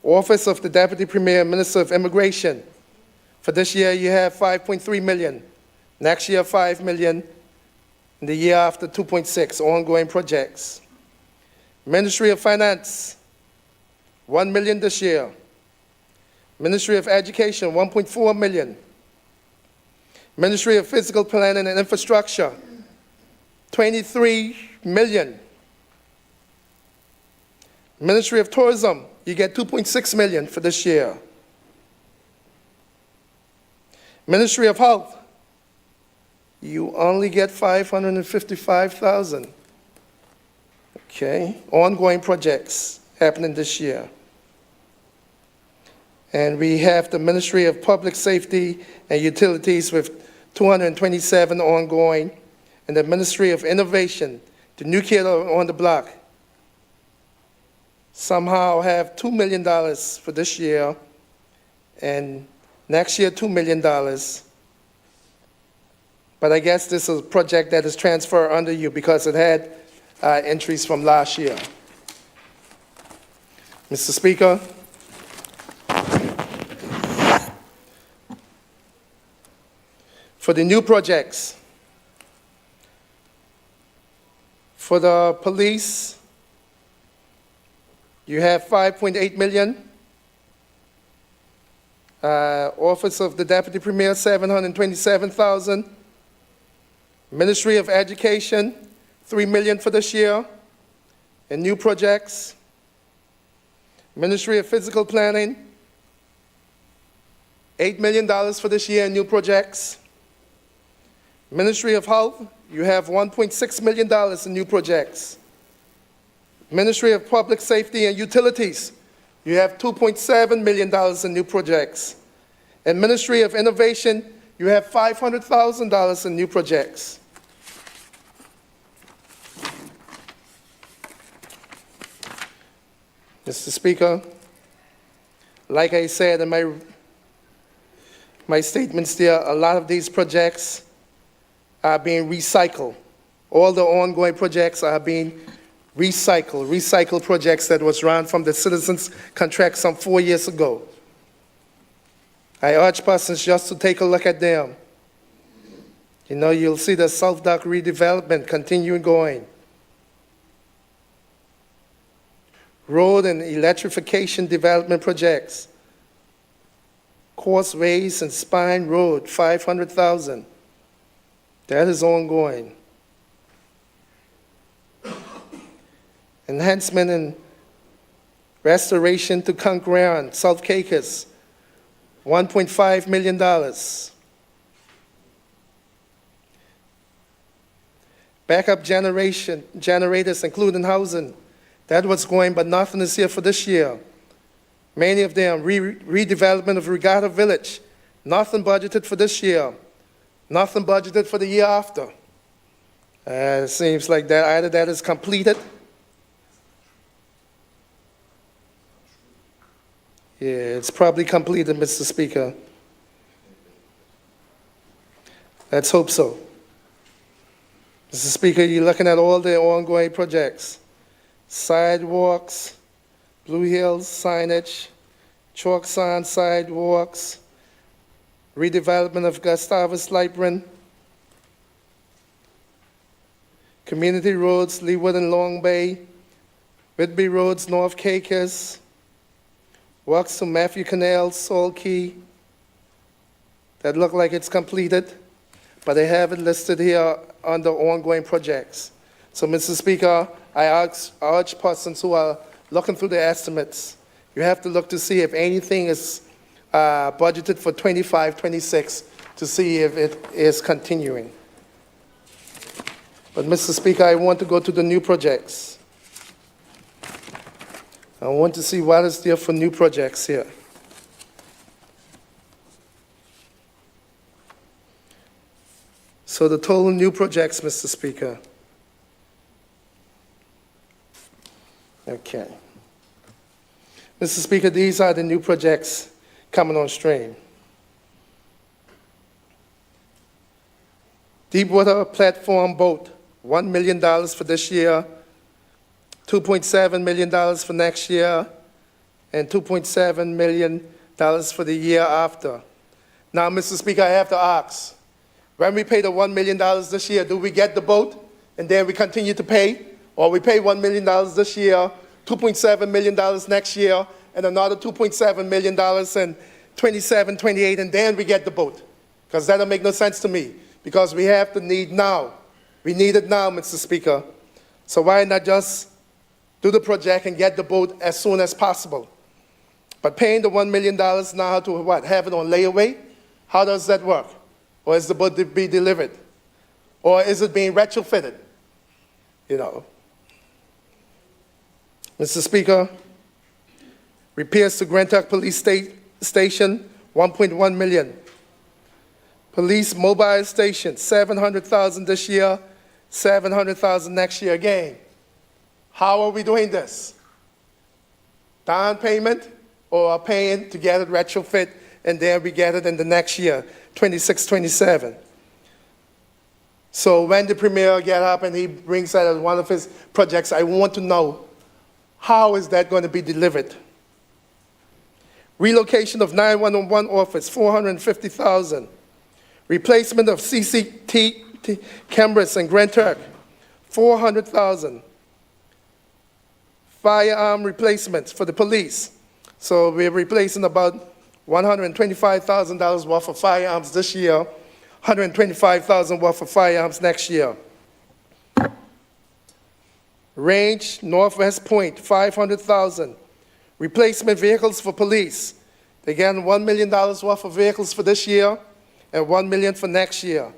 Office of the Deputy Premier, Minister of Immigration. For this year, you have $5.3 million. Next year, $5 million. And the year after, 2.6, ongoing projects. Ministry of Finance, $1 million this year. Ministry of Education, $1.4 million. Ministry of Physical Planning and Infrastructure, $23 million. Ministry of Tourism, you get $2.6 million for this year. Ministry of Health, you only get $555,000. Okay, ongoing projects happening this year. And we have the Ministry of Public Safety and Utilities with $227 ongoing, and the Ministry of Innovation, the new kid on the block, somehow have $2 million for this year, and next year $2 million. But I guess this is a project that is transferred under you because it had entries from last year. Mr. Speaker, for the new projects, for the police, you have $5.8 million. Office of the Deputy Premier, $727,000. Ministry of Education, $3 million for this year in new projects. Ministry of Physical Planning, $8 million for this year in new projects. Ministry of Health, you have $1.6 million in new projects. Ministry of Public Safety and Utilities, you have $2.7 million in new projects. And Ministry of Innovation, you have $500,000 in new projects. Mr. Speaker, like I said in my statements there, a lot of these projects are being recycled. All the ongoing projects are being recycled projects that was run from the citizens' contract some 4 years ago. I urge persons just to take a look at them. You know, you'll see the South Dock redevelopment continuing going. Road and electrification development projects. Causeways and Spine Road, $500,000. That is ongoing. Enhancement and restoration to Congrand, South Caicos, $1.5 million. Backup generators, including housing. That was going, but nothing is here for this year. Many of them, redevelopment of Regatta Village, nothing budgeted for this year. Nothing budgeted for the year after. It seems like that either that is completed. Yeah, it's probably completed, Mr. Speaker. Let's hope so. Mr. Speaker, you're looking at all the ongoing projects. Sidewalks, Blue Hills signage, chalk sign sidewalks, redevelopment of Gustavus Lightburn, community roads, Leewood and Long Bay, Whitby Roads, North Cakers, walks to Matthew Canal, Salt Key. That look like it's completed, but they have it listed here under ongoing projects. So, Mr. Speaker, I urge persons who are looking through the estimates, you have to look to see if anything is budgeted for 25, 26 to see if it is continuing. But, Mr. Speaker, I want to go to the new projects. I want to see what is there for new projects here. So the total new projects, Mr. Speaker. Okay. Mr. Speaker, these are the new projects coming on stream. Deepwater platform boat, $1 million for this year, $2.7 million for next year, and $2.7 million for the year after. Now, Mr. Speaker, I have to ask, when we pay the $1 million this year, do we get the boat and then we continue to pay? Or we pay $1 million this year, $2.7 million next year, and another $2.7 million in 27, 28, and then we get the boat? Because that'll make no sense to me, because we have the need now. We need it now, Mr. Speaker. So why not just do the project and get the boat as soon as possible? But paying the $1 million now to what, have it on layaway? How does that work? Or is the boat to be delivered? Or is it being retrofitted? You know. Mr. Speaker, repairs to Grand Tuck Police Station, $1.1 million. Police mobile station, $700,000 this year, $700,000 next year again. How are we doing this? Down payment or paying to get it retrofit and then we get it in the next year, 26, 27. So when the premier get up and he brings that as one of his projects, I want to know, how is that going to be delivered? Relocation of 911 office, $450,000. Replacement of CCTV cameras in Grand Turk, $400,000. Firearm replacements for the police. So we're replacing about $125,000 worth of firearms this year, $125,000 worth of firearms next year. Range, Northwest Point, $500,000. Replacement vehicles for police. Again, $1 million worth of vehicles for this year and $1 million for next year.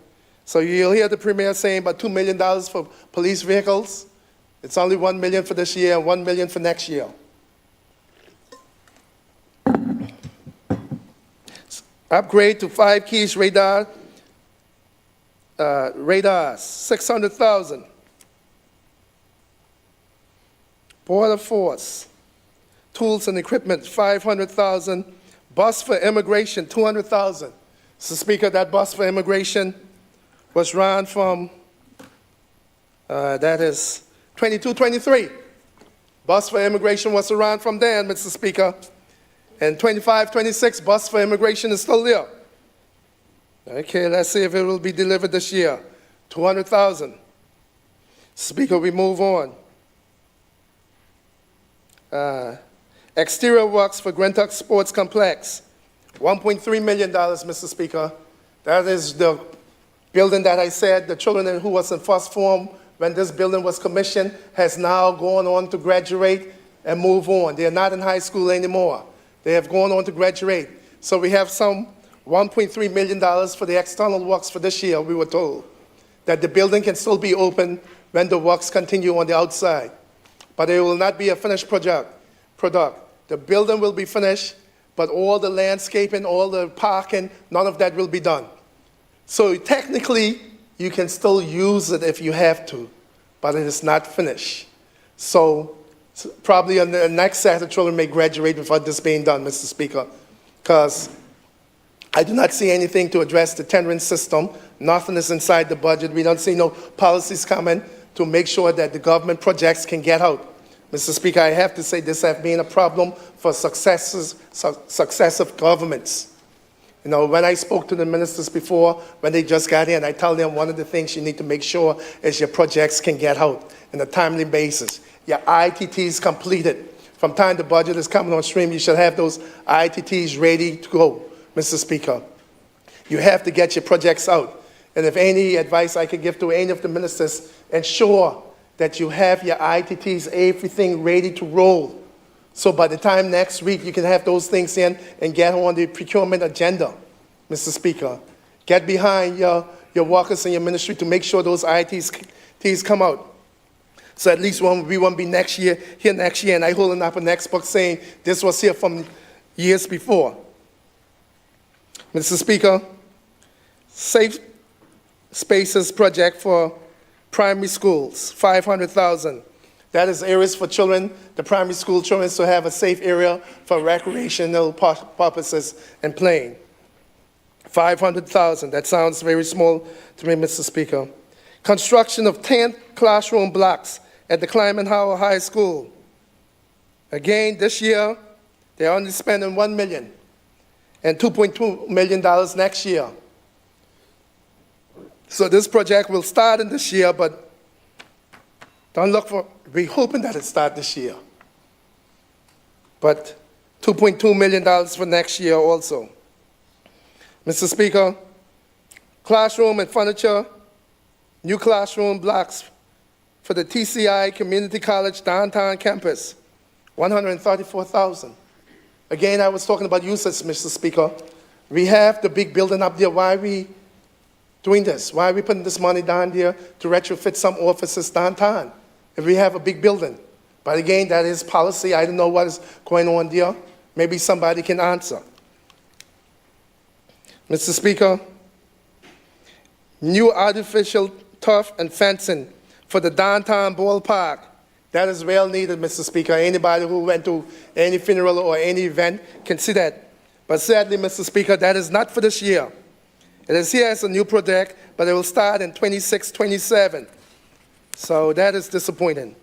So you'll hear the premier saying about $2 million for police vehicles. It's only $1 million for this year and $1 million for next year. Upgrade to 5 keys radars, $600,000. Border Force, tools and equipment, $500,000. Bus for immigration, $200,000. Mr. Speaker, that bus for immigration was run from, that is 22-23. Bus for immigration was around from then, Mr. Speaker. And 25-26, bus for immigration is still there. Okay, let's see if it will be delivered this year. $200,000. Speaker, we move on. Exterior works for Grand Tuck Sports Complex, $1.3 million, Mr. Speaker. That is the building that I said the children who was in first form when this building was commissioned has now gone on to graduate and move on. They are not in high school anymore. They have gone on to graduate. So we have some $1.3 million for the external works for this year, we were told. that the building can still be open when the works continue on the outside. But it will not be a finished product. The building will be finished, but all the landscaping, all the parking, none of that will be done. So technically, you can still use it if you have to, but it is not finished. So probably on the next set of children may graduate without this being done, Mr. Speaker, because I do not see anything to address the tendering system. Nothing is inside the budget. We don't see no policies coming to make sure that the government projects can get out. Mr. Speaker, I have to say this has been a problem for successive governments. You know, when I spoke to the ministers before, when they just got in, I tell them one of the things you need to make sure is your projects can get out on a timely basis. Your ITTs completed. From time the budget is coming on stream, you should have those ITTs ready to go, Mr. Speaker. You have to get your projects out. And if any advice I could give to any of the ministers, ensure that you have your ITTs, everything ready to roll. So by the time next week, you can have those things in and get on the procurement agenda, Mr. Speaker. Get behind your workers in your ministry to make sure those ITTs come out. So at least we won't be here next year, and I holding up a next book saying this was here from years before. Mr. Speaker, Safe Spaces project for primary schools, $500,000. That is areas for children, the primary school children, to have a safe area for recreational purposes and playing. $500,000, that sounds very small to me, Mr. Speaker. Construction of 10 classroom blocks at the Clyman Howell High School. Again, this year, they're only spending $1 million and $2.2 million next year. So this project will start in this year, but don't look for, we're hoping that it starts this year. But $2.2 million for next year also. Mr. Speaker, classroom and furniture, new classroom blocks for the TCI Community College downtown campus, $134,000. Again, I was talking about usage, Mr. Speaker. We have the big building up there. Why are we doing this? Why are we putting this money down there to retrofit some offices downtown if we have a big building? But again, that is policy. I don't know what is going on there. Maybe somebody can answer. Mr. Speaker, new artificial turf and fencing for the downtown ballpark. That is well needed, Mr. Speaker. Anybody who went to any funeral or any event can see that. But sadly, Mr. Speaker, that is not for this year. It is here as a new project, but it will start in 26-27. So that is disappointing.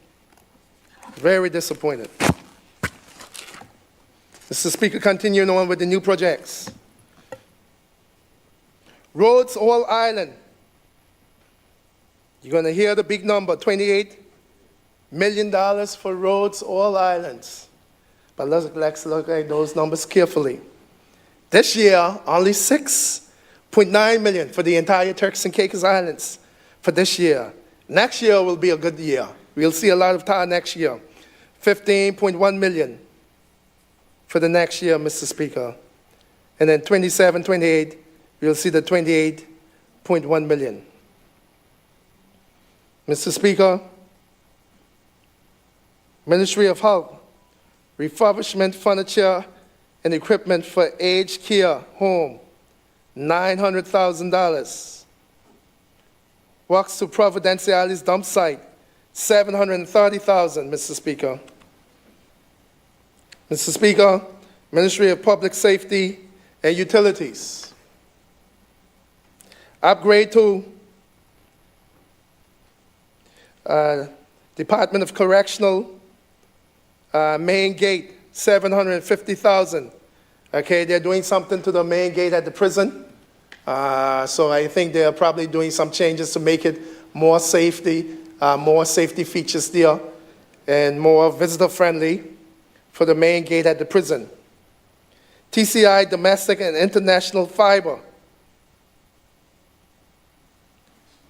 Very disappointed. Mr. Speaker, continuing on with the new projects. Roads All Island. You're going to hear the big number, $28 million for roads all islands. But let's look at those numbers carefully. This year, only $6.9 million for the entire Turks and Caicos Islands for this year. Next year will be a good year. We'll see a lot of tar next year. $15.1 million for the next year, Mr. Speaker. And then 27, 28, we'll see the $28.1 million. Mr. Speaker, Ministry of Health, refurbishment furniture and equipment for aged care home, $900,000. Works to Providenciales dump site, $730,000, Mr. Speaker. Mr. Speaker, Ministry of Public Safety and Utilities. Upgrade to Department of Correctional main gate, $750,000. Okay, they're doing something to the main gate at the prison. So I think they're probably doing some changes to make it more safety features there, and more visitor friendly for the main gate at the prison. TCI domestic and international fiber,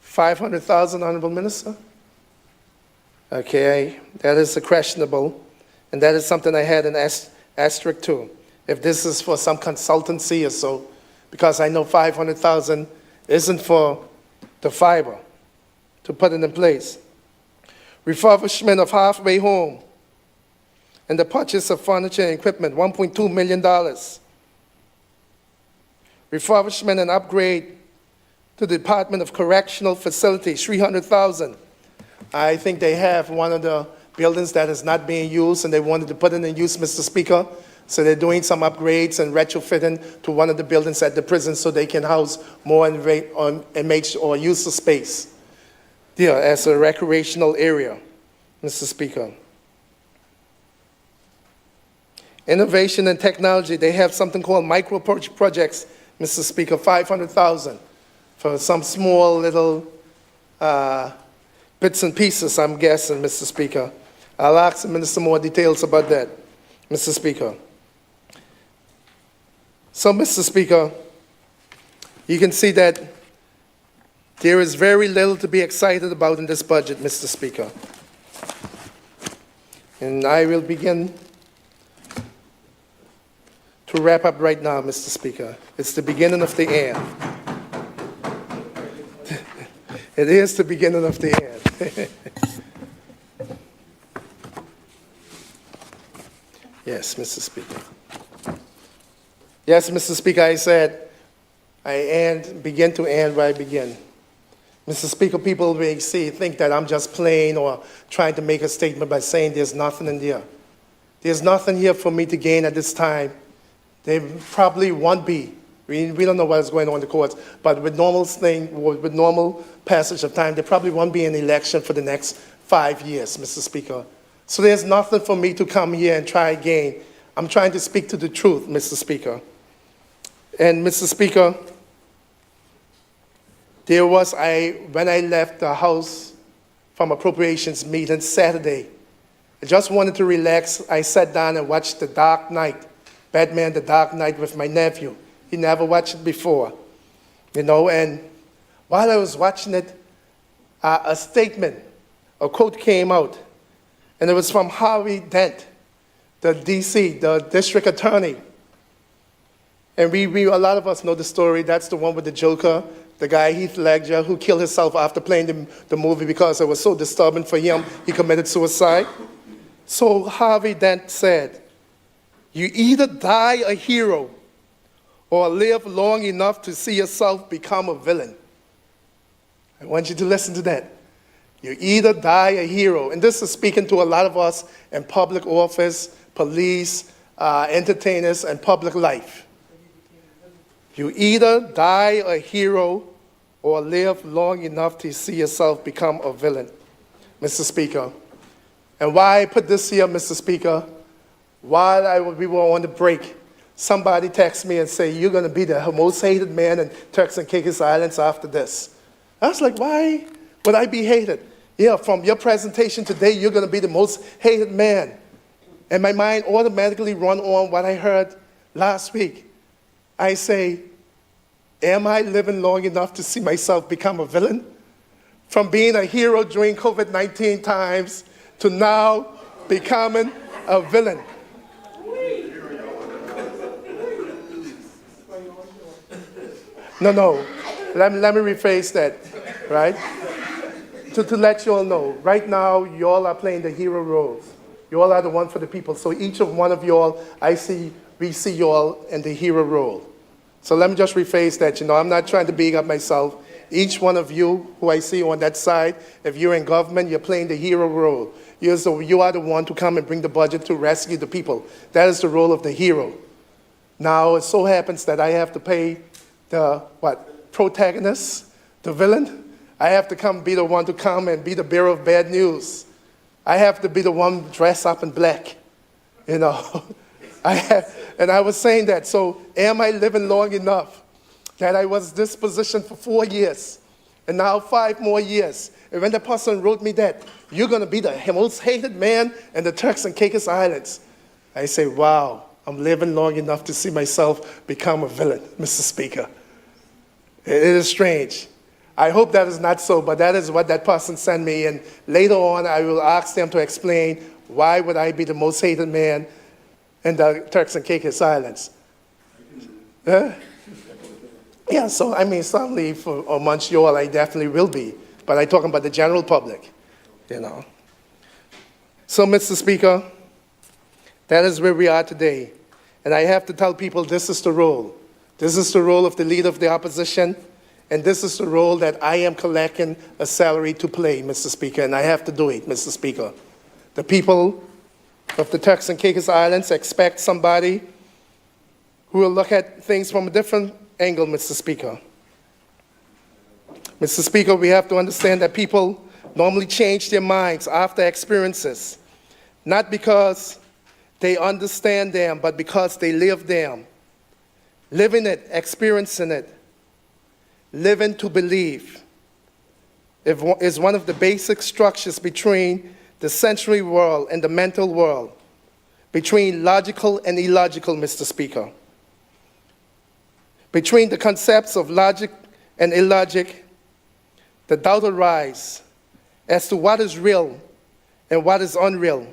$500,000, Honorable Minister. Okay, that is questionable, and that is something I had an asterisk to. If this is for some consultancy or so, because I know $500,000 isn't for the fiber. to put it in place. Refurbishment of halfway home and the purchase of furniture and equipment, $1.2 million. Refurbishment and upgrade to the Department of Correctional Facilities, $300,000. I think they have one of the buildings that is not being used, and they wanted to put it in use, Mr. Speaker. So they're doing some upgrades and retrofitting to one of the buildings at the prison so they can house more inmates or use the space there as a recreational area, Mr. Speaker. Innovation and technology, they have something called micro projects, Mr. Speaker, $500,000 for some small little bits and pieces, I'm guessing, Mr. Speaker. I'll ask the minister more details about that, Mr. Speaker. So, Mr. Speaker, you can see that there is very little to be excited about in this budget, Mr. Speaker. And I will begin to wrap up right now, Mr. Speaker. It's the beginning of the end. It is the beginning of the end. Yes, Mr. Speaker. Yes, Mr. Speaker, I said I begin to end where I begin. Mr. Speaker, people may think that I'm just playing or trying to make a statement by saying there's nothing in there. There's nothing here for me to gain at this time. There probably won't be. We don't know what's going on in the courts, but with normal passage of time, there probably won't be an election for the next 5 years, Mr. Speaker. So there's nothing for me to come here and try again. I'm trying to speak to the truth, Mr. Speaker. And Mr. Speaker, when I left the House from Appropriations meeting Saturday, I just wanted to relax. I sat down and watched The Dark Knight, Batman, The Dark Knight with my nephew. He never watched it before, and while I was watching it, a quote came out, and it was from Harvey Dent, the DC, the district attorney. And a lot of us know the story. That's the one with the Joker, the guy Heath Ledger, who killed himself after playing the movie because it was so disturbing for him, he committed suicide. So Harvey Dent said, "You either die a hero or live long enough to see yourself become a villain." I want you to listen to that. You either die a hero, and this is speaking to a lot of us in public office, police, entertainers, and public life. You either die a hero or live long enough to see yourself become a villain, Mr. Speaker. And why I put this here, Mr. Speaker, while we were on the break, somebody texted me and said, "You're going to be the most hated man in Turks and Caicos Islands after this." I was like, why would I be hated? Yeah, from your presentation today, you're going to be the most hated man. And my mind automatically run on what I heard last week. I say, am I living long enough to see myself become a villain? From being a hero during COVID-19 times to now becoming a villain. No. Let me rephrase that, right? To let you all know, right now, you all are playing the hero roles. You all are the one for the people. So each of one of you all, we see you all in the hero role. So let me just rephrase that. I'm not trying to big up myself. Each one of you who I see on that side, if you're in government, you're playing the hero role. You are the one to come and bring the budget to rescue the people. That is the role of the hero. Now, it so happens that I have to pay the, protagonist, the villain. I have to be the one to come and be the bearer of bad news. I have to be the one dressed up in black, And I was saying that, so am I living long enough that I was this position for 4 years, and now 5 more years? And when the person wrote me that, "You're going to be the most hated man in the Turks and Caicos Islands," I say, wow, I'm living long enough to see myself become a villain, Mr. Speaker. It is strange. I hope that is not so, but that is what that person sent me, and later on I will ask them to explain why would I be the most hated man in the Turks and Caicos Islands. Yeah, so certainly amongst you all, I definitely will be. but I'm talking about the general public, you know. So, Mr. Speaker, that is where we are today. And I have to tell people this is the role. This is the role of the leader of the opposition, and this is the role that I am collecting a salary to play, Mr. Speaker, and I have to do it, Mr. Speaker. The people of the Turks and Caicos Islands expect somebody who will look at things from a different angle, Mr. Speaker. Mr. Speaker, we have to understand that people normally change their minds after experiences, not because they understand them, but because they live them. Living it, experiencing it, living to believe is one of the basic structures between the sensory world and the mental world, between logical and illogical, Mr. Speaker. Between the concepts of logic and illogic, the doubt arises as to what is real and what is unreal.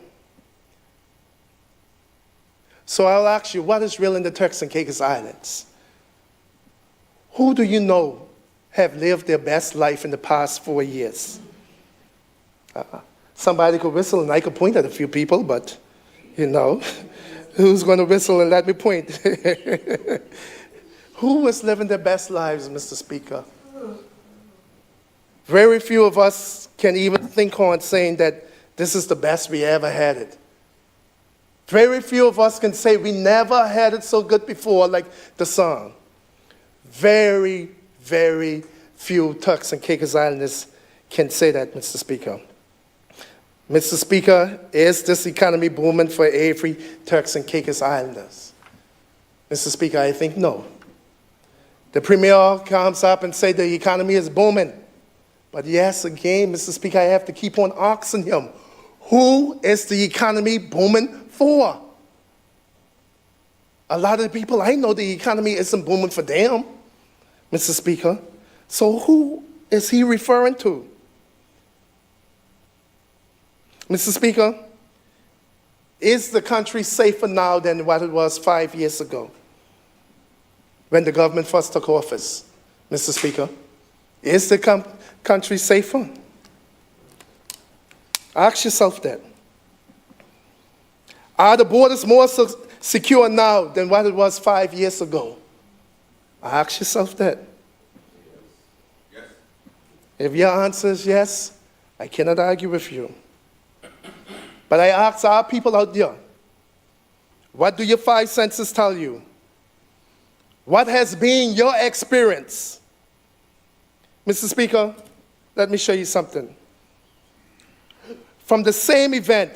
So I'll ask you, what is real in the Turks and Caicos Islands? Who do you know have lived their best life in the past 4 years? Somebody could whistle and I could point at a few people, but, you know, who's going to whistle and let me point? Who is living their best lives, Mr. Speaker? Very few of us can even think on saying that this is the best we ever had it. Very few of us can say we never had it so good before, like the song. Very, very few Turks and Caicos Islanders can say that, Mr. Speaker. Mr. Speaker, is this economy booming for every Turks and Caicos Islanders? Mr. Speaker, I think no. The Premier comes up and says the economy is booming. But yes, again, Mr. Speaker, I have to keep on asking him, who is the economy booming for? A lot of the people I know, the economy isn't booming for them, Mr. Speaker. So who is he referring to? Mr. Speaker, is the country safer now than what it was 5 years ago when the government first took office, Mr. Speaker? Is the country safer? Ask yourself that. Are the borders more secure now than what it was 5 years ago? Ask yourself that. Yes. If your answer is yes, I cannot argue with you. But I ask our people out there, what do your 5 senses tell you? What has been your experience? Mr. Speaker, let me show you something. From the same event,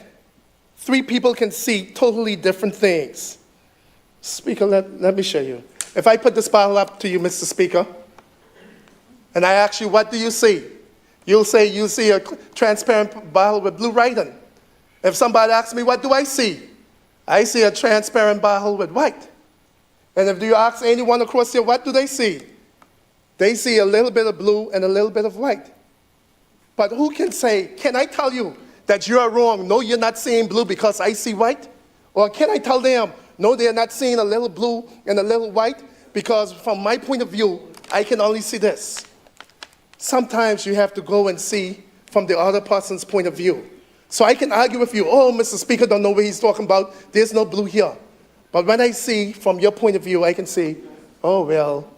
3 people can see totally different things. Speaker, let me show you. If I put this bottle up to you, Mr. Speaker, and I ask you, what do you see? You'll say you see a transparent bottle with blue writing. If somebody asks me, what do I see? I see a transparent bottle with white. And if you ask anyone across here, what do they see? They see a little bit of blue and a little bit of white. But who can say, can I tell you that you're wrong? No, you're not seeing blue because I see white? Or can I tell them, no, they're not seeing a little blue and a little white because from my point of view, I can only see this. Sometimes you have to go and see from the other person's point of view. So I can argue with you, oh, Mr. Speaker, don't know what he's talking about. There's no blue here. But when I see from your point of view, I can see, oh, well,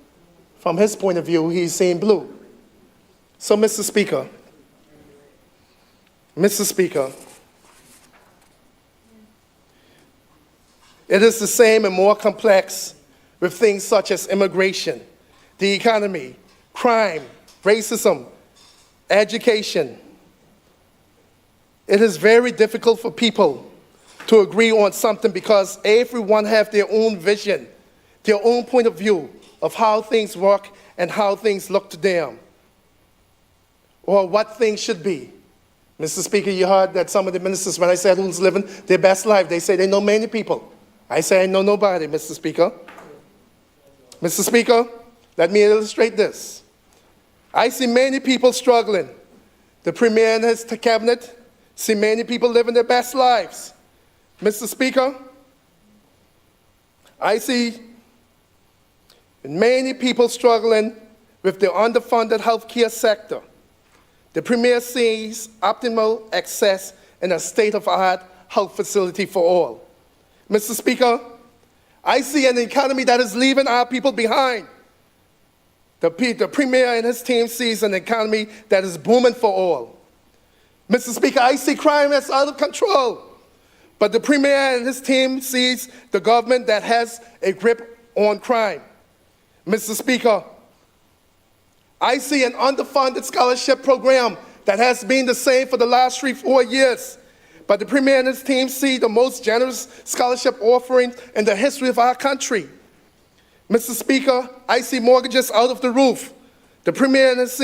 from his point of view, he's seeing blue. So, Mr. Speaker, it is the same and more complex with things such as immigration, the economy, crime, racism, education. It is very difficult for people to agree on something because everyone has their own vision, their own point of view of how things work and how things look to them, or what things should be. Mr. Speaker, you heard that some of the ministers, when I said who's living their best life, they say they know many people. I say I know nobody, Mr. Speaker. Mr. Speaker, let me illustrate this. I see many people struggling. The Premier and his cabinet see many people living their best lives. Mr. Speaker, I see many people struggling with the underfunded healthcare sector, The Premier sees optimal access and a state-of-the-art health facility for all. Mr. Speaker, I see an economy that is leaving our people behind. The Premier and his team sees an economy that is booming for all. Mr. Speaker, I see crime that's out of control, but the Premier and his team sees the government that has a grip on crime. Mr. Speaker, I see an underfunded scholarship program that has been the same for the last 3-4 years, but the Premier and his team see the most generous scholarship offering in the history of our country. Mr. Speaker, I see mortgages out of the roof. The Premier and his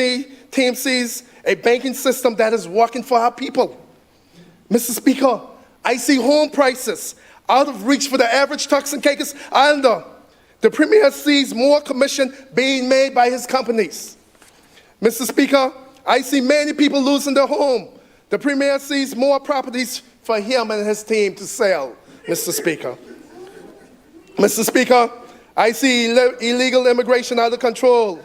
team sees a banking system that is working for our people. Mr. Speaker, I see home prices out of reach for the average Turks and Caicos Islander. The Premier sees more commission being made by his companies. Mr. Speaker, I see many people losing their home. The Premier sees more properties for him and his team to sell, Mr. Speaker. Mr. Speaker, I see illegal immigration out of control.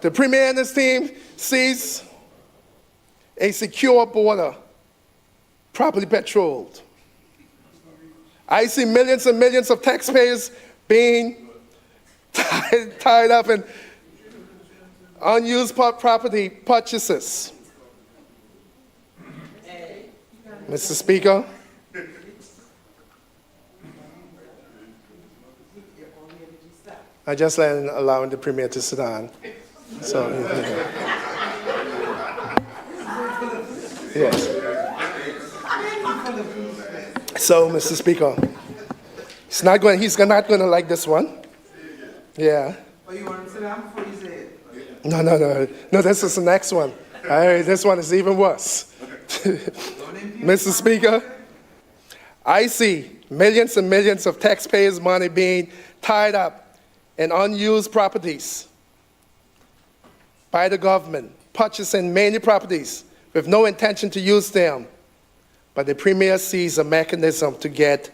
The Premier and his team sees a secure border, properly patrolled. I see millions and millions of taxpayers being tied up in unused property purchases. Mr. Speaker, I just allowing the Premier to sit down. So, yes. So, Mr. Speaker, he's not going to like this one. Yeah. Oh, you want to sit down before you say it? No, this is the next one. This one is even worse. Mr. Speaker, I see millions and millions of taxpayers' money being tied up in unused properties by the government, purchasing many properties with no intention to use them. But the Premier sees a mechanism to get.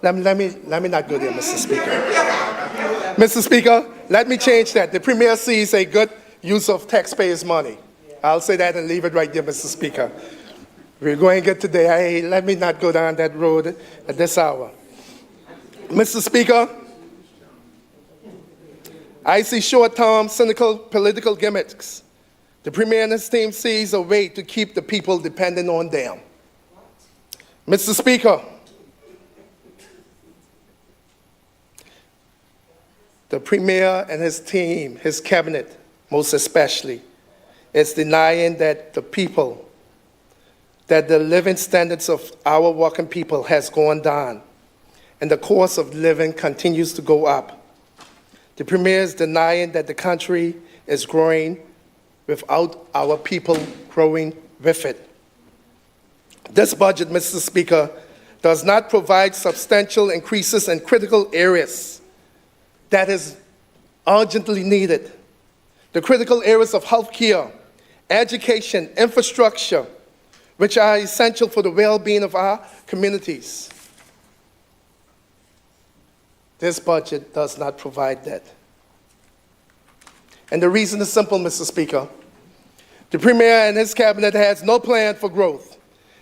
Let me not go there, Mr. Speaker. Mr. Speaker, let me change that. The Premier sees a good use of taxpayers' money. I'll say that and leave it right there, Mr. Speaker. We're going good today. Let me not go down that road at this hour. Mr. Speaker, I see short-term, cynical political gimmicks. The Premier and his team sees a way to keep the people dependent on them. Mr. Speaker, the Premier and his team, his cabinet, most especially, is denying that the people, that the living standards of our working people has gone down, and the cost of living continues to go up. The Premier is denying that the country is growing without our people growing with it. This budget, Mr. Speaker, does not provide substantial increases in critical areas that is urgently needed. The critical areas of healthcare, education, infrastructure, which are essential for the well-being of our communities. This budget does not provide that. And the reason is simple, Mr. Speaker. The Premier and his cabinet has no plan for growth.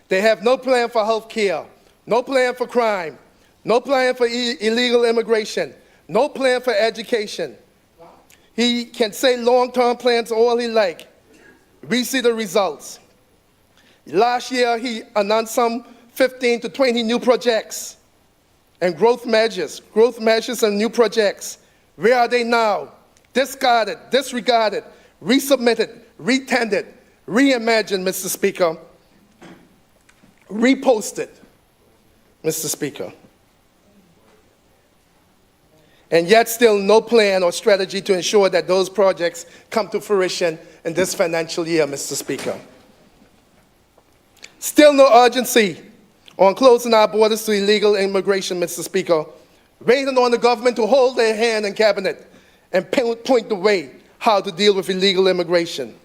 They have no plan for health care, no plan for crime, no plan for illegal immigration, no plan for education. He can say long-term plans all he like. We see the results. Last year, he announced some 15 to 20 new projects and growth measures and new projects. Where are they now? Discarded, disregarded, resubmitted, retendered, reimagined, Mr. Speaker, reposted, Mr. Speaker. And yet still no plan or strategy to ensure that those projects come to fruition in this financial year, Mr. Speaker. Still no urgency on closing our borders to illegal immigration, Mr. Speaker, waiting on the government to hold their hand in cabinet and point the way how to deal with illegal immigration.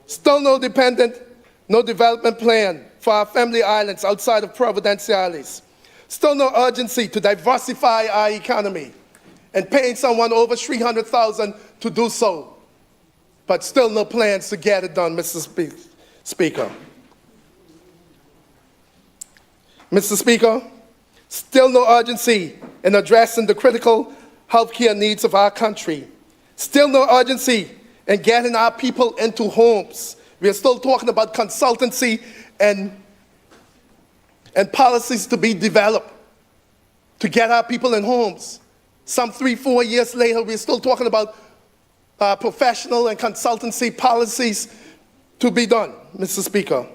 Still no development plan for our family islands outside of Providenciales. Still no urgency to diversify our economy and paying someone over $300,000 to do so. but still no plans to get it done, Mr. Speaker. Mr. Speaker, still no urgency in addressing the critical healthcare needs of our country. Still no urgency in getting our people into homes. We are still talking about consultancy and policies to be developed to get our people in homes. Some 3-4 years later, we're still talking about professional and consultancy policies to be done, Mr. Speaker.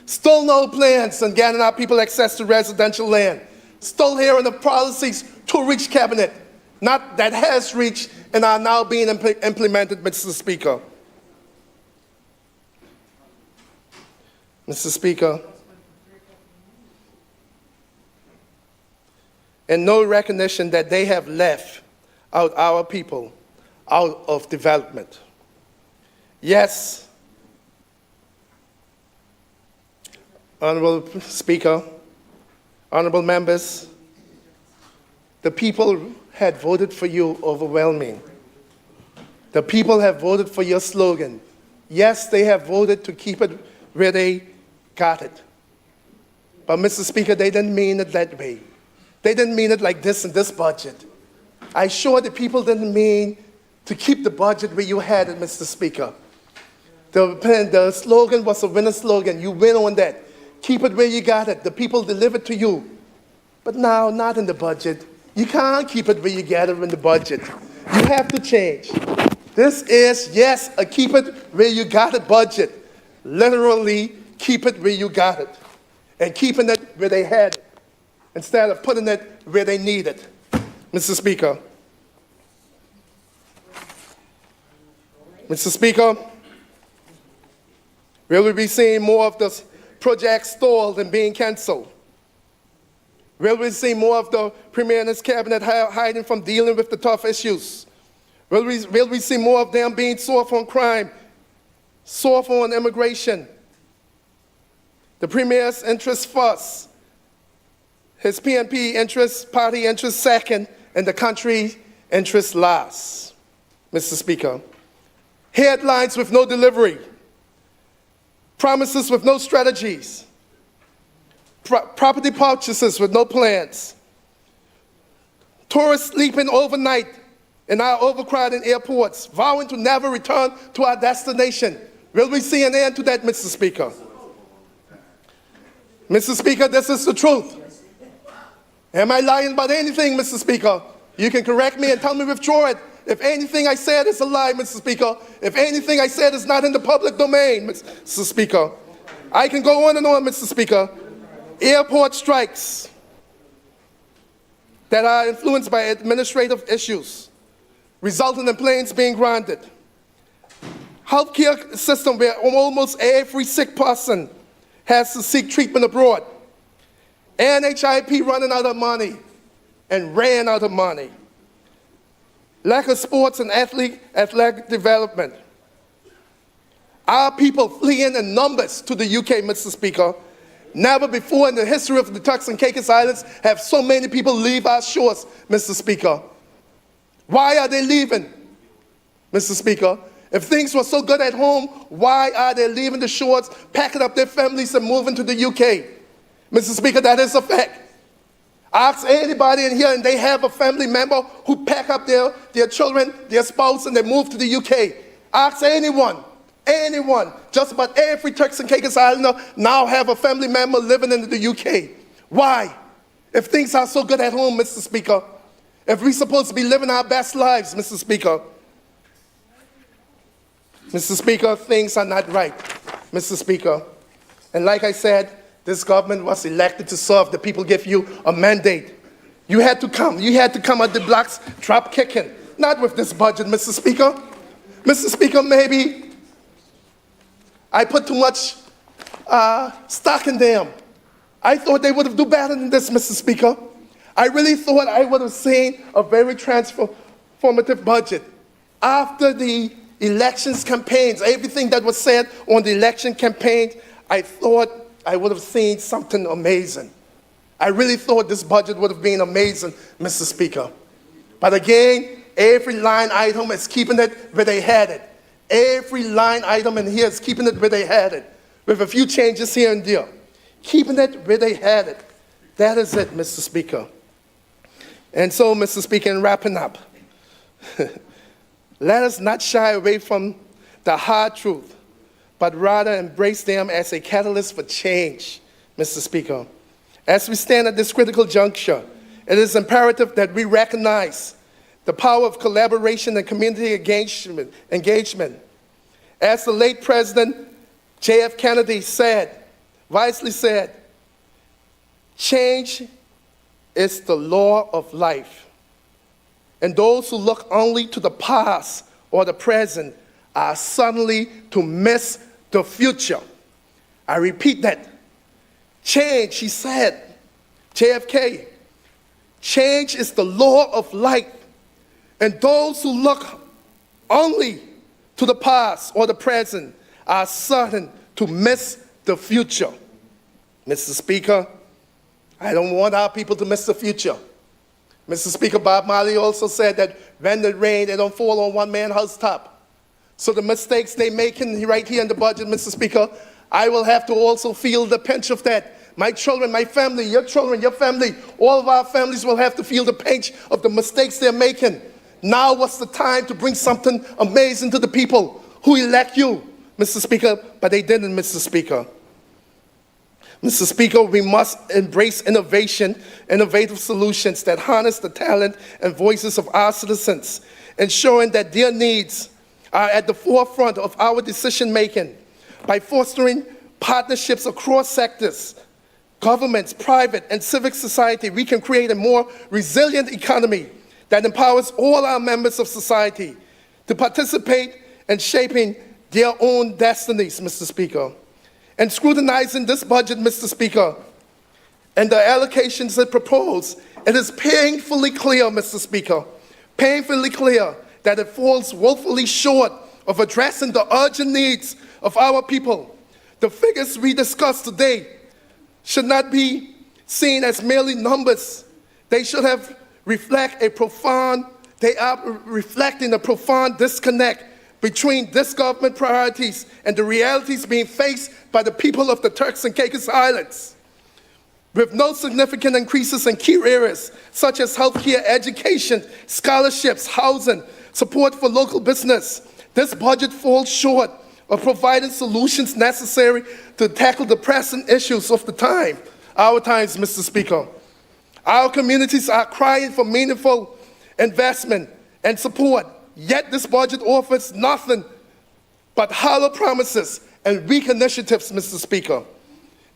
Still no plans on getting our people access to residential land. Still hearing of policies to reach cabinet, not that has reached and are now being implemented, Mr. Speaker. Mr. Speaker, and no recognition that they have left out our people out of development. Yes, Honorable Speaker, honorable members, the people had voted for you overwhelming. The people have voted for your slogan. Yes, they have voted to keep it where they got it. But Mr. Speaker, they didn't mean it that way. They didn't mean it like this in this budget. I'm sure the people didn't mean to keep the budget where you had it, Mr. Speaker. The slogan was a winner slogan. You win on that. Keep it where you got it. The people delivered to you. But now, not in the budget. You can't keep it where you got it in the budget. You have to change. This is, yes, a keep it where you got it budget. Literally, keep it where you got it. And keeping it where they had it, instead of putting it where they need it. Mr. Speaker. Mr. Speaker, will we be seeing more of this project stalled and being canceled? Will we see more of the Premier and his cabinet hiding from dealing with the tough issues? Will we see more of them being soft on crime, soft on immigration? The Premier's interest first, his PNP interest, party interest second, and the country's interest last. Mr. Speaker, headlines with no delivery, promises with no strategies, property purchases with no plans, tourists sleeping overnight in our overcrowded airports, vowing to never return to our destination. Will we see an end to that, Mr. Speaker? Mr. Speaker, this is the truth. Am I lying about anything, Mr. Speaker? You can correct me and tell me withdraw it. If anything I said is a lie, Mr. Speaker, if anything I said is not in the public domain, Mr. Speaker, I can go on and on, Mr. Speaker. Airport strikes that are influenced by administrative issues, resulting in planes being grounded. Healthcare system where almost every sick person has to seek treatment abroad. NHIP running out of money and ran out of money. Lack of sports and athletic development. Our people fleeing in numbers to the UK, Mr. Speaker. Never before in the history of the Turks and Caicos Islands have so many people leave our shores, Mr. Speaker. Why are they leaving, Mr. Speaker? If things were so good at home, why are they leaving the shores, packing up their families and moving to the UK? Mr. Speaker, that is a fact. Ask anybody in here and they have a family member who pack up their children, their spouse, and they move to the UK. Ask anyone. Just about every Turks and Caicos Islander now have a family member living in the UK. Why? If things are so good at home, Mr. Speaker, if we're supposed to be living our best lives, Mr. Speaker. Mr. Speaker, things are not right, Mr. Speaker. And like I said, this government was elected to serve. The people give you a mandate. You had to come at the blocks, drop kicking. Not with this budget, Mr. Speaker. Mr. Speaker, maybe I put too much stock in them. I thought they would have done better than this, Mr. Speaker. I really thought I would have seen a very transformative budget. After the elections campaigns, everything that was said on the election campaign, I thought I would have seen something amazing. I really thought this budget would have been amazing, Mr. Speaker. But again, Every line item is keeping it where they had it. Every line item in here is keeping it where they had it, with a few changes here and there. Keeping it where they had it. That is it, Mr. Speaker. And so, Mr. Speaker, in wrapping up, let us not shy away from the hard truth, but rather embrace them as a catalyst for change, Mr. Speaker. As we stand at this critical juncture, it is imperative that we recognize the power of collaboration and community engagement. As the late President J.F. Kennedy wisely said, change is the law of life. And those who look only to the past or the present are suddenly to miss the future. I repeat that. Change, he said, JFK, change is the law of life. And those who look only to the past or the present are certain to miss the future. Mr. Speaker, I don't want our people to miss the future. Mr. Speaker, Bob Marley also said that when it rains, they don't fall on one man's housetop. So the mistakes they making right here in the budget, Mr. Speaker, I will have to also feel the pinch of that. My children, my family, your children, your family, all of our families will have to feel the pinch of the mistakes they're making. Now was the time to bring something amazing to the people who elect you, Mr. Speaker, but they didn't, Mr. Speaker. Mr. Speaker, we must embrace innovation, innovative solutions that harness the talent and voices of our citizens, ensuring that their needs are at the forefront of our decision-making. By fostering partnerships across sectors, governments, private, and civic society, we can create a more resilient economy that empowers all our members of society to participate in shaping their own destinies, Mr. Speaker. And scrutinizing this budget, Mr. Speaker, and the allocations it proposed, it is painfully clear, Mr. Speaker, painfully clear that it falls woefully short of addressing the urgent needs of our people. The figures we discussed today should not be seen as merely numbers. They should they are reflecting a profound disconnect between this government priorities and the realities being faced by the people of the Turks and Caicos Islands. With no significant increases in key areas such as healthcare, education, scholarships, housing, support for local business, this budget falls short of providing solutions necessary to tackle the pressing issues of our times, Mr. Speaker. Our communities are crying for meaningful investment and support, yet this budget offers nothing but hollow promises and weak initiatives, Mr. Speaker.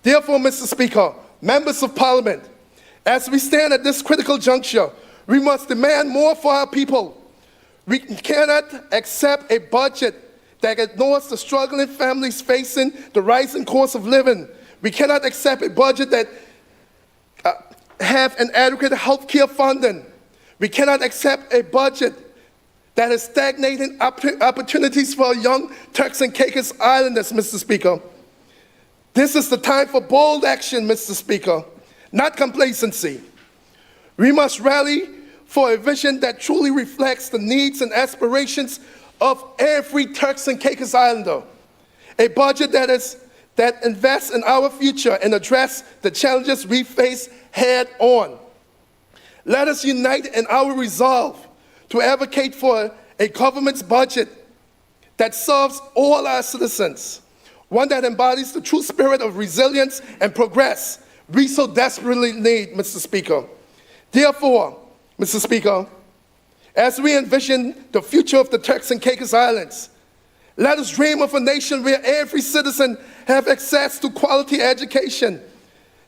Therefore, Mr. Speaker, members of Parliament, as we stand at this critical juncture, we must demand more for our people. We cannot accept a budget that ignores the struggling families facing the rising cost of living. We cannot accept a budget that have inadequate health care funding. We cannot accept a budget that is stagnating opportunities for young Turks and Caicos Islanders, Mr. Speaker. This is the time for bold action, Mr. Speaker, not complacency. We must rally for a vision that truly reflects the needs and aspirations of every Turks and Caicos Islander. A budget that invests in our future and address the challenges we face head on. Let us unite in our resolve to advocate for a government's budget that serves all our citizens, one that embodies the true spirit of resilience and progress we so desperately need, Mr. Speaker. Therefore, Mr. Speaker, as we envision the future of the Turks and Caicos Islands, let us dream of a nation where every citizen has access to quality education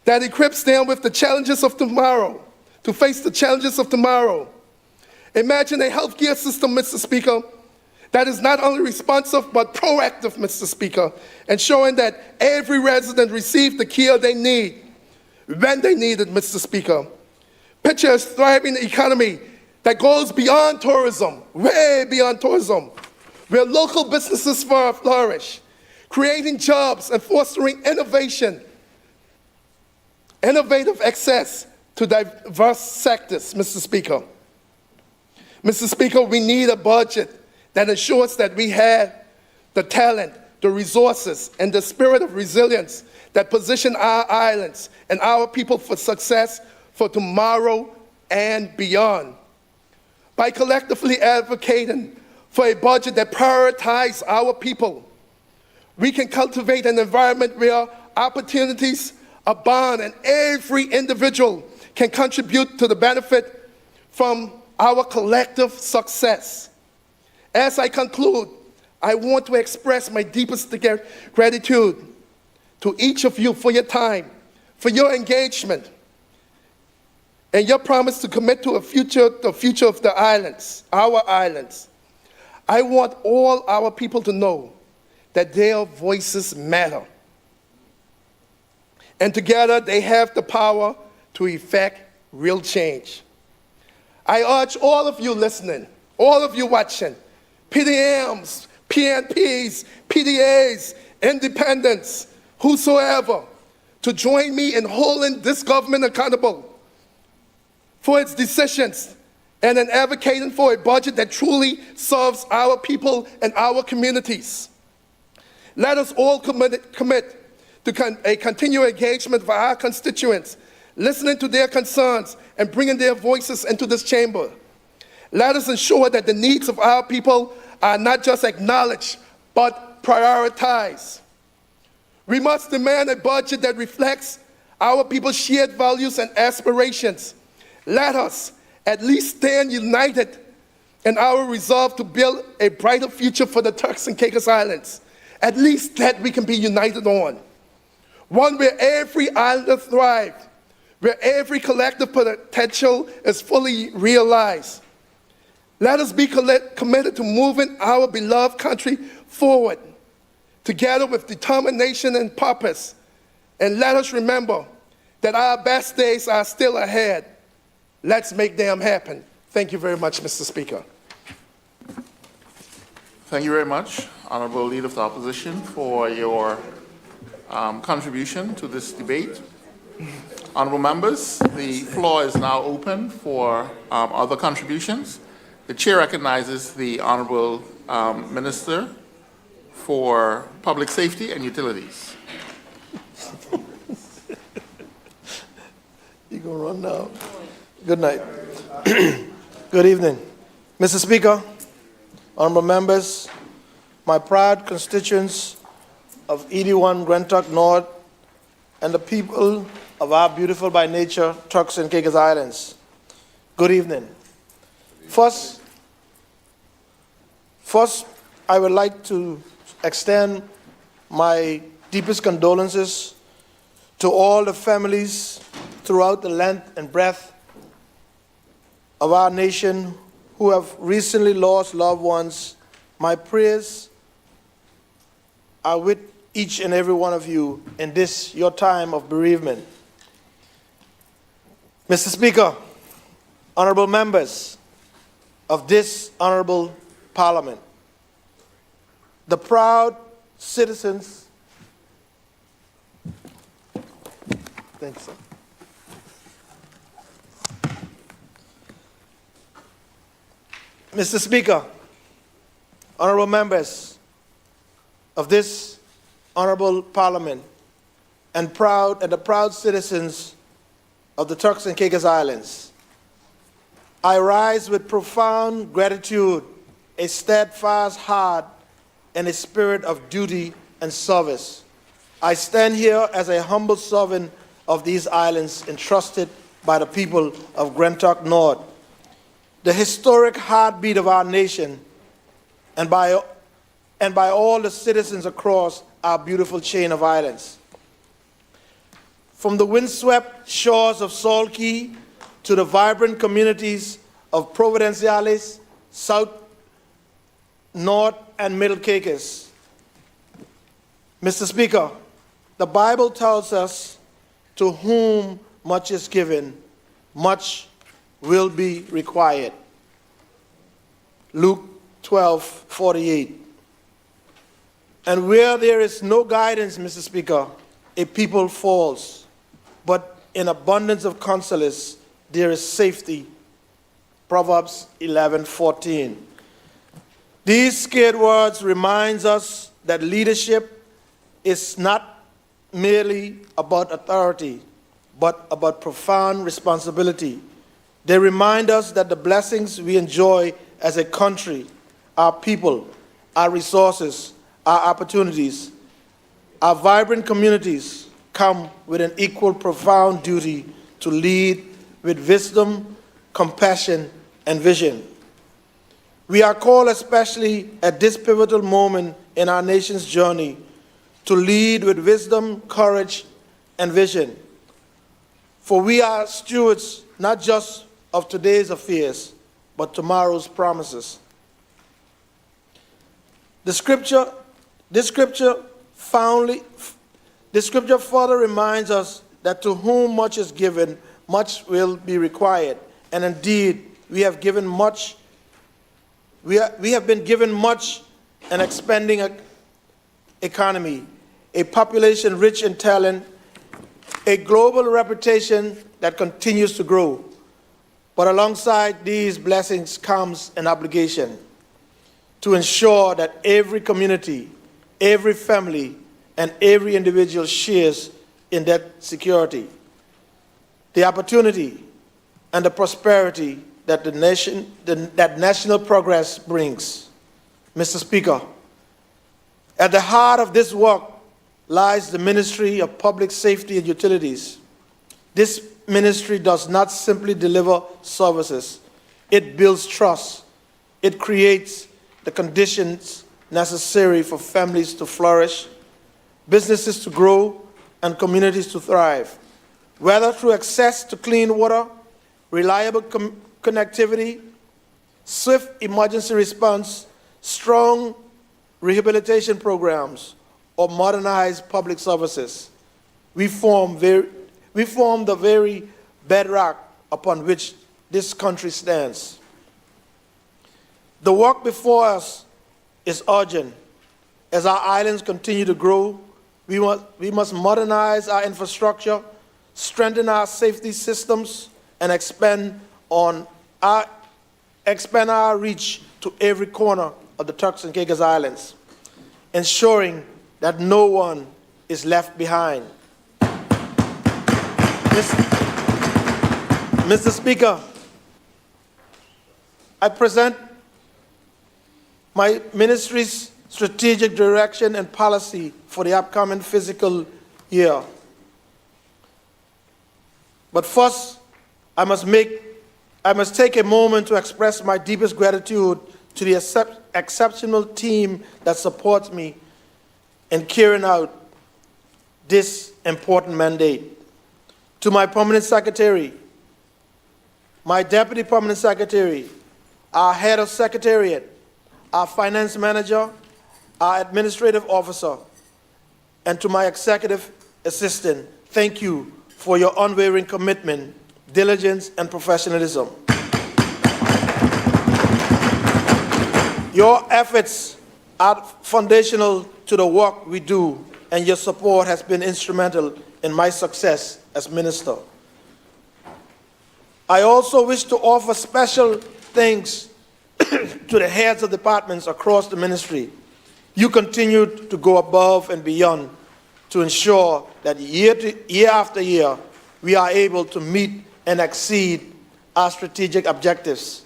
that equips them with the challenges of tomorrow, to face the challenges of tomorrow. Imagine a healthcare system, Mr. Speaker, that is not only responsive but proactive, Mr. Speaker, ensuring that every resident receives the care they need when they need it, Mr. Speaker. Picture a thriving economy that goes beyond tourism, way beyond tourism, where local businesses flourish, creating jobs and fostering innovative access to diverse sectors, Mr. Speaker. Mr. Speaker, we need a budget that ensures that we have the talent, the resources, and the spirit of resilience that position our islands and our people for success for tomorrow and beyond. By collectively advocating for a budget that prioritizes our people, we can cultivate an environment where opportunities abound and every individual can contribute to the benefit from our collective success. As I conclude, I want to express my deepest gratitude to each of you for your time, for your engagement, and your promise to commit to the future of the islands, our islands. I want all our people to know that their voices matter. And together they have the power to effect real change. I urge all of you listening, all of you watching, PDMs, PNPs, PDAs, independents, whosoever, to join me in holding this government accountable for its decisions and in advocating for a budget that truly serves our people and our communities. Let us all commit to a continued engagement with our constituents, listening to their concerns and bringing their voices into this chamber. Let us ensure that the needs of our people are not just acknowledged, but prioritized. We must demand a budget that reflects our people's shared values and aspirations. Let us at least stand united in our resolve to build a brighter future for the Turks and Caicos Islands. At least that we can be united on. One where every islander thrives, where every collective potential is fully realized. Let us be committed to moving our beloved country forward, together with determination and purpose. And let us remember that our best days are still ahead. Let's make them happen. Thank you very much, Mr. Speaker. Thank you very much, Honorable Leader of the Opposition, for your contribution to this debate. Honorable members, the floor is now open for other contributions. The chair recognizes the Honorable Minister for Public Safety and Utilities. You gonna run now? Good night. Good evening. Mr. Speaker, honorable members, my proud constituents of 81 Grantuck North, and the people of our beautiful by nature Turks and Caicos Islands. Good evening. First, I would like to extend my deepest condolences to all the families throughout the length and breadth of our nation who have recently lost loved ones. My prayers are with each and every one of you in this, your time of bereavement. Mr. Speaker, honorable members of this honorable Parliament, the proud citizens, thanks, sir. Mr. Speaker, honorable members of this honorable Parliament, and the proud citizens of the Turks and Caicos Islands, I rise with profound gratitude, a steadfast heart, and a spirit of duty and service. I stand here as a humble servant of these islands entrusted by the people of Grantuck North, the historic heartbeat of our nation, and by all the citizens across our beautiful chain of islands. From the windswept shores of Salt Key to the vibrant communities of Providenciales, South, North, and Middle Caicos. Mr. Speaker, the Bible tells us, to whom much is given, much will be required. Luke 12:48. And where there is no guidance, Mr. Speaker, a people falls. But in abundance of counsellors, there is safety, Proverbs 11:14. These scared words reminds us that leadership is not merely about authority, but about profound responsibility. They remind us that the blessings we enjoy as a country, our people, our resources, our opportunities, our vibrant communities come with an equal profound duty to lead with wisdom, compassion, and vision. We are called, especially at this pivotal moment in our nation's journey, to lead with wisdom, courage, and vision. For we are stewards not just of today's affairs, but tomorrow's promises. The scripture further reminds us that to whom much is given, much will be required. And indeed, we have been given much an expanding economy, a population rich in talent, a global reputation that continues to grow. But alongside these blessings comes an obligation to ensure that every community, every family, and every individual shares in that security, the opportunity, and the prosperity that that national progress brings. Mr. Speaker, at the heart of this work lies the Ministry of Public Safety and Utilities. This ministry does not simply deliver services. It builds trust. It creates the conditions necessary for families to flourish, businesses to grow, and communities to thrive, whether through access to clean water, reliable connectivity, swift emergency response, strong rehabilitation programs, or modernized public services. We form the very bedrock upon which this country stands. The work before us is urgent. As our islands continue to grow, we must modernize our infrastructure, strengthen our safety systems, and expand our reach to every corner of the Turks and Caicos Islands, ensuring that no one is left behind. Mr. Speaker, I present my ministry's strategic direction and policy for the upcoming fiscal year. But first, I must take a moment to express my deepest gratitude to the exceptional team that supports me in carrying out this important mandate. To my permanent secretary, my deputy permanent secretary, our head of secretariat, our finance manager, our administrative officer, and to my executive assistant, thank you for your unwavering commitment, diligence, and professionalism. Your efforts are foundational to the work we do, and your support has been instrumental in my success as minister. I also wish to offer special thanks to the heads of departments across the ministry. You continue to go above and beyond to ensure that year after year, we are able to meet and exceed our strategic objectives.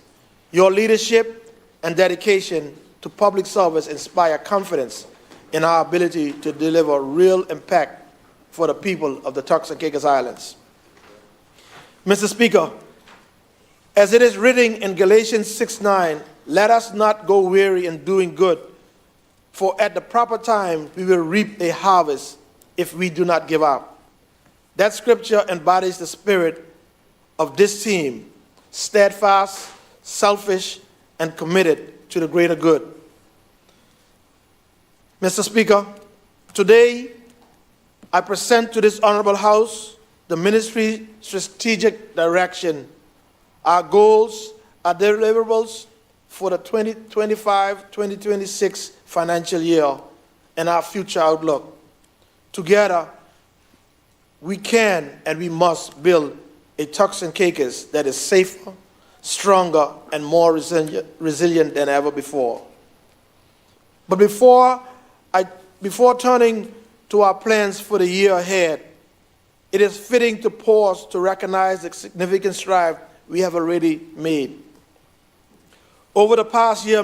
Your leadership and dedication to public service inspire confidence in our ability to deliver real impact for the people of the Turks and Caicos Islands. Mr. Speaker, as it is written in Galatians 6:9, let us not go weary in doing good, for at the proper time we will reap a harvest if we do not give up. That scripture embodies the spirit of this team, steadfast, selfish, and committed to the greater good. Mr. Speaker, today I present to this honorable House the ministry's strategic direction, our goals, our deliverables for the 2025-2026 financial year, and our future outlook. Together, we can and we must build a Turks and Caicos that is safer, stronger, and more resilient than ever before. But before turning to our plans for the year ahead, it is fitting to pause to recognize the significant strides we have already made. Over the past year,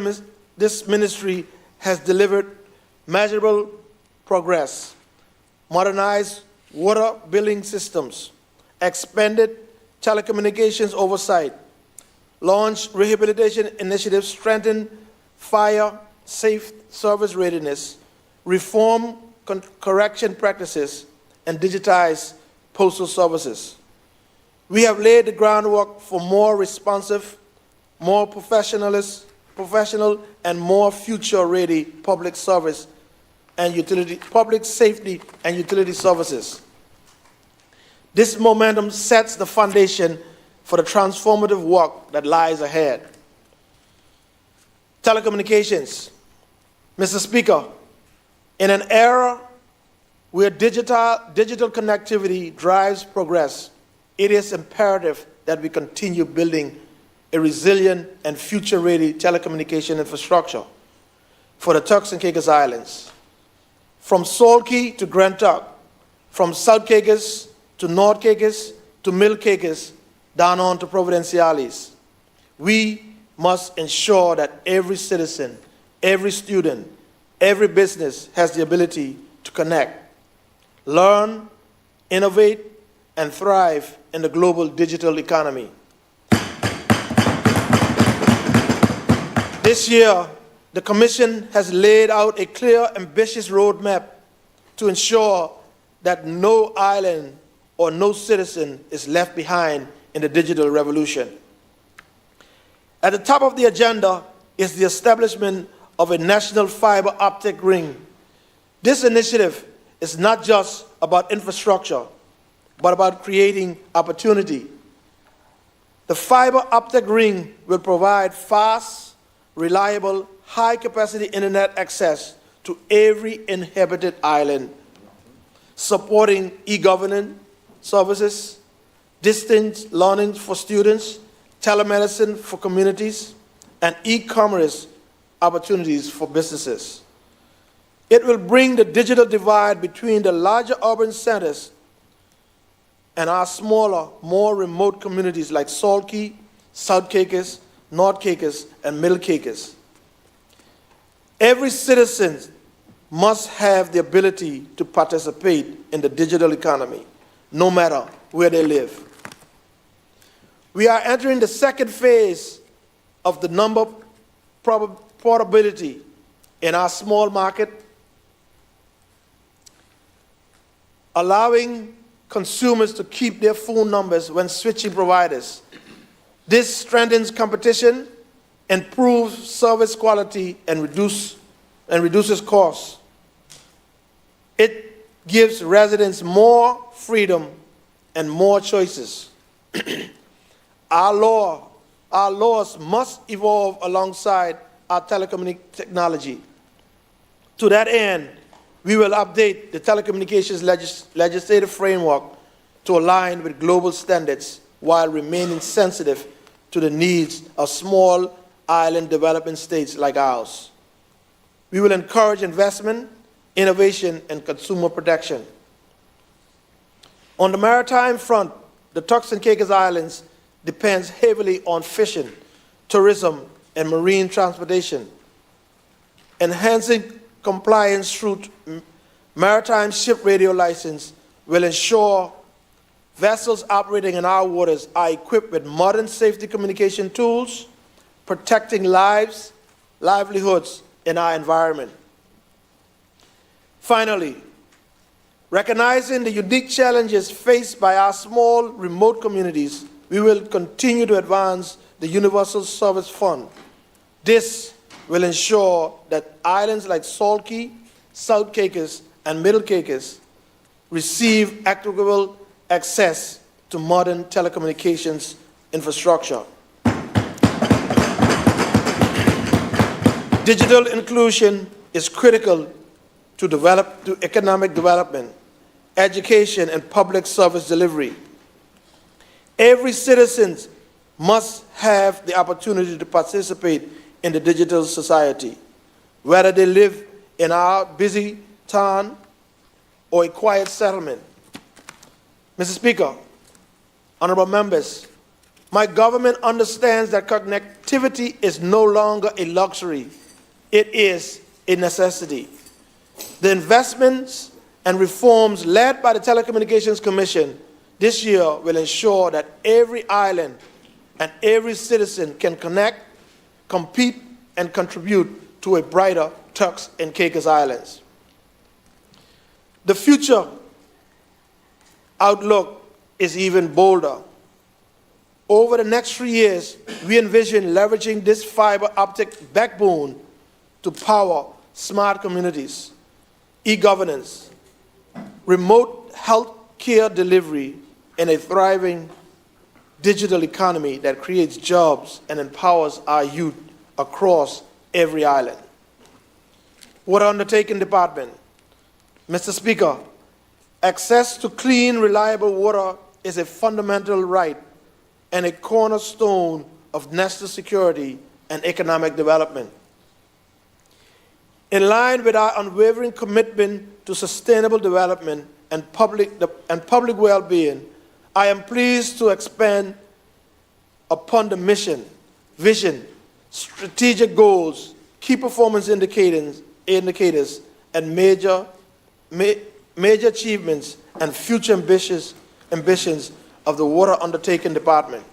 this ministry has delivered measurable progress, modernized water billing systems, expanded telecommunications oversight, launched rehabilitation initiatives, strengthened fire safe service readiness, reformed correction practices, and digitized postal services. We have laid the groundwork for more responsive, more professional, and more future-ready public service and public safety and utility services. This momentum sets the foundation for the transformative work that lies ahead. Telecommunications. Mr. Speaker, in an era where digital connectivity drives progress, it is imperative that we continue building a resilient and future-ready telecommunication infrastructure for the Turks and Caicos Islands. From Salt Key to Grand Turk, from South Caicos to North Caicos to Middle Caicos, down on to Providenciales. We must ensure that every citizen, every student, every business has the ability to connect, learn, innovate, and thrive in the global digital economy. This year, the Commission has laid out a clear, ambitious roadmap to ensure that no island or no citizen is left behind in the digital revolution. At the top of the agenda is the establishment of a national fiber optic ring. This initiative is not just about infrastructure, but about creating opportunity. The fiber optic ring will provide fast, reliable, high-capacity internet access to every inhabited island, supporting e-governance services, distance learning for students, telemedicine for communities, and e-commerce opportunities for businesses. It will bring the digital divide between the larger urban centers and our smaller, more remote communities like Salt Key, South Caicos, North Caicos, and Middle Caicos. Every citizen must have the ability to participate in the digital economy, no matter where they live. We are entering the second phase of the number portability in our small market, allowing consumers to keep their phone numbers when switching providers. This strengthens competition, improves service quality, and reduces costs. It gives residents more freedom and more choices. Our laws must evolve alongside our telecommunications technology. To that end, we will update the telecommunications legislative framework to align with global standards while remaining sensitive to the needs of small island developing states like ours. We will encourage investment, innovation, and consumer protection. On the maritime front, the Turks and Caicos Islands depends heavily on fishing, tourism, and marine transportation. Enhancing compliance through maritime ship radio license will ensure vessels operating in our waters are equipped with modern safety communication tools, protecting lives, livelihoods in our environment. Finally, recognizing the unique challenges faced by our small, remote communities, we will continue to advance the Universal Service Fund. This will ensure that islands like Salt Key, South Caicos, and Middle Caicos receive equitable access to modern telecommunications infrastructure. Digital inclusion is critical to economic development, education, and public service delivery. Every citizen must have the opportunity to participate in the digital society, whether they live in our busy town or a quiet settlement. Mr. Speaker, honorable members, my government understands that connectivity is no longer a luxury. It is a necessity. The investments and reforms led by the Telecommunications Commission this year will ensure that every island and every citizen can connect, compete, and contribute to a brighter Turks and Caicos Islands. The future outlook is even bolder. Over the next 3 years, we envision leveraging this fiber optic backbone to power smart communities, e-governance, remote health care delivery, and a thriving digital economy that creates jobs and empowers our youth across every island. Water Undertaking Department. Mr. Speaker, access to clean, reliable water is a fundamental right and a cornerstone of national security and economic development. In line with our unwavering commitment to sustainable development and public well-being, I am pleased to expand upon the mission, vision, strategic goals, key performance indicators, and major achievements and future ambitions of the Water Undertaking Department.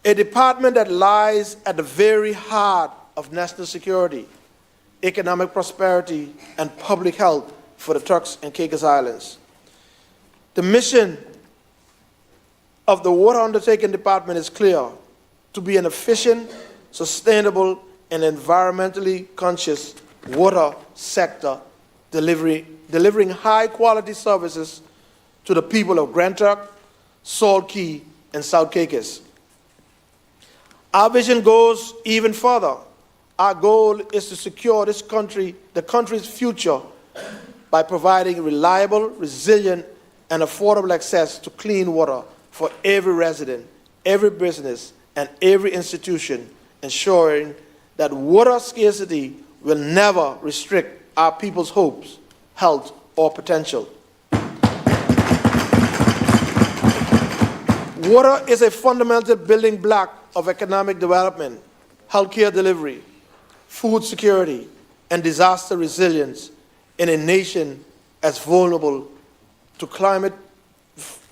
A department that lies at the very heart of national security, economic prosperity, and public health for the Turks and Caicos Islands. The mission of the Water Undertaking Department is clear: to be an efficient, sustainable, and environmentally conscious water sector, delivering high-quality services to the people of Grand Turk, Salt Key, and South Caicos. Our vision goes even further. Our goal is to secure the country's future by providing reliable, resilient, and affordable access to clean water for every resident, every business, and every institution, ensuring that water scarcity will never restrict our people's hopes, health, or potential. Water is a fundamental building block of economic development, healthcare delivery, food security, and disaster resilience in a nation as vulnerable to climate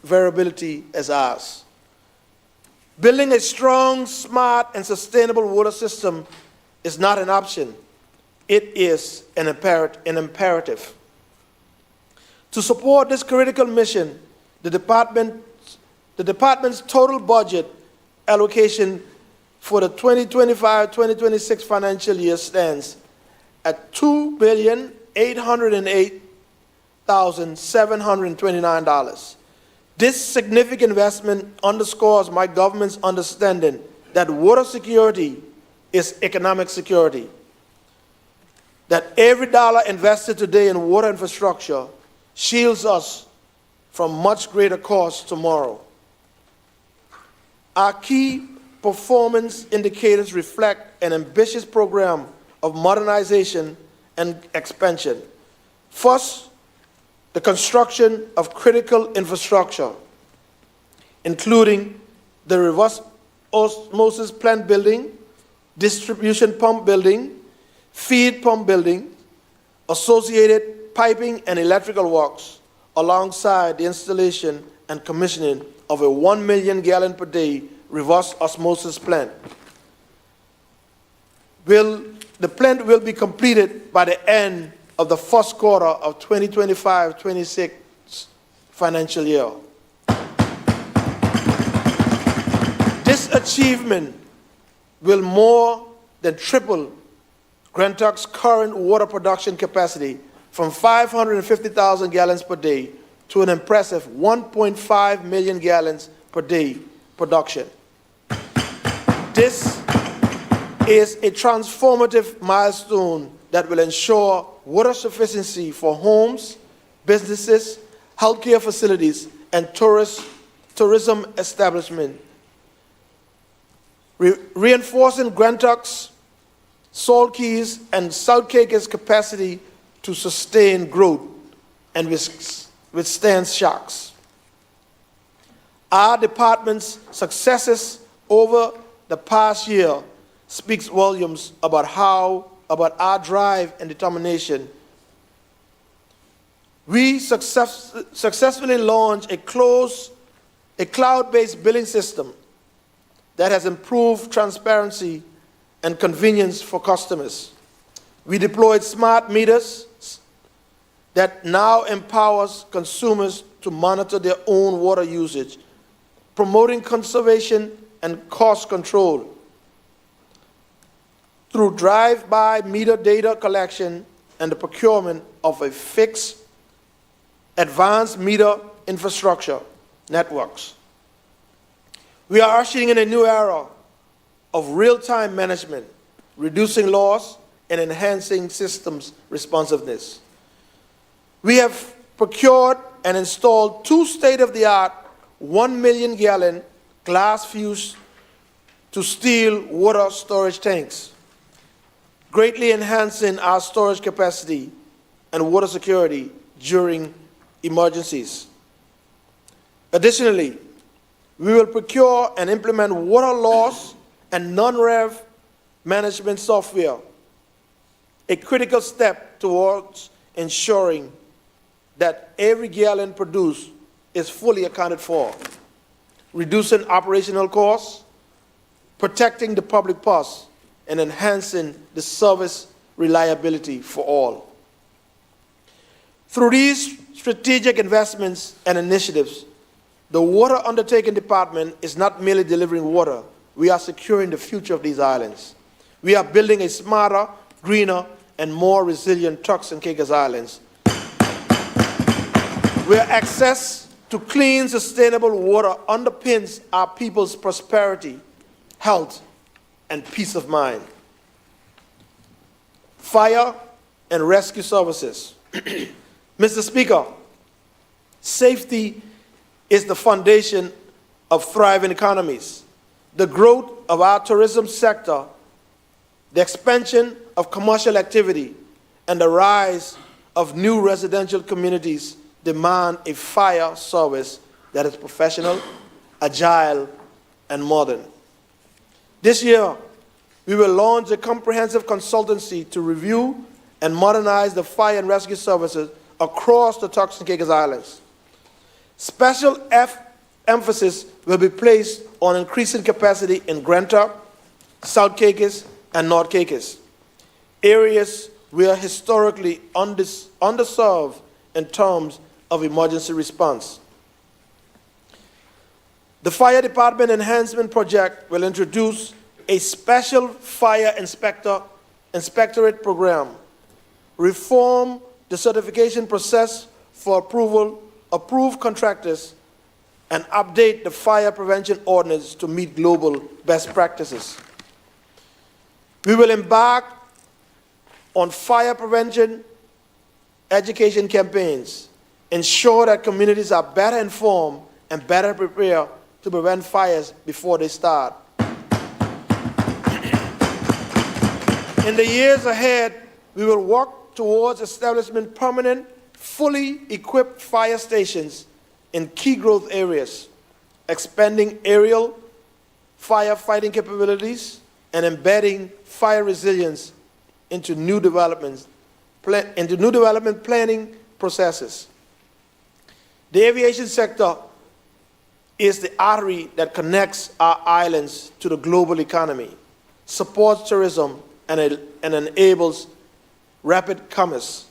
variability as ours. Building a strong, smart, and sustainable water system is not an option. It is an imperative. To support this critical mission, the department's total budget allocation for the 2025-2026 financial year stands at $2,808,729. This significant investment underscores my government's understanding that water security is economic security, that every dollar invested today in water infrastructure shields us from much greater costs tomorrow. Our key performance indicators reflect an ambitious program of modernization and expansion. First, the construction of critical infrastructure, including the reverse osmosis plant building, distribution pump building, feed pump building, associated piping and electrical works, alongside the installation and commissioning of a 1 million gallon per day reverse osmosis plant. The plant will be completed by the end of the first quarter of 2025-26 financial year. This achievement will more than triple Grand Turk's current water production capacity from 550,000 gallons per day to an impressive 1.5 million gallons per day production. This is a transformative milestone that will ensure water sufficiency for homes, businesses, healthcare facilities, and tourism establishments reinforcing Grand Tuck's, Salt Keys, and South Caicos' capacity to sustain growth and withstand shocks. Our department's successes over the past year speaks volumes about our drive and determination. We successfully launched a cloud-based billing system that has improved transparency and convenience for customers. We deployed smart meters that now empowers consumers to monitor their own water usage, promoting conservation and cost control. Through drive-by meter data collection and the procurement of a fixed, advanced meter infrastructure networks. We are ushering in a new era of real-time management, reducing loss and enhancing systems responsiveness. We have procured and installed 2 state-of-the-art 1 million gallon glass-fused to steel water storage tanks, greatly enhancing our storage capacity and water security during emergencies. Additionally, we will procure and implement water loss and non-rev management software, a critical step towards ensuring that every gallon produced is fully accounted for, reducing operational costs, protecting the public purse, and enhancing the service reliability for all. Through these strategic investments and initiatives, the Water Undertaking Department is not merely delivering water, we are securing the future of these islands. We are building a smarter, greener, and more resilient Turks and Caicos Islands, where access to clean, sustainable water underpins our people's prosperity, health, and peace of mind. Fire and rescue services. Mr. Speaker, safety is the foundation of thriving economies. The growth of our tourism sector, the expansion of commercial activity, and the rise of new residential communities demand a fire service that is professional, agile, and modern. This year, we will launch a comprehensive consultancy to review and modernize the fire and rescue services across the Turks and Caicos Islands. Special emphasis will be placed on increasing capacity in Grand Turk, South Caicos, and North Caicos, areas where historically underserved in terms of emergency response. The Fire Department Enhancement Project will introduce a special fire inspectorate program, reform the certification process for approved contractors, and update the fire prevention ordinance to meet global best practices. We will embark on fire prevention education campaigns, ensure that communities are better informed and better prepared to prevent fires before they start. In the years ahead, we will work towards establishing permanent, fully equipped fire stations in key growth areas, expanding aerial firefighting capabilities, and embedding fire resilience into new development planning processes. The aviation sector is the artery that connects our islands to the global economy, supports tourism, and enables rapid commerce.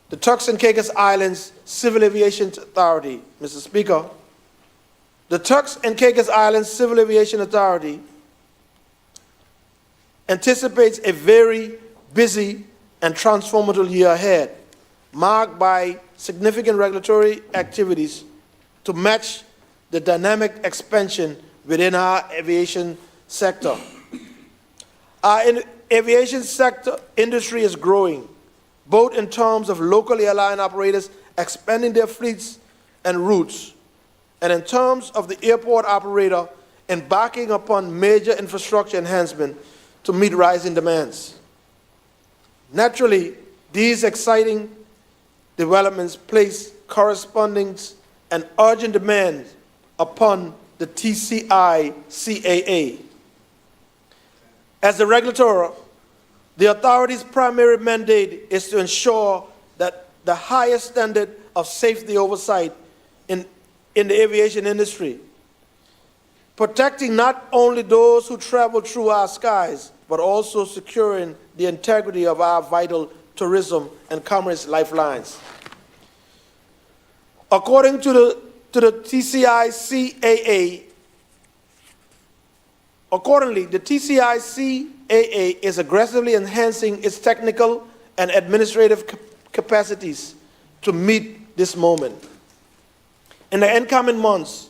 The Turks and Caicos Islands Civil Aviation Authority, Mr. Speaker, the Turks and Caicos Islands Civil Aviation Authority anticipates a very busy and transformative year ahead, marked by significant regulatory activities to match the dynamic expansion within our aviation sector. Our aviation sector industry is growing, both in terms of local airline operators expanding their fleets and routes, and in terms of the airport operator embarking upon major infrastructure enhancement to meet rising demands. Naturally, these exciting developments place corresponding and urgent demands upon the TCI-CAA. As the regulator, the authority's primary mandate is to ensure that the highest standard of safety oversight in the aviation industry, protecting not only those who travel through our skies, but also securing the integrity of our vital tourism and commerce lifelines. According to the TCI-CAA, accordingly, the TCI-CAA is aggressively enhancing its technical and administrative capacities to meet this moment. In the incoming months,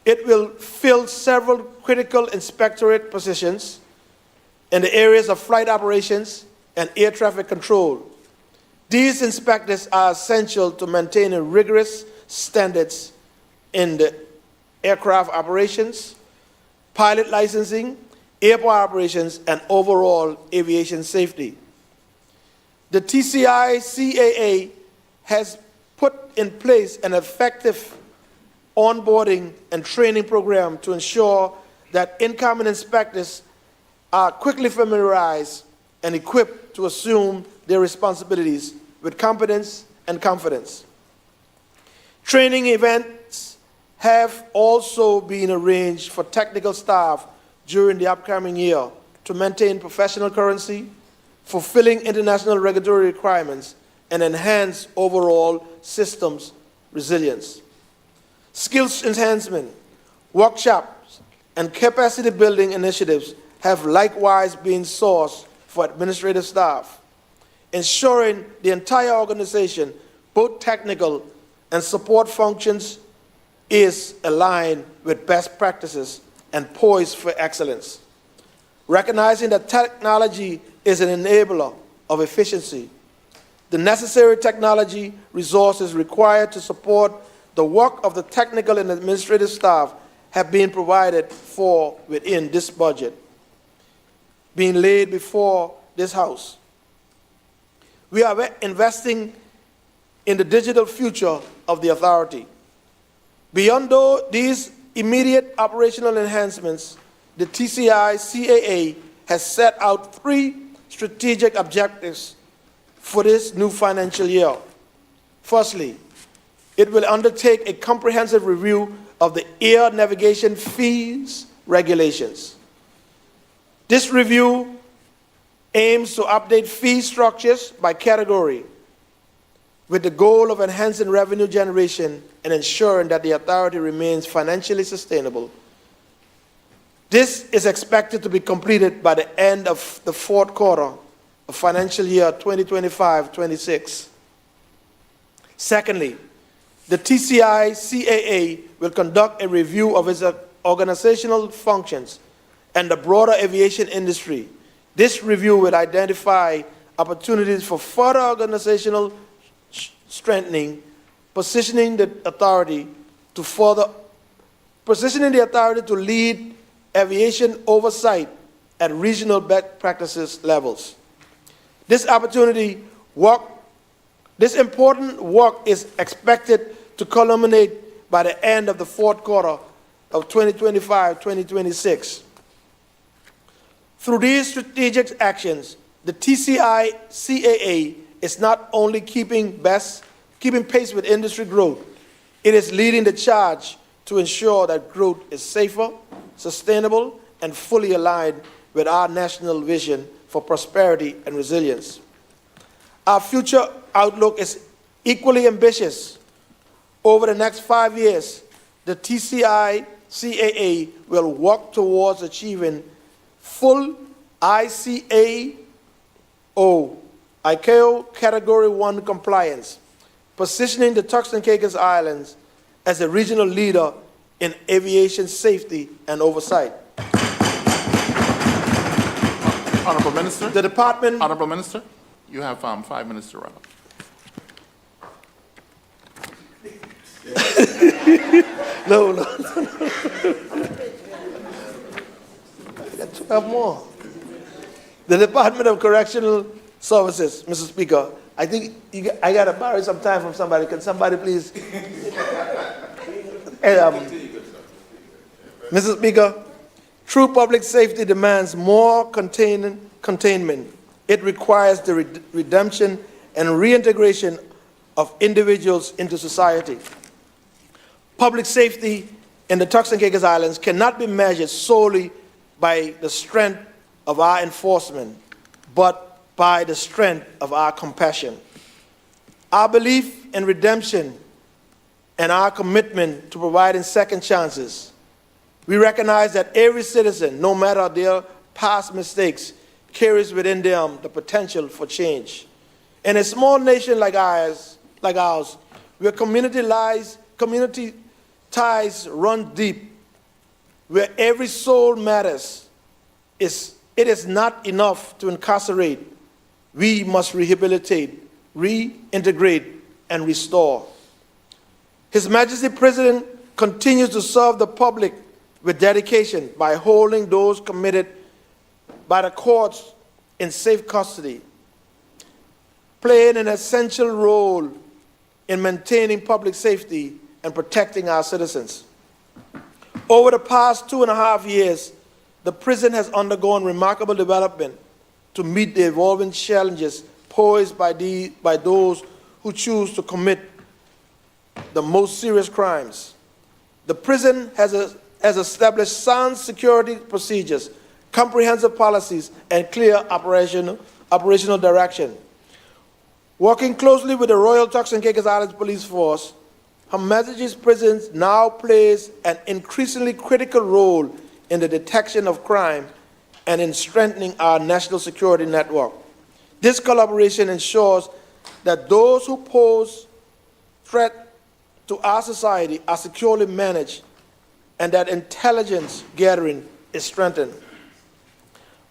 it will fill several critical inspectorate positions in the areas of flight operations and air traffic control. These inspectors are essential to maintaining rigorous standards in the aircraft operations, pilot licensing, airport operations, and overall aviation safety. The TCI-CAA has put in place an effective onboarding and training program to ensure that incoming inspectors are quickly familiarized and equipped to assume their responsibilities with competence and confidence. Training events have also been arranged for technical staff during the upcoming year to maintain professional currency, fulfilling international regulatory requirements, and enhance overall systems resilience. Skills enhancement, workshops, and capacity building initiatives have likewise been sourced for administrative staff, ensuring the entire organization, both technical and support functions, is aligned with best practices and poised for excellence. Recognizing that technology is an enabler of efficiency, the necessary technology resources required to support the work of the technical and administrative staff have been provided for within this budget, being laid before this House. We are investing in the digital future of the authority. Beyond these immediate operational enhancements, the TCI-CAA has set out 3 strategic objectives for this new financial year. Firstly, it will undertake a comprehensive review of the air navigation fees regulations. This review aims to update fee structures by category with the goal of enhancing revenue generation and ensuring that the authority remains financially sustainable. This is expected to be completed by the end of the 4th quarter of financial year 2025-26. Secondly, the TCI-CAA will conduct a review of its organizational functions and the broader aviation industry. This review will identify opportunities for further organizational strengthening, positioning the authority to lead aviation oversight at regional best practices levels. This important work is expected to culminate by the end of the 4th quarter of 2025-2026. Through these strategic actions, the TCI-CAA is not only keeping pace with industry growth, it is leading the charge to ensure that growth is safer, sustainable, and fully aligned with our national vision for prosperity and resilience. Our future outlook is equally ambitious. Over the next 5 years, the TCI-CAA will work towards achieving full ICAO Category 1 compliance, positioning the Turks and Caicos Islands as a regional leader in aviation safety and oversight. Honorable Minister. The Department. Honorable Minister, you have 5 minutes to wrap up. No. 12 more. The Department of Correctional Services, Mr. Speaker. I think I got to borrow some time from somebody. Can somebody please? Mr. Speaker, true public safety demands more containment. It requires the redemption and reintegration of individuals into society. Public safety in the Turks and Caicos Islands cannot be measured solely by the strength of our enforcement, but by the strength of our compassion. Our belief in redemption and our commitment to providing second chances. We recognize that every citizen, no matter their past mistakes, carries within them the potential for change. In a small nation like ours, where community ties run deep, where every soul matters, it is not enough to incarcerate. We must rehabilitate, reintegrate, and restore. His Majesty President continues to serve the public with dedication by holding those committed by the courts in safe custody, playing an essential role in maintaining public safety and protecting our citizens. Over the past 2.5 years, the prison has undergone remarkable development to meet the evolving challenges posed by those who choose to commit the most serious crimes. The prison has established sound security procedures, comprehensive policies, and clear operational direction. Working closely with the Royal Turks and Caicos Islands Police Force, Her Majesty's Prison now plays an increasingly critical role in the detection of crime and in strengthening our national security network. This collaboration ensures that those who pose threat to our society are securely managed and that intelligence gathering is strengthened.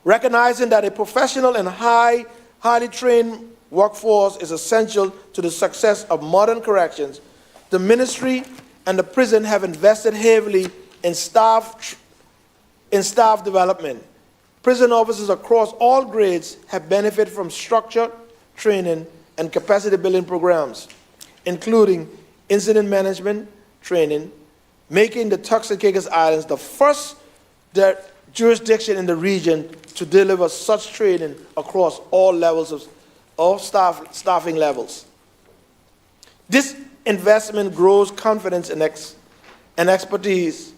Recognizing that a professional and highly trained workforce is essential to the success of modern corrections, the ministry and the prison have invested heavily in staff development. Prison officers across all grades have benefited from structured training and capacity building programs, including incident management training, making the Turks and Caicos Islands the first jurisdiction in the region to deliver such training across all levels of staffing levels. This investment grows confidence and expertise,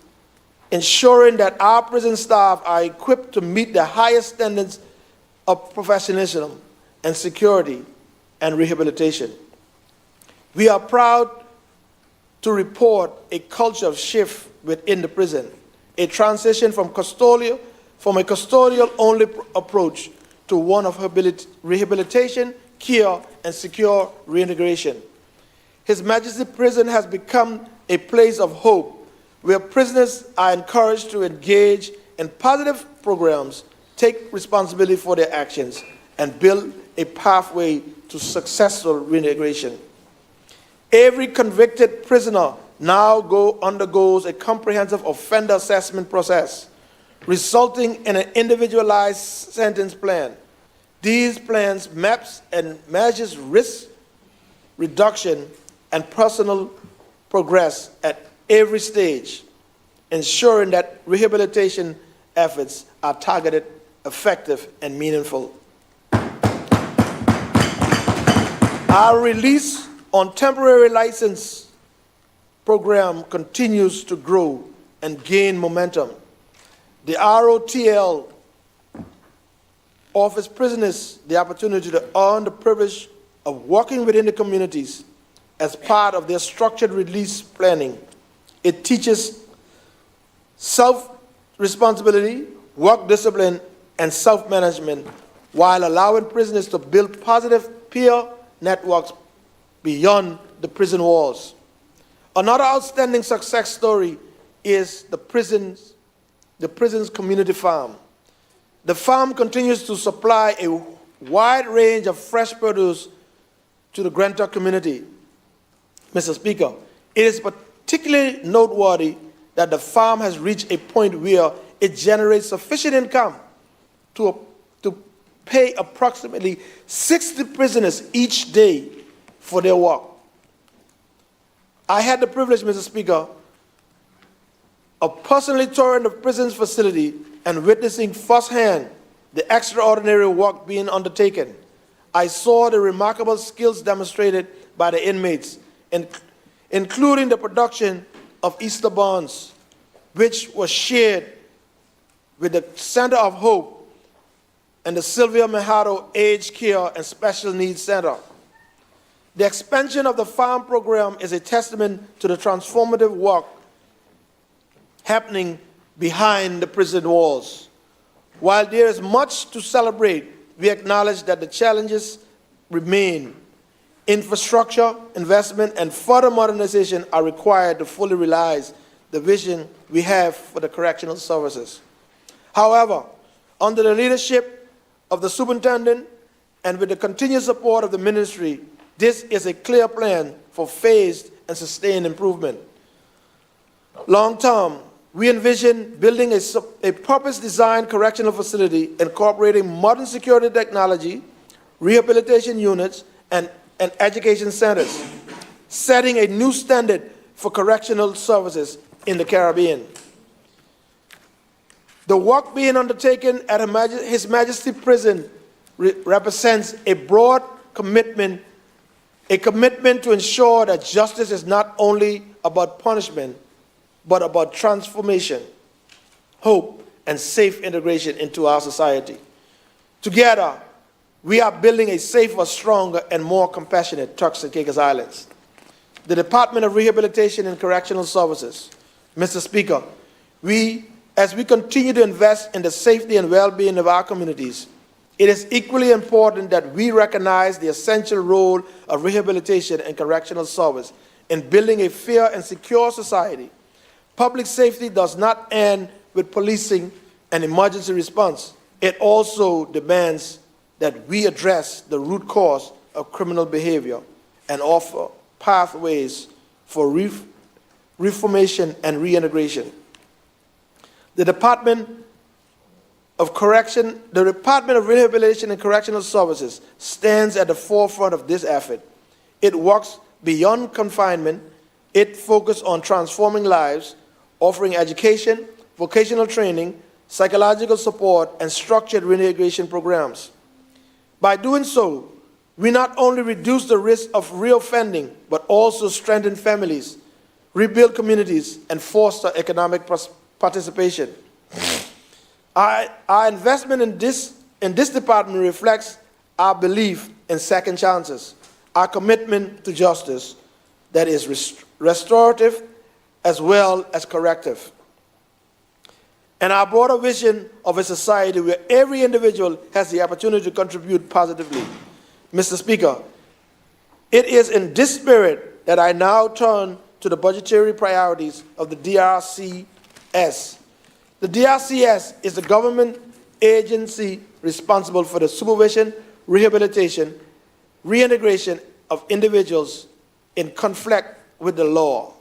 ensuring that our prison staff are equipped to meet the highest standards of professionalism and security and rehabilitation. We are proud to report a culture shift within the prison, a transition from a custodial-only approach to one of rehabilitation, care, and secure reintegration. His Majesty Prison has become a place of hope where prisoners are encouraged to engage in positive programs, take responsibility for their actions, and build a pathway to successful reintegration. Every convicted prisoner now undergoes a comprehensive offender assessment process, resulting in an individualized sentence plan. These plans maps and measures risk reduction and personal progress at every stage, ensuring that rehabilitation efforts are targeted, effective, and meaningful. Our release on temporary license program continues to grow and gain momentum. The ROTL offers prisoners the opportunity to earn the privilege of working within the communities as part of their structured release planning. It teaches self-responsibility, work discipline, and self-management while allowing prisoners to build positive peer networks beyond the prison walls. Another outstanding success story is the prison's community farm. The farm continues to supply a wide range of fresh produce to the Grand Turk community. Mr. Speaker, it is particularly noteworthy that the farm has reached a point where it generates sufficient income to pay approximately 60 prisoners each day for their work. I had the privilege, Mr. Speaker, of personally touring the prison's facility and witnessing firsthand the extraordinary work being undertaken. I saw the remarkable skills demonstrated by the inmates, including the production of Easter buns, which was shared with the Center of Hope and the Sylvia Mejado Aged Care and Special Needs Center. The expansion of the farm program is a testament to the transformative work happening behind the prison walls. While there is much to celebrate, we acknowledge that the challenges remain. Infrastructure, investment, and further modernization are required to fully realize the vision we have for the correctional services. However, under the leadership of the superintendent and with the continued support of the ministry, this is a clear plan for phased and sustained improvement. Long term, we envision building a purpose-designed correctional facility incorporating modern security technology, rehabilitation units, and education centers, setting a new standard for correctional services in the Caribbean. The work being undertaken at His Majesty Prison represents a broad commitment, to ensure that justice is not only about punishment, but about transformation, hope, and safe integration into our society. Together, we are building a safer, stronger, and more compassionate Turks and Caicos Islands. The Department of Rehabilitation and Correctional Services, Mr. Speaker, as we continue to invest in the safety and well-being of our communities, it is equally important that we recognize the essential role of rehabilitation and correctional service in building a fair and secure society. Public safety does not end with policing and emergency response. It also demands that we address the root cause of criminal behavior and offer pathways for reformation and reintegration. The Department of Rehabilitation and Correctional Services stands at the forefront of this effort. It works beyond confinement. It focuses on transforming lives, offering education, vocational training, psychological support, and structured reintegration programs. By doing so, we not only reduce the risk of reoffending, but also strengthen families, rebuild communities, and foster economic participation. Our investment in this department reflects our belief in second chances, our commitment to justice that is restorative as well as corrective, and our broader vision of a society where every individual has the opportunity to contribute positively. Mr. Speaker, it is in this spirit that I now turn to the budgetary priorities of the DRCS. The DRCS is the government agency responsible for the supervision, rehabilitation, reintegration of individuals in conflict with the law,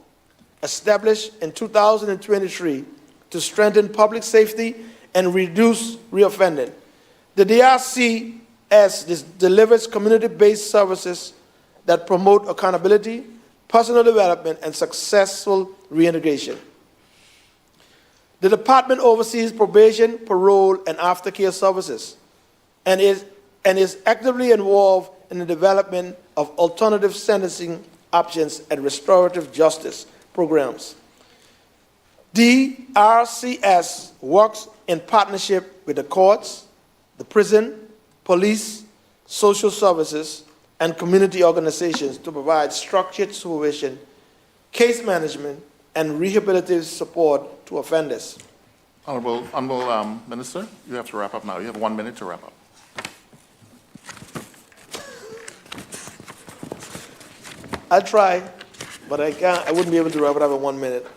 established in 2023 to strengthen public safety and reduce reoffending. The DRCS delivers community-based services that promote accountability, personal development, and successful reintegration. The department oversees probation, parole, and aftercare services, and is actively involved in the development of alternative sentencing options and restorative justice programs. DRCS works in partnership with the courts, the prison, police, social services, and community organizations to provide structured supervision, case management, and rehabilitative support to offenders. Honorable Minister, you have to wrap up now. You have 1 minute to wrap up. I'll try, but I can't. I wouldn't be able to wrap it up in 1 minute.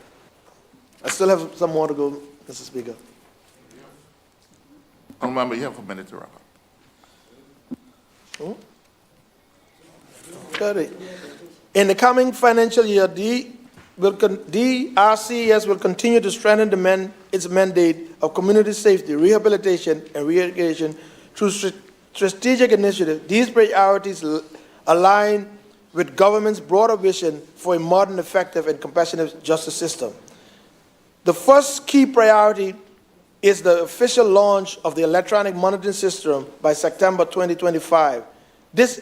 I still have some more to go, Mr. Speaker. Remember, you have a minute to wrap up. 30. In the coming financial year, DRCS will continue to strengthen its mandate of community safety, rehabilitation, and re-education through strategic initiatives. These priorities align with government's broader vision for a modern, effective, and compassionate justice system. The first key priority is the official launch of the electronic monitoring system by September 2025. This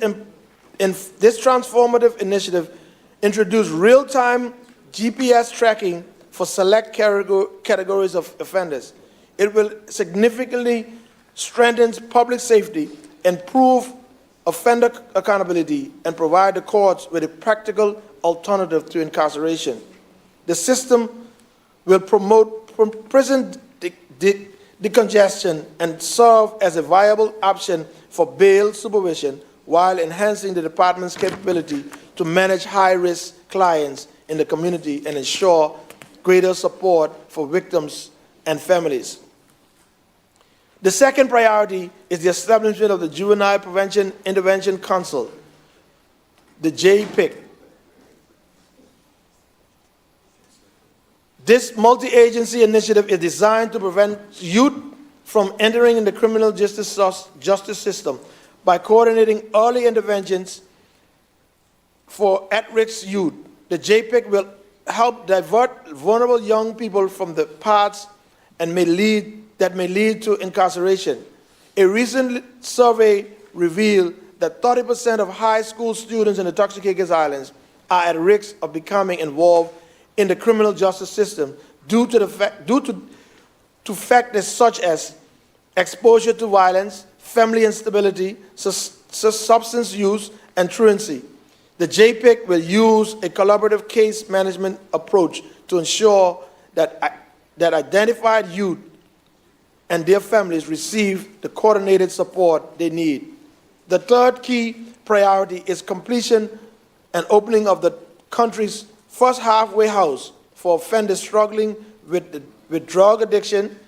transformative initiative introduced real-time GPS tracking for select categories of offenders. It will significantly strengthen public safety, improve offender accountability, and provide the courts with a practical alternative to incarceration. The system will promote prison decongestion and serve as a viable option for bail supervision while enhancing the department's capability to manage high-risk clients in the community and ensure greater support for victims and families. The second priority is the establishment of the Juvenile Prevention Intervention Council, the JPIC. This multi-agency initiative is designed to prevent youth from entering in the criminal justice system by coordinating early interventions for at-risk youth. The JPIC will help divert vulnerable young people from the paths that may lead to incarceration. A recent survey revealed that 30% of high school students in the Turks and Caicos Islands are at risk of becoming involved in the criminal justice system due to factors such as exposure to violence, family instability, substance use, and truancy. The JPIC will use a collaborative case management approach to ensure that identified youth and their families receive the coordinated support they need. The third key priority is completion and opening of the country's first halfway house for offenders struggling with drug addiction.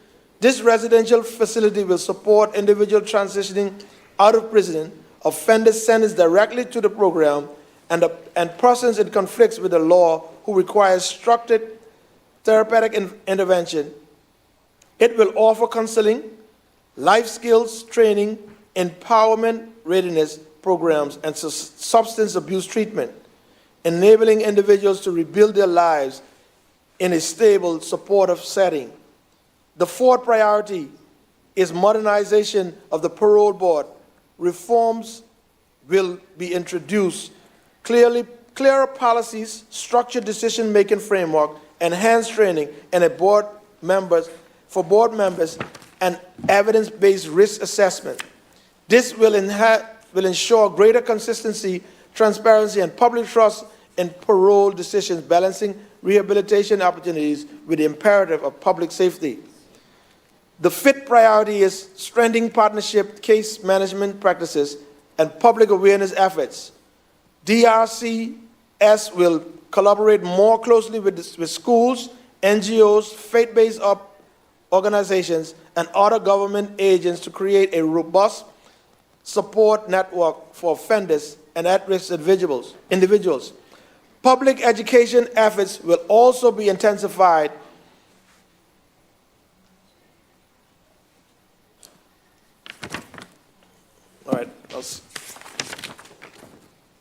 This residential facility will support individuals transitioning out of prison, offenders sentenced directly to the program, and persons in conflicts with the law who require structured therapeutic intervention. It will offer counseling, life skills training, empowerment readiness programs, and substance abuse treatment, enabling individuals to rebuild their lives in a stable, supportive setting. The fourth priority is modernization of the parole board. Reforms will be introduced, clearer policies, structured decision-making framework, enhanced training, and board members, and evidence-based risk assessment. This will ensure greater consistency, transparency, and public trust in parole decisions, balancing rehabilitation opportunities with the imperative of public safety. The fifth priority is strengthening partnership, case management practices, and public awareness efforts. DRCS will collaborate more closely with schools, NGOs, faith-based organizations, and other government agents to create a robust support network for offenders and at-risk individuals. Public education efforts will also be intensified.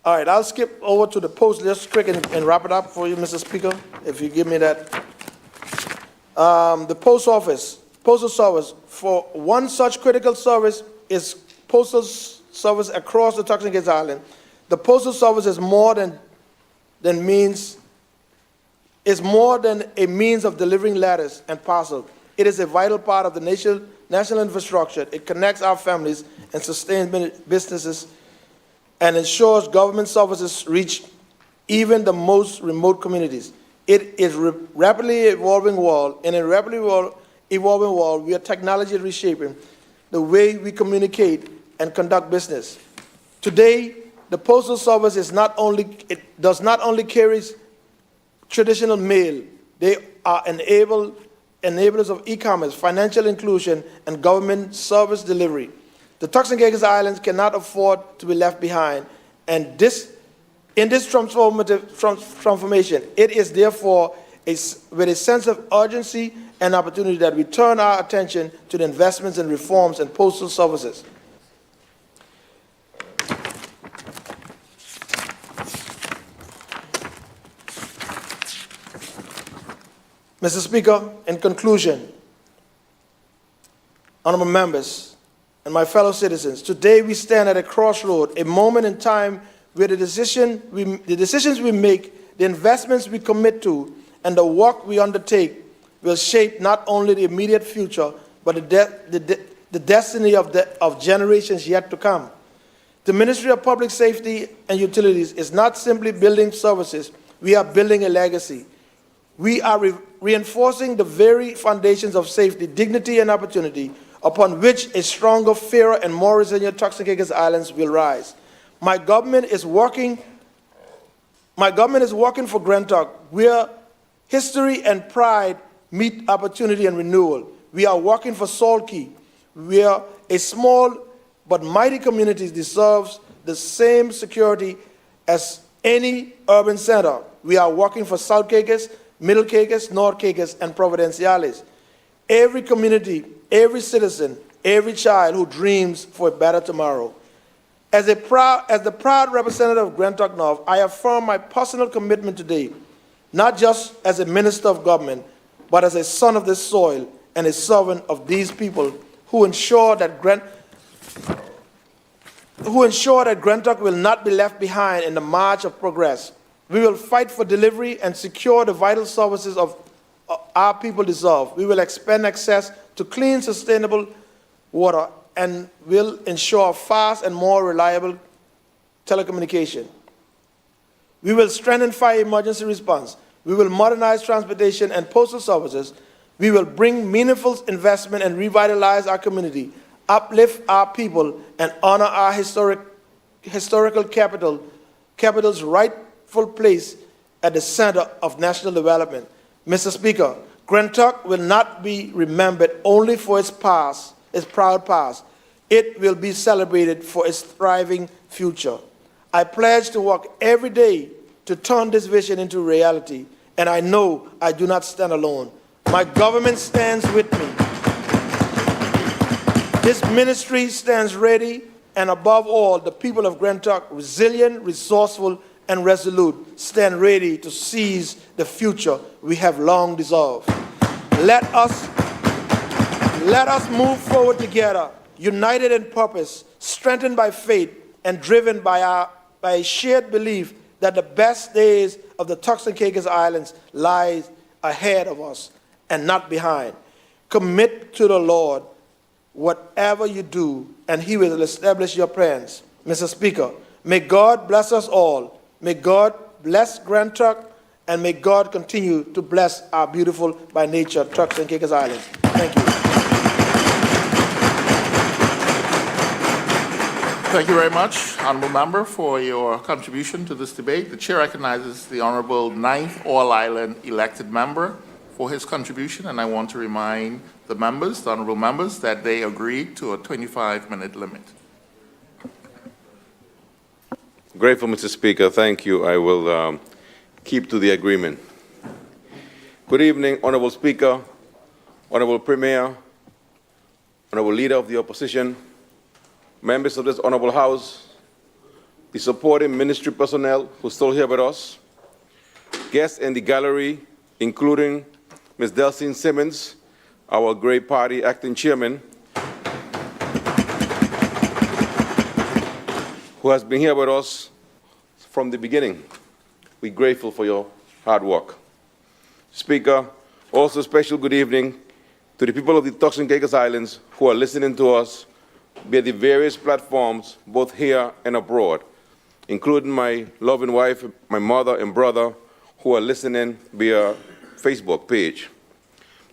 All right, I'll skip over to the post just quick and wrap it up for you, Mr. Speaker, if you give me that. The postal service, for one such critical service is postal service across the Turks and Caicos Island. The postal service is more than a means of delivering letters and parcels. It is a vital part of the national infrastructure. It connects our families and sustains businesses and ensures government services reach even the most remote communities. It is a rapidly evolving world. In a rapidly evolving world, where technology is reshaping the way we communicate and conduct business. Today, the Postal Service does not only carry traditional mail. They are enablers of e-commerce, financial inclusion, and government service delivery. The Turks and Caicos Islands cannot afford to be left behind, and this In this transformation, it is therefore with a sense of urgency and opportunity that we turn our attention to the investments and reforms in postal services. Mr. Speaker, in conclusion, honorable members and my fellow citizens, today we stand at a crossroad, a moment in time where the decisions we make, the investments we commit to, and the work we undertake will shape not only the immediate future, but the destiny of generations yet to come. The Ministry of Public Safety and Utilities is not simply building services, we are building a legacy. We are reinforcing the very foundations of safety, dignity, and opportunity upon which a stronger, fairer, and more resilient Turks and Caicos Islands will rise. My government is working for Grand Turk, where history and pride meet opportunity and renewal. We are working for Salt Key, where a small but mighty community deserves the same security as any urban center. We are working for South Caicos, Middle Caicos, North Caicos, and Providenciales. Every community, every citizen, every child who dreams for a better tomorrow. As the proud representative of Grand Turk North, I affirm my personal commitment today, not just as a minister of government, but as a son of this soil and a servant of these people who ensure that Grand Turk will not be left behind in the march of progress. We will fight for delivery and secure the vital services of our people deserve. We will expand access to clean, sustainable water and will ensure fast and more reliable telecommunication. We will strengthen fire emergency response. We will modernize transportation and postal services. We will bring meaningful investment and revitalize our community, uplift our people, and honor our historical capital's rightful place at the center of national development. Mr. Speaker, Grand Turk will not be remembered only for its past, its proud past. It will be celebrated for its thriving future. I pledge to work every day to turn this vision into reality, and I know I do not stand alone. My government stands with me. This ministry stands ready, and above all, the people of Grand Turk, resilient, resourceful, and resolute, stand ready to seize the future we have long deserved. Let us move forward together, united in purpose, strengthened by faith, and driven by a shared belief that the best days of the Turks and Caicos Islands lies ahead of us and not behind. Commit to the Lord whatever you do, and He will establish your plans. Mr. Speaker, may God bless us all. May God bless Grand Turk, and may God continue to bless our beautiful by nature Turks and Caicos Islands. Thank you. Thank you very much, Honourable Member, for your contribution to this debate. The Chair recognizes the Honourable 9th All-Island elected member for his contribution, and I want to remind the members, the Honourable members, that they agreed to a 25-minute limit. Grateful, Mr. Speaker. Thank you. I will keep to the agreement. Good evening, Honourable Speaker, Honourable Premier, Honourable Leader of the Opposition, members of this Honourable House, the supporting ministry personnel who are still here with us, guests in the gallery, including Ms. Delphine Simmons, our great party acting chairman, who has been here with us from the beginning. We're grateful for your hard work. Speaker, also special good evening to the people of the Turks and Caicos Islands who are listening to us via the various platforms, both here and abroad, including my loving wife, my mother and brother, who are listening via Facebook page.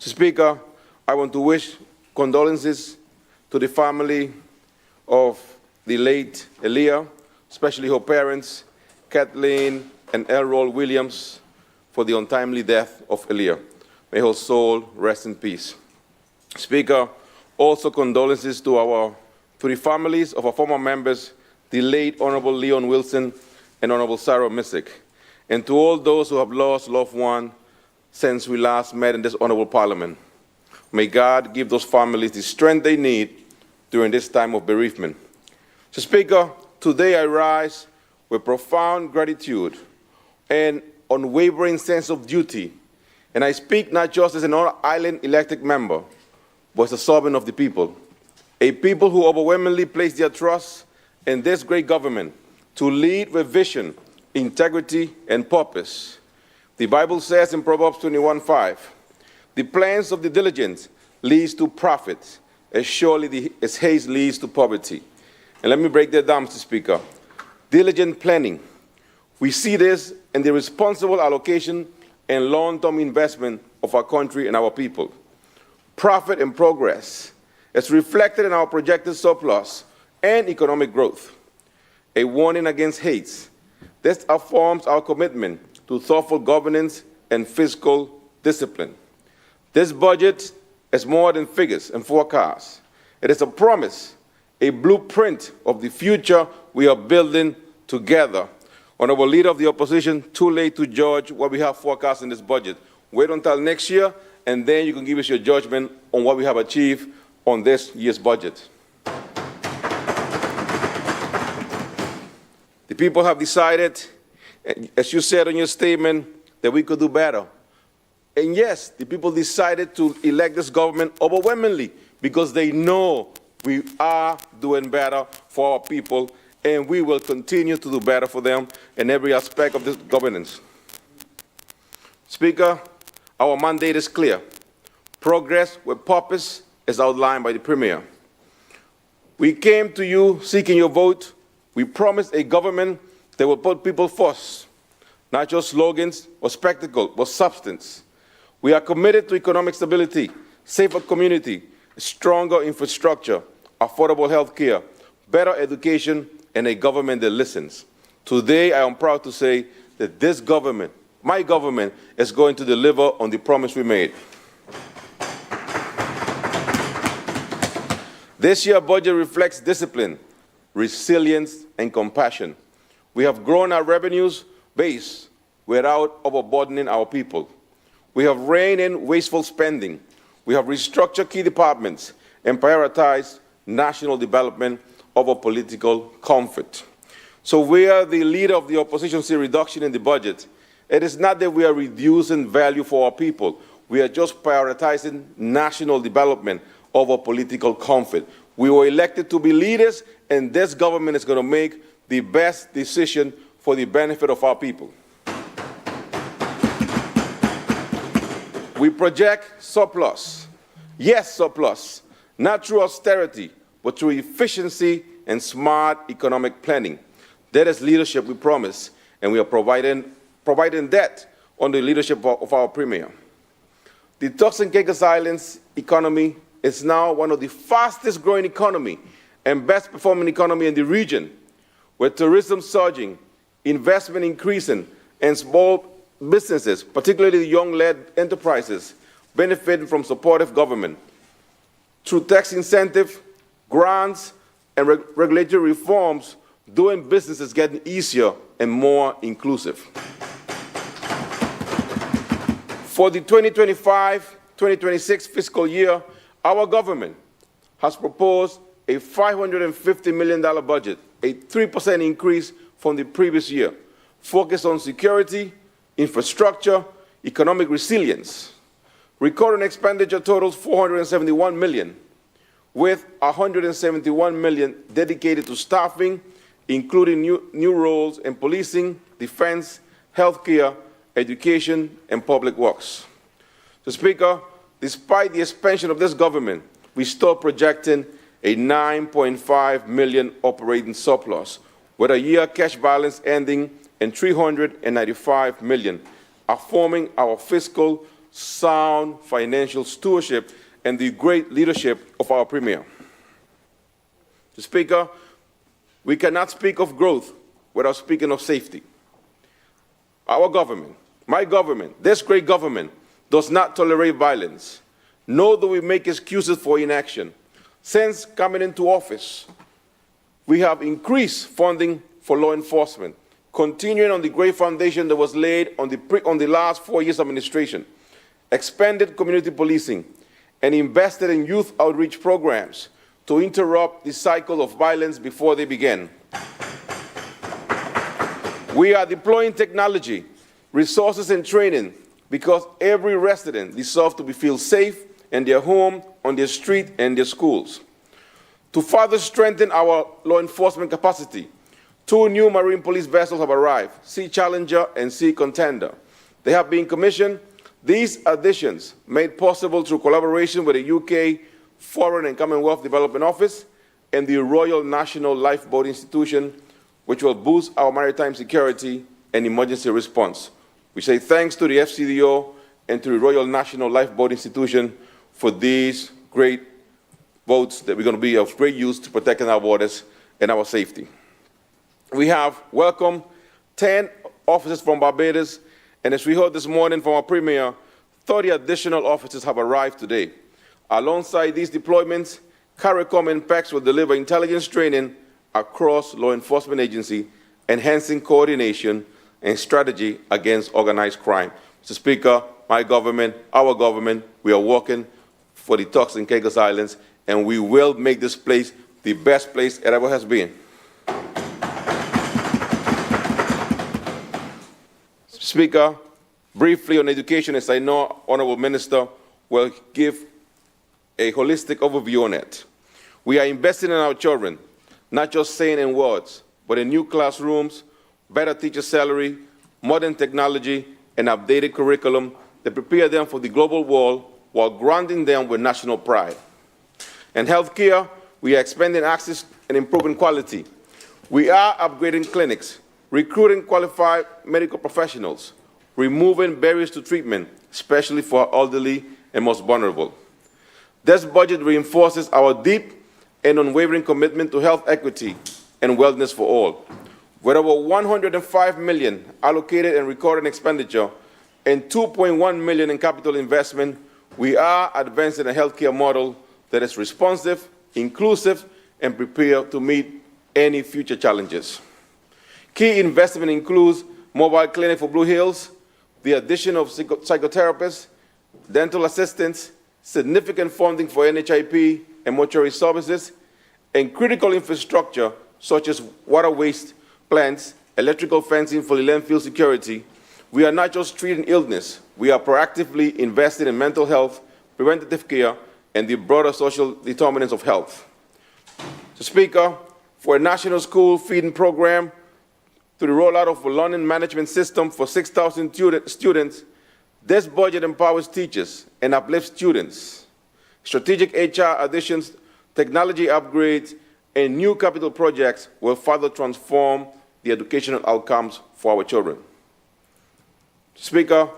So, Speaker, I want to wish condolences to the family of the late Elia, especially her parents, Kathleen and Elroy Williams, for the untimely death of Elia. May her soul rest in peace. Speaker, also condolences to the families of our former members, the late Honorable Leon Wilson and Honorable Sarah Missick, and to all those who have lost loved ones since we last met in this honorable parliament. May God give those families the strength they need during this time of bereavement. So, Speaker, today I rise with profound gratitude and unwavering sense of duty, and I speak not just as an island elected member, but as a servant of the people, a people who overwhelmingly place their trust in this great government to lead with vision, integrity, and purpose. The Bible says in Proverbs 21:5, the plans of the diligent leads to profit, as surely as haste leads to poverty. And let me break that down, Mr. Speaker. Diligent planning. We see this in the responsible allocation and long-term investment of our country and our people. Profit and progress is reflected in our projected surplus and economic growth. A warning against hate. This affirms our commitment to thoughtful governance and fiscal discipline. This budget is more than figures and forecasts. It is a promise, a blueprint of the future we are building together. Honorable Leader of the Opposition, too late to judge what we have forecast in this budget. Wait until next year, and then you can give us your judgment on what we have achieved on this year's budget. The people have decided, as you said in your statement, that we could do better. And yes, the people decided to elect this government overwhelmingly because they know we are doing better for our people, and we will continue to do better for them in every aspect of this governance. Speaker, our mandate is clear. Progress with purpose is outlined by the Premier. We came to you seeking your vote. We promised a government that will put people first, not just slogans or spectacle, but substance. We are committed to economic stability, safer community, stronger infrastructure, affordable health care, better education, and a government that listens. Today, I am proud to say that this government, my government, is going to deliver on the promise we made. This year's budget reflects discipline, resilience, and compassion. We have grown our revenues base without overburdening our people. We have reined in wasteful spending. We have restructured key departments and prioritized national development over political comfort. So where the Leader of the Opposition sees reduction in the budget, it is not that we are reducing value for our people. We are just prioritizing national development over political comfort. We were elected to be leaders, and this government is going to make the best decision for the benefit of our people. We project surplus. Yes, surplus. Not through austerity, but through efficiency and smart economic planning. That is leadership we promise, and we are providing that under the leadership of our Premier. The Turks and Caicos Islands economy is now one of the fastest growing economy and best performing economy in the region, with tourism surging, investment increasing, and small businesses, particularly young-led enterprises, benefiting from supportive government. Through tax incentive, grants, and regulatory reforms, doing business is getting easier and more inclusive. For the 2025-2026 fiscal year, our government has proposed a $550 million budget, a 3% increase from the previous year, focused on security, infrastructure, economic resilience. Recurring expenditure totals $471 million, with $171 million dedicated to staffing, including new roles in policing, defense, healthcare, education, and public works. So, Speaker, despite the expansion of this government, we're still projecting a $9.5 million operating surplus, with a year cash balance ending in $395 million, affirming our fiscal, sound financial stewardship and the great leadership of our Premier. So, Speaker, we cannot speak of growth without speaking of safety. Our government, my government, this great government, does not tolerate violence, nor do we make excuses for inaction. Since coming into office, we have increased funding for law enforcement, continuing on the great foundation that was laid on the last 4 years of administration, expanded community policing, and invested in youth outreach programs to interrupt the cycle of violence before they begin. We are deploying technology, resources, and training because every resident deserves to feel safe in their home, on their street, and their schools. To further strengthen our law enforcement capacity, 2 new Marine Police vessels have arrived, Sea Challenger and Sea Contender. They have been commissioned. These additions, made possible through collaboration with the UK Foreign and Commonwealth Development Office and the Royal National Lifeboat Institution, which will boost our maritime security and emergency response. We say thanks to the FCDO and to the Royal National Lifeboat Institution for these great boats that we're going to be of great use to protecting our waters and our safety. We have welcomed 10 officers from Barbados, and as we heard this morning from our Premier, 30 additional officers have arrived today. Alongside these deployments, CARICOM and PEX will deliver intelligence training across law enforcement agencies, enhancing coordination and strategy against organized crime. Mr. Speaker, my government, our government, we are working for the Turks and Caicos Islands, and we will make this place the best place it ever has been. Speaker, briefly on education, as I know Honorable Minister will give a holistic overview on it. We are investing in our children, not just saying in words, but in new classrooms, better teacher salary, modern technology, and updated curriculum that prepare them for the global world while grounding them with national pride. In healthcare, we are expanding access and improving quality. We are upgrading clinics, recruiting qualified medical professionals, removing barriers to treatment, especially for our elderly and most vulnerable. This budget reinforces our deep and unwavering commitment to health equity and wellness for all. With over $105 million allocated and recorded expenditure and $2.1 million in capital investment, we are advancing a healthcare model that is responsive, inclusive, and prepared to meet any future challenges. Key investment includes mobile clinic for Blue Hills, the addition of psychotherapists, dental assistants, significant funding for NHIP and mortuary services, and critical infrastructure such as water waste plants, electrical fencing for the landfill security. We are not just treating illness, we are proactively investing in mental health, preventative care, and the broader social determinants of health. Mr. Speaker, for a national school feeding program, to the rollout of a learning management system for 6,000 students, this budget empowers teachers and uplifts students. Strategic HR additions, technology upgrades, and new capital projects will further transform the educational outcomes for our children. Speaker,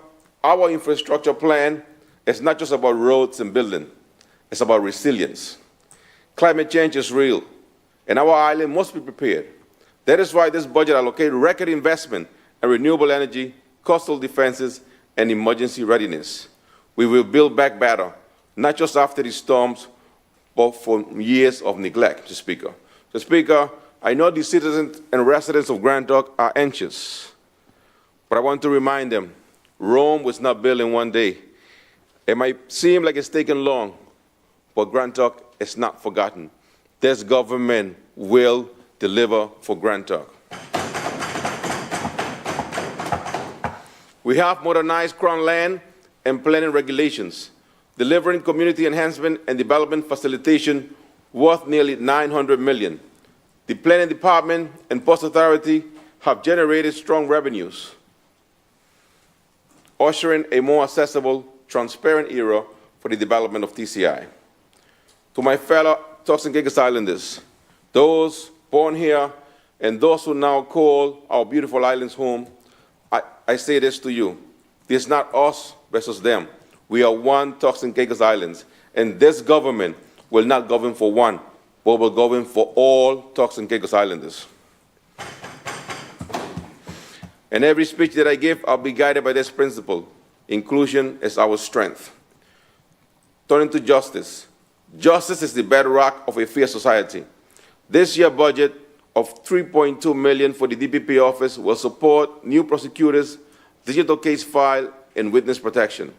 our infrastructure plan is not just about roads and buildings, it's about resilience. Climate change is real, and our island must be prepared. That is why this budget allocates record investment in renewable energy, coastal defenses, and emergency readiness. We will build back better, not just after the storms, but for years of neglect, Mr. Speaker. Mr. Speaker, I know the citizens and residents of Grand Turk are anxious, but I want to remind them, Rome was not built in one day. It might seem like it's taken long, but Grand Turk is not forgotten. This government will deliver for Grand Turk. We have modernized Crown land and planning regulations, delivering community enhancement and development facilitation worth nearly $900 million. The Planning Department and Post Authority have generated strong revenues, ushering a more accessible, transparent era for the development of TCI. To my fellow Turks and Caicos Islanders, those born here and those who now call our beautiful islands home, I say this to you. This is not us versus them. We are one Turks and Caicos Islands, and this government will not govern for one, but will govern for all Turks and Caicos Islanders. In every speech that I give, I'll be guided by this principle. Inclusion is our strength. Turning to justice. Justice is the bedrock of a fair society. This year's budget of $3.2 million for the DPP office will support new prosecutors, digital case file, and witness protection.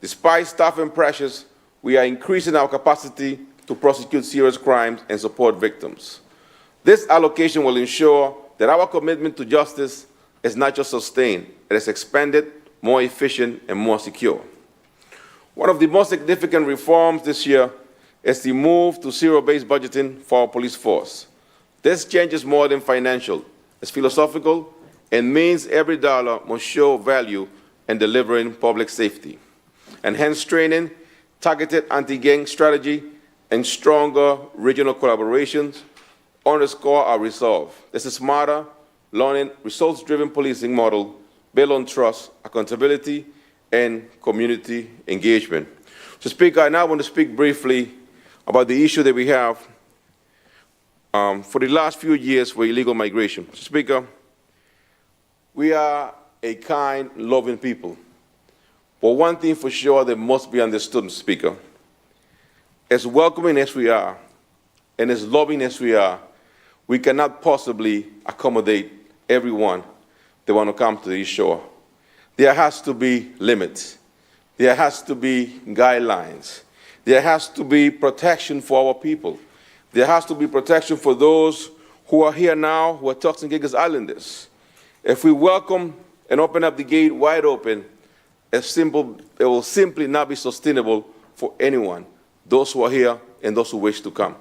Despite staffing pressures, we are increasing our capacity to prosecute serious crimes and support victims. This allocation will ensure that our commitment to justice is not just sustained, it is expanded, more efficient, and more secure. One of the most significant reforms this year is the move to zero-based budgeting for our police force. This change is more than financial. It's philosophical and means every dollar must show value in delivering public safety. Enhanced training, targeted anti-gang strategy, and stronger regional collaborations underscore our resolve. This is smarter, learning, results-driven policing model built on trust, accountability, and community engagement. So, Speaker, I now want to speak briefly about the issue that we have for the last few years for illegal migration. So, Speaker, we are a kind, loving people. But one thing for sure that must be understood, Speaker, as welcoming as we are and as loving as we are, we cannot possibly accommodate everyone that want to come to this shore. There has to be limits. There has to be guidelines. There has to be protection for our people. There has to be protection for those who are here now, who are Turks and Caicos Islanders. If we welcome and open up the gate wide open, it will simply not be sustainable for anyone, those who are here and those who wish to come.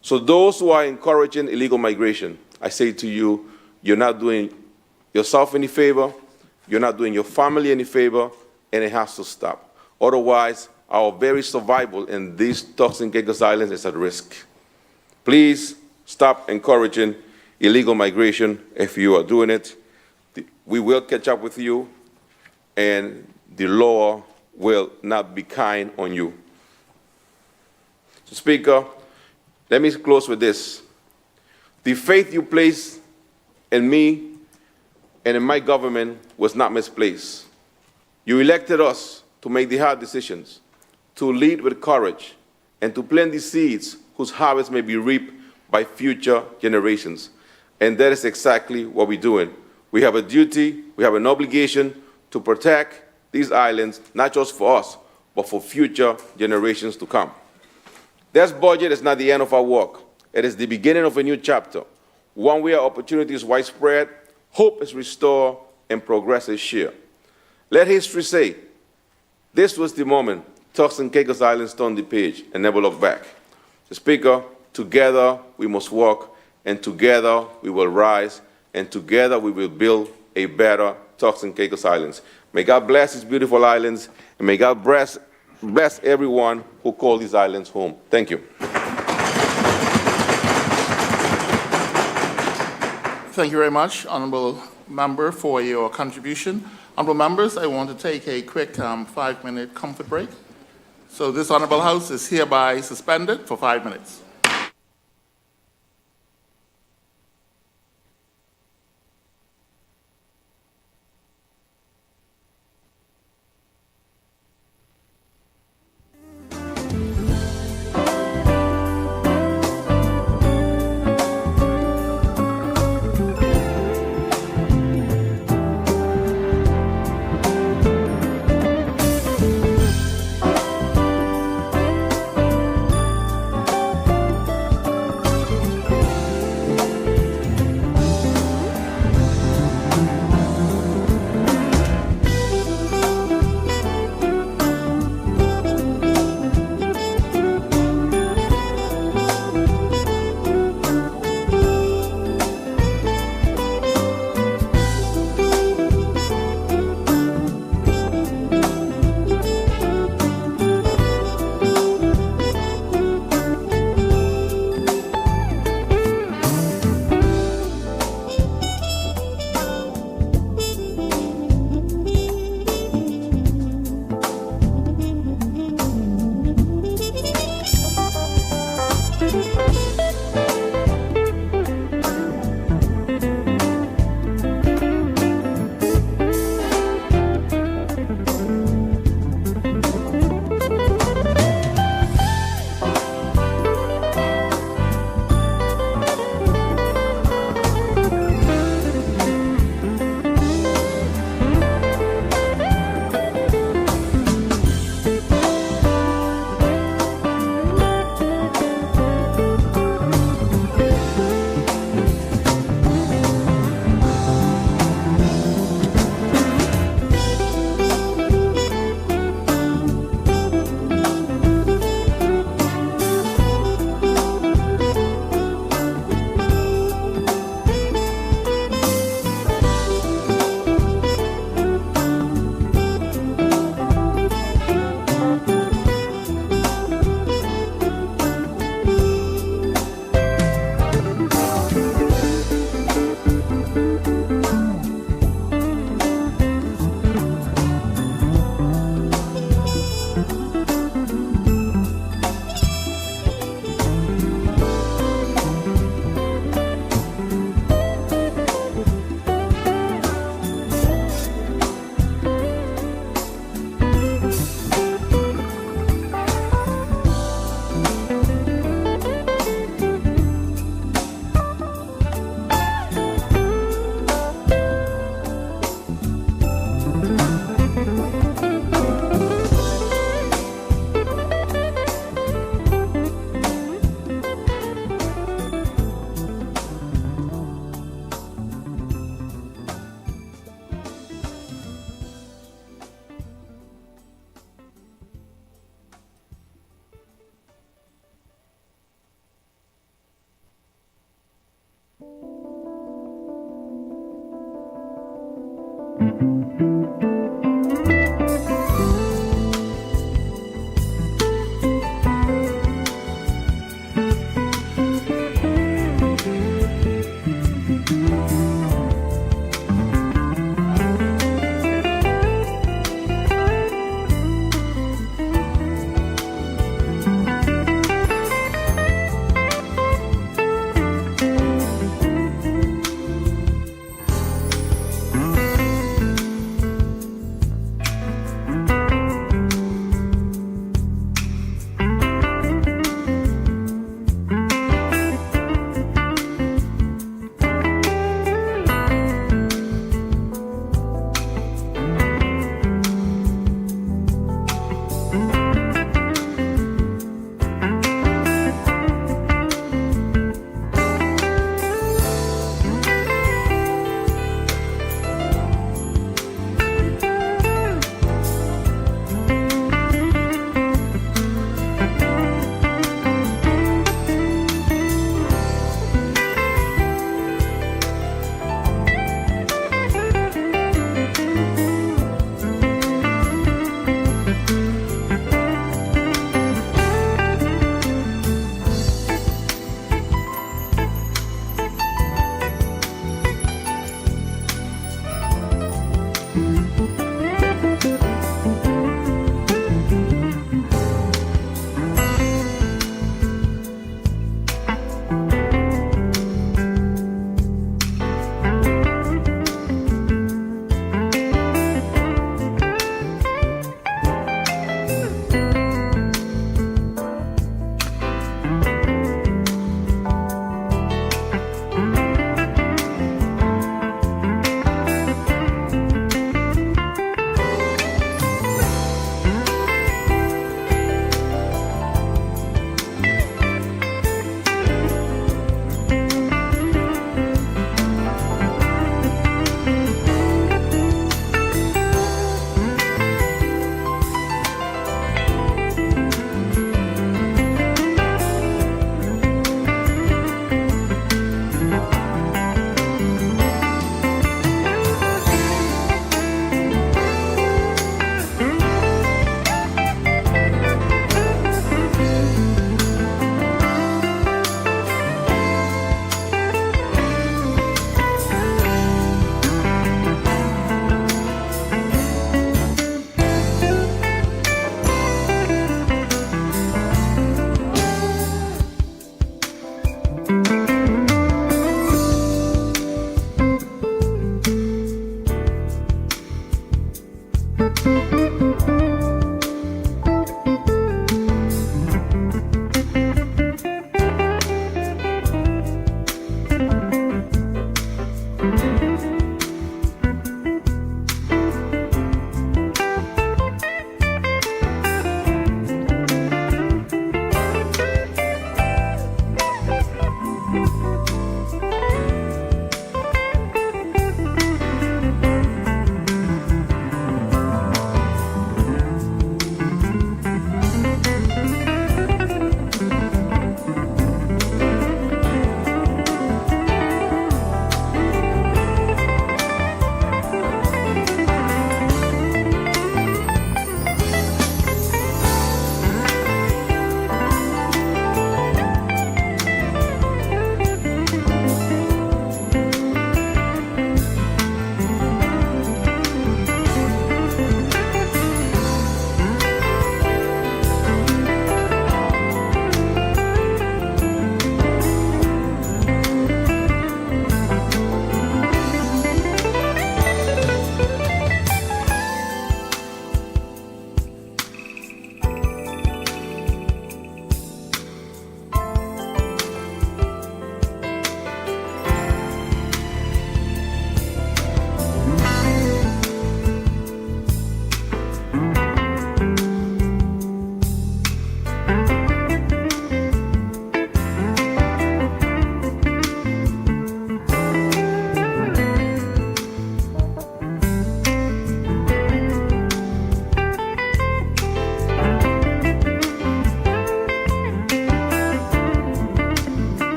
So those who are encouraging illegal migration, I say to you, you're not doing yourself any favor, you're not doing your family any favor, and it has to stop. Otherwise, our very survival in these Turks and Caicos Islands is at risk. Please stop encouraging illegal migration if you are doing it. We will catch up with you, and the law will not be kind on you. So, Speaker, let me close with this. The faith you place in me and in my government was not misplaced. You elected us to make the hard decisions, to lead with courage, and to plant the seeds whose harvest may be reaped by future generations. And that is exactly what we're doing. We have a duty, we have an obligation to protect these islands, not just for us, but for future generations to come. This budget is not the end of our work. It is the beginning of a new chapter, one where opportunity is widespread, hope is restored, and progress is shared. Let history say, this was the moment Turks and Caicos Islands turned the page and never looked back. So, Speaker, together we must work, and together we will rise, and together we will build a better Turks and Caicos Islands. May God bless these beautiful islands, and may God bless everyone who calls these islands home. Thank you. Thank you very much, Honorable Member, for your contribution. Honorable members, I want to take a quick 5-minute comfort break. So this Honorable House is hereby suspended for 5 minutes.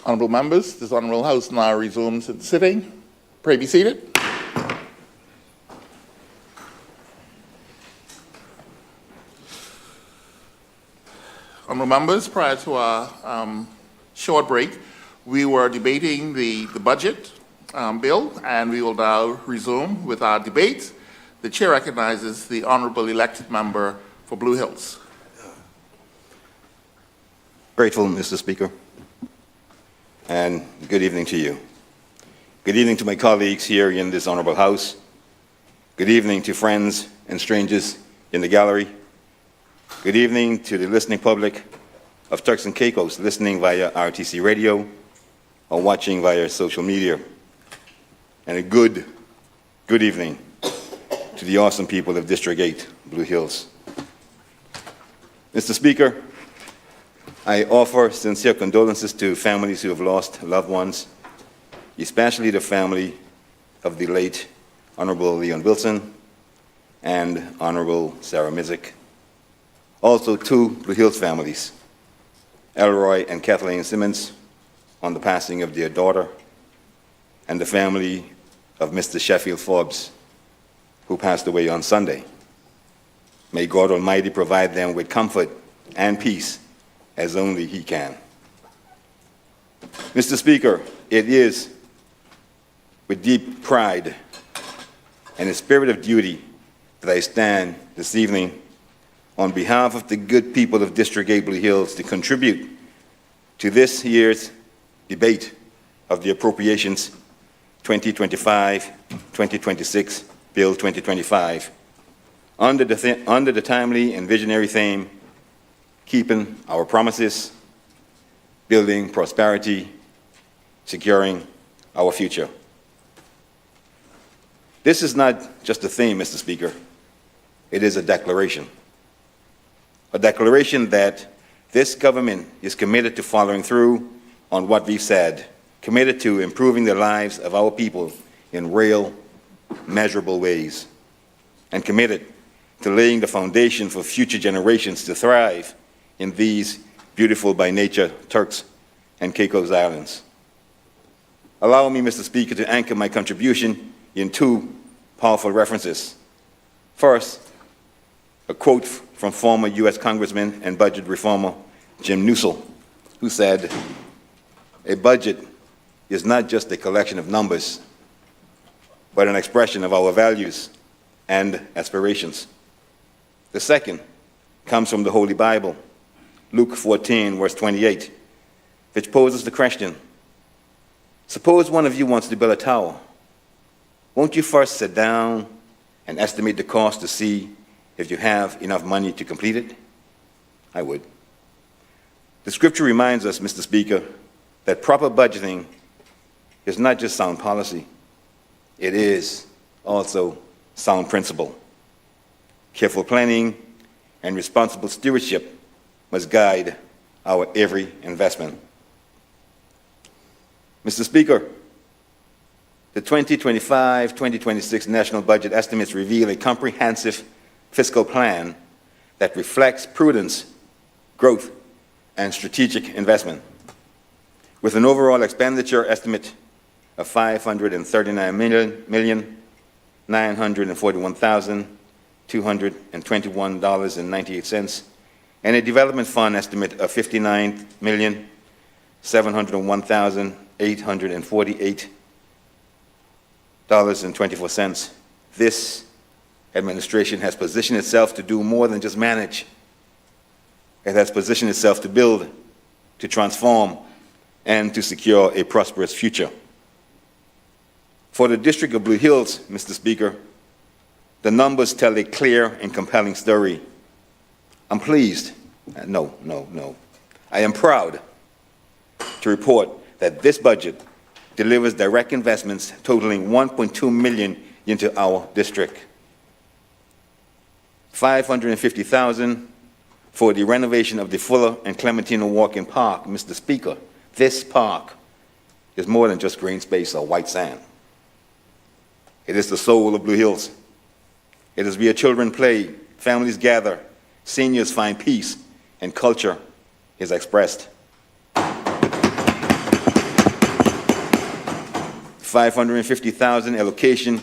Honorable members, this Honorable House now resumes its sitting. Pray be seated. Honorable members, prior to our short break, we were debating the budget bill, and we will now resume with our debate. The chair recognizes the honorable elected member for Blue Hills. Grateful, Mr. Speaker, and good evening to you. Good evening to my colleagues here in this honorable House. Good evening to friends and strangers in the gallery. Good evening to the listening public of Turks and Caicos listening via RTC radio or watching via social media. And a good evening to the awesome people of District 8, Blue Hills. Mr. Speaker, I offer sincere condolences to families who have lost loved ones, especially the family of the late Honorable Leon Wilson and Honorable Sarah Mizik. Also, two Blue Hills families, Elroy and Kathleen Simmons, on the passing of their daughter, and the family of Mr. Sheffield Forbes, who passed away on Sunday. May God Almighty provide them with comfort and peace as only He can. Mr. Speaker, it is with deep pride and a spirit of duty that I stand this evening on behalf of the good people of District 8 Blue Hills to contribute to this year's debate of the Appropriations 2025-2026 Bill 2025 under the timely and visionary theme, keeping our promises, building prosperity, securing our future. This is not just a theme, Mr. Speaker. It is a declaration. A declaration that this government is committed to following through on what we've said, committed to improving the lives of our people in real, measurable ways, and committed to laying the foundation for future generations to thrive in these beautiful by nature Turks and Caicos Islands. Allow me, Mr. Speaker, to anchor my contribution in two powerful references. First, a quote from former U.S. Congressman and budget reformer Jim Newsell, who said, "A budget is not just a collection of numbers, but an expression of our values and aspirations." The second comes from the Holy Bible, Luke 14, verse 28, which poses the question, suppose one of you wants to build a tower. Won't you first sit down and estimate the cost to see if you have enough money to complete it? I would. The scripture reminds us, Mr. Speaker, that proper budgeting is not just sound policy, it is also sound principle. Careful planning and responsible stewardship must guide our every investment. Mr. Speaker, the 2025-2026 national budget estimates reveal a comprehensive fiscal plan that reflects prudence, growth, and strategic investment. With an overall expenditure estimate of $539,941,221.98 and a development fund estimate of $59,701,848.24. This administration has positioned itself to do more than just manage. It has positioned itself to build, to transform, and to secure a prosperous future. For the District of Blue Hills, Mr. Speaker, the numbers tell a clear and compelling story. I'm pleased, I am proud to report that this budget delivers direct investments totaling $1.2 million into our district. $550,000 for the renovation of the Fuller and Clementino Walking Park. Mr. Speaker, this park is more than just green space or white sand. It is the soul of Blue Hills. It is where children play, families gather, seniors find peace, and culture is expressed. $550,000 allocation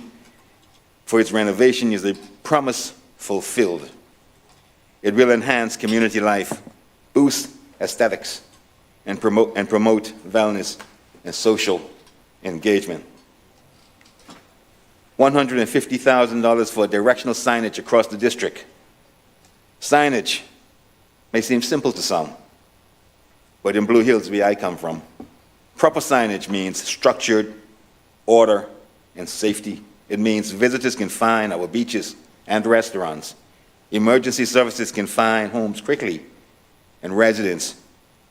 for its renovation is a promise fulfilled. It will enhance community life, boost aesthetics, and promote wellness and social engagement. $150,000 for directional signage across the district. Signage may seem simple to some, but in Blue Hills, where I come from, proper signage means structured order and safety. It means visitors can find our beaches and restaurants. Emergency services can find homes quickly, and residents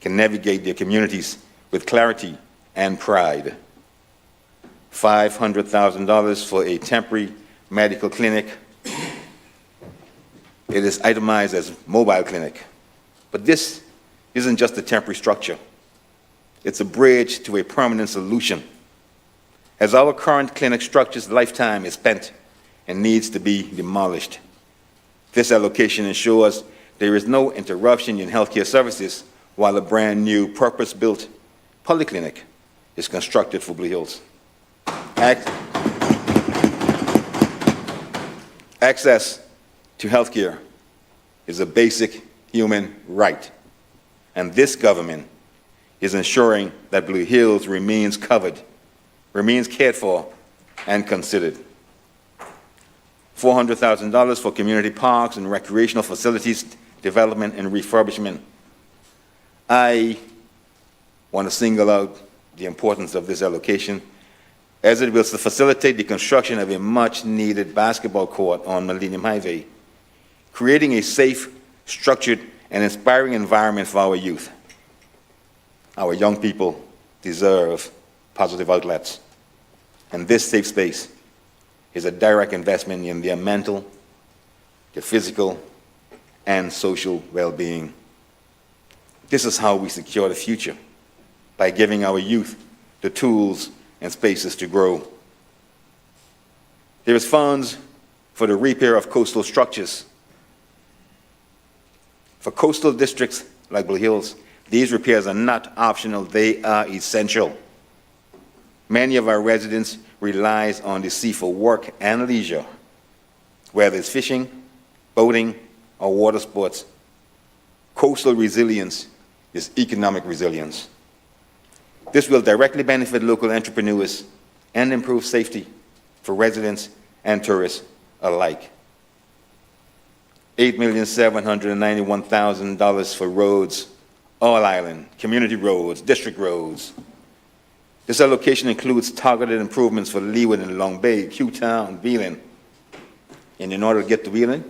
can navigate their communities with clarity and pride. $500,000 for a temporary medical clinic. It is itemized as mobile clinic. But this isn't just a temporary structure. It's a bridge to a permanent solution. As our current clinic structure's lifetime is spent and needs to be demolished, this allocation ensures there is no interruption in healthcare services while a brand new purpose-built polyclinic is constructed for Blue Hills. Access to healthcare is a basic human right, and this government is ensuring that Blue Hills remains covered, remains cared for, and considered. $400,000 for community parks and recreational facilities development and refurbishment. I want to single out the importance of this allocation, as it will facilitate the construction of a much-needed basketball court on Millennium Highway, creating a safe, structured, and inspiring environment for our youth. Our young people deserve positive outlets, and this safe space is a direct investment in their mental, their physical, and social well-being. This is how we secure the future, by giving our youth the tools and spaces to grow. There is funds for the repair of coastal structures. For coastal districts like Blue Hills, these repairs are not optional, they are essential. Many of our residents rely on the sea for work and leisure, whether it's fishing, boating, or water sports. Coastal resilience is economic resilience. This will directly benefit local entrepreneurs and improve safety for residents and tourists alike. $8,791,000 for roads, all island, community roads, district roads. This allocation includes targeted improvements for Leeward and Long Bay, Q-Town, Wheeling. And in order to get to Wheeling,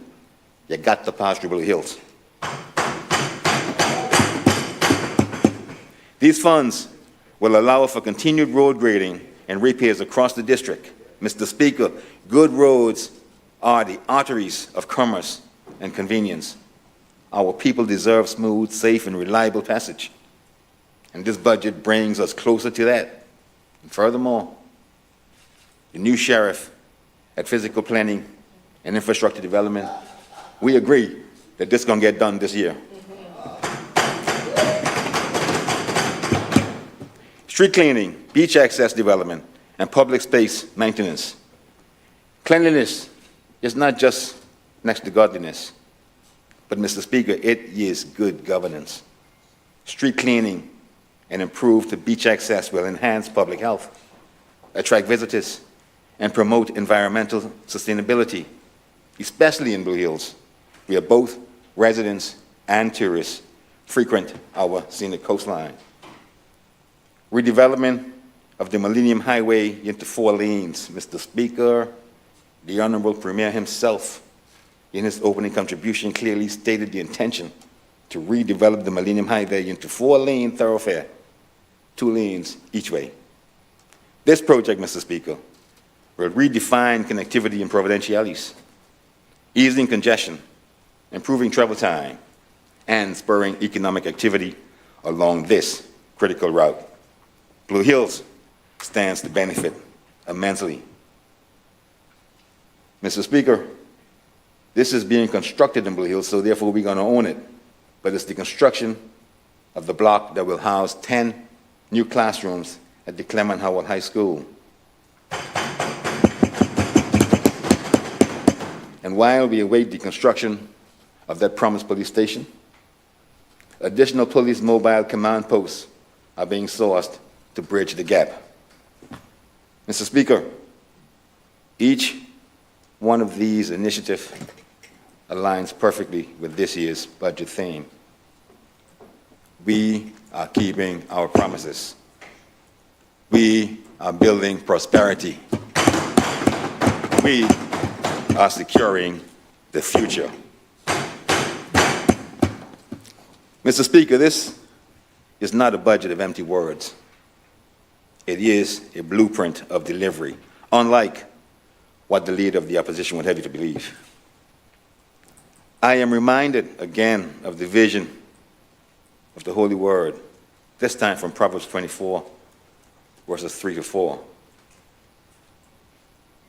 you got to pass through Blue Hills. These funds will allow for continued road grading and repairs across the district. Mr. Speaker, good roads are the arteries of commerce and convenience. Our people deserve smooth, safe, and reliable passage. And this budget brings us closer to that. And furthermore, the new sheriff at Physical Planning and Infrastructure Development, we agree that this is going to get done this year. Street cleaning, beach access development, and public space maintenance. Cleanliness is not just next to godliness, but, Mr. Speaker, it is good governance. Street cleaning and improved beach access will enhance public health, attract visitors, and promote environmental sustainability, especially in Blue Hills, where both residents and tourists frequent our scenic coastline. Redevelopment of the Millennium Highway into 4 lanes. Mr. Speaker, the Honorable Premier himself, in his opening contribution, clearly stated the intention to redevelop the Millennium Highway into 4-lane thoroughfare, 2 lanes each way. This project, Mr. Speaker, will redefine connectivity in Providenciales, easing congestion, improving travel time, and spurring economic activity along this critical route. Blue Hills stands to benefit immensely. Mr. Speaker, this is being constructed in Blue Hills, so therefore we're going to own it. But it's the construction of the block that will house 10 new classrooms at the Clement Howell High School. And while we await the construction of that promised police station, additional police mobile command posts are being sourced to bridge the gap. Mr. Speaker, each one of these initiatives aligns perfectly with this year's budget theme. We are keeping our promises. We are building prosperity. We are securing the future. Mr. Speaker, this is not a budget of empty words. It is a blueprint of delivery, unlike what the leader of the opposition would have you to believe. I am reminded again of the vision of the Holy Word, this time from Proverbs 24, verses 3 to 4.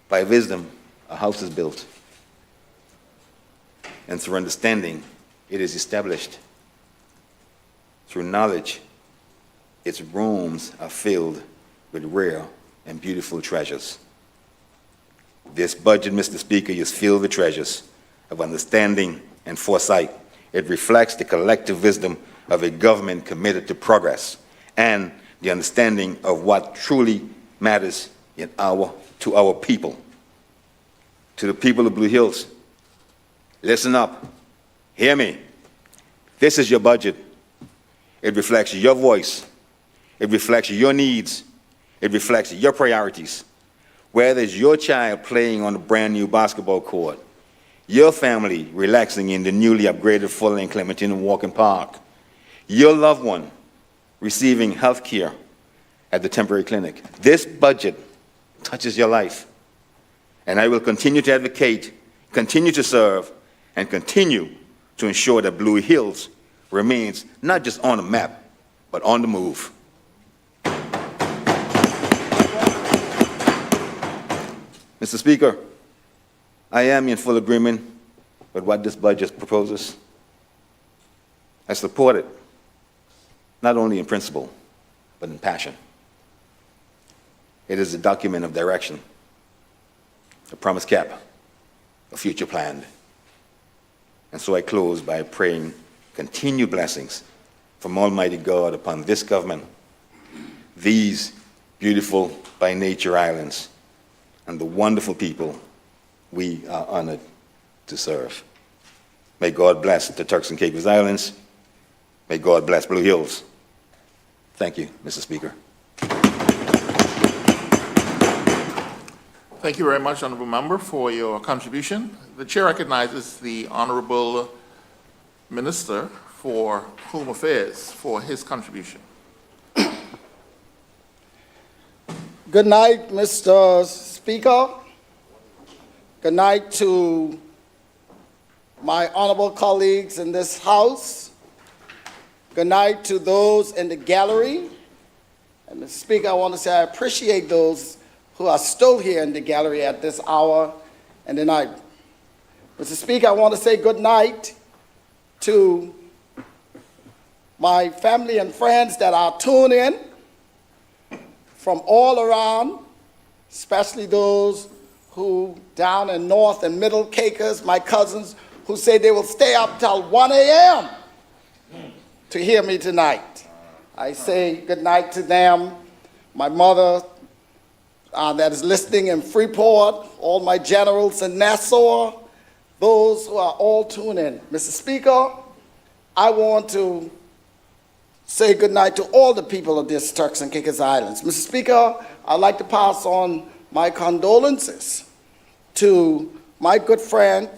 By wisdom, a house is built, and through understanding, it is established. Through knowledge, its rooms are filled with rare and beautiful treasures. This budget, Mr. Speaker, is filled with treasures of understanding and foresight. It reflects the collective wisdom of a government committed to progress and the understanding of what truly matters to our people. To the people of Blue Hills, listen up, hear me. This is your budget. It reflects your voice. It reflects your needs. It reflects your priorities. Whether it's your child playing on a brand new basketball court, your family relaxing in the newly upgraded full-length Clementine Walking Park, your loved one receiving health care at the temporary clinic. This budget touches your life. And I will continue to advocate, continue to serve, and continue to ensure that Blue Hills remains not just on the map, but on the move. Mr. Speaker, I am in full agreement with what this budget proposes. I support it, not only in principle, but in passion. It is a document of direction, a promise kept, a future planned. And so I close by praying continued blessings from Almighty God upon this government, these beautiful by nature islands, and the wonderful people we are honored to serve. May God bless the Turks and Caicos Islands. May God bless Blue Hills. Thank you, Mr. Speaker. Thank you very much, Honorable Member, for your contribution. The Chair recognizes the Honorable Minister for Home Affairs for his contribution. Good night, Mr. Speaker. Good night to my honorable colleagues in this House. Good night to those in the gallery. And Mr. Speaker, I want to say I appreciate those who are still here in the gallery at this hour and the night. Mr. Speaker, I want to say good night to my family and friends that are tuned in from all around, especially those who down in North and Middle Caicos, my cousins who say they will stay up till 1 a.m. to hear me tonight. I say good night to them. My mother that is listening in Freeport, all my generals in Nassau, those who are all tuned in. Mr. Speaker, I want to say good night to all the people of this Turks and Caicos Islands. Mr. Speaker, I'd like to pass on my condolences to my good friend,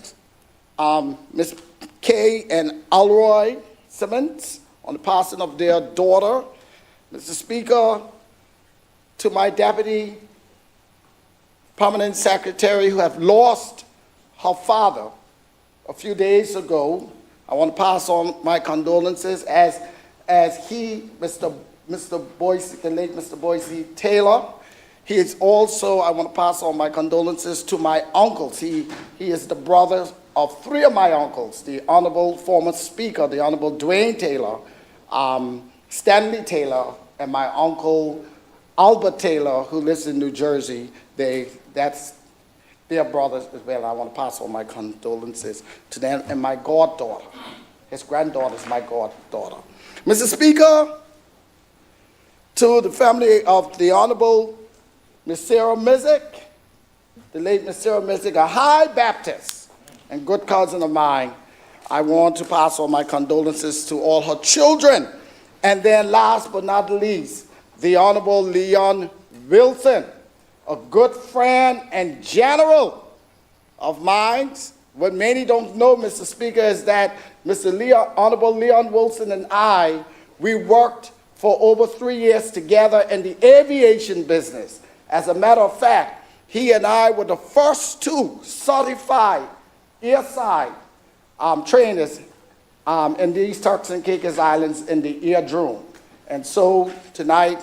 Ms. Kay and Alroy Simmons, on the passing of their daughter. Mr. Speaker, to my deputy permanent secretary who have lost her father a few days ago, I want to pass on my condolences as he, Mr. Boise, the late Mr. Boise Taylor. He is also, I want to pass on my condolences to my uncles. He is the brother of three of my uncles, the Honorable former Speaker, the Honorable Dwayne Taylor, Stanley Taylor, and my uncle Albert Taylor, who lives in New Jersey. That's their brothers as well. I want to pass on my condolences to them, and my goddaughter. His granddaughter is my goddaughter. Mr. Speaker, to the family of the Honorable Miss Sarah Mizik, the late Miss Sarah Mizik, a high Baptist and good cousin of mine, I want to pass on my condolences to all her children. And then last but not least, the Honorable Leon Wilson, a good friend and general of mine. What many don't know, Mr. Speaker, is that Honorable Leon Wilson and I, we worked for over 3 years together in the aviation business. As a matter of fact, he and I were the first 2 certified airside trainers in these Turks and Caicos Islands in the air drone. And so tonight,